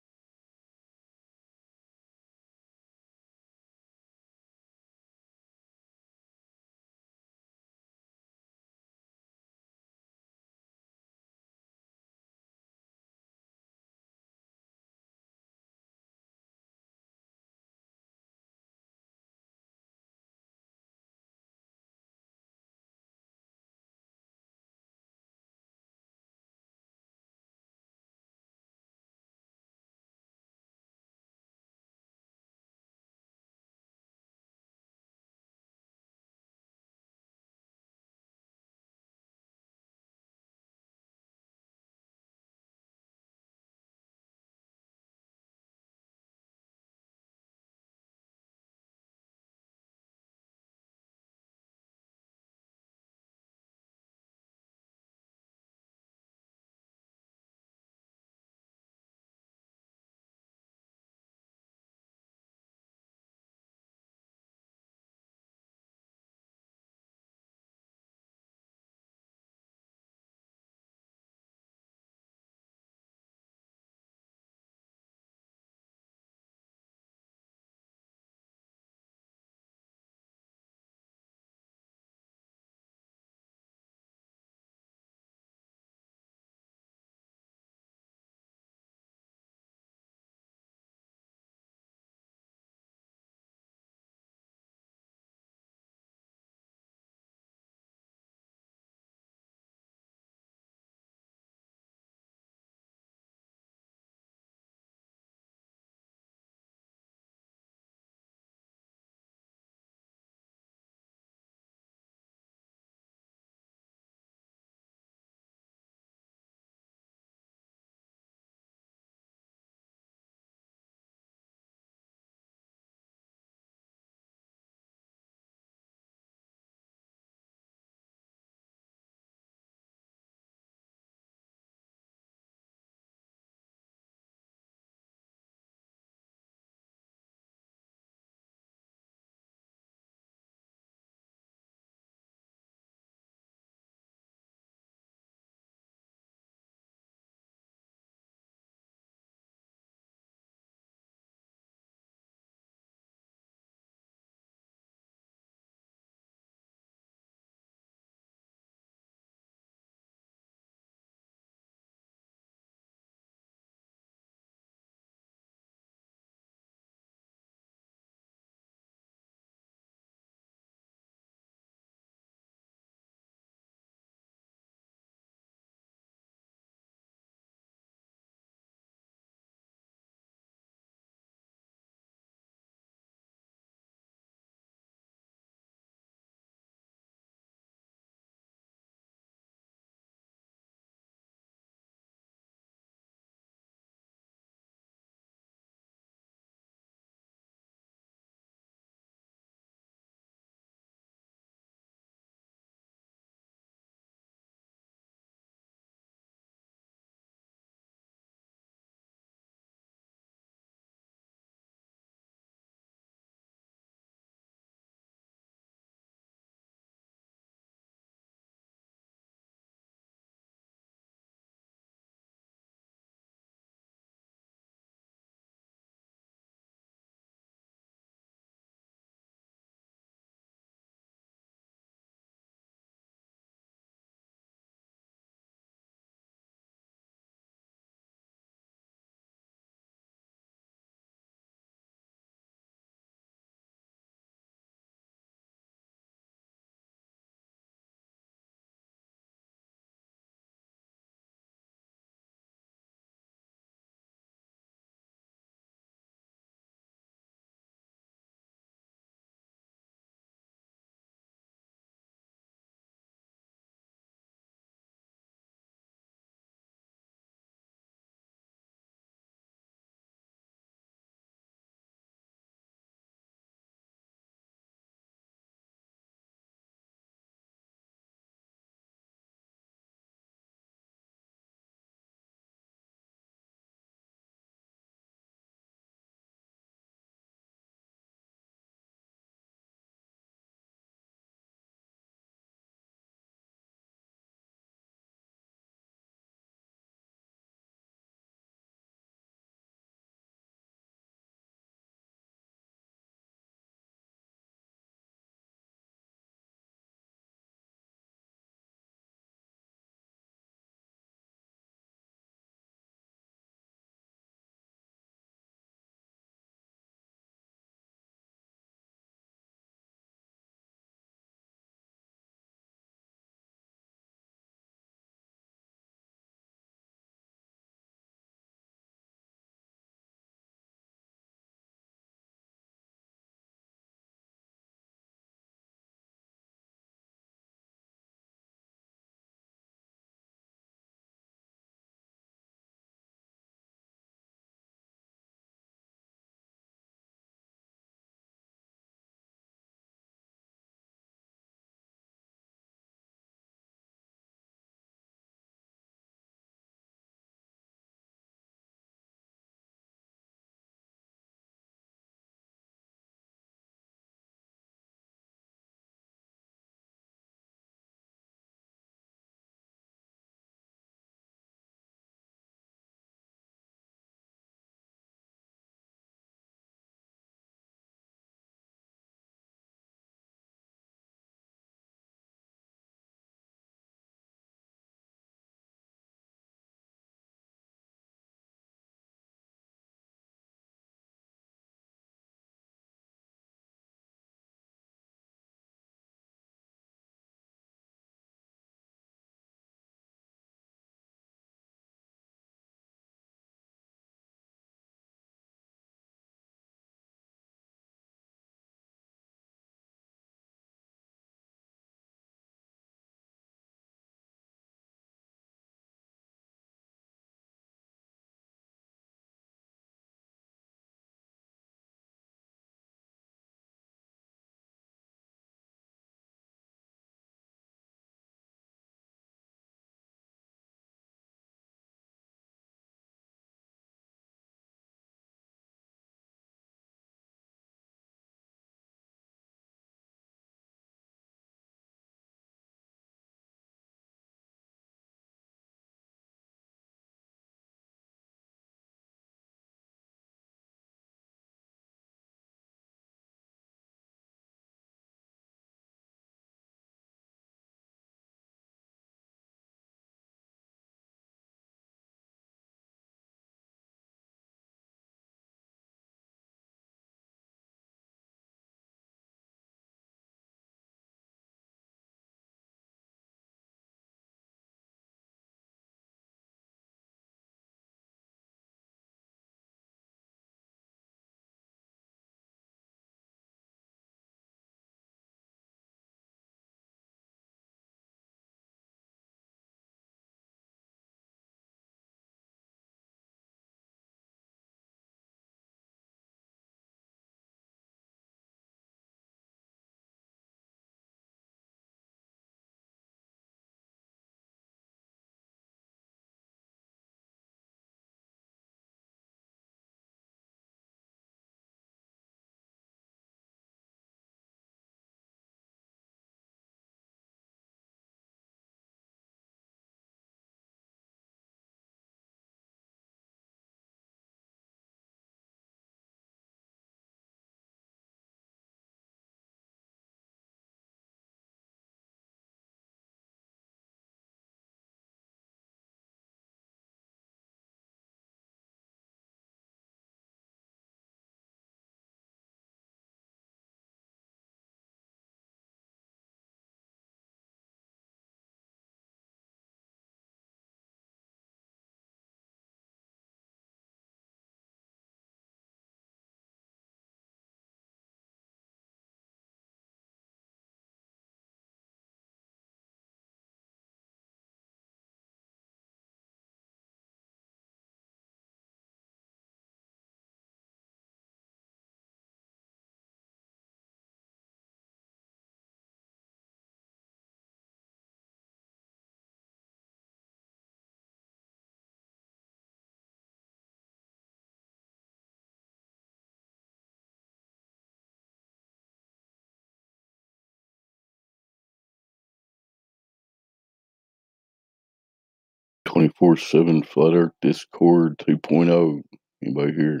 24/7 Flat Earth Discord 2.0. Anybody here?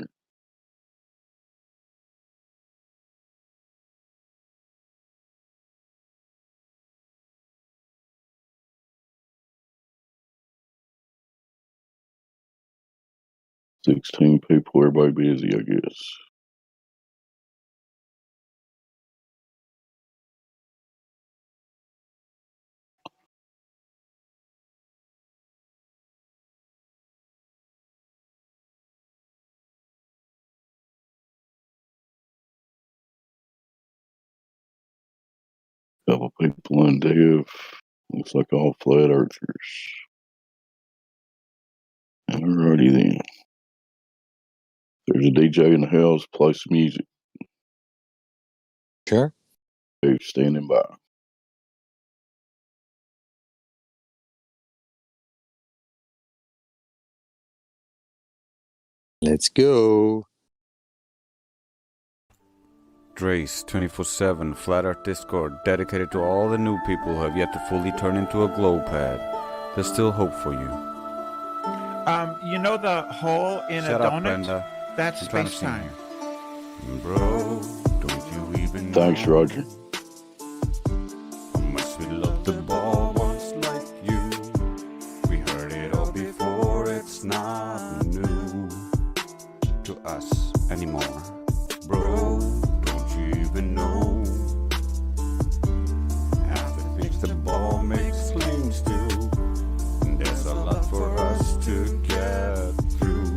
$16 people, everybody busy, I guess. Couple people in dev. Looks like all flat earthers. Alrighty then. There's a DJ in the house, play some music. Sure. Hey, standing by. Let's go. Drace 24/7 Flat Earth Discord dedicated to all the new people who have yet to fully turn into a glow pad. There's still hope for you. You know the hole in Shut a up, donut? Brenda. That's I'm trying to space-time. sing here. Bro, don't you even know Thanks, Roger. how much we love the ball once like you? We heard it all before, it's not new to us anymore. Bro, don't you even know half the things the ball makes claims to? And there's a lot for us to get through.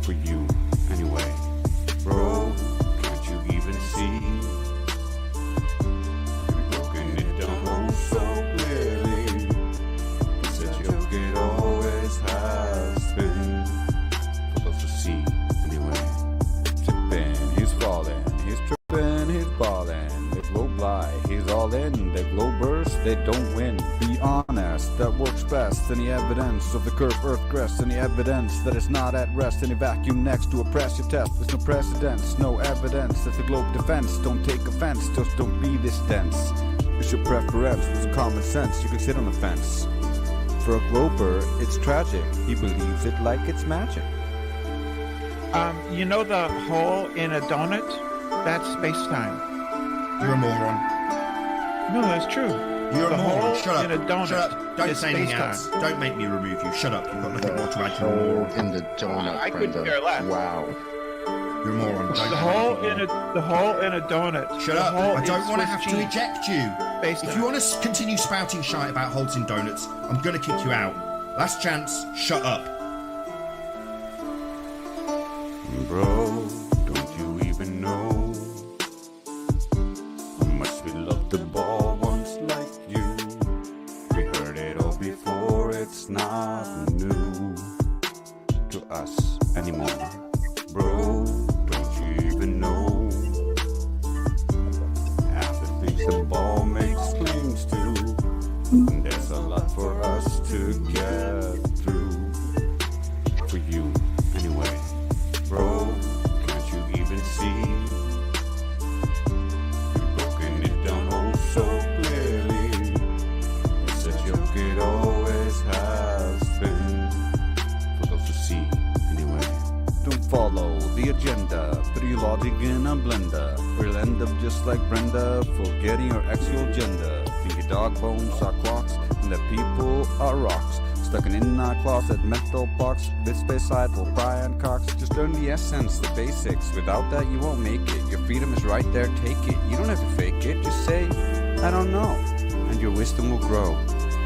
For you, anyway. Bro, can't you even see? We've broken it down oh so clearly. It's a joke, it always has been. For those to see, anyway. Tripping, he's falling, he's tripping, he's balling. They blow by, he's all in. They glow burst, they don't win. Be honest, that works best. Any evidence of the curved earth crest? Any evidence that it's not at rest? Any vacuum next to oppress your test? There's no precedence, no evidence. That's the globe defense. Don't take offense, just don't be this dense. It's your preference, with some common sense. You can sit on the fence. For a glober, it's tragic. He believes it like it's magic. You know the hole in a donut? That's space-time. You're a moron. No, that's true. You're the a moron. hole Shut up. in a donut Shut up. Don't is say anything space-time. else. Don't make me remove you. Shut up. You've got nothing more to add. You're a moron. In the donut, I couldn't Brenda. care less. Wow. You're a moron. Don't The say hole anything in more. the hole in a donut. Shut The up. hole I don't in want to Swiss have to cheese. eject you. If you want to continue spouting shite about holes in donuts, I'm going to kick you out. Last chance. Shut up. Bro, don't you even know how much we love the ball once like you? We heard it all before, it's not new to us anymore. Bro, don't you even know half the things the ball makes claims to? And there's a lot for us to get through. For you, anyway. Bro, can't you even see? You've broken it down oh so clearly. It's a joke, it always has been. For those to see, anyway. Don't follow the agenda. Put your logic in a blender, or you'll end up just like Brenda, forgetting your actual gender. Think your dog bones are clocks, and that people are rocks. Stuck in a closet, mental box, this space side for Brian Cox. Just learn the essence, the basics. Without that, you won't make it. Your freedom is right there, take it. You don't have to fake it, just say, I don't know. And your wisdom will grow.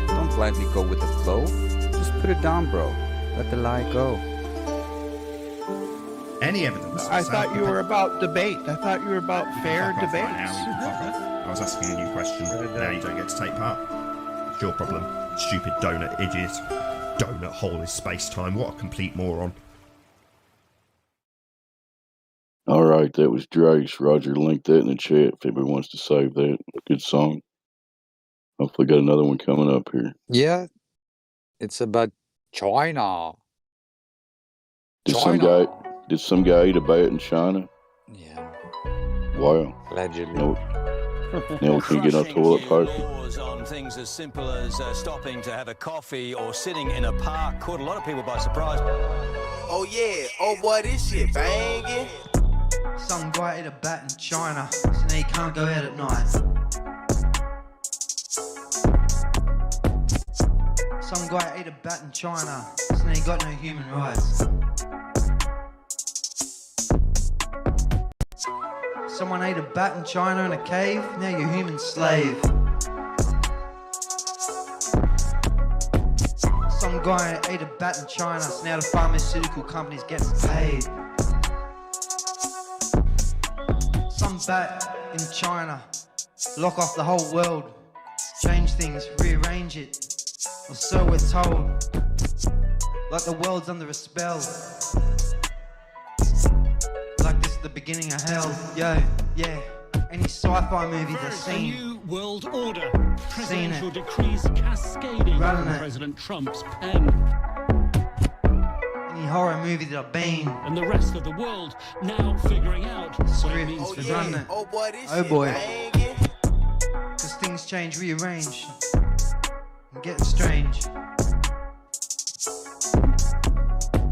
Don't blindly go with the flow. Just put it down, bro. Let the lie go. Any evidence? I thought you were about debate. I thought you were about fair Fuck off debates. right now, you fucker. I was asking a new question. Now you don't get to take part. It's your problem. Stupid donut idiot. Donut hole is space-time. What a complete moron. All right, that was Drace. Roger linked that in the chat if anybody wants to save that. Good song. Hopefully got another one coming up here. Yeah, it's about China. Did some guy eat a bat in China? Yeah. Wow. Allegedly. Now we can't get no toilet paper. Laws on things as simple as stopping to have a coffee or sitting in a park caught a lot of people by surprise. Oh yeah, oh boy, this shit banging. Some guy ate a bat in China, so now he can't go out at night. Some guy ate a bat in China, so now he got no human rights. Someone ate a bat in China in a cave, now you're a human slave. Some guy ate a bat in China, so now the pharmaceutical company's getting paid. Some bat in China, lock off the whole world, change things, rearrange it, or so we're told. Like the world's under a spell, like this is the beginning of hell. Yo, yeah, any sci-fi movie that's seen. A new world order. Seen Presidential it. decrees cascading Running from it. President Trump's pen. Any horror movie that I've been. And the rest of the world now figuring out what it means for Running them. it. Oh boy, this Oh shit boy. banging. Cause things change, rearrange, and getting strange.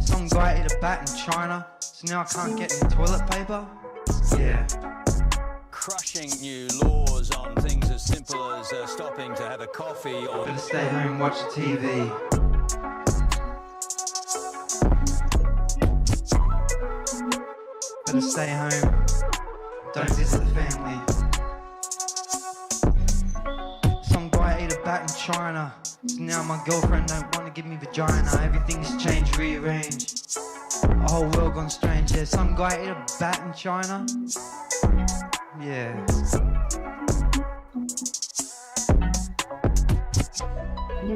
Some guy ate a bat in China, so now I can't get any toilet paper? Yeah. Crushing new laws on things as simple as stopping to have a coffee or... Better stay home and watch the TV. Better stay home, don't visit the family. Some guy ate a bat in China, so now my girlfriend don't want to give me vagina. Everything's changed, rearranged, the whole world gone strange. Yeah, some guy ate a bat in China. Yeah.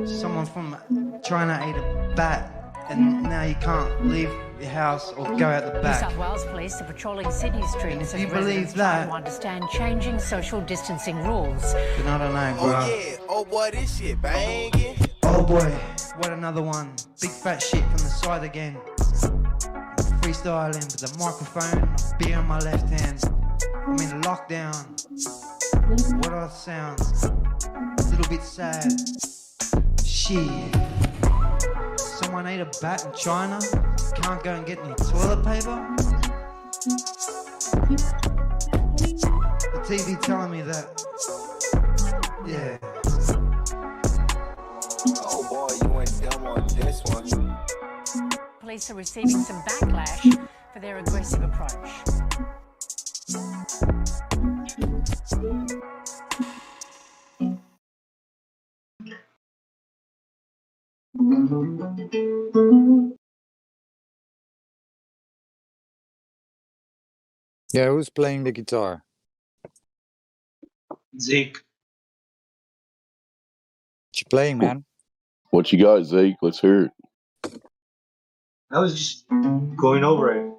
Someone from China ate a bat, and now you can't leave your house or go out the New back. South Wales police are patrolling Sydney streets as you believe residents try that- to understand changing social distancing rules. But I don't know, bro. Oh yeah, oh boy, this shit banging. Oh boy, what another one. Big fat shit from the side again. Freestyling with a microphone, a beer in my left hand. I'm in lockdown. What are the sounds? A little bit sad. Shit. Someone ate a bat in China? Can't go and get any toilet paper? The TV telling me that. Yeah. Oh boy, you went dumb on this one. Police are receiving some backlash for their aggressive approach. Yeah, who's playing the guitar? Zeke. What you playing, man? What you got, Zeke? Let's hear it. I was just going over it.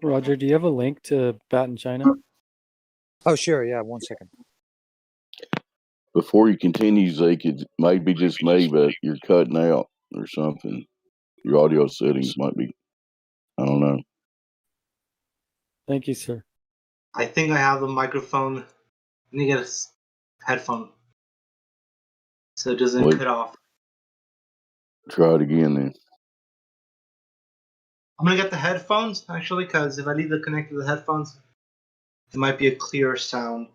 Roger, do you have a link to Bat in China? Oh, sure. Yeah, 1 second. Before you continue, Zeke, it might be just me, but you're cutting out or something. Your audio settings might be, I don't know. Thank you, sir. I think I have the microphone. Let me get a headphone so it doesn't Wait. cut off. Try it again then. I'm gonna get the headphones actually, because if I leave it connected to the headphones, it might be a clearer sound.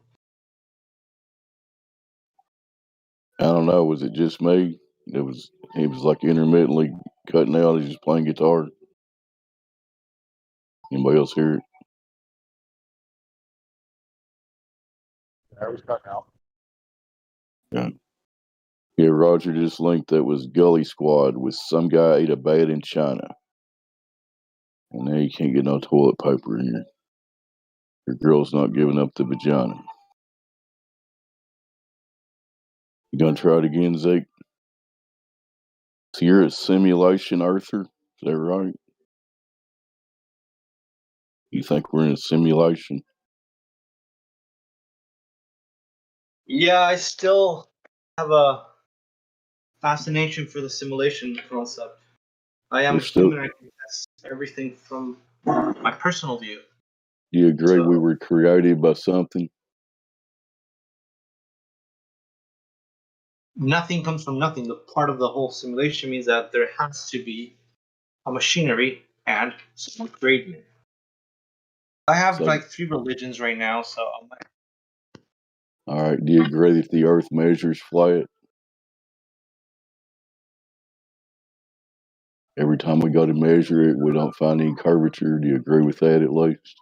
I don't know. Was it just me? He was like intermittently cutting out. He's just playing guitar. Anybody else hear it? That was cutting out. Yeah. Yeah, Roger just linked that was Gully Squad with some guy ate a bat in China. And now you can't get no toilet paper in here. Your girl's not giving up the vagina. You gonna try it again, Zeke? So you're a simulation earther? Is that right? You think we're in a simulation? Yeah, I still have a fascination for the simulation concept. I am We're a still. human. I can test everything from my personal view. Do you agree we So were created by something? nothing comes from nothing. The part of the whole simulation means that there has to be a machinery and someone creating it. I have So, like 3 religions right now, so I'm like, all right. Do you agree that the Earth measures flat? Every time we go to measure it, we don't find any curvature. Do you agree with that at least?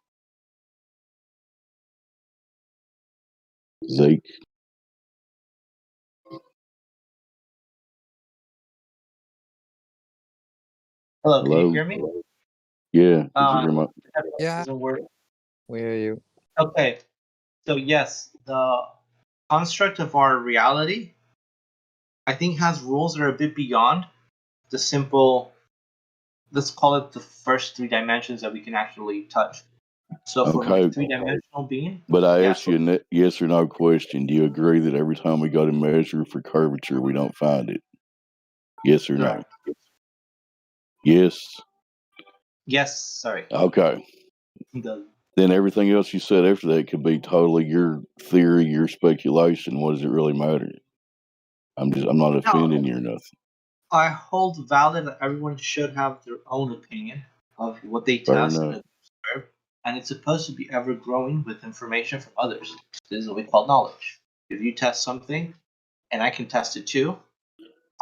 Zeke? hello, can you Hello? hear me? Yeah. Did you hear my? Yeah, Doesn't work. we hear you. Okay, so yes, the construct of our reality, I think, has rules that are a bit beyond the simple. Let's call it the first 3 dimensions that we can actually touch. So for my Okay. 3-dimensional being, But I yeah, asked you a yes or no question. Do you agree that every time we go to measure for curvature, we don't find it? Yes or no? correct. Yes. Yes, sorry. Okay. He does. Then everything else you said after that could be totally your theory, your speculation. What does it really matter? I'm not offending No, you or nothing. I hold valid that everyone should have their own opinion of what they Fair test and enough. observe, and it's supposed to be ever growing with information from others. This is what we call knowledge. If you test something and I can test it too,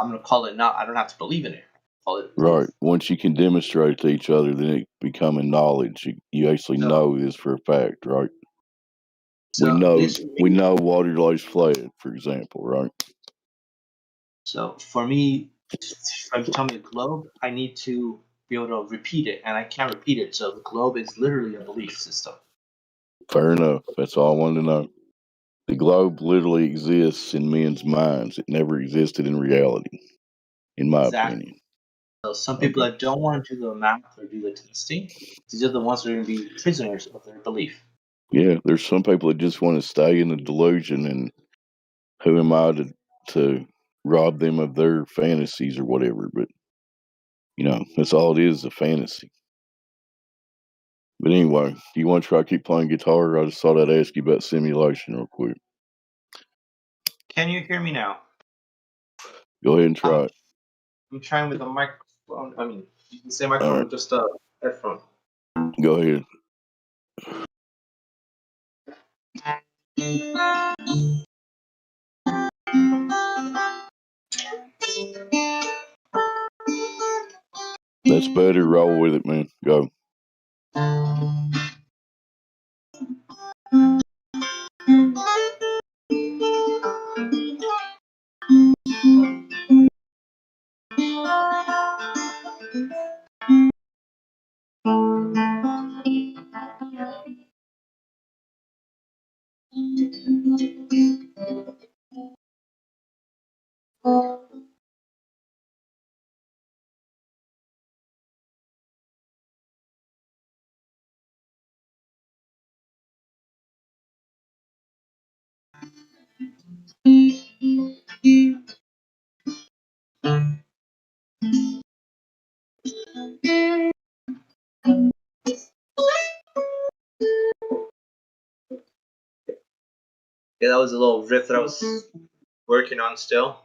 I'm gonna call it not. I don't have to believe in it. Call it proof. Right. Once you can demonstrate it to each other, then it becoming knowledge. You actually know this for a fact, right? So this We know water lies flat, for example, right? So for me, if you tell me a globe, I need to be able to repeat it, and I can't repeat it. So the globe is literally a belief system. Fair enough. That's all I wanted to know. The globe literally exists in men's minds. It never existed in reality, in my Exactly. opinion. So some people Okay. that don't want to do the math or do the testing, these are the ones that are going to be prisoners of their belief. Yeah, there's some people that just want to stay in the delusion, and who am I to rob them of their fantasies or whatever? But that's all it is, a fantasy. But anyway, do you want to try to keep playing guitar? I just thought I'd ask you about simulation real quick. Can you hear me now? Go ahead and try it. I'm trying with a microphone. I mean, you can say All microphone right, with just a headphone. go ahead. That's better. Roll with it, man. Go. Yeah, that was a little riff that I was working on still.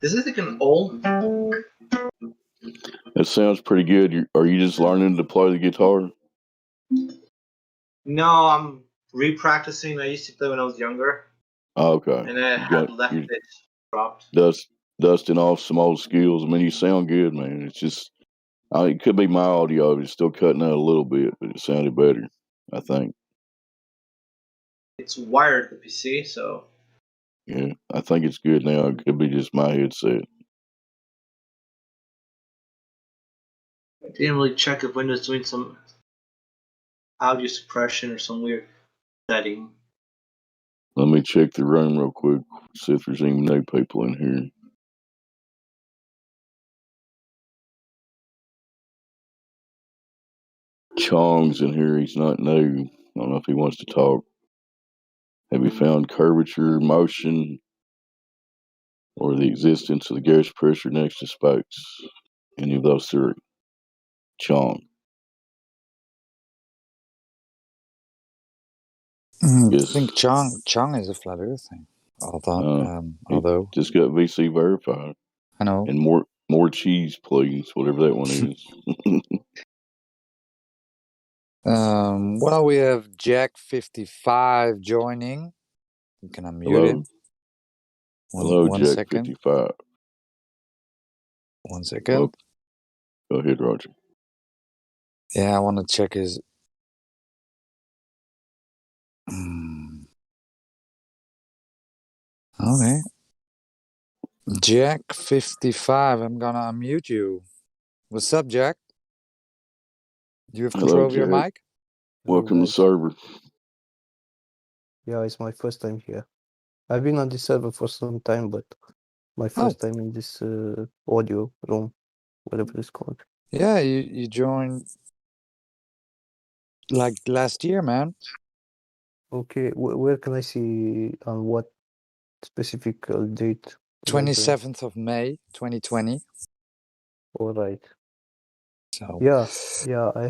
This is like an old. That sounds pretty good. Are you just learning to play the guitar? No, I'm re-practicing. I used to play when I was younger, Oh, okay. and I had left You're it dropped. dusting off some old skills. I mean, you sound good, man. It's just, it could be my audio. It's still cutting out a little bit, but it sounded better, I think. It's wired, the PC, so Yeah, I think it's good now. It could be just my headset. I didn't really check if Windows doing some audio suppression or some weird setting. Let me check the room real quick, see if there's any new people in here. Chong's in here. He's not new. I don't know if he wants to talk. Have you found curvature, motion, or the existence of the gas pressure next to spokes? Any of those three? Chong. I Yes. think Chong is a flat Earth thing. Although Just got VC verified. I know. And more cheese, please. Whatever that one is. Well, we have Jack55 joining. You can unmute Hello. him. Hello, One Jack second. 55. 1 second. Well, go ahead, Roger. Yeah, I want to check his. Okay. Jack55, I'm gonna unmute you. What's up, Jack? Do you have Hello, control of your Jack. mic? Welcome to server. Yeah, it's my first time here. I've been on this server for some time, but my first time in this audio room, whatever it's called. Yeah, you joined like last year, man. Okay, where can I see on what specific date? can I join? 27th of May, 2020. All right. So Yeah, I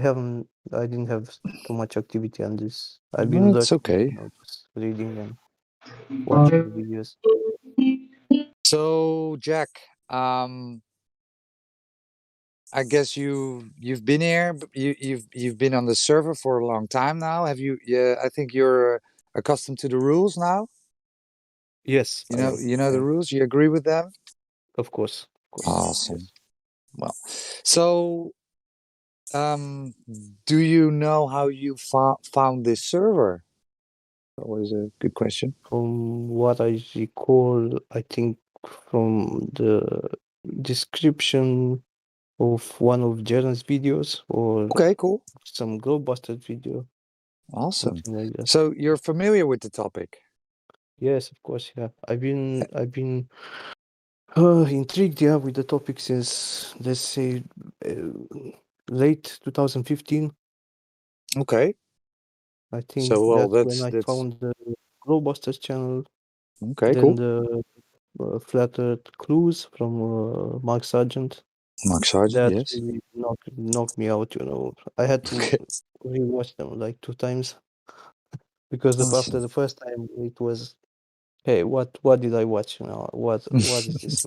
didn't have too much activity on this. I've been well, it's lurking, okay. just reading and watching the videos. So Jack, I guess you've been here. You've been on the server for a long time now. Have you? Yeah, I think you're accustomed to the rules now. Yes, You I know, am. the rules. You agree with them? Of course. Awesome. Yes. Well, so do you know how you found this server? That was a good question. From what I recall, I think from the description of one of Jaren's videos or Okay, cool. some Glowbuster video. Awesome. Something like that. So you're familiar with the topic? Yes, of course, yeah. I've been intrigued, yeah, with the topic since, let's say, late 2015. Okay. I think So well, that's when I that's found the Glowbusters channel. okay. Then Cool. the Flat Earth Clues from Mark Sargent. Mark Sargent, That yes. really knocked me out, you know. I had to rewatch them like 2 times because Awesome. after the first time it was, hey, what did I watch? You know, what is this?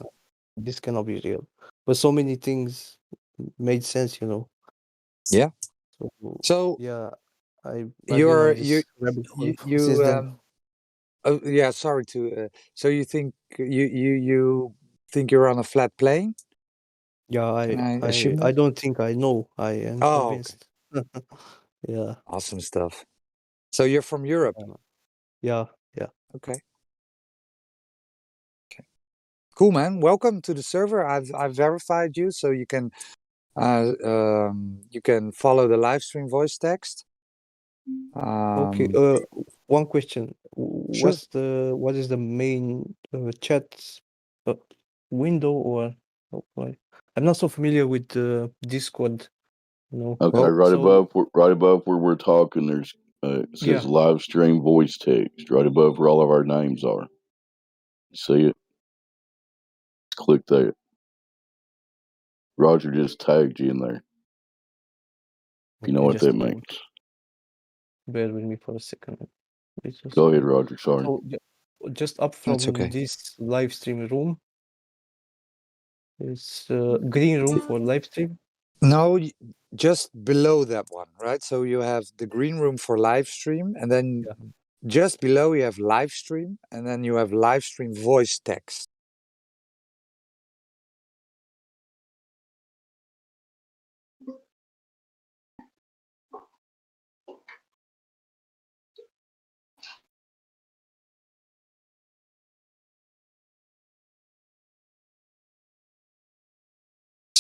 This cannot be real. But so many things made sense, you know. Yeah. So yeah, I've been You're on this rabbit hole you since then. oh yeah, sorry to so you think you think you're on a flat plane? Yeah, Can I assume I that? don't think I know. I am Oh, okay. convinced. Yeah. Awesome stuff. So you're from Europe? Yeah. Okay. Cool, man. Welcome to the server. I've verified you, so you can follow the live stream voice text. Okay. One question. Sure. What is the main chat uh, window or what? I'm not so familiar with Discord. No. Okay, right above where we're talking, there's it says Yeah. live stream voice text right above where all of our names are. See it? Click that. Roger just tagged you in there. If you know what that means. Bear with me for a second. Go ahead, Roger. Sorry. So just up That's from okay. this live stream room, it's green room for live stream. No, just below that one, right? So you have the green room for live stream, and then just below you have live stream, and then you have live stream voice text.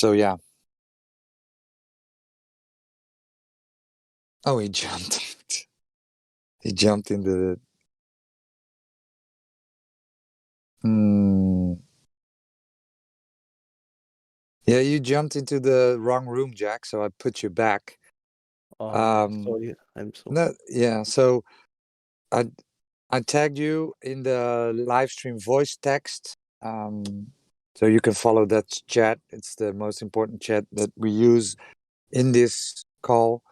So yeah. Oh, he jumped. He jumped into the. Yeah, you jumped into the wrong room, Jack. So I put you back. Sorry, I'm sorry. No, yeah. So I tagged you in the live stream voice text. So you can follow that chat. It's the most important chat that we use in this call.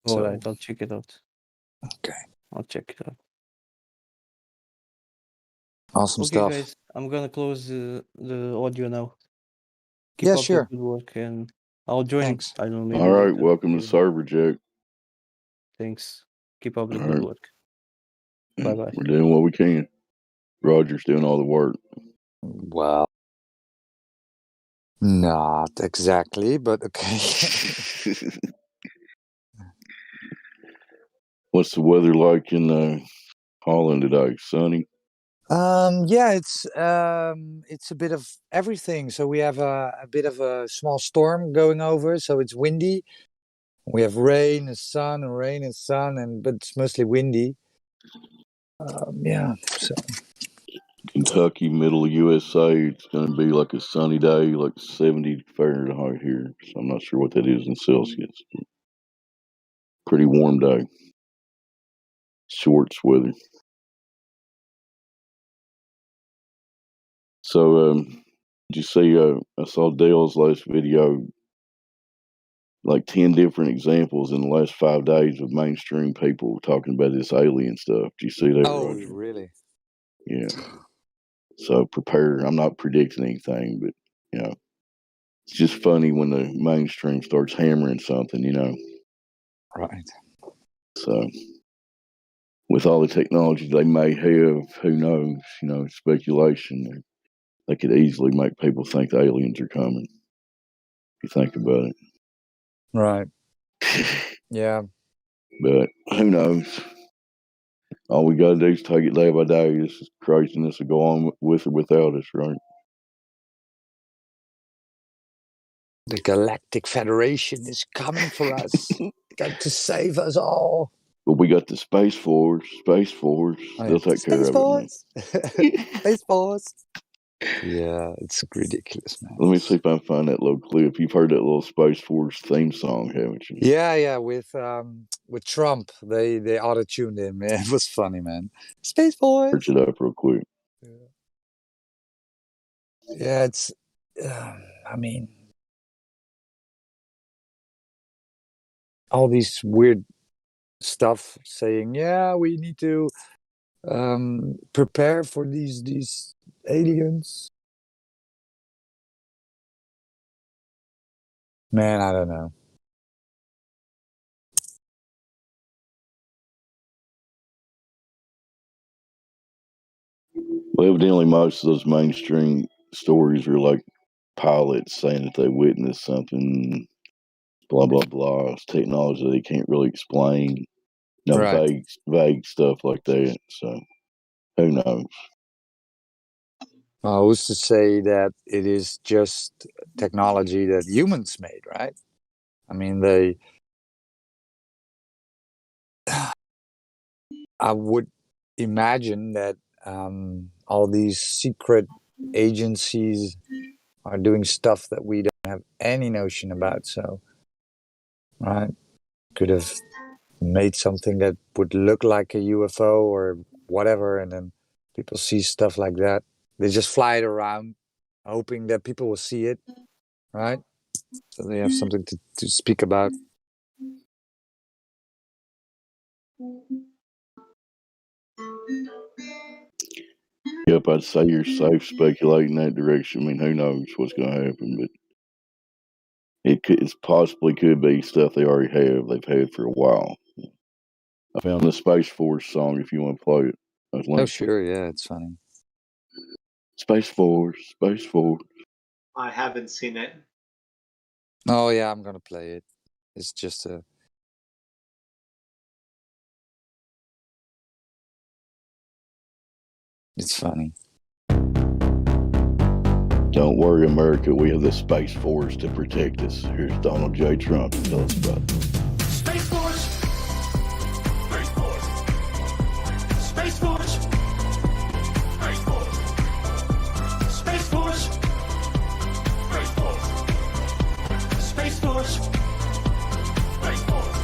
All right, I'll check it out. Okay. I'll check it out. Awesome Okay, stuff. guys, I'm gonna close the audio now. Keep Yeah, up sure. the good work, and I'll join. Thanks. I don't know, maybe All right, later. welcome to server, Jack. Thanks. Keep up the All good right. work. Bye bye. We're doing what we can. Roger's doing all the work. Well, not exactly, but okay. What's the weather like in Holland today? Sunny? Yeah, it's a bit of everything. So we have a bit of a small storm going over, so it's windy. We have rain and sun, and rain and sun, but it's mostly windy. Yeah. So Kentucky, middle of USA, it's going to be like a sunny day, like 70 Fahrenheit here. So I'm not sure what that is in Celsius. Pretty warm day. Shorts weather. So, did you see, I saw Dale's last video, like 10 different examples in the last 5 days of mainstream people talking about this alien stuff. Did you see that, oh, Roger? really? Yeah. So prepare. I'm not predicting anything, but, you know, it's just funny when the mainstream starts hammering something, you know. Right. So, with all the technology they may have, who knows? You know, speculation. They could easily make people think the aliens are coming. If you think about it. Right. Yeah. But who knows? All we gotta do is take it day by day. This craziness will go on with or without us, right? The Galactic Federation is coming for us. Got to save us all. But we got the Space Force. Space Force. Oh, They'll yeah. take care Space of it, man. Force. Space Force. Yeah, it's ridiculous, man. Let me see if I can find that little clip. You've heard that little Space Force theme song, haven't you? Yeah, with Trump, they auto-tuned him. Man, it was funny, man. Space Force. Search it up real quick. Yeah, it's. I mean, all these weird stuff saying, yeah, we need to prepare for these aliens. Man, I don't know. Well, evidently, most of those mainstream stories are like pilots saying that they witnessed something, blah, blah, blah. It's technology they can't really explain. No, Right. vague stuff like that. So, who knows? Who's to say that it is just technology that humans made, right? I mean, I would imagine that all these secret agencies are doing stuff that we don't have any notion about. So, right, could have made something that would look like a UFO or whatever, and then people see stuff like that. They just fly it around, hoping that people will see it, right? So they have something to speak about. Yep, I'd say you're safe speculating that direction. I mean, who knows what's going to happen, but it possibly could be stuff they already have. They've had for a while. I found the Space Force song if you want to play it. Oh, sure, yeah, it's funny. Space Force, Space Force. I haven't seen it. Oh, yeah, I'm gonna play it. It's just a. It's funny. Don't worry, America. We have the Space Force to protect us. Here's Donald J. Trump to tell us about it. Space Force. Space Force. Space Force. Space Force. Space Force. Space Force. Space Force.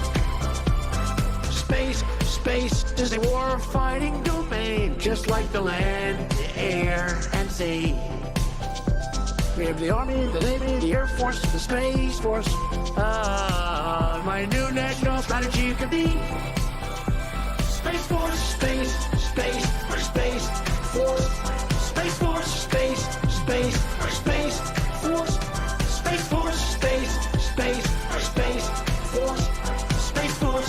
Space Force. Space is a war-fighting domain, just like the land, the air, and sea. We have the Army, the Navy, the Air Force, the Space Force. My new national strategy could be Space Force, Space Force, Space Force, Space Force, Space Force, Space Force,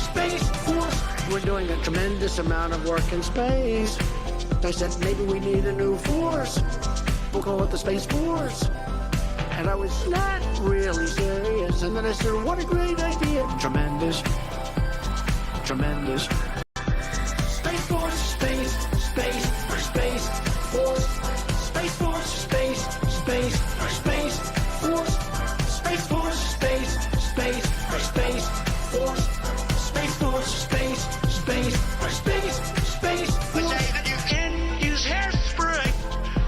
Space Force. We're doing a tremendous amount of work in space. I said maybe we need a new force. We'll call it the Space Force. And I was not really serious. And then I said, what a great idea. Tremendous. Tremendous. Space Force, Space Force, Space Force, Space Force, Space Force, Space Force, Space Force, Space They say that you can't use hairspray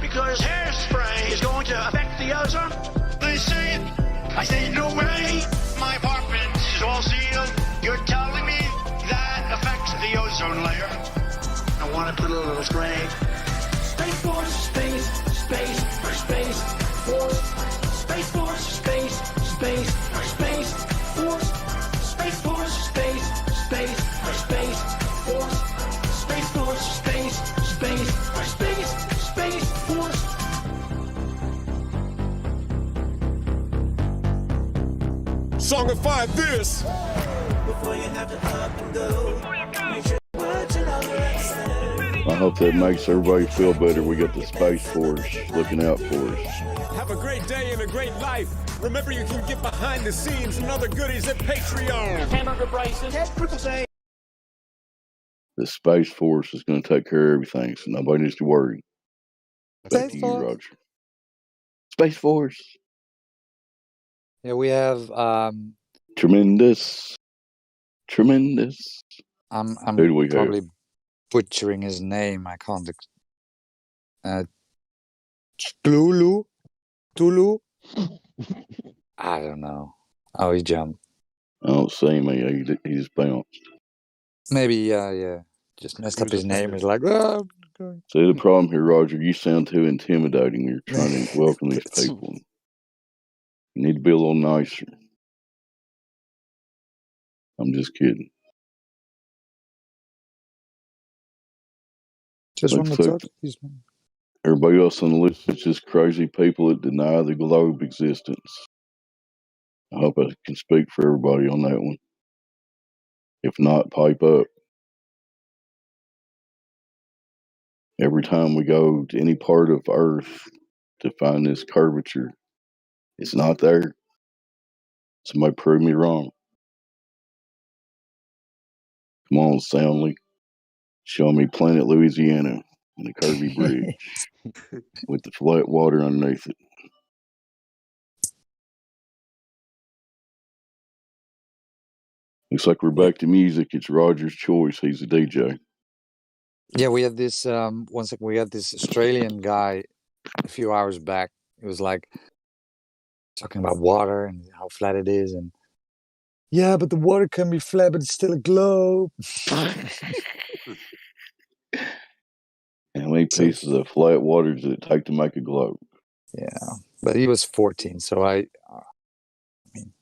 because hairspray is going to affect the ozone. They say it. I say no way. My apartment is all sealed. You're telling me that affects the ozone layer. I want to put a little spray. Space Force, Space Force, Space Force, Space Force, Space Force, Space Force, Space Force, Space Force. Song of Five, this. Before you have to up and go. Make sure what you know the I hope that makes everybody feel better. We got the Space Force looking out for us. Have a great day and a great life. Remember, you can get behind the scenes and other goodies at Patreon. Hamburger prices. The Space Force is going to take care of everything, so nobody needs to worry. Back to you, Roger. Space Force. Yeah, we have Tremendous. I'm Who do we have? probably butchering his name. I can't. Tulu. I don't know. Oh, he jumped. I don't see me. He just bounced. Maybe yeah. Just messed up his name. He's like, oh. See, the problem here, Roger, you sound too intimidating. You're trying to welcome these people. You need to be a little nicer. I'm just kidding. Just want to Looks talk like to these men. everybody else on the list is just crazy people that deny the globe existence. I hope I can speak for everybody on that one. If not, pipe up. Every time we go to any part of Earth to find this curvature, it's not there. Somebody prove me wrong. Come on, Soundly. Show me Planet Louisiana and the curvy bridge with the flat water underneath it. Looks like we're back to music. It's Roger's choice. He's the DJ. Yeah, we had this one second. We had this Australian guy a few hours back. It was like talking about water and how flat it is, and yeah, but the water can be flat, but it's still a globe. How many pieces of flat water does it take to make a globe? Yeah, but he was 14, so I mean,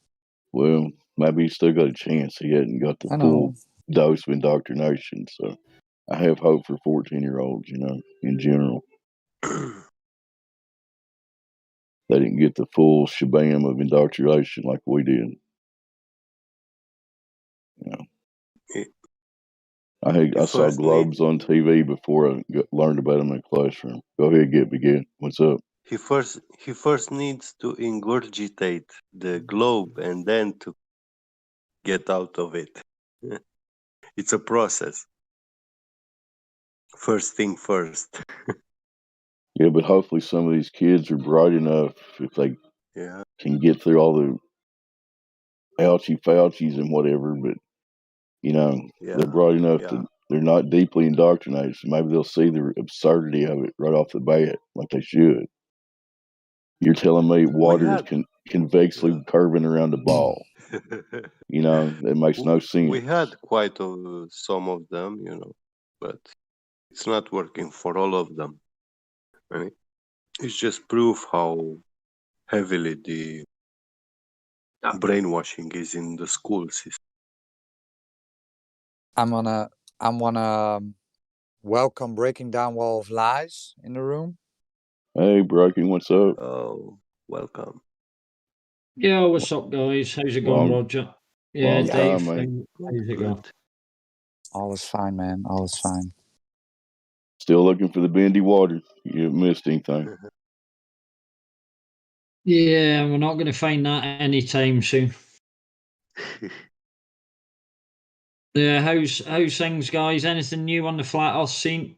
well, maybe he's still got a chance. He hadn't got the full dose of indoctrination, so I have hope for 14-year-olds, in general. They didn't get the full shabam of indoctrination like we did. I saw globes on TV before I learned about them in the classroom. Go ahead, begin. What's up? He first needs to ingurgitate the globe and then to get out of it. It's a process. First thing first. Yeah, but hopefully some of these kids are bright enough if they can get through all the ouchie fouchies and whatever. But they're bright enough to they're not deeply indoctrinated, so maybe they'll see the absurdity of it right off the bat, like they should. You're telling me water is convexly curving around a ball? That makes no sense. We had quite some of them, but it's not working for all of them. I mean, it's just proof how heavily the brainwashing is in the school system. I'm gonna welcome Breaking Down Wall of Lies in the room. Hey, Breaking, what's up? Oh, welcome. Yeah, what's up, guys? How's it going, Roger? Yeah, long Dave, time, man. how's it going? All is fine, man. All is fine. Still looking for the bendy water. You haven't missed anything. Yeah, we're not going to find that anytime soon. Yeah, how's things, guys? Anything new on the flat Earth scene?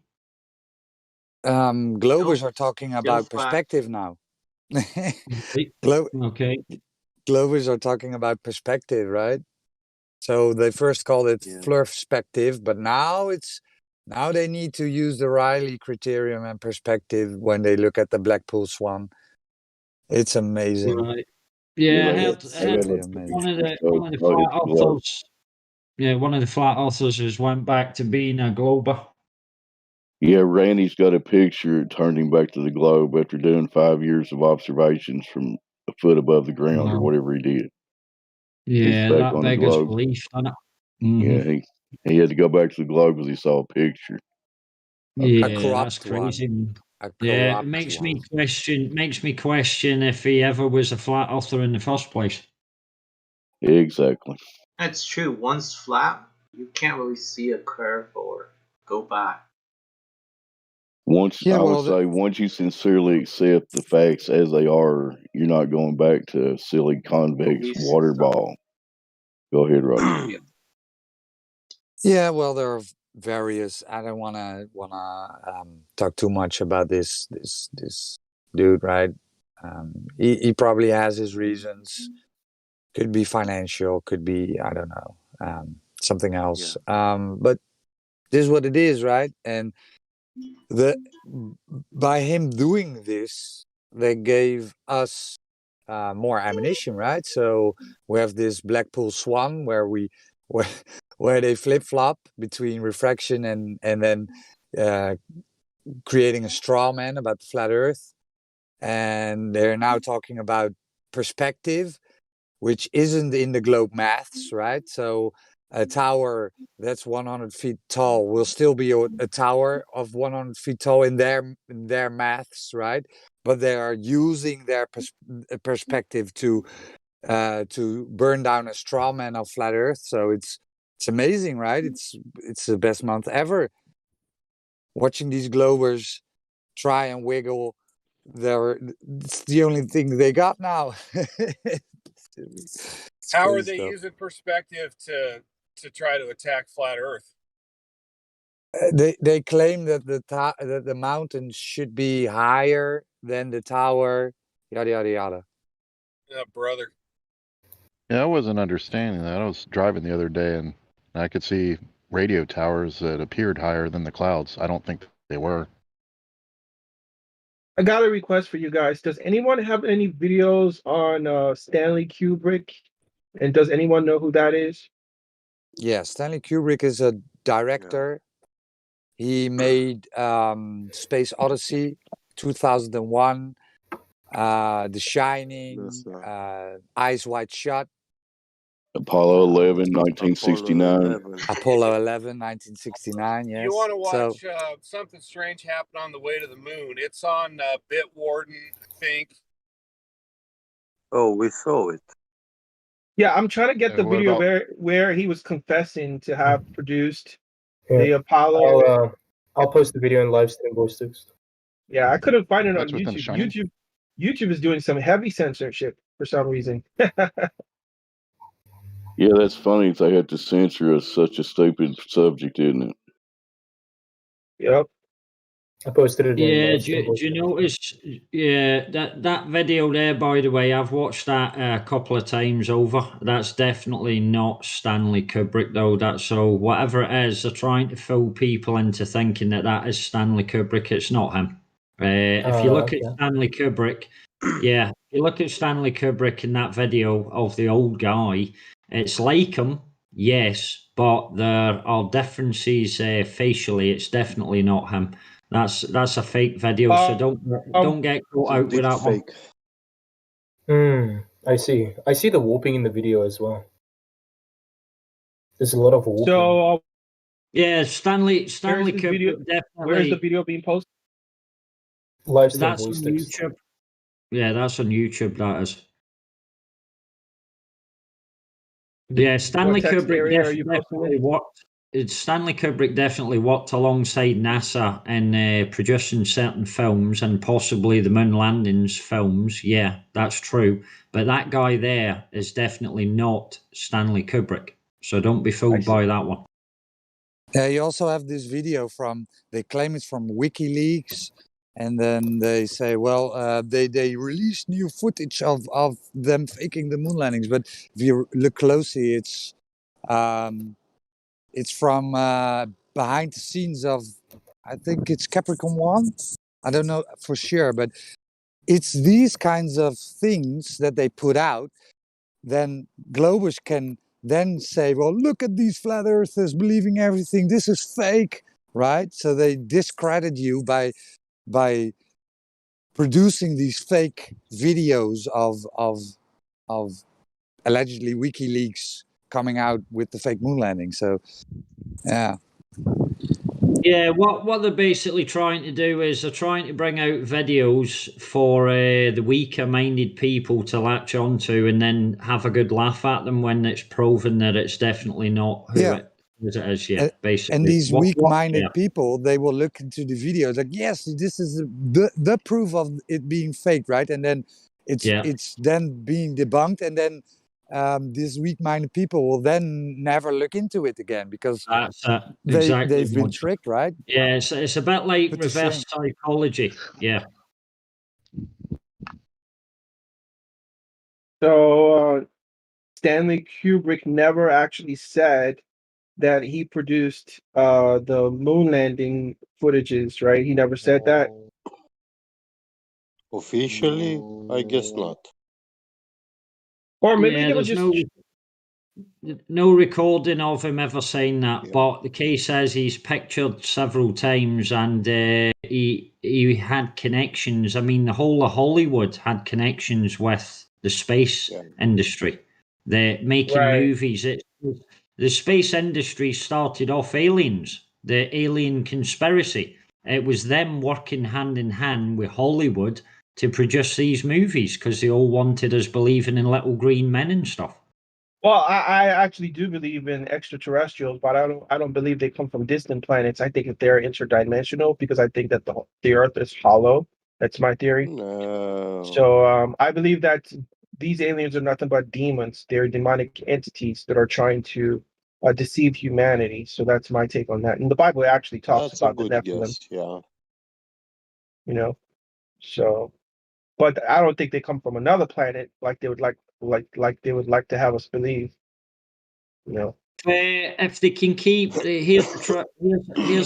Globers are talking about perspective now. Okay. Globers are talking about perspective, right? So they first called it flurfspective, but now they need to use the Riley criterion and perspective when they look at the Blackpool Swan. It's amazing. Right. Yeah, one of the flat earthers. Yeah, one of the flat earthers has went back to being a glober. Yeah, Randy's got a picture turning back to the globe after doing 5 years of observations from a foot above the ground or whatever he did. Yeah, that beggars belief, doesn't it? Yeah, he had to go back to the globe because he saw a picture. Yeah, that's crazy. Yeah, it makes me question if he ever was a flat earther in the first place. Exactly. That's true. Once flat, you can't really see a curve or go back. Once you sincerely accept the facts as they are, you're not going back to a silly convex water ball. Go ahead, Roger. Yeah, well, there are various. I don't want to talk too much about this dude, right? He probably has his reasons. Could be financial. Could be, I don't know, something else. But this is what it is, right? And by him doing this, they gave us more ammunition, right? So we have this Blackpool Swan where they flip flop between refraction and then creating a straw man about the flat Earth, and they're now talking about perspective, which isn't in the globe maths, right? So a tower that's 100 feet tall will still be a tower of 100 feet tall in their maths, right? But they are using their perspective to burn down a straw man of flat Earth. So it's amazing, right? It's the best month ever. Watching these globers try and wiggle, it's the only thing they got now. How are they using perspective to try to attack flat Earth? They claim that that the mountains should be higher than the tower. Yada yada yada. Yeah, brother. Yeah, I wasn't understanding that. I was driving the other day and I could see radio towers that appeared higher than the clouds. I don't think they were. I got a request for you guys. Does anyone have any videos on Stanley Kubrick? And does anyone know who that is? Yeah, Stanley Kubrick is a director. He made Space Odyssey, 2001, The Shining, Eyes Wide Shut. Apollo 11, 1969. Apollo 11, 1969, yes. You want to watch Something Strange Happen on the Way to the Moon? It's on Bitwarden, I think. Oh, we saw it. Yeah, I'm trying to get the video where he was confessing to have produced the Apollo. I'll post the video in Livestream Boosters. Yeah, I couldn't find it on That's within YouTube. Shining? YouTube is doing some heavy censorship for some reason. Yeah, that's funny. They had to censor such a stupid subject, isn't it? Yep. I posted it in Yeah, live do you notice? Yeah, that video there, by the way, I've watched that a couple of times over. That's definitely not Stanley Kubrick, though. That's so whatever it is, they're trying to fool people into thinking that is Stanley Kubrick. It's not him. If you look at Stanley Kubrick, yeah, if you look at Stanley Kubrick in that video of the old guy, it's like him, yes, but there are differences facially. It's definitely not him. That's a fake video, so don't get caught out with that one. I see. I see the whooping in the video as well. There's a lot of whooping. So yeah, Stanley Kubrick video, definitely. Where's the video being posted? Livestream That's voice on text. YouTube. Yeah, that's on YouTube. That is. Yeah, Stanley text Kubrick area are you definitely worked. Stanley Kubrick definitely worked alongside NASA in producing certain films and possibly the moon landings films. Yeah, that's true. But that guy there is definitely not Stanley Kubrick. So don't be fooled by that one. You also have this video they claim it's from WikiLeaks. And then they say, well, they released new footage of them faking the moon landings. But if you look closely, it's from behind the scenes of, I think it's Capricorn 1. I don't know for sure, but it's these kinds of things that they put out. Then Globers can then say, well, look at these flat earthers believing everything. This is fake, right? So they discredit you by producing these fake videos of allegedly WikiLeaks coming out with the fake moon landing. So, yeah. Yeah, what they're basically trying to do is they're trying to bring out videos for the weaker-minded people to latch onto and then have a good laugh at them when it's proven that it's definitely not who it is. Yeah, basically. And these weak-minded people, they will look into the videos like, yes, this is the proof of it being fake, right? And then it's then being debunked, and then these weak-minded people will then never look into it again because they've been tricked, right? Yeah, it's a bit like reverse psychology. Yeah. So Stanley Kubrick never actually said that he produced the moon landing footages, right? He never said that. Officially, I guess not. Or maybe they were just no recording of him ever saying that, but the case says he's pictured several times and he had connections. I mean, the whole of Hollywood had connections with the space industry. They're making movies. The space industry started off aliens, the alien conspiracy. It was them working hand in hand with Hollywood to produce these movies because they all wanted us believing in little green men and stuff. Well, I actually do believe in extraterrestrials, but I don't believe they come from distant planets. I think that they're interdimensional because I think that the Earth is hollow. That's my theory. No. So I believe that these aliens are nothing but demons. They're demonic entities that are trying to deceive humanity. So that's my take on that. And the Bible actually talks about the Nephilim. Yeah. You know, so, but I don't think they come from another planet like they would like they would like to have us believe. You know, if they can keep here's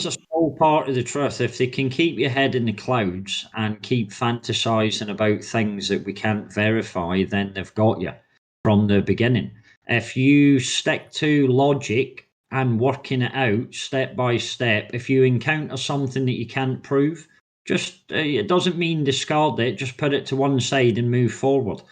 a small part of the truth. If they can keep your head in the clouds and keep fantasizing about things that we can't verify, then they've got you from the beginning. If you stick to logic and working it out step by step, if you encounter something that you can't prove, just it doesn't mean discard it. Just put it to one side and move forward.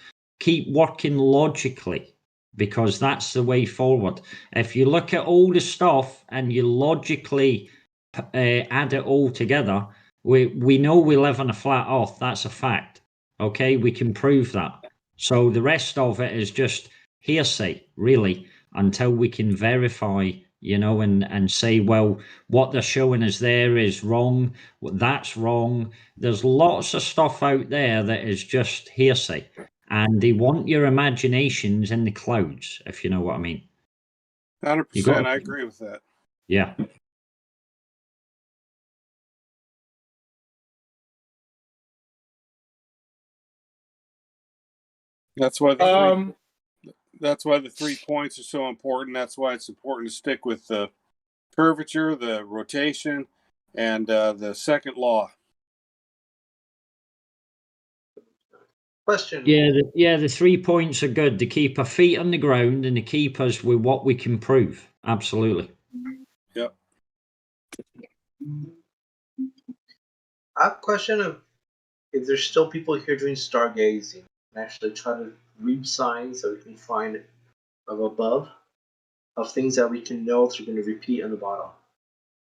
Keep working logically, because that's the way forward. If you look at all the stuff and you logically add it all together, we know we live on a flat earth. That's a fact. Okay, we can prove that. So the rest of it is just hearsay, really, until we can verify, and say, well, what they're showing us there is wrong. That's wrong. There's lots of stuff out there that is just hearsay. And they want your imaginations in the clouds, if you know what I mean. 100%, I agree with that. Yeah. That's why the 3 points are so important. That's why it's important to stick with the curvature, the rotation, and the second law. Question. Yeah, the 3 points are good. They keep our feet on the ground and they keep us with what we can prove. Absolutely. Yep. I have a question of if there's still people here doing stargazing and actually try to read signs that we can find of above, of things that we can know they're going to repeat on the bottom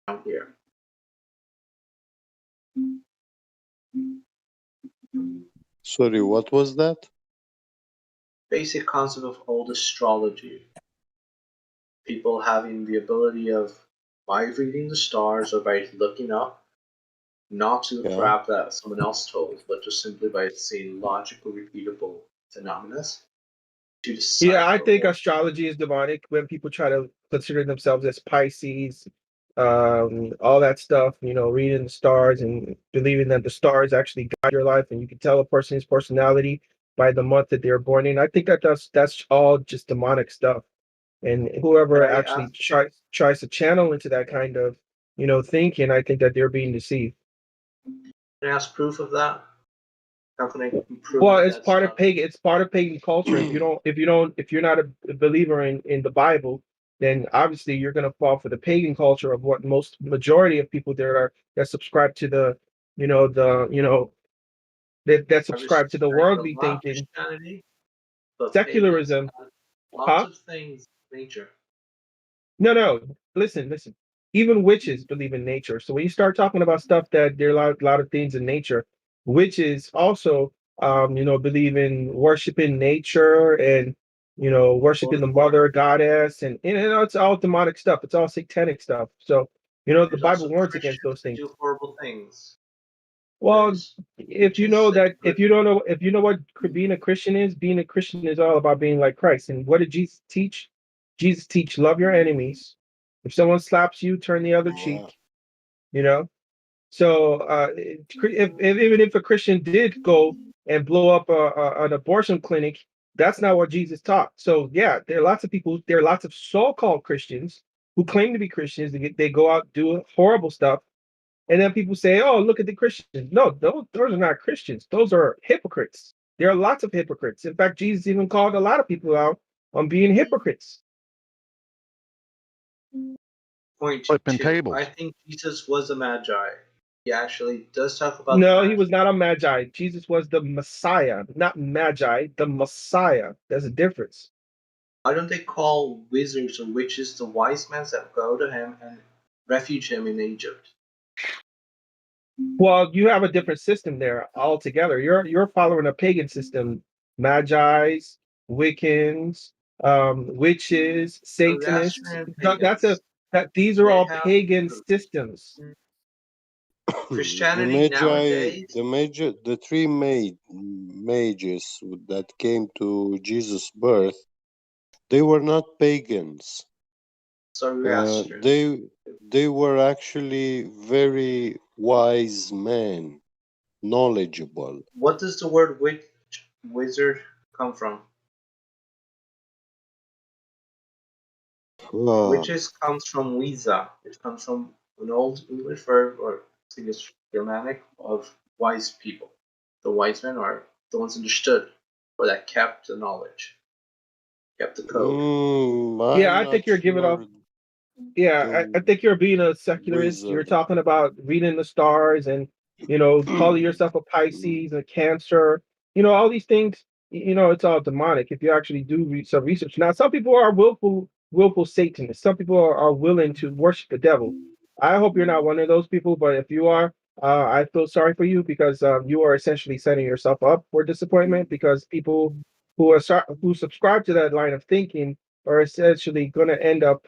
down here. Sorry, what was that? Basic concept of old astrology. People having the ability of, by reading the stars or by looking up, not to the crap that someone else told, but just simply by seeing logical, repeatable phenomena. To decipher Yeah, I think astrology is demonic when people try to consider themselves as Pisces, all that stuff, reading the stars and believing that the stars actually guide your life and you can tell a person's personality by the month that they're born in. I think that's all just demonic stuff. And whoever actually tries to channel into that kind of, thinking, I think that they're being deceived. Can I ask proof of that? How can I prove Well, that it's that's part not of pagan. It's part of pagan culture. If you're not a believer in the Bible, then obviously you're going to fall for the pagan culture of what most majority of people that subscribe to the, that subscribe to the worldly thinking. Christianity, but Secularism, lots of things nature. No. Listen. Even witches believe in nature. So when you start talking about stuff that there are a lot of things in nature, witches also, believe in worshiping nature and, worshiping the mother goddess and it's all demonic stuff. It's all satanic stuff. So, the Bible warns against those things. Do horrible things. Well, if you know what being a Christian is all about being like Christ. And what did Jesus teach? Jesus teach love your enemies. If someone slaps you, turn the other cheek. So even if a Christian did go and blow up an abortion clinic, that's not what Jesus taught. So yeah, there are lots of so-called Christians who claim to be Christians. They go out do horrible stuff. And then people say, "Oh, look at the Christians." No, those are not Christians. Those are hypocrites. There are lots of hypocrites. In fact, Jesus even called a lot of people out on being hypocrites. Point Flipping two. tables. I think Jesus was a magi. He actually does talk about. No, he was not a magi. Jesus was the Messiah, not magi. The Messiah. There's a difference. Why don't they call wizards or witches the wise men that go to him and refuge him in Egypt? Well, you have a different system there altogether. You're following a pagan system. Magi's, Wiccans, witches, Satanists. These are all pagan systems. Christianity nowadays. The three mages that came to Jesus' birth, they were not pagans. They were actually very wise men, knowledgeable. What does the word wizard come from? Witches comes from Wiza, which comes from an old English verb, or I think it's Germanic, of wise people. The wise men are the ones understood, or that kept the knowledge, kept the code. Yeah, I think you're giving off. Yeah, I think you're being a secularist. Wizard. You're talking about reading the stars and calling yourself a Pisces, a Cancer. All these things. It's all demonic. If you actually do some research. Now, some people are willful Satanists. Some people are willing to worship the devil. I hope you're not one of those people, but if you are, I feel sorry for you because you are essentially setting yourself up for disappointment because people who subscribe to that line of thinking are essentially going to end up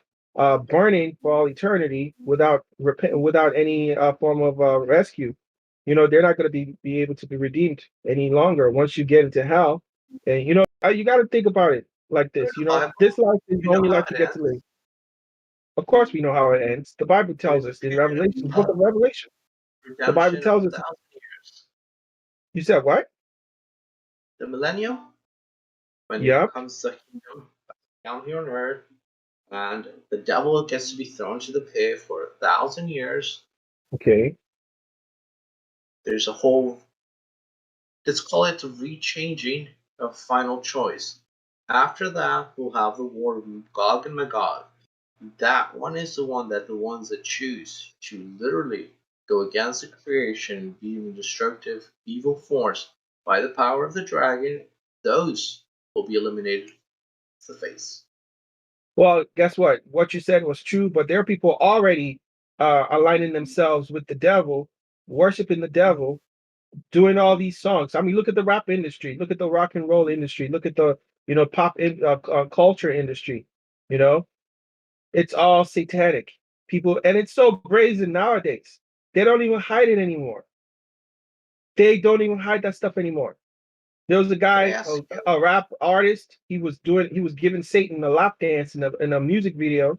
burning for all eternity without any form of rescue. They're not going to be able to be redeemed any longer once you get into hell. And you got to think about it like this. This life is the only life you get to live. Of course, we know how it ends. The Bible tells us in Revelation, the book of Revelation. The Bible tells us. Years. You said what? The millennium? when Yep. it comes to kingdom down here on earth, and the devil gets to be thrown to the pit for 1,000 years. Okay. There's a whole, let's call it the rechanging of final choice. After that, we'll have the war of Gog and Magog. That one is the one that the ones that choose to literally go against the creation, be a destructive, evil force by the power of the dragon, those will be eliminated from the face. Well, guess what? What you said was true, but there are people already aligning themselves with the devil, worshiping the devil, doing all these songs. I mean, look at the rap industry, look at the rock and roll industry, look at the pop culture industry. You know, it's all satanic. People, and it's so brazen nowadays. They don't even hide it anymore. They don't even hide that stuff anymore. There was a guy, a rap artist. He was giving Satan a lap dance in a music video,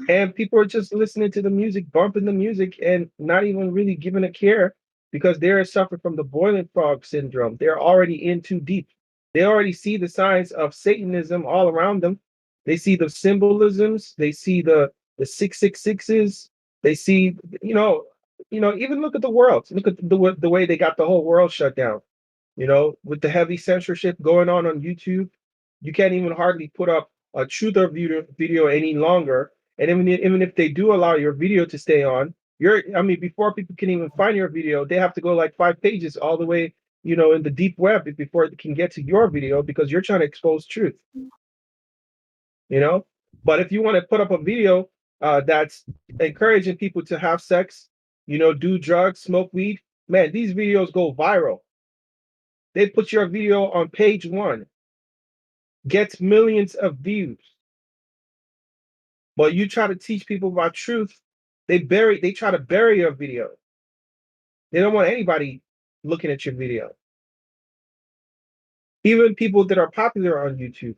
and people are just listening to the music, bumping the music, and not even really giving a care because they're suffering from the boiling frog syndrome. They're already in too deep. They already see the signs of Satanism all around them. They see the symbolisms. They see the 666s. They see, even look at the world. Look at the way they got the whole world shut down. With the heavy censorship going on YouTube, you can't even hardly put up a truther video any longer. And even if they do allow your video to stay on, before people can even find your video, they have to go like 5 pages all the way, in the deep web before they can get to your video because you're trying to expose truth. But if you want to put up a video that's encouraging people to have sex, do drugs, smoke weed, man, these videos go viral. They put your video on page 1, gets millions of views. But you try to teach people about truth, they try to bury your video. They don't want anybody looking at your video. Even people that are popular on YouTube.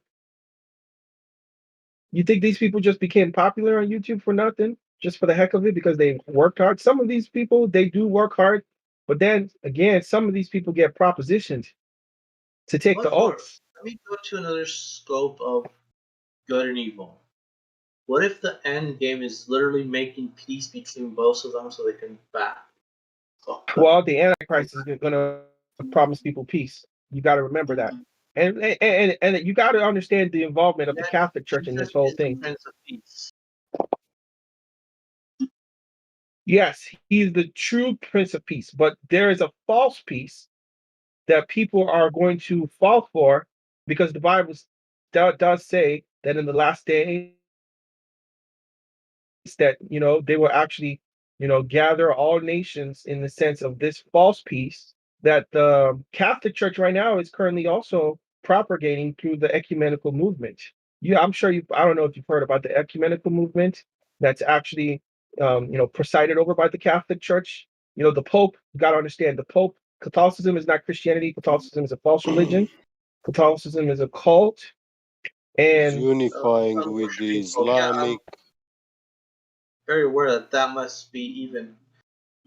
You think these people just became popular on YouTube for nothing? Just for the heck of it because they worked hard? Some of these people, they do work hard. But then again, some of these people get propositioned to take the oath. Let me go to another scope of good and evil. What if the end game is literally making peace between both of them so they can back? Well, the Antichrist is going to promise people peace. You got to remember that. And you got to understand the involvement of the Catholic Church in this whole thing. Prince of Peace. Yes, he's the true Prince of Peace, but there is a false peace that people are going to fall for because the Bible does say that in the last days that they will actually gather all nations in the sense of this false peace that the Catholic Church right now is currently also propagating through the ecumenical movement. I'm sure I don't know if you've heard about the ecumenical movement that's actually presided over by the Catholic Church. The Pope, you got to understand, the Pope, Catholicism is not Christianity. Catholicism is a false religion. Catholicism is a cult. And unifying with the Islamic. Very aware that must be even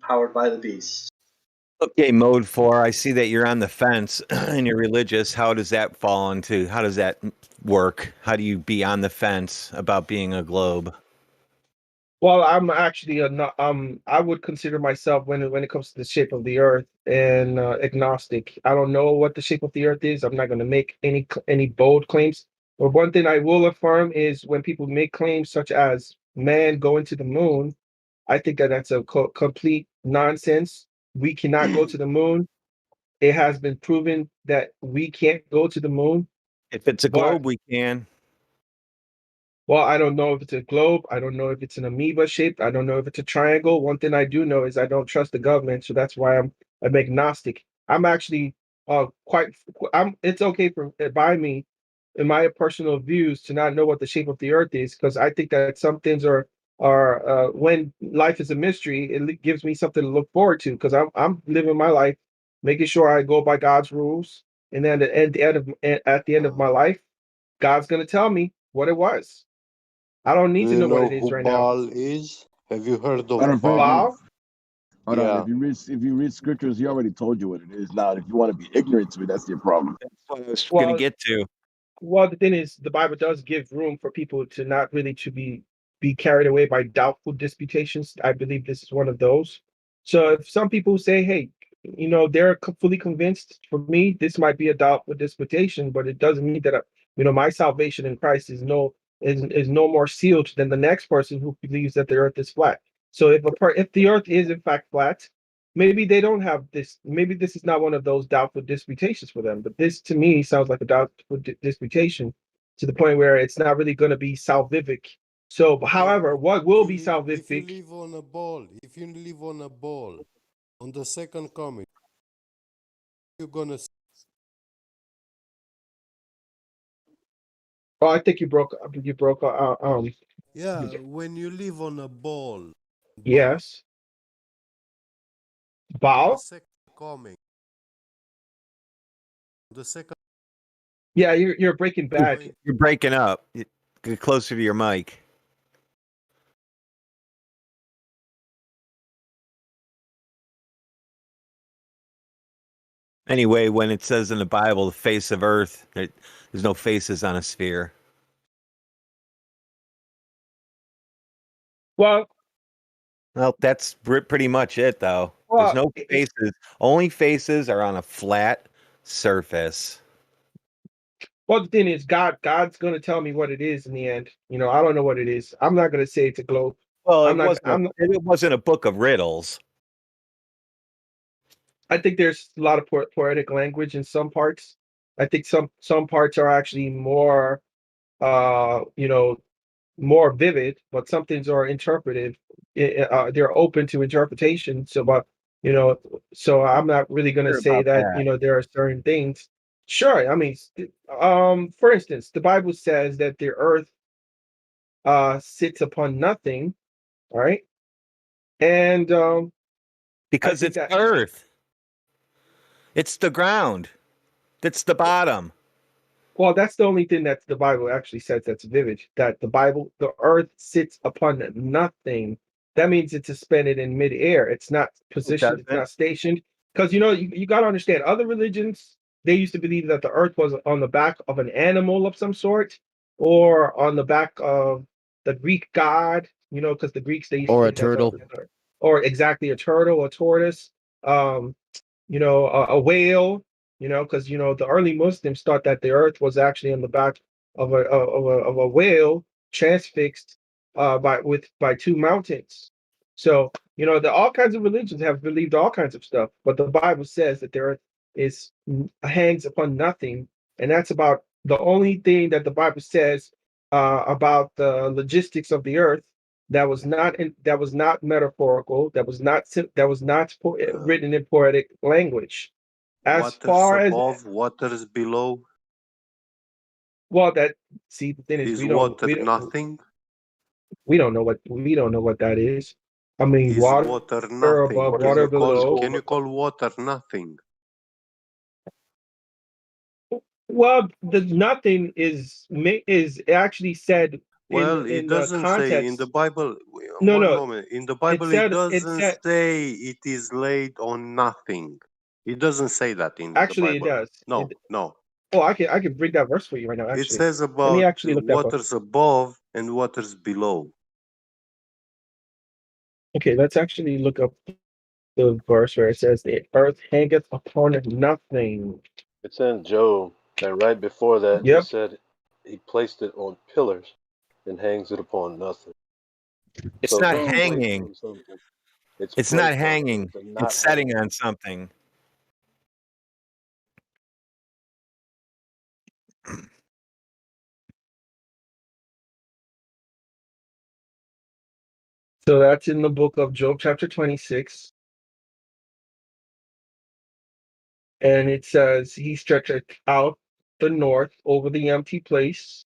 powered by the beast. Okay, mode 4. I see that you're on the fence and you're religious. How does that fall into? How does that work? How do you be on the fence about being a globe? Well, I'm actually I would consider myself when it comes to the shape of the Earth and agnostic. I don't know what the shape of the Earth is. I'm not going to make any bold claims. But one thing I will affirm is when people make claims such as man going to the moon, I think that that's a complete nonsense. We cannot go to the moon. It has been proven that we can't go to the moon. If it's a globe, we can. Well, I don't know if it's a globe. I don't know if it's an amoeba shaped. I don't know if it's a triangle. One thing I do know is I don't trust the government, so that's why I'm agnostic. I'm actually it's okay by me in my personal views to not know what the shape of the earth is because I think that some things are when life is a mystery, it gives me something to look forward to because I'm living my life, making sure I go by God's rules, and then at the end of my life, God's gonna tell me what it was. I don't need to know what it is right Baal now. is? Have you heard of Baal? Hold on. If you read scriptures, he already told you what it is. Now, if you want to be ignorant to it, that's your problem. That's what I was going to get to. Well, the thing is, the Bible does give room for people to not really to be carried away by doubtful disputations. I believe this is one of those. So if some people say, hey, they're fully convinced, for me, this might be a doubtful disputation, but it doesn't mean that, my salvation in Christ is no more sealed than the next person who believes that the earth is flat. So if the earth is in fact flat, maybe they don't have this. Maybe this is not one of those doubtful disputations for them. But this, to me, sounds like a doubtful disputation to the point where it's not really going to be salvific. So, however, what will be If you salvific? live on a ball, if you live on a ball, on the second coming, you're gonna. Oh, I think you broke. You broke. Yeah, when you live on a ball. Yes. The Baal. second coming. The second. Yeah, you're breaking bad. You're breaking up. Get closer to your mic. Anyway, when it says in the Bible, the face of earth, there's no faces on a sphere. Well, that's pretty much it, though. Well, There's no faces. Only faces are on a flat surface. Well, the thing is, God's going to tell me what it is in the end. I don't know what it is. I'm not going to say it's a globe. Well, I'm not. it wasn't a book of riddles. I think there's a lot of poetic language in some parts. I think some parts are actually more, more vivid, but some things are interpretive. They're open to interpretation. So, but so I'm not really going to Sure say about that that. there are certain things. Sure, I mean, for instance, the Bible says that the earth sits upon nothing, all right, and Because it's earth. It's the ground. That's the bottom. Well, that's the only thing that the Bible actually says that's vivid. That the earth sits upon nothing. That means it's suspended in midair. It's not positioned. It's not stationed. Because you got to understand, other religions, they used to believe that the earth was on the back of an animal of some sort, or on the back of the Greek god. Because the Greeks, they used Or to a think that turtle. or exactly a turtle, a tortoise. A whale, because the early Muslims thought that the earth was actually on the back of a whale transfixed by two mountains. So all kinds of religions have believed all kinds of stuff, but the Bible says that the earth hangs upon nothing, and that's about the only thing that the Bible says about the logistics of the earth that was not metaphorical, that was not written in poetic language. As Waters far as above, waters below. the thing is, Is water nothing? we don't know what that is. I mean, Is water nothing? above, water below. Can you call water nothing? Well, the nothing is actually said Well, in it the doesn't say in context. the Bible. No, One no. moment. In the Bible, it doesn't say it is laid on nothing. It doesn't say that in the Actually, it Bible. does. No, no. Oh, I can bring that verse for you right now. It Actually, says let me about actually look that up. waters above and waters below. Okay, let's actually look up the verse where it says the earth hangeth upon nothing. It's in Job, and right before that, he Yep. said he placed it on pillars and hangs it upon nothing. It's So not it's placed hanging. on something. It's not placed on hanging. something, not It's setting hanging. on something. So that's in the book of Job, chapter 26. And it says, he stretcheth out the north over the empty place,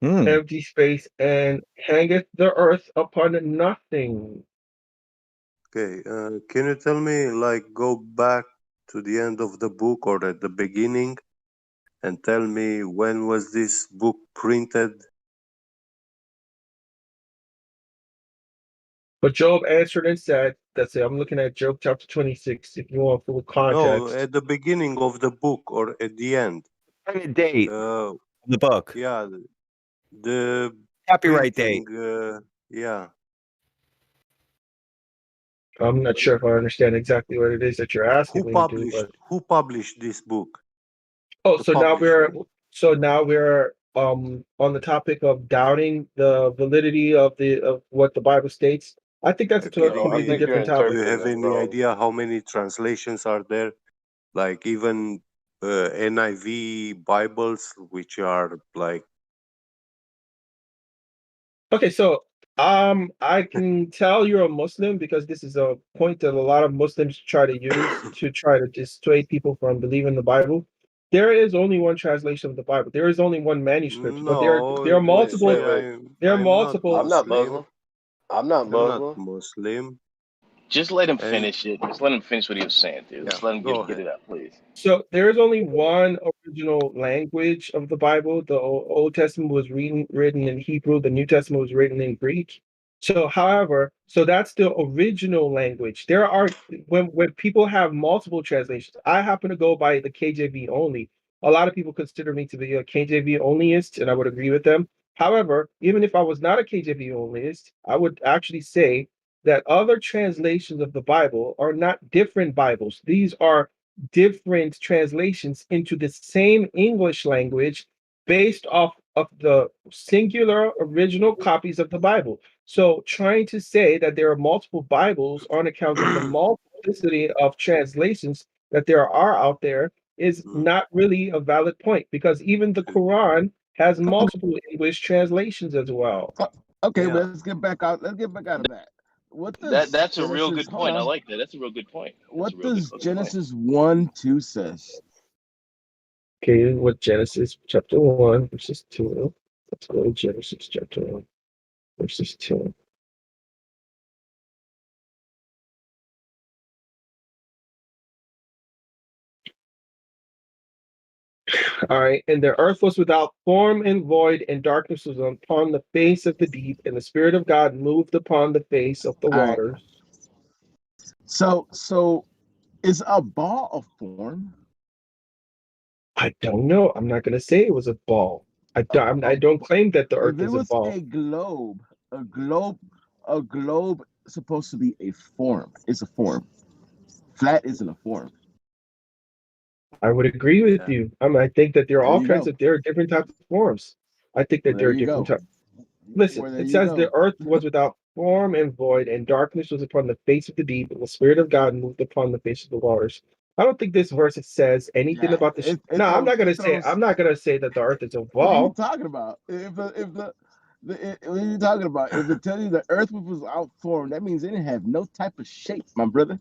empty space, and hangeth the earth upon nothing. Okay, can you tell me, like, go back to the end of the book or at the beginning and tell me when was this book printed? But Job answered and said, I'm looking at Job chapter 26, if you want full No, context. at the beginning of the book or at the end. Printed date Uh, of the book. yeah, the Copyright date. printing. Yeah. I'm not sure if I understand exactly what it is that you're asking me to do, but Who published this book? oh, The so publisher. now we're on the topic of doubting the validity of what the Bible states. I think that's a Okay. completely different Do topic. you have any idea how many translations are there? Like even NIV Bibles, which are like Okay, so I can tell you're a Muslim because this is a point that a lot of Muslims try to use to try to dissuade people from believing the Bible. There is only one translation of the Bible. There is only one manuscript, but there are you multiple. see, There are I'm not multiple. I'm not Muslim. Muslim. I'm not I'm not Muslim. Muslim. Just let him And finish it. Just let him finish what he was saying, dude. Just let him go get ahead. it out, please. So there is only one original language of the Bible. The Old Testament was written in Hebrew. The New Testament was written in Greek. So, however, so that's the original language. There are when people have multiple translations. I happen to go by the KJV only. A lot of people consider me to be a KJV onlyist, and I would agree with them. However, even if I was not a KJV onlyist, I would actually say that other translations of the Bible are not different Bibles. These are different translations into the same English language based off of the singular original copies of the Bible. So trying to say that there are multiple Bibles on account of the multiplicity of translations that there are out there is not really a valid point because even the Quran has multiple English translations as well. Okay, but let's get back out. Let's get back out of that. What does That's a real Genesis? good Hold point. I on. like that. That's a real good point. That's a What real good does fucking point. Genesis 1:2 says? Okay, what Genesis chapter 1 verses 2. Let's go to Genesis chapter 1 verses 2. All right, and the earth was without form and void, and darkness was upon the face of the deep, and the Spirit of God moved upon the face of the All right. waters. So is a ball a form? I don't know. I'm not going to say it was a ball. I don't claim that the If earth it is a was ball. a globe is supposed to be a form. It's a form. Flat isn't a form. I would agree with you. I think that there are There all you kinds go. of there are different types of forms. I think that Well, there there are you different go. types. Listen, Well, there it you says go. the earth was without form and void, and darkness was upon the face of the deep, and the Spirit of God moved upon the face of the waters. I don't think this verse says anything Yeah, about the. it No, I'm throws. not gonna It say. throws. I'm not gonna say that the earth is a What are you ball. talking about? What are you talking about? If it tells you the earth was without form, that means it didn't have no type of shape, my brother.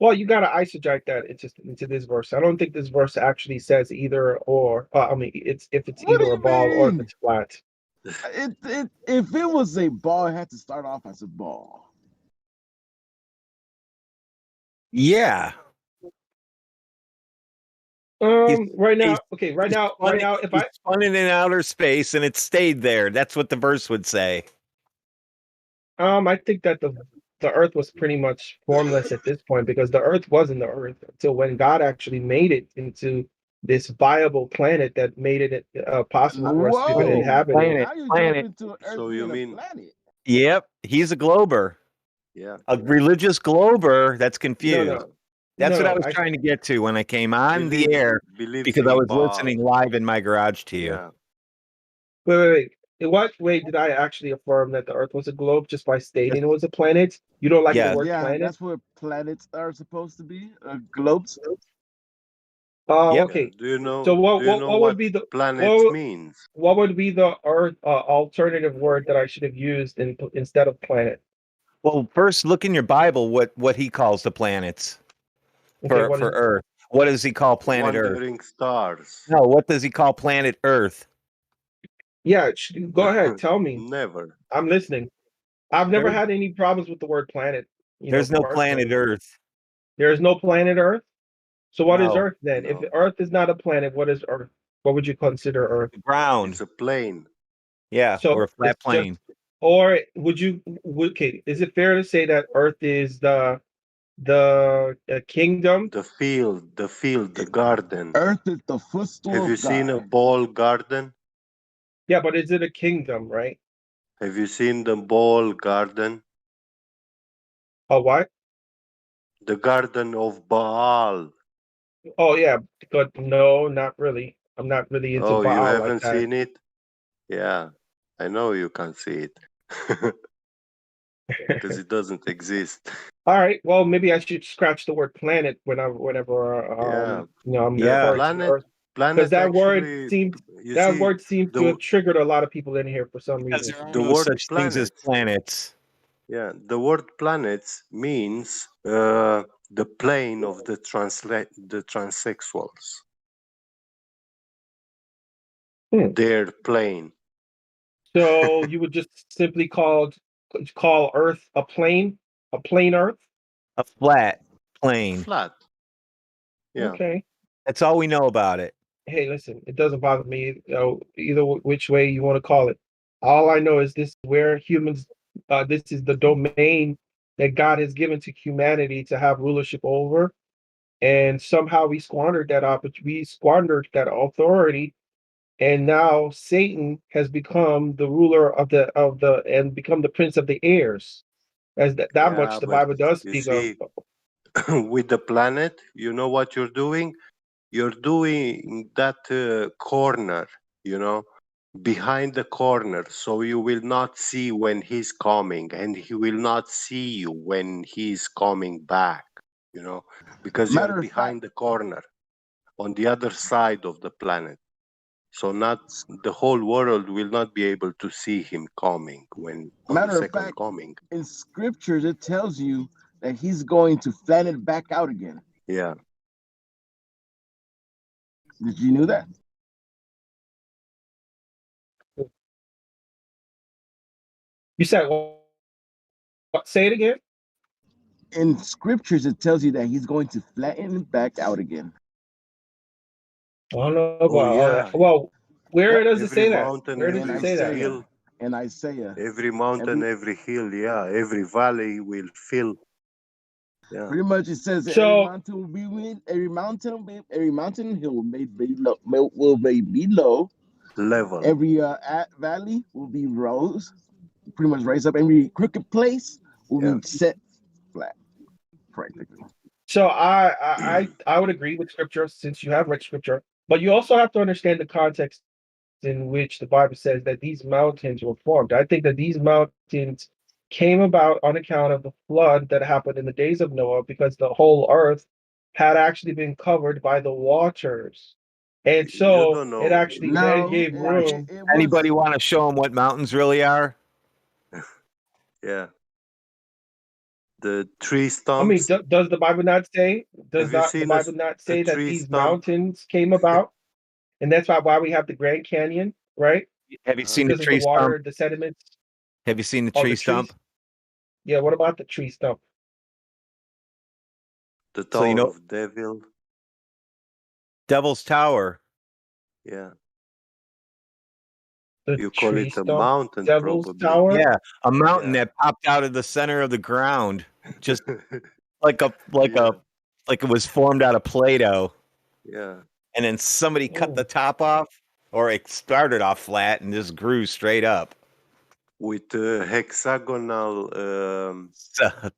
Well, you gotta eisegete that into this verse. I don't think this verse actually says either or. I mean, it's if it's What do either a you ball or if mean? it's flat. If it was a ball, it had to start off as a ball. Yeah. Right now, He's right now, if he's spun it in outer space and it stayed there. That's what the verse would say. I think that the earth was pretty much formless at this point because the earth wasn't the earth until when God actually made it into this viable planet that made it possible for us to inhabit it. Now you jump into Earth So you being mean a planet. Yep, he's a glober. Yeah. A religious glober that's confused. No, That's what I no, was trying to get to when I came on the air believes because I in was balls. listening live in my garage to you. Yeah. wait. In what way did I actually affirm that the earth was a globe just by stating it was a planet? You don't like the word Yeah, planet? that's what planets are supposed to be. Globes. Okay. Do you know? So what do you know what would be the planets means? what would be the earth alternative word that I should have used instead of planet? Well, first look in your Bible what he calls the planets Okay, for Earth. What does he call planet Earth? Wandering stars. No, what does he call planet Earth? Yeah, go ahead. Tell me. Never. I'm listening. I've never There's- had any problems with the word planet. There's no planet personally. Earth. There is no planet Earth. So what is No. Earth then? If Earth is not a planet, what is Earth? What would you consider Earth? Ground. It's a plane. Yeah, So or a flat it's plane. or would you? Okay, is it fair to say that Earth is the the kingdom. The field, the garden. Earth is the footstool Have you of seen a God. ball garden? Yeah, but is it a kingdom, right? Have you seen the ball garden? Oh, what? The garden of Baal. Oh, yeah. But no, not really. I'm not really into Oh, you Baal like haven't that. seen it? Yeah, I know you can't see it because it doesn't exist. All right. Well, maybe I should scratch the word planet whenever Yeah, I'm the referring to planet, Earth, because planet actually. You that see, word seems to have the triggered a lot of people in here for some Because reason. there are the no word such things as planets. planets. Yeah, the word planets means the plane of the transsexuals. Their plane. So you would just simply call Earth a plane Earth. A flat plane. Flat. Yeah. Okay. That's all we know about it. Hey, listen, it doesn't bother me, either which way you want to call it. All I know is this is where humans, this is the domain that God has given to humanity to have rulership over, and somehow we squandered that we squandered that authority, and now Satan has become the ruler and become the prince of the airs, as that Yeah, much the but Bible does you speak of. see, with the planet, you know what you're doing? You're doing that corner, behind the corner, so you will not see when he's coming, and he will not see you when he's coming back, because you're Matter of behind the corner on the other side of the planet. So not the whole world will not be able to see him coming when on the Matter of second fact, coming. in scriptures it tells you that he's going to flatten it back out again. Yeah. Did you know that? You said what? Say it again. In scriptures it tells you that he's going to flatten it back out again. I don't know about all that. Yeah. Well, where Yep. does it Every say that? mountain, Where does In it every say that? hill, In Isaiah. every mountain, every hill, yeah, every valley will fill. Yeah. Pretty much it says that every mountain will be with every mountain and hill will be low. Level. Every valley will be rose, pretty much raised up. Every crooked place will be set flat, practically. So I would agree with scripture since you have read scripture, but you also have to understand the context in which the Bible says that these mountains were formed. I think that these mountains came about on account of the flood that happened in the days of Noah, because the whole earth had actually been covered by the waters. And You so don't know. it actually then gave room. Anybody want to show them what mountains really are? Yeah. The tree I mean, stumps. does the Bible not say? Does Have you not the seen Bible not say that tree these stump? mountains came about, and that's why we have the Grand Canyon, right? Have you seen the Because of tree the water, stump? the sediments. Have you seen the Oh, tree the trees. stump? Yeah. What about the tree stump? The So you Tower know, of Devil. Devil's Tower. Yeah. The You call tree it a stump, mountain, Devil's probably. Tower. Yeah, a mountain Yeah. that popped out of the center of the ground, just like Yeah. like it was formed out of Play-Doh, Yeah. and then somebody cut Oh. the top off, or it started off flat and just grew straight up. With hexagonal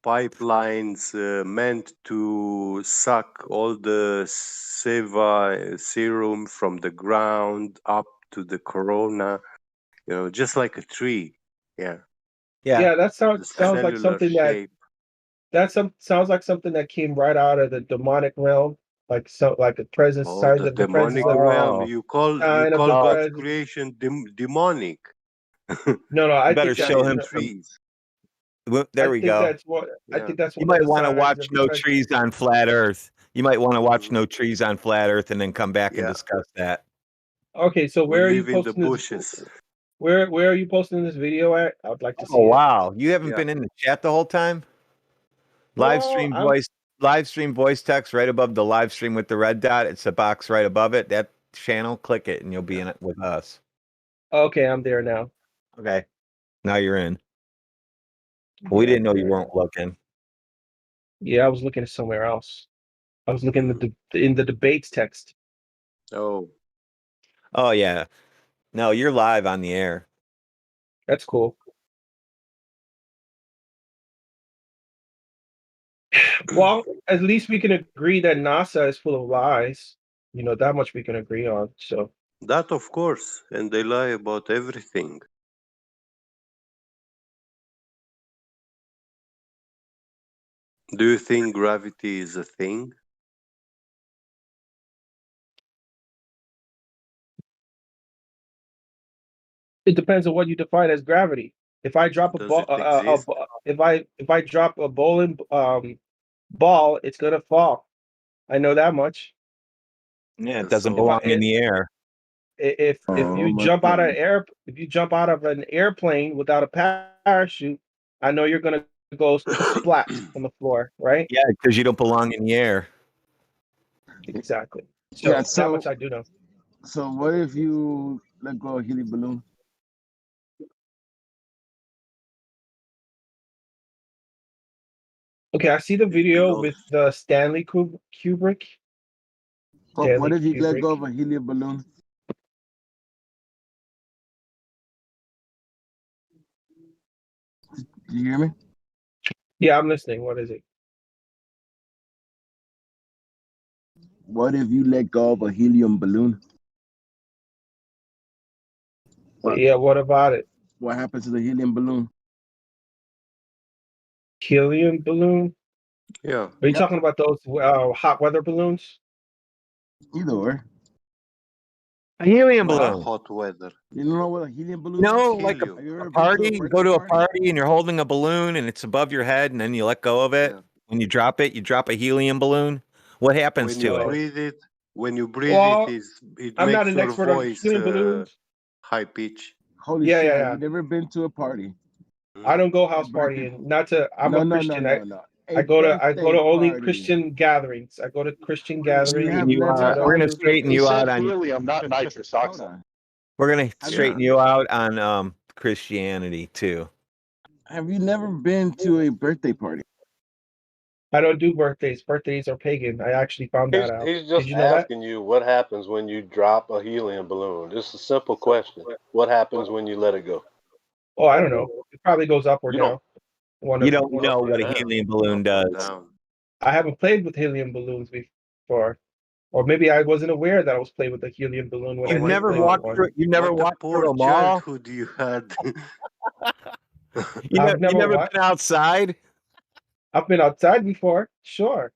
pipelines meant to suck all the serum from the ground up to the corona, just like a tree. Yeah. Yeah, that The sounds like cellular something shape. sounds like something that came right out of the demonic realm, like a presence, Oh, signs the of the presence demonic of realm. You call sign of the God's presence. creation demonic. No, I Better think that show him no, some. trees. There we go. I Yeah. think that's You one of might the want to signs watch of the No presence. Trees on Flat Earth. You might want to watch No Trees on Flat Earth and then come back and Yeah. discuss that. Okay, so We where are you live in the posting this? bushes. Where are you posting this video at? I would like to see Oh it. wow, you haven't Yeah. been in the chat the whole time? Well, Live stream voice text right above the live stream with the red dot. It's a box right above it. That channel, click it and you'll be in it with us. Okay, I'm there now. Okay. Now you're in. We Yeah, didn't know you there. weren't looking. Yeah, I was looking at somewhere else. I was looking at in the debates text. Oh, Oh yeah. No, you're live on the air. That's cool. Well, at least we can agree that NASA is full of lies. You know, that much we can agree on. So that of course, and they lie about everything. Do you think gravity is a thing? it depends on what you define as gravity. If I drop a Does ball, it exist? if I drop a bowling ball, it's gonna fall. I know that much. Yeah, it doesn't If I belong in the air. if Oh you my jump out of God. if you jump out of an airplane without a parachute, I know you're gonna go splat on the floor, right? Yeah, because you don't belong in the air. Exactly. Yeah. So that much I do know. So what if you let go of helium balloon? Okay, I see the It video belongs. with Stanley Kubrick. What Stanley if you let Kubrick. go of a helium balloon? Do you hear me? Yeah, I'm listening. What is it? What if you let go of a helium balloon? Yeah, what about it? What happens to the helium balloon? Helium balloon? Yeah. Are you talking about those hot weather balloons? Either or. A helium What balloon. hot weather? You don't know what a helium balloon No, is? like Helium. Have you a ever been to party. a You birthday go to a party? party and you're holding a balloon and it's above your head, and then you let go of it. Yeah. When you drop it, you drop a helium balloon. What happens When you to it? breathe it, Well, it I'm not makes an your expert on voice helium balloons. high pitch. Holy Yeah, shit! yeah, Have yeah. you never been to a party? I don't go A house birthday? partying. Not to. I'm No, a no, no, Christian. no, no. I A go to birthday only party. Christian gatherings. I go to Christian You gatherings. have You, never. I we're don't gonna do. straighten He you out said on. helium, not nitrous Hold oxide. on. We're gonna Have straighten you, you out on Christianity too. have you never been to a birthday party? I don't do birthdays. Birthdays are pagan. I actually found that out. He's Did just you know that? asking you what happens when you drop a helium balloon. It's a simple question. What happens when you let it go? Oh, I don't know. It probably goes up or You don't. down. One You of don't one know of Up or what a down. helium balloon Up or does. down. I haven't played with helium balloons before, or maybe I wasn't aware that I was playing with a helium balloon when I You've did never play with walked one. through. You never What a walked poor through a mall. childhood you had. You I've never never what? been outside. I've been outside before, sure,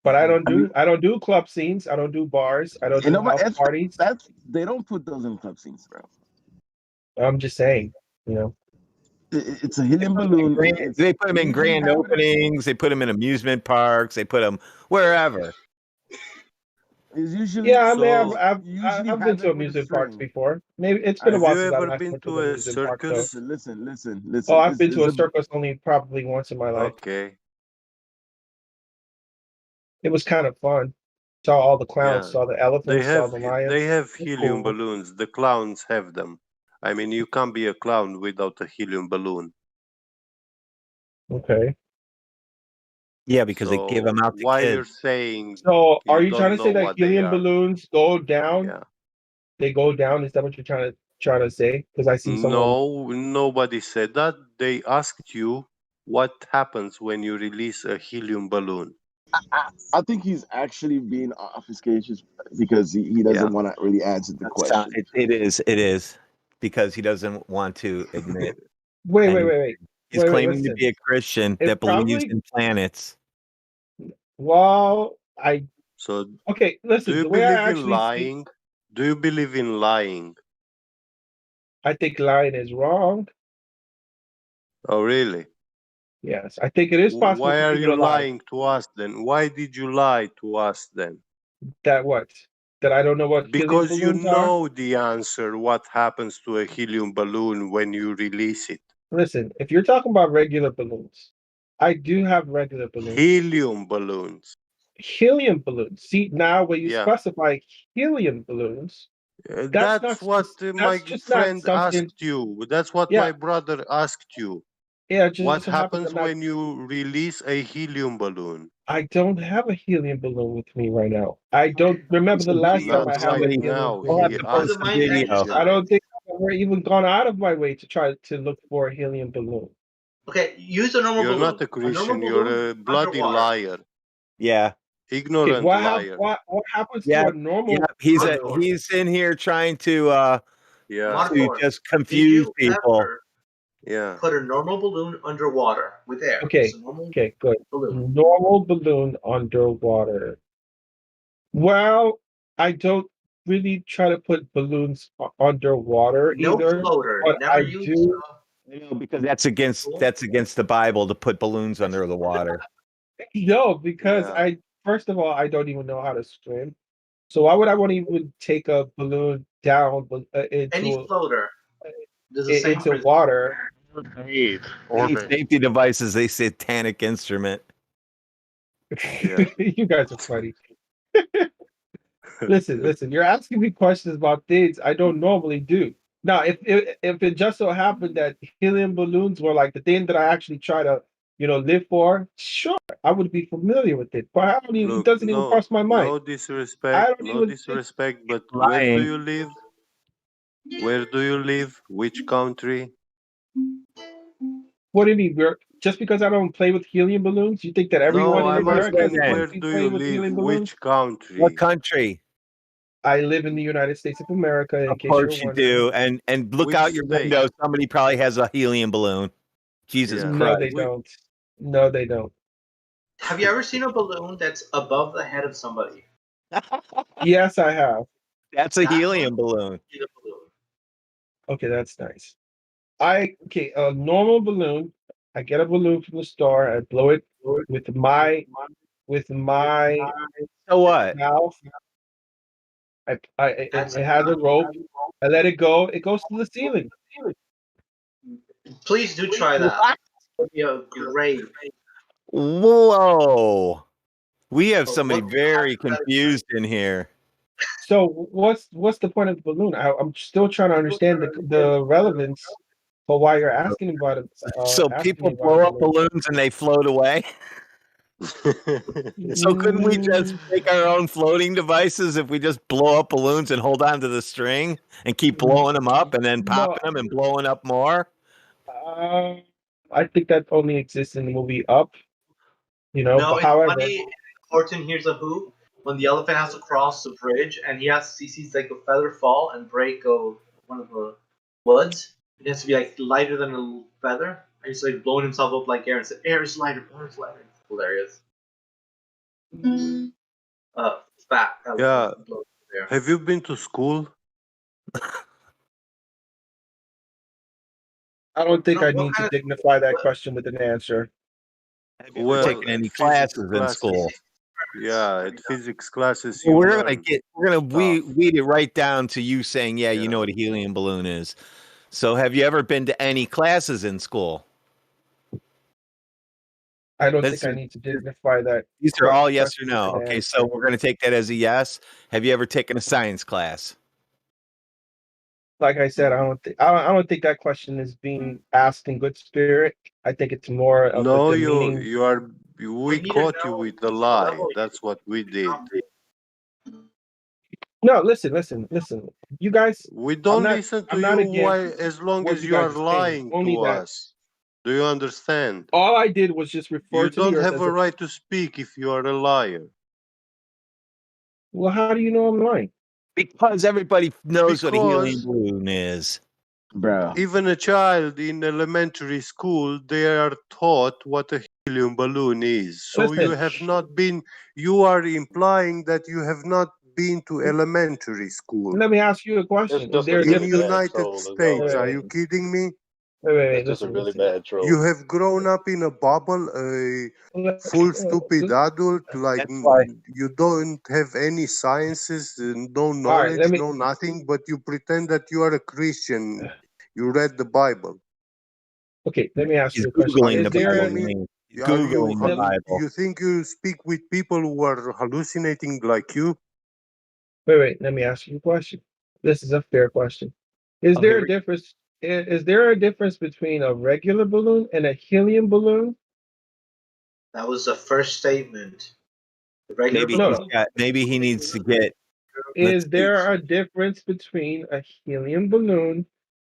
but I don't I mean, do club scenes. I don't do bars. I don't you do know what? house parties. That's they don't put those in club scenes, bro. I'm just saying, you know. It's a helium balloon. They put them You in usually grand have it. openings. They put them in amusement parks. They put them wherever. It's usually Yeah, I mean, So, you usually I've been have to it with a amusement parks string. before. Maybe it's been a have while you since I ever last been went to to the a amusement park, though. circus? Listen. Oh, I've been to It's a a circus only probably once in my life. Okay. It was kind of fun. Saw all the clowns, Yeah. saw the elephants, saw the They lions. have It was helium cool. balloons. The clowns have them. I mean, you can't be a clown without a helium balloon. Okay. Yeah, because they give them So out to why you're kids. saying So, are you you trying don't to say know that what they helium are? balloons go down? Yeah. They go down. Is that what you're trying to say? Because I see someone. No, nobody said that. They asked you what happens when you release a helium balloon. I think he's actually being obfuscated because he Yeah. doesn't want to really answer the question. It is because he doesn't want to admit. Wait. He's claiming to Listen. be a Christian It that believes probably. in planets. Well, So okay. do Listen, you the way I believe in actually see, lying? Do you believe in lying? I think lying is wrong. Oh, really? Yes, I think it is possible Why for are people you to lie. lying to us then? Why did you lie to us then? That what? That I don't know what helium Because you balloons are. know the answer, what happens to a helium balloon when you release it. Listen, if you're talking about regular balloons, I do have regular balloons. Helium balloons. Helium balloons. See, now when you Yeah. specify helium balloons, That's what my that's just not friend something. asked you. That's what Yeah, my brother asked you. Yeah, it What just so happens happens I'm not. when you release a helium balloon? I don't have a helium balloon with me right now. I don't remember the Some last time video. I Not had a right Somebody helium now. will have balloon. to I post a Mind video. yeah. I exercise. don't think I've ever even gone out of my way to try to look for a helium balloon. Okay, use a normal You're balloon. not a A normal Christian. balloon You're a bloody underwater. liar. Yeah. Okay, Ignorant liar. what happens Yeah. to a normal Yeah. He's balloon? he's in here trying to Yeah. Modifor, just did confuse you people. ever Yeah. put a normal balloon underwater with air? Okay, Just a normal okay, good. balloon. Normal balloon underwater. Well, I don't really try to put balloons underwater No either, floater. but Never I use. do. I know, because that's against the Bible to put balloons under the water. No, because Yeah. I first of all I don't even know how to swim. So why would I want to even take a balloon down Any floater does the same into principle. water? Bathe. Any safety device is a satanic instrument. Yeah. You guys are funny. Listen. You're asking me questions about things I don't normally do. Now, if it just so happened that helium balloons were like the thing that I actually try to, live for, sure, I would be familiar with it. But I don't even, it Look, doesn't even cross my mind. no I disrespect, don't no even think. disrespect, but where do Lying. you live? Where do you live? Which country? What do you mean? Just because I don't play with helium balloons, you think that everyone No, in I'm America is asking then. where supposed to be do you playing with live? helium balloons? Which country? What country? I live in the United States of America, in Of case you're course you wondering. do. And look Which out your state? window. Somebody probably has a helium balloon. Jesus Yeah. No, they Christ. don't. No, they don't. Have you ever seen a balloon that's above the head of somebody? Yes, I have. That's a That helium balloon. is a balloon. Okay, that's nice. A normal balloon. I get a balloon from the store. I blow it with my So what? mouth. It That's has a rope. I let it go. It goes to the ceiling. Please do try that. It would be a great. Whoa. We have But somebody what very confused in here. So what's the point of the balloon? I'm still trying to understand the relevance for why you're asking about it. So Asking me people about a blow up balloon. balloons and they float away. So couldn't we just make our own floating devices if we just blow up balloons and hold on to the string and keep blowing them up and then popping them and blowing up more? I think that only exists in the movie Up. No, But it's however, funny. Horton hears a hoop when the elephant has to cross the bridge, and he sees like a feather fall and break one of the woods. It has to be like lighter than a feather, and he's like blowing himself up like air and said, "Air is lighter, air is lighter." It's hilarious. Fat Yeah. elephant blows up there. Have you been to school? I don't think No, I what need to kind of dignify that question with an answer. Have you ever Well, taken any at physics classes in school? Yeah, at physics classes Well, you we're gonna learn weed it right down to you saying, yeah, you know what a helium balloon is. So have you ever been to any classes in school? I don't That's- think I need to dignify that. These are all yes or question no. with an Okay, so answer. we're gonna take that as a yes. Have you ever taken a science class? Like I said, I don't think that question is being asked in good spirit. I think it's more of No, a you demeaning. you are we need to caught you know with the the lie. level That's what we did. No, listen. You guys, We don't listen to I'm not you against as long what as you you guys are are saying. lying Only to that us. Do you understand? all I did was just refer You to the don't earth have as a a. right to speak if you are a liar. Well, how do you know I'm lying? Because everybody knows what a helium Because balloon is. Bro. even a child in elementary school, they are taught what a helium balloon is. So you Listen, have not been, you are implying that you have not been to elementary school. let me ask you a It's question. Is just a there a In really difference? bad United troll, is all States, it are is. you kidding me? It's just a Listen. really bad troll. You have grown up in a bubble, a full stupid adult, like That's why. you don't have any sciences, no All right, knowledge, no nothing, but you pretend that you are a Christian. You read the Bible. Okay, let me ask He's you a question. Googling Is the there Bible. a, He's Are you Googling the Bible. you think you speak with people who are hallucinating like you? wait, let me ask you a question. This is a fair question. Is Oh, there here a we difference is there a difference between a regular balloon and a helium balloon? That was the first statement. The regular Maybe balloon. maybe he needs to get. Is there a difference between a helium balloon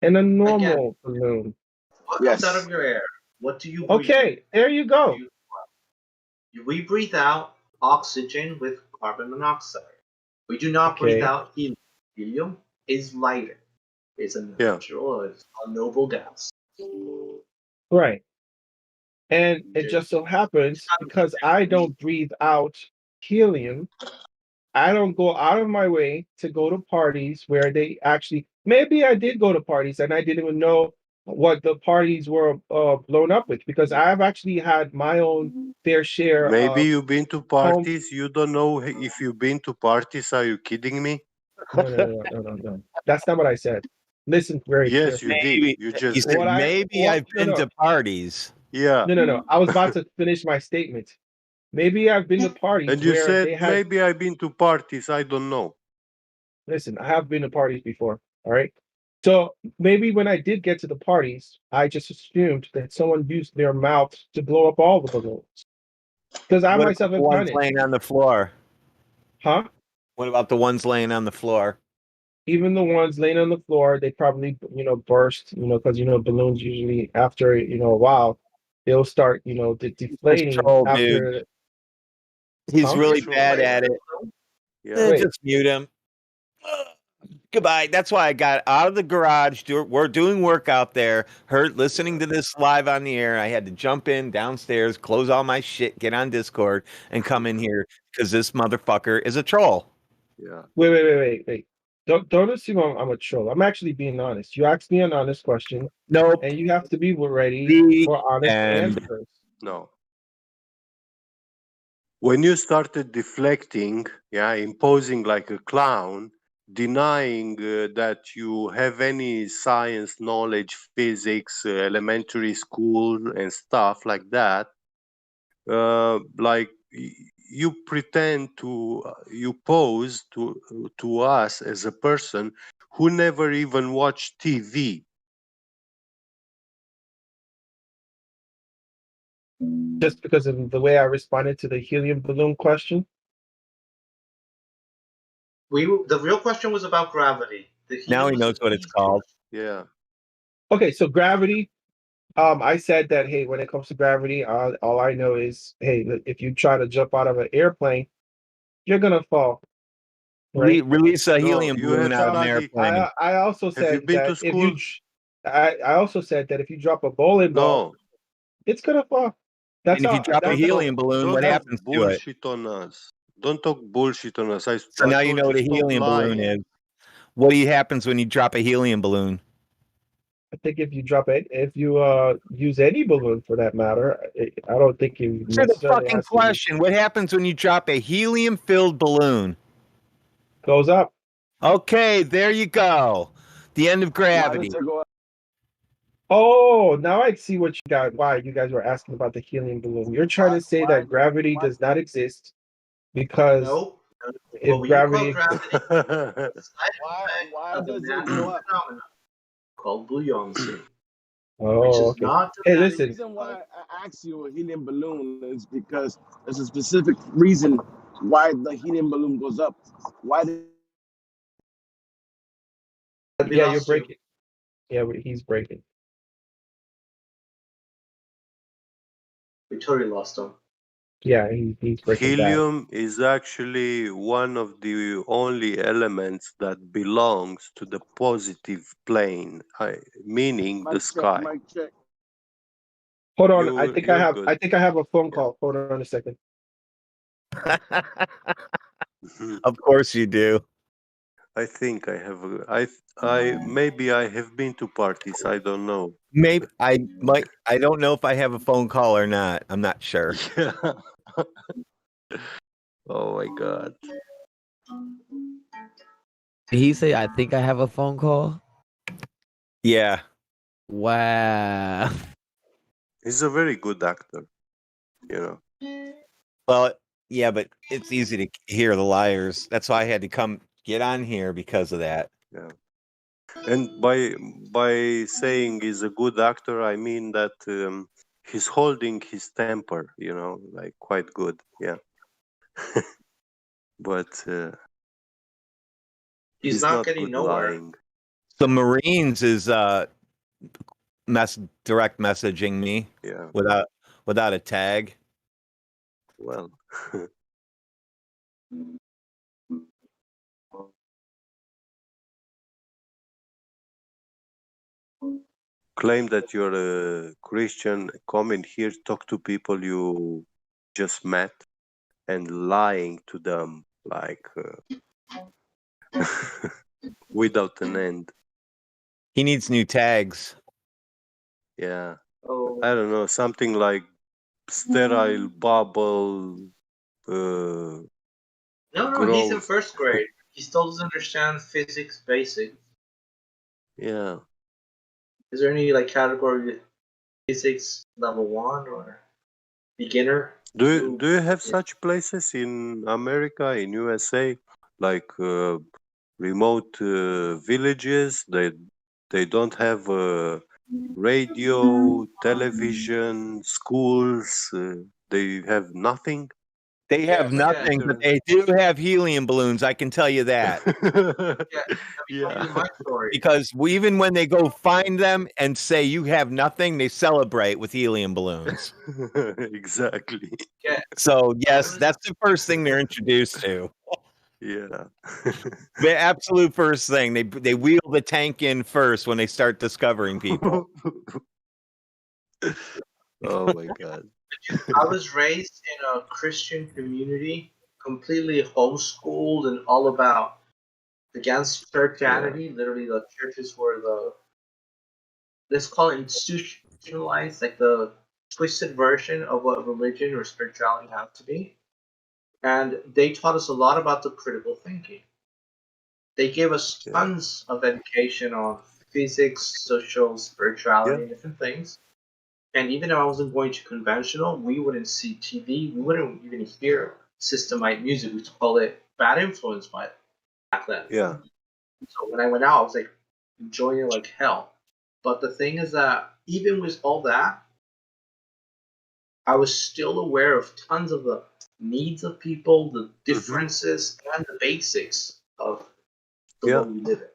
and a normal balloon? What comes out of your air? What do you breathe? Okay, there you go. We breathe out oxygen with carbon monoxide. We do not breathe Okay. out helium. Helium is lighter. It's a natural, it's a noble gas. Right. And it just so happens because I don't breathe out helium, I don't go out of my way to go to parties where they actually, maybe I did go to parties and I didn't even know what the parties were blown up with because I've actually had my own fair share Maybe of you've been to home. parties. You don't know if you've been to parties. Are you kidding me? No. That's not what I said. Listen very Yes, you carefully. did. Maybe You you just said did. maybe I've been to parties. Yeah. No. I was about to finish my statement. Maybe I've been to parties And you where said they had. maybe I've been to parties. I don't know. Listen, I have been to parties before. All right. So maybe when I did get to the parties, I just assumed that someone used their mouth to blow up all the balloons. Because I What myself about the have done ones it. laying on the floor? Huh? What about the ones laying on the floor? Even the ones laying on the floor, they probably, burst, because, balloons usually after, a while, they'll start, deflating troll, dude. after. He's Huh? really bad at it. Yeah. Just mute him. Goodbye. That's why I got out of the garage. We're doing work out there. Listening to this live on the air. I had to jump in downstairs, close all my shit, get on Discord, and come in here because this motherfucker is a troll. Yeah. Wait. Don't assume I'm a troll. I'm actually being honest. You asked me an honest question. Nope. And you have to be ready for honest end. answers. No. When you started deflecting, imposing like a clown, denying that you have any science knowledge, physics, elementary school, and stuff like that, you pretend to, you pose to us as a person who never even watched TV. Just because of the way I responded to the helium balloon question? The real question was about gravity. Now he knows what it's called. Yeah. Okay, so gravity. I said that, hey, when it comes to gravity, all I know is, hey, if you try to jump out of an airplane, you're gonna fall. Right? Release a No, helium you balloon have out of an studied. airplane. I also Have you said been that to if you, school? I also said that if you drop a bowling ball, No. it's gonna fall. That's And if all. you drop a helium balloon, Don't what talk happens to it? bullshit on us. Don't talk bullshit on us. So now you told know what a stop helium balloon lying. is. What happens when you drop a helium balloon? I think if you drop it, if you use any balloon for that matter, I don't think you Answer the necessarily fucking has to use, question. What happens when you drop a helium-filled balloon? goes up. Okay, there you go. The end of Why gravity. does it go up? Oh, now I see what you got. Why you guys were asking about the helium balloon? You're trying to say that gravity does not exist because Nope. if What you call gravity, gravity is a side Why effect of a does it natural go up? phenomenon called buoyancy, which oh, is okay. not Hey, The listen. reason why I asked you a helium balloon is because there's a specific reason why the helium balloon goes up. Why did We Yeah, you're lost you. breaking. Yeah, he's breaking. We totally lost him. Yeah, he's breaking bad. Helium is actually one of the only elements that belongs to the positive plane, meaning the mic check, sky. mic check? Hold on. I think I You're have. good. I think I have a phone call. Hold on a second. Of course you do. I think I have. Maybe I have been to parties. I don't know. Maybe I might. I don't know if I have a phone call or not. I'm not sure. Yeah. Oh my god. Did he say, I think I have a phone call? Yeah. Wow. He's a very good actor. You know. Well, yeah, but it's easy to hear the liars. That's why I had to come get on here because of that. Yeah. And by saying he's a good actor, I mean that he's holding his temper, you know, like quite good. Yeah. But He's he's not not getting good nowhere. lying. The Marines is direct messaging me Yeah. without a tag. Well. Claim that you're a Christian, come in here, talk to people you just met, and lying to them like without an end. He needs new tags. Yeah. Oh. I don't know, something like sterile bubble. No, he's in growth. first grade. He still doesn't understand physics basics. Yeah. Is there any like category physics level 1 or beginner? Do you have such places in America, in USA, like remote villages? They don't have radio, television, schools. They have nothing. They have nothing, but they do have helium balloons. I can tell you that. Yeah. My story. Because even when they go find them and say you have nothing, they celebrate with helium balloons. Exactly. Yeah. So yes, that's the first thing they're introduced to. Yeah. The absolute first thing. They wheel the tank in first when they start discovering people. Oh my god. I was raised in a Christian community, completely homeschooled and all about against churchianity. Literally, the churches were let's call it institutionalized, like the twisted version of what religion or spirituality have to be. And they taught us a lot about the critical thinking. They gave us tons of education on physics, social, spirituality, and different things. And even if I wasn't going to conventional, we wouldn't see TV. We wouldn't even hear systemite music. We used to call it bad influence back then. Yeah. So when I went out, I was like enjoying it like hell. But the thing is that even with all that, I was still aware of tons of the needs of people, the differences, and the basics of the world we live in.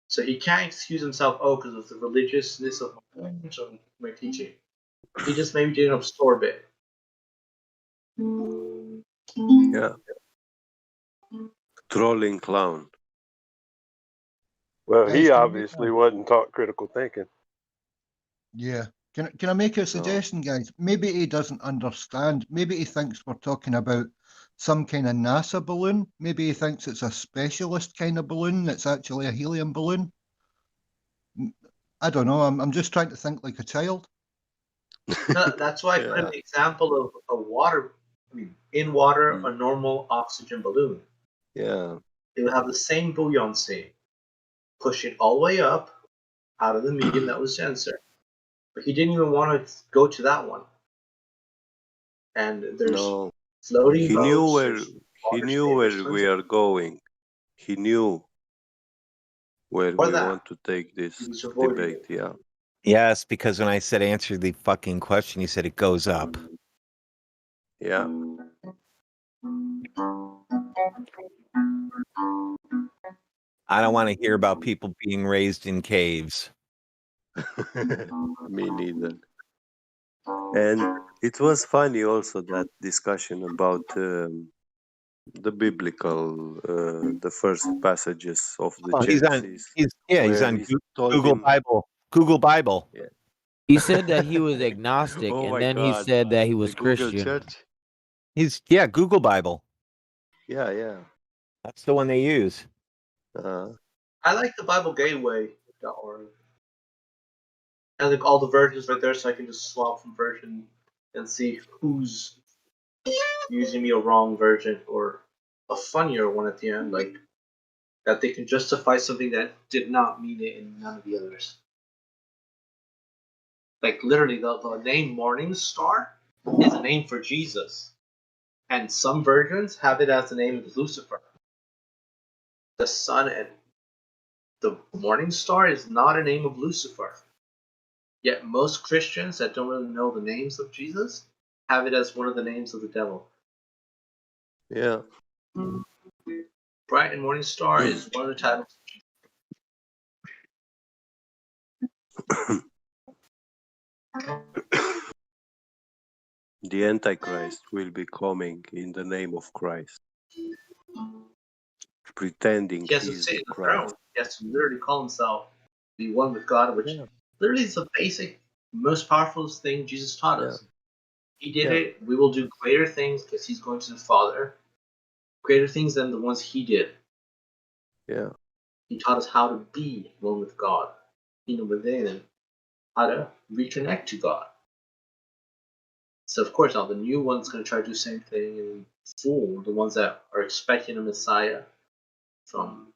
So he can't excuse himself, because of the religiousness of my language or my teaching. He just maybe didn't absorb it. Yeah. Trolling clown. Well, Guys, he can I obviously wasn't taught critical thinking. Yeah. Can I make a suggestion, guys? Maybe he doesn't understand. Maybe he thinks we're talking about some kind of NASA balloon. Maybe he thinks it's a specialist kind of balloon that's actually a helium balloon. I don't know. I'm just trying to think like a child. No, that's why I put an example of a water, in water, a normal oxygen balloon. Yeah. It would have the same buoyancy. Push it all the way up out of the medium that was denser. But he didn't even want to go to that one. And there's floating He knew boats, where there's water where stations, we are going. He knew where Or we that. want to take this was avoiding debate. Yeah. Yes, because when I said answer the fucking question, you said it goes up. Yeah. I don't want to hear about people being raised in caves. Me neither. And it was funny also that discussion about the biblical, the first passages of the Oh, he's on. Genesis. He's where on he told Google him, Bible. Google Bible. Yeah. He said that he was agnostic, Oh and my then he God, said that he was the Google Christian. Church. He's Google Bible. Yeah. That's the one they use. I like the BibleGateway.org. I like all the versions right there, so I can just swap from version and see who's using me a wrong version or a funnier one at the end, like that they can justify something that did not mean it in none of the others. Like literally, the name Morning Star is a name for Jesus, and some versions have it as the name of Lucifer, the sun and the morning star is not a name of Lucifer. Yet most Christians that don't really know the names of Jesus have it as one of the names of the devil. Yeah. Bright and morning star is one of the titles. The Antichrist will be coming in the name of Christ, pretending He has to he's sit the in the throne. Christ. He has to literally call himself be one with God, which literally is the basic, most powerful thing Jesus taught us. He did Yeah. it. We will do greater things because he's going to the Father. Greater things than the ones he did. Yeah. He taught us how to be one with God, within, and how to reconnect to God. So of course now the new one's going to try to do the same thing and fool the ones that are expecting a Messiah from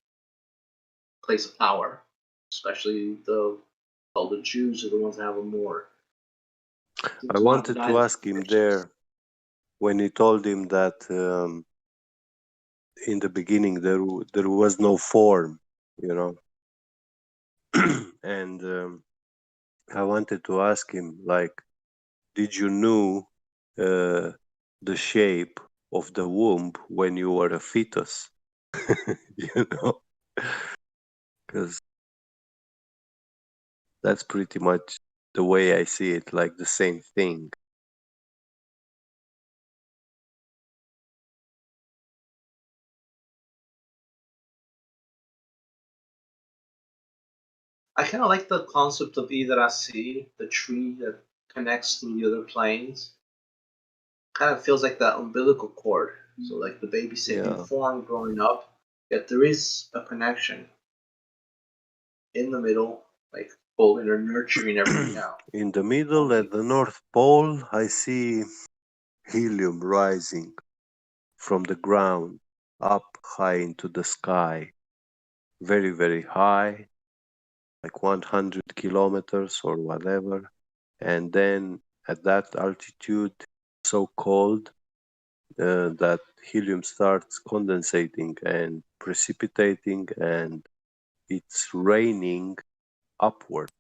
a place of power, especially the Jews are the ones that have a more. I wanted to ask him there when he told him that in the beginning there was no form, you know, and I wanted to ask him like, did you know the shape of the womb when you were a fetus? You know, because that's pretty much the way I see it, like the same thing. I kind of like the concept of Idrasi, the tree that connects through the other planes. Kind of feels like that umbilical cord. So like the baby sapien form growing up, yet there is a connection in the middle, like holding or nurturing everything out. In the middle at the North Pole, I see helium rising from the ground up high into the sky, very, very high, like 100 kilometers or whatever. And then at that altitude, so cold that helium starts condensating and precipitating, and it's raining upward.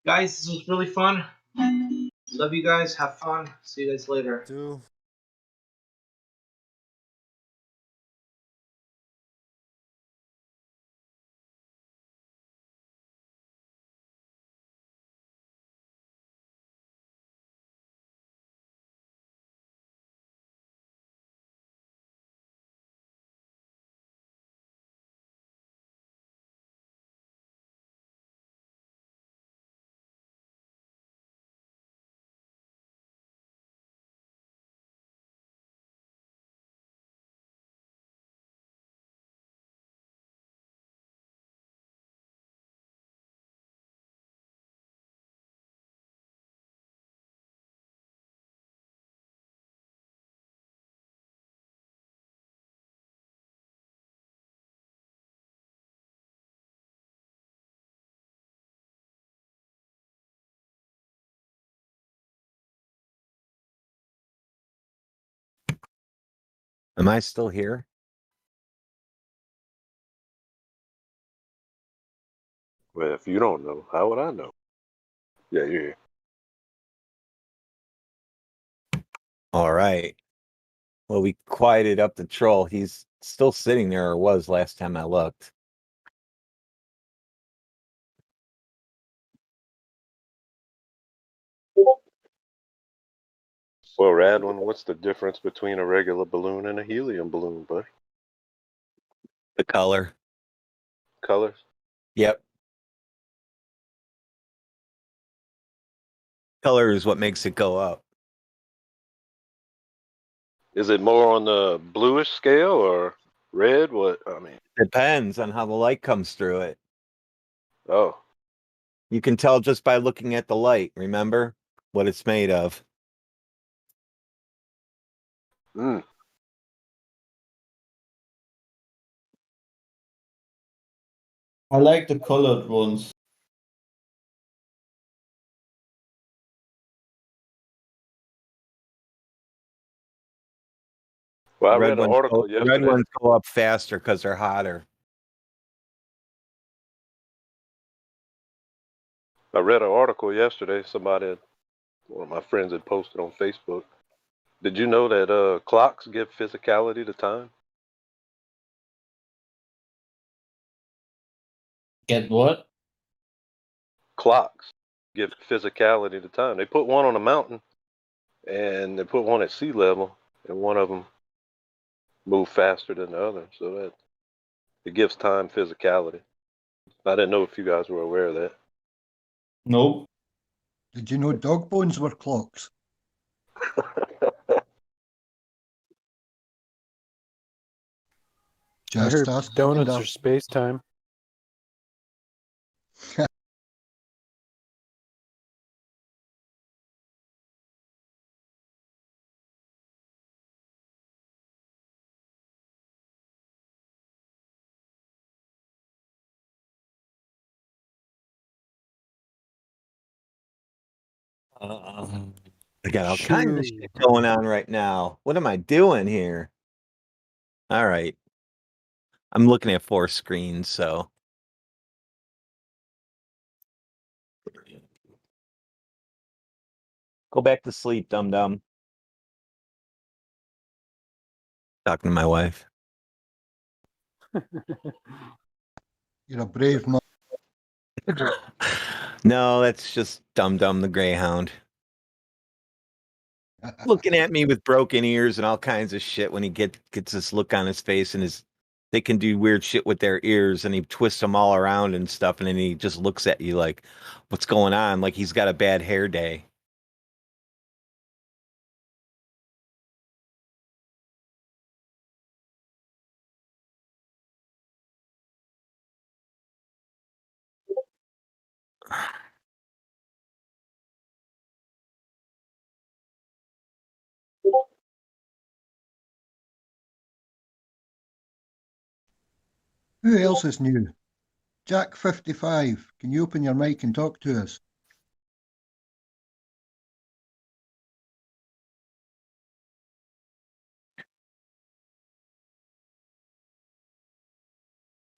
Guys, this was really fun. Love you guys. Have fun. See you guys later. Am I still here? Well, if you don't know, how would I know? Yeah, you're here. All right. Well, we quieted up the troll. He's still sitting there, or was last time I looked. Well, Radwin, what's the difference between a regular balloon and a helium balloon, buddy? The color. Colors? Yep. Color is what makes it go up. Is it more on the bluish scale or red? What I mean? Depends on how the light comes through it. Oh. You can tell just by looking at the light, remember? What it's made of. Mm. I like the colored ones. Well, I Red read an ones article red yesterday. ones go up faster because they're hotter. I read an article yesterday. One of my friends had posted on Facebook. Did you know that clocks give physicality to time? Get what? Clocks give physicality to time. They put one on a mountain, and they put one at sea level, and one of them moved faster than the other, so that it gives time physicality. I didn't know if you guys were aware of that. Nope. Did you know dog bones were clocks? I Just heard ask donuts Linda. are space time. I got all kinds of shit going on right now. What am I doing here? All right. I'm looking at 4 screens, so. Go back to sleep, dum-dum. Talking to my wife. You're a brave man. No, that's just Dum-Dum the Greyhound. Looking at me with broken ears and all kinds of shit when he gets this look on his face and they can do weird shit with their ears and he twists them all around and stuff and then he just looks at you like, what's going on? Like he's got a bad hair day. Who else is new? Jack 55. Can you open your mic and talk to us?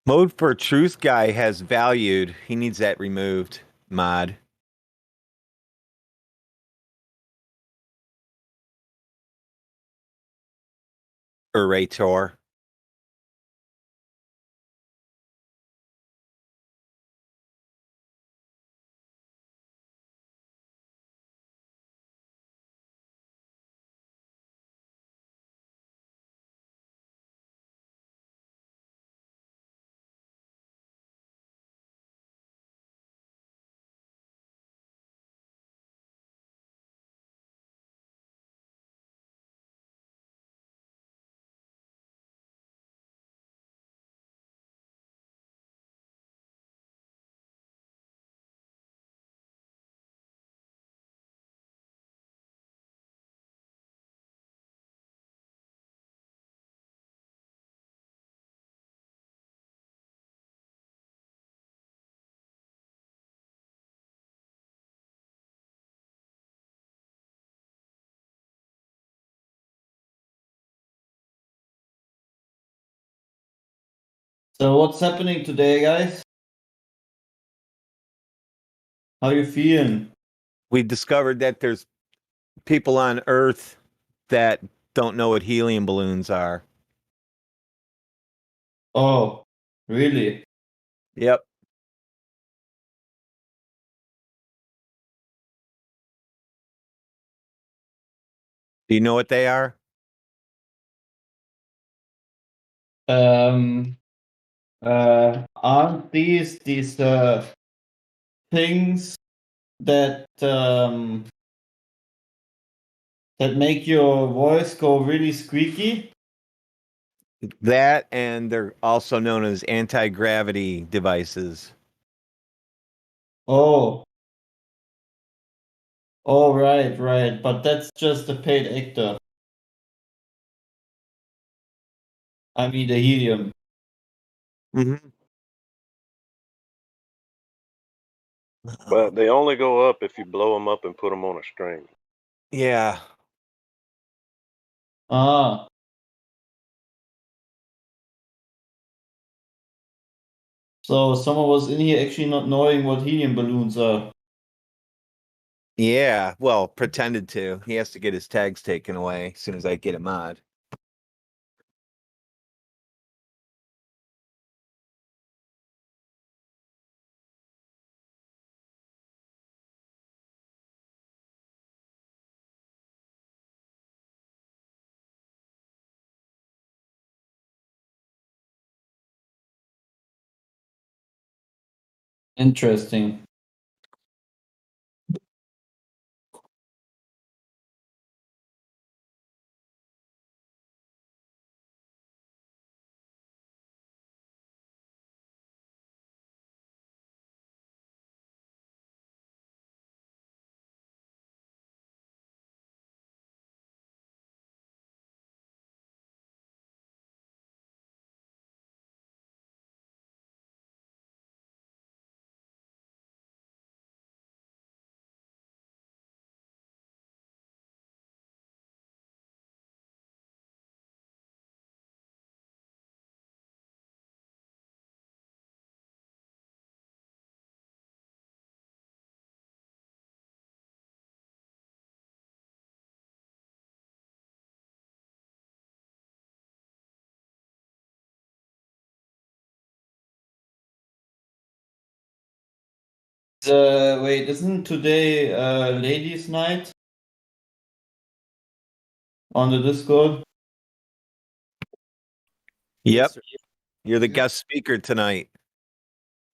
Mode for Truth guy has valued. He needs that removed. Mod. Orator. So what's happening today, guys? How you feeling? We discovered that there's people on Earth that don't know what helium balloons are. Oh, really? Yep. Do you know what they are? Aren't these things that that make your voice go really squeaky? That and they're also known as anti-gravity devices. Oh. Oh, right, right. But that's just a paid actor. I mean, the helium. Mm-hmm. But they only go up if you blow them up and put them on a string. Yeah. Ah. So someone was in here actually not knowing what helium balloons are. Yeah, well, pretended to. He has to get his tags taken away as soon as I get a mod. Interesting. Wait, isn't today ladies' night on the Discord? Yep. You're the guest speaker tonight.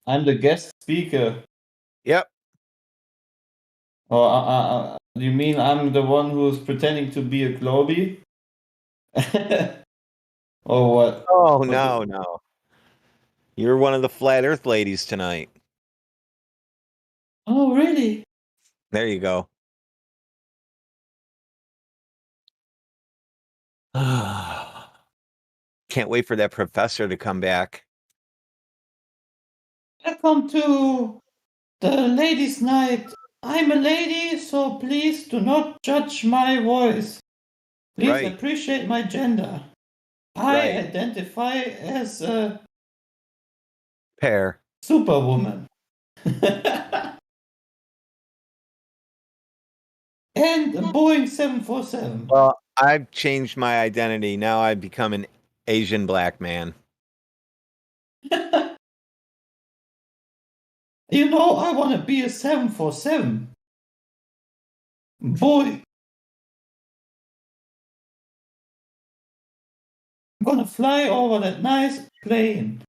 I'm the guest speaker. Yep. Oh, you mean I'm the one who's pretending to be a Globie? Or what? Oh, no, no. You're one of the flat earth ladies tonight. Oh, really? There you go. Can't wait for that professor to come back. Welcome to the ladies' night. I'm a lady, so please do not judge my voice. Please Right. appreciate my gender. I Right. identify as a Pair. superwoman. And a Boeing 747. Well, I've changed my identity. Now I've become an Asian black man. You know, I want to be a 747. Boy, I'm gonna fly over that nice plane.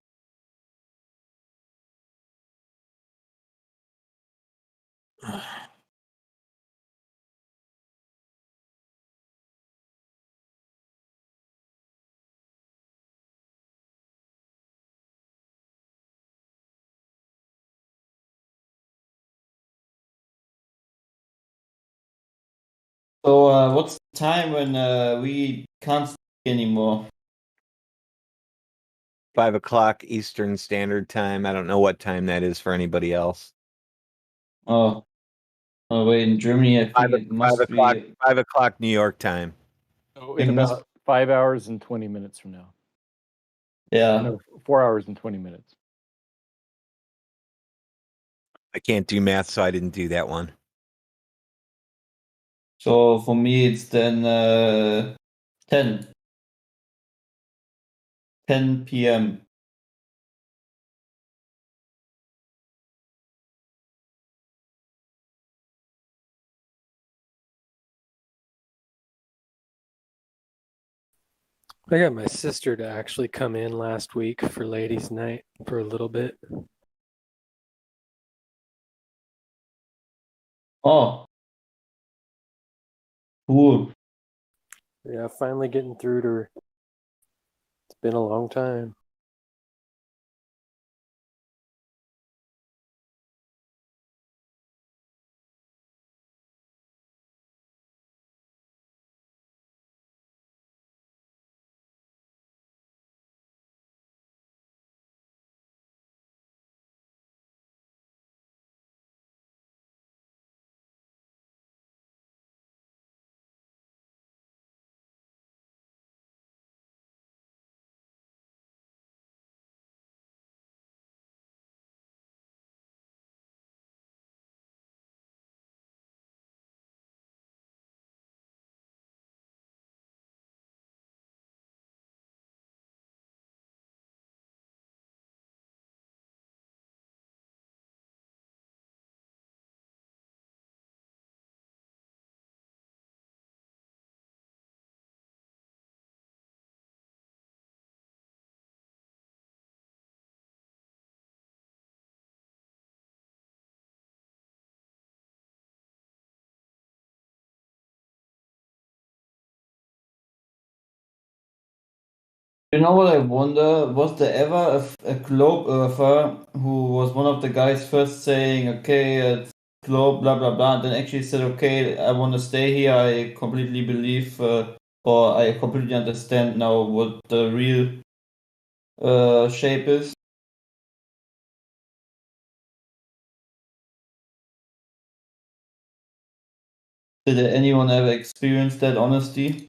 So, what's the time when we can't speak anymore? 5 o'clock Eastern Standard Time. I don't know what time that is for anybody else. Oh, wait, in Germany, I think it must be 5 o'clock New York time. Oh, I think in it must- about 5 hours and 20 minutes from now. Yeah. No, 4 hours and 20 minutes. I can't do math, so I didn't do that one. So for me, it's then 10 p.m. I got my sister to actually come in last week for ladies' night for a little bit. Oh, cool. Yeah, finally getting through to her. It's been a long time. You know what I wonder? Was there ever a globe earther who was one of the guys first saying, okay, it's globe, blah, blah, blah, and then actually said, okay, I want to stay here. I completely believe, or I completely understand now what the real shape is? Did anyone ever experience that honesty?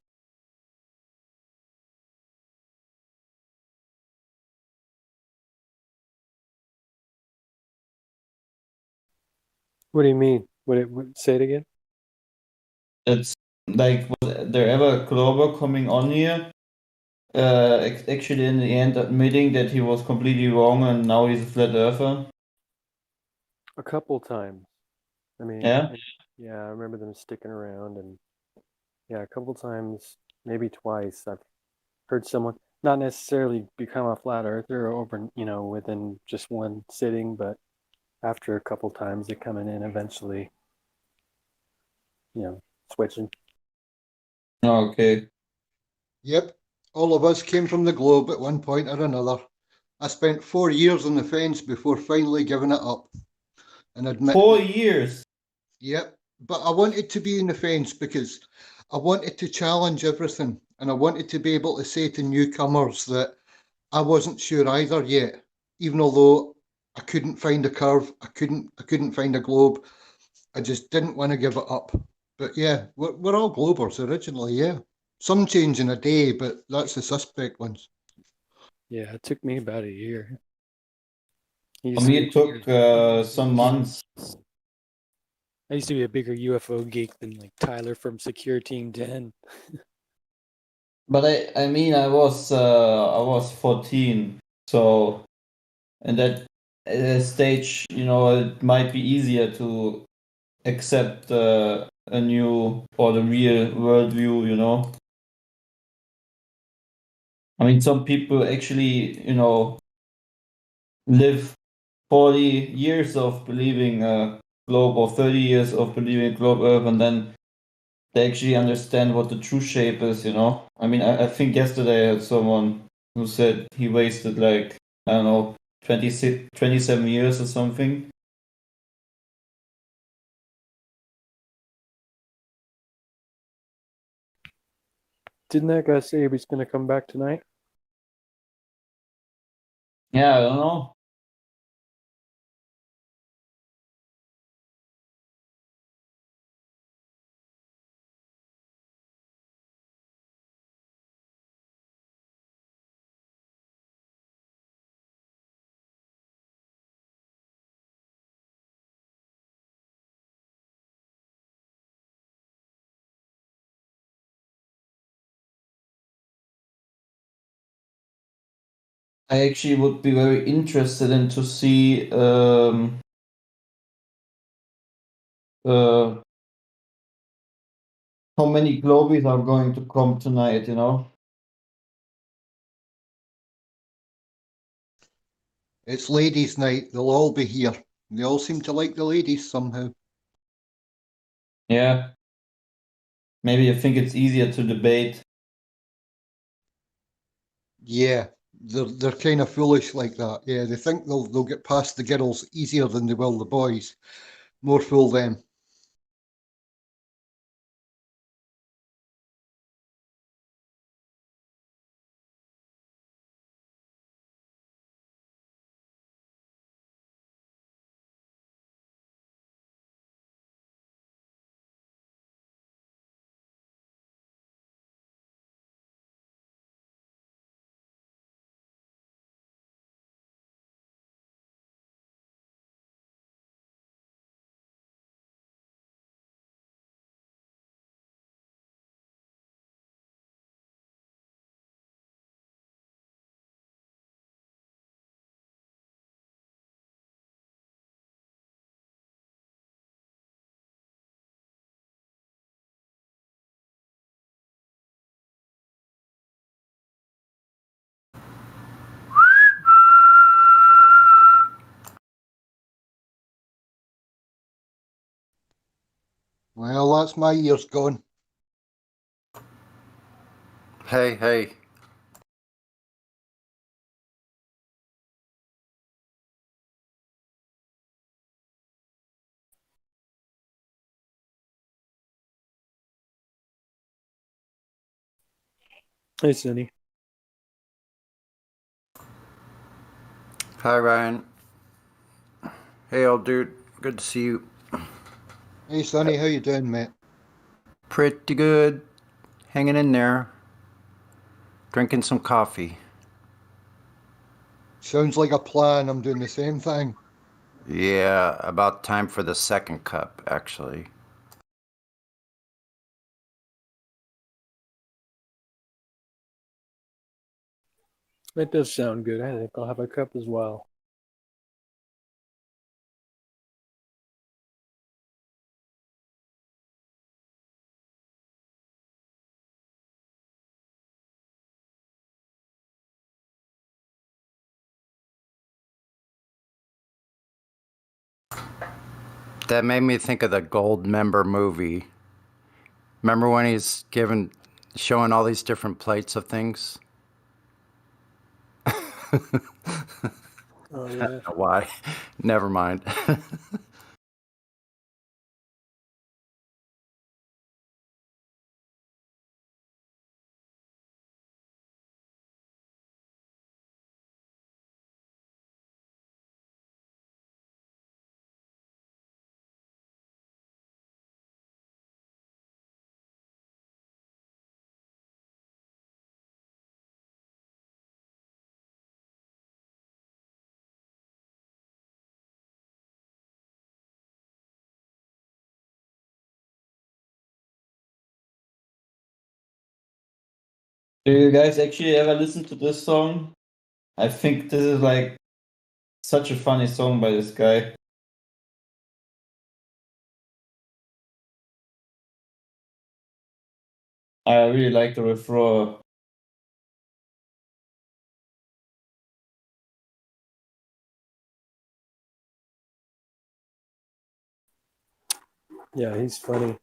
What do you mean? Say it again? It's like, was there ever a Glober coming on here? Actually, in the end, admitting that he was completely wrong and now he's a flat earther? A couple times. I mean, Yeah? yeah, I remember them sticking around, and yeah, a couple times, maybe twice, I've heard someone not necessarily become a flat earther over, within just one sitting, but after a couple times, they're coming in eventually, switching. Okay. Yep. All of us came from the globe at one point or another. I spent 4 years on the fence before finally giving it up and admitting. 4 years? Yep. But I wanted to be in the fence because I wanted to challenge everything, and I wanted to be able to say to newcomers that I wasn't sure either yet, even although I couldn't find a curve, I couldn't find a globe. I just didn't want to give it up. But yeah, we're all globers originally, yeah. Some change in a day, but that's the suspect ones. Yeah, it took me about a year. For me, it took some months. I used to be a bigger UFO geek than like Tyler from Secure Team 10. But I mean, I was 14, so in that stage, it might be easier to accept a new or the real worldview. I mean, some people actually, live 40 years of believing a globe or 30 years of believing globe Earth, and then they actually understand what the true shape is. I mean, I think yesterday I had someone who said he wasted like, I don't know, 27 years or something. Didn't that guy say he was going to come back tonight? Yeah, I don't know. I actually would be very interested in to see how many Globies are going to come tonight. It's ladies' night. They'll all be here. They all seem to like the ladies somehow. Yeah. Maybe I think it's easier to debate. Yeah, they're kind of foolish like that. Yeah, they think they'll get past the girls easier than they will the boys. More fool them. Well, that's my year's gone. Hey, hey. Hey, Cindy. Hi, Ryan. Hey, old dude. Good to see you. Hey, Sonny, how you doing, mate? Pretty good. Hanging in there. Drinking some coffee. Sounds like a plan. I'm doing the same thing. Yeah, about time for the second cup, actually. That does sound good. I think I'll have a cup as well. That made me think of the Gold Member movie. Remember when he's showing all these different plates of things? Oh, I yeah. don't know why. Never mind. Do you guys actually ever listen to this song? I think this is like such a funny song by this guy. I really like the refrain. Yeah, he's funny.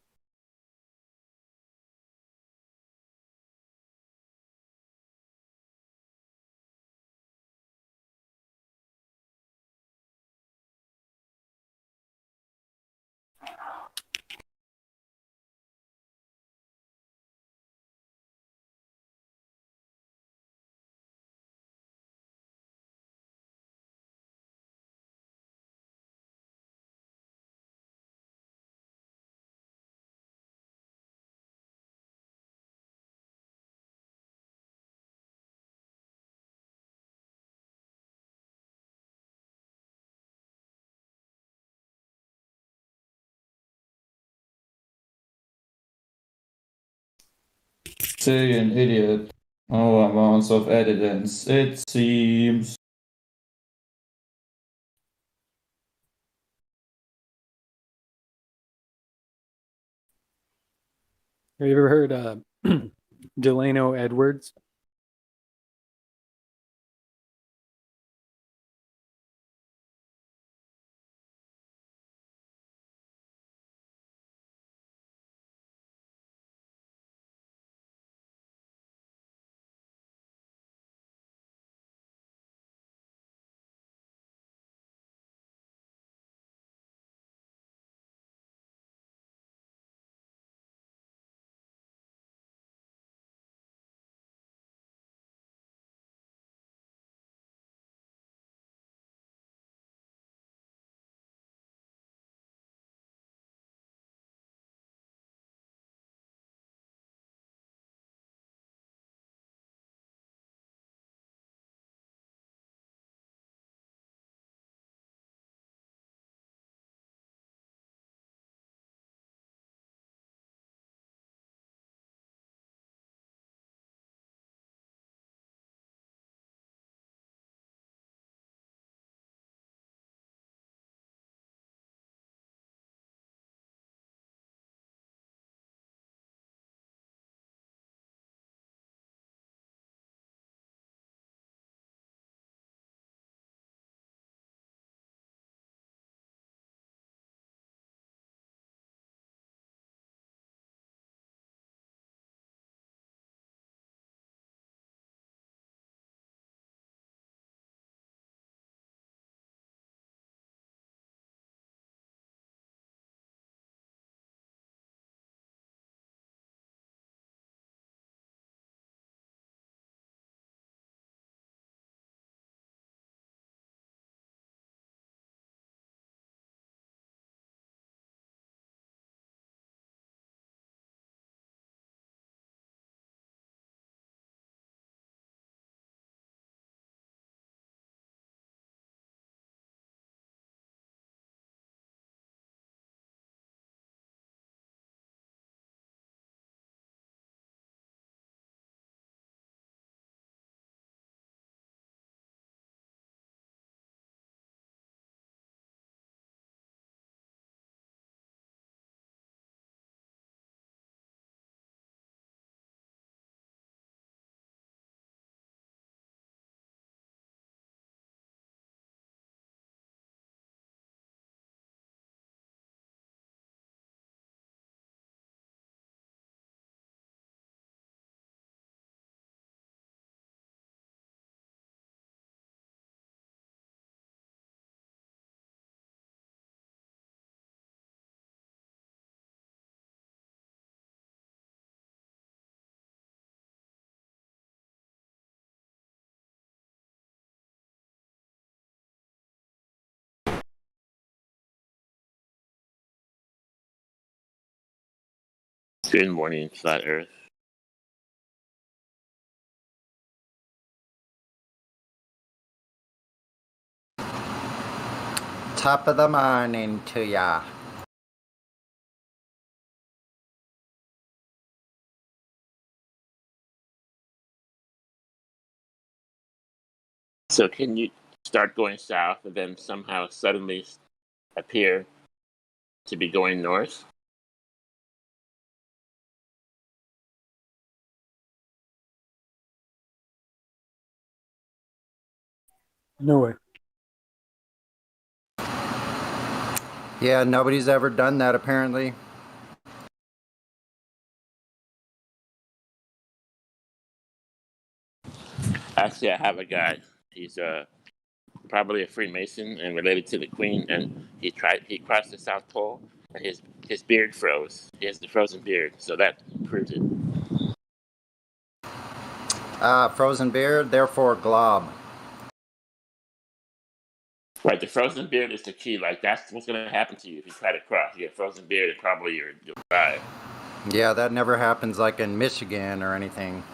Say an idiot. Oh, amounts of evidence, it seems. Have you ever heard Delano Edwards? Good morning, Flat Earth. Top of the morning to ya. So can you start going south and then somehow suddenly appear to be going north? No way. Yeah, nobody's ever done that apparently. Actually, I have a guy. He's probably a Freemason and related to the Queen, and he crossed the South Pole, and his beard froze. He has the frozen beard, so that proves it. Frozen beard, therefore glob. Right, the frozen beard is the key. Like that's what's going to happen to you if you try to cross. You get frozen beard, and probably you'll die. Yeah, that never happens like in Michigan or anything.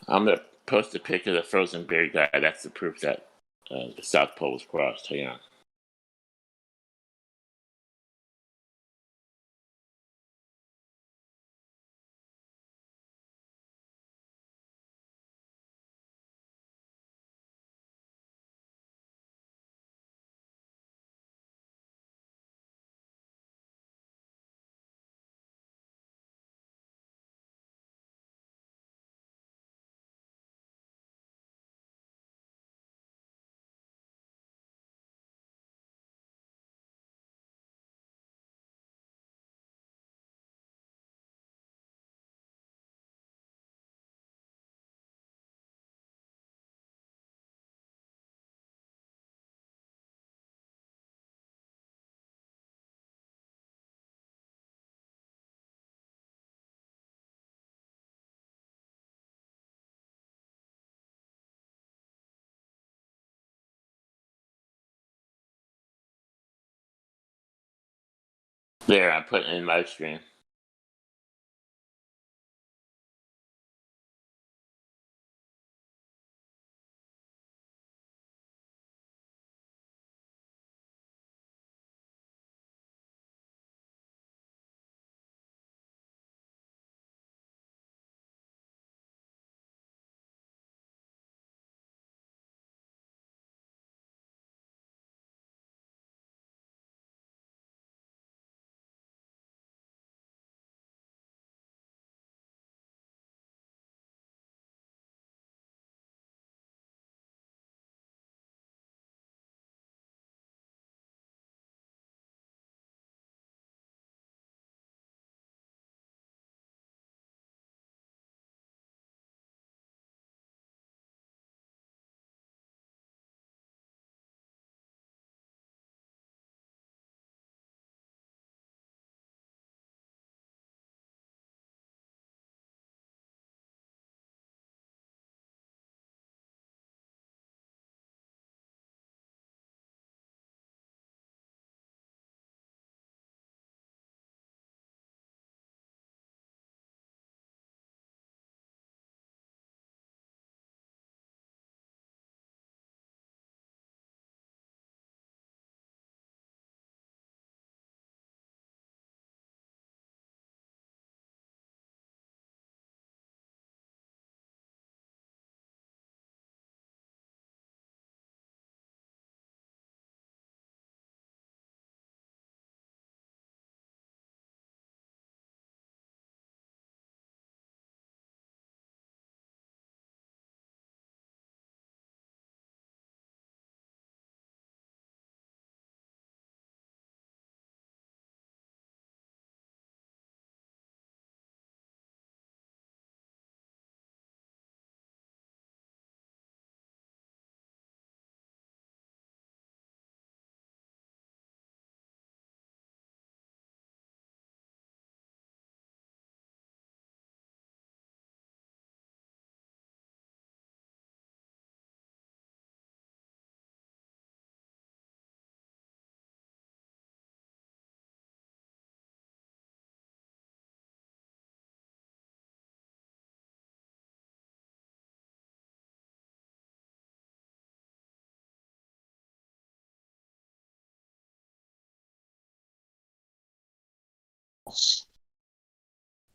I'm gonna post a picture of the frozen beard guy. That's the proof that the South Pole was crossed. Hang on. There, I put it in Livestream.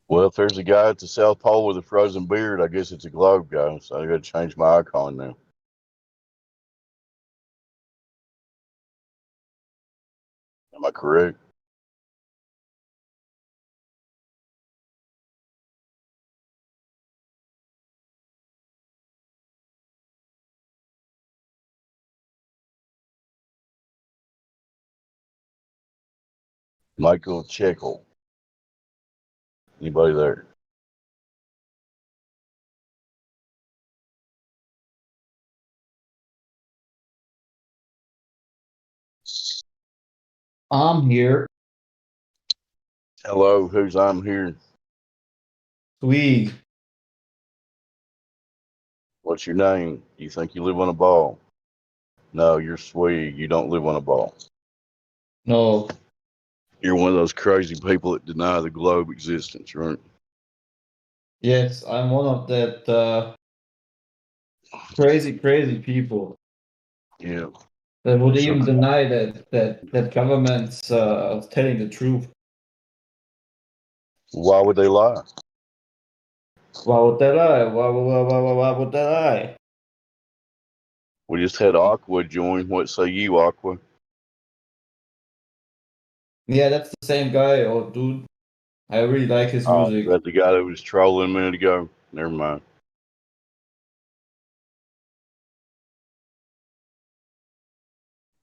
Well, if there's a guy at the South Pole with a frozen beard, I guess it's a globe guy. So I got to change my icon now. Am I correct? Michael Checkle. Anybody there? I'm here. Hello, who's I'm here? Sweet. What's your name? You think you live on a ball? No, you're Swede. You don't live on a ball. No. You're one of those crazy people that deny the globe existence, right? Yes, I'm one of that crazy people Yeah. that would So even deny that government's telling the truth. why would they lie? Why would they lie? Why would they lie? We just had Aqua join. What say you, Aqua? Yeah, that's the same guy, or dude. I really like his Oh, music. that's the guy that was trolling a minute ago. Never mind.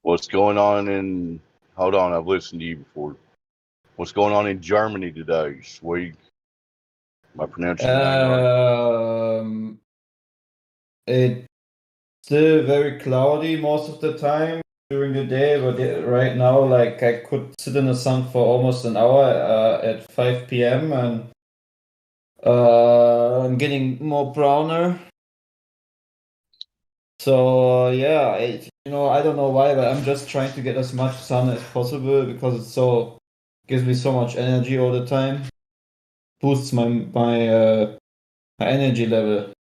What's going on in... Hold on, I've listened to you before. What's going on in Germany today, Swede? Am I pronouncing your name right? It's still very cloudy most of the time during the day, but right now, like I could sit in the sun for almost an hour at 5 p.m. and I'm getting more browner. So yeah, I don't know why, but I'm just trying to get as much sun as possible because gives me so much energy all the time, boosts my energy level.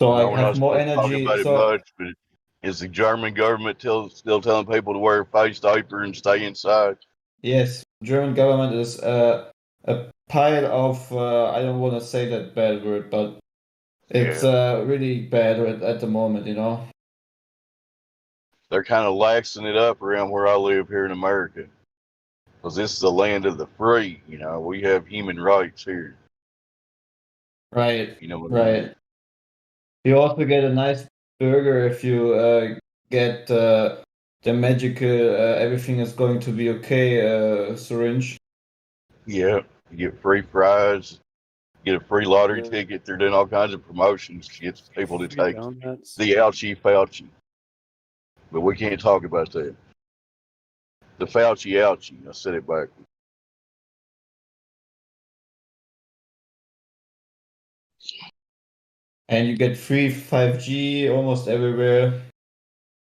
So I know I we're have not more supposed to talk energy. about it So much, but is the German government still telling people to wear a face diaper and stay inside? yes, German government is a pile of I don't want to say that bad word, but it's really bad at the moment, They're kind of laxing it up around where I live here in America. Because this is the land of the free, we have human rights here. Right, You know what I right. mean? You also get a nice burger if you get the magical everything is going to be okay syringe. Yeah, you get free fries, get a free lottery ticket. They're doing all kinds of promotions to get people to Free take donuts. the ouchie Fauci. But we can't talk about that. The Fauci ouchie. I said it back. And you get free 5G almost everywhere.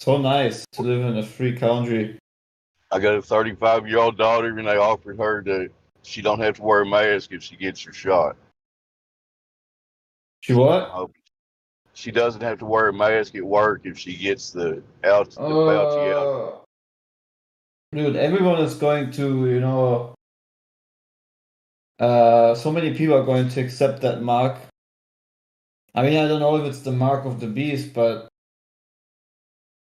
So nice to live in a free country. I got a 35-year-old daughter, and they offered her that she don't have to wear a mask if she gets her shot. She what? She doesn't have to wear a mask at work if she gets the Fauci out. Dude, everyone is going to, so many people are going to accept that mark. I mean, I don't know if it's the mark of the beast, but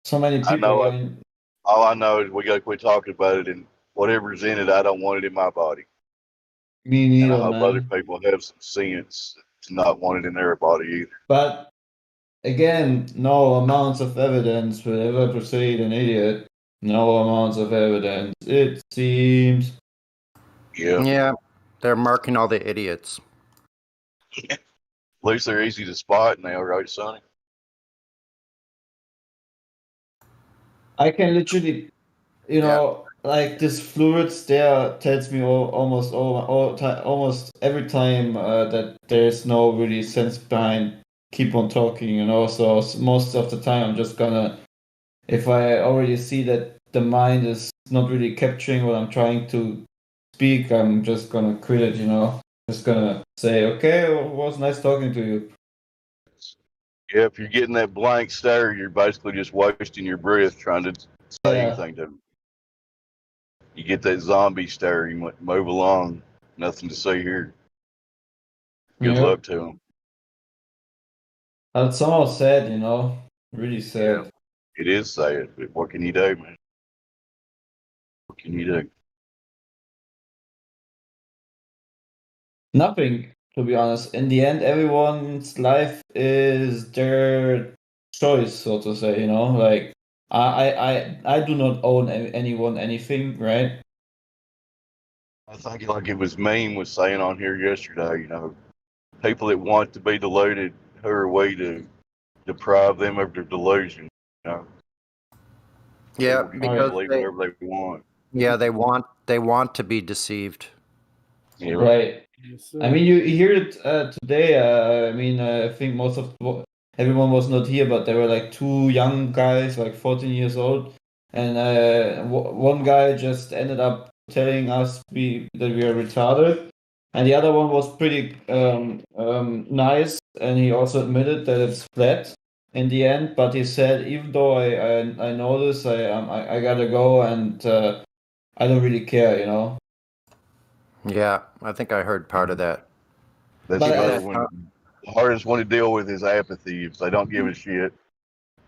so many I people know are it. going. All I know is we got to quit talking about it, and whatever's in it, I don't want it in my body. Me And I neither, hope other man. people have some sense to not want it in their body either. But again, no amounts of evidence will ever persuade an idiot. No amounts of evidence, it seems. Yeah. Yeah, they're marking all the idiots. At least they're easy to spot now, right, Sonny? I can literally, like this fluid stare tells me almost every time that there's no really sense behind keep on talking, So most of the time I'm just gonna, if I already see that the mind is not really capturing what I'm trying to speak, I'm just gonna quit it, Just gonna say, okay, well, it was nice talking to you. Yeah, if you're getting that blank stare, you're basically just wasting your breath trying to say anything to them. You get that zombie stare, you move along. Nothing to see here. Good Yep. luck to them. It's somehow sad, you know, really sad. It is sad, but what can you do, man? What can you do? Nothing, to be honest. In the end, everyone's life is their choice, so to say, you know. Like I do not own anyone anything, right? I think like it was Meme was saying on here yesterday, you know, people that want to be deluded, who are we to deprive them of their delusion, you know? Yeah, People can because believe whatever they want. they want to be deceived. Yeah. Right. Yes, I sir. mean, you hear it today. I mean, I think everyone was not here, but there were like two young guys, like 14 years old, and one guy just ended up telling us that we are retarded, and the other one was pretty nice, and he also admitted that it's flat in the end. But he said, even though I know this, I gotta go, and I don't really care, you know. Yeah, I think I heard part of that. That's But another one. The hardest one to deal with is apathy. If they don't give a shit,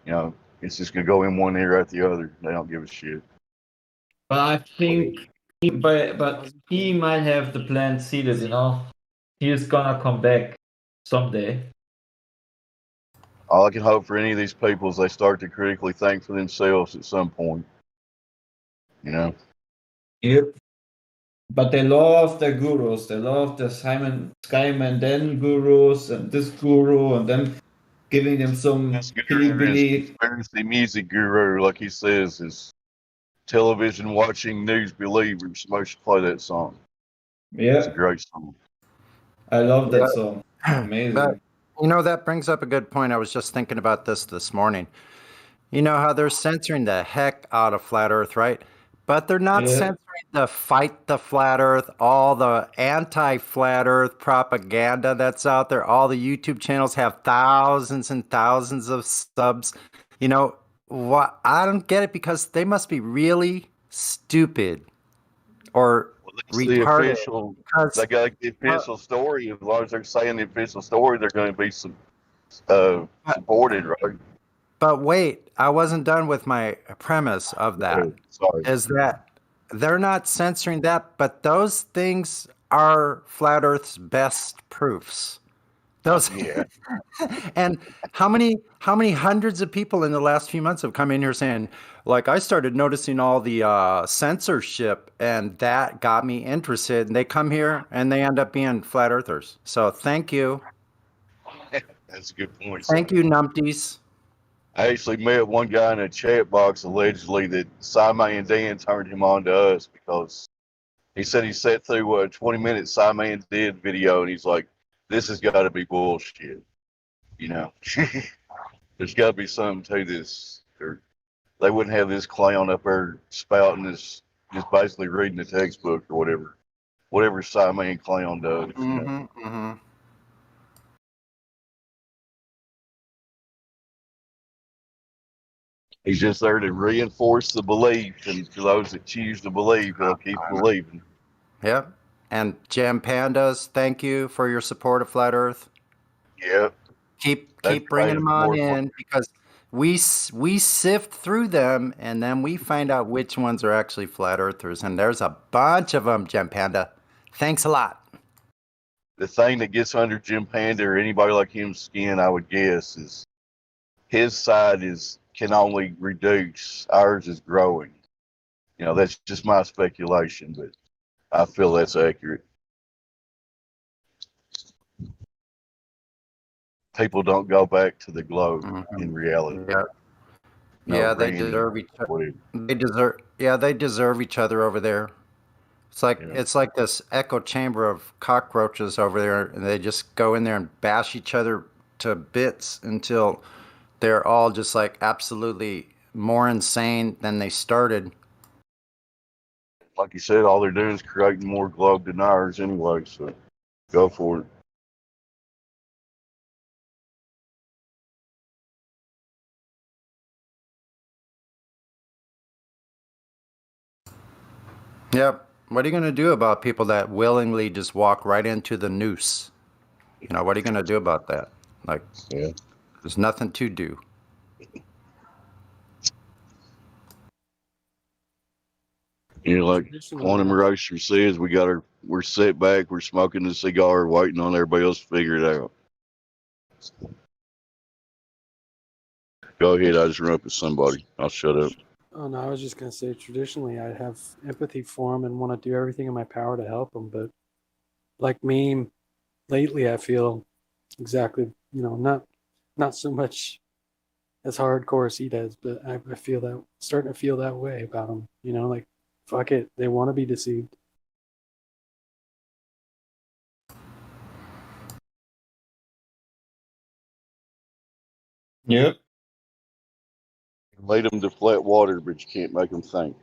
you know, it's just gonna go in one ear out the other. They don't give a shit. But I think, but he might have the plan seeded, you know. He is gonna come back someday. All I can hope for any of these people is they start to critically think for themselves at some point. You know? Yep. But they love their gurus. They love the Skyman Den gurus and this guru, and then giving them some This guru is hillbilly. conspiracy music guru, like he says, is television watching news believers. Somebody should play that song. It's a Yeah, great song. I love that Yeah. song. Amazing. But you know, that brings up a good point. I was just thinking about this morning. You know how they're censoring the heck out of flat Earth, right? But they're not Yeah. censoring the fight the flat Earth, all the anti-flat Earth propaganda that's out there. All the YouTube channels have thousands and thousands of subs. You know what? I don't get it because they must be really stupid or It's the retarded. official. Because They got the official story. As long as they're saying the official story, they're going to be supported, right? But wait, I wasn't done with my premise of that. Sorry. Is that they're not censoring that, but those things are flat Earth's best proofs. Those Yeah. and how many hundreds of people in the last few months have come in here saying, like, I started noticing all the censorship and that got me interested. And they come here and they end up being flat earthers. So thank you. That's a good point. Thank you, numpties. I actually met one guy in a chat box allegedly that Simon Dan turned him on to us because he said he sat through a 20-minute Simon did video and he's like, this has got to be bullshit. You know, there's got to be something to this. Or they wouldn't have this clown up there spouting this, just basically reading the textbook or whatever Simon clown does. You know? Mm-hmm, mm-hmm. He's just there to reinforce the belief, and for those that choose to believe, they'll keep believing. Yep. And Jam Pandas, thank you for your support of Flat Earth. Yep. Keep bringing them on in because we sift through them and then we find out which ones are actually flat earthers, and there's a bunch of them, Jim Panda. Thanks a lot. The thing that gets under Jim Panda or anybody like him's skin, I would guess, is his side can only reduce. Ours is growing. You know, that's just my speculation, but I feel that's accurate. People don't go back to the globe in reality. Yeah. No, Yeah, they Randy, deserve each other. whatever. They deserve each other over there. It's like this echo chamber of cockroaches over there, and they just go in there and bash each other to bits until they're all just like absolutely more insane than they started. Like you said, all they're doing is creating more globe deniers anyway, so go for it. Yep. What are you going to do about people that willingly just walk right into the noose? You know, what are you going to do about that? Like, there's nothing to do. You know, like Traditionally, Quantum Erasure says, we're set back, we're smoking a cigar, waiting on everybody else to figure it out. Go ahead, I just run up with somebody. I'll shut up. Oh no, I was just gonna say traditionally I'd have empathy for them and want to do everything in my power to help them, but like me, lately I feel exactly, not so much as hardcore as he does, but I feel that starting to feel that way about them. Like fuck it, they want to be deceived. Yep. Lead them to flat water, but you can't make them think.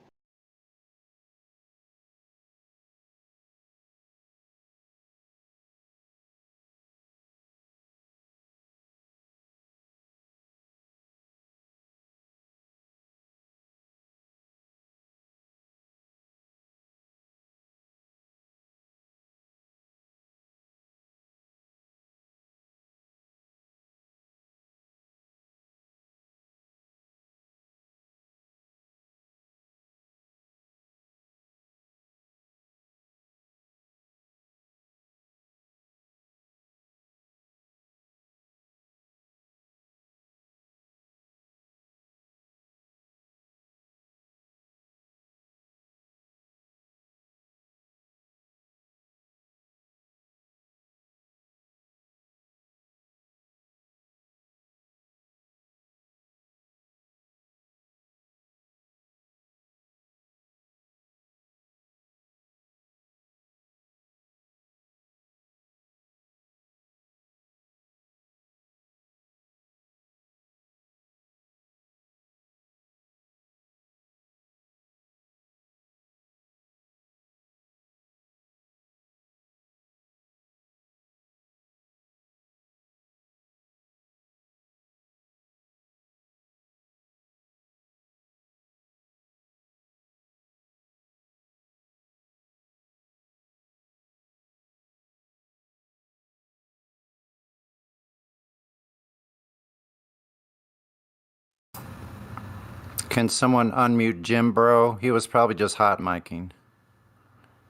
Can someone unmute Jim Bro? He was probably just hot micing.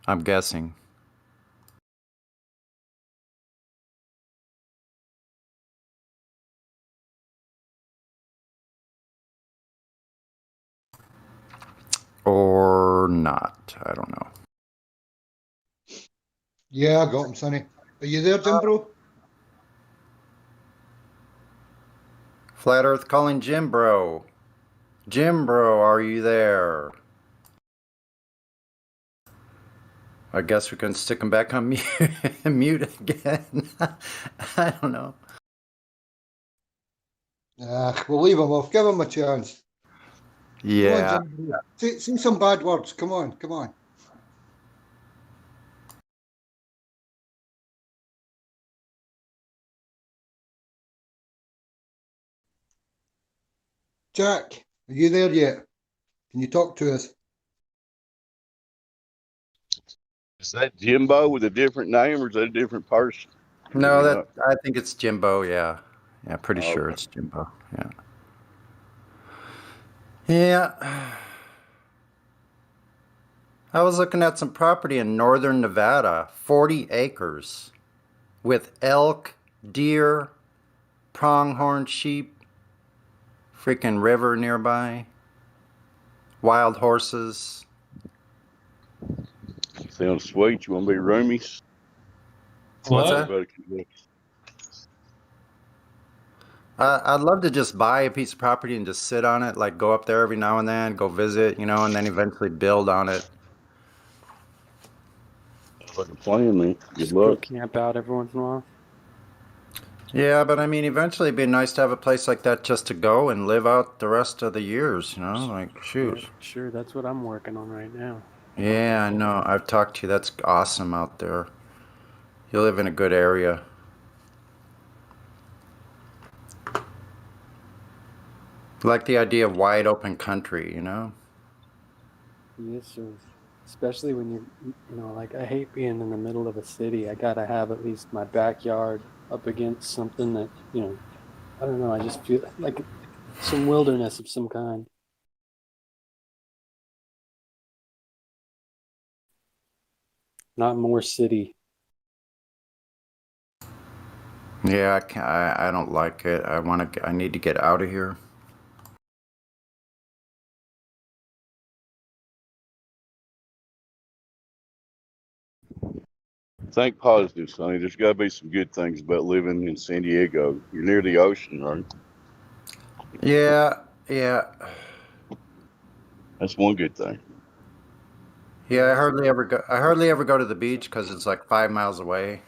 I'm guessing. Or not. I don't know. Yeah, I got him, Sonny. Are you there, Jim Bro? Flat Earth calling Jim Bro. Jim Bro, are you there? I guess we can stick him back on mute again. I don't know. We'll leave him off. Give him a chance. Yeah. Come on, Jim Bro. Say some bad words. Come on, come on. Jack, are you there yet? Can you talk to us? Is that Jimbo with a different name, or is that a different person? No, I think it's Jimbo, yeah. Yeah, pretty Oh, sure okay. it's Jimbo. Yeah. Yeah. I was looking at some property in northern Nevada, 40 acres, with elk, deer, pronghorn sheep, freaking river nearby, wild horses. Sounds sweet. You want to be roomies? What's that? Everybody can look. I'd love to just buy a piece of property and just sit on it, like go up there every now and then, go visit, and then eventually build on it. Sounds like a plan, man. Good Just go luck. camp out every once in a while. Yeah, but I mean, eventually it'd be nice to have a place like that just to go and live out the rest of the years, like, shoot. Yeah, sure. That's what I'm working on right now. Yeah, I know. I've talked to you. That's awesome out there. You live in a good area. Like the idea of wide open country, Yes, sir. Especially when like I hate being in the middle of a city. I gotta have at least my backyard up against something that, I don't know. I just feel like some wilderness of some kind. Not more city. Yeah, I don't like it. I need to get out of here. Think positive, Sonny. There's got to be some good things about living in San Diego. You're near the ocean, right? Yeah, yeah. That's one good thing. Yeah, I hardly ever go to the beach because it's like 5 miles away.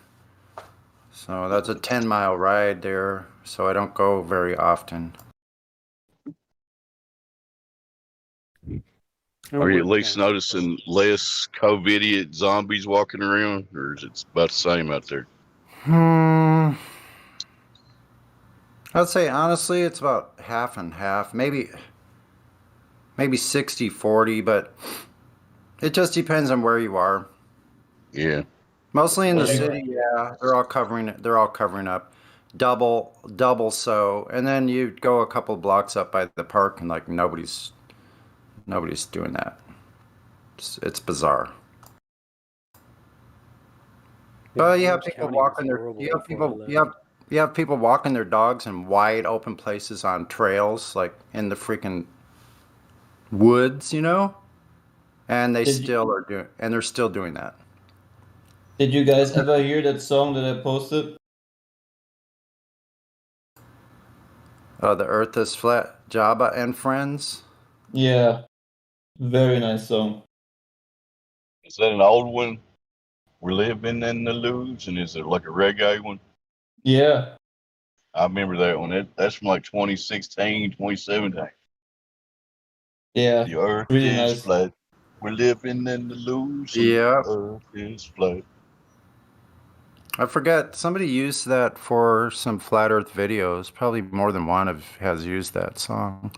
So that's a 10-mile ride there. So I don't go very often. Are you at least noticing less COVID zombies walking around, or is it about the same out there? I'd say honestly, it's about half and half, maybe 60-40, but it just depends on where you are. Yeah. Mostly in the city, yeah, they're all covering it. They're all covering up, double so, and then you go a couple blocks up by the park, and like nobody's doing that. It's bizarre. But you have people walking their you have people walking their dogs in wide open places on trails, like in the freaking woods, and they're still doing that. Did you guys ever hear that song that I posted? The Earth is Flat, Jabba and Friends. Yeah, very nice song. Is that an old one? We're living in the lose, and is it like a reggae one? Yeah. I remember that one. That's from like 2016, 2017. Yeah. The earth really is nice. flat. We're living in the lose, and Yeah. the earth is flat. I forget. Somebody used that for some flat Earth videos. Probably more than one has used that song.